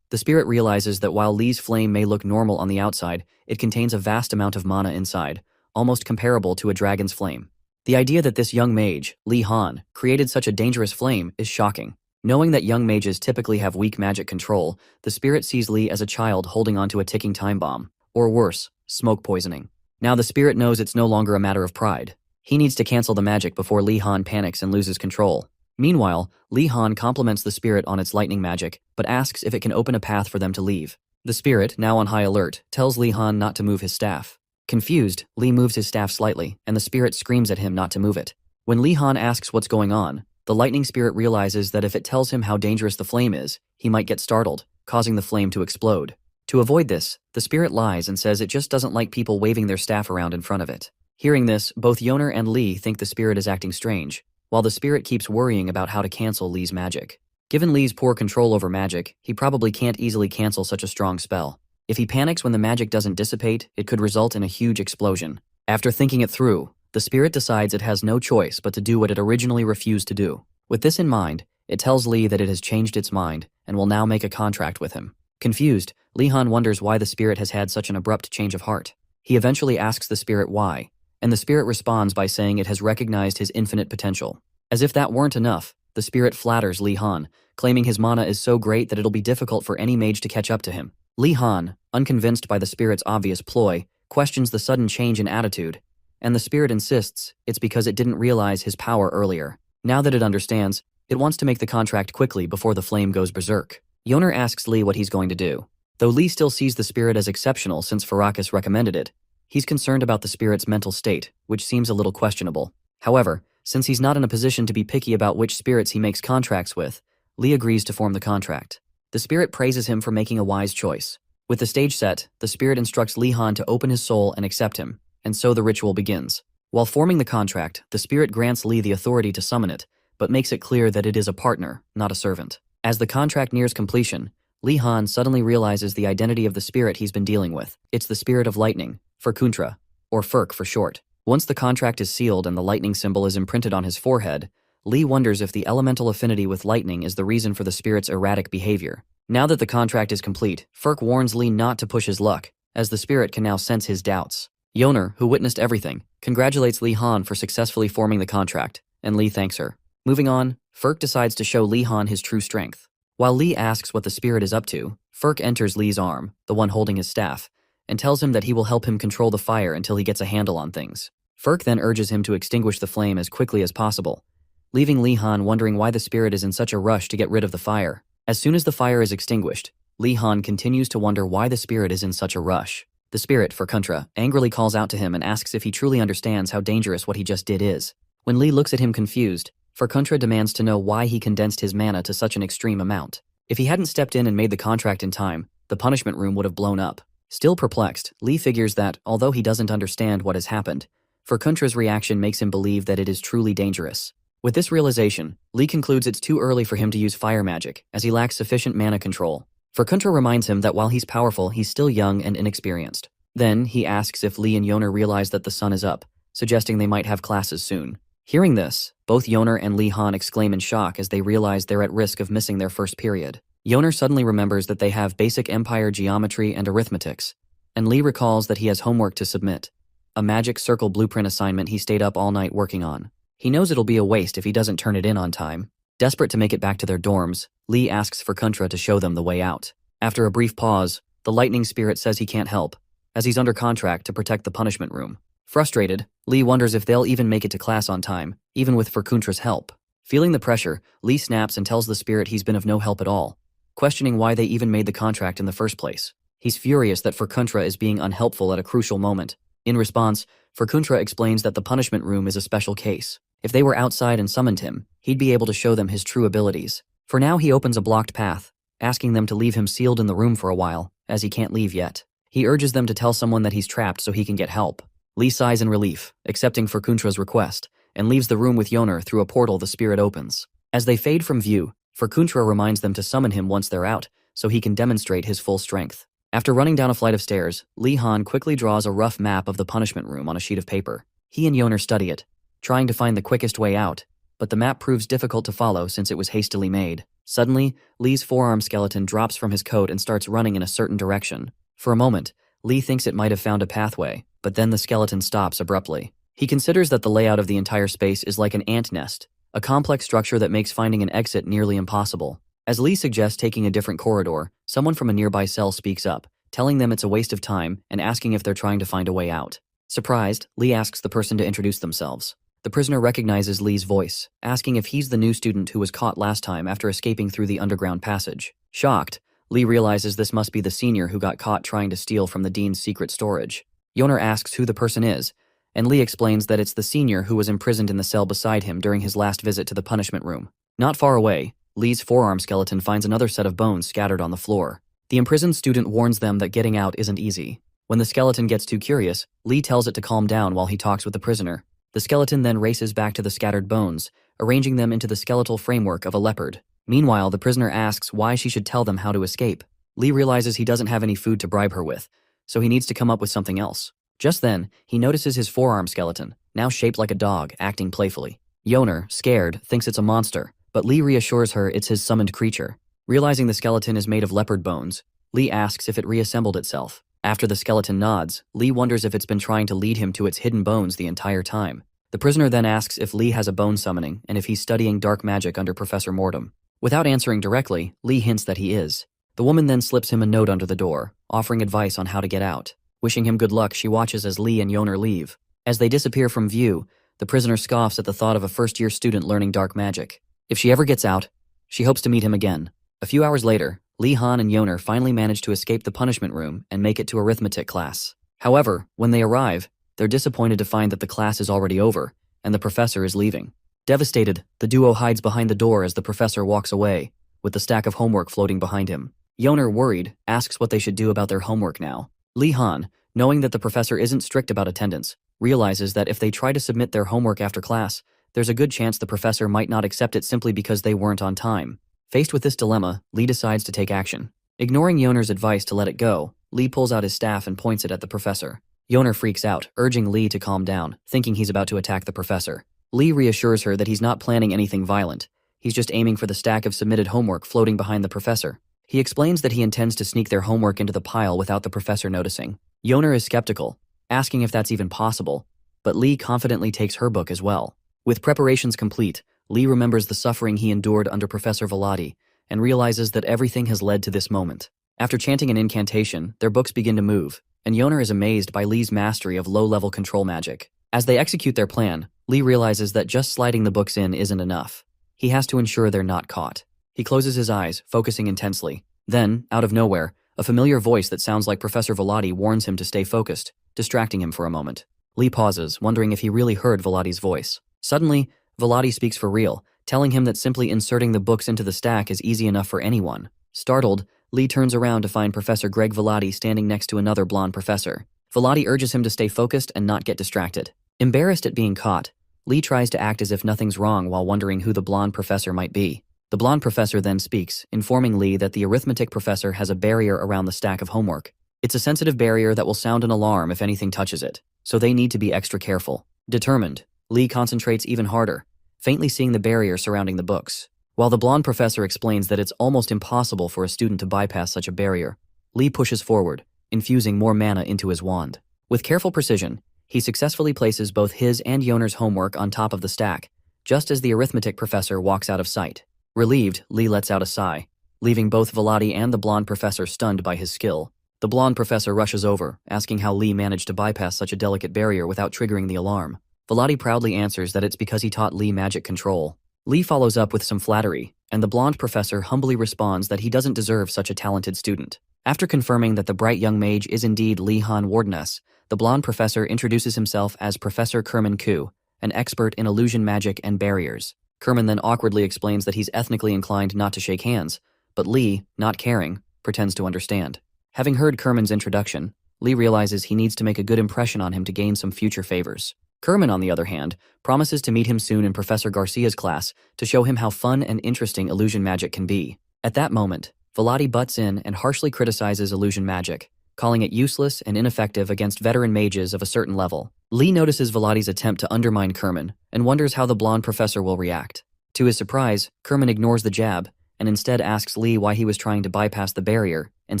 The spirit realizes that while Lee's flame may look normal on the outside, it contains a vast amount of mana inside, almost comparable to a dragon's flame. The idea that this young mage, Lee Han, created such a dangerous flame is shocking. Knowing that young mages typically have weak magic control, the spirit sees Lee as a child holding onto a ticking time bomb, or worse, smoke poisoning. Now the spirit knows it's no longer a matter of pride. He needs to cancel the magic before Lee Han panics and loses control. Meanwhile, Li Han compliments the spirit on its lightning magic, but asks if it can open a path for them to leave. The spirit, now on high alert, tells Li Han not to move his staff. Confused, Li moves his staff slightly, and the spirit screams at him not to move it. When Li Han asks what's going on, the lightning spirit realizes that if it tells him how dangerous the flame is, he might get startled, causing the flame to explode. To avoid this, the spirit lies and says it just doesn't like people waving their staff around in front of it. Hearing this, both Yoner and Li think the spirit is acting strange, while the spirit keeps worrying about how to cancel Li's magic. Given Li's poor control over magic, he probably can't easily cancel such a strong spell. If he panics when the magic doesn't dissipate, it could result in a huge explosion. After thinking it through, the spirit decides it has no choice but to do what it originally refused to do. With this in mind, it tells Li that it has changed its mind and will now make a contract with him. Confused, Li Han wonders why the spirit has had such an abrupt change of heart. He eventually asks the spirit why, and the spirit responds by saying it has recognized his infinite potential. As if that weren't enough, the spirit flatters Li Han, claiming his mana is so great that it'll be difficult for any mage to catch up to him. Li Han, unconvinced by the spirit's obvious ploy, questions the sudden change in attitude, and the spirit insists it's because it didn't realize his power earlier. Now that it understands, it wants to make the contract quickly before the flame goes berserk. Yoner asks Li what he's going to do. Though Li still sees the spirit as exceptional since Farakas recommended it, he's concerned about the spirit's mental state, which seems a little questionable. However, since he's not in a position to be picky about which spirits he makes contracts with, Li agrees to form the contract. The spirit praises him for making a wise choice. With the stage set, the spirit instructs Li Han to open his soul and accept him, and so the ritual begins. While forming the contract, the spirit grants Li the authority to summon it, but makes it clear that it is a partner, not a servant. As the contract nears completion, Li Han suddenly realizes the identity of the spirit he's been dealing with. It's the spirit of lightning, Furkuntra, or Furk for short. Once the contract is sealed and the lightning symbol is imprinted on his forehead, Li wonders if the elemental affinity with lightning is the reason for the spirit's erratic behavior. Now that the contract is complete, Furk warns Li not to push his luck, as the spirit can now sense his doubts. Yoner, who witnessed everything, congratulates Li Han for successfully forming the contract, and Li thanks her. Moving on, Furk decides to show Li Han his true strength. While Li asks what the spirit is up to, Furk enters Li's arm, the one holding his staff, and tells him that he will help him control the fire until he gets a handle on things. Furk then urges him to extinguish the flame as quickly as possible, leaving Li Han wondering why the spirit is in such a rush to get rid of the fire. As soon as the fire is extinguished, Li Han continues to wonder why the spirit is in such a rush. The spirit, Furkuntra, angrily calls out to him and asks if he truly understands how dangerous what he just did is. When Li looks at him confused, Furkuntra demands to know why he condensed his mana to such an extreme amount. If he hadn't stepped in and made the contract in time, the punishment room would have blown up. Still perplexed, Li figures that, although he doesn't understand what has happened, Furkuntra's reaction makes him believe that it is truly dangerous. With this realization, Li concludes it's too early for him to use fire magic, as he lacks sufficient mana control. Furkuntra reminds him that while he's powerful, he's still young and inexperienced. Then, he asks if Li and Yoner realize that the sun is up, suggesting they might have classes soon. Hearing this, both Yoner and Li Han exclaim in shock as they realize they're at risk of missing their first period. Yoner suddenly remembers that they have basic empire geometry and arithmetics, and Li recalls that he has homework to submit, a magic circle blueprint assignment he stayed up all night working on. He knows it'll be a waste if he doesn't turn it in on time. Desperate to make it back to their dorms, Li asks Furkuntra to show them the way out. After a brief pause, the lightning spirit says he can't help, as he's under contract to protect the punishment room. Frustrated, Li wonders if they'll even make it to class on time, even with Furkuntra's help. Feeling the pressure, Li snaps and tells the spirit he's been of no help at all, questioning why they even made the contract in the first place. He's furious that Furkuntra is being unhelpful at a crucial moment. In response, Furkuntra explains that the punishment room is a special case. If they were outside and summoned him, he'd be able to show them his true abilities. For now, he opens a blocked path, asking them to leave him sealed in the room for a while, as he can't leave yet. He urges them to tell someone that he's trapped so he can get help. Li sighs in relief, accepting Furkuntra's request, and leaves the room with Yoner through a portal the spirit opens. As they fade from view, Furkuntra reminds them to summon him once they're out, so he can demonstrate his full strength. After running down a flight of stairs, Li Han quickly draws a rough map of the punishment room on a sheet of paper. He and Yoner study it, trying to find the quickest way out, but the map proves difficult to follow since it was hastily made. Suddenly, Li's forearm skeleton drops from his coat and starts running in a certain direction. For a moment, Li thinks it might have found a pathway, but then the skeleton stops abruptly. He considers that the layout of the entire space is like an ant nest, a complex structure that makes finding an exit nearly impossible. As Li suggests taking a different corridor, someone from a nearby cell speaks up, telling them it's a waste of time and asking if they're trying to find a way out. Surprised, Li asks the person to introduce themselves. The prisoner recognizes Lee's voice, asking if he's the new student who was caught last time after escaping through the underground passage. Shocked, Lee realizes this must be the senior who got caught trying to steal from the dean's secret storage. Yoner asks who the person is, and Lee explains that it's the senior who was imprisoned in the cell beside him during his last visit to the punishment room. Not far away, Lee's forearm skeleton finds another set of bones scattered on the floor. The imprisoned student warns them that getting out isn't easy. When the skeleton gets too curious, Lee tells it to calm down while he talks with the prisoner. The skeleton then races back to the scattered bones, arranging them into the skeletal framework of a leopard. Meanwhile, the prisoner asks why she should tell them how to escape. Lee realizes he doesn't have any food to bribe her with, so he needs to come up with something else. Just then, he notices his forearm skeleton, now shaped like a dog, acting playfully. Yoner, scared, thinks it's a monster, but Lee reassures her it's his summoned creature. Realizing the skeleton is made of leopard bones, Lee asks if it reassembled itself. After the skeleton nods, Lee wonders if it's been trying to lead him to its hidden bones the entire time. The prisoner then asks if Lee has a bone summoning and if he's studying dark magic under Professor Mortem. Without answering directly, Lee hints that he is. The woman then slips him a note under the door, offering advice on how to get out. Wishing him good luck, she watches as Lee and Yoner leave. As they disappear from view, the prisoner scoffs at the thought of a first-year student learning dark magic. If she ever gets out, she hopes to meet him again. A few hours later, Lee Han and Yoner finally manage to escape the punishment room and make it to arithmetic class. However, when they arrive, they're disappointed to find that the class is already over, and the professor is leaving. Devastated, the duo hides behind the door as the professor walks away, with the stack of homework floating behind him. Yoner, worried, asks what they should do about their homework now. Lee Han, knowing that the professor isn't strict about attendance, realizes that if they try to submit their homework after class, there's a good chance the professor might not accept it simply because they weren't on time. Faced with this dilemma, Lee decides to take action. Ignoring Yoner's advice to let it go, Lee pulls out his staff and points it at the professor. Yoner freaks out, urging Lee to calm down, thinking he's about to attack the professor. Lee reassures her that he's not planning anything violent. He's just aiming for the stack of submitted homework floating behind the professor. He explains that he intends to sneak their homework into the pile without the professor noticing. Yoner is skeptical, asking if that's even possible, but Lee confidently takes her book as well. With preparations complete, Lee remembers the suffering he endured under Professor Velati and realizes that everything has led to this moment. After chanting an incantation, their books begin to move, and Yoner is amazed by Lee's mastery of low-level control magic. As they execute their plan, Lee realizes that just sliding the books in isn't enough. He has to ensure they're not caught. He closes his eyes, focusing intensely. Then, out of nowhere, a familiar voice that sounds like Professor Velati warns him to stay focused, distracting him for a moment. Lee pauses, wondering if he really heard Velati's voice. Suddenly, Velati speaks for real, telling him that simply inserting the books into the stack is easy enough for anyone. Startled, Lee turns around to find Professor Greg Velati standing next to another blonde professor. Velati urges him to stay focused and not get distracted. Embarrassed at being caught, Lee tries to act as if nothing's wrong while wondering who the blonde professor might be. The blonde professor then speaks, informing Lee that the arithmetic professor has a barrier around the stack of homework. It's a sensitive barrier that will sound an alarm if anything touches it, so they need to be extra careful. Determined, Lee concentrates even harder, faintly seeing the barrier surrounding the books. While the blonde professor explains that it's almost impossible for a student to bypass such a barrier, Lee pushes forward, infusing more mana into his wand. With careful precision, he successfully places both his and Yoner's homework on top of the stack, just as the arithmetic professor walks out of sight. Relieved, Lee lets out a sigh, leaving both Velati and the blonde professor stunned by his skill. The blonde professor rushes over, asking how Lee managed to bypass such a delicate barrier without triggering the alarm. Velati proudly answers that it's because he taught Lee magic control. Lee follows up with some flattery, and the blonde professor humbly responds that he doesn't deserve such a talented student. After confirming that the bright young mage is indeed Lee Han Wardeness, the blonde professor introduces himself as Professor Kerman Ku, an expert in illusion magic and barriers. Kerman then awkwardly explains that he's ethnically inclined not to shake hands, but Lee, not caring, pretends to understand. Having heard Kerman's introduction, Lee realizes he needs to make a good impression on him to gain some future favors. Kerman, on the other hand, promises to meet him soon in Professor Garcia's class to show him how fun and interesting illusion magic can be. At that moment, Velati butts in and harshly criticizes illusion magic, calling it useless and ineffective against veteran mages of a certain level. Lee notices Velati's attempt to undermine Kerman and wonders how the blonde professor will react. To his surprise, Kerman ignores the jab and instead asks Lee why he was trying to bypass the barrier and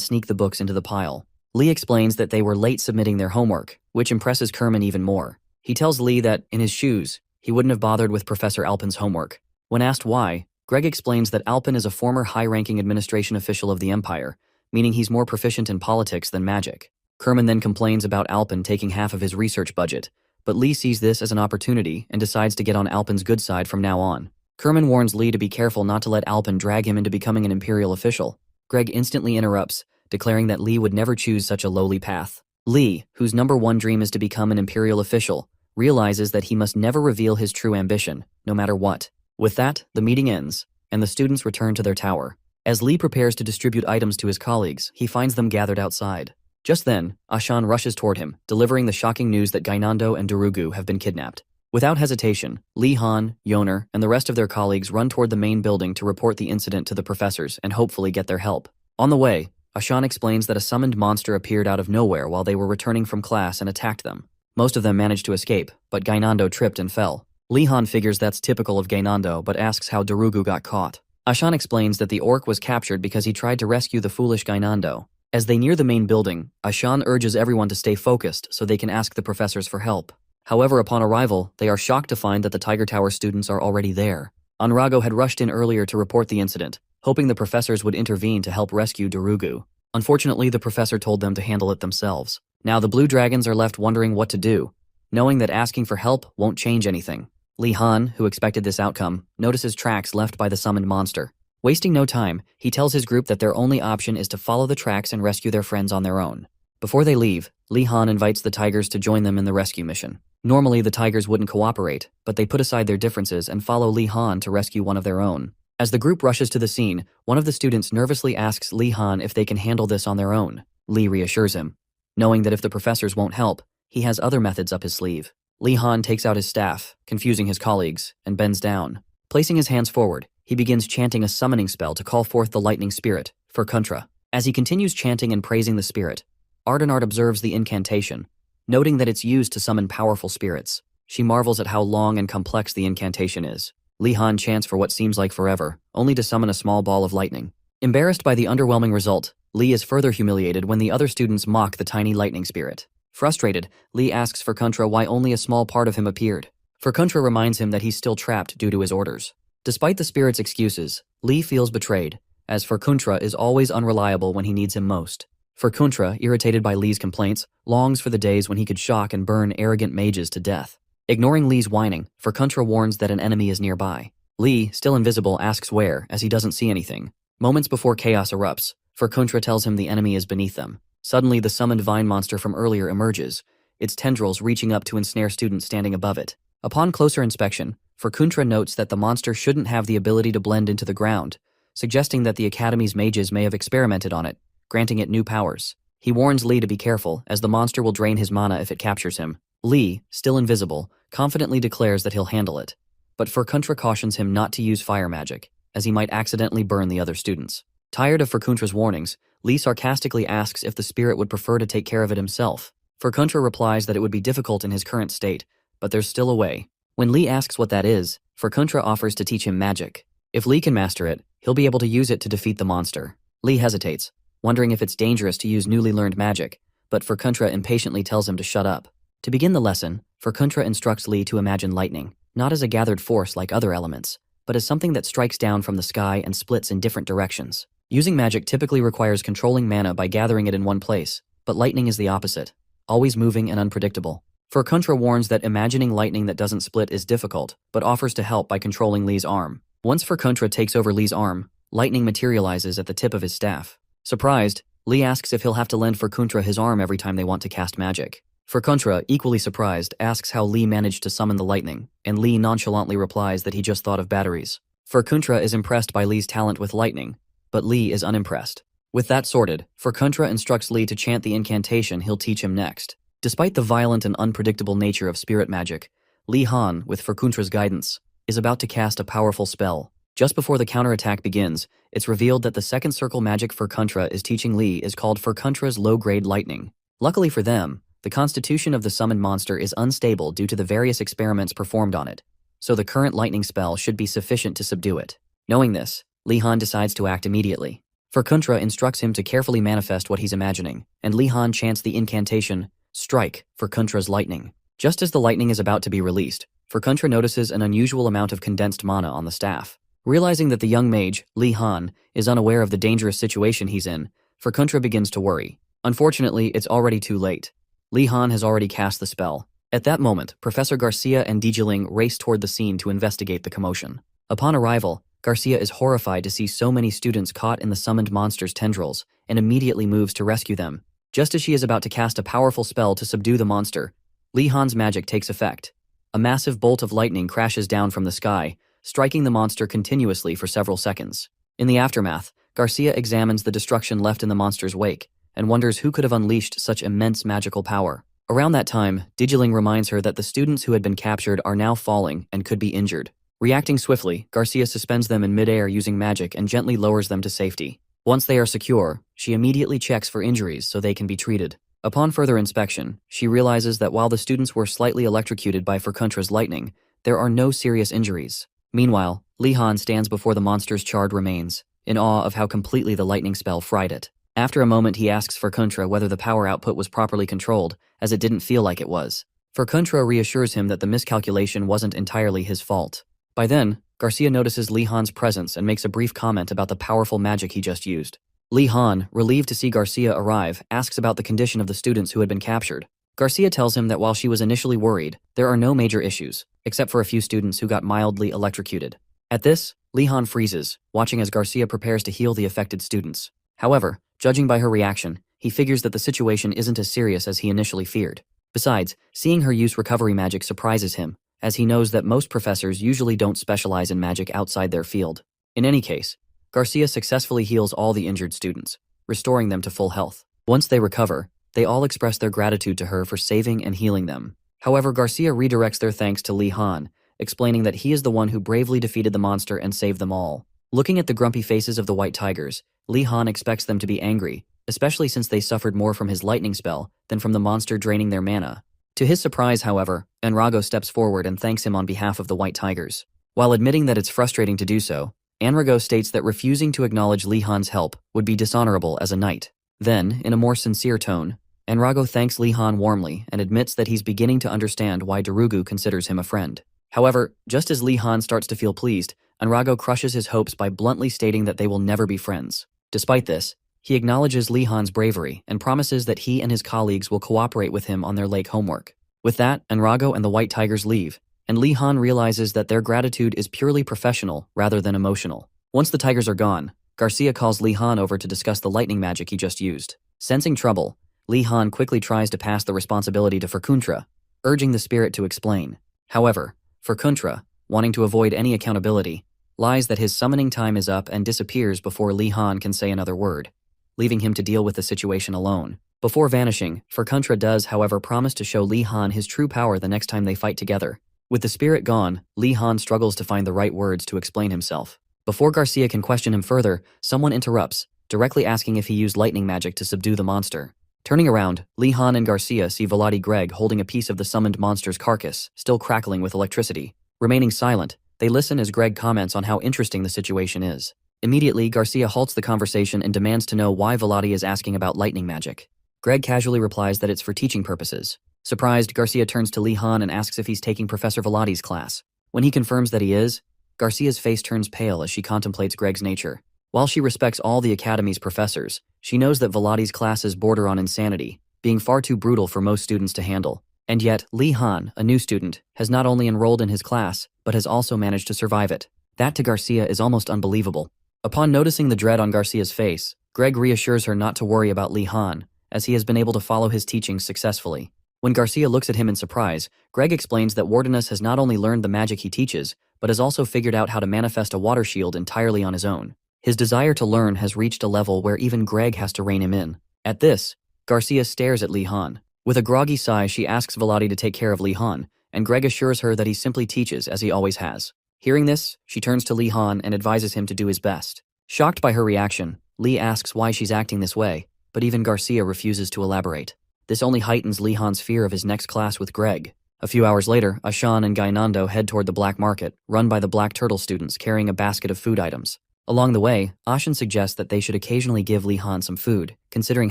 sneak the books into the pile. Lee explains that they were late submitting their homework, which impresses Kerman even more. He tells Lee that, in his shoes, he wouldn't have bothered with Professor Alpin's homework. When asked why, Greg explains that Alpin is a former high-ranking administration official of the Empire, meaning he's more proficient in politics than magic. Kerman then complains about Alpin taking half of his research budget, but Lee sees this as an opportunity and decides to get on Alpin's good side from now on. Kerman warns Lee to be careful not to let Alpin drag him into becoming an Imperial official. Greg instantly interrupts, declaring that Lee would never choose such a lowly path. Lee, whose #1 dream is to become an Imperial official, realizes that he must never reveal his true ambition, no matter what. With that, the meeting ends, and the students return to their tower. As Lee prepares to distribute items to his colleagues, he finds them gathered outside. Just then, Ashan rushes toward him, delivering the shocking news that Gainando and Darugu have been kidnapped. Without hesitation, Lee Han, Yoner, and the rest of their colleagues run toward the main building to report the incident to the professors and hopefully get their help. On the way, Ashan explains that a summoned monster appeared out of nowhere while they were returning from class and attacked them. Most of them managed to escape, but Gainando tripped and fell. Lee Han figures that's typical of Gainando but asks how Darugu got caught. Ashan explains that the orc was captured because he tried to rescue the foolish Gainando. As they near the main building, Ashan urges everyone to stay focused so they can ask the professors for help. However, upon arrival, they are shocked to find that the Tiger Tower students are already there. Anrago had rushed in earlier to report the incident, hoping the professors would intervene to help rescue Darugu. Unfortunately, the professor told them to handle it themselves. Now the Blue Dragons are left wondering what to do, knowing that asking for help won't change anything. Lee Han, who expected this outcome, notices tracks left by the summoned monster. Wasting no time, he tells his group that their only option is to follow the tracks and rescue their friends on their own. Before they leave, Lee Han invites the Tigers to join them in the rescue mission. Normally, the Tigers wouldn't cooperate, but they put aside their differences and follow Lee Han to rescue one of their own. As the group rushes to the scene, one of the students nervously asks Lee Han if they can handle this on their own. Lee reassures him, knowing that if the professors won't help, he has other methods up his sleeve. Lee Han takes out his staff, confusing his colleagues, and bends down. Placing his hands forward, he begins chanting a summoning spell to call forth the lightning spirit, Furkuntra. As he continues chanting and praising the spirit, Ardenard observes the incantation, noting that it's used to summon powerful spirits. She marvels at how long and complex the incantation is. Lee Han chants for what seems like forever, only to summon a small ball of lightning. Embarrassed by the underwhelming result, Lee is further humiliated when the other students mock the tiny lightning spirit. Frustrated, Lee asks Furkuntra why only a small part of him appeared. Furkuntra reminds him that he's still trapped due to his orders. Despite the spirit's excuses, Lee feels betrayed, as Furkuntra is always unreliable when he needs him most. Furkuntra, irritated by Lee's complaints, longs for the days when he could shock and burn arrogant mages to death. Ignoring Lee's whining, Furkuntra warns that an enemy is nearby. Lee, still invisible, asks where, as he doesn't see anything. Moments before chaos erupts, Furkuntra tells him the enemy is beneath them. Suddenly, the summoned vine monster from earlier emerges, its tendrils reaching up to ensnare students standing above it. Upon closer inspection, Furkuntra notes that the monster shouldn't have the ability to blend into the ground, suggesting that the Academy's mages may have experimented on it, granting it new powers. He warns Lee to be careful, as the monster will drain his mana if it captures him. Lee, still invisible, confidently declares that he'll handle it, but Furkuntra cautions him not to use fire magic, as he might accidentally burn the other students. Tired of Furkuntra's warnings, Lee sarcastically asks if the spirit would prefer to take care of it himself. Furkuntra replies that it would be difficult in his current state, but there's still a way. When Lee asks what that is, Furkuntra offers to teach him magic. If Lee can master it, he'll be able to use it to defeat the monster. Lee hesitates, wondering if it's dangerous to use newly learned magic, but Furkuntra impatiently tells him to shut up. To begin the lesson, Furkuntra instructs Lee to imagine lightning, not as a gathered force like other elements, but as something that strikes down from the sky and splits in different directions. Using magic typically requires controlling mana by gathering it in one place, but lightning is the opposite, always moving and unpredictable. Furkuntra warns that imagining lightning that doesn't split is difficult, but offers to help by controlling Lee's arm. Once Furkuntra takes over Lee's arm, lightning materializes at the tip of his staff. Surprised, Lee asks if he'll have to lend Furkuntra his arm every time they want to cast magic. Furkuntra, equally surprised, asks how Lee managed to summon the lightning, and Lee nonchalantly replies that he just thought of batteries. Furkuntra is impressed by Lee's talent with lightning, but Lee is unimpressed. With that sorted, Furkuntra instructs Lee to chant the incantation he'll teach him next. Despite the violent and unpredictable nature of spirit magic, Lee Han, with Furkuntra's guidance, is about to cast a powerful spell. Just before the counterattack begins, it's revealed that the second circle magic Furkuntra is teaching Lee is called Furkuntra's low-grade lightning. Luckily for them, the constitution of the summoned monster is unstable due to the various experiments performed on it, so the current lightning spell should be sufficient to subdue it. Knowing this, Lee Han decides to act immediately. Furkuntra instructs him to carefully manifest what he's imagining, and Lee Han chants the incantation, "Strike, Furkuntra's lightning." Just as the lightning is about to be released, Furkuntra notices an unusual amount of condensed mana on the staff. Realizing that the young mage, Lee Han, is unaware of the dangerous situation he's in, Furkuntra begins to worry. Unfortunately, it's already too late. Lee Han has already cast the spell, At that moment, Professor Garcia and Dijiling race toward the scene to investigate the commotion. Upon arrival, Garcia is horrified to see so many students caught in the summoned monster's tendrils and immediately moves to rescue them. Just as she is about to cast a powerful spell to subdue the monster, Li Han's magic takes effect. A massive bolt of lightning crashes down from the sky, striking the monster continuously for several seconds. In the aftermath, Garcia examines the destruction left in the monster's wake and wonders who could have unleashed such immense magical power. Around that time, Dijiling reminds her that the students who had been captured are now falling and could be injured. Reacting swiftly, Garcia suspends them in midair using magic and gently lowers them to safety. Once they are secure, she immediately checks for injuries so they can be treated. Upon further inspection, she realizes that while the students were slightly electrocuted by Furkuntra's lightning, there are no serious injuries. Meanwhile, Li Han stands before the monster's charred remains, in awe of how completely the lightning spell fried it. After a moment, he asks Furkuntra whether the power output was properly controlled, as it didn't feel like it was. Furkuntra reassures him that the miscalculation wasn't entirely his fault. By then, Garcia notices Li Han's presence and makes a brief comment about the powerful magic he just used. Li Han, relieved to see Garcia arrive, asks about the condition of the students who had been captured. Garcia tells him that while she was initially worried, there are no major issues, except for a few students who got mildly electrocuted. At this, Li Han freezes, watching as Garcia prepares to heal the affected students. However, judging by her reaction, he figures that the situation isn't as serious as he initially feared. Besides, seeing her use recovery magic surprises him, as he knows that most professors usually don't specialize in magic outside their field. In any case, Garcia successfully heals all the injured students, restoring them to full health. Once they recover, they all express their gratitude to her for saving and healing them. However, Garcia redirects their thanks to Li Han, explaining that he is the one who bravely defeated the monster and saved them all. Looking at the grumpy faces of the white tigers, Li Han expects them to be angry, especially since they suffered more from his lightning spell than from the monster draining their mana. To his surprise, however, Enrogo steps forward and thanks him on behalf of the white tigers. While admitting that it's frustrating to do so, Enrogo states that refusing to acknowledge Li Han's help would be dishonorable as a knight. Then, in a more sincere tone, Enrogo thanks Li Han warmly and admits that he's beginning to understand why Darugu considers him a friend. However, just as Li Han starts to feel pleased, Enrogo crushes his hopes by bluntly stating that they will never be friends. Despite this, he acknowledges Li Han's bravery and promises that he and his colleagues will cooperate with him on their lake homework. With that, Enrogo and the white tigers leave, and Li Han realizes that their gratitude is purely professional rather than emotional. Once the tigers are gone, Garcia calls Li Han over to discuss the lightning magic he just used. Sensing trouble, Li Han quickly tries to pass the responsibility to Furkuntra, urging the spirit to explain. However, Furkuntra, wanting to avoid any accountability, lies that his summoning time is up and disappears before Li Han can say another word, leaving him to deal with the situation alone. Before vanishing, Furkuntra does, however, promise to show Li Han his true power the next time they fight together. With the spirit gone, Li Han struggles to find the right words to explain himself. Before Garcia can question him further, someone interrupts, directly asking if he used lightning magic to subdue the monster. Turning around, Li Han and Garcia see Vladi Greg holding a piece of the summoned monster's carcass, still crackling with electricity. Remaining silent, they listen as Greg comments on how interesting the situation is. Immediately, Garcia halts the conversation and demands to know why Vladi is asking about lightning magic. Greg casually replies that it's for teaching purposes. Surprised, Garcia turns to Li Han and asks if he's taking Professor Vladi's class. When he confirms that he is, Garcia's face turns pale as she contemplates Greg's nature. While she respects all the Academy's professors, she knows that Vladi's classes border on insanity, being far too brutal for most students to handle. And yet, Li Han, a new student, has not only enrolled in his class, but has also managed to survive it. That to Garcia is almost unbelievable. Upon noticing the dread on Garcia's face, Greg reassures her not to worry about Li Han, as he has been able to follow his teachings successfully. When Garcia looks at him in surprise, Greg explains that Wardenus has not only learned the magic he teaches, but has also figured out how to manifest a water shield entirely on his own. His desire to learn has reached a level where even Greg has to rein him in. At this, Garcia stares at Li Han. With a groggy sigh, she asks Vladi to take care of Li Han, and Greg assures her that he simply teaches as he always has. Hearing this, she turns to Li Han and advises him to do his best. Shocked by her reaction, Li asks why she's acting this way, but even Garcia refuses to elaborate. This only heightens Li Han's fear of his next class with Greg. A few hours later, Ashan and Gainando head toward the black market, run by the Black Turtle students carrying a basket of food items. Along the way, Ashan suggests that they should occasionally give Li Han some food, considering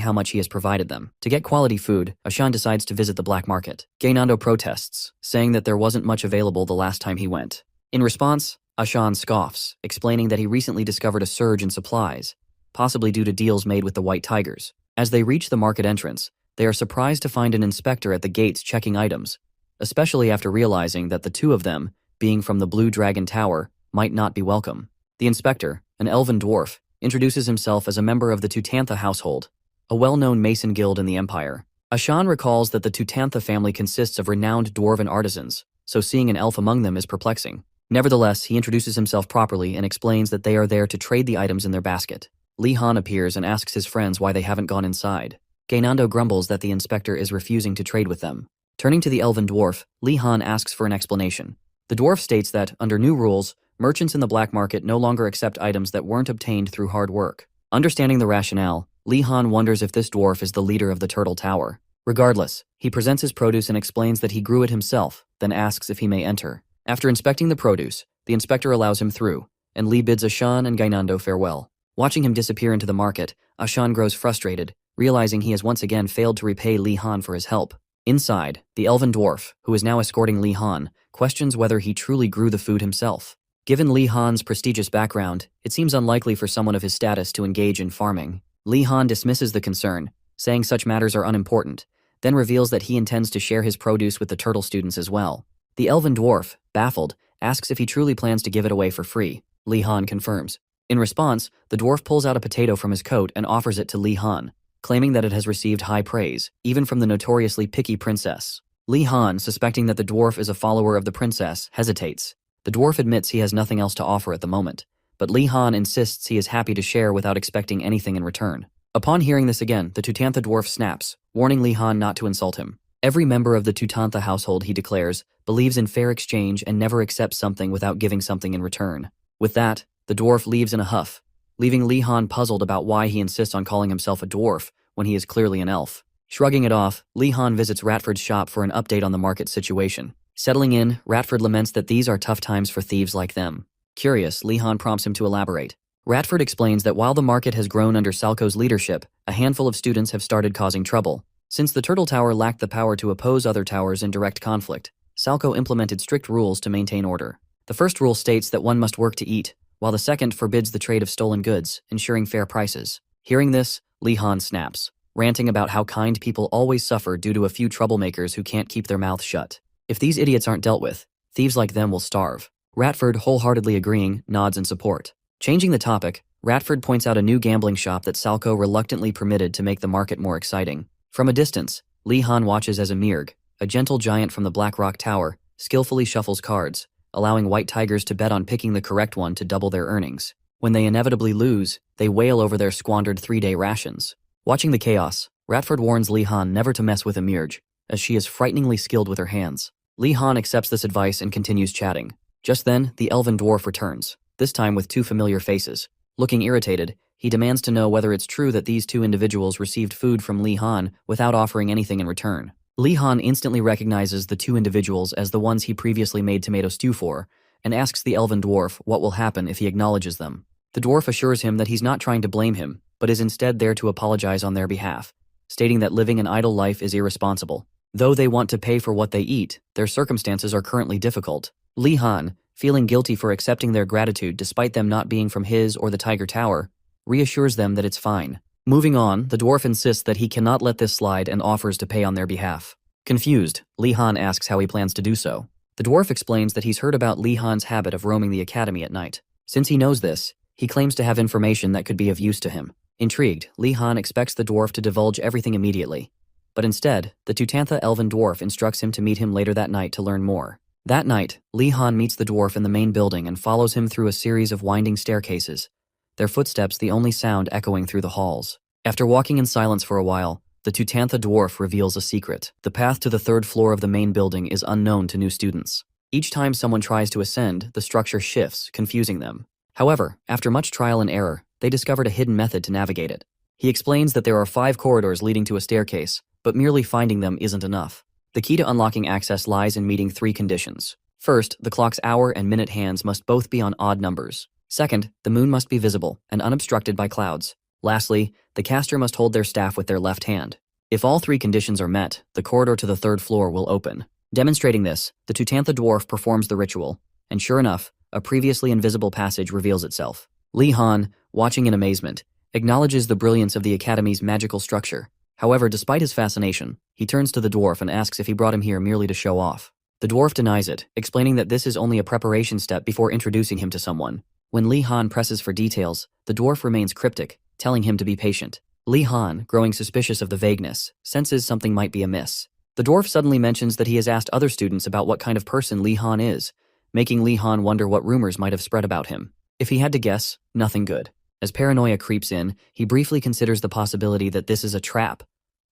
how much he has provided them. To get quality food, Ashan decides to visit the black market. Gainando protests, saying that there wasn't much available the last time he went. In response, Ashan scoffs, explaining that he recently discovered a surge in supplies, possibly due to deals made with the white tigers. As they reach the market entrance, they are surprised to find an inspector at the gates checking items. especially after realizing that the two of them, being from the Blue Dragon Tower, might not be welcome. The inspector, an elven dwarf, introduces himself as a member of the Tutantha household, a well-known mason guild in the Empire. Ashan recalls that the Tutantha family consists of renowned dwarven artisans, so seeing an elf among them is perplexing. Nevertheless, he introduces himself properly and explains that they are there to trade the items in their basket. Li Han appears and asks his friends why they haven't gone inside. Gainando grumbles that the inspector is refusing to trade with them. Turning to the elven dwarf, Li Han asks for an explanation. The dwarf states that, under new rules, merchants in the black market no longer accept items that weren't obtained through hard work. Understanding the rationale, Li Han wonders if this dwarf is the leader of the Turtle Tower. Regardless, he presents his produce and explains that he grew it himself, then asks if he may enter. After inspecting the produce, the inspector allows him through, and Li bids Ashan and Gainando farewell. Watching him disappear into the market, Ashan grows frustrated, realizing he has once again failed to repay Li Han for his help. Inside, the elven dwarf, who is now escorting Li Han, questions whether he truly grew the food himself. Given Li Han's prestigious background, it seems unlikely for someone of his status to engage in farming. Li Han dismisses the concern, saying such matters are unimportant, then reveals that he intends to share his produce with the turtle students as well. The elven dwarf, baffled, asks if he truly plans to give it away for free. Li Han confirms. In response, the dwarf pulls out a potato from his coat and offers it to Li Han, claiming that it has received high praise, even from the notoriously picky princess. Li Han, suspecting that the dwarf is a follower of the princess, hesitates. The dwarf admits he has nothing else to offer at the moment, but Li Han insists he is happy to share without expecting anything in return. Upon hearing this again, the Tutantha dwarf snaps, warning Li Han not to insult him. Every member of the Tutantha household, he declares, believes in fair exchange and never accepts something without giving something in return. With that, the dwarf leaves in a huff, leaving Li Han puzzled about why he insists on calling himself a dwarf when he is clearly an elf. Shrugging it off, Li Han visits Ratford's shop for an update on the market situation. Settling in, Ratford laments that these are tough times for thieves like them. Curious, Li Han prompts him to elaborate. Ratford explains that while the market has grown under Salco's leadership, a handful of students have started causing trouble. Since the Turtle Tower lacked the power to oppose other towers in direct conflict, Salco implemented strict rules to maintain order. The first rule states that one must work to eat, while the second forbids the trade of stolen goods, ensuring fair prices. Hearing this, Li Han snaps, ranting about how kind people always suffer due to a few troublemakers who can't keep their mouths shut. If these idiots aren't dealt with, thieves like them will starve. Ratford, wholeheartedly agreeing, nods in support. Changing the topic, Ratford points out a new gambling shop that Salco reluctantly permitted to make the market more exciting. From a distance, Li Han watches as Emirg, a gentle giant from the Black Rock Tower, skillfully shuffles cards, allowing white tigers to bet on picking the correct one to double their earnings. When they inevitably lose, they wail over their squandered 3-day rations. Watching the chaos, Ratford warns Li Han never to mess with Emirg, as she is frighteningly skilled with her hands. Li Han accepts this advice and continues chatting. Just then, the elven dwarf returns, this time with two familiar faces. Looking irritated, he demands to know whether it's true that these two individuals received food from Li Han without offering anything in return. Li Han instantly recognizes the two individuals as the ones he previously made tomato stew for, and asks the elven dwarf what will happen if he acknowledges them. The dwarf assures him that he's not trying to blame him, but is instead there to apologize on their behalf, stating that living an idle life is irresponsible. Though they want to pay for what they eat, their circumstances are currently difficult. Li Han, feeling guilty for accepting their gratitude despite them not being from his or the Tiger Tower, reassures them that it's fine. Moving on, the dwarf insists that he cannot let this slide and offers to pay on their behalf. Confused, Li Han asks how he plans to do so. The dwarf explains that he's heard about Li Han's habit of roaming the academy at night. Since he knows this, he claims to have information that could be of use to him. Intrigued, Li Han expects the dwarf to divulge everything immediately. But instead, the Tutantha elven dwarf instructs him to meet him later that night to learn more. That night, Li Han meets the dwarf in the main building and follows him through a series of winding staircases, their footsteps the only sound echoing through the halls. After walking in silence for a while, the Tutantha dwarf reveals a secret. The path to the third floor of the main building is unknown to new students. Each time someone tries to ascend, the structure shifts, confusing them. However, after much trial and error, they discovered a hidden method to navigate it. He explains that there are 5 corridors leading to a staircase, but merely finding them isn't enough. The key to unlocking access lies in meeting 3 conditions. First, the clock's hour and minute hands must both be on odd numbers. Second, the moon must be visible and unobstructed by clouds. Lastly, the caster must hold their staff with their left hand. If all 3 conditions are met, the corridor to the 3rd floor will open. Demonstrating this, the Tutantha dwarf performs the ritual, and sure enough, a previously invisible passage reveals itself. Li Han, watching in amazement, acknowledges the brilliance of the Academy's magical structure. However, despite his fascination, he turns to the dwarf and asks if he brought him here merely to show off. The dwarf denies it, explaining that this is only a preparation step before introducing him to someone. When Li Han presses for details, the dwarf remains cryptic, telling him to be patient. Li Han, growing suspicious of the vagueness, senses something might be amiss. The dwarf suddenly mentions that he has asked other students about what kind of person Li Han is, making Li Han wonder what rumors might have spread about him. If he had to guess, nothing good. As paranoia creeps in, he briefly considers the possibility that this is a trap,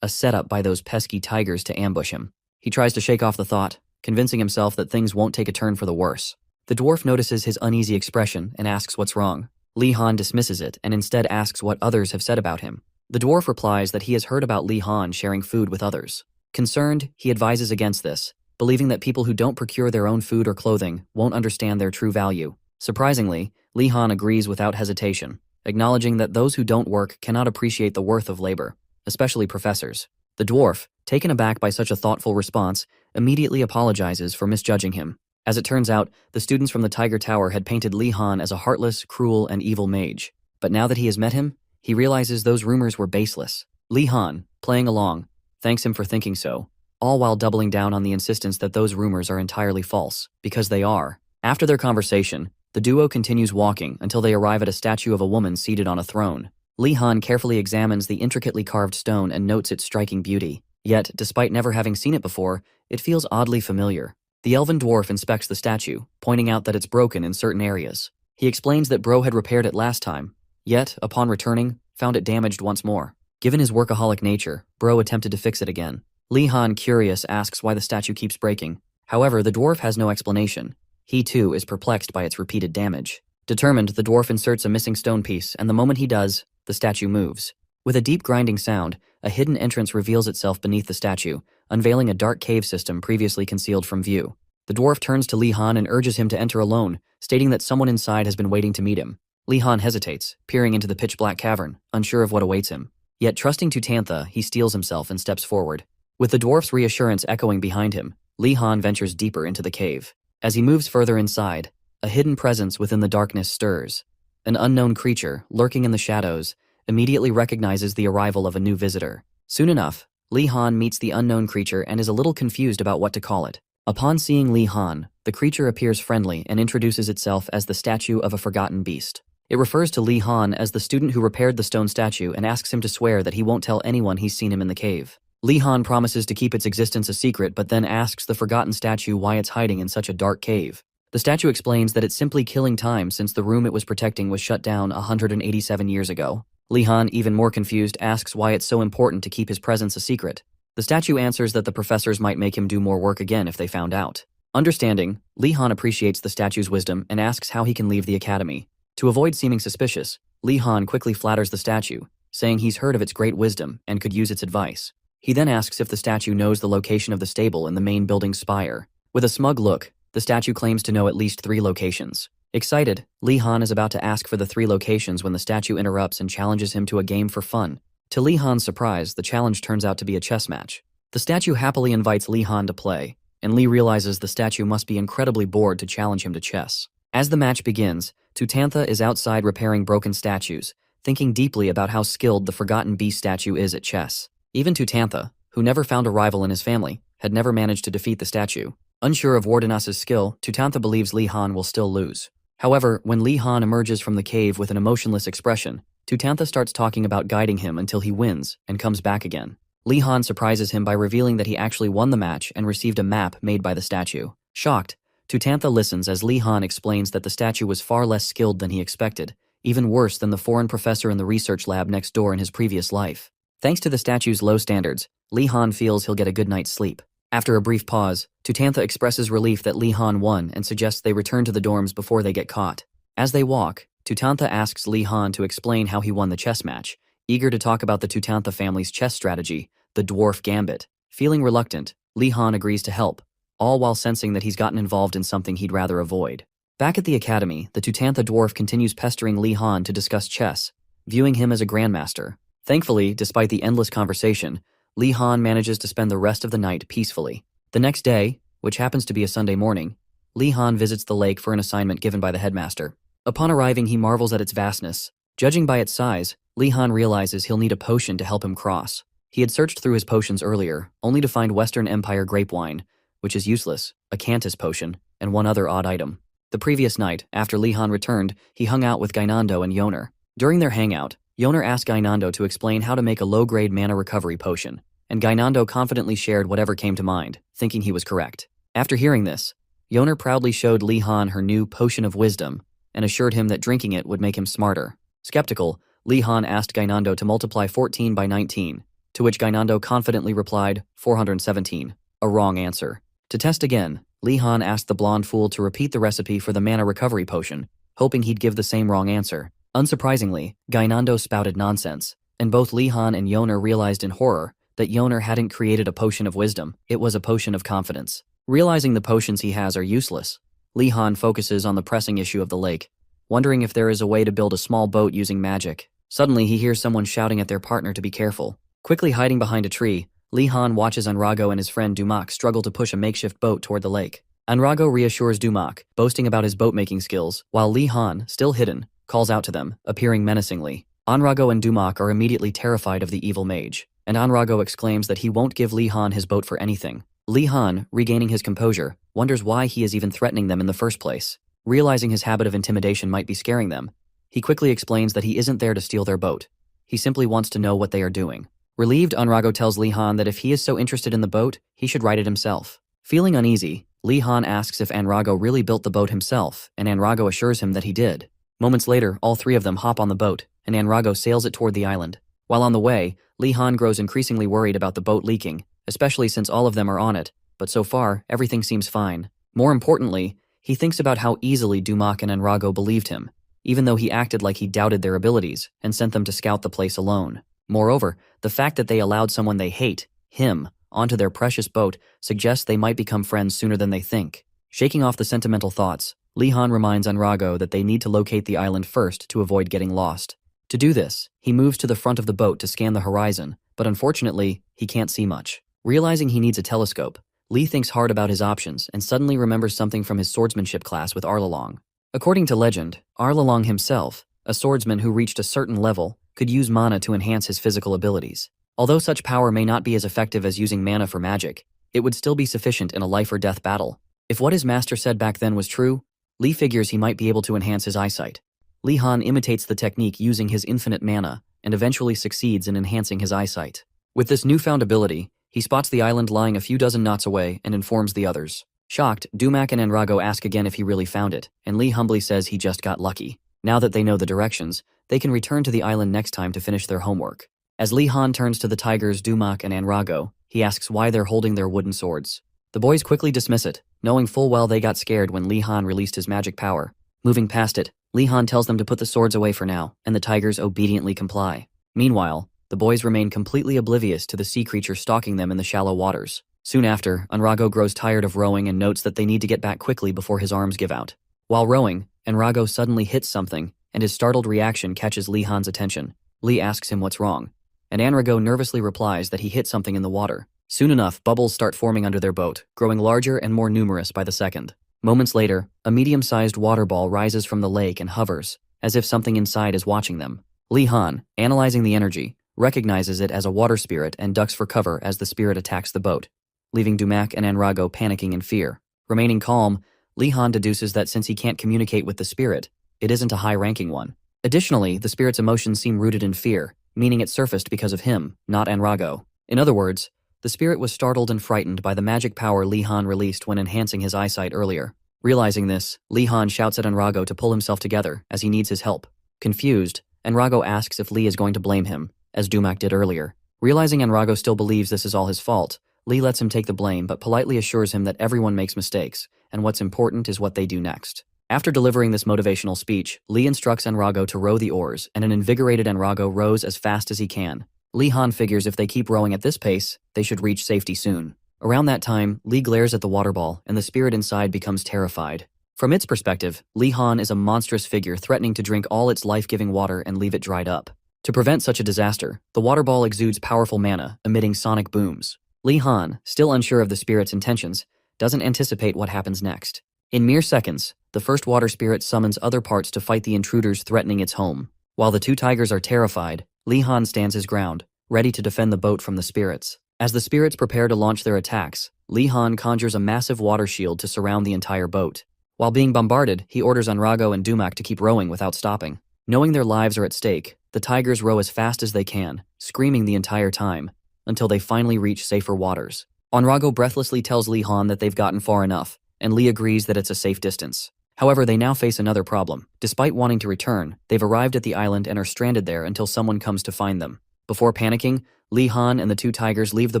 a setup by those pesky tigers to ambush him. He tries to shake off the thought, convincing himself that things won't take a turn for the worse. The dwarf notices his uneasy expression and asks what's wrong. Li Han dismisses it and instead asks what others have said about him. The dwarf replies that he has heard about Li Han sharing food with others. Concerned, he advises against this, believing that people who don't procure their own food or clothing won't understand their true value. Surprisingly, Li Han agrees without hesitation, acknowledging that those who don't work cannot appreciate the worth of labor, especially professors. The dwarf, taken aback by such a thoughtful response, immediately apologizes for misjudging him. As it turns out, the students from the Tiger Tower had painted Li Han as a heartless, cruel, and evil mage. But now that he has met him, he realizes those rumors were baseless. Li Han, playing along, thanks him for thinking so, all while doubling down on the insistence that those rumors are entirely false, because they are. After their conversation, the duo continues walking until they arrive at a statue of a woman seated on a throne. Li Han carefully examines the intricately carved stone and notes its striking beauty. Yet, despite never having seen it before, it feels oddly familiar. The elven dwarf inspects the statue, pointing out that it's broken in certain areas. He explains that Bro had repaired it last time, yet, upon returning, found it damaged once more. Given his workaholic nature, Bro attempted to fix it again. Li Han, curious, asks why the statue keeps breaking. However, the dwarf has no explanation. He too is perplexed by its repeated damage. Determined, the dwarf inserts a missing stone piece, and the moment he does, the statue moves. With a deep grinding sound, a hidden entrance reveals itself beneath the statue, unveiling a dark cave system previously concealed from view. The dwarf turns to Li Han and urges him to enter alone, stating that someone inside has been waiting to meet him. Li Han hesitates, peering into the pitch-black cavern, unsure of what awaits him. Yet trusting Tutantha, he steels himself and steps forward. With the dwarf's reassurance echoing behind him, Li Han ventures deeper into the cave. As he moves further inside, a hidden presence within the darkness stirs. An unknown creature, lurking in the shadows, immediately recognizes the arrival of a new visitor. Soon enough, Li Han meets the unknown creature and is a little confused about what to call it. Upon seeing Li Han, the creature appears friendly and introduces itself as the statue of a forgotten beast. It refers to Li Han as the student who repaired the stone statue and asks him to swear that he won't tell anyone he's seen him in the cave. Li Han promises to keep its existence a secret, but then asks the forgotten statue why it's hiding in such a dark cave. The statue explains that it's simply killing time since the room it was protecting was shut down 187 years ago. Li Han, even more confused, asks why it's so important to keep his presence a secret. The statue answers that the professors might make him do more work again if they found out. Understanding, Li Han appreciates the statue's wisdom and asks how he can leave the academy. To avoid seeming suspicious, Li Han quickly flatters the statue, saying he's heard of its great wisdom and could use its advice. He then asks if the statue knows the location of the stable in the main building's spire. With a smug look, the statue claims to know at least 3 locations. Excited, Li Han is about to ask for the 3 locations when the statue interrupts and challenges him to a game for fun. To Li Han's surprise, the challenge turns out to be a chess match. The statue happily invites Li Han to play, and Li realizes the statue must be incredibly bored to challenge him to chess. As the match begins, Tutantha is outside repairing broken statues, thinking deeply about how skilled the Forgotten Beast statue is at chess. Even Tutantha, who never found a rival in his family, had never managed to defeat the statue. Unsure of Wardenas's skill, Tutantha believes Li Han will still lose. However, when Li Han emerges from the cave with an emotionless expression, Tutantha starts talking about guiding him until he wins and comes back again. Li Han surprises him by revealing that he actually won the match and received a map made by the statue. Shocked, Tutantha listens as Li Han explains that the statue was far less skilled than he expected, even worse than the foreign professor in the research lab next door in his previous life. Thanks to the statue's low standards, Li Han feels he'll get a good night's sleep. After a brief pause, Tutantha expresses relief that Li Han won and suggests they return to the dorms before they get caught. As they walk, Tutantha asks Li Han to explain how he won the chess match, eager to talk about the Tutantha family's chess strategy, the Dwarf Gambit. Feeling reluctant, Li Han agrees to help, all while sensing that he's gotten involved in something he'd rather avoid. Back at the academy, the Tutantha dwarf continues pestering Li Han to discuss chess, viewing him as a grandmaster. Thankfully, despite the endless conversation, Li Han manages to spend the rest of the night peacefully. The next day, which happens to be a Sunday morning, Li Han visits the lake for an assignment given by the headmaster. Upon arriving, he marvels at its vastness. Judging by its size, Li Han realizes he'll need a potion to help him cross. He had searched through his potions earlier, only to find Western Empire grape wine, which is useless, a Cantus potion, and one other odd item. The previous night, after Li-Han returned, he hung out with Gainando and Yoner. During their hangout, Yoner asked Gainando to explain how to make a low-grade mana recovery potion, and Gainando confidently shared whatever came to mind, thinking he was correct. After hearing this, Yoner proudly showed Li-Han her new Potion of Wisdom and assured him that drinking it would make him smarter. Skeptical, Li-Han asked Gainando to multiply 14 by 19, to which Gainando confidently replied, 417, a wrong answer. To test again, Li-Han asked the blonde fool to repeat the recipe for the mana recovery potion, hoping he'd give the same wrong answer. Unsurprisingly, Gainando spouted nonsense, and both Li-Han and Yoner realized in horror that Yoner hadn't created a potion of wisdom, it was a potion of confidence. Realizing the potions he has are useless, Li-Han focuses on the pressing issue of the lake, wondering if there is a way to build a small boat using magic. Suddenly, he hears someone shouting at their partner to be careful. Quickly hiding behind a tree, Li-Han watches Enrago and his friend Dumak struggle to push a makeshift boat toward the lake. Enrago reassures Dumak, boasting about his boat-making skills, while Li-Han, still hidden, calls out to them, appearing menacingly. Enrago and Dumak are immediately terrified of the evil mage, and Enrago exclaims that he won't give Li-Han his boat for anything. Li-Han, regaining his composure, wonders why he is even threatening them in the first place. Realizing his habit of intimidation might be scaring them, he quickly explains that he isn't there to steal their boat. He simply wants to know what they are doing. Relieved, Enrago tells Li-Han that if he is so interested in the boat, he should ride it himself. Feeling uneasy, Li-Han asks if Enrago really built the boat himself, and Enrago assures him that he did. Moments later, all three of them hop on the boat, and Enrago sails it toward the island. While on the way, Li-Han grows increasingly worried about the boat leaking, especially since all of them are on it, but so far, everything seems fine. More importantly, he thinks about how easily Dumak and Enrago believed him, even though he acted like he doubted their abilities and sent them to scout the place alone. Moreover, the fact that they allowed someone they hate, him, onto their precious boat suggests they might become friends sooner than they think. Shaking off the sentimental thoughts, Li-Han reminds Enrago that they need to locate the island first to avoid getting lost. To do this, he moves to the front of the boat to scan the horizon, but unfortunately, he can't see much. Realizing he needs a telescope, Li thinks hard about his options and suddenly remembers something from his swordsmanship class with Arlalong. According to legend, Arlalong himself, a swordsman who reached a certain level, could use mana to enhance his physical abilities. Although such power may not be as effective as using mana for magic, it would still be sufficient in a life-or-death battle. If what his master said back then was true, Li figures he might be able to enhance his eyesight. Li-Han imitates the technique using his infinite mana and eventually succeeds in enhancing his eyesight. With this newfound ability, he spots the island lying a few dozen knots away and informs the others. Shocked, Dumak and Enrago ask again if he really found it, and Li humbly says he just got lucky. Now that they know the directions, they can return to the island next time to finish their homework. As Li-Han turns to the tigers Dumak and Enrago, he asks why they're holding their wooden swords. The boys quickly dismiss it, knowing full well they got scared when Li-Han released his magic power. Moving past it, Li-Han tells them to put the swords away for now, and the tigers obediently comply. Meanwhile, the boys remain completely oblivious to the sea creature stalking them in the shallow waters. Soon after, Enrago grows tired of rowing and notes that they need to get back quickly before his arms give out. While rowing, Enrago suddenly hits something, and his startled reaction catches Li-Han's attention. Li asks him what's wrong, and Enrago nervously replies that he hit something in the water. Soon enough, bubbles start forming under their boat, growing larger and more numerous by the second. Moments later, a medium-sized water ball rises from the lake and hovers, as if something inside is watching them. Li-Han, analyzing the energy, recognizes it as a water spirit and ducks for cover as the spirit attacks the boat, leaving Dumak and Enrago panicking in fear. Remaining calm, Li-Han deduces that since he can't communicate with the spirit, it isn't a high-ranking one. Additionally, the spirit's emotions seem rooted in fear, meaning it surfaced because of him, not Enrago. In other words, the spirit was startled and frightened by the magic power Li-Han released when enhancing his eyesight earlier. Realizing this, Li-Han shouts at Enrago to pull himself together as he needs his help. Confused, Enrago asks if Li is going to blame him, as Dumak did earlier. Realizing Enrago still believes this is all his fault, Li lets him take the blame but politely assures him that everyone makes mistakes, and what's important is what they do next. After delivering this motivational speech, Li instructs Enrago to row the oars, and an invigorated Enrago rows as fast as he can. Li-Han figures if they keep rowing at this pace, they should reach safety soon. Around that time, Li glares at the water ball, and the spirit inside becomes terrified. From its perspective, Li-Han is a monstrous figure threatening to drink all its life-giving water and leave it dried up. To prevent such a disaster, the water ball exudes powerful mana, emitting sonic booms. Li-Han, still unsure of the spirit's intentions, doesn't anticipate what happens next. In mere seconds, the first water spirit summons other parts to fight the intruders threatening its home. While the two tigers are terrified, Li-Han stands his ground, ready to defend the boat from the spirits. As the spirits prepare to launch their attacks, Lee Han conjures a massive water shield to surround the entire boat. While being bombarded, he orders Anrago and Dumak to keep rowing without stopping. Knowing their lives are at stake, the tigers row as fast as they can, screaming the entire time, until they finally reach safer waters. Anrago breathlessly tells Lee Han that they've gotten far enough, and Lee agrees that it's a safe distance. However, they now face another problem. Despite wanting to return, they've arrived at the island and are stranded there until someone comes to find them. Before panicking, Lee Han and the two tigers leave the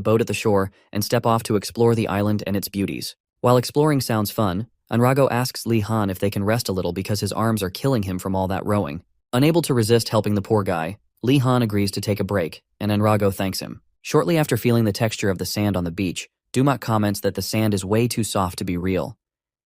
boat at the shore and step off to explore the island and its beauties. While exploring sounds fun, Anrago asks Lee Han if they can rest a little because his arms are killing him from all that rowing. Unable to resist helping the poor guy, Lee Han agrees to take a break, and Anrago thanks him. Shortly after feeling the texture of the sand on the beach, Dumak comments that the sand is way too soft to be real.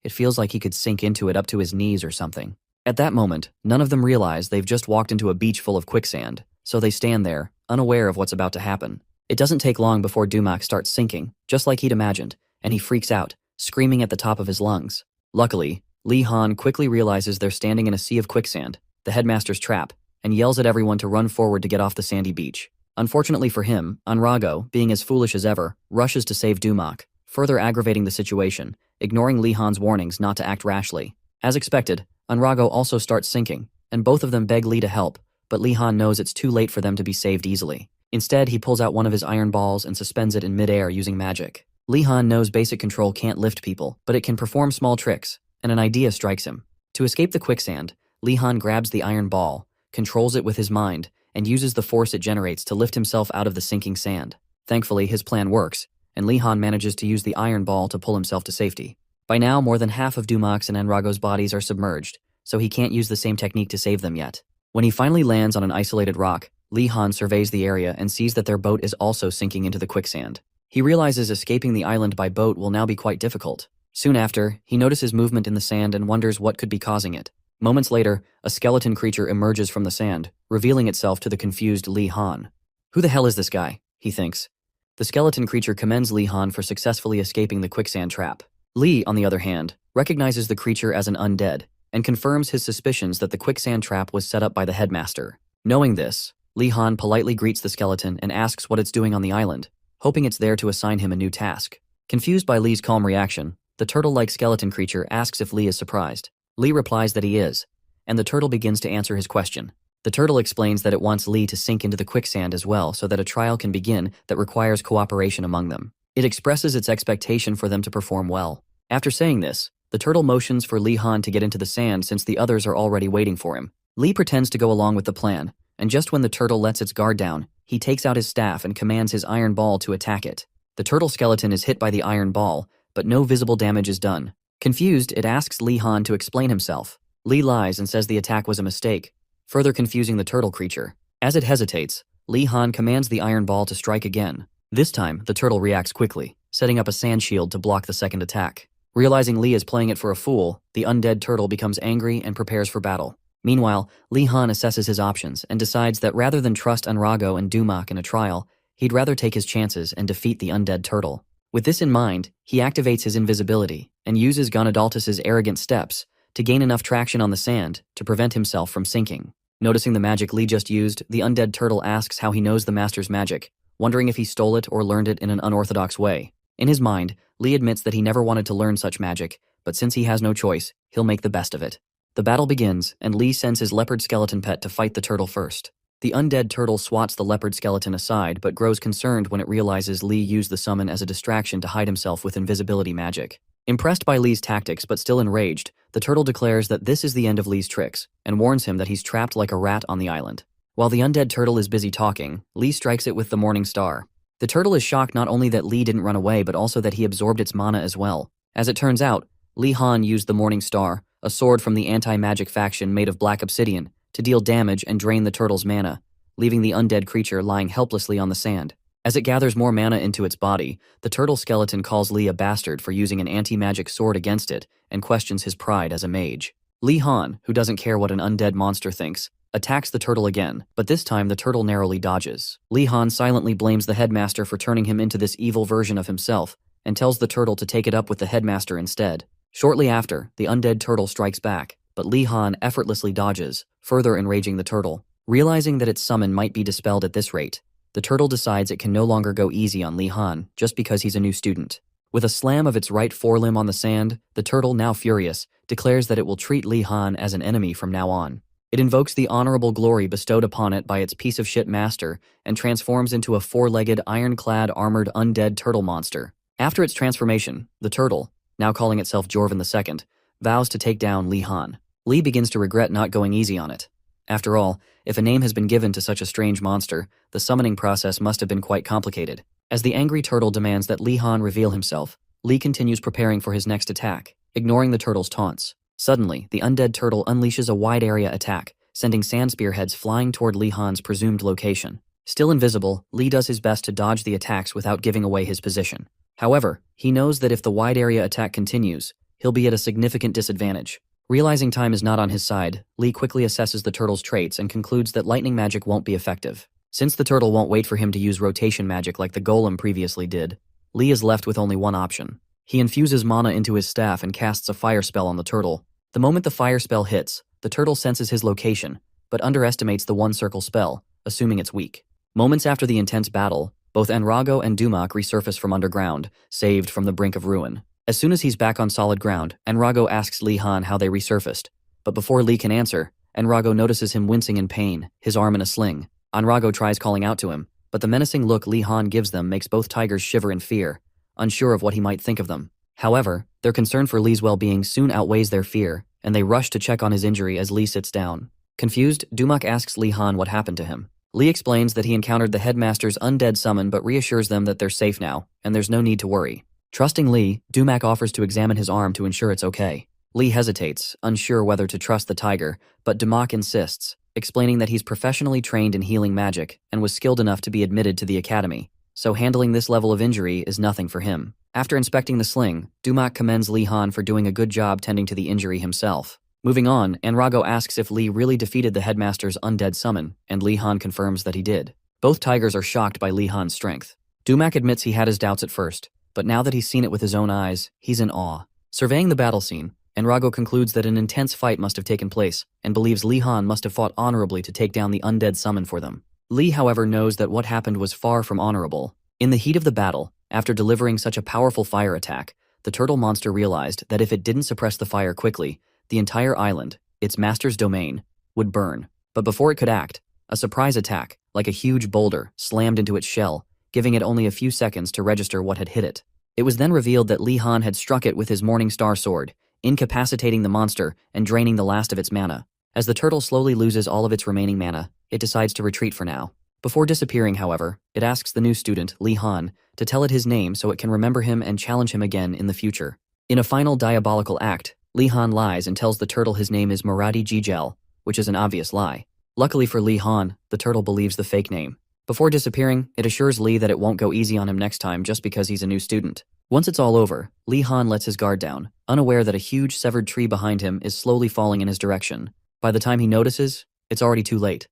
It feels like he could sink into it up to his knees or something. At that moment, none of them realize they've just walked into a beach full of quicksand, so they stand there, unaware of what's about to happen. It doesn't take long before Dumak starts sinking, just like he'd imagined, and he freaks out, screaming at the top of his lungs. Luckily, Lee Han quickly realizes they're standing in a sea of quicksand, the headmaster's trap, and yells at everyone to run forward to get off the sandy beach. Unfortunately for him, Anrago, being as foolish as ever, rushes to save Dumak, further aggravating the situation, ignoring Lee Han's warnings not to act rashly. As expected, Anrago also starts sinking, and both of them beg Lee to help, but Lee Han knows it's too late for them to be saved easily. Instead, he pulls out one of his iron balls and suspends it in midair using magic. Lee Han knows basic control can't lift people, but it can perform small tricks, and an idea strikes him. To escape the quicksand, Lee Han grabs the iron ball, controls it with his mind, and uses the force it generates to lift himself out of the sinking sand. Thankfully, his plan works, and Lee Han manages to use the iron ball to pull himself to safety. By now, more than half of Dumak's and Anrago's bodies are submerged, so he can't use the same technique to save them yet. When he finally lands on an isolated rock, Lee Han surveys the area and sees that their boat is also sinking into the quicksand. He realizes escaping the island by boat will now be quite difficult. Soon after, he notices movement in the sand and wonders what could be causing it. Moments later, a skeleton creature emerges from the sand, revealing itself to the confused Lee Han. Who the hell is this guy? He thinks. The skeleton creature commends Lee Han for successfully escaping the quicksand trap. Lee, on the other hand, recognizes the creature as an undead, and confirms his suspicions that the quicksand trap was set up by the headmaster. Knowing this, Lee Han politely greets the skeleton and asks what it's doing on the island, hoping it's there to assign him a new task. Confused by Lee's calm reaction, the turtle-like skeleton creature asks if Lee is surprised. Lee replies that he is, and the turtle begins to answer his question. The turtle explains that it wants Lee to sink into the quicksand as well so that a trial can begin that requires cooperation among them. It expresses its expectation for them to perform well. After saying this, the turtle motions for Lee Han to get into the sand since the others are already waiting for him. Lee pretends to go along with the plan, and just when the turtle lets its guard down, he takes out his staff and commands his iron ball to attack it. The turtle skeleton is hit by the iron ball, but no visible damage is done. Confused, it asks Lee Han to explain himself. Lee lies and says the attack was a mistake, further confusing the turtle creature. As it hesitates, Lee Han commands the iron ball to strike again. This time, the turtle reacts quickly, setting up a sand shield to block the second attack. Realizing Lee is playing it for a fool, the undead turtle becomes angry and prepares for battle. Meanwhile, Lee Han assesses his options and decides that rather than trust Anrago and Dumak in a trial, he'd rather take his chances and defeat the undead turtle. With this in mind, he activates his invisibility and uses Gonadaltus's arrogant steps to gain enough traction on the sand to prevent himself from sinking. Noticing the magic Lee just used, the undead turtle asks how he knows the master's magic, wondering if he stole it or learned it in an unorthodox way. In his mind, Lee admits that he never wanted to learn such magic, but since he has no choice, he'll make the best of it. The battle begins, and Lee sends his leopard skeleton pet to fight the turtle first. The undead turtle swats the leopard skeleton aside but grows concerned when it realizes Lee used the summon as a distraction to hide himself with invisibility magic. Impressed by Lee's tactics but still enraged, the turtle declares that this is the end of Lee's tricks and warns him that he's trapped like a rat on the island. While the undead turtle is busy talking, Lee strikes it with the morning star. The turtle is shocked not only that Lee didn't run away but also that he absorbed its mana as well. As it turns out, Lee Han used the morning star, a sword from the anti-magic faction made of black obsidian, to deal damage and drain the turtle's mana, leaving the undead creature lying helplessly on the sand. As it gathers more mana into its body, the turtle skeleton calls Lee a bastard for using an anti-magic sword against it and questions his pride as a mage. Lee Han, who doesn't care what an undead monster thinks, attacks the turtle again, but this time the turtle narrowly dodges. Lee Han silently blames the headmaster for turning him into this evil version of himself and tells the turtle to take it up with the headmaster instead. Shortly after, the undead turtle strikes back, but Lee Han effortlessly dodges, further enraging the turtle. Realizing that its summon might be dispelled at this rate, the turtle decides it can no longer go easy on Li Han just because he's a new student. With a slam of its right forelimb on the sand, the turtle, now furious, declares that it will treat Li Han as an enemy from now on. It invokes the honorable glory bestowed upon it by its piece-of-shit master and transforms into a four-legged, iron-clad, armored, undead turtle monster. After its transformation, the turtle, now calling itself Jorvan II, vows to take down Li Han. Li begins to regret not going easy on it. After all, if a name has been given to such a strange monster, the summoning process must have been quite complicated. As the angry turtle demands that Li Han reveal himself, Li continues preparing for his next attack, ignoring the turtle's taunts. Suddenly, the undead turtle unleashes a wide-area attack, sending sand spearheads flying toward Li Han's presumed location. Still invisible, Li does his best to dodge the attacks without giving away his position. However, he knows that if the wide-area attack continues, he'll be at a significant disadvantage. Realizing time is not on his side, Li quickly assesses the turtle's traits and concludes that lightning magic won't be effective. Since the turtle won't wait for him to use rotation magic like the golem previously did, Li is left with only one option. He infuses mana into his staff and casts a fire spell on the turtle. The moment the fire spell hits, the turtle senses his location, but underestimates the one-circle spell, assuming it's weak. Moments after the intense battle, both Enrago and Dumak resurface from underground, saved from the brink of ruin. As soon as he's back on solid ground, Enrago asks Li Han how they resurfaced. But before Li can answer, Enrago notices him wincing in pain, his arm in a sling. Enrago tries calling out to him, but the menacing look Li Han gives them makes both tigers shiver in fear, unsure of what he might think of them. However, their concern for Li's well-being soon outweighs their fear, and they rush to check on his injury as Li sits down. Confused, Dumak asks Li Han what happened to him. Li explains that he encountered the headmaster's undead summon but reassures them that they're safe now, and there's no need to worry. Trusting Li, Dumak offers to examine his arm to ensure it's okay. Li hesitates, unsure whether to trust the tiger, but Dumak insists, explaining that he's professionally trained in healing magic and was skilled enough to be admitted to the academy, so handling this level of injury is nothing for him. After inspecting the sling, Dumak commends Li Han for doing a good job tending to the injury himself. Moving on, Enrago asks if Li really defeated the headmaster's undead summon, and Li Han confirms that he did. Both tigers are shocked by Li Han's strength. Dumak admits he had his doubts at first, but now that he's seen it with his own eyes, he's in awe. Surveying the battle scene, Enrago concludes that an intense fight must have taken place, and believes Li Han must have fought honorably to take down the undead summon for them. Li, however, knows that what happened was far from honorable. In the heat of the battle, after delivering such a powerful fire attack, the turtle monster realized that if it didn't suppress the fire quickly, the entire island, its master's domain, would burn. But before it could act, a surprise attack, like a huge boulder, slammed into its shell, giving it only a few seconds to register what had hit it. It was then revealed that Li Han had struck it with his Morning Star sword, incapacitating the monster and draining the last of its mana. As the turtle slowly loses all of its remaining mana, it decides to retreat for now. Before disappearing, however, it asks the new student, Li Han, to tell it his name so it can remember him and challenge him again in the future. In a final diabolical act, Li Han lies and tells the turtle his name is Muradi Jijel, which is an obvious lie. Luckily for Li Han, the turtle believes the fake name. Before disappearing, it assures Li that it won't go easy on him next time just because he's a new student. Once it's all over, Li Han lets his guard down, unaware that a huge severed tree behind him is slowly falling in his direction. By the time he notices, it's already too late.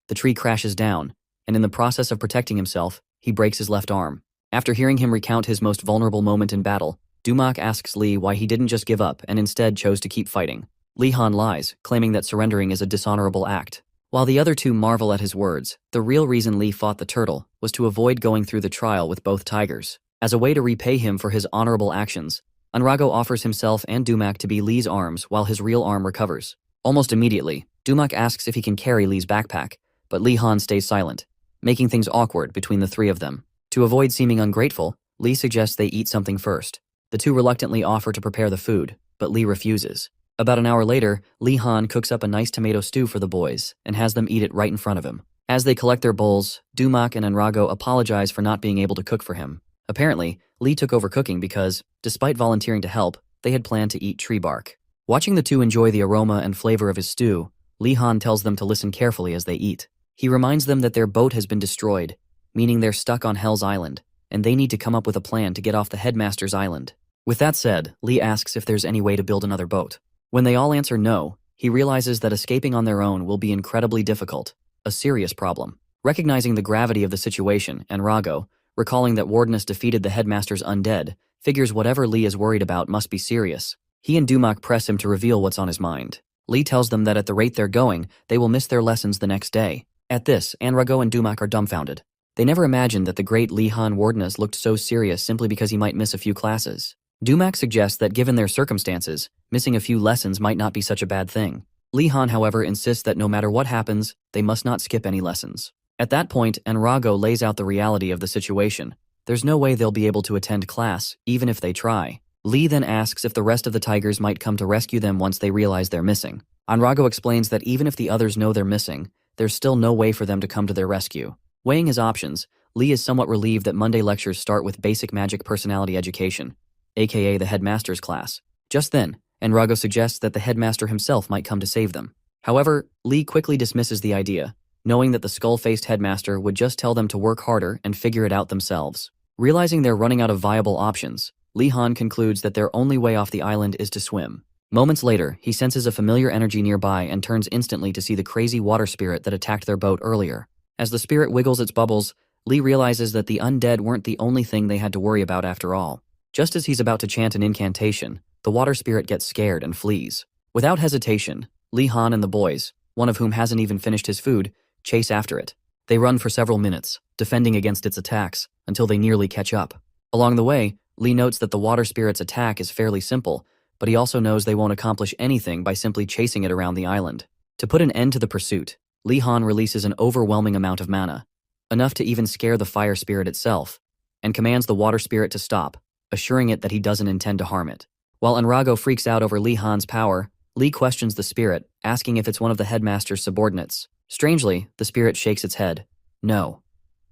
The tree crashes down, and in the process of protecting himself, he breaks his left arm. After hearing him recount his most vulnerable moment in battle, Dumak asks Li why he didn't just give up and instead chose to keep fighting. Li Han lies, claiming that surrendering is a dishonorable act. While the other two marvel at his words, the real reason Li fought the turtle was to avoid going through the trial with both tigers. As a way to repay him for his honorable actions, Enrago offers himself and Dumak to be Li's arms while his real arm recovers. Almost immediately, Dumak asks if he can carry Li's backpack, but Li Han stays silent, making things awkward between the three of them. To avoid seeming ungrateful, Li suggests they eat something first. The two reluctantly offer to prepare the food, but Li refuses. About an hour later, Li Han cooks up a nice tomato stew for the boys and has them eat it right in front of him. As they collect their bowls, Dumak and Enrago apologize for not being able to cook for him. Apparently, Li took over cooking because, despite volunteering to help, they had planned to eat tree bark. Watching the two enjoy the aroma and flavor of his stew, Li Han tells them to listen carefully as they eat. He reminds them that their boat has been destroyed, meaning they're stuck on Hell's Island, and they need to come up with a plan to get off the headmaster's island. With that said, Li asks if there's any way to build another boat. When they all answer no, he realizes that escaping on their own will be incredibly difficult, a serious problem. Recognizing the gravity of the situation, Enrago, recalling that Wardenus defeated the headmaster's undead, figures whatever Li is worried about must be serious. He and Dumak press him to reveal what's on his mind. Li tells them that at the rate they're going, they will miss their lessons the next day. At this, Enrago and Dumak are dumbfounded. They never imagined that the great Li Han Wardeness looked so serious simply because he might miss a few classes. Dumac suggests that given their circumstances, missing a few lessons might not be such a bad thing. Li Han, however, insists that no matter what happens, they must not skip any lessons. At that point, Enrago lays out the reality of the situation. There's no way they'll be able to attend class, even if they try. Li then asks if the rest of the tigers might come to rescue them once they realize they're missing. Enrago explains that even if the others know they're missing, there's still no way for them to come to their rescue. Weighing his options, Li is somewhat relieved that Monday lectures start with basic magic personality education, aka the headmaster's class. Just then, Enrago suggests that the headmaster himself might come to save them. However, Li quickly dismisses the idea, knowing that the skull-faced headmaster would just tell them to work harder and figure it out themselves. Realizing they're running out of viable options, Li Han concludes that their only way off the island is to swim. Moments later, he senses a familiar energy nearby and turns instantly to see the crazy water spirit that attacked their boat earlier. As the spirit wiggles its bubbles, Li realizes that the undead weren't the only thing they had to worry about after all. Just as he's about to chant an incantation, the water spirit gets scared and flees. Without hesitation, Li Han and the boys, one of whom hasn't even finished his food, chase after it. They run for several minutes, defending against its attacks, until they nearly catch up. Along the way, Li notes that the water spirit's attack is fairly simple, but he also knows they won't accomplish anything by simply chasing it around the island. To put an end to the pursuit, Li Han releases an overwhelming amount of mana, enough to even scare the fire spirit itself, and commands the water spirit to stop, assuring it that he doesn't intend to harm it. While Enrago freaks out over Li Han's power, Li questions the spirit, asking if it's one of the headmaster's subordinates. Strangely, the spirit shakes its head. No.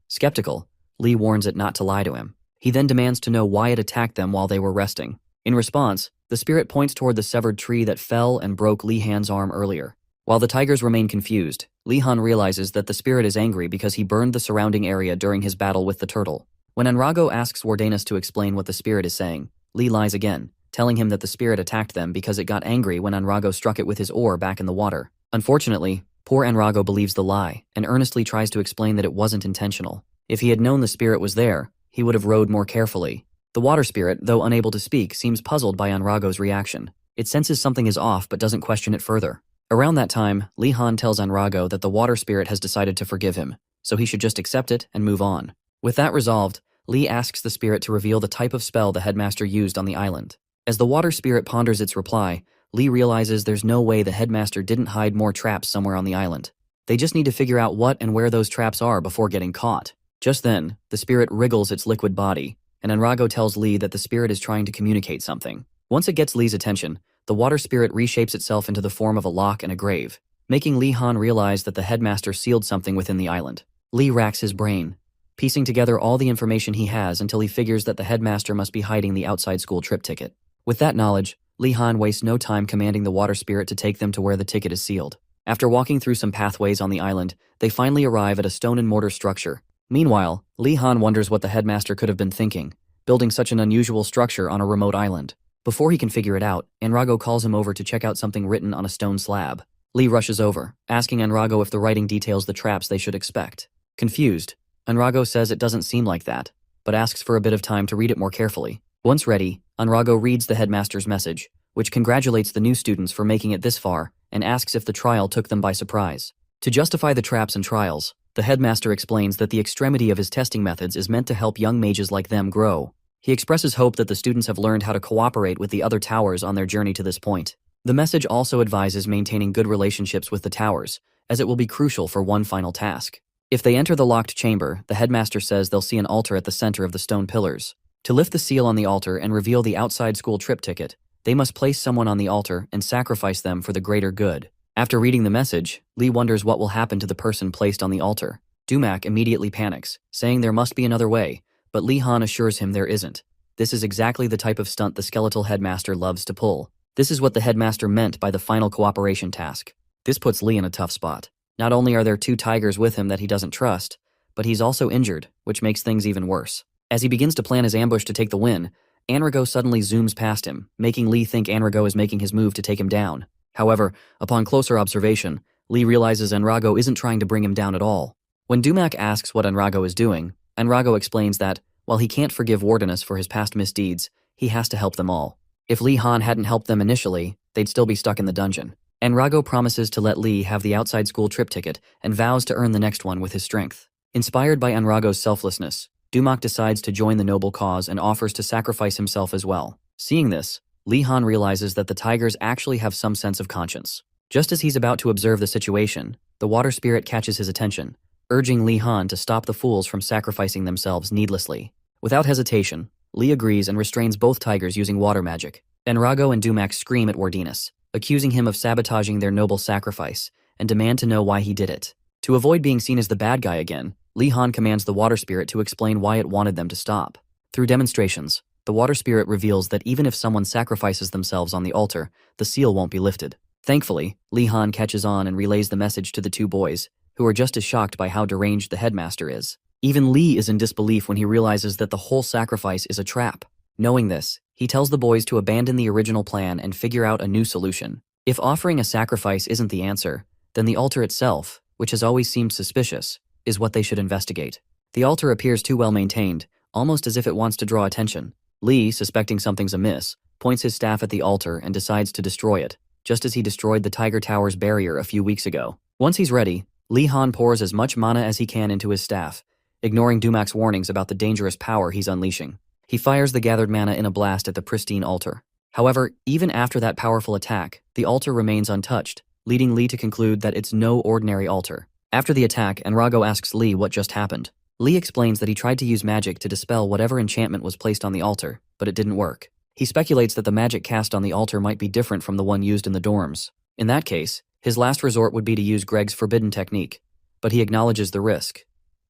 Skeptical, Li warns it not to lie to him. He then demands to know why it attacked them while they were resting. In response, the spirit points toward the severed tree that fell and broke Li Han's arm earlier. While the tigers remain confused, Li Han realizes that the spirit is angry because he burned the surrounding area during his battle with the turtle. When Enrago asks Wardenus to explain what the spirit is saying, Li lies again, telling him that the spirit attacked them because it got angry when Enrago struck it with his oar back in the water. Unfortunately, poor Enrago believes the lie and earnestly tries to explain that it wasn't intentional. If he had known the spirit was there, he would have rowed more carefully. The water spirit, though unable to speak, seems puzzled by Enrago's reaction. It senses something is off but doesn't question it further. Around that time, Li Han tells Enrago that the water spirit has decided to forgive him, so he should just accept it and move on. With that resolved, Li asks the spirit to reveal the type of spell the headmaster used on the island. As the water spirit ponders its reply, Li realizes there's no way the headmaster didn't hide more traps somewhere on the island. They just need to figure out what and where those traps are before getting caught. Just then, the spirit wriggles its liquid body, and Enrago tells Li that the spirit is trying to communicate something. Once it gets Li's attention, the water spirit reshapes itself into the form of a lock and a grave, making Li Han realize that the headmaster sealed something within the island. Li racks his brain, piecing together all the information he has until he figures that the headmaster must be hiding the outside school trip ticket. With that knowledge, Li Han wastes no time commanding the water spirit to take them to where the ticket is sealed. After walking through some pathways on the island, they finally arrive at a stone and mortar structure. Meanwhile, Li Han wonders what the headmaster could have been thinking, building such an unusual structure on a remote island. Before he can figure it out, Enrago calls him over to check out something written on a stone slab. Li rushes over, asking Enrago if the writing details the traps they should expect. Confused, Enrago says it doesn't seem like that, but asks for a bit of time to read it more carefully. Once ready, Enrago reads the headmaster's message, which congratulates the new students for making it this far and asks if the trial took them by surprise. To justify the traps and trials, the headmaster explains that the extremity of his testing methods is meant to help young mages like them grow. He expresses hope that the students have learned how to cooperate with the other towers on their journey to this point. The message also advises maintaining good relationships with the towers, as it will be crucial for one final task. If they enter the locked chamber, the headmaster says they'll see an altar at the center of the stone pillars. To lift the seal on the altar and reveal the outside school trip ticket, they must place someone on the altar and sacrifice them for the greater good. After reading the message, Li wonders what will happen to the person placed on the altar. Dumac immediately panics, saying there must be another way, but Li Han assures him there isn't. This is exactly the type of stunt the skeletal headmaster loves to pull. This is what the headmaster meant by the final cooperation task. This puts Li in a tough spot. Not only are there 2 tigers with him that he doesn't trust, but he's also injured, which makes things even worse. As he begins to plan his ambush to take the win, Enrago suddenly zooms past him, making Li think Enrago is making his move to take him down. However, upon closer observation, Li realizes Enrago isn't trying to bring him down at all. When Dumac asks what Enrago is doing, Enrago explains that, while he can't forgive Wardenus for his past misdeeds, he has to help them all. If Li Han hadn't helped them initially, they'd still be stuck in the dungeon. Enrago promises to let Li have the outside school trip ticket and vows to earn the next one with his strength. Inspired by Enrogo's selflessness, Dumak decides to join the noble cause and offers to sacrifice himself as well. Seeing this, Li Han realizes that the tigers actually have some sense of conscience. Just as he's about to observe the situation, the water spirit catches his attention, urging Li Han to stop the fools from sacrificing themselves needlessly. Without hesitation, Li agrees and restrains both tigers using water magic. Enrogo and Dumak scream at Wardinas, accusing him of sabotaging their noble sacrifice, and demand to know why he did it. To avoid being seen as the bad guy again, Li Han commands the water spirit to explain why it wanted them to stop. Through demonstrations, the water spirit reveals that even if someone sacrifices themselves on the altar, the seal won't be lifted. Thankfully, Li Han catches on and relays the message to the two boys, who are just as shocked by how deranged the headmaster is. Even Li is in disbelief when he realizes that the whole sacrifice is a trap. Knowing this, he tells the boys to abandon the original plan and figure out a new solution. If offering a sacrifice isn't the answer, then the altar itself, which has always seemed suspicious, is what they should investigate. The altar appears too well maintained, almost as if it wants to draw attention. Li, suspecting something's amiss, points his staff at the altar and decides to destroy it, just as he destroyed the Tiger Tower's barrier a few weeks ago. Once he's ready, Li Han pours as much mana as he can into his staff, ignoring Dumak's warnings about the dangerous power he's unleashing. He fires the gathered mana in a blast at the pristine altar. However, even after that powerful attack, the altar remains untouched, leading Li to conclude that it's no ordinary altar. After the attack, Enrogo asks Li what just happened. Li explains that he tried to use magic to dispel whatever enchantment was placed on the altar, but it didn't work. He speculates that the magic cast on the altar might be different from the one used in the dorms. In that case, his last resort would be to use Greg's forbidden technique, but he acknowledges the risk.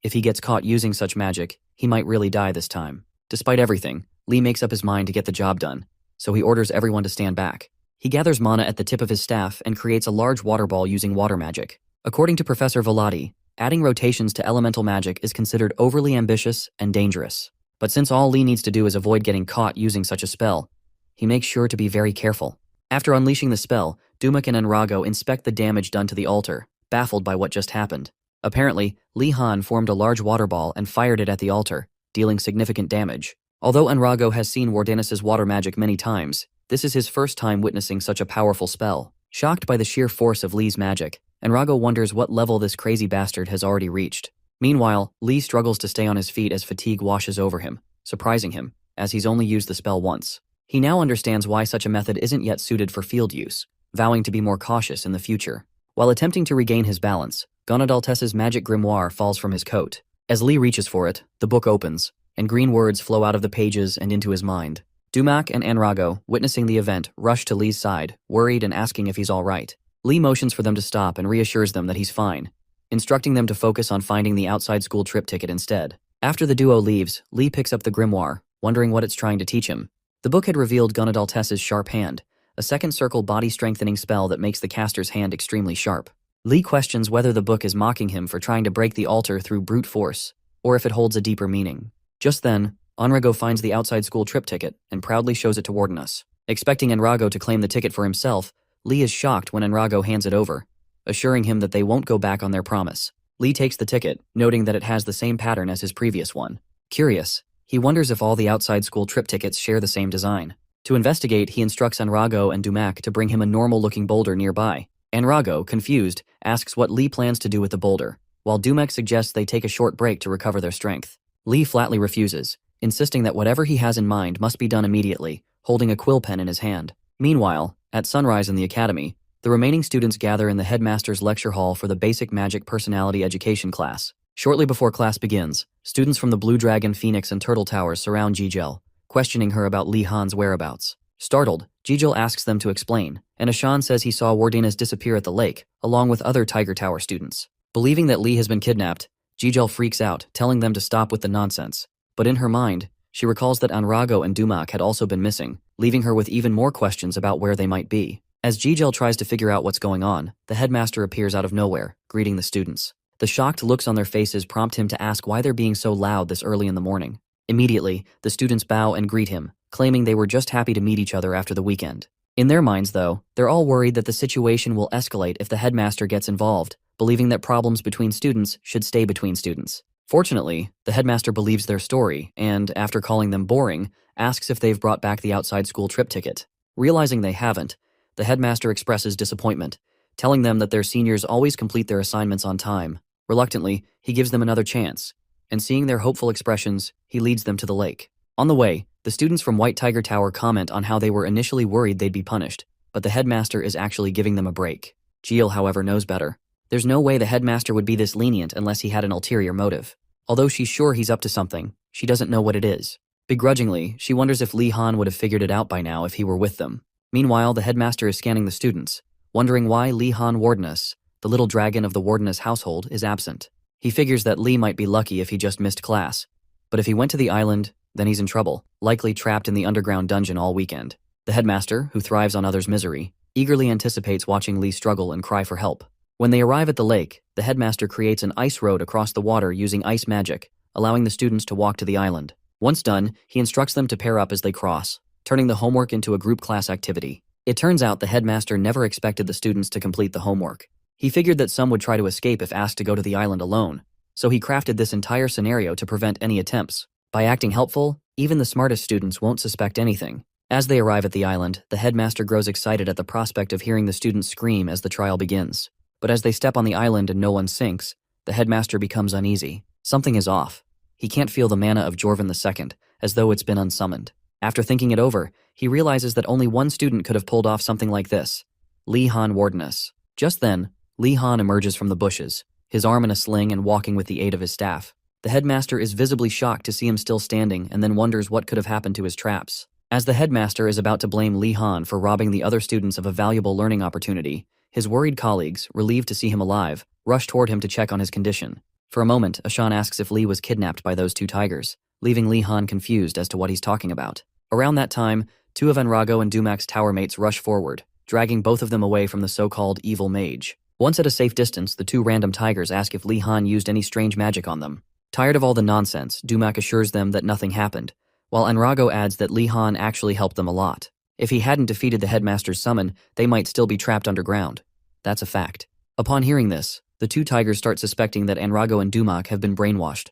If he gets caught using such magic, he might really die this time. Despite everything, Li makes up his mind to get the job done, so he orders everyone to stand back. He gathers mana at the tip of his staff and creates a large water ball using water magic. According to Professor Velati, adding rotations to elemental magic is considered overly ambitious and dangerous. But since all Li needs to do is avoid getting caught using such a spell, he makes sure to be very careful. After unleashing the spell, Dumak and Enrogo inspect the damage done to the altar, baffled by what just happened. Apparently, Li Han formed a large water ball and fired it at the altar, dealing significant damage. Although Enrogo has seen Wardinas' water magic many times, this is his first time witnessing such a powerful spell. Shocked by the sheer force of Li's magic, Enrogo wonders what level this crazy bastard has already reached. Meanwhile, Li struggles to stay on his feet as fatigue washes over him, surprising him, as he's only used the spell once. He now understands why such a method isn't yet suited for field use, vowing to be more cautious in the future. While attempting to regain his balance, Gonadaltes's magic grimoire falls from his coat. As Li reaches for it, the book opens, and green words flow out of the pages and into his mind. Dumak and Enrogo, witnessing the event, rush to Li's side, worried and asking if he's all right. Li motions for them to stop and reassures them that he's fine, instructing them to focus on finding the outside school trip ticket instead. After the duo leaves, Li picks up the grimoire, wondering what it's trying to teach him. The book had revealed Gonadaltes's sharp hand, a second circle body-strengthening spell that makes the caster's hand extremely sharp. Li questions whether the book is mocking him for trying to break the altar through brute force, or if it holds a deeper meaning. Just then, Enrogo finds the outside school trip ticket and proudly shows it to Wardinas. Expecting Enrogo to claim the ticket for himself, Li is shocked when Enrogo hands it over, assuring him that they won't go back on their promise. Li takes the ticket, noting that it has the same pattern as his previous one. Curious, he wonders if all the outside school trip tickets share the same design. To investigate, he instructs Enrogo and Dumak to bring him a normal-looking boulder nearby. Enrogo, confused, asks what Li plans to do with the boulder, while Dumak suggests they take a short break to recover their strength. Li flatly refuses, insisting that whatever he has in mind must be done immediately, holding a quill pen in his hand. Meanwhile, at sunrise in the academy, the remaining students gather in the headmaster's lecture hall for the basic magic personality education class. Shortly before class begins, students from the Blue Dragon, Phoenix, and Turtle Towers surround Jijel, questioning her about Li Han's whereabouts. Startled, Jijel asks them to explain, and Ashan says he saw Wardinas disappear at the lake, along with other Tiger Tower students. Believing that Li has been kidnapped, Jijel freaks out, telling them to stop with the nonsense. But in her mind, she recalls that Enrogo and Dumak had also been missing, leaving her with even more questions about where they might be. As Jijel tries to figure out what's going on, the headmaster appears out of nowhere, greeting the students. The shocked looks on their faces prompt him to ask why they're being so loud this early in the morning. Immediately, the students bow and greet him, claiming they were just happy to meet each other after the weekend. In their minds, though, they're all worried that the situation will escalate if the headmaster gets involved, believing that problems between students should stay between students. Fortunately, the headmaster believes their story and, after calling them boring, asks if they've brought back the outside school trip ticket. Realizing they haven't, the headmaster expresses disappointment, telling them that their seniors always complete their assignments on time. Reluctantly, he gives them another chance, and seeing their hopeful expressions, he leads them to the lake. On the way, the students from White Tiger Tower comment on how they were initially worried they'd be punished, but the headmaster is actually giving them a break. Jill, however, knows better. There's no way the headmaster would be this lenient unless he had an ulterior motive. Although she's sure he's up to something, she doesn't know what it is. Begrudgingly, she wonders if Lee Han would have figured it out by now if he were with them. Meanwhile, the headmaster is scanning the students, wondering why Lee Han Wardeness, the little dragon of the Wardeness household, is absent. He figures that Lee might be lucky if he just missed class. But if he went to the island, then he's in trouble, likely trapped in the underground dungeon all weekend. The headmaster, who thrives on others' misery, eagerly anticipates watching Lee struggle and cry for help. When they arrive at the lake, the headmaster creates an ice road across the water using ice magic, allowing the students to walk to the island. Once done, he instructs them to pair up as they cross, turning the homework into a group class activity. It turns out the headmaster never expected the students to complete the homework. He figured that some would try to escape if asked to go to the island alone, so he crafted this entire scenario to prevent any attempts. By acting helpful, even the smartest students won't suspect anything. As they arrive at the island, the headmaster grows excited at the prospect of hearing the students scream as the trial begins. But as they step on the island and no one sinks, the headmaster becomes uneasy. Something is off. He can't feel the mana of Jorvan II, as though it's been unsummoned. After thinking it over, he realizes that only one student could have pulled off something like this: Lee Han Wardeness. Just then, Lee Han emerges from the bushes, his arm in a sling and walking with the aid of his staff. The headmaster is visibly shocked to see him still standing and then wonders what could have happened to his traps. As the headmaster is about to blame Lee Han for robbing the other students of a valuable learning opportunity, his worried colleagues, relieved to see him alive, rush toward him to check on his condition. For a moment, Ashan asks if Lee was kidnapped by those two tigers, leaving Lee Han confused as to what he's talking about. Around that time, two of Enrago and Dumak's tower mates rush forward, dragging both of them away from the so-called evil mage. Once at a safe distance, the two random tigers ask if Lee Han used any strange magic on them. Tired of all the nonsense, Dumak assures them that nothing happened, while Enrago adds that Lee Han actually helped them a lot. If he hadn't defeated the headmaster's summon, they might still be trapped underground. That's a fact. Upon hearing this, the two tigers start suspecting that Enrago and Dumak have been brainwashed.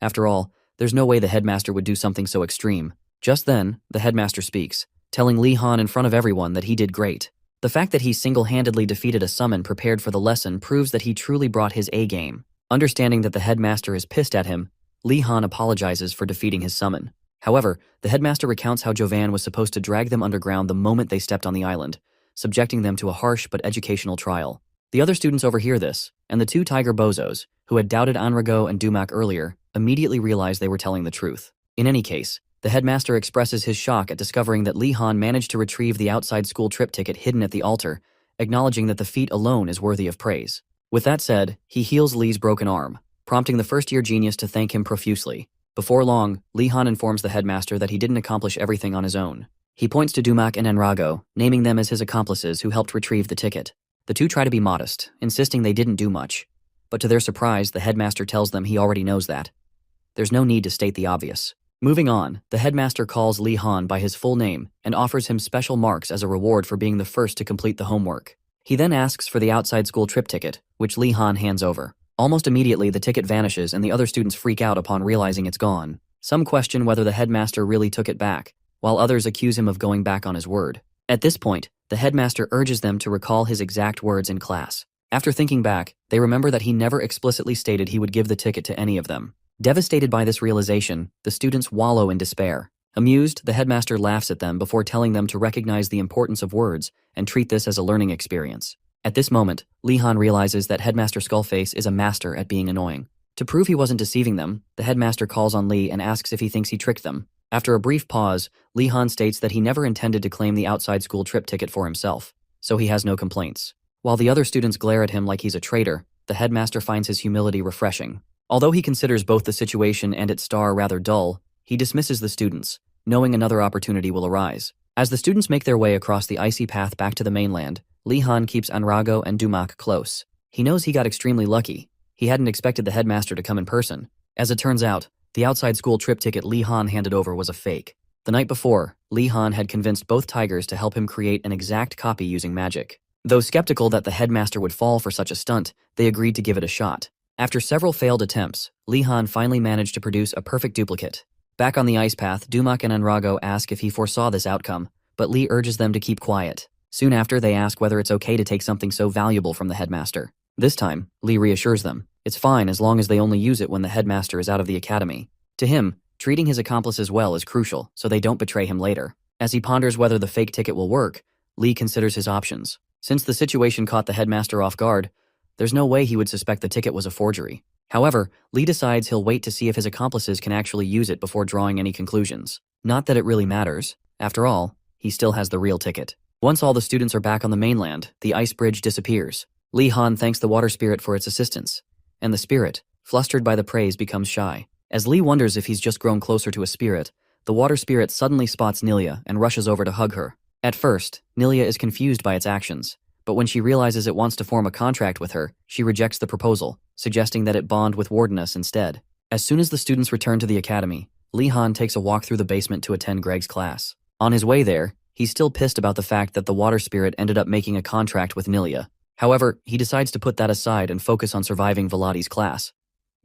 After all, there's no way the headmaster would do something so extreme. Just then, the headmaster speaks, telling Lee Han in front of everyone that he did great. The fact that he single-handedly defeated a summon prepared for the lesson proves that he truly brought his A-game. Understanding that the headmaster is pissed at him, Lee Han apologizes for defeating his summon. However, the headmaster recounts how Jovan was supposed to drag them underground the moment they stepped on the island, subjecting them to a harsh but educational trial. The other students overhear this, and the two tiger bozos, who had doubted Enrago and Dumak earlier, immediately realize they were telling the truth. In any case, the headmaster expresses his shock at discovering that Lee Han managed to retrieve the outside school trip ticket hidden at the altar, acknowledging that the feat alone is worthy of praise. With that said, he heals Lee's broken arm, prompting the first-year genius to thank him profusely. Before long, Lee Han informs the headmaster that he didn't accomplish everything on his own. He points to Dumak and Enrago, naming them as his accomplices who helped retrieve the ticket. The two try to be modest, insisting they didn't do much. But to their surprise, the headmaster tells them he already knows that. There's no need to state the obvious. Moving on, the headmaster calls Lee Han by his full name and offers him special marks as a reward for being the first to complete the homework. He then asks for the outside school trip ticket, which Lee Han hands over. Almost immediately, the ticket vanishes and the other students freak out upon realizing it's gone. Some question whether the headmaster really took it back, while others accuse him of going back on his word. At this point, the headmaster urges them to recall his exact words in class. After thinking back, they remember that he never explicitly stated he would give the ticket to any of them. Devastated by this realization, the students wallow in despair. Amused, the headmaster laughs at them before telling them to recognize the importance of words and treat this as a learning experience. At this moment, Lee Han realizes that Headmaster Skullface is a master at being annoying. To prove he wasn't deceiving them, the headmaster calls on Lee and asks if he thinks he tricked them. After a brief pause, Lee Han states that he never intended to claim the outside school trip ticket for himself, so he has no complaints. While the other students glare at him like he's a traitor, the headmaster finds his humility refreshing. Although he considers both the situation and its star rather dull, he dismisses the students, knowing another opportunity will arise. As the students make their way across the icy path back to the mainland, Lee Han keeps Enrago and Dumak close. He knows he got extremely lucky. He hadn't expected the headmaster to come in person. As it turns out, the outside school trip ticket Lee Han handed over was a fake. The night before, Lee Han had convinced both tigers to help him create an exact copy using magic. Though skeptical that the headmaster would fall for such a stunt, they agreed to give it a shot. After several failed attempts, Lee Han finally managed to produce a perfect duplicate. Back on the ice path, Dumak and Enrago ask if he foresaw this outcome, but Lee urges them to keep quiet. Soon after, they ask whether it's okay to take something so valuable from the headmaster. This time, Lee reassures them. It's fine as long as they only use it when the headmaster is out of the academy. To him, treating his accomplices well is crucial so they don't betray him later. As he ponders whether the fake ticket will work, Lee considers his options. Since the situation caught the headmaster off guard, there's no way he would suspect the ticket was a forgery. However, Lee decides he'll wait to see if his accomplices can actually use it before drawing any conclusions. Not that it really matters. After all, he still has the real ticket. Once all the students are back on the mainland, the ice bridge disappears. Lee Han thanks the water spirit for its assistance, and the spirit, flustered by the praise, becomes shy. As Lee wonders if he's just grown closer to a spirit, the water spirit suddenly spots Nilia and rushes over to hug her. At first, Nilia is confused by its actions, but when she realizes it wants to form a contract with her, she rejects the proposal, suggesting that it bond with Wardeness instead. As soon as the students return to the academy, Lee Han takes a walk through the basement to attend Greg's class. On his way there, he's still pissed about the fact that the water spirit ended up making a contract with Nilia. However, he decides to put that aside and focus on surviving Velati's class.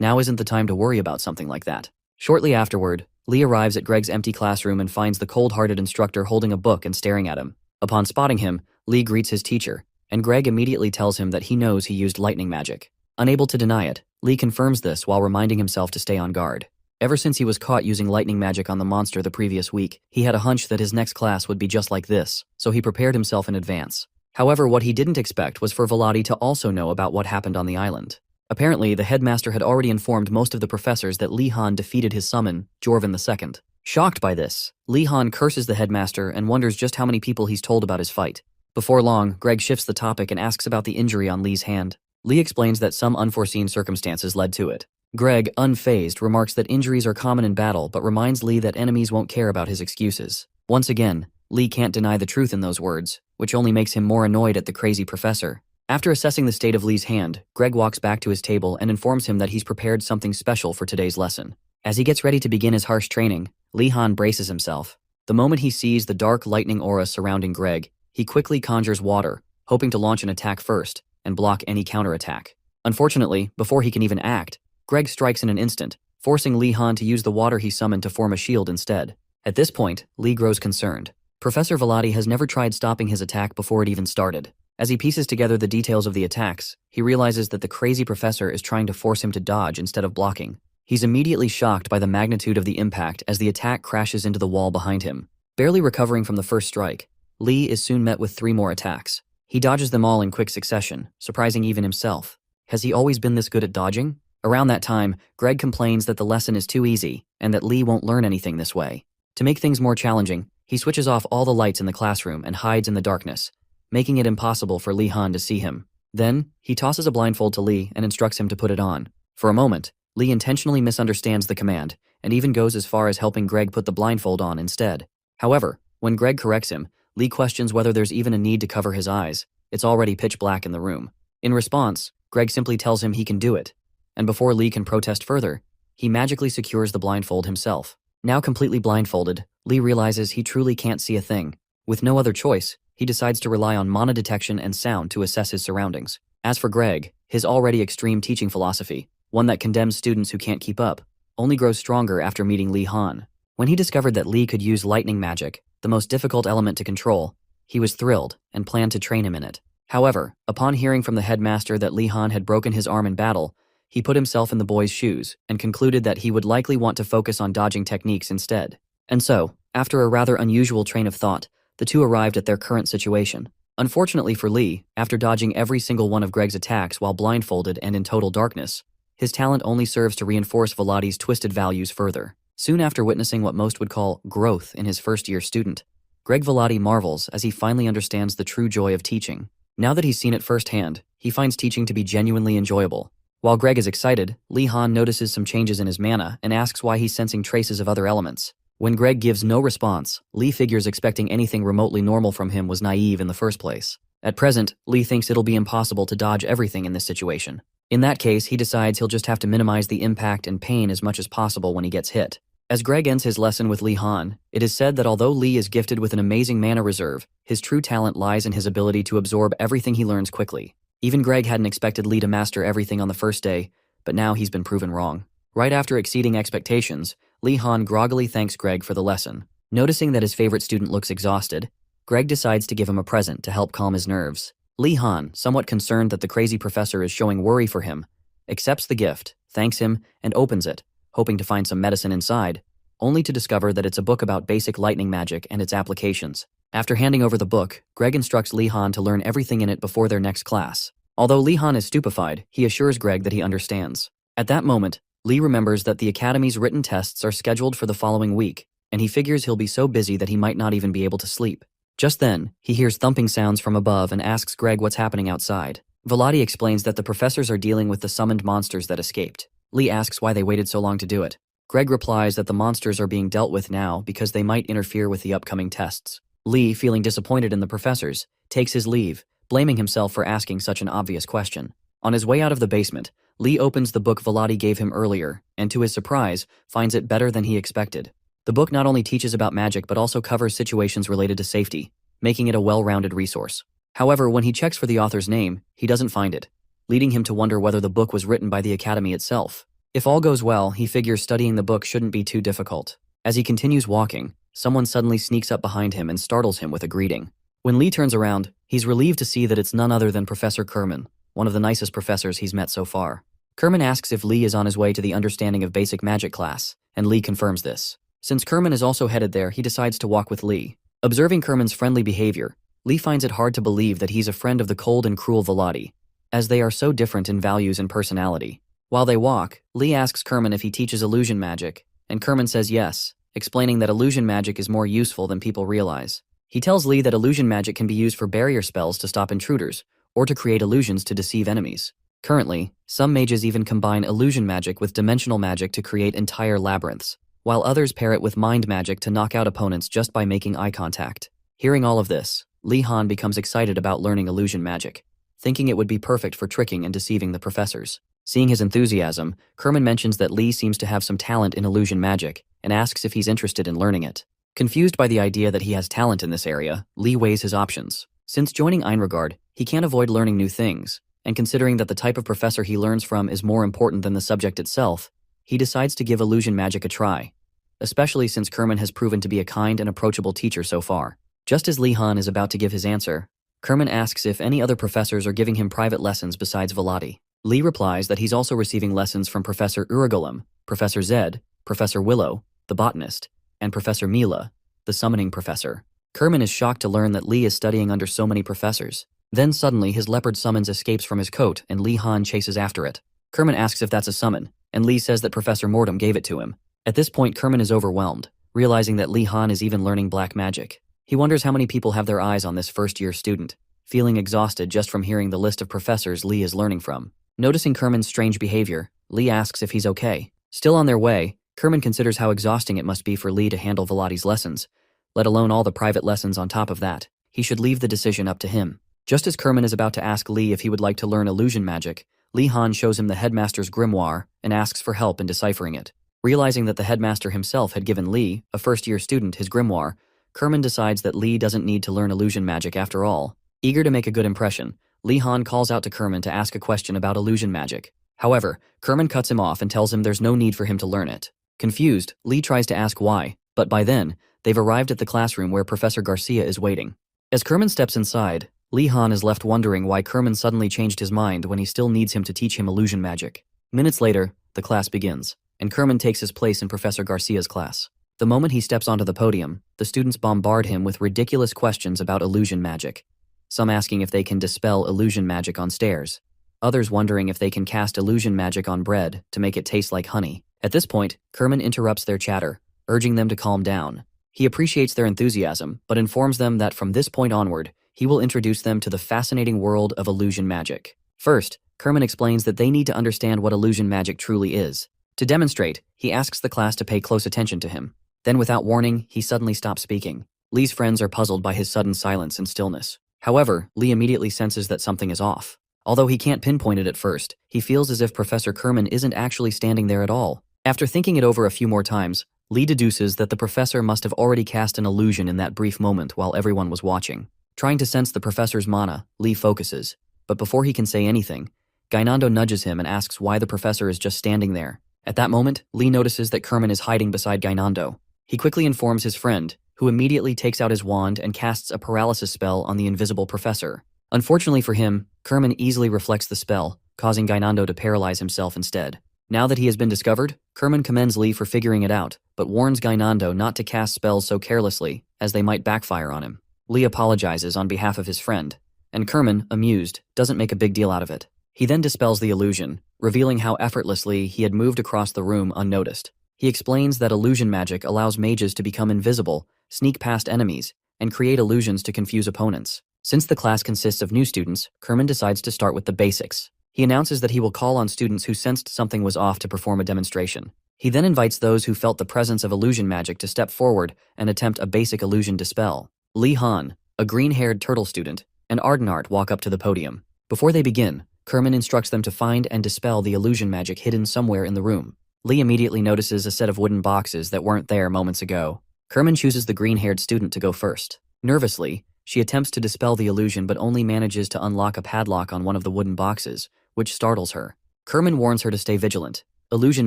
Now isn't the time to worry about something like that. Shortly afterward, Lee arrives at Greg's empty classroom and finds the cold-hearted instructor holding a book and staring at him. Upon spotting him, Lee greets his teacher, and Greg immediately tells him that he knows he used lightning magic. Unable to deny it, Lee confirms this while reminding himself to stay on guard. Ever since he was caught using lightning magic on the monster the previous week, he had a hunch that his next class would be just like this, so he prepared himself in advance. However, what he didn't expect was for Velati to also know about what happened on the island. Apparently, the headmaster had already informed most of the professors that Lee Han defeated his summon, Jorvin II. Shocked by this, Lee Han curses the headmaster and wonders just how many people he's told about his fight. Before long, Greg shifts the topic and asks about the injury on Lee's hand. Lee explains that some unforeseen circumstances led to it. Greg, unfazed, remarks that injuries are common in battle but reminds Lee that enemies won't care about his excuses. Once again, Lee can't deny the truth in those words, which only makes him more annoyed at the crazy professor. After assessing the state of Lee's hand, Greg walks back to his table and informs him that he's prepared something special for today's lesson. As he gets ready to begin his harsh training, Lee Han braces himself. The moment he sees the dark lightning aura surrounding Greg, he quickly conjures water, hoping to launch an attack first and block any counterattack. Unfortunately, before he can even act, Greg strikes in an instant, forcing Lee Han to use the water he summoned to form a shield instead. At this point, Lee grows concerned. Professor Velati has never tried stopping his attack before it even started. As he pieces together the details of the attacks, he realizes that the crazy professor is trying to force him to dodge instead of blocking. He's immediately shocked by the magnitude of the impact as the attack crashes into the wall behind him. Barely recovering from the first strike, Lee is soon met with 3 more attacks. He dodges them all in quick succession, surprising even himself. Has he always been this good at dodging? Around that time, Greg complains that the lesson is too easy and that Lee won't learn anything this way. To make things more challenging, he switches off all the lights in the classroom and hides in the darkness, making it impossible for Lee Han to see him. Then, he tosses a blindfold to Lee and instructs him to put it on. For a moment, Lee intentionally misunderstands the command and even goes as far as helping Greg put the blindfold on instead. However, when Greg corrects him, Lee questions whether there's even a need to cover his eyes. It's already pitch black in the room. In response, Greg simply tells him he can do it. And before Lee can protest further, he magically secures the blindfold himself. Now completely blindfolded, Lee realizes he truly can't see a thing. With no other choice, he decides to rely on mana detection and sound to assess his surroundings. As for Greg, his already extreme teaching philosophy, one that condemns students who can't keep up, only grows stronger after meeting Lee Han. When he discovered that Lee could use lightning magic, the most difficult element to control, he was thrilled and planned to train him in it. However, upon hearing from the headmaster that Lee Han had broken his arm in battle, he put himself in the boy's shoes and concluded that he would likely want to focus on dodging techniques instead. And so, after a rather unusual train of thought, the two arrived at their current situation. Unfortunately for Lee, after dodging every single one of Greg's attacks while blindfolded and in total darkness, his talent only serves to reinforce Velati's twisted values further. Soon after witnessing what most would call growth in his first-year student, Greg Velati marvels as he finally understands the true joy of teaching. Now that he's seen it firsthand, he finds teaching to be genuinely enjoyable. While Greg is excited, Lee Han notices some changes in his mana and asks why he's sensing traces of other elements. When Greg gives no response, Lee figures expecting anything remotely normal from him was naive in the first place. At present, Lee thinks it'll be impossible to dodge everything in this situation. In that case, he decides he'll just have to minimize the impact and pain as much as possible when he gets hit. As Greg ends his lesson with Lee Han, it is said that although Lee is gifted with an amazing mana reserve, his true talent lies in his ability to absorb everything he learns quickly. Even Greg hadn't expected Lee to master everything on the first day, but now he's been proven wrong. Right after exceeding expectations, Lee Han groggily thanks Greg for the lesson. Noticing that his favorite student looks exhausted, Greg decides to give him a present to help calm his nerves. Lee Han, somewhat concerned that the crazy professor is showing worry for him, accepts the gift, thanks him, and opens it, hoping to find some medicine inside, only to discover that it's a book about basic lightning magic and its applications. After handing over the book, Greg instructs Lee Han to learn everything in it before their next class. Although Lee Han is stupefied, he assures Greg that he understands. At that moment, Lee remembers that the Academy's written tests are scheduled for the following week, and he figures he'll be so busy that he might not even be able to sleep. Just then, he hears thumping sounds from above and asks Greg what's happening outside. Velati explains that the professors are dealing with the summoned monsters that escaped. Lee asks why they waited so long to do it. Greg replies that the monsters are being dealt with now because they might interfere with the upcoming tests. Lee, feeling disappointed in the professors, takes his leave, blaming himself for asking such an obvious question. On his way out of the basement, Lee opens the book Velati gave him earlier, and to his surprise, finds it better than he expected. The book not only teaches about magic but also covers situations related to safety, making it a well-rounded resource. However, when he checks for the author's name, he doesn't find it, leading him to wonder whether the book was written by the Academy itself. If all goes well, he figures studying the book shouldn't be too difficult. As he continues walking, someone suddenly sneaks up behind him and startles him with a greeting. When Lee turns around, he's relieved to see that it's none other than Professor Kerman, one of the nicest professors he's met so far. Kerman asks if Lee is on his way to the understanding of basic magic class, and Lee confirms this. Since Kerman is also headed there, he decides to walk with Lee. Observing Kerman's friendly behavior, Lee finds it hard to believe that he's a friend of the cold and cruel Velati, as they are so different in values and personality. While they walk, Lee asks Kerman if he teaches illusion magic, and Kerman says yes, explaining that illusion magic is more useful than people realize. He tells Lee that illusion magic can be used for barrier spells to stop intruders, or to create illusions to deceive enemies. Currently, some mages even combine illusion magic with dimensional magic to create entire labyrinths, while others pair it with mind magic to knock out opponents just by making eye contact. Hearing all of this, Lee Han becomes excited about learning illusion magic, thinking it would be perfect for tricking and deceiving the professors. Seeing his enthusiasm, Kerman mentions that Lee seems to have some talent in illusion magic and asks if he's interested in learning it. Confused by the idea that he has talent in this area, Lee weighs his options. Since joining Enrogard, he can't avoid learning new things, and considering that the type of professor he learns from is more important than the subject itself, he decides to give illusion magic a try, especially since Kerman has proven to be a kind and approachable teacher so far. Just as Lee Han is about to give his answer, Kerman asks if any other professors are giving him private lessons besides Velati. Lee replies that he's also receiving lessons from Professor Urugolem, Professor Zed, Professor Willow, the botanist, and Professor Mila, the summoning professor. Kerman is shocked to learn that Lee is studying under so many professors. Then suddenly his leopard summons escapes from his coat and Lee Han chases after it. Kerman asks if that's a summon, and Lee says that Professor Mortem gave it to him. At this point, Kerman is overwhelmed, realizing that Lee Han is even learning black magic. He wonders how many people have their eyes on this first-year student, feeling exhausted just from hearing the list of professors Lee is learning from. Noticing Kerman's strange behavior, Lee asks if he's okay. Still on their way, Kerman considers how exhausting it must be for Lee to handle Velati's lessons, let alone all the private lessons on top of that. He should leave the decision up to him. Just as Kerman is about to ask Lee if he would like to learn illusion magic, Lee Han shows him the headmaster's grimoire and asks for help in deciphering it. Realizing that the headmaster himself had given Lee, a first-year student, his grimoire, Kerman decides that Lee doesn't need to learn illusion magic after all. Eager to make a good impression, Lee Han calls out to Kerman to ask a question about illusion magic. However, Kerman cuts him off and tells him there's no need for him to learn it. Confused, Lee tries to ask why, but by then, they've arrived at the classroom where Professor Garcia is waiting. As Kerman steps inside, Lee Han is left wondering why Kerman suddenly changed his mind when he still needs him to teach him illusion magic. Minutes later, the class begins, and Kerman takes his place in Professor Garcia's class. The moment he steps onto the podium, the students bombard him with ridiculous questions about illusion magic. Some asking if they can dispel illusion magic on stairs, others wondering if they can cast illusion magic on bread to make it taste like honey. At this point, Kerman interrupts their chatter, urging them to calm down. He appreciates their enthusiasm, but informs them that from this point onward, he will introduce them to the fascinating world of illusion magic. First, Kerman explains that they need to understand what illusion magic truly is. To demonstrate, he asks the class to pay close attention to him. Then without warning, he suddenly stops speaking. Lee's friends are puzzled by his sudden silence and stillness. However, Lee immediately senses that something is off. Although he can't pinpoint it at first, he feels as if Professor Kerman isn't actually standing there at all. After thinking it over a few more times, Lee deduces that the professor must have already cast an illusion in that brief moment while everyone was watching. Trying to sense the professor's mana, Lee focuses, but before he can say anything, Gainando nudges him and asks why the professor is just standing there. At that moment, Lee notices that Kerman is hiding beside Gainando. He quickly informs his friend, who immediately takes out his wand and casts a paralysis spell on the invisible professor. Unfortunately for him, Kerman easily reflects the spell, causing Gainando to paralyze himself instead. Now that he has been discovered, Kerman commends Lee for figuring it out, but warns Gainando not to cast spells so carelessly, as they might backfire on him. Lee apologizes on behalf of his friend, and Kerman, amused, doesn't make a big deal out of it. He then dispels the illusion, revealing how effortlessly he had moved across the room unnoticed. He explains that illusion magic allows mages to become invisible, sneak past enemies, and create illusions to confuse opponents. Since the class consists of new students, Kerman decides to start with the basics. He announces that he will call on students who sensed something was off to perform a demonstration. He then invites those who felt the presence of illusion magic to step forward and attempt a basic illusion dispel. Lee Han, a green-haired turtle student, and Ardenart walk up to the podium. Before they begin, Kerman instructs them to find and dispel the illusion magic hidden somewhere in the room. Lee immediately notices a set of wooden boxes that weren't there moments ago. Kerman chooses the green-haired student to go first. Nervously, she attempts to dispel the illusion but only manages to unlock a padlock on one of the wooden boxes, which startles her. Kerman warns her to stay vigilant. Illusion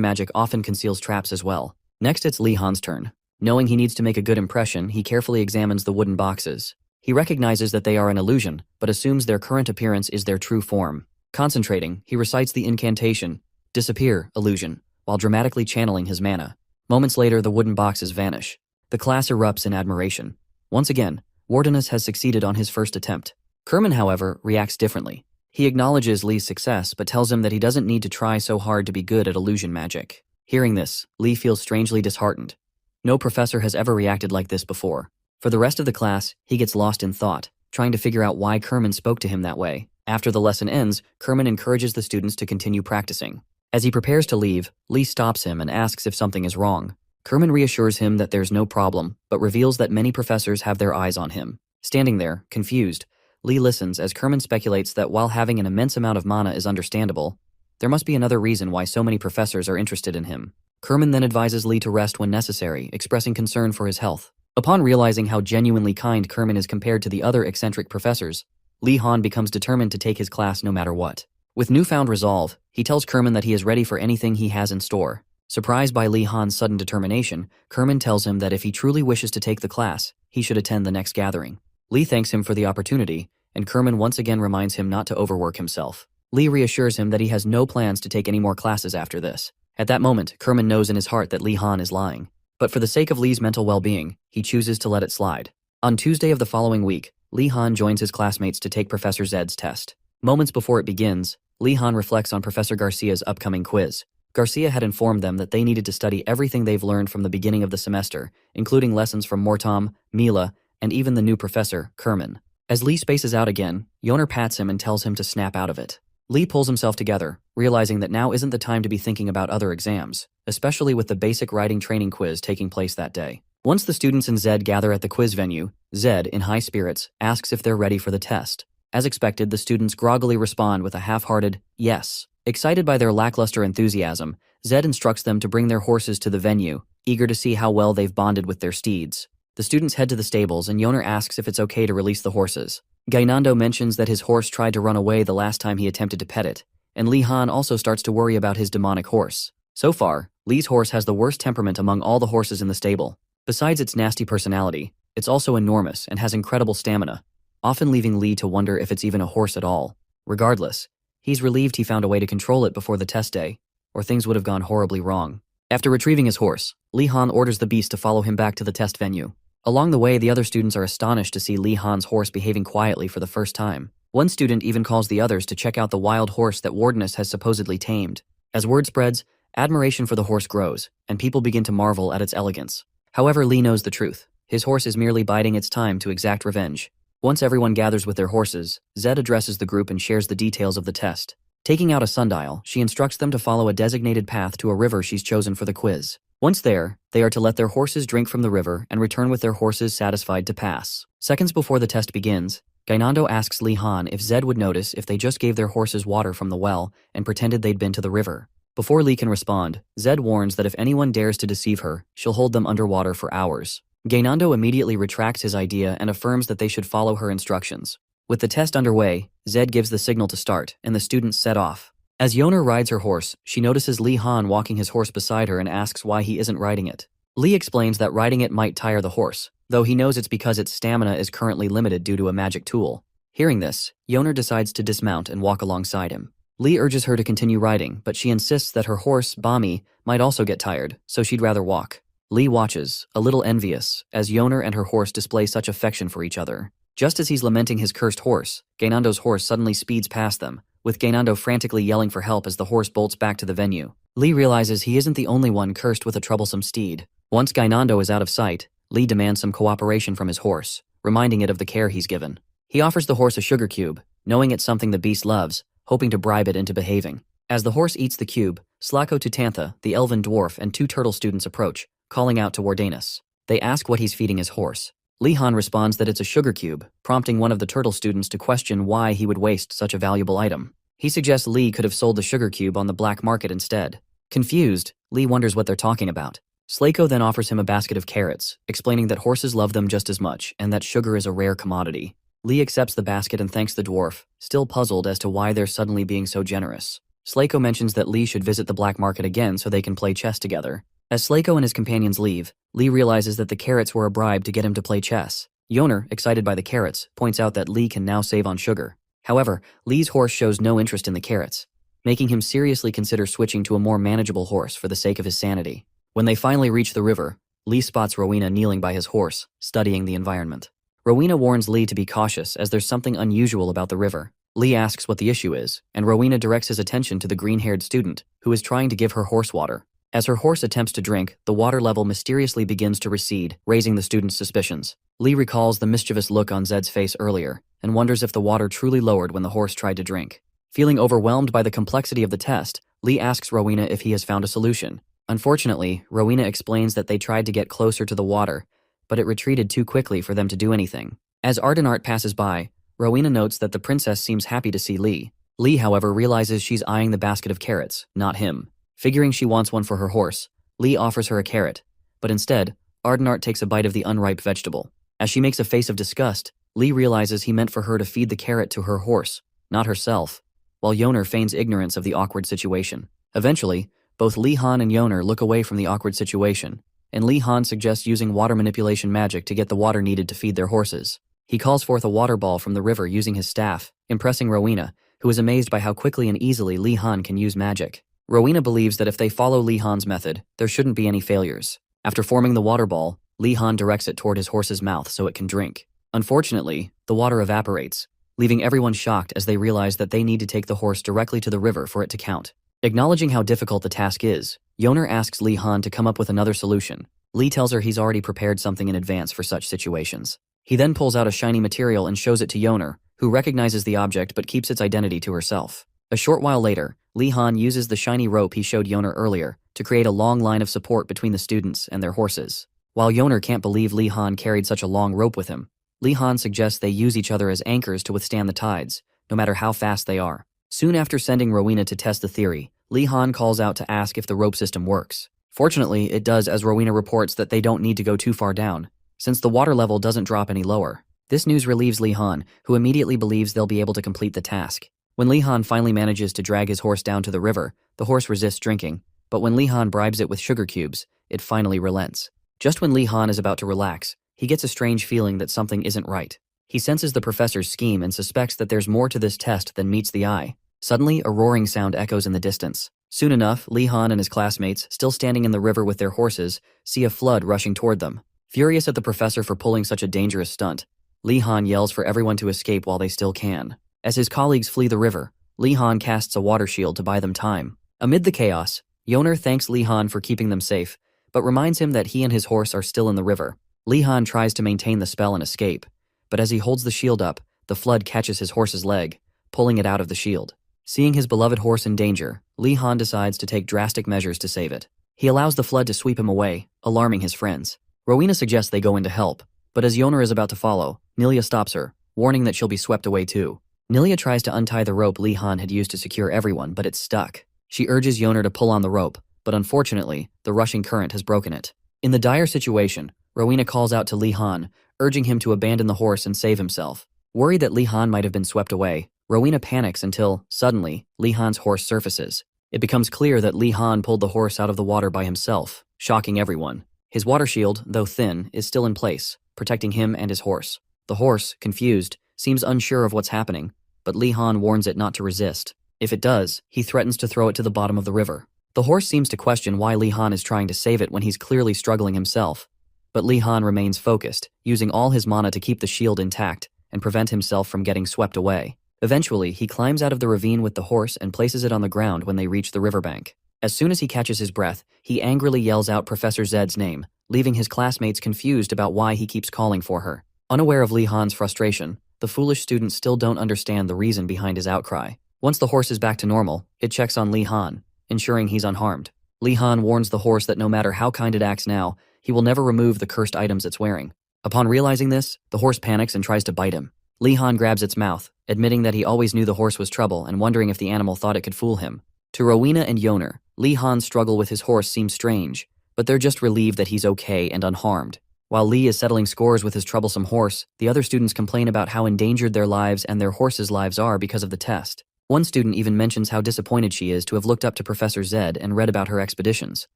magic often conceals traps as well. Next it's Lee Han's turn. Knowing he needs to make a good impression, he carefully examines the wooden boxes. He recognizes that they are an illusion, but assumes their current appearance is their true form. Concentrating, he recites the incantation, "Disappear, illusion," while dramatically channeling his mana. Moments later, the wooden boxes vanish. The class erupts in admiration. Once again, Wardenus has succeeded on his first attempt. Kerman, however, reacts differently. He acknowledges Lee's success, but tells him that he doesn't need to try so hard to be good at illusion magic. Hearing this, Lee feels strangely disheartened. No professor has ever reacted like this before. For the rest of the class, he gets lost in thought, trying to figure out why Kerman spoke to him that way. After the lesson ends, Kerman encourages the students to continue practicing. As he prepares to leave, Lee stops him and asks if something is wrong. Kerman reassures him that there's no problem, but reveals that many professors have their eyes on him. Standing there, confused, Lee listens as Kerman speculates that while having an immense amount of mana is understandable, there must be another reason why so many professors are interested in him. Kerman then advises Lee to rest when necessary, expressing concern for his health. Upon realizing how genuinely kind Kerman is compared to the other eccentric professors, Lee Han becomes determined to take his class no matter what. With newfound resolve, he tells Kerman that he is ready for anything he has in store. Surprised by Lee Han's sudden determination, Kerman tells him that if he truly wishes to take the class, he should attend the next gathering. Lee thanks him for the opportunity, and Kerman once again reminds him not to overwork himself. Lee reassures him that he has no plans to take any more classes after this. At that moment, Kerman knows in his heart that Lee Han is lying. But for the sake of Lee's mental well-being, he chooses to let it slide. On Tuesday of the following week, Lee Han joins his classmates to take Professor Zed's test. Moments before it begins, Lee Han reflects on Professor Garcia's upcoming quiz. Garcia had informed them that they needed to study everything they've learned from the beginning of the semester, including lessons from Mortom, Mila, and even the new professor, Kerman. As Lee spaces out again, Yoner pats him and tells him to snap out of it. Lee pulls himself together, realizing that now isn't the time to be thinking about other exams, especially with the basic writing training quiz taking place that day. Once the students and Zed gather at the quiz venue, Zed, in high spirits, asks if they're ready for the test. As expected, the students groggily respond with a half-hearted yes. Excited by their lackluster enthusiasm, Zed instructs them to bring their horses to the venue, eager to see how well they've bonded with their steeds. The students head to the stables and Yoner asks if it's okay to release the horses. Gainando mentions that his horse tried to run away the last time he attempted to pet it, and Lee Han also starts to worry about his demonic horse. So far, Lee's horse has the worst temperament among all the horses in the stable. Besides its nasty personality, it's also enormous and has incredible stamina, often leaving Lee to wonder if it's even a horse at all. Regardless, he's relieved he found a way to control it before the test day, or things would have gone horribly wrong. After retrieving his horse, Lee Han orders the beast to follow him back to the test venue. Along the way, the other students are astonished to see Lee Han's horse behaving quietly for the first time. One student even calls the others to check out the wild horse that Wardenus has supposedly tamed. As word spreads, admiration for the horse grows, and people begin to marvel at its elegance. However, Lee knows the truth. His horse is merely biding its time to exact revenge. Once everyone gathers with their horses, Zed addresses the group and shares the details of the test. Taking out a sundial, she instructs them to follow a designated path to a river she's chosen for the quiz. Once there, they are to let their horses drink from the river and return with their horses satisfied to pass. Seconds before the test begins, Gainando asks Lee Han if Zed would notice if they just gave their horses water from the well and pretended they'd been to the river. Before Lee can respond, Zed warns that if anyone dares to deceive her, she'll hold them underwater for hours. Gainando immediately retracts his idea and affirms that they should follow her instructions. With the test underway, Zed gives the signal to start, and the students set off. As Yoner rides her horse, she notices Lee Han walking his horse beside her and asks why he isn't riding it. Lee explains that riding it might tire the horse, though he knows it's because its stamina is currently limited due to a magic tool. Hearing this, Yoner decides to dismount and walk alongside him. Lee urges her to continue riding, but she insists that her horse, Bami, might also get tired, so she'd rather walk. Lee watches, a little envious, as Yoner and her horse display such affection for each other. Just as he's lamenting his cursed horse, Gainando's horse suddenly speeds past them, with Gainando frantically yelling for help as the horse bolts back to the venue. Lee realizes he isn't the only one cursed with a troublesome steed. Once Gainando is out of sight, Lee demands some cooperation from his horse, reminding it of the care he's given. He offers the horse a sugar cube, knowing it's something the beast loves, hoping to bribe it into behaving. As the horse eats the cube, Slako Tutantha, the elven dwarf, and 2 turtle students approach, calling out to Wardanus. They ask what he's feeding his horse. Lihan responds that it's a sugar cube, prompting one of the turtle students to question why he would waste such a valuable item. He suggests Lee could have sold the sugar cube on the black market instead. Confused, Lee wonders what they're talking about. Slako then offers him a basket of carrots, explaining that horses love them just as much and that sugar is a rare commodity. Lee accepts the basket and thanks the dwarf, still puzzled as to why they're suddenly being so generous. Slako mentions that Lee should visit the black market again so they can play chess together. As Slako and his companions leave, Lee realizes that the carrots were a bribe to get him to play chess. Yoner, excited by the carrots, points out that Lee can now save on sugar. However, Lee's horse shows no interest in the carrots, making him seriously consider switching to a more manageable horse for the sake of his sanity. When they finally reach the river, Lee spots Rowena kneeling by his horse, studying the environment. Rowena warns Lee to be cautious as there's something unusual about the river. Lee asks what the issue is, and Rowena directs his attention to the green-haired student, who is trying to give her horse water. As her horse attempts to drink, the water level mysteriously begins to recede, raising the student's suspicions. Lee recalls the mischievous look on Zed's face earlier, and wonders if the water truly lowered when the horse tried to drink. Feeling overwhelmed by the complexity of the test, Lee asks Rowena if he has found a solution. Unfortunately, Rowena explains that they tried to get closer to the water, but it retreated too quickly for them to do anything. As Ardenart passes by, Rowena notes that the princess seems happy to see Lee. Lee, however, realizes she's eyeing the basket of carrots, not him. Figuring she wants one for her horse, Lee offers her a carrot, but instead, Ardenart takes a bite of the unripe vegetable. As she makes a face of disgust, Lee realizes he meant for her to feed the carrot to her horse, not herself, while Yoner feigns ignorance of the awkward situation. Eventually, both Lihan and Yoner look away from the awkward situation, and Lihan suggests using water manipulation magic to get the water needed to feed their horses. He calls forth a water ball from the river using his staff, impressing Rowena, who is amazed by how quickly and easily Lihan can use magic. Rowena believes that if they follow Lihan's method, there shouldn't be any failures. After forming the water ball, Lihan directs it toward his horse's mouth so it can drink. Unfortunately, the water evaporates, leaving everyone shocked as they realize that they need to take the horse directly to the river for it to count. Acknowledging how difficult the task is, Yoner asks Lihan to come up with another solution. Lee tells her he's already prepared something in advance for such situations. He then pulls out a shiny material and shows it to Yoner, who recognizes the object but keeps its identity to herself. A short while later, Lihan uses the shiny rope he showed Yoner earlier to create a long line of support between the students and their horses. While Yoner can't believe Lihan carried such a long rope with him, Lihan suggests they use each other as anchors to withstand the tides, no matter how fast they are. Soon after sending Rowena to test the theory, Lihan calls out to ask if the rope system works. Fortunately, it does, as Rowena reports that they don't need to go too far down, since the water level doesn't drop any lower. This news relieves Lihan, who immediately believes they'll be able to complete the task. When Lihan finally manages to drag his horse down to the river, the horse resists drinking, but when Lihan bribes it with sugar cubes, it finally relents. Just when Lihan is about to relax, he gets a strange feeling that something isn't right. He senses the professor's scheme and suspects that there's more to this test than meets the eye. Suddenly, a roaring sound echoes in the distance. Soon enough, Lihan and his classmates, still standing in the river with their horses, see a flood rushing toward them. Furious at the professor for pulling such a dangerous stunt, Lihan yells for everyone to escape while they still can. As his colleagues flee the river, Lihan casts a water shield to buy them time. Amid the chaos, Yoner thanks Lihan for keeping them safe, but reminds him that he and his horse are still in the river. Lihan tries to maintain the spell and escape, but as he holds the shield up, the flood catches his horse's leg, pulling it out of the shield. Seeing his beloved horse in danger, Lihan decides to take drastic measures to save it. He allows the flood to sweep him away, alarming his friends. Rowena suggests they go in to help, but as Yoner is about to follow, Nilia stops her, warning that she'll be swept away too. Nilia tries to untie the rope Lihan had used to secure everyone, but it's stuck. She urges Yoner to pull on the rope, but unfortunately, the rushing current has broken it. In the dire situation, Rowena calls out to Lihan, urging him to abandon the horse and save himself. Worried that Lihan might have been swept away, Rowena panics until, suddenly, Lihan's horse surfaces. It becomes clear that Lihan pulled the horse out of the water by himself, shocking everyone. His water shield, though thin, is still in place, protecting him and his horse. The horse, confused, seems unsure of what's happening, but Li Han warns it not to resist. If it does, he threatens to throw it to the bottom of the river. The horse seems to question why Li Han is trying to save it when he's clearly struggling himself, but Li Han remains focused, using all his mana to keep the shield intact and prevent himself from getting swept away. Eventually, he climbs out of the ravine with the horse and places it on the ground when they reach the riverbank. As soon as he catches his breath, he angrily yells out Professor Zed's name, leaving his classmates confused about why he keeps calling for her. Unaware of Li Han's frustration, the foolish students still don't understand the reason behind his outcry. Once the horse is back to normal, it checks on Li Han, ensuring he's unharmed. Li Han warns the horse that no matter how kind it acts now, he will never remove the cursed items it's wearing. Upon realizing this, the horse panics and tries to bite him. Li Han grabs its mouth, admitting that he always knew the horse was trouble and wondering if the animal thought it could fool him. To Rowena and Yoner, Li Han's struggle with his horse seems strange, but they're just relieved that he's okay and unharmed. While Li is settling scores with his troublesome horse, the other students complain about how endangered their lives and their horses' lives are because of the test. One student even mentions how disappointed she is to have looked up to Professor Zed and read about her expeditions,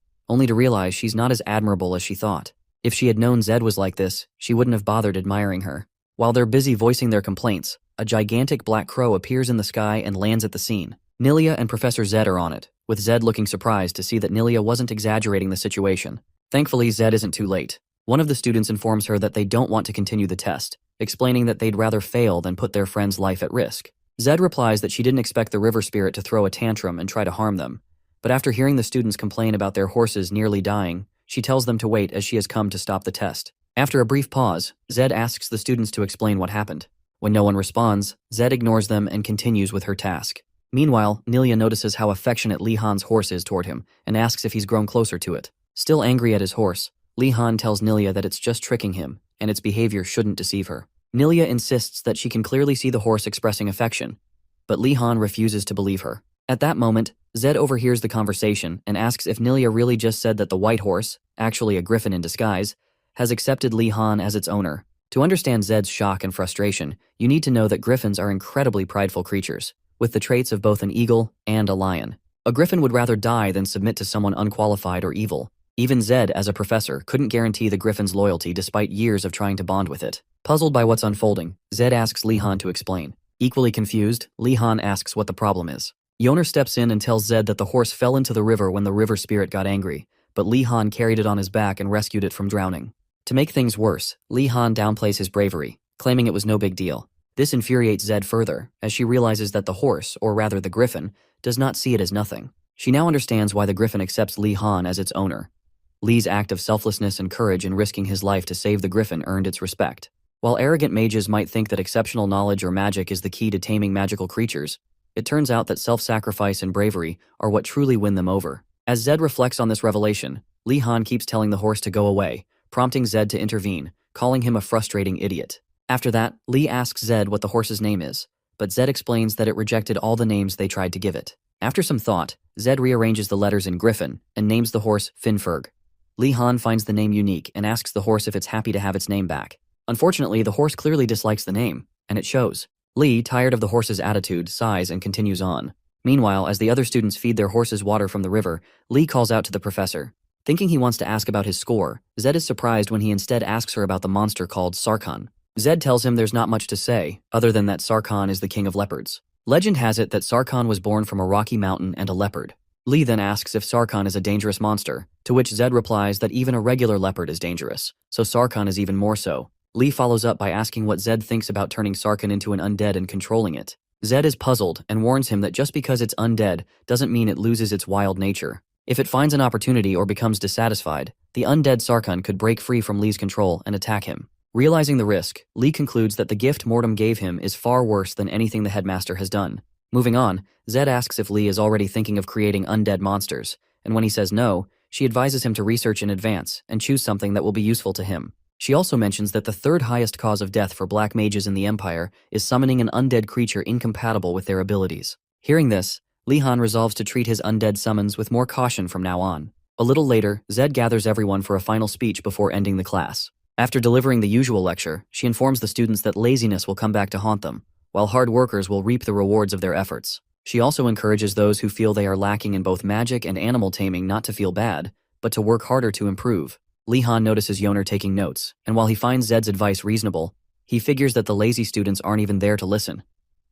only to realize she's not as admirable as she thought. If she had known Zed was like this, she wouldn't have bothered admiring her. While they're busy voicing their complaints, a gigantic black crow appears in the sky and lands at the scene. Nilia and Professor Zed are on it, with Zed looking surprised to see that Nilia wasn't exaggerating the situation. Thankfully, Zed isn't too late. One of the students informs her that they don't want to continue the test, explaining that they'd rather fail than put their friend's life at risk. Zed replies that she didn't expect the river spirit to throw a tantrum and try to harm them, but after hearing the students complain about their horses nearly dying, she tells them to wait as she has come to stop the test. After a brief pause, Zed asks the students to explain what happened. When no one responds, Zed ignores them and continues with her task. Meanwhile, Nilia notices how affectionate Li Han's horse is toward him and asks if he's grown closer to it. Still angry at his horse, Li Han tells Nilia that it's just tricking him and its behavior shouldn't deceive her. Nilia insists that she can clearly see the horse expressing affection, but Li Han refuses to believe her. At that moment, Zed overhears the conversation and asks if Nilia really just said that the white horse, actually a griffin in disguise, has accepted Li Han as its owner. To understand Zed's shock and frustration, you need to know that griffins are incredibly prideful creatures, with the traits of both an eagle and a lion. A griffin would rather die than submit to someone unqualified or evil. Even Zed, as a professor, couldn't guarantee the griffin's loyalty despite years of trying to bond with it. Puzzled by what's unfolding, Zed asks Li Han to explain. Equally confused, Li Han asks what the problem is. Yoner steps in and tells Zed that the horse fell into the river when the river spirit got angry, but Li Han carried it on his back and rescued it from drowning. To make things worse, Li Han downplays his bravery, claiming it was no big deal. This infuriates Zed further, as she realizes that the horse, or rather the griffin, does not see it as nothing. She now understands why the griffin accepts Li Han as its owner. Li's act of selflessness and courage in risking his life to save the griffin earned its respect. While arrogant mages might think that exceptional knowledge or magic is the key to taming magical creatures, it turns out that self-sacrifice and bravery are what truly win them over. As Zed reflects on this revelation, Li Han keeps telling the horse to go away, prompting Zed to intervene, calling him a frustrating idiot. After that, Li asks Zed what the horse's name is, but Zed explains that it rejected all the names they tried to give it. After some thought, Zed rearranges the letters in Griffin and names the horse Finferg. Li Han finds the name unique and asks the horse if it's happy to have its name back. Unfortunately, the horse clearly dislikes the name, and it shows. Li, tired of the horse's attitude, sighs and continues on. Meanwhile, as the other students feed their horses water from the river, Li calls out to the professor. Thinking he wants to ask about his score, Zed is surprised when he instead asks her about the monster called Sarkhan. Zed tells him there's not much to say, other than that Sarkhan is the king of leopards. Legend has it that Sarkhan was born from a rocky mountain and a leopard. Li then asks if Sarkhan is a dangerous monster, to which Zed replies that even a regular leopard is dangerous, so Sarkhan is even more so. Li follows up by asking what Zed thinks about turning Sarkhan into an undead and controlling it. Zed is puzzled and warns him that just because it's undead doesn't mean it loses its wild nature. If it finds an opportunity or becomes dissatisfied, the undead Sarkhan could break free from Li's control and attack him. Realizing the risk, Li concludes that the gift Mortem gave him is far worse than anything the headmaster has done. Moving on, Zed asks if Li is already thinking of creating undead monsters, and when he says no, she advises him to research in advance and choose something that will be useful to him. She also mentions that the third highest cause of death for black mages in the Empire is summoning an undead creature incompatible with their abilities. Hearing this, Li Han resolves to treat his undead summons with more caution from now on. A little later, Zed gathers everyone for a final speech before ending the class. After delivering the usual lecture, she informs the students that laziness will come back to haunt them, while hard workers will reap the rewards of their efforts. She also encourages those who feel they are lacking in both magic and animal taming not to feel bad, but to work harder to improve. Li Han notices Yoner taking notes, and while he finds Zed's advice reasonable, He figures that the lazy students aren't even there to listen.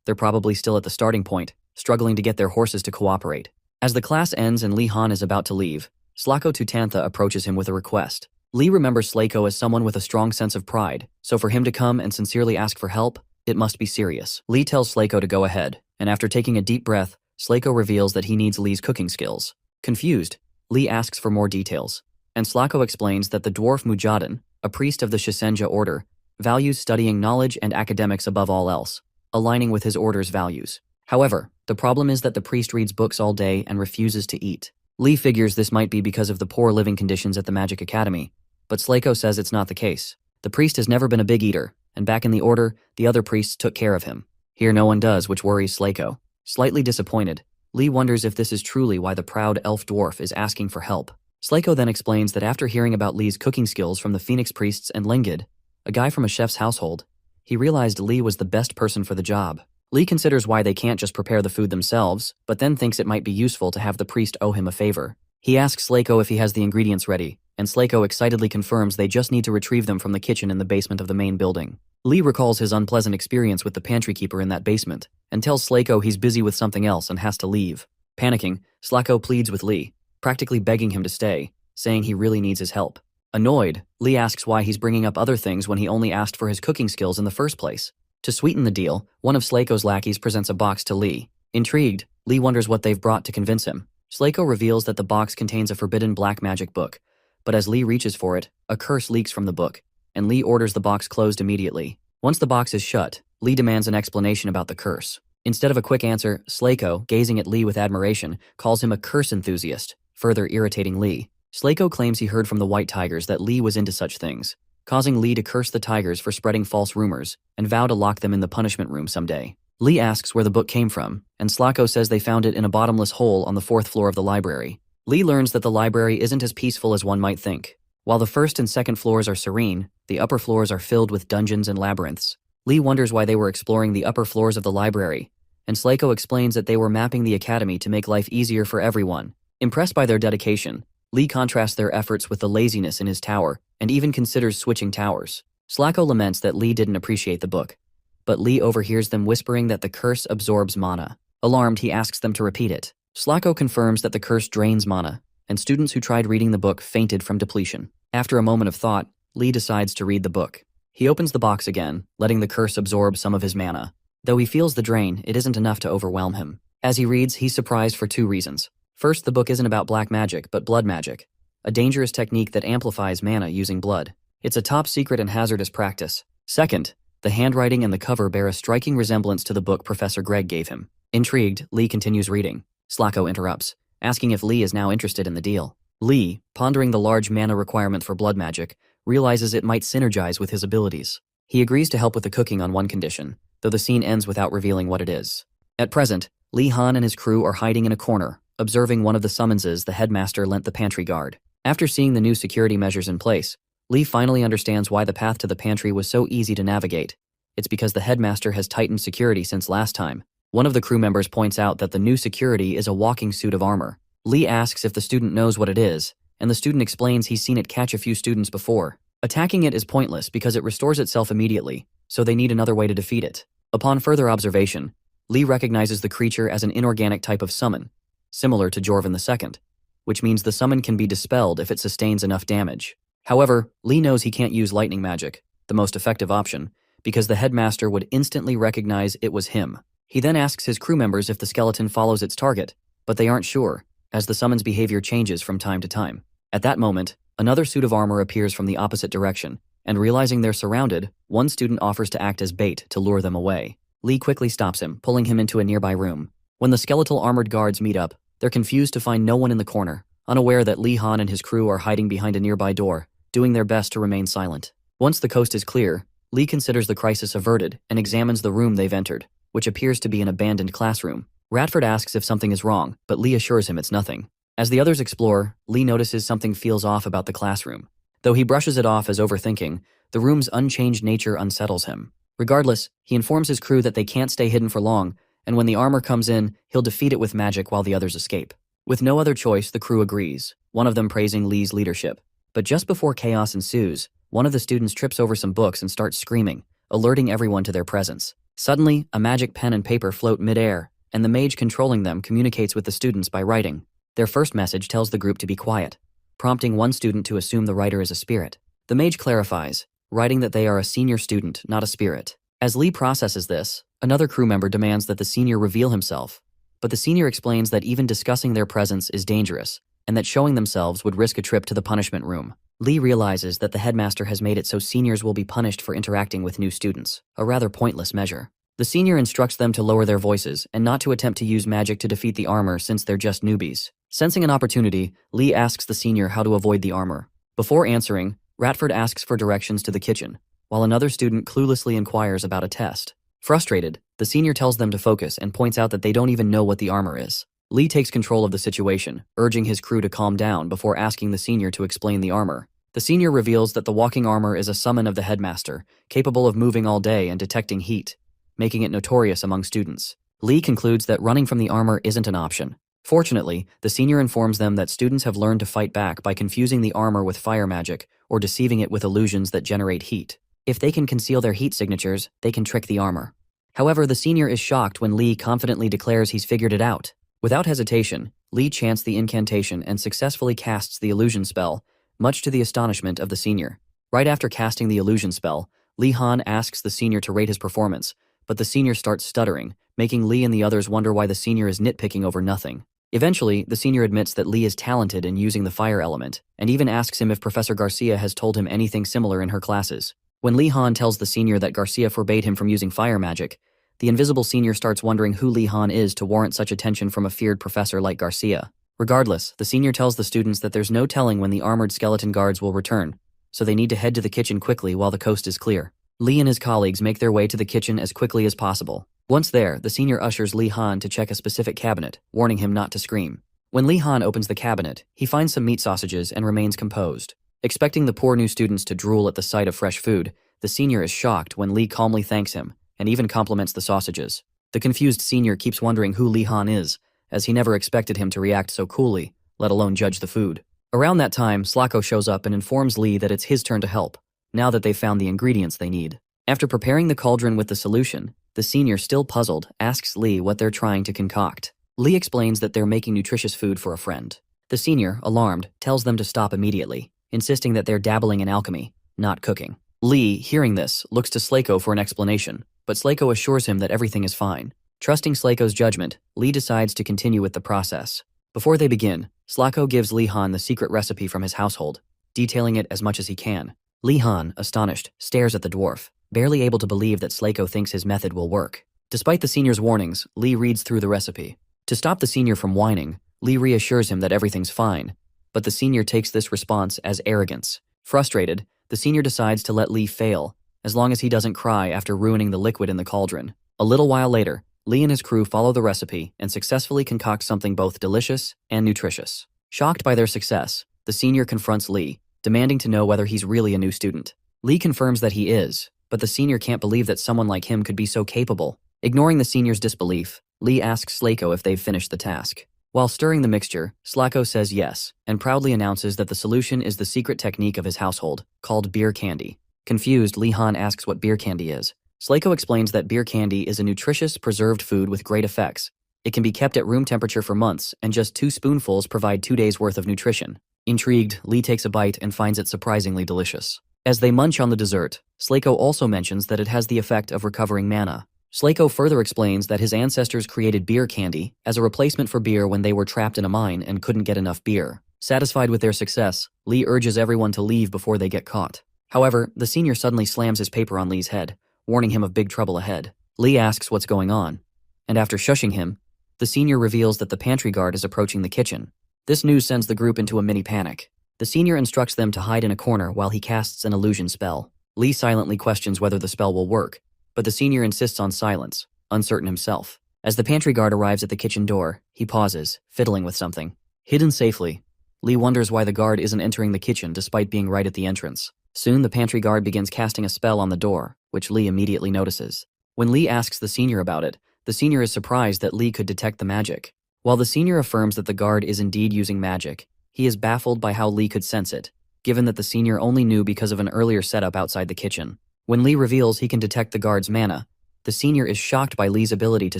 They're probably still at the starting point, struggling to get their horses to cooperate. As the class ends and Lee Han is about to leave, Slako Tutantha approaches him with a request. Lee remembers Slako as someone with a strong sense of pride, so for him to come and sincerely ask for help, it must be serious. Lee tells Slako to go ahead, and after taking a deep breath, Slako reveals that he needs Lee's cooking skills. Confused, Lee asks for more details, and Slako explains that the dwarf Mujadin, a priest of the Shisenja order, values studying knowledge and academics above all else, aligning with his order's values. However, the problem is that the priest reads books all day and refuses to eat. Lee figures this might be because of the poor living conditions at the Magic Academy, but Slako says it's not the case. The priest has never been a big eater, and back in the order, the other priests took care of him. Here no one does, which worries Slako. Slightly disappointed, Lee wonders if this is truly why the proud elf dwarf is asking for help. Slako then explains that after hearing about Lee's cooking skills from the Phoenix priests and Lingid, a guy from a chef's household, he realized Lee was the best person for the job. Lee considers why they can't just prepare the food themselves, but then thinks it might be useful to have the priest owe him a favor. He asks Slako if he has the ingredients ready, and Slako excitedly confirms they just need to retrieve them from the kitchen in the basement of the main building. Lee recalls his unpleasant experience with the pantry keeper in that basement, and tells Slako he's busy with something else and has to leave. Panicking, Slako pleads with Lee, practically begging him to stay, saying he really needs his help. Annoyed, Lee asks why he's bringing up other things when he only asked for his cooking skills in the first place. To sweeten the deal, one of Slako's lackeys presents a box to Lee. Intrigued, Lee wonders what they've brought to convince him. Slako reveals that the box contains a forbidden black magic book, but as Lee reaches for it, a curse leaks from the book, and Lee orders the box closed immediately. Once the box is shut, Lee demands an explanation about the curse. Instead of a quick answer, Slako, gazing at Lee with admiration, calls him a curse enthusiast, further irritating Lee. Slako claims he heard from the White Tigers that Lee was into such things, causing Lee to curse the Tigers for spreading false rumors and vow to lock them in the punishment room someday. Lee asks where the book came from, and Slako says they found it in a bottomless hole on the 4th floor of the library. Lee learns that the library isn't as peaceful as one might think. While the 1st and 2nd floors are serene, the upper floors are filled with dungeons and labyrinths. Lee wonders why they were exploring the upper floors of the library, and Slako explains that they were mapping the academy to make life easier for everyone. Impressed by their dedication, Lee contrasts their efforts with the laziness in his tower and even considers switching towers. Slako laments that Lee didn't appreciate the book, but Lee overhears them whispering that the curse absorbs mana. Alarmed, he asks them to repeat it. Slako confirms that the curse drains mana, and students who tried reading the book fainted from depletion. After a moment of thought, Lee decides to read the book. He opens the box again, letting the curse absorb some of his mana. Though he feels the drain, it isn't enough to overwhelm him. As he reads, he's surprised for 2 reasons. First, the book isn't about black magic, but blood magic, a dangerous technique that amplifies mana using blood. It's a top secret and hazardous practice. Second, the handwriting and the cover bear a striking resemblance to the book Professor Greg gave him. Intrigued, Lee continues reading. Slako interrupts, asking if Lee is now interested in the deal. Lee, pondering the large mana requirement for blood magic, realizes it might synergize with his abilities. He agrees to help with the cooking on one condition, though the scene ends without revealing what it is. At present, Lee Han and his crew are hiding in a corner, observing one of the summonses the headmaster lent the pantry guard. After seeing the new security measures in place, Lee finally understands why the path to the pantry was so easy to navigate. It's because the headmaster has tightened security since last time. One of the crew members points out that the new security is a walking suit of armor. Lee asks if the student knows what it is, and the student explains he's seen it catch a few students before. Attacking it is pointless because it restores itself immediately, so they need another way to defeat it. Upon further observation, Lee recognizes the creature as an inorganic type of summon, similar to Jorvan II, which means the summon can be dispelled if it sustains enough damage. However, Lee knows he can't use lightning magic, the most effective option, because the headmaster would instantly recognize it was him. He then asks his crew members if the skeleton follows its target, but they aren't sure, as the summon's behavior changes from time to time. At that moment, another suit of armor appears from the opposite direction, and realizing they're surrounded, one student offers to act as bait to lure them away. Lee quickly stops him, pulling him into a nearby room. When the skeletal armored guards meet up, they're confused to find no one in the corner, unaware that Lee Han and his crew are hiding behind a nearby door, doing their best to remain silent. Once the coast is clear, Lee considers the crisis averted and examines the room they've entered, which appears to be an abandoned classroom. Radford asks if something is wrong, but Lee assures him it's nothing. As the others explore, Lee notices something feels off about the classroom. Though he brushes it off as overthinking, the room's unchanged nature unsettles him. Regardless, he informs his crew that they can't stay hidden for long, and when the armor comes in, he'll defeat it with magic while the others escape. With no other choice, the crew agrees, one of them praising Lee's leadership. But just before chaos ensues, one of the students trips over some books and starts screaming, alerting everyone to their presence. Suddenly, a magic pen and paper float mid-air, and the mage controlling them communicates with the students by writing. Their first message tells the group to be quiet, prompting one student to assume the writer is a spirit. The mage clarifies, writing that they are a senior student, not a spirit. As Lee processes this, another crew member demands that the senior reveal himself, but the senior explains that even discussing their presence is dangerous, and that showing themselves would risk a trip to the punishment room. Lee realizes that the headmaster has made it so seniors will be punished for interacting with new students, a rather pointless measure. The senior instructs them to lower their voices and not to attempt to use magic to defeat the armor since they're just newbies. Sensing an opportunity, Lee asks the senior how to avoid the armor. Before answering, Ratford asks for directions to the kitchen, while another student cluelessly inquires about a test. Frustrated, the senior tells them to focus and points out that they don't even know what the armor is. Lee takes control of the situation, urging his crew to calm down before asking the senior to explain the armor. The senior reveals that the walking armor is a summon of the headmaster, capable of moving all day and detecting heat, making it notorious among students. Lee concludes that running from the armor isn't an option. Fortunately, the senior informs them that students have learned to fight back by confusing the armor with fire magic or deceiving it with illusions that generate heat. If they can conceal their heat signatures, they can trick the armor. However, the senior is shocked when Lee confidently declares he's figured it out. Without hesitation, Lee chants the incantation and successfully casts the illusion spell, much to the astonishment of the senior. Right after casting the illusion spell, Lee Han asks the senior to rate his performance, but the senior starts stuttering, making Lee and the others wonder why the senior is nitpicking over nothing. Eventually, the senior admits that Lee is talented in using the fire element, and even asks him if Professor Garcia has told him anything similar in her classes. When Lee Han tells the senior that Garcia forbade him from using fire magic, the invisible senior starts wondering who Lee Han is to warrant such attention from a feared professor like Garcia. Regardless, the senior tells the students that there's no telling when the armored skeleton guards will return, so they need to head to the kitchen quickly while the coast is clear. Lee and his colleagues make their way to the kitchen as quickly as possible. Once there, the senior ushers Lee Han to check a specific cabinet, warning him not to scream. When Lee Han opens the cabinet, he finds some meat sausages and remains composed. Expecting the poor new students to drool at the sight of fresh food, the senior is shocked when Lee calmly thanks him, and even compliments the sausages. The confused senior keeps wondering who Lee Han is, as he never expected him to react so coolly, let alone judge the food. Around that time, Slacko shows up and informs Lee that it's his turn to help, now that they've found the ingredients they need. After preparing the cauldron with the solution, the senior, still puzzled, asks Lee what they're trying to concoct. Lee explains that they're making nutritious food for a friend. The senior, alarmed, tells them to stop immediately, insisting that they're dabbling in alchemy, not cooking. Lee, hearing this, looks to Slacko for an explanation, but Slacko assures him that everything is fine. Trusting Slacko's judgment, Lee decides to continue with the process. Before they begin, Slacko gives Lee Han the secret recipe from his household, detailing it as much as he can. Lee Han, astonished, stares at the dwarf, barely able to believe that Slacko thinks his method will work. Despite the senior's warnings, Lee reads through the recipe. To stop the senior from whining, Lee reassures him that everything's fine, but the senior takes this response as arrogance. Frustrated, the senior decides to let Lee fail, as long as he doesn't cry after ruining the liquid in the cauldron. A little while later, Lee and his crew follow the recipe and successfully concoct something both delicious and nutritious. Shocked by their success, the senior confronts Lee, demanding to know whether he's really a new student. Lee confirms that he is, but the senior can't believe that someone like him could be so capable. Ignoring the senior's disbelief, Lee asks Slacko if they've finished the task. While stirring the mixture, Slacko says yes, and proudly announces that the solution is the secret technique of his household, called beer candy. Confused, Lee Han asks what beer candy is. Slacko explains that beer candy is a nutritious, preserved food with great effects. It can be kept at room temperature for months, and just 2 spoonfuls provide 2 days' worth of nutrition. Intrigued, Lee takes a bite and finds it surprisingly delicious. As they munch on the dessert, Slacko also mentions that it has the effect of recovering mana. Slacko further explains that his ancestors created beer candy as a replacement for beer when they were trapped in a mine and couldn't get enough beer. Satisfied with their success, Lee urges everyone to leave before they get caught. However, the senior suddenly slams his paper on Lee's head, warning him of big trouble ahead. Lee asks what's going on, and after shushing him, the senior reveals that the pantry guard is approaching the kitchen. This news sends the group into a mini panic. The senior instructs them to hide in a corner while he casts an illusion spell. Lee silently questions whether the spell will work, but the senior insists on silence, uncertain himself. As the pantry guard arrives at the kitchen door, he pauses, fiddling with something. Hidden safely, Lee wonders why the guard isn't entering the kitchen despite being right at the entrance. Soon the pantry guard begins casting a spell on the door, which Lee immediately notices. When Lee asks the senior about it, the senior is surprised that Lee could detect the magic. While the senior affirms that the guard is indeed using magic, he is baffled by how Lee could sense it, given that the senior only knew because of an earlier setup outside the kitchen. When Lee reveals he can detect the guard's mana, the senior is shocked by Lee's ability to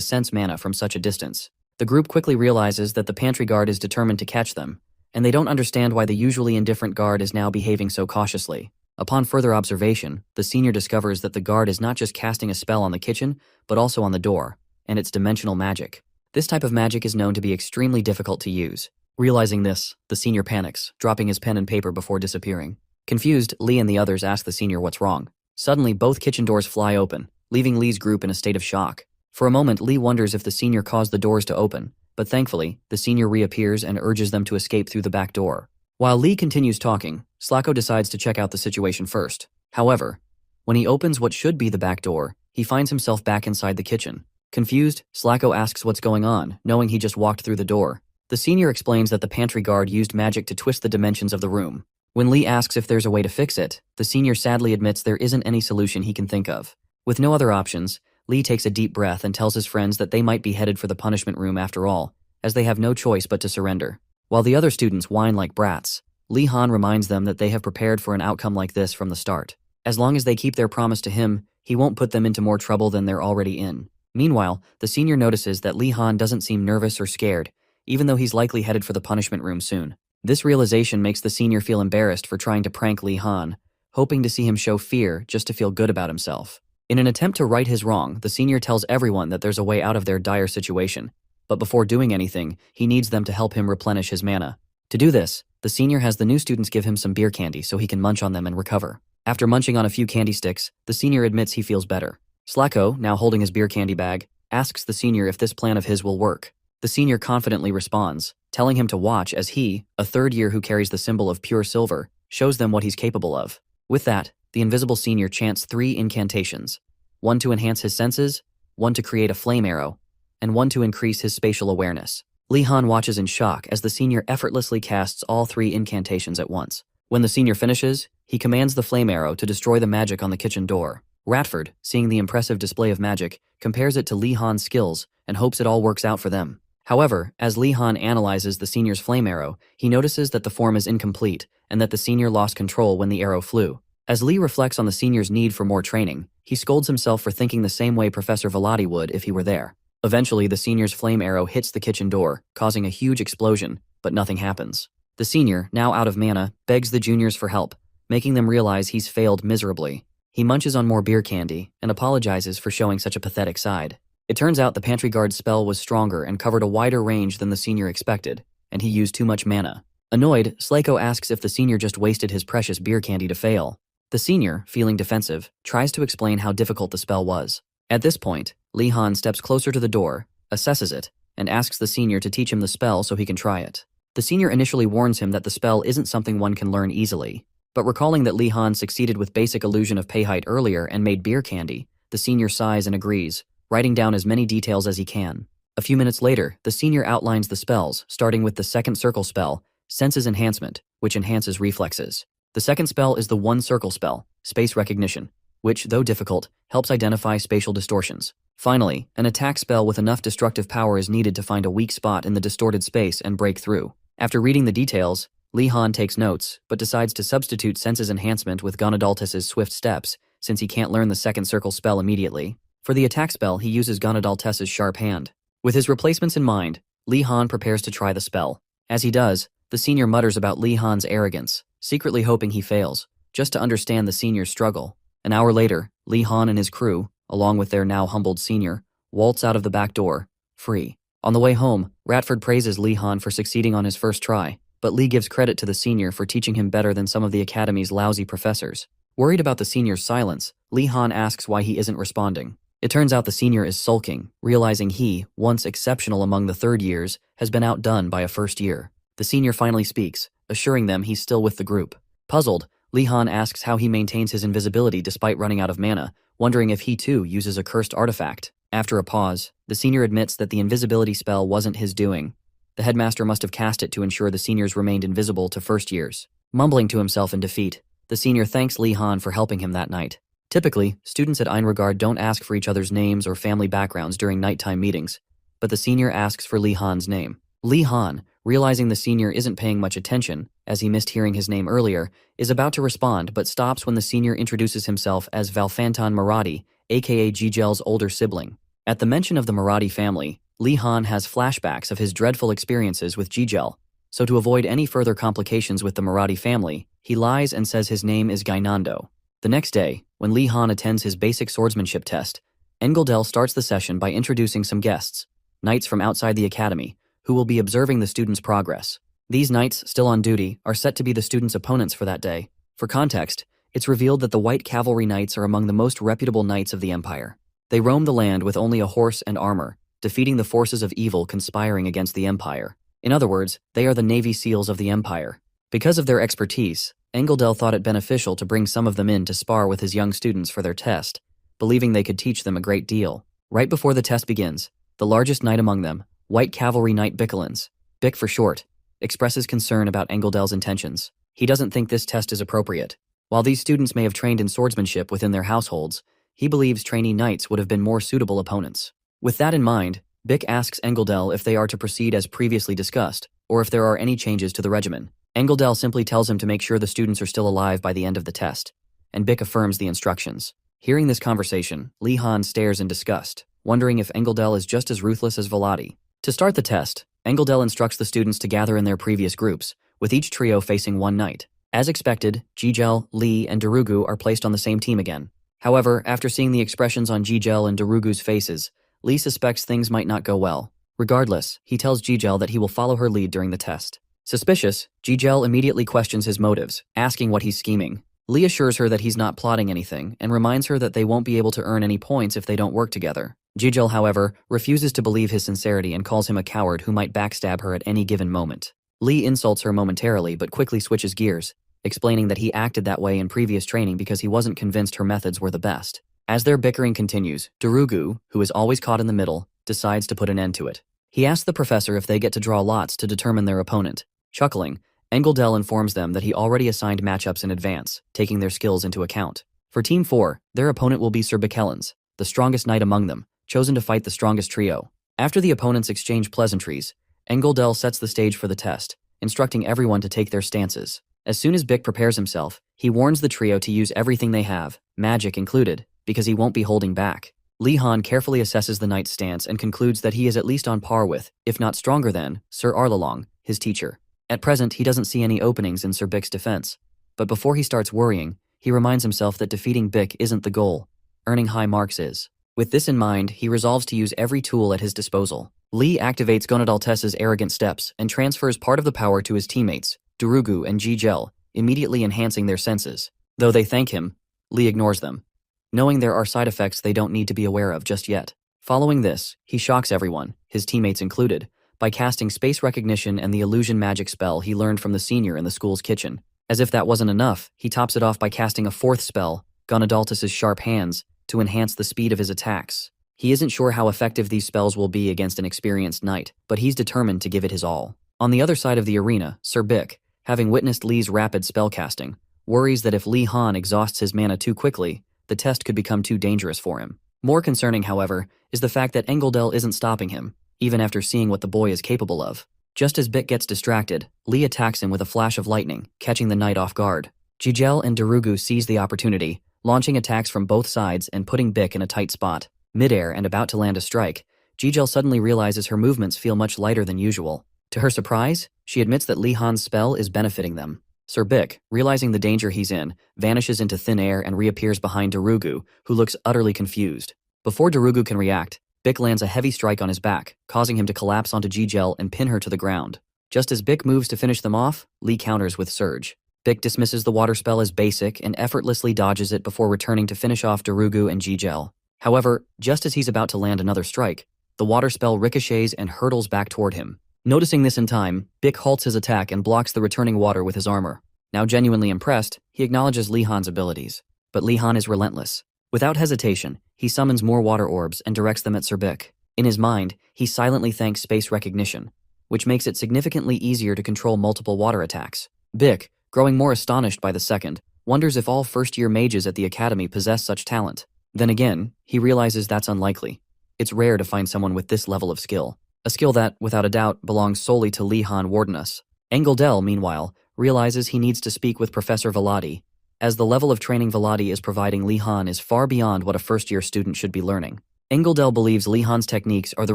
sense mana from such a distance. The group quickly realizes that the pantry guard is determined to catch them, and they don't understand why the usually indifferent guard is now behaving so cautiously. Upon further observation, the senior discovers that the guard is not just casting a spell on the kitchen, but also on the door, and it's dimensional magic. This type of magic is known to be extremely difficult to use. Realizing this, the senior panics, dropping his pen and paper before disappearing. Confused, Lee and the others ask the senior what's wrong. Suddenly, both kitchen doors fly open, leaving Lee's group in a state of shock. For a moment, Lee wonders if the senior caused the doors to open, but thankfully, the senior reappears and urges them to escape through the back door. While Lee continues talking, Slacko decides to check out the situation first. However, when he opens what should be the back door, he finds himself back inside the kitchen. Confused, Slacko asks what's going on, knowing he just walked through the door. The senior explains that the pantry guard used magic to twist the dimensions of the room. When Lee asks if there's a way to fix it, the senior sadly admits there isn't any solution he can think of. With no other options, Lee takes a deep breath and tells his friends that they might be headed for the punishment room after all, as they have no choice but to surrender. While the other students whine like brats, Lee Han reminds them that they have prepared for an outcome like this from the start. As long as they keep their promise to him, he won't put them into more trouble than they're already in. Meanwhile, the senior notices that Lee Han doesn't seem nervous or scared, even though he's likely headed for the punishment room soon. This realization makes the senior feel embarrassed for trying to prank Lee Han, hoping to see him show fear just to feel good about himself. In an attempt to right his wrong, the senior tells everyone that there's a way out of their dire situation, but before doing anything, he needs them to help him replenish his mana. To do this, the senior has the new students give him some beer candy so he can munch on them and recover. After munching on a few candy sticks, the senior admits he feels better. Slacko, now holding his beer candy bag, asks the senior if this plan of his will work. The senior confidently responds, telling him to watch as he, a third year who carries the symbol of pure silver, shows them what he's capable of. With that, the invisible senior chants 3 incantations. 1 to enhance his senses, 1 to create a flame arrow, and 1 to increase his spatial awareness. Lee Han watches in shock as the senior effortlessly casts all 3 incantations at once. When the senior finishes, he commands the flame arrow to destroy the magic on the kitchen door. Ratford, seeing the impressive display of magic, compares it to Lee Han's skills and hopes it all works out for them. However, as Lee Han analyzes the senior's flame arrow, he notices that the form is incomplete and that the senior lost control when the arrow flew. As Lee reflects on the senior's need for more training, he scolds himself for thinking the same way Professor Velati would if he were there. Eventually, the senior's flame arrow hits the kitchen door, causing a huge explosion, but nothing happens. The senior, now out of mana, begs the juniors for help, making them realize he's failed miserably. He munches on more beer candy and apologizes for showing such a pathetic side. It turns out the pantry guard's spell was stronger and covered a wider range than the senior expected, and he used too much mana. Annoyed, Slacko asks if the senior just wasted his precious beer candy to fail. The senior, feeling defensive, tries to explain how difficult the spell was. At this point, Lee Han steps closer to the door, assesses it, and asks the senior to teach him the spell so he can try it. The senior initially warns him that the spell isn't something one can learn easily, but recalling that Lee Han succeeded with basic illusion of payhite earlier and made beer candy, the senior sighs and agrees, writing down as many details as he can. A few minutes later, the senior outlines the spells, starting with the second circle spell, Senses Enhancement, which enhances reflexes. The second spell is the one circle spell, Space Recognition, which, though difficult, helps identify spatial distortions. Finally, an attack spell with enough destructive power is needed to find a weak spot in the distorted space and break through. After reading the details, Lee Han takes notes, but decides to substitute Senses Enhancement with Gonadaltus's Swift Steps, since he can't learn the second circle spell immediately. For the attack spell, he uses Gonadaltus's Sharp Hand. With his replacements in mind, Lee Han prepares to try the spell. As he does, the senior mutters about Lee Han's arrogance, secretly hoping he fails, just to understand the senior's struggle. An hour later, Lee Han and his crew, along with their now humbled senior, waltz out of the back door, free. On the way home, Ratford praises Lee Han for succeeding on his first try, but Lee gives credit to the senior for teaching him better than some of the academy's lousy professors. Worried about the senior's silence, Lee Han asks why he isn't responding. It turns out the senior is sulking, realizing he, once exceptional among the third years, has been outdone by a first year. The senior finally speaks, assuring them he's still with the group. Puzzled, Lee Han asks how he maintains his invisibility despite running out of mana, wondering if he too uses a cursed artifact. After a pause, the senior admits that the invisibility spell wasn't his doing. The headmaster must have cast it to ensure the seniors remained invisible to first years. Mumbling to himself in defeat, the senior thanks Lee Han for helping him that night. Typically, students at Inrogard don't ask for each other's names or family backgrounds during nighttime meetings, but the senior asks for Lee Han's name. Lee Han, realizing the senior isn't paying much attention, as he missed hearing his name earlier, is about to respond but stops when the senior introduces himself as Valfantan Marathi, aka Jijel's older sibling. At the mention of the Marathi family, Lee Han has flashbacks of his dreadful experiences with Jijel, so to avoid any further complications with the Marathi family, he lies and says his name is Gainando. The next day, when Lee Han attends his basic swordsmanship test, Engeldel starts the session by introducing some guests, knights from outside the academy, who will be observing the students' progress. These knights, still on duty, are set to be the students' opponents for that day. For context, it's revealed that the White Cavalry Knights are among the most reputable knights of the Empire. They roam the land with only a horse and armor, defeating the forces of evil conspiring against the Empire. In other words, they are the Navy SEALs of the Empire. Because of their expertise, Engeldel thought it beneficial to bring some of them in to spar with his young students for their test, believing they could teach them a great deal. Right before the test begins, the largest knight among them, White Cavalry Knight Bickelins, Bick for short, expresses concern about Engeldel's intentions. He doesn't think this test is appropriate. While these students may have trained in swordsmanship within their households, he believes trainee knights would have been more suitable opponents. With that in mind, Bick asks Engeldel if they are to proceed as previously discussed, or if there are any changes to the regimen. Engeldel simply tells him to make sure the students are still alive by the end of the test, and Bick affirms the instructions. Hearing this conversation, Lee Han stares in disgust, wondering if Engeldel is just as ruthless as Velati. To start the test, Engeldel instructs the students to gather in their previous groups, with each trio facing one knight. As expected, Jijel, Lee, and Darugu are placed on the same team again. However, after seeing the expressions on Jijel and Darugu's faces, Lee suspects things might not go well. Regardless, he tells Jijel that he will follow her lead during the test. Suspicious, Jijel immediately questions his motives, asking what he's scheming. Lee assures her that he's not plotting anything and reminds her that they won't be able to earn any points if they don't work together. Jijel, however, refuses to believe his sincerity and calls him a coward who might backstab her at any given moment. Lee insults her momentarily but quickly switches gears, explaining that he acted that way in previous training because he wasn't convinced her methods were the best. As their bickering continues, Darugu, who is always caught in the middle, decides to put an end to it. He asks the professor if they get to draw lots to determine their opponent. Chuckling, Engeldel informs them that he already assigned matchups in advance, taking their skills into account. For Team 4, their opponent will be Sir Bickelins, the strongest knight among them, chosen to fight the strongest trio. After the opponents exchange pleasantries, Engeldel sets the stage for the test, instructing everyone to take their stances. As soon as Bick prepares himself, he warns the trio to use everything they have, magic included, because he won't be holding back. Lee Han carefully assesses the knight's stance and concludes that he is at least on par with, if not stronger than, Sir Arlalong, his teacher. At present, he doesn't see any openings in Sir Bick's defense, but before he starts worrying, he reminds himself that defeating Bick isn't the goal. Earning high marks is. With this in mind, he resolves to use every tool at his disposal. Lee activates Gonadaltes's arrogant steps and transfers part of the power to his teammates, Darugu and Jijel, immediately enhancing their senses. Though they thank him, Lee ignores them, knowing there are side effects they don't need to be aware of just yet. Following this, he shocks everyone, his teammates included, by casting space recognition and the illusion magic spell he learned from the senior in the school's kitchen. As if that wasn't enough, he tops it off by casting a fourth spell, Gonadaltes's Sharp Hands, to enhance the speed of his attacks. He isn't sure how effective these spells will be against an experienced knight, but he's determined to give it his all. On the other side of the arena, Sir Bick, having witnessed Lee's rapid spellcasting, worries that if Lee Han exhausts his mana too quickly, the test could become too dangerous for him. More concerning, however, is the fact that Engeldel isn't stopping him, even after seeing what the boy is capable of. Just as Bick gets distracted, Lee attacks him with a flash of lightning, catching the knight off guard. Jijel and Darugu seize the opportunity, launching attacks from both sides and putting Bick in a tight spot. Midair and about to land a strike, Jijel suddenly realizes her movements feel much lighter than usual. To her surprise, she admits that Lee Han's spell is benefiting them. Sir Bick, realizing the danger he's in, vanishes into thin air and reappears behind Darugu, who looks utterly confused. Before Darugu can react, Bick lands a heavy strike on his back, causing him to collapse onto Jijel and pin her to the ground. Just as Bick moves to finish them off, Lee counters with Surge. Bick dismisses the water spell as basic and effortlessly dodges it before returning to finish off Darugu and Jijel. However, just as he's about to land another strike, the water spell ricochets and hurtles back toward him. Noticing this in time, Bick halts his attack and blocks the returning water with his armor. Now genuinely impressed, he acknowledges Lee Han's abilities. But Lee Han is relentless. Without hesitation, he summons more water orbs and directs them at Sir Bick. In his mind, he silently thanks space recognition, which makes it significantly easier to control multiple water attacks. Bick, growing more astonished by the second, wonders if all first-year mages at the academy possess such talent. Then again, he realizes that's unlikely. It's rare to find someone with this level of skill. A skill that, without a doubt, belongs solely to Lee Han Wardenus. Engeldel, meanwhile, realizes he needs to speak with Professor Velati, as the level of training Velati is providing Li Han is far beyond what a first-year student should be learning. Engeldel believes Li Han's techniques are the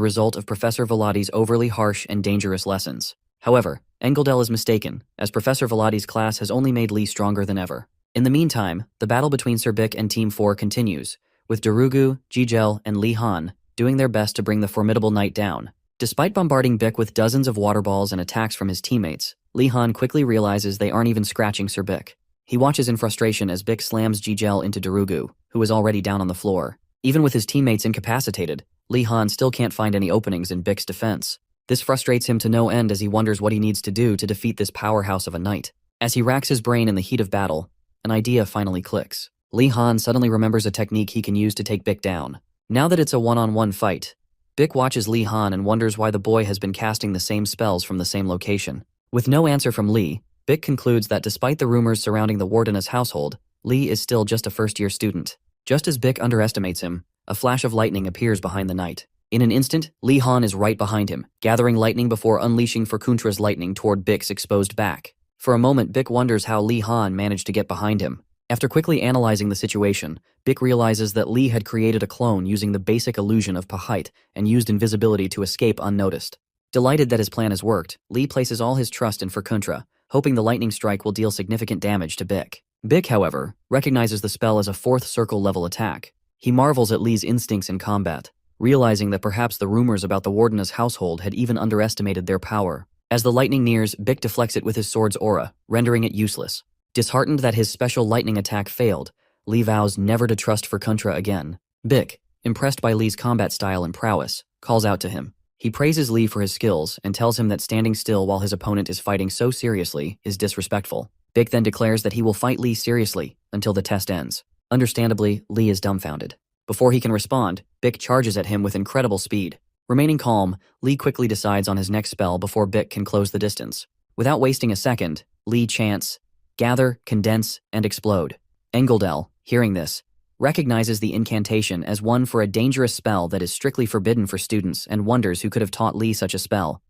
result of Professor Velati's overly harsh and dangerous lessons. However, Engeldel is mistaken, as Professor Velati's class has only made Li stronger than ever. In the meantime, the battle between Sir Bick and Team 4 continues, with Darugu, Jijel, and Li Han doing their best to bring the formidable knight down. Despite bombarding Bick with dozens of water balls and attacks from his teammates, Li Han quickly realizes they aren't even scratching Sir Bick. He watches in frustration as Bick slams Jijel into Darugu, who is already down on the floor. Even with his teammates incapacitated, Li Han still can't find any openings in Bick's defense. This frustrates him to no end as he wonders what he needs to do to defeat this powerhouse of a knight. As he racks his brain in the heat of battle, an idea finally clicks. Li Han suddenly remembers a technique he can use to take Bick down. Now that it's a one-on-one fight, Bick watches Li Han and wonders why the boy has been casting the same spells from the same location. With no answer from Li, Bick concludes that despite the rumors surrounding the wardeness household, Li is still just a first-year student. Just as Bick underestimates him, a flash of lightning appears behind the knight. In an instant, Li Han is right behind him, gathering lightning before unleashing Furkuntra's lightning toward Bick's exposed back. For a moment, Bick wonders how Li Han managed to get behind him. After quickly analyzing the situation, Bick realizes that Li had created a clone using the basic illusion of Pahite and used invisibility to escape unnoticed. Delighted that his plan has worked, Li places all his trust in Furkuntra, hoping the lightning strike will deal significant damage to Bick. Bick, however, recognizes the spell as a fourth circle level attack. He marvels at Li's instincts in combat, realizing that perhaps the rumors about the wardeness household had even underestimated their power. As the lightning nears, Bick deflects it with his sword's aura, rendering it useless. Disheartened that his special lightning attack failed, Li vows never to trust Furkuntra again. Bick, impressed by Li's combat style and prowess, calls out to him. He praises Li for his skills and tells him that standing still while his opponent is fighting so seriously is disrespectful. Bick then declares that he will fight Li seriously until the test ends. Understandably, Li is dumbfounded. Before he can respond, Bick charges at him with incredible speed. Remaining calm, Li quickly decides on his next spell before Bick can close the distance. Without wasting a second, Li chants, "Gather, condense, and explode." Engeldel, hearing this, recognizes the incantation as one for a dangerous spell that is strictly forbidden for students and wonders who could have taught Li such a spell.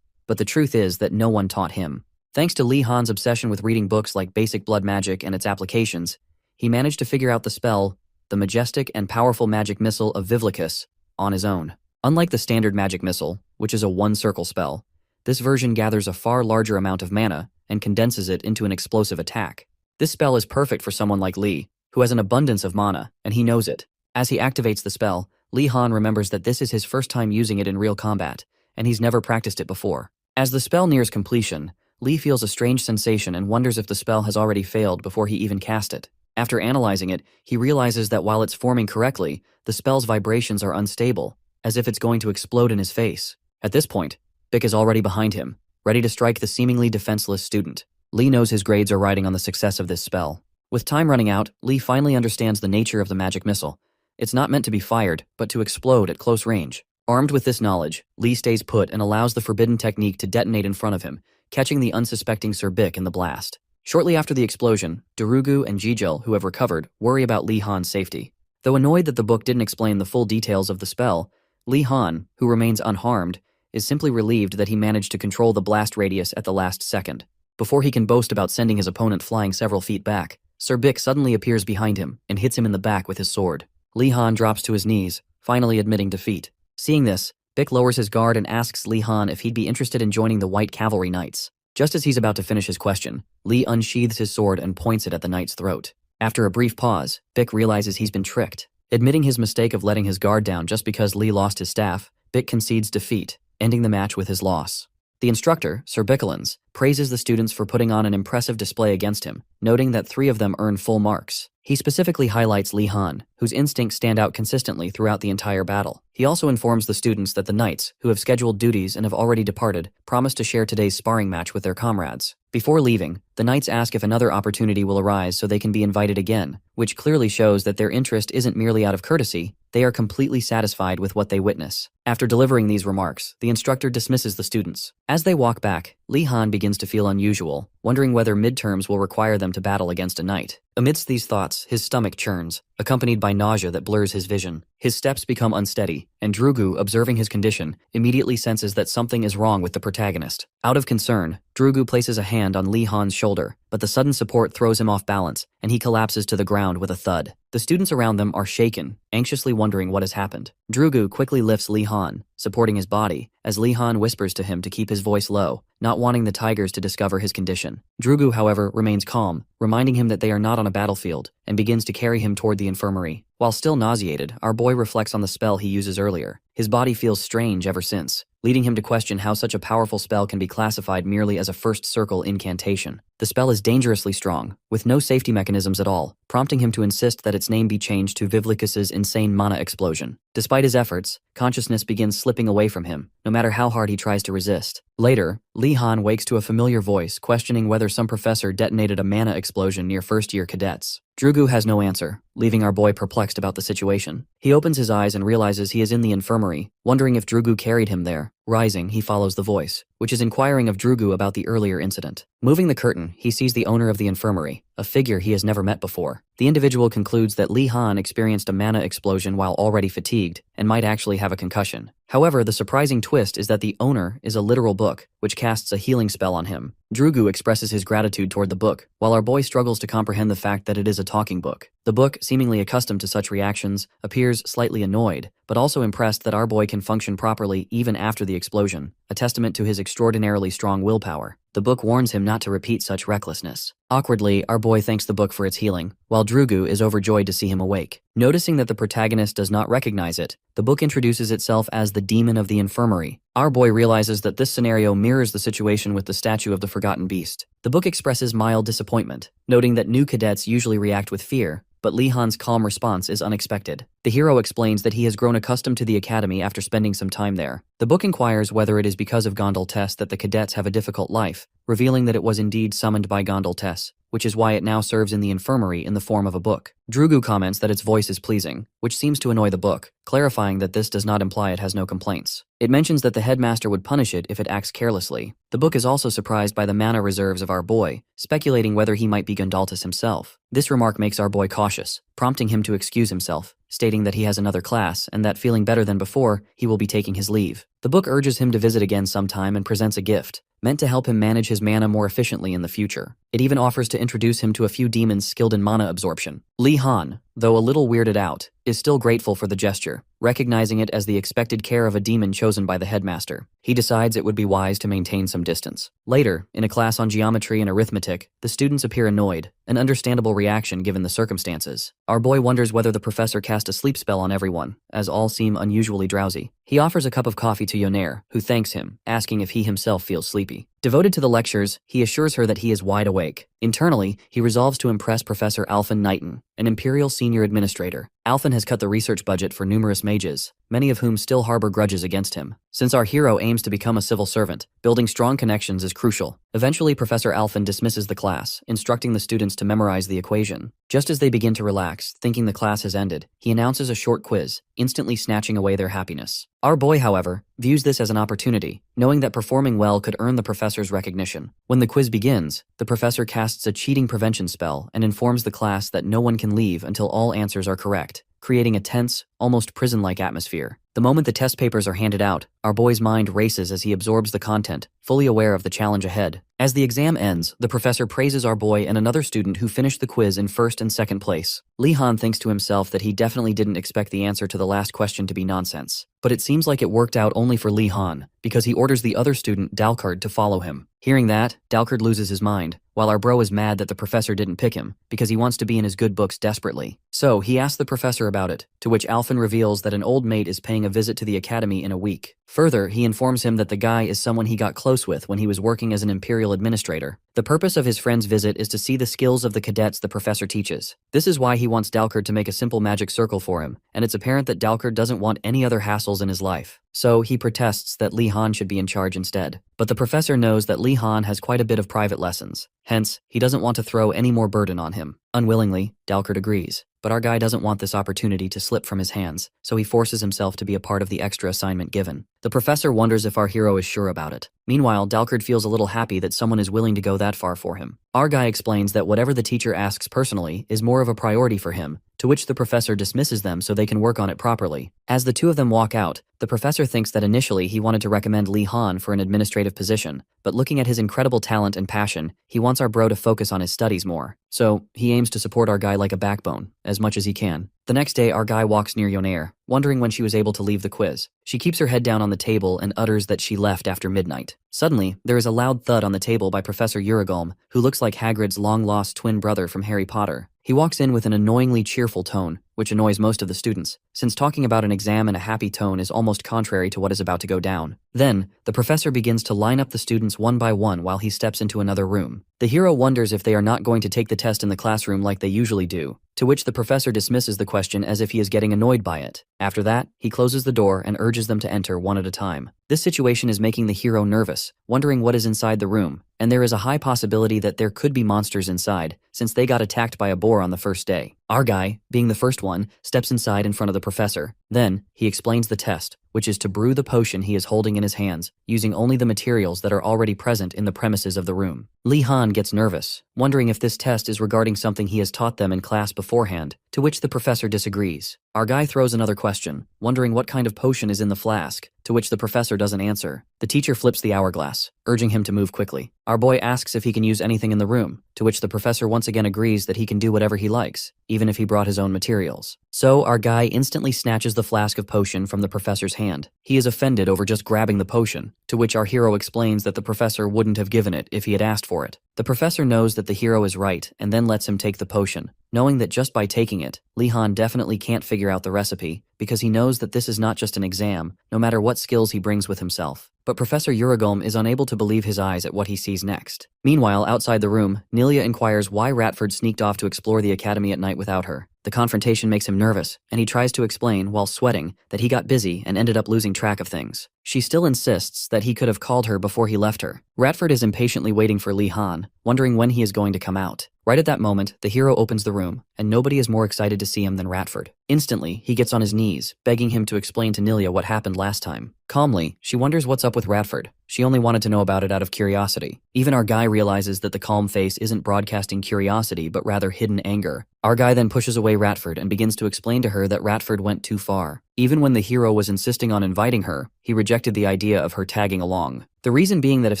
But the truth is that no one taught him. Thanks to Li Han's obsession with reading books like Basic Blood Magic and its applications, he managed to figure out the spell, the majestic and powerful magic missile of Vivlicus, on his own. Unlike the standard magic missile, which is a one-circle spell, this version gathers a far larger amount of mana and condenses it into an explosive attack. This spell is perfect for someone like Li, who has an abundance of mana, and he knows it. As he activates the spell, Li Han remembers that this is his first time using it in real combat, and he's never practiced it before. As the spell nears completion, Li feels a strange sensation and wonders if the spell has already failed before he even cast it. After analyzing it, he realizes that while it's forming correctly, the spell's vibrations are unstable, as if it's going to explode in his face. At this point, Bick is already behind him, ready to strike the seemingly defenseless student. Li knows his grades are riding on the success of this spell. With time running out, Li finally understands the nature of the magic missile. It's not meant to be fired, but to explode at close range. Armed with this knowledge, Li stays put and allows the forbidden technique to detonate in front of him, catching the unsuspecting Sir Bick in the blast. Shortly after the explosion, Darugu and Jijel, who have recovered, worry about Li Han's safety. Though annoyed that the book didn't explain the full details of the spell, Li Han, who remains unharmed, is simply relieved that he managed to control the blast radius at the last second. Before he can boast about sending his opponent flying several feet back, Sir Bick suddenly appears behind him and hits him in the back with his sword. Li Han drops to his knees, finally admitting defeat. Seeing this, Bick lowers his guard and asks Li Han if he'd be interested in joining the White Cavalry Knights. Just as he's about to finish his question, Li unsheathes his sword and points it at the knight's throat. After a brief pause, Bick realizes he's been tricked. Admitting his mistake of letting his guard down just because Li lost his staff, Bick concedes defeat, ending the match with his loss. The instructor, Sir Bickelins, praises the students for putting on an impressive display against him, noting that 3 of them earn full marks. He specifically highlights Li Han, whose instincts stand out consistently throughout the entire battle. He also informs the students that the knights, who have scheduled duties and have already departed, promise to share today's sparring match with their comrades. Before leaving, the knights ask if another opportunity will arise so they can be invited again, which clearly shows that their interest isn't merely out of courtesy, they are completely satisfied with what they witness. After delivering these remarks, the instructor dismisses the students. As they walk back, Li Han begins to feel unusual, wondering whether midterms will require them to battle against a knight. Amidst these thoughts, his stomach churns, accompanied by nausea that blurs his vision. His steps become unsteady, and Drugu, observing his condition, immediately senses that something is wrong with the protagonist. Out of concern, Drugu places a hand on Li Han's shoulder, but the sudden support throws him off balance, and he collapses to the ground with a thud. The students around them are shaken, anxiously wondering what has happened. Drugu quickly lifts Li Han, supporting his body, as Li Han whispers to him to keep his voice low, not wanting the tigers to discover his condition. Drugu, however, remains calm, reminding him that they are not on a battlefield, and begins to carry him toward the infirmary. While still nauseated, our boy reflects on the spell he uses earlier. His body feels strange ever since, leading him to question how such a powerful spell can be classified merely as a first circle incantation. The spell is dangerously strong, with no safety mechanisms at all, prompting him to insist that its name be changed to Vivlicus's insane mana explosion. Despite his efforts, consciousness begins slipping away from him, no matter how hard he tries to resist. Later, Li Han wakes to a familiar voice questioning whether some professor detonated a mana explosion near first-year cadets. Drugu has no answer, leaving our boy perplexed about the situation. He opens his eyes and realizes he is in the infirmary, wondering if Drugu carried him there. Rising, he follows the voice, which is inquiring of Drugu about the earlier incident. Moving the curtain, he sees the owner of the infirmary, a figure he has never met before. The individual concludes that Li Han experienced a mana explosion while already fatigued, and might actually have a concussion. However, the surprising twist is that the owner is a literal book, which casts a healing spell on him. Drugu expresses his gratitude toward the book, while our boy struggles to comprehend the fact that it is a talking book. The book, seemingly accustomed to such reactions, appears slightly annoyed, but also impressed that our boy can function properly even after the explosion, a testament to his extraordinarily strong willpower. The book warns him not to repeat such recklessness. Awkwardly, our boy thanks the book for its healing, while Drugu is overjoyed to see him awake. Noticing that the protagonist does not recognize it, the book introduces itself as the demon of the infirmary. Our boy realizes that this scenario mirrors the situation with the statue of the forgotten beast. The book expresses mild disappointment, noting that new cadets usually react with fear, but Li Han's calm response is unexpected. The hero explains that he has grown accustomed to the academy after spending some time there. The book inquires whether it is because of Gondal Tess that the cadets have a difficult life, revealing that it was indeed summoned by Gondal Tess, which is why it now serves in the infirmary in the form of a book. Drugu comments that its voice is pleasing, which seems to annoy the book, clarifying that this does not imply it has no complaints. It mentions that the headmaster would punish it if it acts carelessly. The book is also surprised by the mana reserves of our boy, speculating whether he might be Gondaltus himself. This remark makes our boy cautious, prompting him to excuse himself, stating that he has another class and that, feeling better than before, he will be taking his leave. The book urges him to visit again sometime and presents a gift, meant to help him manage his mana more efficiently in the future. It even offers to introduce him to a few demons skilled in mana absorption. Li Han, though a little weirded out, is still grateful for the gesture, recognizing it as the expected care of a demon chosen by the headmaster. He decides it would be wise to maintain some distance. Later, in a class on geometry and arithmetic, the students appear annoyed, an understandable reaction given the circumstances. Our boy wonders whether the professor cast a sleep spell on everyone, as all seem unusually drowsy. He offers a cup of coffee to Yoner, who thanks him, asking if he himself feels sleepy. Devoted to the lectures, he assures her that he is wide awake. Internally, he resolves to impress Professor Alphen Knighton, an Imperial Senior Administrator. Alphen has cut the research budget for numerous mages, many of whom still harbor grudges against him. Since our hero aims to become a civil servant, building strong connections is crucial. Eventually, Professor Alphen dismisses the class, instructing the students to memorize the equation. Just as they begin to relax, thinking the class has ended, he announces a short quiz, instantly snatching away their happiness. Our boy, however, views this as an opportunity, knowing that performing well could earn the professor's recognition. When the quiz begins, the professor casts a cheating prevention spell and informs the class that no one can leave until all answers are correct, creating a tense, almost prison-like atmosphere. The moment the test papers are handed out, our boy's mind races as he absorbs the content, fully aware of the challenge ahead. As the exam ends, the professor praises our boy and another student who finished the quiz in first and second place. Li Han thinks to himself that he definitely didn't expect the answer to the last question to be nonsense. But it seems like it worked out only for Li Han, because he orders the other student, Dalkard, to follow him. Hearing that, Dalkard loses his mind, while our bro is mad that the professor didn't pick him, because he wants to be in his good books desperately. So, he asks the professor about it, to which Alphen reveals that an old mate is paying a visit to the academy in a week. Further, he informs him that the guy is someone he got close with when he was working as an Imperial Administrator. The purpose of his friend's visit is to see the skills of the cadets the professor teaches. This is why he wants Dalkard to make a simple magic circle for him, and it's apparent that Dalkard doesn't want any other hassles in his life. So, he protests that Li Han should be in charge instead. But the professor knows that Li Han has quite a bit of private lessons. Hence, he doesn't want to throw any more burden on him. Unwillingly, Dalkard agrees. But our guy doesn't want this opportunity to slip from his hands, so he forces himself to be a part of the extra assignment given. The professor wonders if our hero is sure about it. Meanwhile, Dalkard feels a little happy that someone is willing to go that far for him. Our guy explains that whatever the teacher asks personally is more of a priority for him, to which the professor dismisses them so they can work on it properly. As the two of them walk out, the professor thinks that initially he wanted to recommend Lee Han for an administrative position, but looking at his incredible talent and passion, he wants our bro to focus on his studies more. So, he aims to support our guy like a backbone, as much as he can. The next day, our guy walks near Yoner, wondering when she was able to leave the quiz. She keeps her head down on the table and utters that she left after midnight. Suddenly, there is a loud thud on the table by Professor Uragulm, who looks like Hagrid's long-lost twin brother from Harry Potter. He walks in with an annoyingly cheerful tone, which annoys most of the students, since talking about an exam in a happy tone is almost contrary to what is about to go down. Then, the professor begins to line up the students one by one while he steps into another room. The hero wonders if they are not going to take the test in the classroom like they usually do, to which the professor dismisses the question as if he is getting annoyed by it. After that, he closes the door and urges them to enter one at a time. This situation is making the hero nervous, wondering what is inside the room, and there is a high possibility that there could be monsters inside, since they got attacked by a boar on the first day. Our guy, being the first one, steps inside in front of the professor. Then, he explains the test, which is to brew the potion he is holding in his hands, using only the materials that are already present in the premises of the room. Lee Han gets nervous, wondering if this test is regarding something he has taught them in class beforehand, to which the professor disagrees. Our guy throws another question, wondering what kind of potion is in the flask, to which the professor doesn't answer. The teacher flips the hourglass, urging him to move quickly. Our boy asks if he can use anything in the room, to which the professor once again agrees that he can do whatever he likes, even if he brought his own materials. So, our guy instantly snatches the flask of potion from the professor's hand. He is offended over just grabbing the potion, to which our hero explains that the professor wouldn't have given it if he had asked for it. The professor knows that the hero is right and then lets him take the potion, knowing that just by taking it, Lee Han definitely can't figure out the recipe, because he knows that this is not just an exam, no matter what skills he brings with himself. But Professor Uragulm is unable to believe his eyes at what he sees next. Meanwhile, outside the room, Nilia inquires why Ratford sneaked off to explore the academy at night without her. The confrontation makes him nervous, and he tries to explain, while sweating, that he got busy and ended up losing track of things. She still insists that he could have called her before he left her. Ratford is impatiently waiting for Lee Han, wondering when he is going to come out. Right at that moment, the hero opens the room, and nobody is more excited to see him than Ratford. Instantly, he gets on his knees, begging him to explain to Nilia what happened last time. Calmly, she wonders what's up with Ratford. She only wanted to know about it out of curiosity. Even our guy realizes that the calm face isn't broadcasting curiosity, but rather hidden anger. Our guy then pushes away Ratford and begins to explain to her that Ratford went too far. Even when the hero was insisting on inviting her, he rejected the idea of her tagging along. The reason being that if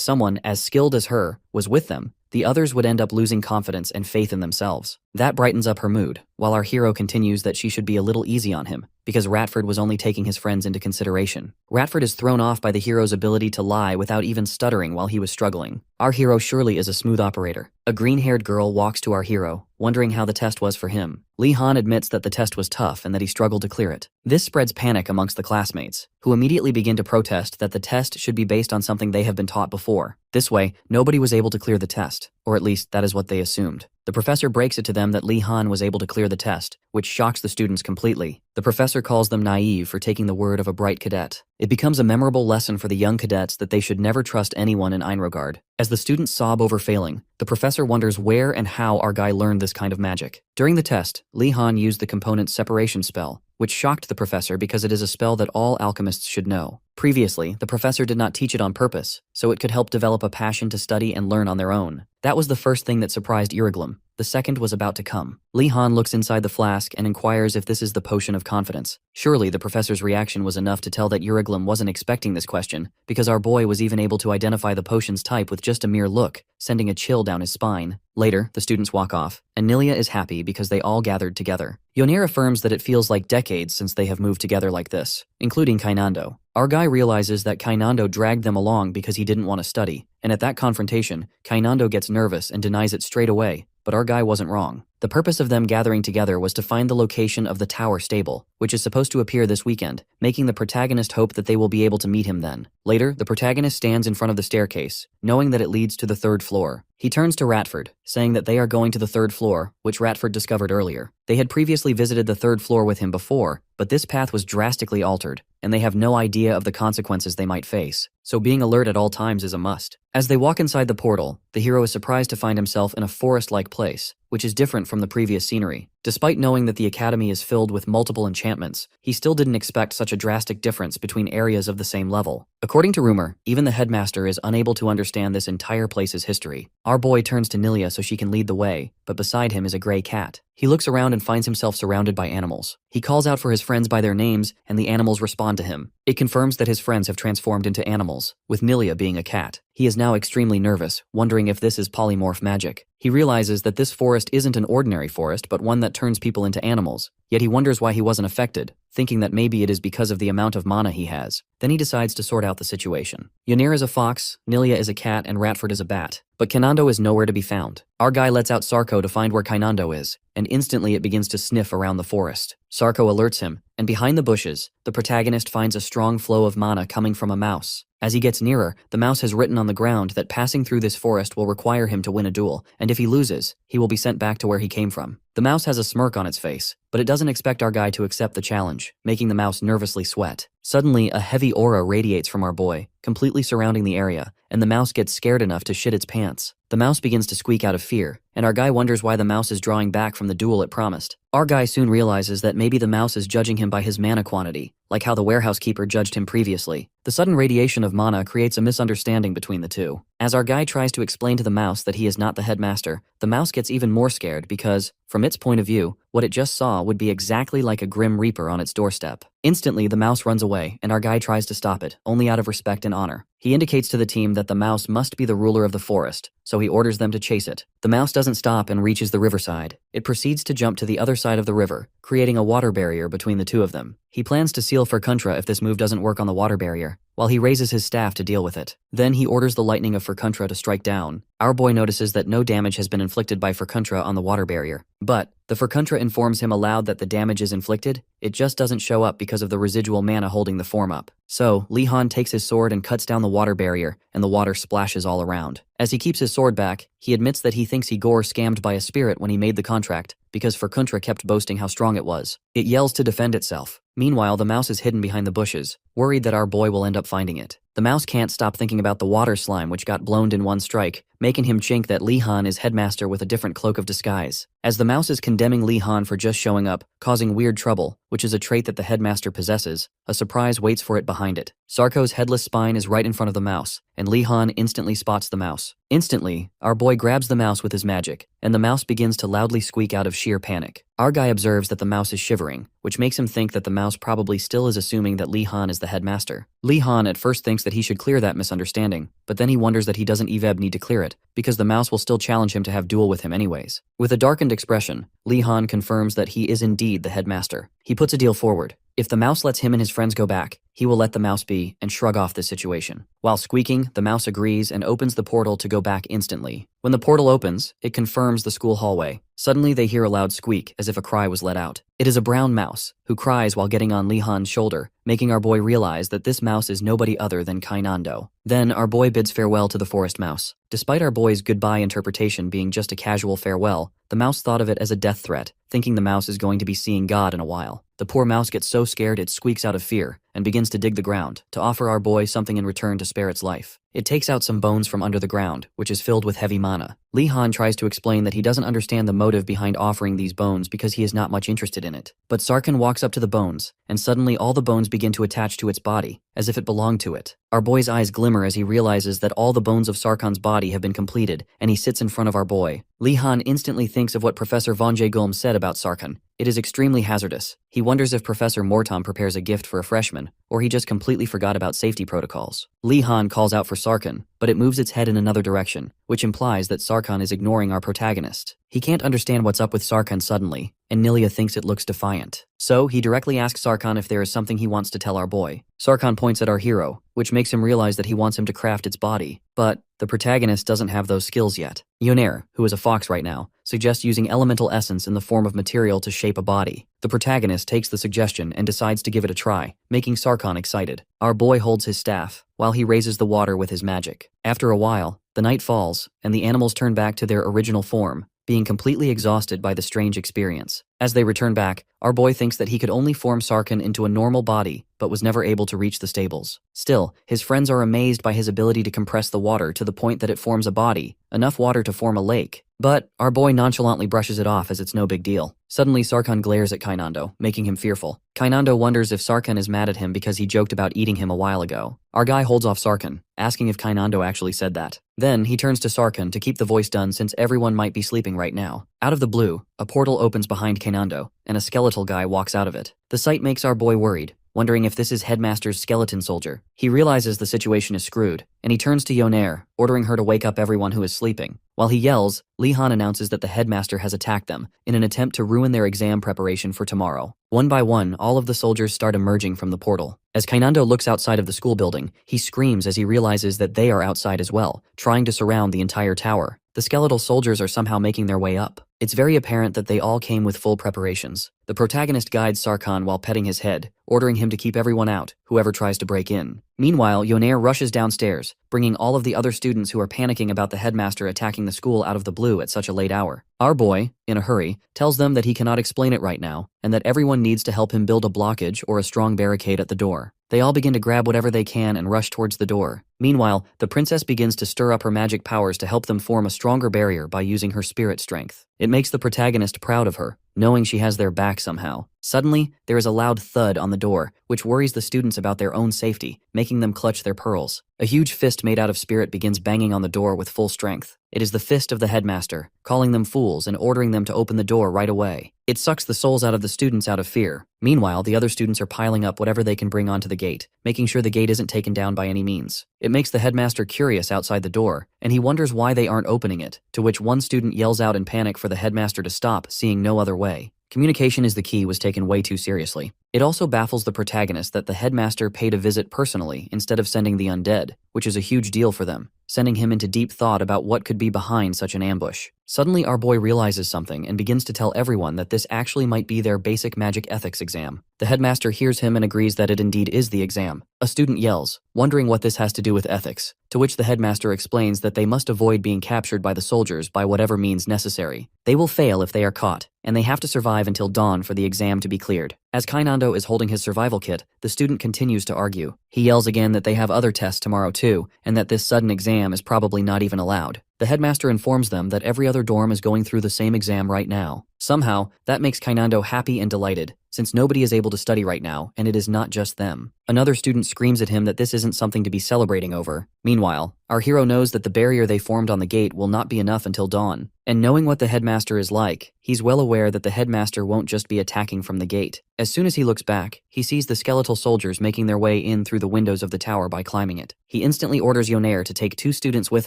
someone as skilled as her was with them, the others would end up losing confidence and faith in themselves. That brightens up her mood, while our hero continues that she should be a little easy on him, because Ratford was only taking his friends into consideration. Ratford is thrown off by the hero's ability to lie without even stuttering while he was struggling. Our hero surely is a smooth operator. A green-haired girl walks to our hero, wondering how the test was for him. Lee Han admits that the test was tough and that he struggled to clear it. This spreads panic amongst the classmates, who immediately begin to protest that the test should be based on something they have been taught before. This way, nobody was able to clear the test, or at least that is what they assumed. The professor breaks it to them that Lee Han was able to clear the test, which shocks the students completely. The professor calls them naive for taking the word of a bright cadet. It becomes a memorable lesson for the young cadets that they should never trust anyone in Enrogard. As the students sob over failing, the professor wonders where and how our guy learned this kind of magic. During the test, Lee Han used the component separation spell, which shocked the professor because it is a spell that all alchemists should know. Previously, the professor did not teach it on purpose, so it could help develop a passion to study and learn on their own. That was the first thing that surprised Uragulm. The second was about to come. Lee Han looks inside the flask and inquires if this is the potion of confidence. Surely the professor's reaction was enough to tell that Uragulm wasn't expecting this question, because our boy was even able to identify the potion's type with just a mere look, sending a chill down his spine. Later, the students walk off, and Nilia is happy because they all gathered together. Yoner affirms that it feels like decades since they have moved together like this, including Kainando. Our guy realizes that Kainando dragged them along because he didn't want to study, and at that confrontation, Kainando gets nervous and denies it straight away, but our guy wasn't wrong. The purpose of them gathering together was to find the location of the tower stable, which is supposed to appear this weekend, making the protagonist hope that they will be able to meet him then. Later, the protagonist stands in front of the staircase, knowing that it leads to the third floor. He turns to Ratford, saying that they are going to the third floor, which Ratford discovered earlier. They had previously visited the third floor with him before, but this path was drastically altered, and they have no idea of the consequences they might face, so being alert at all times is a must. As they walk inside the portal, the hero is surprised to find himself in a forest-like place, which is different from the previous scenery. Despite knowing that the academy is filled with multiple enchantments, he still didn't expect such a drastic difference between areas of the same level. According to rumor, even the headmaster is unable to understand this entire place's history. Our boy turns to Nilia so she can lead the way, but beside him is a gray cat. He looks around and finds himself surrounded by animals. He calls out for his friends by their names, and the animals respond to him. It confirms that his friends have transformed into animals, with Nilia being a cat. He is now extremely nervous, wondering if this is polymorph magic. He realizes that this forest isn't an ordinary forest, but one that turns people into animals. Yet he wonders why he wasn't affected, thinking that maybe it is because of the amount of mana he has. Then he decides to sort out the situation. Yoner is a fox, Nilia is a cat, and Ratford is a bat. But Kainando is nowhere to be found. Our guy lets out Sarko to find where Kainando is, and instantly it begins to sniff around the forest. Sarko alerts him, and behind the bushes, the protagonist finds a strong flow of mana coming from a mouse. As he gets nearer, the mouse has written on the ground that passing through this forest will require him to win a duel, and if he loses, he will be sent back to where he came from. The mouse has a smirk on its face, but it doesn't expect our guy to accept the challenge, making the mouse nervously sweat. Suddenly, a heavy aura radiates from our boy, completely surrounding the area, and the mouse gets scared enough to shit its pants. The mouse begins to squeak out of fear, and our guy wonders why the mouse is drawing back from the duel it promised. Our guy soon realizes that maybe the mouse is judging him by his mana quantity, like how the warehouse keeper judged him previously. The sudden radiation of mana creates a misunderstanding between the two. As our guy tries to explain to the mouse that he is not the headmaster, the mouse gets even more scared because, from its point of view, what it just saw would be exactly like a grim reaper on its doorstep. Instantly, the mouse runs away, and our guy tries to stop it, only out of respect and honor. He indicates to the team that the mouse must be the ruler of the forest, so he orders them to chase it. The mouse doesn't stop and reaches the riverside. It proceeds to jump to the other side of the river, creating a water barrier between the two of them. He plans to seal Furkuntra if this move doesn't work on the water barrier, while he raises his staff to deal with it. Then he orders the lightning of Furkuntra to strike down. Our boy notices that no damage has been inflicted by Furkuntra on the water barrier. But the Furkuntra informs him aloud that the damage is inflicted, it just doesn't show up because of the residual mana holding the form up. So, Li-Han takes his sword and cuts down the water barrier, and the water splashes all around. As he keeps his sword back, he admits that he thinks Igor scammed by a spirit when he made the contract, because Furkuntra kept boasting how strong it was. It yells to defend itself. Meanwhile, the mouse is hidden behind the bushes, worried that our boy will end up finding it. The mouse can't stop thinking about the water slime which got blown in one strike, making him chink that Li-Han is headmaster with a different cloak of disguise. As the mouse is condemning Li-Han for just showing up, causing weird trouble, which is a trait that the headmaster possesses, a surprise waits for it behind it. Sarko's headless spine is right in front of the mouse, and Li-Han instantly spots the mouse. Instantly, our boy grabs the mouse with his magic, and the mouse begins to loudly squeak out of sheer panic. Our guy observes that the mouse is shivering, which makes him think that the mouse probably still is assuming that Li-Han is the headmaster. Li-Han at first thinks that he should clear that misunderstanding, but then he wonders that he doesn't need to clear it, because the mouse will still challenge him to have duel with him anyways. With a darkened expression, Li-Han confirms that he is indeed the headmaster. He puts a deal forward. If the mouse lets him and his friends go back, he will let the mouse be and shrug off this situation. While squeaking, the mouse agrees and opens the portal to go back instantly. When the portal opens, it confirms the school hallway. Suddenly they hear a loud squeak as if a cry was let out. It is a brown mouse, who cries while getting on Li-Han's shoulder, making our boy realize that this mouse is nobody other than Kainando. Then our boy bids farewell to the forest mouse. Despite our boy's goodbye interpretation being just a casual farewell, the mouse thought of it as a death threat, thinking the mouse is going to be seeing God in a while. The poor mouse gets so scared it squeaks out of fear, and begins to dig the ground, to offer our boy something in return to spare its life. It takes out some bones from under the ground, which is filled with heavy mana. Li-Han tries to explain that he doesn't understand the motive behind offering these bones because he is not much interested in it. But Sarkhan walks up to the bones, and suddenly all the bones begin to attach to its body, as if it belonged to it. Our boy's eyes glimmer as he realizes that all the bones of Sarkhan's body have been completed, and he sits in front of our boy. Li-Han instantly thinks of what Professor Von J. Gulm said about Sarkhan. It is extremely hazardous. He wonders if Professor Mortom prepares a gift for a freshman, or he just completely forgot about safety protocols. Li-Han calls out for Sarkhan, but it moves its head in another direction, which implies that Sarkhan is ignoring our protagonist. He can't understand what's up with Sarkhan suddenly, and Nilia thinks it looks defiant. So he directly asks Sarkhan if there is something he wants to tell our boy. Sarkhan points at our hero, which makes him realize that he wants him to craft its body. But the protagonist doesn't have those skills yet. Yoner, who is a fox right now, suggests using elemental essence in the form of material to shape a body. The protagonist takes the suggestion and decides to give it a try, making Sarkhan excited. Our boy holds his staff, while he raises the water with his magic. After a while, the night falls, and the animals turn back to their original form, being completely exhausted by the strange experience. As they return back, our boy thinks that he could only form Sarkhan into a normal body, but was never able to reach the stables. Still, his friends are amazed by his ability to compress the water to the point that it forms a body, enough water to form a lake. But our boy nonchalantly brushes it off as it's no big deal. Suddenly, Sarkhan glares at Kainando, making him fearful. Kainando wonders if Sarkhan is mad at him because he joked about eating him a while ago. Our guy holds off Sarkhan, asking if Kainando actually said that. Then, he turns to Sarkhan to keep the voice done since everyone might be sleeping right now. Out of the blue, a portal opens behind Kainando, and a skeletal guy walks out of it. The sight makes our boy worried, wondering if this is Headmaster's skeleton soldier. He realizes the situation is screwed, and he turns to Yoner, ordering her to wake up everyone who is sleeping. While he yells, Lihan announces that the headmaster has attacked them in an attempt to ruin their exam preparation for tomorrow. One by one, all of the soldiers start emerging from the portal. As Kainando looks outside of the school building, he screams as he realizes that they are outside as well, trying to surround the entire tower. The skeletal soldiers are somehow making their way up. It's very apparent that they all came with full preparations. The protagonist guides Sarkhan while petting his head, ordering him to keep everyone out, whoever tries to break in. Meanwhile, Yoner rushes downstairs, bringing all of the other students who are panicking about the headmaster attacking the school out of the blue at such a late hour. Our boy, in a hurry, tells them that he cannot explain it right now, and that everyone needs to help him build a blockage or a strong barricade at the door. They all begin to grab whatever they can and rush towards the door. Meanwhile, the princess begins to stir up her magic powers to help them form a stronger barrier by using her spirit strength. It makes the protagonist proud of her, knowing she has their back somehow. Suddenly, there is a loud thud on the door, which worries the students about their own safety, making them clutch their pearls. A huge fist made out of spirit begins banging on the door with full strength. It is the fist of the headmaster, calling them fools and ordering them to open the door right away. It sucks the souls out of the students out of fear. Meanwhile, the other students are piling up whatever they can bring onto the gate, making sure the gate isn't taken down by any means. It makes the headmaster curious outside the door, and he wonders why they aren't opening it, to which one student yells out in panic for the headmaster to stop, seeing no other way. Communication is the key was taken way too seriously. It also baffles the protagonist that the headmaster paid a visit personally instead of sending the undead, which is a huge deal for them, sending him into deep thought about what could be behind such an ambush. Suddenly, our boy realizes something and begins to tell everyone that this actually might be their basic magic ethics exam. The headmaster hears him and agrees that it indeed is the exam. A student yells, wondering what this has to do with ethics, to which the headmaster explains that they must avoid being captured by the soldiers by whatever means necessary. They will fail if they are caught, and they have to survive until dawn for the exam to be cleared. As Kainando is holding his survival kit, the student continues to argue. He yells again that they have other tests tomorrow too, and that this sudden exam is probably not even allowed. The headmaster informs them that every other dorm is going through the same exam right now. Somehow, that makes Kainando happy and delighted, since nobody is able to study right now, and it is not just them. Another student screams at him that this isn't something to be celebrating over. Meanwhile, our hero knows that the barrier they formed on the gate will not be enough until dawn. And knowing what the headmaster is like, he's well aware that the headmaster won't just be attacking from the gate. As soon as he looks back, he sees the skeletal soldiers making their way in through the windows of the tower by climbing it. He instantly orders Yoner to take 2 students with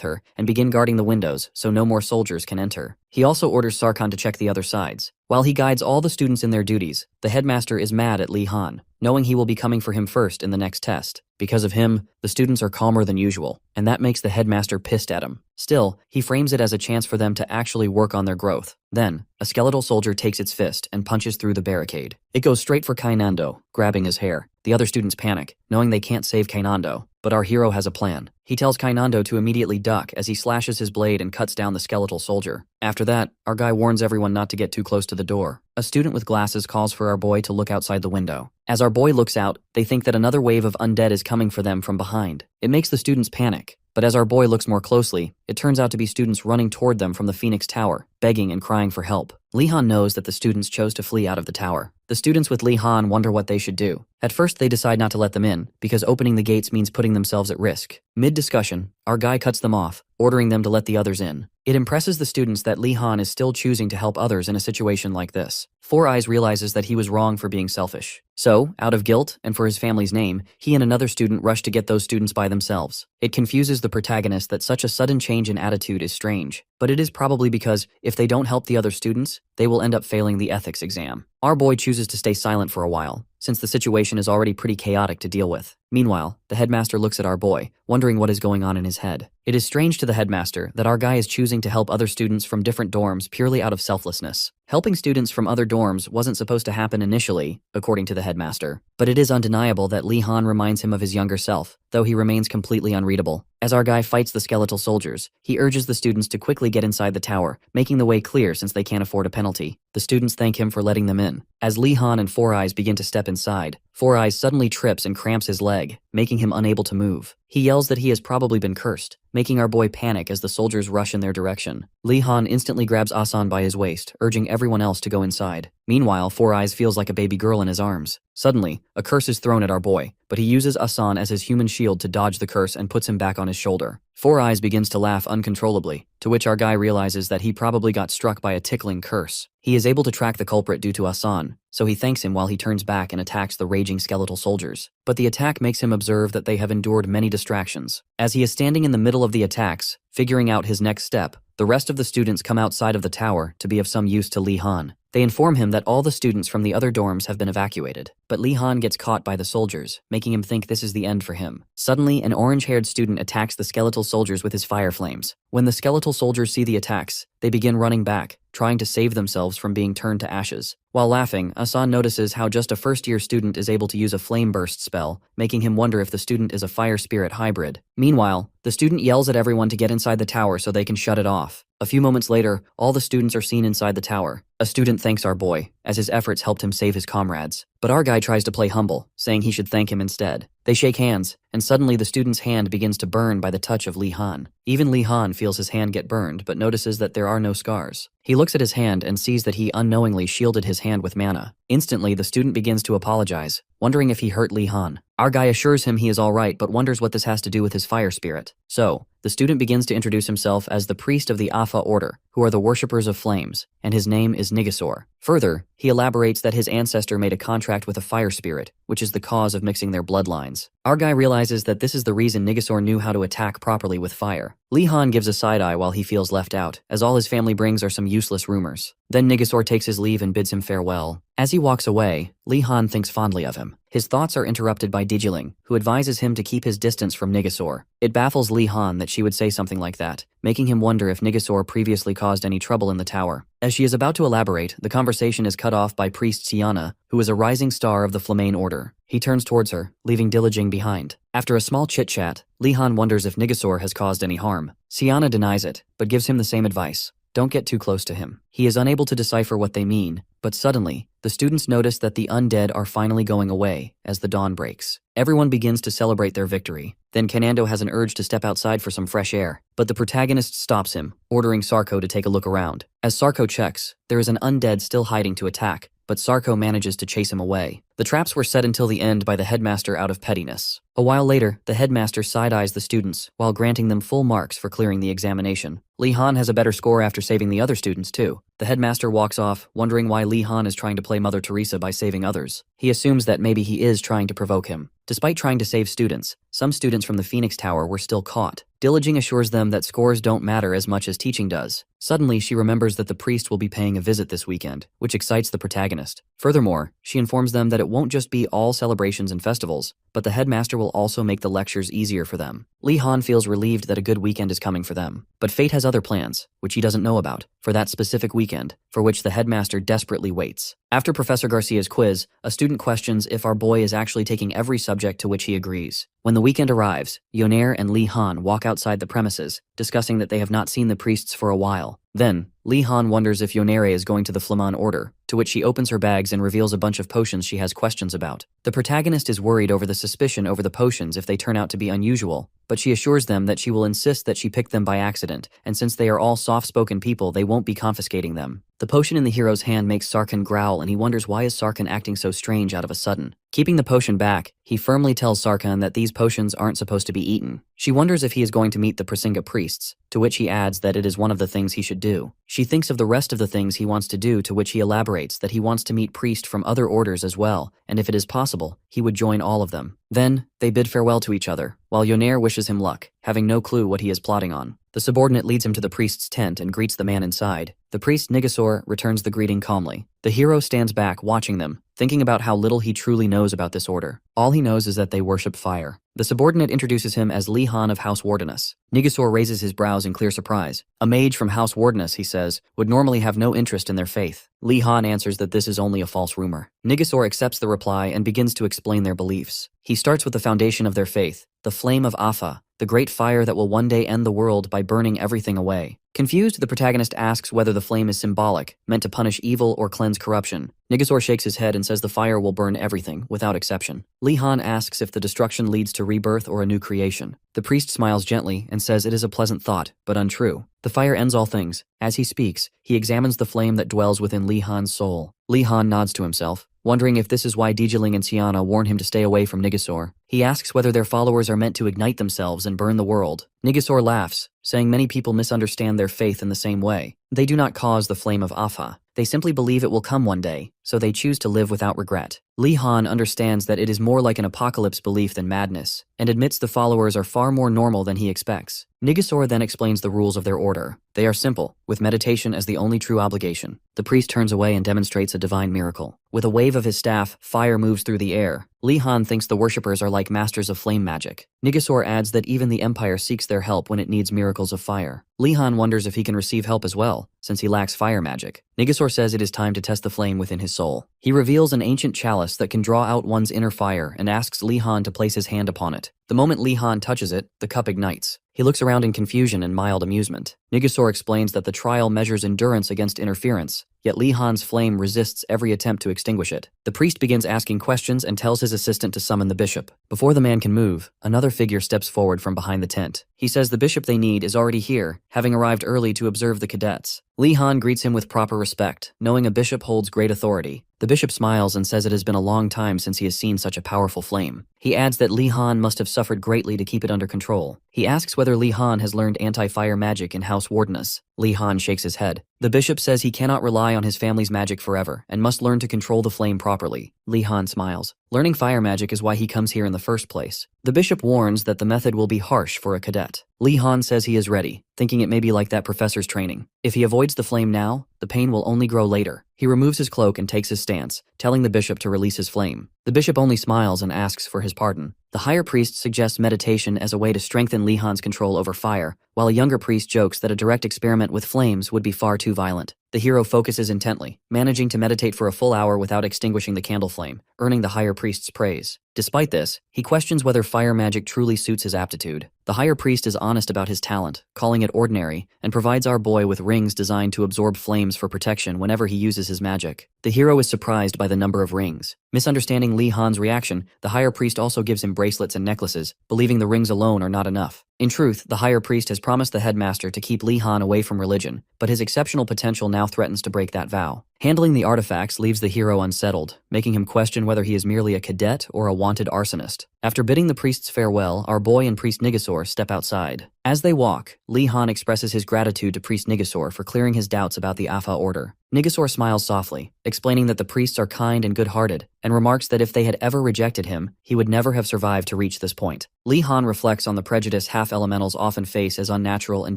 her and begin guarding the windows so no more soldiers can enter. He also orders Sarkhan to check the other sides. While he guides all the students in their duties, the headmaster is mad at Lihan, knowing he will be coming for him first in the next test. Because of him, the students are calmer than usual, and that makes the headmaster pissed at him. Still, he frames it as a chance for them to actually work on their growth. Then, a skeletal soldier takes its fist and punches through the barricade. It goes straight for Kainando, grabbing his hair. The other students panic, knowing they can't save Kainando. But our hero has a plan. He tells Kainando to immediately duck as he slashes his blade and cuts down the skeletal soldier. After that, our guy warns everyone not to get too close to the door. A student with glasses calls for our boy to look outside the window. As our boy looks out, they think that another wave of undead is coming for them from behind. It makes the students panic. But as our boy looks more closely, it turns out to be students running toward them from the Phoenix Tower, begging and crying for help. Lihan knows that the students chose to flee out of the tower. The students with Lihan wonder what they should do. At first, they decide not to let them in, because opening the gates means putting themselves at risk. Mid-discussion, our guy cuts them off, ordering them to let the others in. It impresses the students that Lihan is still choosing to help others in a situation like this. Four Eyes realizes that he was wrong for being selfish. So, out of guilt and for his family's name, he and another student rush to get those students by themselves. It confuses the protagonist that such a sudden change in attitude is strange, but it is probably because if they don't help the other students, they will end up failing the ethics exam. Our boy chooses to stay silent for a while, since the situation is already pretty chaotic to deal with. Meanwhile, the headmaster looks at our boy, wondering what is going on in his head. It is strange to the headmaster that our guy is choosing to help other students from different dorms purely out of selflessness. Helping students from other dorms wasn't supposed to happen initially, according to the headmaster, but it is undeniable that Lihan reminds him of his younger self, though he remains completely unreadable. As our guy fights the skeletal soldiers, he urges the students to quickly get inside the tower, making the way clear since they can't afford a penalty. The students thank him for letting them in. As Lihan and Four Eyes begin to step inside, Four Eyes suddenly trips and cramps his leg, making him unable to move. He yells that he has probably been cursed, making our boy panic as the soldiers rush in their direction. Li Han instantly grabs Asan by his waist, urging everyone else to go inside. Meanwhile, Four Eyes feels like a baby girl in his arms. Suddenly, a curse is thrown at our boy, but he uses Asan as his human shield to dodge the curse and puts him back on his shoulder. Four Eyes begins to laugh uncontrollably, to which our guy realizes that he probably got struck by a tickling curse. He is able to track the culprit due to Asan, so he thanks him while he turns back and attacks the raging skeletal soldiers. But the attack makes him observe that they have endured many distractions. As he is standing in the middle of the attacks, figuring out his next step, the rest of the students come outside of the tower to be of some use to Li Han. They inform him that all the students from the other dorms have been evacuated, but Li Han gets caught by the soldiers, making him think this is the end for him. Suddenly, an orange-haired student attacks the skeletal soldiers with his fire flames. When the skeletal soldiers see the attacks, they begin running back, trying to save themselves from being turned to ashes. While laughing, Asan notices how just a first-year student is able to use a flame burst spell, making him wonder if the student is a fire spirit hybrid. Meanwhile, the student yells at everyone to get inside the tower so they can shut it off. A few moments later, all the students are seen inside the tower. A student thanks our boy, as his efforts helped him save his comrades. But our guy tries to play humble, saying he should thank him instead. They shake hands, and suddenly the student's hand begins to burn by the touch of Li Han. Even Li Han feels his hand get burned, but notices that there are no scars. He looks at his hand and sees that he unknowingly shielded his hand with mana. Instantly, the student begins to apologize, wondering if he hurt Li Han. Our guy assures him he is alright, but wonders what this has to do with his fire spirit. So, the student begins to introduce himself as the priest of the Afa order, who are the worshippers of flames, and his name is Nigasor. Further, he elaborates that his ancestor made a contract with a fire spirit, which is the cause of mixing their bloodlines. Our guy realizes that this is the reason Nigasor knew how to attack properly with fire. Li Han gives a side-eye while he feels left out, as all his family brings are some useless rumors. Then Nigasor takes his leave and bids him farewell. As he walks away, Li Han thinks fondly of him. His thoughts are interrupted by Digiling, who advises him to keep his distance from Nigasor. It baffles Li Han that she would say something like that, making him wonder if Nigasor previously caused any trouble in the tower. As she is about to elaborate, the conversation is cut off by Priest Siana, who is a rising star of the Flamane Order. He turns towards her, leaving Diliging behind. After a small chit-chat, Li Han wonders if Nigasor has caused any harm. Siana denies it, but gives him the same advice. Don't get too close to him. He is unable to decipher what they mean, but suddenly, the students notice that the undead are finally going away as the dawn breaks. Everyone begins to celebrate their victory. Then Kanando has an urge to step outside for some fresh air, but the protagonist stops him, ordering Sarko to take a look around. As Sarko checks, there is an undead still hiding to attack, but Sarko manages to chase him away. The traps were set until the end by the headmaster out of pettiness. A while later, the headmaster side-eyes the students while granting them full marks for clearing the examination. Li Han has a better score after saving the other students too. The headmaster walks off, wondering why Li Han is trying to play Mother Teresa by saving others. He assumes that maybe he is trying to provoke him. Despite trying to save students, some students from the Phoenix Tower were still caught. Diliging assures them that scores don't matter as much as teaching does. Suddenly, she remembers that the priest will be paying a visit this weekend, which excites the protagonist. Furthermore, she informs them that it won't just be all celebrations and festivals, but the headmaster will also make the lectures easier for them. Li Han feels relieved that a good weekend is coming for them, but fate has other plans, which he doesn't know about, for that specific weekend, for which the headmaster desperately waits. After Professor Garcia's quiz, a student questions if our boy is actually taking every subject to which he agrees. When the weekend arrives, Yoner and Li Han walk outside the premises, discussing that they have not seen the priests for a while. Then, Li Han wonders if Yonere is going to the Flaman Order, to which she opens her bags and reveals a bunch of potions she has questions about. The protagonist is worried over the suspicion over the potions if they turn out to be unusual, but she assures them that she will insist that she picked them by accident, and since they are all soft-spoken people, they won't be confiscating them. The potion in the hero's hand makes Sarkhan growl, and he wonders why is Sarkhan acting so strange out of a sudden. Keeping the potion back, he firmly tells Sarkhan that these potions aren't supposed to be eaten. She wonders if he is going to meet the Prasinga priests, to which he adds that it is one of the things he should do. She thinks of the rest of the things he wants to do, to which he elaborates that he wants to meet priests from other orders as well, and if it is possible, he would join all of them. Then, they bid farewell to each other, while Yoner wishes him luck, having no clue what he is plotting on. The subordinate leads him to the priest's tent and greets the man inside. The priest Nigasor returns the greeting calmly. The hero stands back, watching them, thinking about how little he truly knows about this order. All he knows is that they worship fire. The subordinate introduces him as Li Han of House Wardeness. Nigasor raises his brows in clear surprise. A mage from House Wardeness, he says, would normally have no interest in their faith. Li Han answers that this is only a false rumor. Nigasor accepts the reply and begins to explain their beliefs. He starts with the foundation of their faith, the flame of Afa, the great fire that will one day end the world by burning everything away. Confused, the protagonist asks whether the flame is symbolic, meant to punish evil or cleanse corruption. Nigasor shakes his head and says the fire will burn everything, without exception. Li-Han asks if the destruction leads to rebirth or a new creation. The priest smiles gently and says it is a pleasant thought, but untrue. The fire ends all things. As he speaks, he examines the flame that dwells within Li-Han's soul. Li-Han nods to himself, wondering if this is why Digiling and Tiana warn him to stay away from Nigasor. He asks whether their followers are meant to ignite themselves and burn the world. Nigasor laughs, saying many people misunderstand their faith in the same way. They do not cause the flame of Afa. They simply believe it will come one day, so they choose to live without regret. Li-Han understands that it is more like an apocalypse belief than madness, and admits the followers are far more normal than he expects. Nigasor then explains the rules of their order. They are simple, with meditation as the only true obligation. The priest turns away and demonstrates a divine miracle. With a wave of his staff, fire moves through the air. Li-Han thinks the worshippers are like masters of flame magic. Nigasor adds that even the Empire seeks their help when it needs miracles of fire. Li-Han wonders if he can receive help as well, since he lacks fire magic. Nigasor says it is time to test the flame within his soul. He reveals an ancient chalice that can draw out one's inner fire and asks Li-Han to place his hand upon it. The moment Li-Han touches it, the cup ignites. He looks around in confusion and mild amusement. Nigasor explains that the trial measures endurance against interference, yet Li-Han's flame resists every attempt to extinguish it. The priest begins asking questions and tells his assistant to summon the bishop. Before the man can move, another figure steps forward from behind the tent. He says the bishop they need is already here, having arrived early to observe the cadets. Li-Han greets him with proper respect, knowing a bishop holds great authority. The bishop smiles and says it has been a long time since he has seen such a powerful flame. He adds that Li-Han must have suffered greatly to keep it under control. He asks whether Li-Han has learned anti-fire magic in House Wardeness. Li-Han shakes his head. The bishop says he cannot rely on his family's magic forever and must learn to control the flame properly. Li-Han smiles. Learning fire magic is why he comes here in the first place. The bishop warns that the method will be harsh for a cadet. Li-Han says he is ready, thinking it may be like that professor's training. If he avoids the flame now, the pain will only grow later. He removes his cloak and takes his stance, telling the bishop to release his flame. The bishop only smiles and asks for his pardon. The higher priest suggests meditation as a way to strengthen Li-Han's control over fire, while a younger priest jokes that a direct experiment with flames would be far too violent. The hero focuses intently, managing to meditate for a full hour without extinguishing the candle flame, earning the higher priest's praise. Despite this, he questions whether fire magic truly suits his aptitude. The higher priest is honest about his talent, calling it ordinary, and provides our boy with rings designed to absorb flames for protection whenever he uses his magic. The hero is surprised by the number of rings. Misunderstanding Li-Han's reaction, the higher priest also gives him bracelets and necklaces, believing the rings alone are not enough. In truth, the higher priest has promised the headmaster to keep Li-Han away from religion, but his exceptional potential now threatens to break that vow. Handling the artifacts leaves the hero unsettled, making him question whether he is merely a cadet or a wanted arsonist. After bidding the priests farewell, our boy and Priest Nigasor step outside. As they walk, Li-Han expresses his gratitude to Priest Nigasor for clearing his doubts about the Afa order. Nigasor smiles softly, explaining that the priests are kind and good-hearted, and remarks that if they had ever rejected him, he would never have survived to reach this point. Li-Han reflects on the prejudice half-elementals often face as unnatural and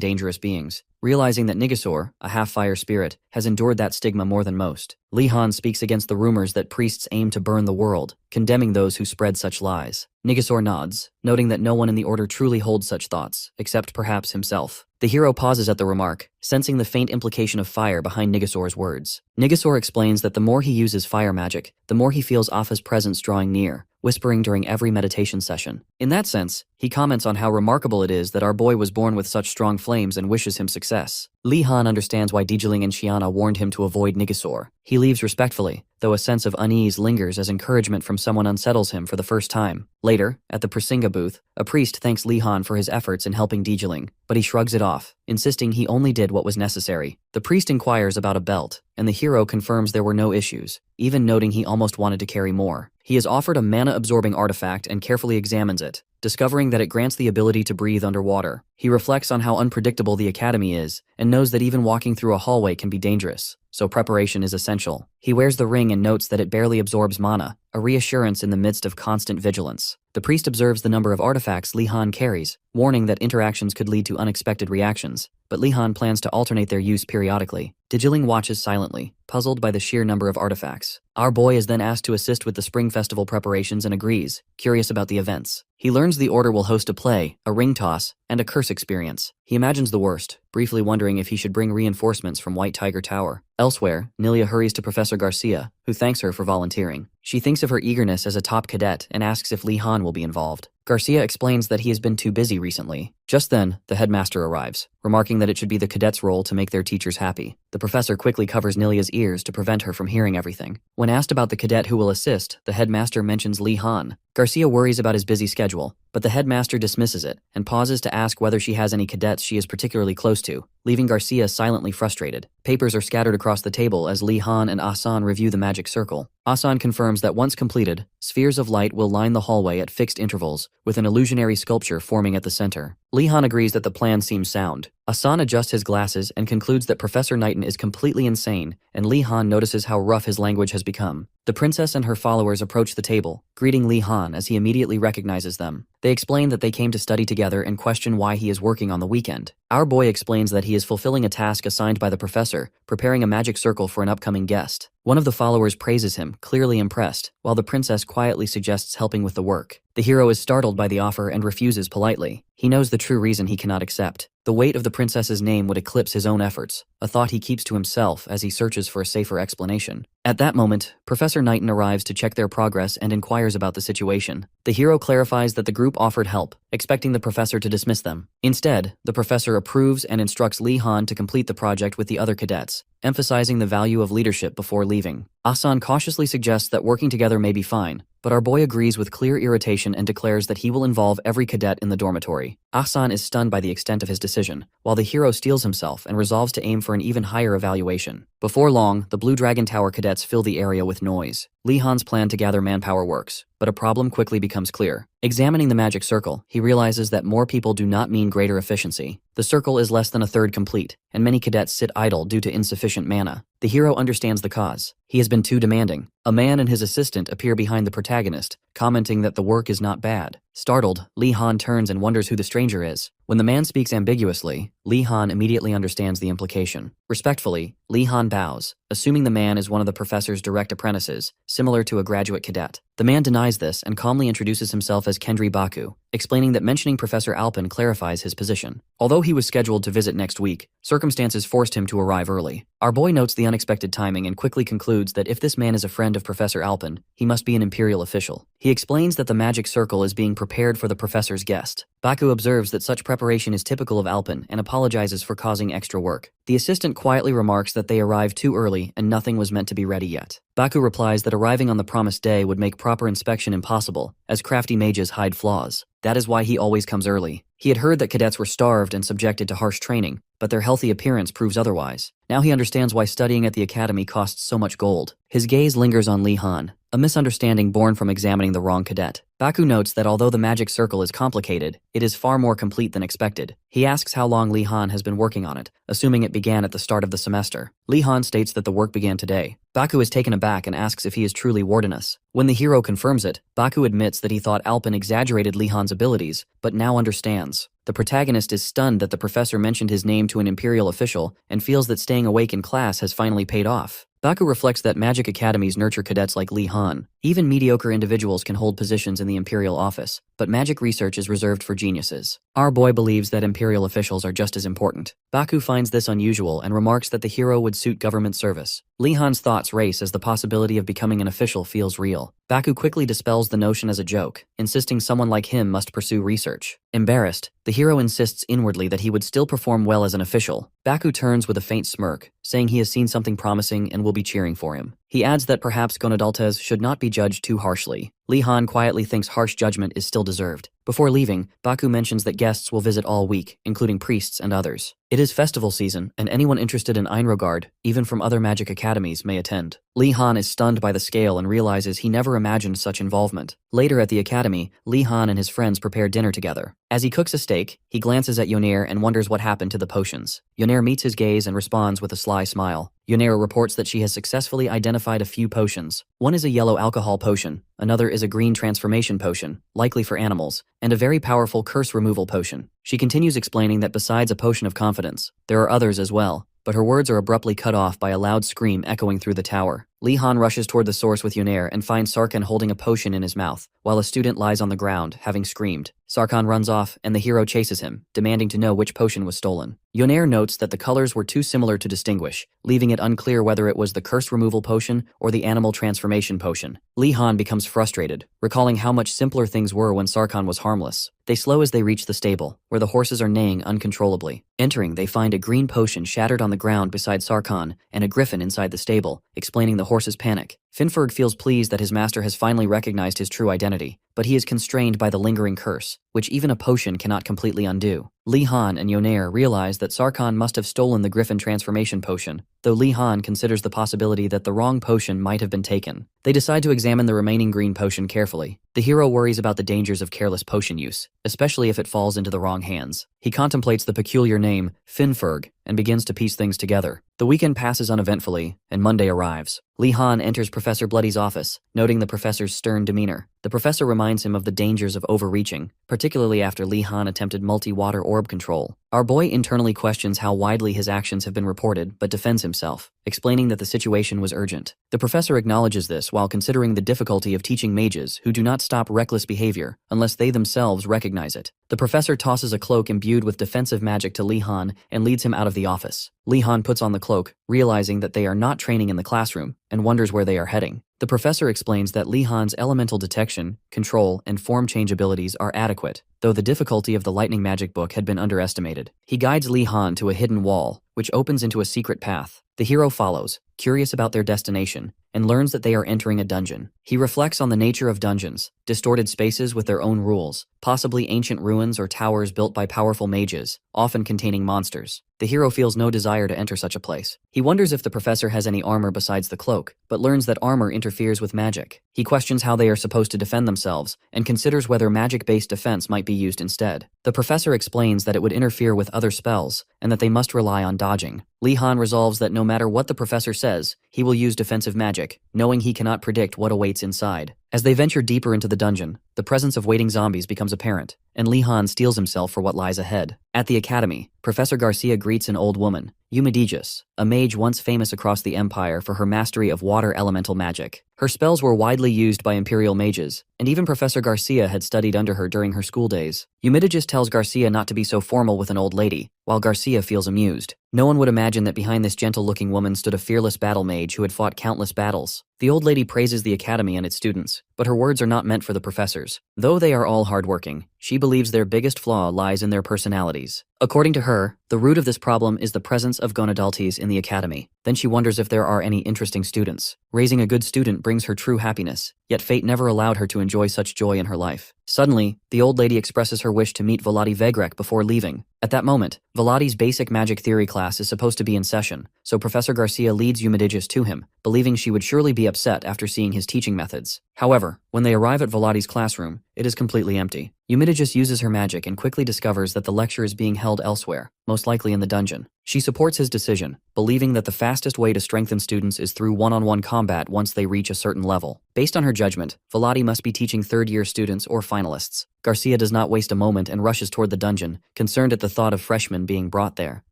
dangerous beings, realizing that Nigasor, a half-fire spirit, has endured that stigma more than most. Li-Han speaks against the rumors that priests aim to burn the world, condemning those who spread such lies. Nigasor nods, noting that no one in the order truly holds such thoughts, except perhaps himself. The hero pauses at the remark, sensing the faint implication of fire behind Nigasor's words. Nigasor explains that the more he uses fire magic, the more he feels Afa's presence drawing near, whispering during every meditation session. In that sense, he comments on how remarkable it is that our boy was born with such strong flames and wishes him success. Li-Han understands why Digiling and Tiana warned him to avoid Nigasor. He leaves respectfully, though a sense of unease lingers as encouragement from someone unsettles him for the first time. Later, at the Prasinga booth, a priest thanks Li-Han for his efforts in helping Digiling, but he shrugs it off, insisting he only did what was necessary. The priest inquires about a belt, and the hero confirms there were no issues, even noting he almost wanted to carry more. He is offered a mana-absorbing artifact and carefully examines it, discovering that it grants the ability to breathe underwater. He reflects on how unpredictable the academy is, and knows that even walking through a hallway can be dangerous, so preparation is essential. He wears the ring and notes that it barely absorbs mana, a reassurance in the midst of constant vigilance. The priest observes the number of artifacts Li-Han carries, warning that interactions could lead to unexpected reactions, but Li-Han plans to alternate their use periodically. Digiling watches silently, puzzled by the sheer number of artifacts. Our boy is then asked to assist with the Spring Festival preparations and agrees, curious about the events. He learns the order will host a play, a ring toss, and a curse experience. He imagines the worst, briefly wondering if he should bring reinforcements from White Tiger Tower. Elsewhere, Nilia hurries to Professor Garcia, who thanks her for volunteering. She thinks of her eagerness as a top cadet and asks if Li-Han will be involved. Garcia explains that he has been too busy recently. Just then, the headmaster arrives, remarking that it should be the cadets' role to make their teachers happy. The professor quickly covers Nilia's ears to prevent her from hearing everything. When asked about the cadet who will assist, the headmaster mentions Li Han. Garcia worries about his busy schedule, but the headmaster dismisses it and pauses to ask whether she has any cadets she is particularly close to, leaving Garcia silently frustrated. Papers are scattered across the table as Li Han and Asan review the magic circle. Asan confirms that once completed, spheres of light will line the hallway at fixed intervals, with an illusionary sculpture forming at the center. Li Han agrees that the plan seems sound. Asan adjusts his glasses and concludes that Professor Knighton is completely insane, and Li Han notices how rough his language has become. The princess and her followers approach the table, greeting Li Han as he immediately recognizes them. They explain that they came to study together and question why he is working on the weekend. Our boy explains that he is fulfilling a task assigned by the professor, preparing a magic circle for an upcoming guest. One of the followers praises him, clearly impressed, while the princess quietly suggests helping with the work. The hero is startled by the offer and refuses politely. He knows the true reason he cannot accept. The weight of the princess's name would eclipse his own efforts, a thought he keeps to himself as he searches for a safer explanation. At that moment, Professor Knighton arrives to check their progress and inquires about the situation. The hero clarifies that the group offered help, expecting the professor to dismiss them. Instead, the professor approves and instructs Li Han to complete the project with the other cadets, emphasizing the value of leadership before leaving. Asan cautiously suggests that working together may be fine, but our boy agrees with clear irritation and declares that he will involve every cadet in the dormitory. Asan is stunned by the extent of his decision, while the hero steels himself and resolves to aim for an even higher evaluation. Before long, the Blue Dragon Tower cadets fill the area with noise. Li Han's plan to gather manpower works, but a problem quickly becomes clear. Examining the magic circle, he realizes that more people do not mean greater efficiency. The circle is less than a third complete, and many cadets sit idle due to insufficient mana. The hero understands the cause. He has been too demanding. A man and his assistant appear behind the protagonist, commenting that the work is not bad. Startled, Li Han turns and wonders who the stranger is. When the man speaks ambiguously, Li Han immediately understands the implication. Respectfully, Li Han bows, assuming the man is one of the professor's direct apprentices, similar to a graduate cadet. The man denies this and calmly introduces himself as Kendry Baku, explaining that mentioning Professor Alpin clarifies his position. Although he was scheduled to visit next week, circumstances forced him to arrive early. Our boy notes the unexpected timing and quickly concludes that if this man is a friend of Professor Alpin, he must be an Imperial official. He explains that the magic circle is being prepared for the professor's guest. Baku observes that such preparation is typical of Alpin and apologizes for causing extra work. The assistant quietly remarks that they arrived too early and nothing was meant to be ready yet. Baku replies that arriving on the promised day would make proper inspection impossible, as crafty mages hide flaws. That is why he always comes early. He had heard that cadets were starved and subjected to harsh training, but their healthy appearance proves otherwise. Now he understands why studying at the academy costs so much gold. His gaze lingers on Li Han, a misunderstanding born from examining the wrong cadet. Baku notes that although the magic circle is complicated, it is far more complete than expected. He asks how long Li Han has been working on it, assuming it began at the start of the semester. Li Han states that the work began today. Baku is taken aback and asks if he is truly Wardenus. When the hero confirms it, Baku admits that he thought Alpin exaggerated Li Han's abilities, but now understands. The protagonist is stunned that the professor mentioned his name to an Imperial official and feels that staying awake in class has finally paid off. Baku reflects that magic academies nurture cadets like Li Han. Even mediocre individuals can hold positions in the Imperial office, but magic research is reserved for geniuses. Our boy believes that Imperial officials are just as important. Baku finds this unusual and remarks that the hero would suit government service. Li Han's thoughts race as the possibility of becoming an official feels real. Baku quickly dispels the notion as a joke, insisting someone like him must pursue research. Embarrassed, the hero insists inwardly that he would still perform well as an official. Baku turns with a faint smirk, saying he has seen something promising and will be cheering for him. He adds that perhaps Gonadaltes should not be judged too harshly. Li Han quietly thinks harsh judgment is still deserved. Before leaving, Baku mentions that guests will visit all week, including priests and others. It is festival season, and anyone interested in Enrogard, even from other magic academies, may attend. Li Han is stunned by the scale and realizes he never imagined such involvement. Later at the academy, Li Han and his friends prepare dinner together. As he cooks a steak, he glances at Yoner and wonders what happened to the potions. Yoner meets his gaze and responds with a sly smile. Yoner reports that she has successfully identified a few potions. One is a yellow alcohol potion, another is a green transformation potion, likely for animals, and a very powerful curse removal potion. She continues explaining that besides a potion of confidence, there are others as well, but her words are abruptly cut off by a loud scream echoing through the tower. Li Han rushes toward the source with Yoner and finds Sarkhan holding a potion in his mouth, while a student lies on the ground, having screamed. Sarkhan runs off, and the hero chases him, demanding to know which potion was stolen. Yoner notes that the colors were too similar to distinguish, leaving it unclear whether it was the curse removal potion or the animal transformation potion. Li Han becomes frustrated, recalling how much simpler things were when Sarkhan was harmless. They slow as they reach the stable, where the horses are neighing uncontrollably. Entering, they find a green potion shattered on the ground beside Sarkhan and a griffin inside the stable, explaining the horses' panic. Finferg feels pleased that his master has finally recognized his true identity, but he is constrained by the lingering curse, which even a potion cannot completely undo. Li Han and Yoner realize that Sarkhan must have stolen the Griffin transformation potion, though Li Han considers the possibility that the wrong potion might have been taken. They decide to examine the remaining green potion carefully. The hero worries about the dangers of careless potion use, especially if it falls into the wrong hands. He contemplates the peculiar name, Finferg, and begins to piece things together. The weekend passes uneventfully, and Monday arrives. Li Han enters Professor Bloody's office, noting the professor's stern demeanor. The professor reminds him of the dangers of overreaching, particularly after Li Han attempted multi-water orb control. Our boy internally questions how widely his actions have been reported, but defends himself, explaining that the situation was urgent. The professor acknowledges this while considering the difficulty of teaching mages who do not stop reckless behavior unless they themselves recognize it. The professor tosses a cloak imbued with defensive magic to Li Han and leads him out of the office. Li Han puts on the cloak, realizing that they are not training in the classroom, and wonders where they are heading. The professor explains that Li Han's elemental detection, control, and form change abilities are adequate, though the difficulty of the lightning magic book had been underestimated. He guides Li Han to a hidden wall, which opens into a secret path. The hero follows, curious about their destination, and learns that they are entering a dungeon. He reflects on the nature of dungeons, distorted spaces with their own rules, possibly ancient ruins or towers built by powerful mages, often containing monsters. The hero feels no desire to enter such a place. He wonders if the professor has any armor besides the cloak, but learns that armor interferes with magic. He questions how they are supposed to defend themselves, and considers whether magic-based defense might be used instead. The professor explains that it would interfere with other spells, and that they must rely on dodging. Li Han resolves that no matter what the professor says, he will use defensive magic, knowing he cannot predict what awaits inside. As they venture deeper into the dungeon, the presence of waiting zombies becomes apparent, and Li Han steels himself for what lies ahead. At the academy, Professor Garcia greets an old woman, Eumedigus, a mage once famous across the empire for her mastery of water elemental magic. Her spells were widely used by Imperial mages, and even Professor Garcia had studied under her during her school days. Eumedigus tells Garcia not to be so formal with an old lady, while Garcia feels amused. No one would imagine that behind this gentle-looking woman stood a fearless battle mage who had fought countless battles. The old lady praises the academy and its students, but her words are not meant for the professors. Though they are all hardworking, she believes their biggest flaw lies in their personalities. According to her, the root of this problem is the presence of gonadaltes in the academy. Then she wonders if there are any interesting students. Raising a good student brings her true happiness, yet fate never allowed her to enjoy such joy in her life. Suddenly, the old lady expresses her wish to meet Volody Vegrek before leaving. At that moment, Volodi's basic magic theory class is supposed to be in session, so Professor Garcia leads Eumedigus to him, believing she would surely be upset after seeing his teaching methods. However, when they arrive at Volodi's classroom, it is completely empty. Eumedigus uses her magic and quickly discovers that the lecture is being held elsewhere, most likely in the dungeon. She supports his decision, believing that the fastest way to strengthen students is through one-on-one combat once they reach a certain level. Based on her judgment, Volody must be teaching third-year students or finalists. Garcia does not waste a moment and rushes toward the dungeon, concerned at the thought of freshmen being brought there.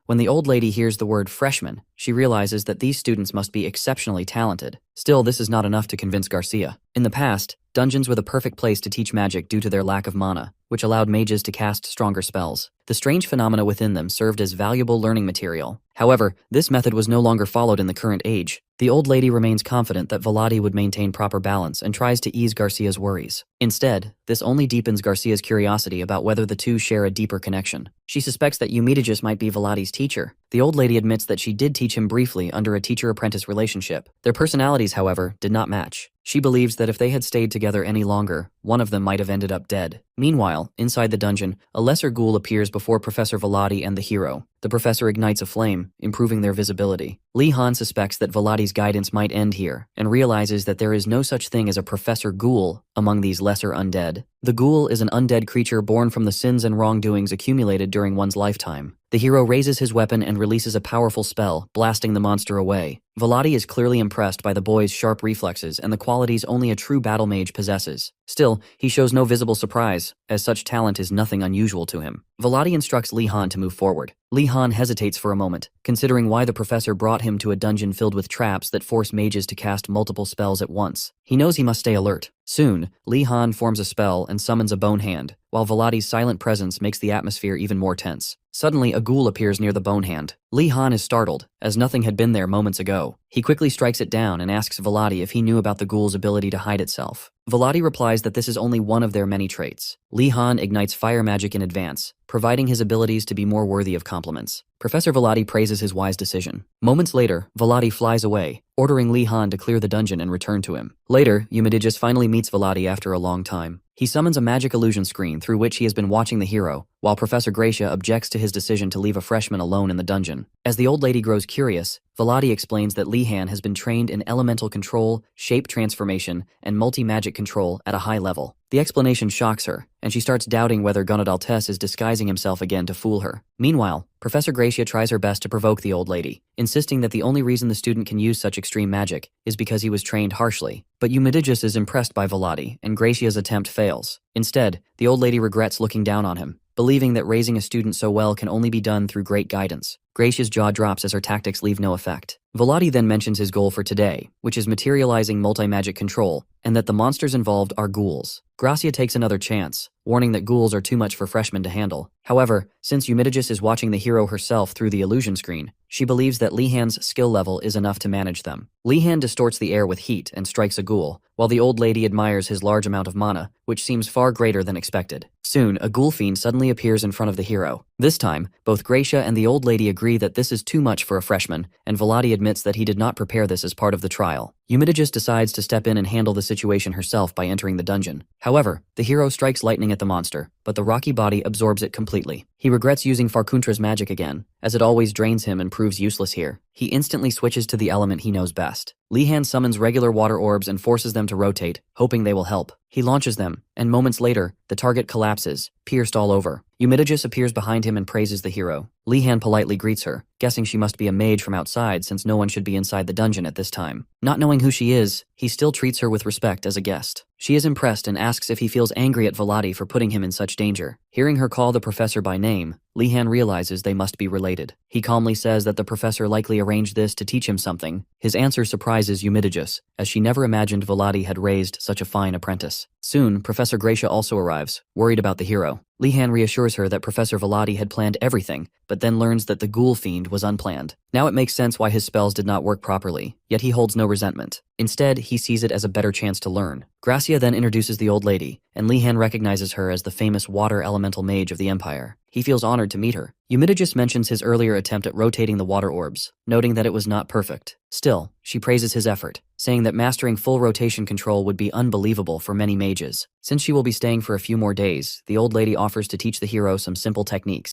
When the old lady hears the word freshman, she realizes that these students must be exceptionally talented. Still, this is not enough to convince Garcia. In the past, dungeons were the perfect place to teach magic due to their lack of mana, which allowed mages to cast stronger spells. The strange phenomena within them served as valuable learning material. However, this method was no longer followed in the current age. The old lady remains confident that Volody would maintain proper balance and tries to ease Garcia's worries. Instead, this only deepens Garcia's curiosity about whether the two share a deeper connection. She suspects that Eumedigus might be Volodi's teacher. The old lady admits that she did teach him briefly under a teacher-apprentice relationship. Their personalities, however, did not match. She believes that if they had stayed together any longer, one of them might have ended up dead. Meanwhile, inside the dungeon, a lesser ghoul appears before Professor Volody and the hero. The professor ignites a flame, improving their visibility. Li Han suspects that Volodi's guidance might end here, and realizes that there is no such thing as a Professor Ghoul among these lesser undead. The ghoul is an undead creature born from the sins and wrongdoings accumulated during one's lifetime. The hero raises his weapon and releases a powerful spell, blasting the monster away. Velati is clearly impressed by the boy's sharp reflexes and the qualities only a true battle mage possesses. Still, he shows no visible surprise, as such talent is nothing unusual to him. Velati instructs Li Han to move forward. Li Han hesitates for a moment, considering why the professor brought him to a dungeon filled with traps that force mages to cast multiple spells at once. He knows he must stay alert. Soon, Li Han forms a spell and summons a bone hand, while Velati's silent presence makes the atmosphere even more tense. Suddenly, a ghoul appears near the bone hand. Li Han is startled, as nothing had been there moments ago. He quickly strikes it down and asks Velati if he knew about the ghoul's ability to hide itself. Velati replies that this is only one of their many traits. Li Han ignites fire magic in advance, providing his abilities to be more worthy of compliments. Professor Velati praises his wise decision. Moments later, Velati flies away, ordering Li Han to clear the dungeon and return to him. Later, Eumedigis finally meets Velati after a long time. He summons a magic illusion screen through which he has been watching the hero, while Professor Gracia objects to his decision to leave a freshman alone in the dungeon. As the old lady grows curious, Velati explains that Li Han has been trained in elemental control, shape transformation, and multi-magic control at a high level. The explanation shocks her, and she starts doubting whether Gonadaltes is disguising himself again to fool her. Meanwhile, Professor Gracia tries her best to provoke the old lady, insisting that the only reason the student can use such extreme magic is because he was trained harshly. But Eumedigis is impressed by Velati, and Gracia's attempt fails. Instead, the old lady regrets looking down on him, believing that raising a student so well can only be done through great guidance. Gracia's jaw drops as her tactics leave no effect. Velati then mentions his goal for today, which is materializing multi-magic control, and that the monsters involved are ghouls. Gracia takes another chance, warning that ghouls are too much for freshmen to handle. However, since Eumedigis is watching the hero herself through the illusion screen, she believes that Li Han's skill level is enough to manage them. Li Han distorts the air with heat and strikes a ghoul, while the old lady admires his large amount of mana, which seems far greater than expected. Soon, a ghoul fiend suddenly appears in front of the hero. This time, both Gracia and the old lady agree that this is too much for a freshman, and Velati admits that he did not prepare this as part of the trial. Eumedigis decides to step in and handle the situation herself by entering the dungeon. However, the hero strikes lightning at the monster, but the rocky body absorbs it completely. He regrets using Farkuntra's magic again, as it always drains him and proves useless here. He instantly switches to the element he knows best. Li Han summons regular water orbs and forces them to rotate, hoping they will help. He launches them, and moments later, the target collapses, pierced all over. Eumedigis appears behind him and praises the hero. Li Han politely greets her, guessing she must be a mage from outside since no one should be inside the dungeon at this time. Not knowing who she is, he still treats her with respect as a guest. She is impressed and asks if he feels angry at Velati for putting him in such danger. Hearing her call the professor by name, Li Han realizes they must be related. He calmly says that the professor likely arranged this to teach him something. His answer surprises Eumedigis, as she never imagined Velati had raised such a fine apprentice. Soon, Professor Gracia also arrives, worried about the hero. Li Han reassures her that Professor Velati had planned everything, but then learns that the ghoul fiend was unplanned. Now it makes sense why his spells did not work properly, yet he holds no resentment. Instead, he sees it as a better chance to learn. Gracia then introduces the old lady, and Li Han recognizes her as the famous water elemental mage of the Empire. He feels honored to meet her. Eumedigis mentions his earlier attempt at rotating the water orbs, noting that it was not perfect. Still, she praises his effort, saying that mastering full rotation control would be unbelievable for many mages. Since she will be staying for a few more days, the old lady offers to teach the hero some simple techniques.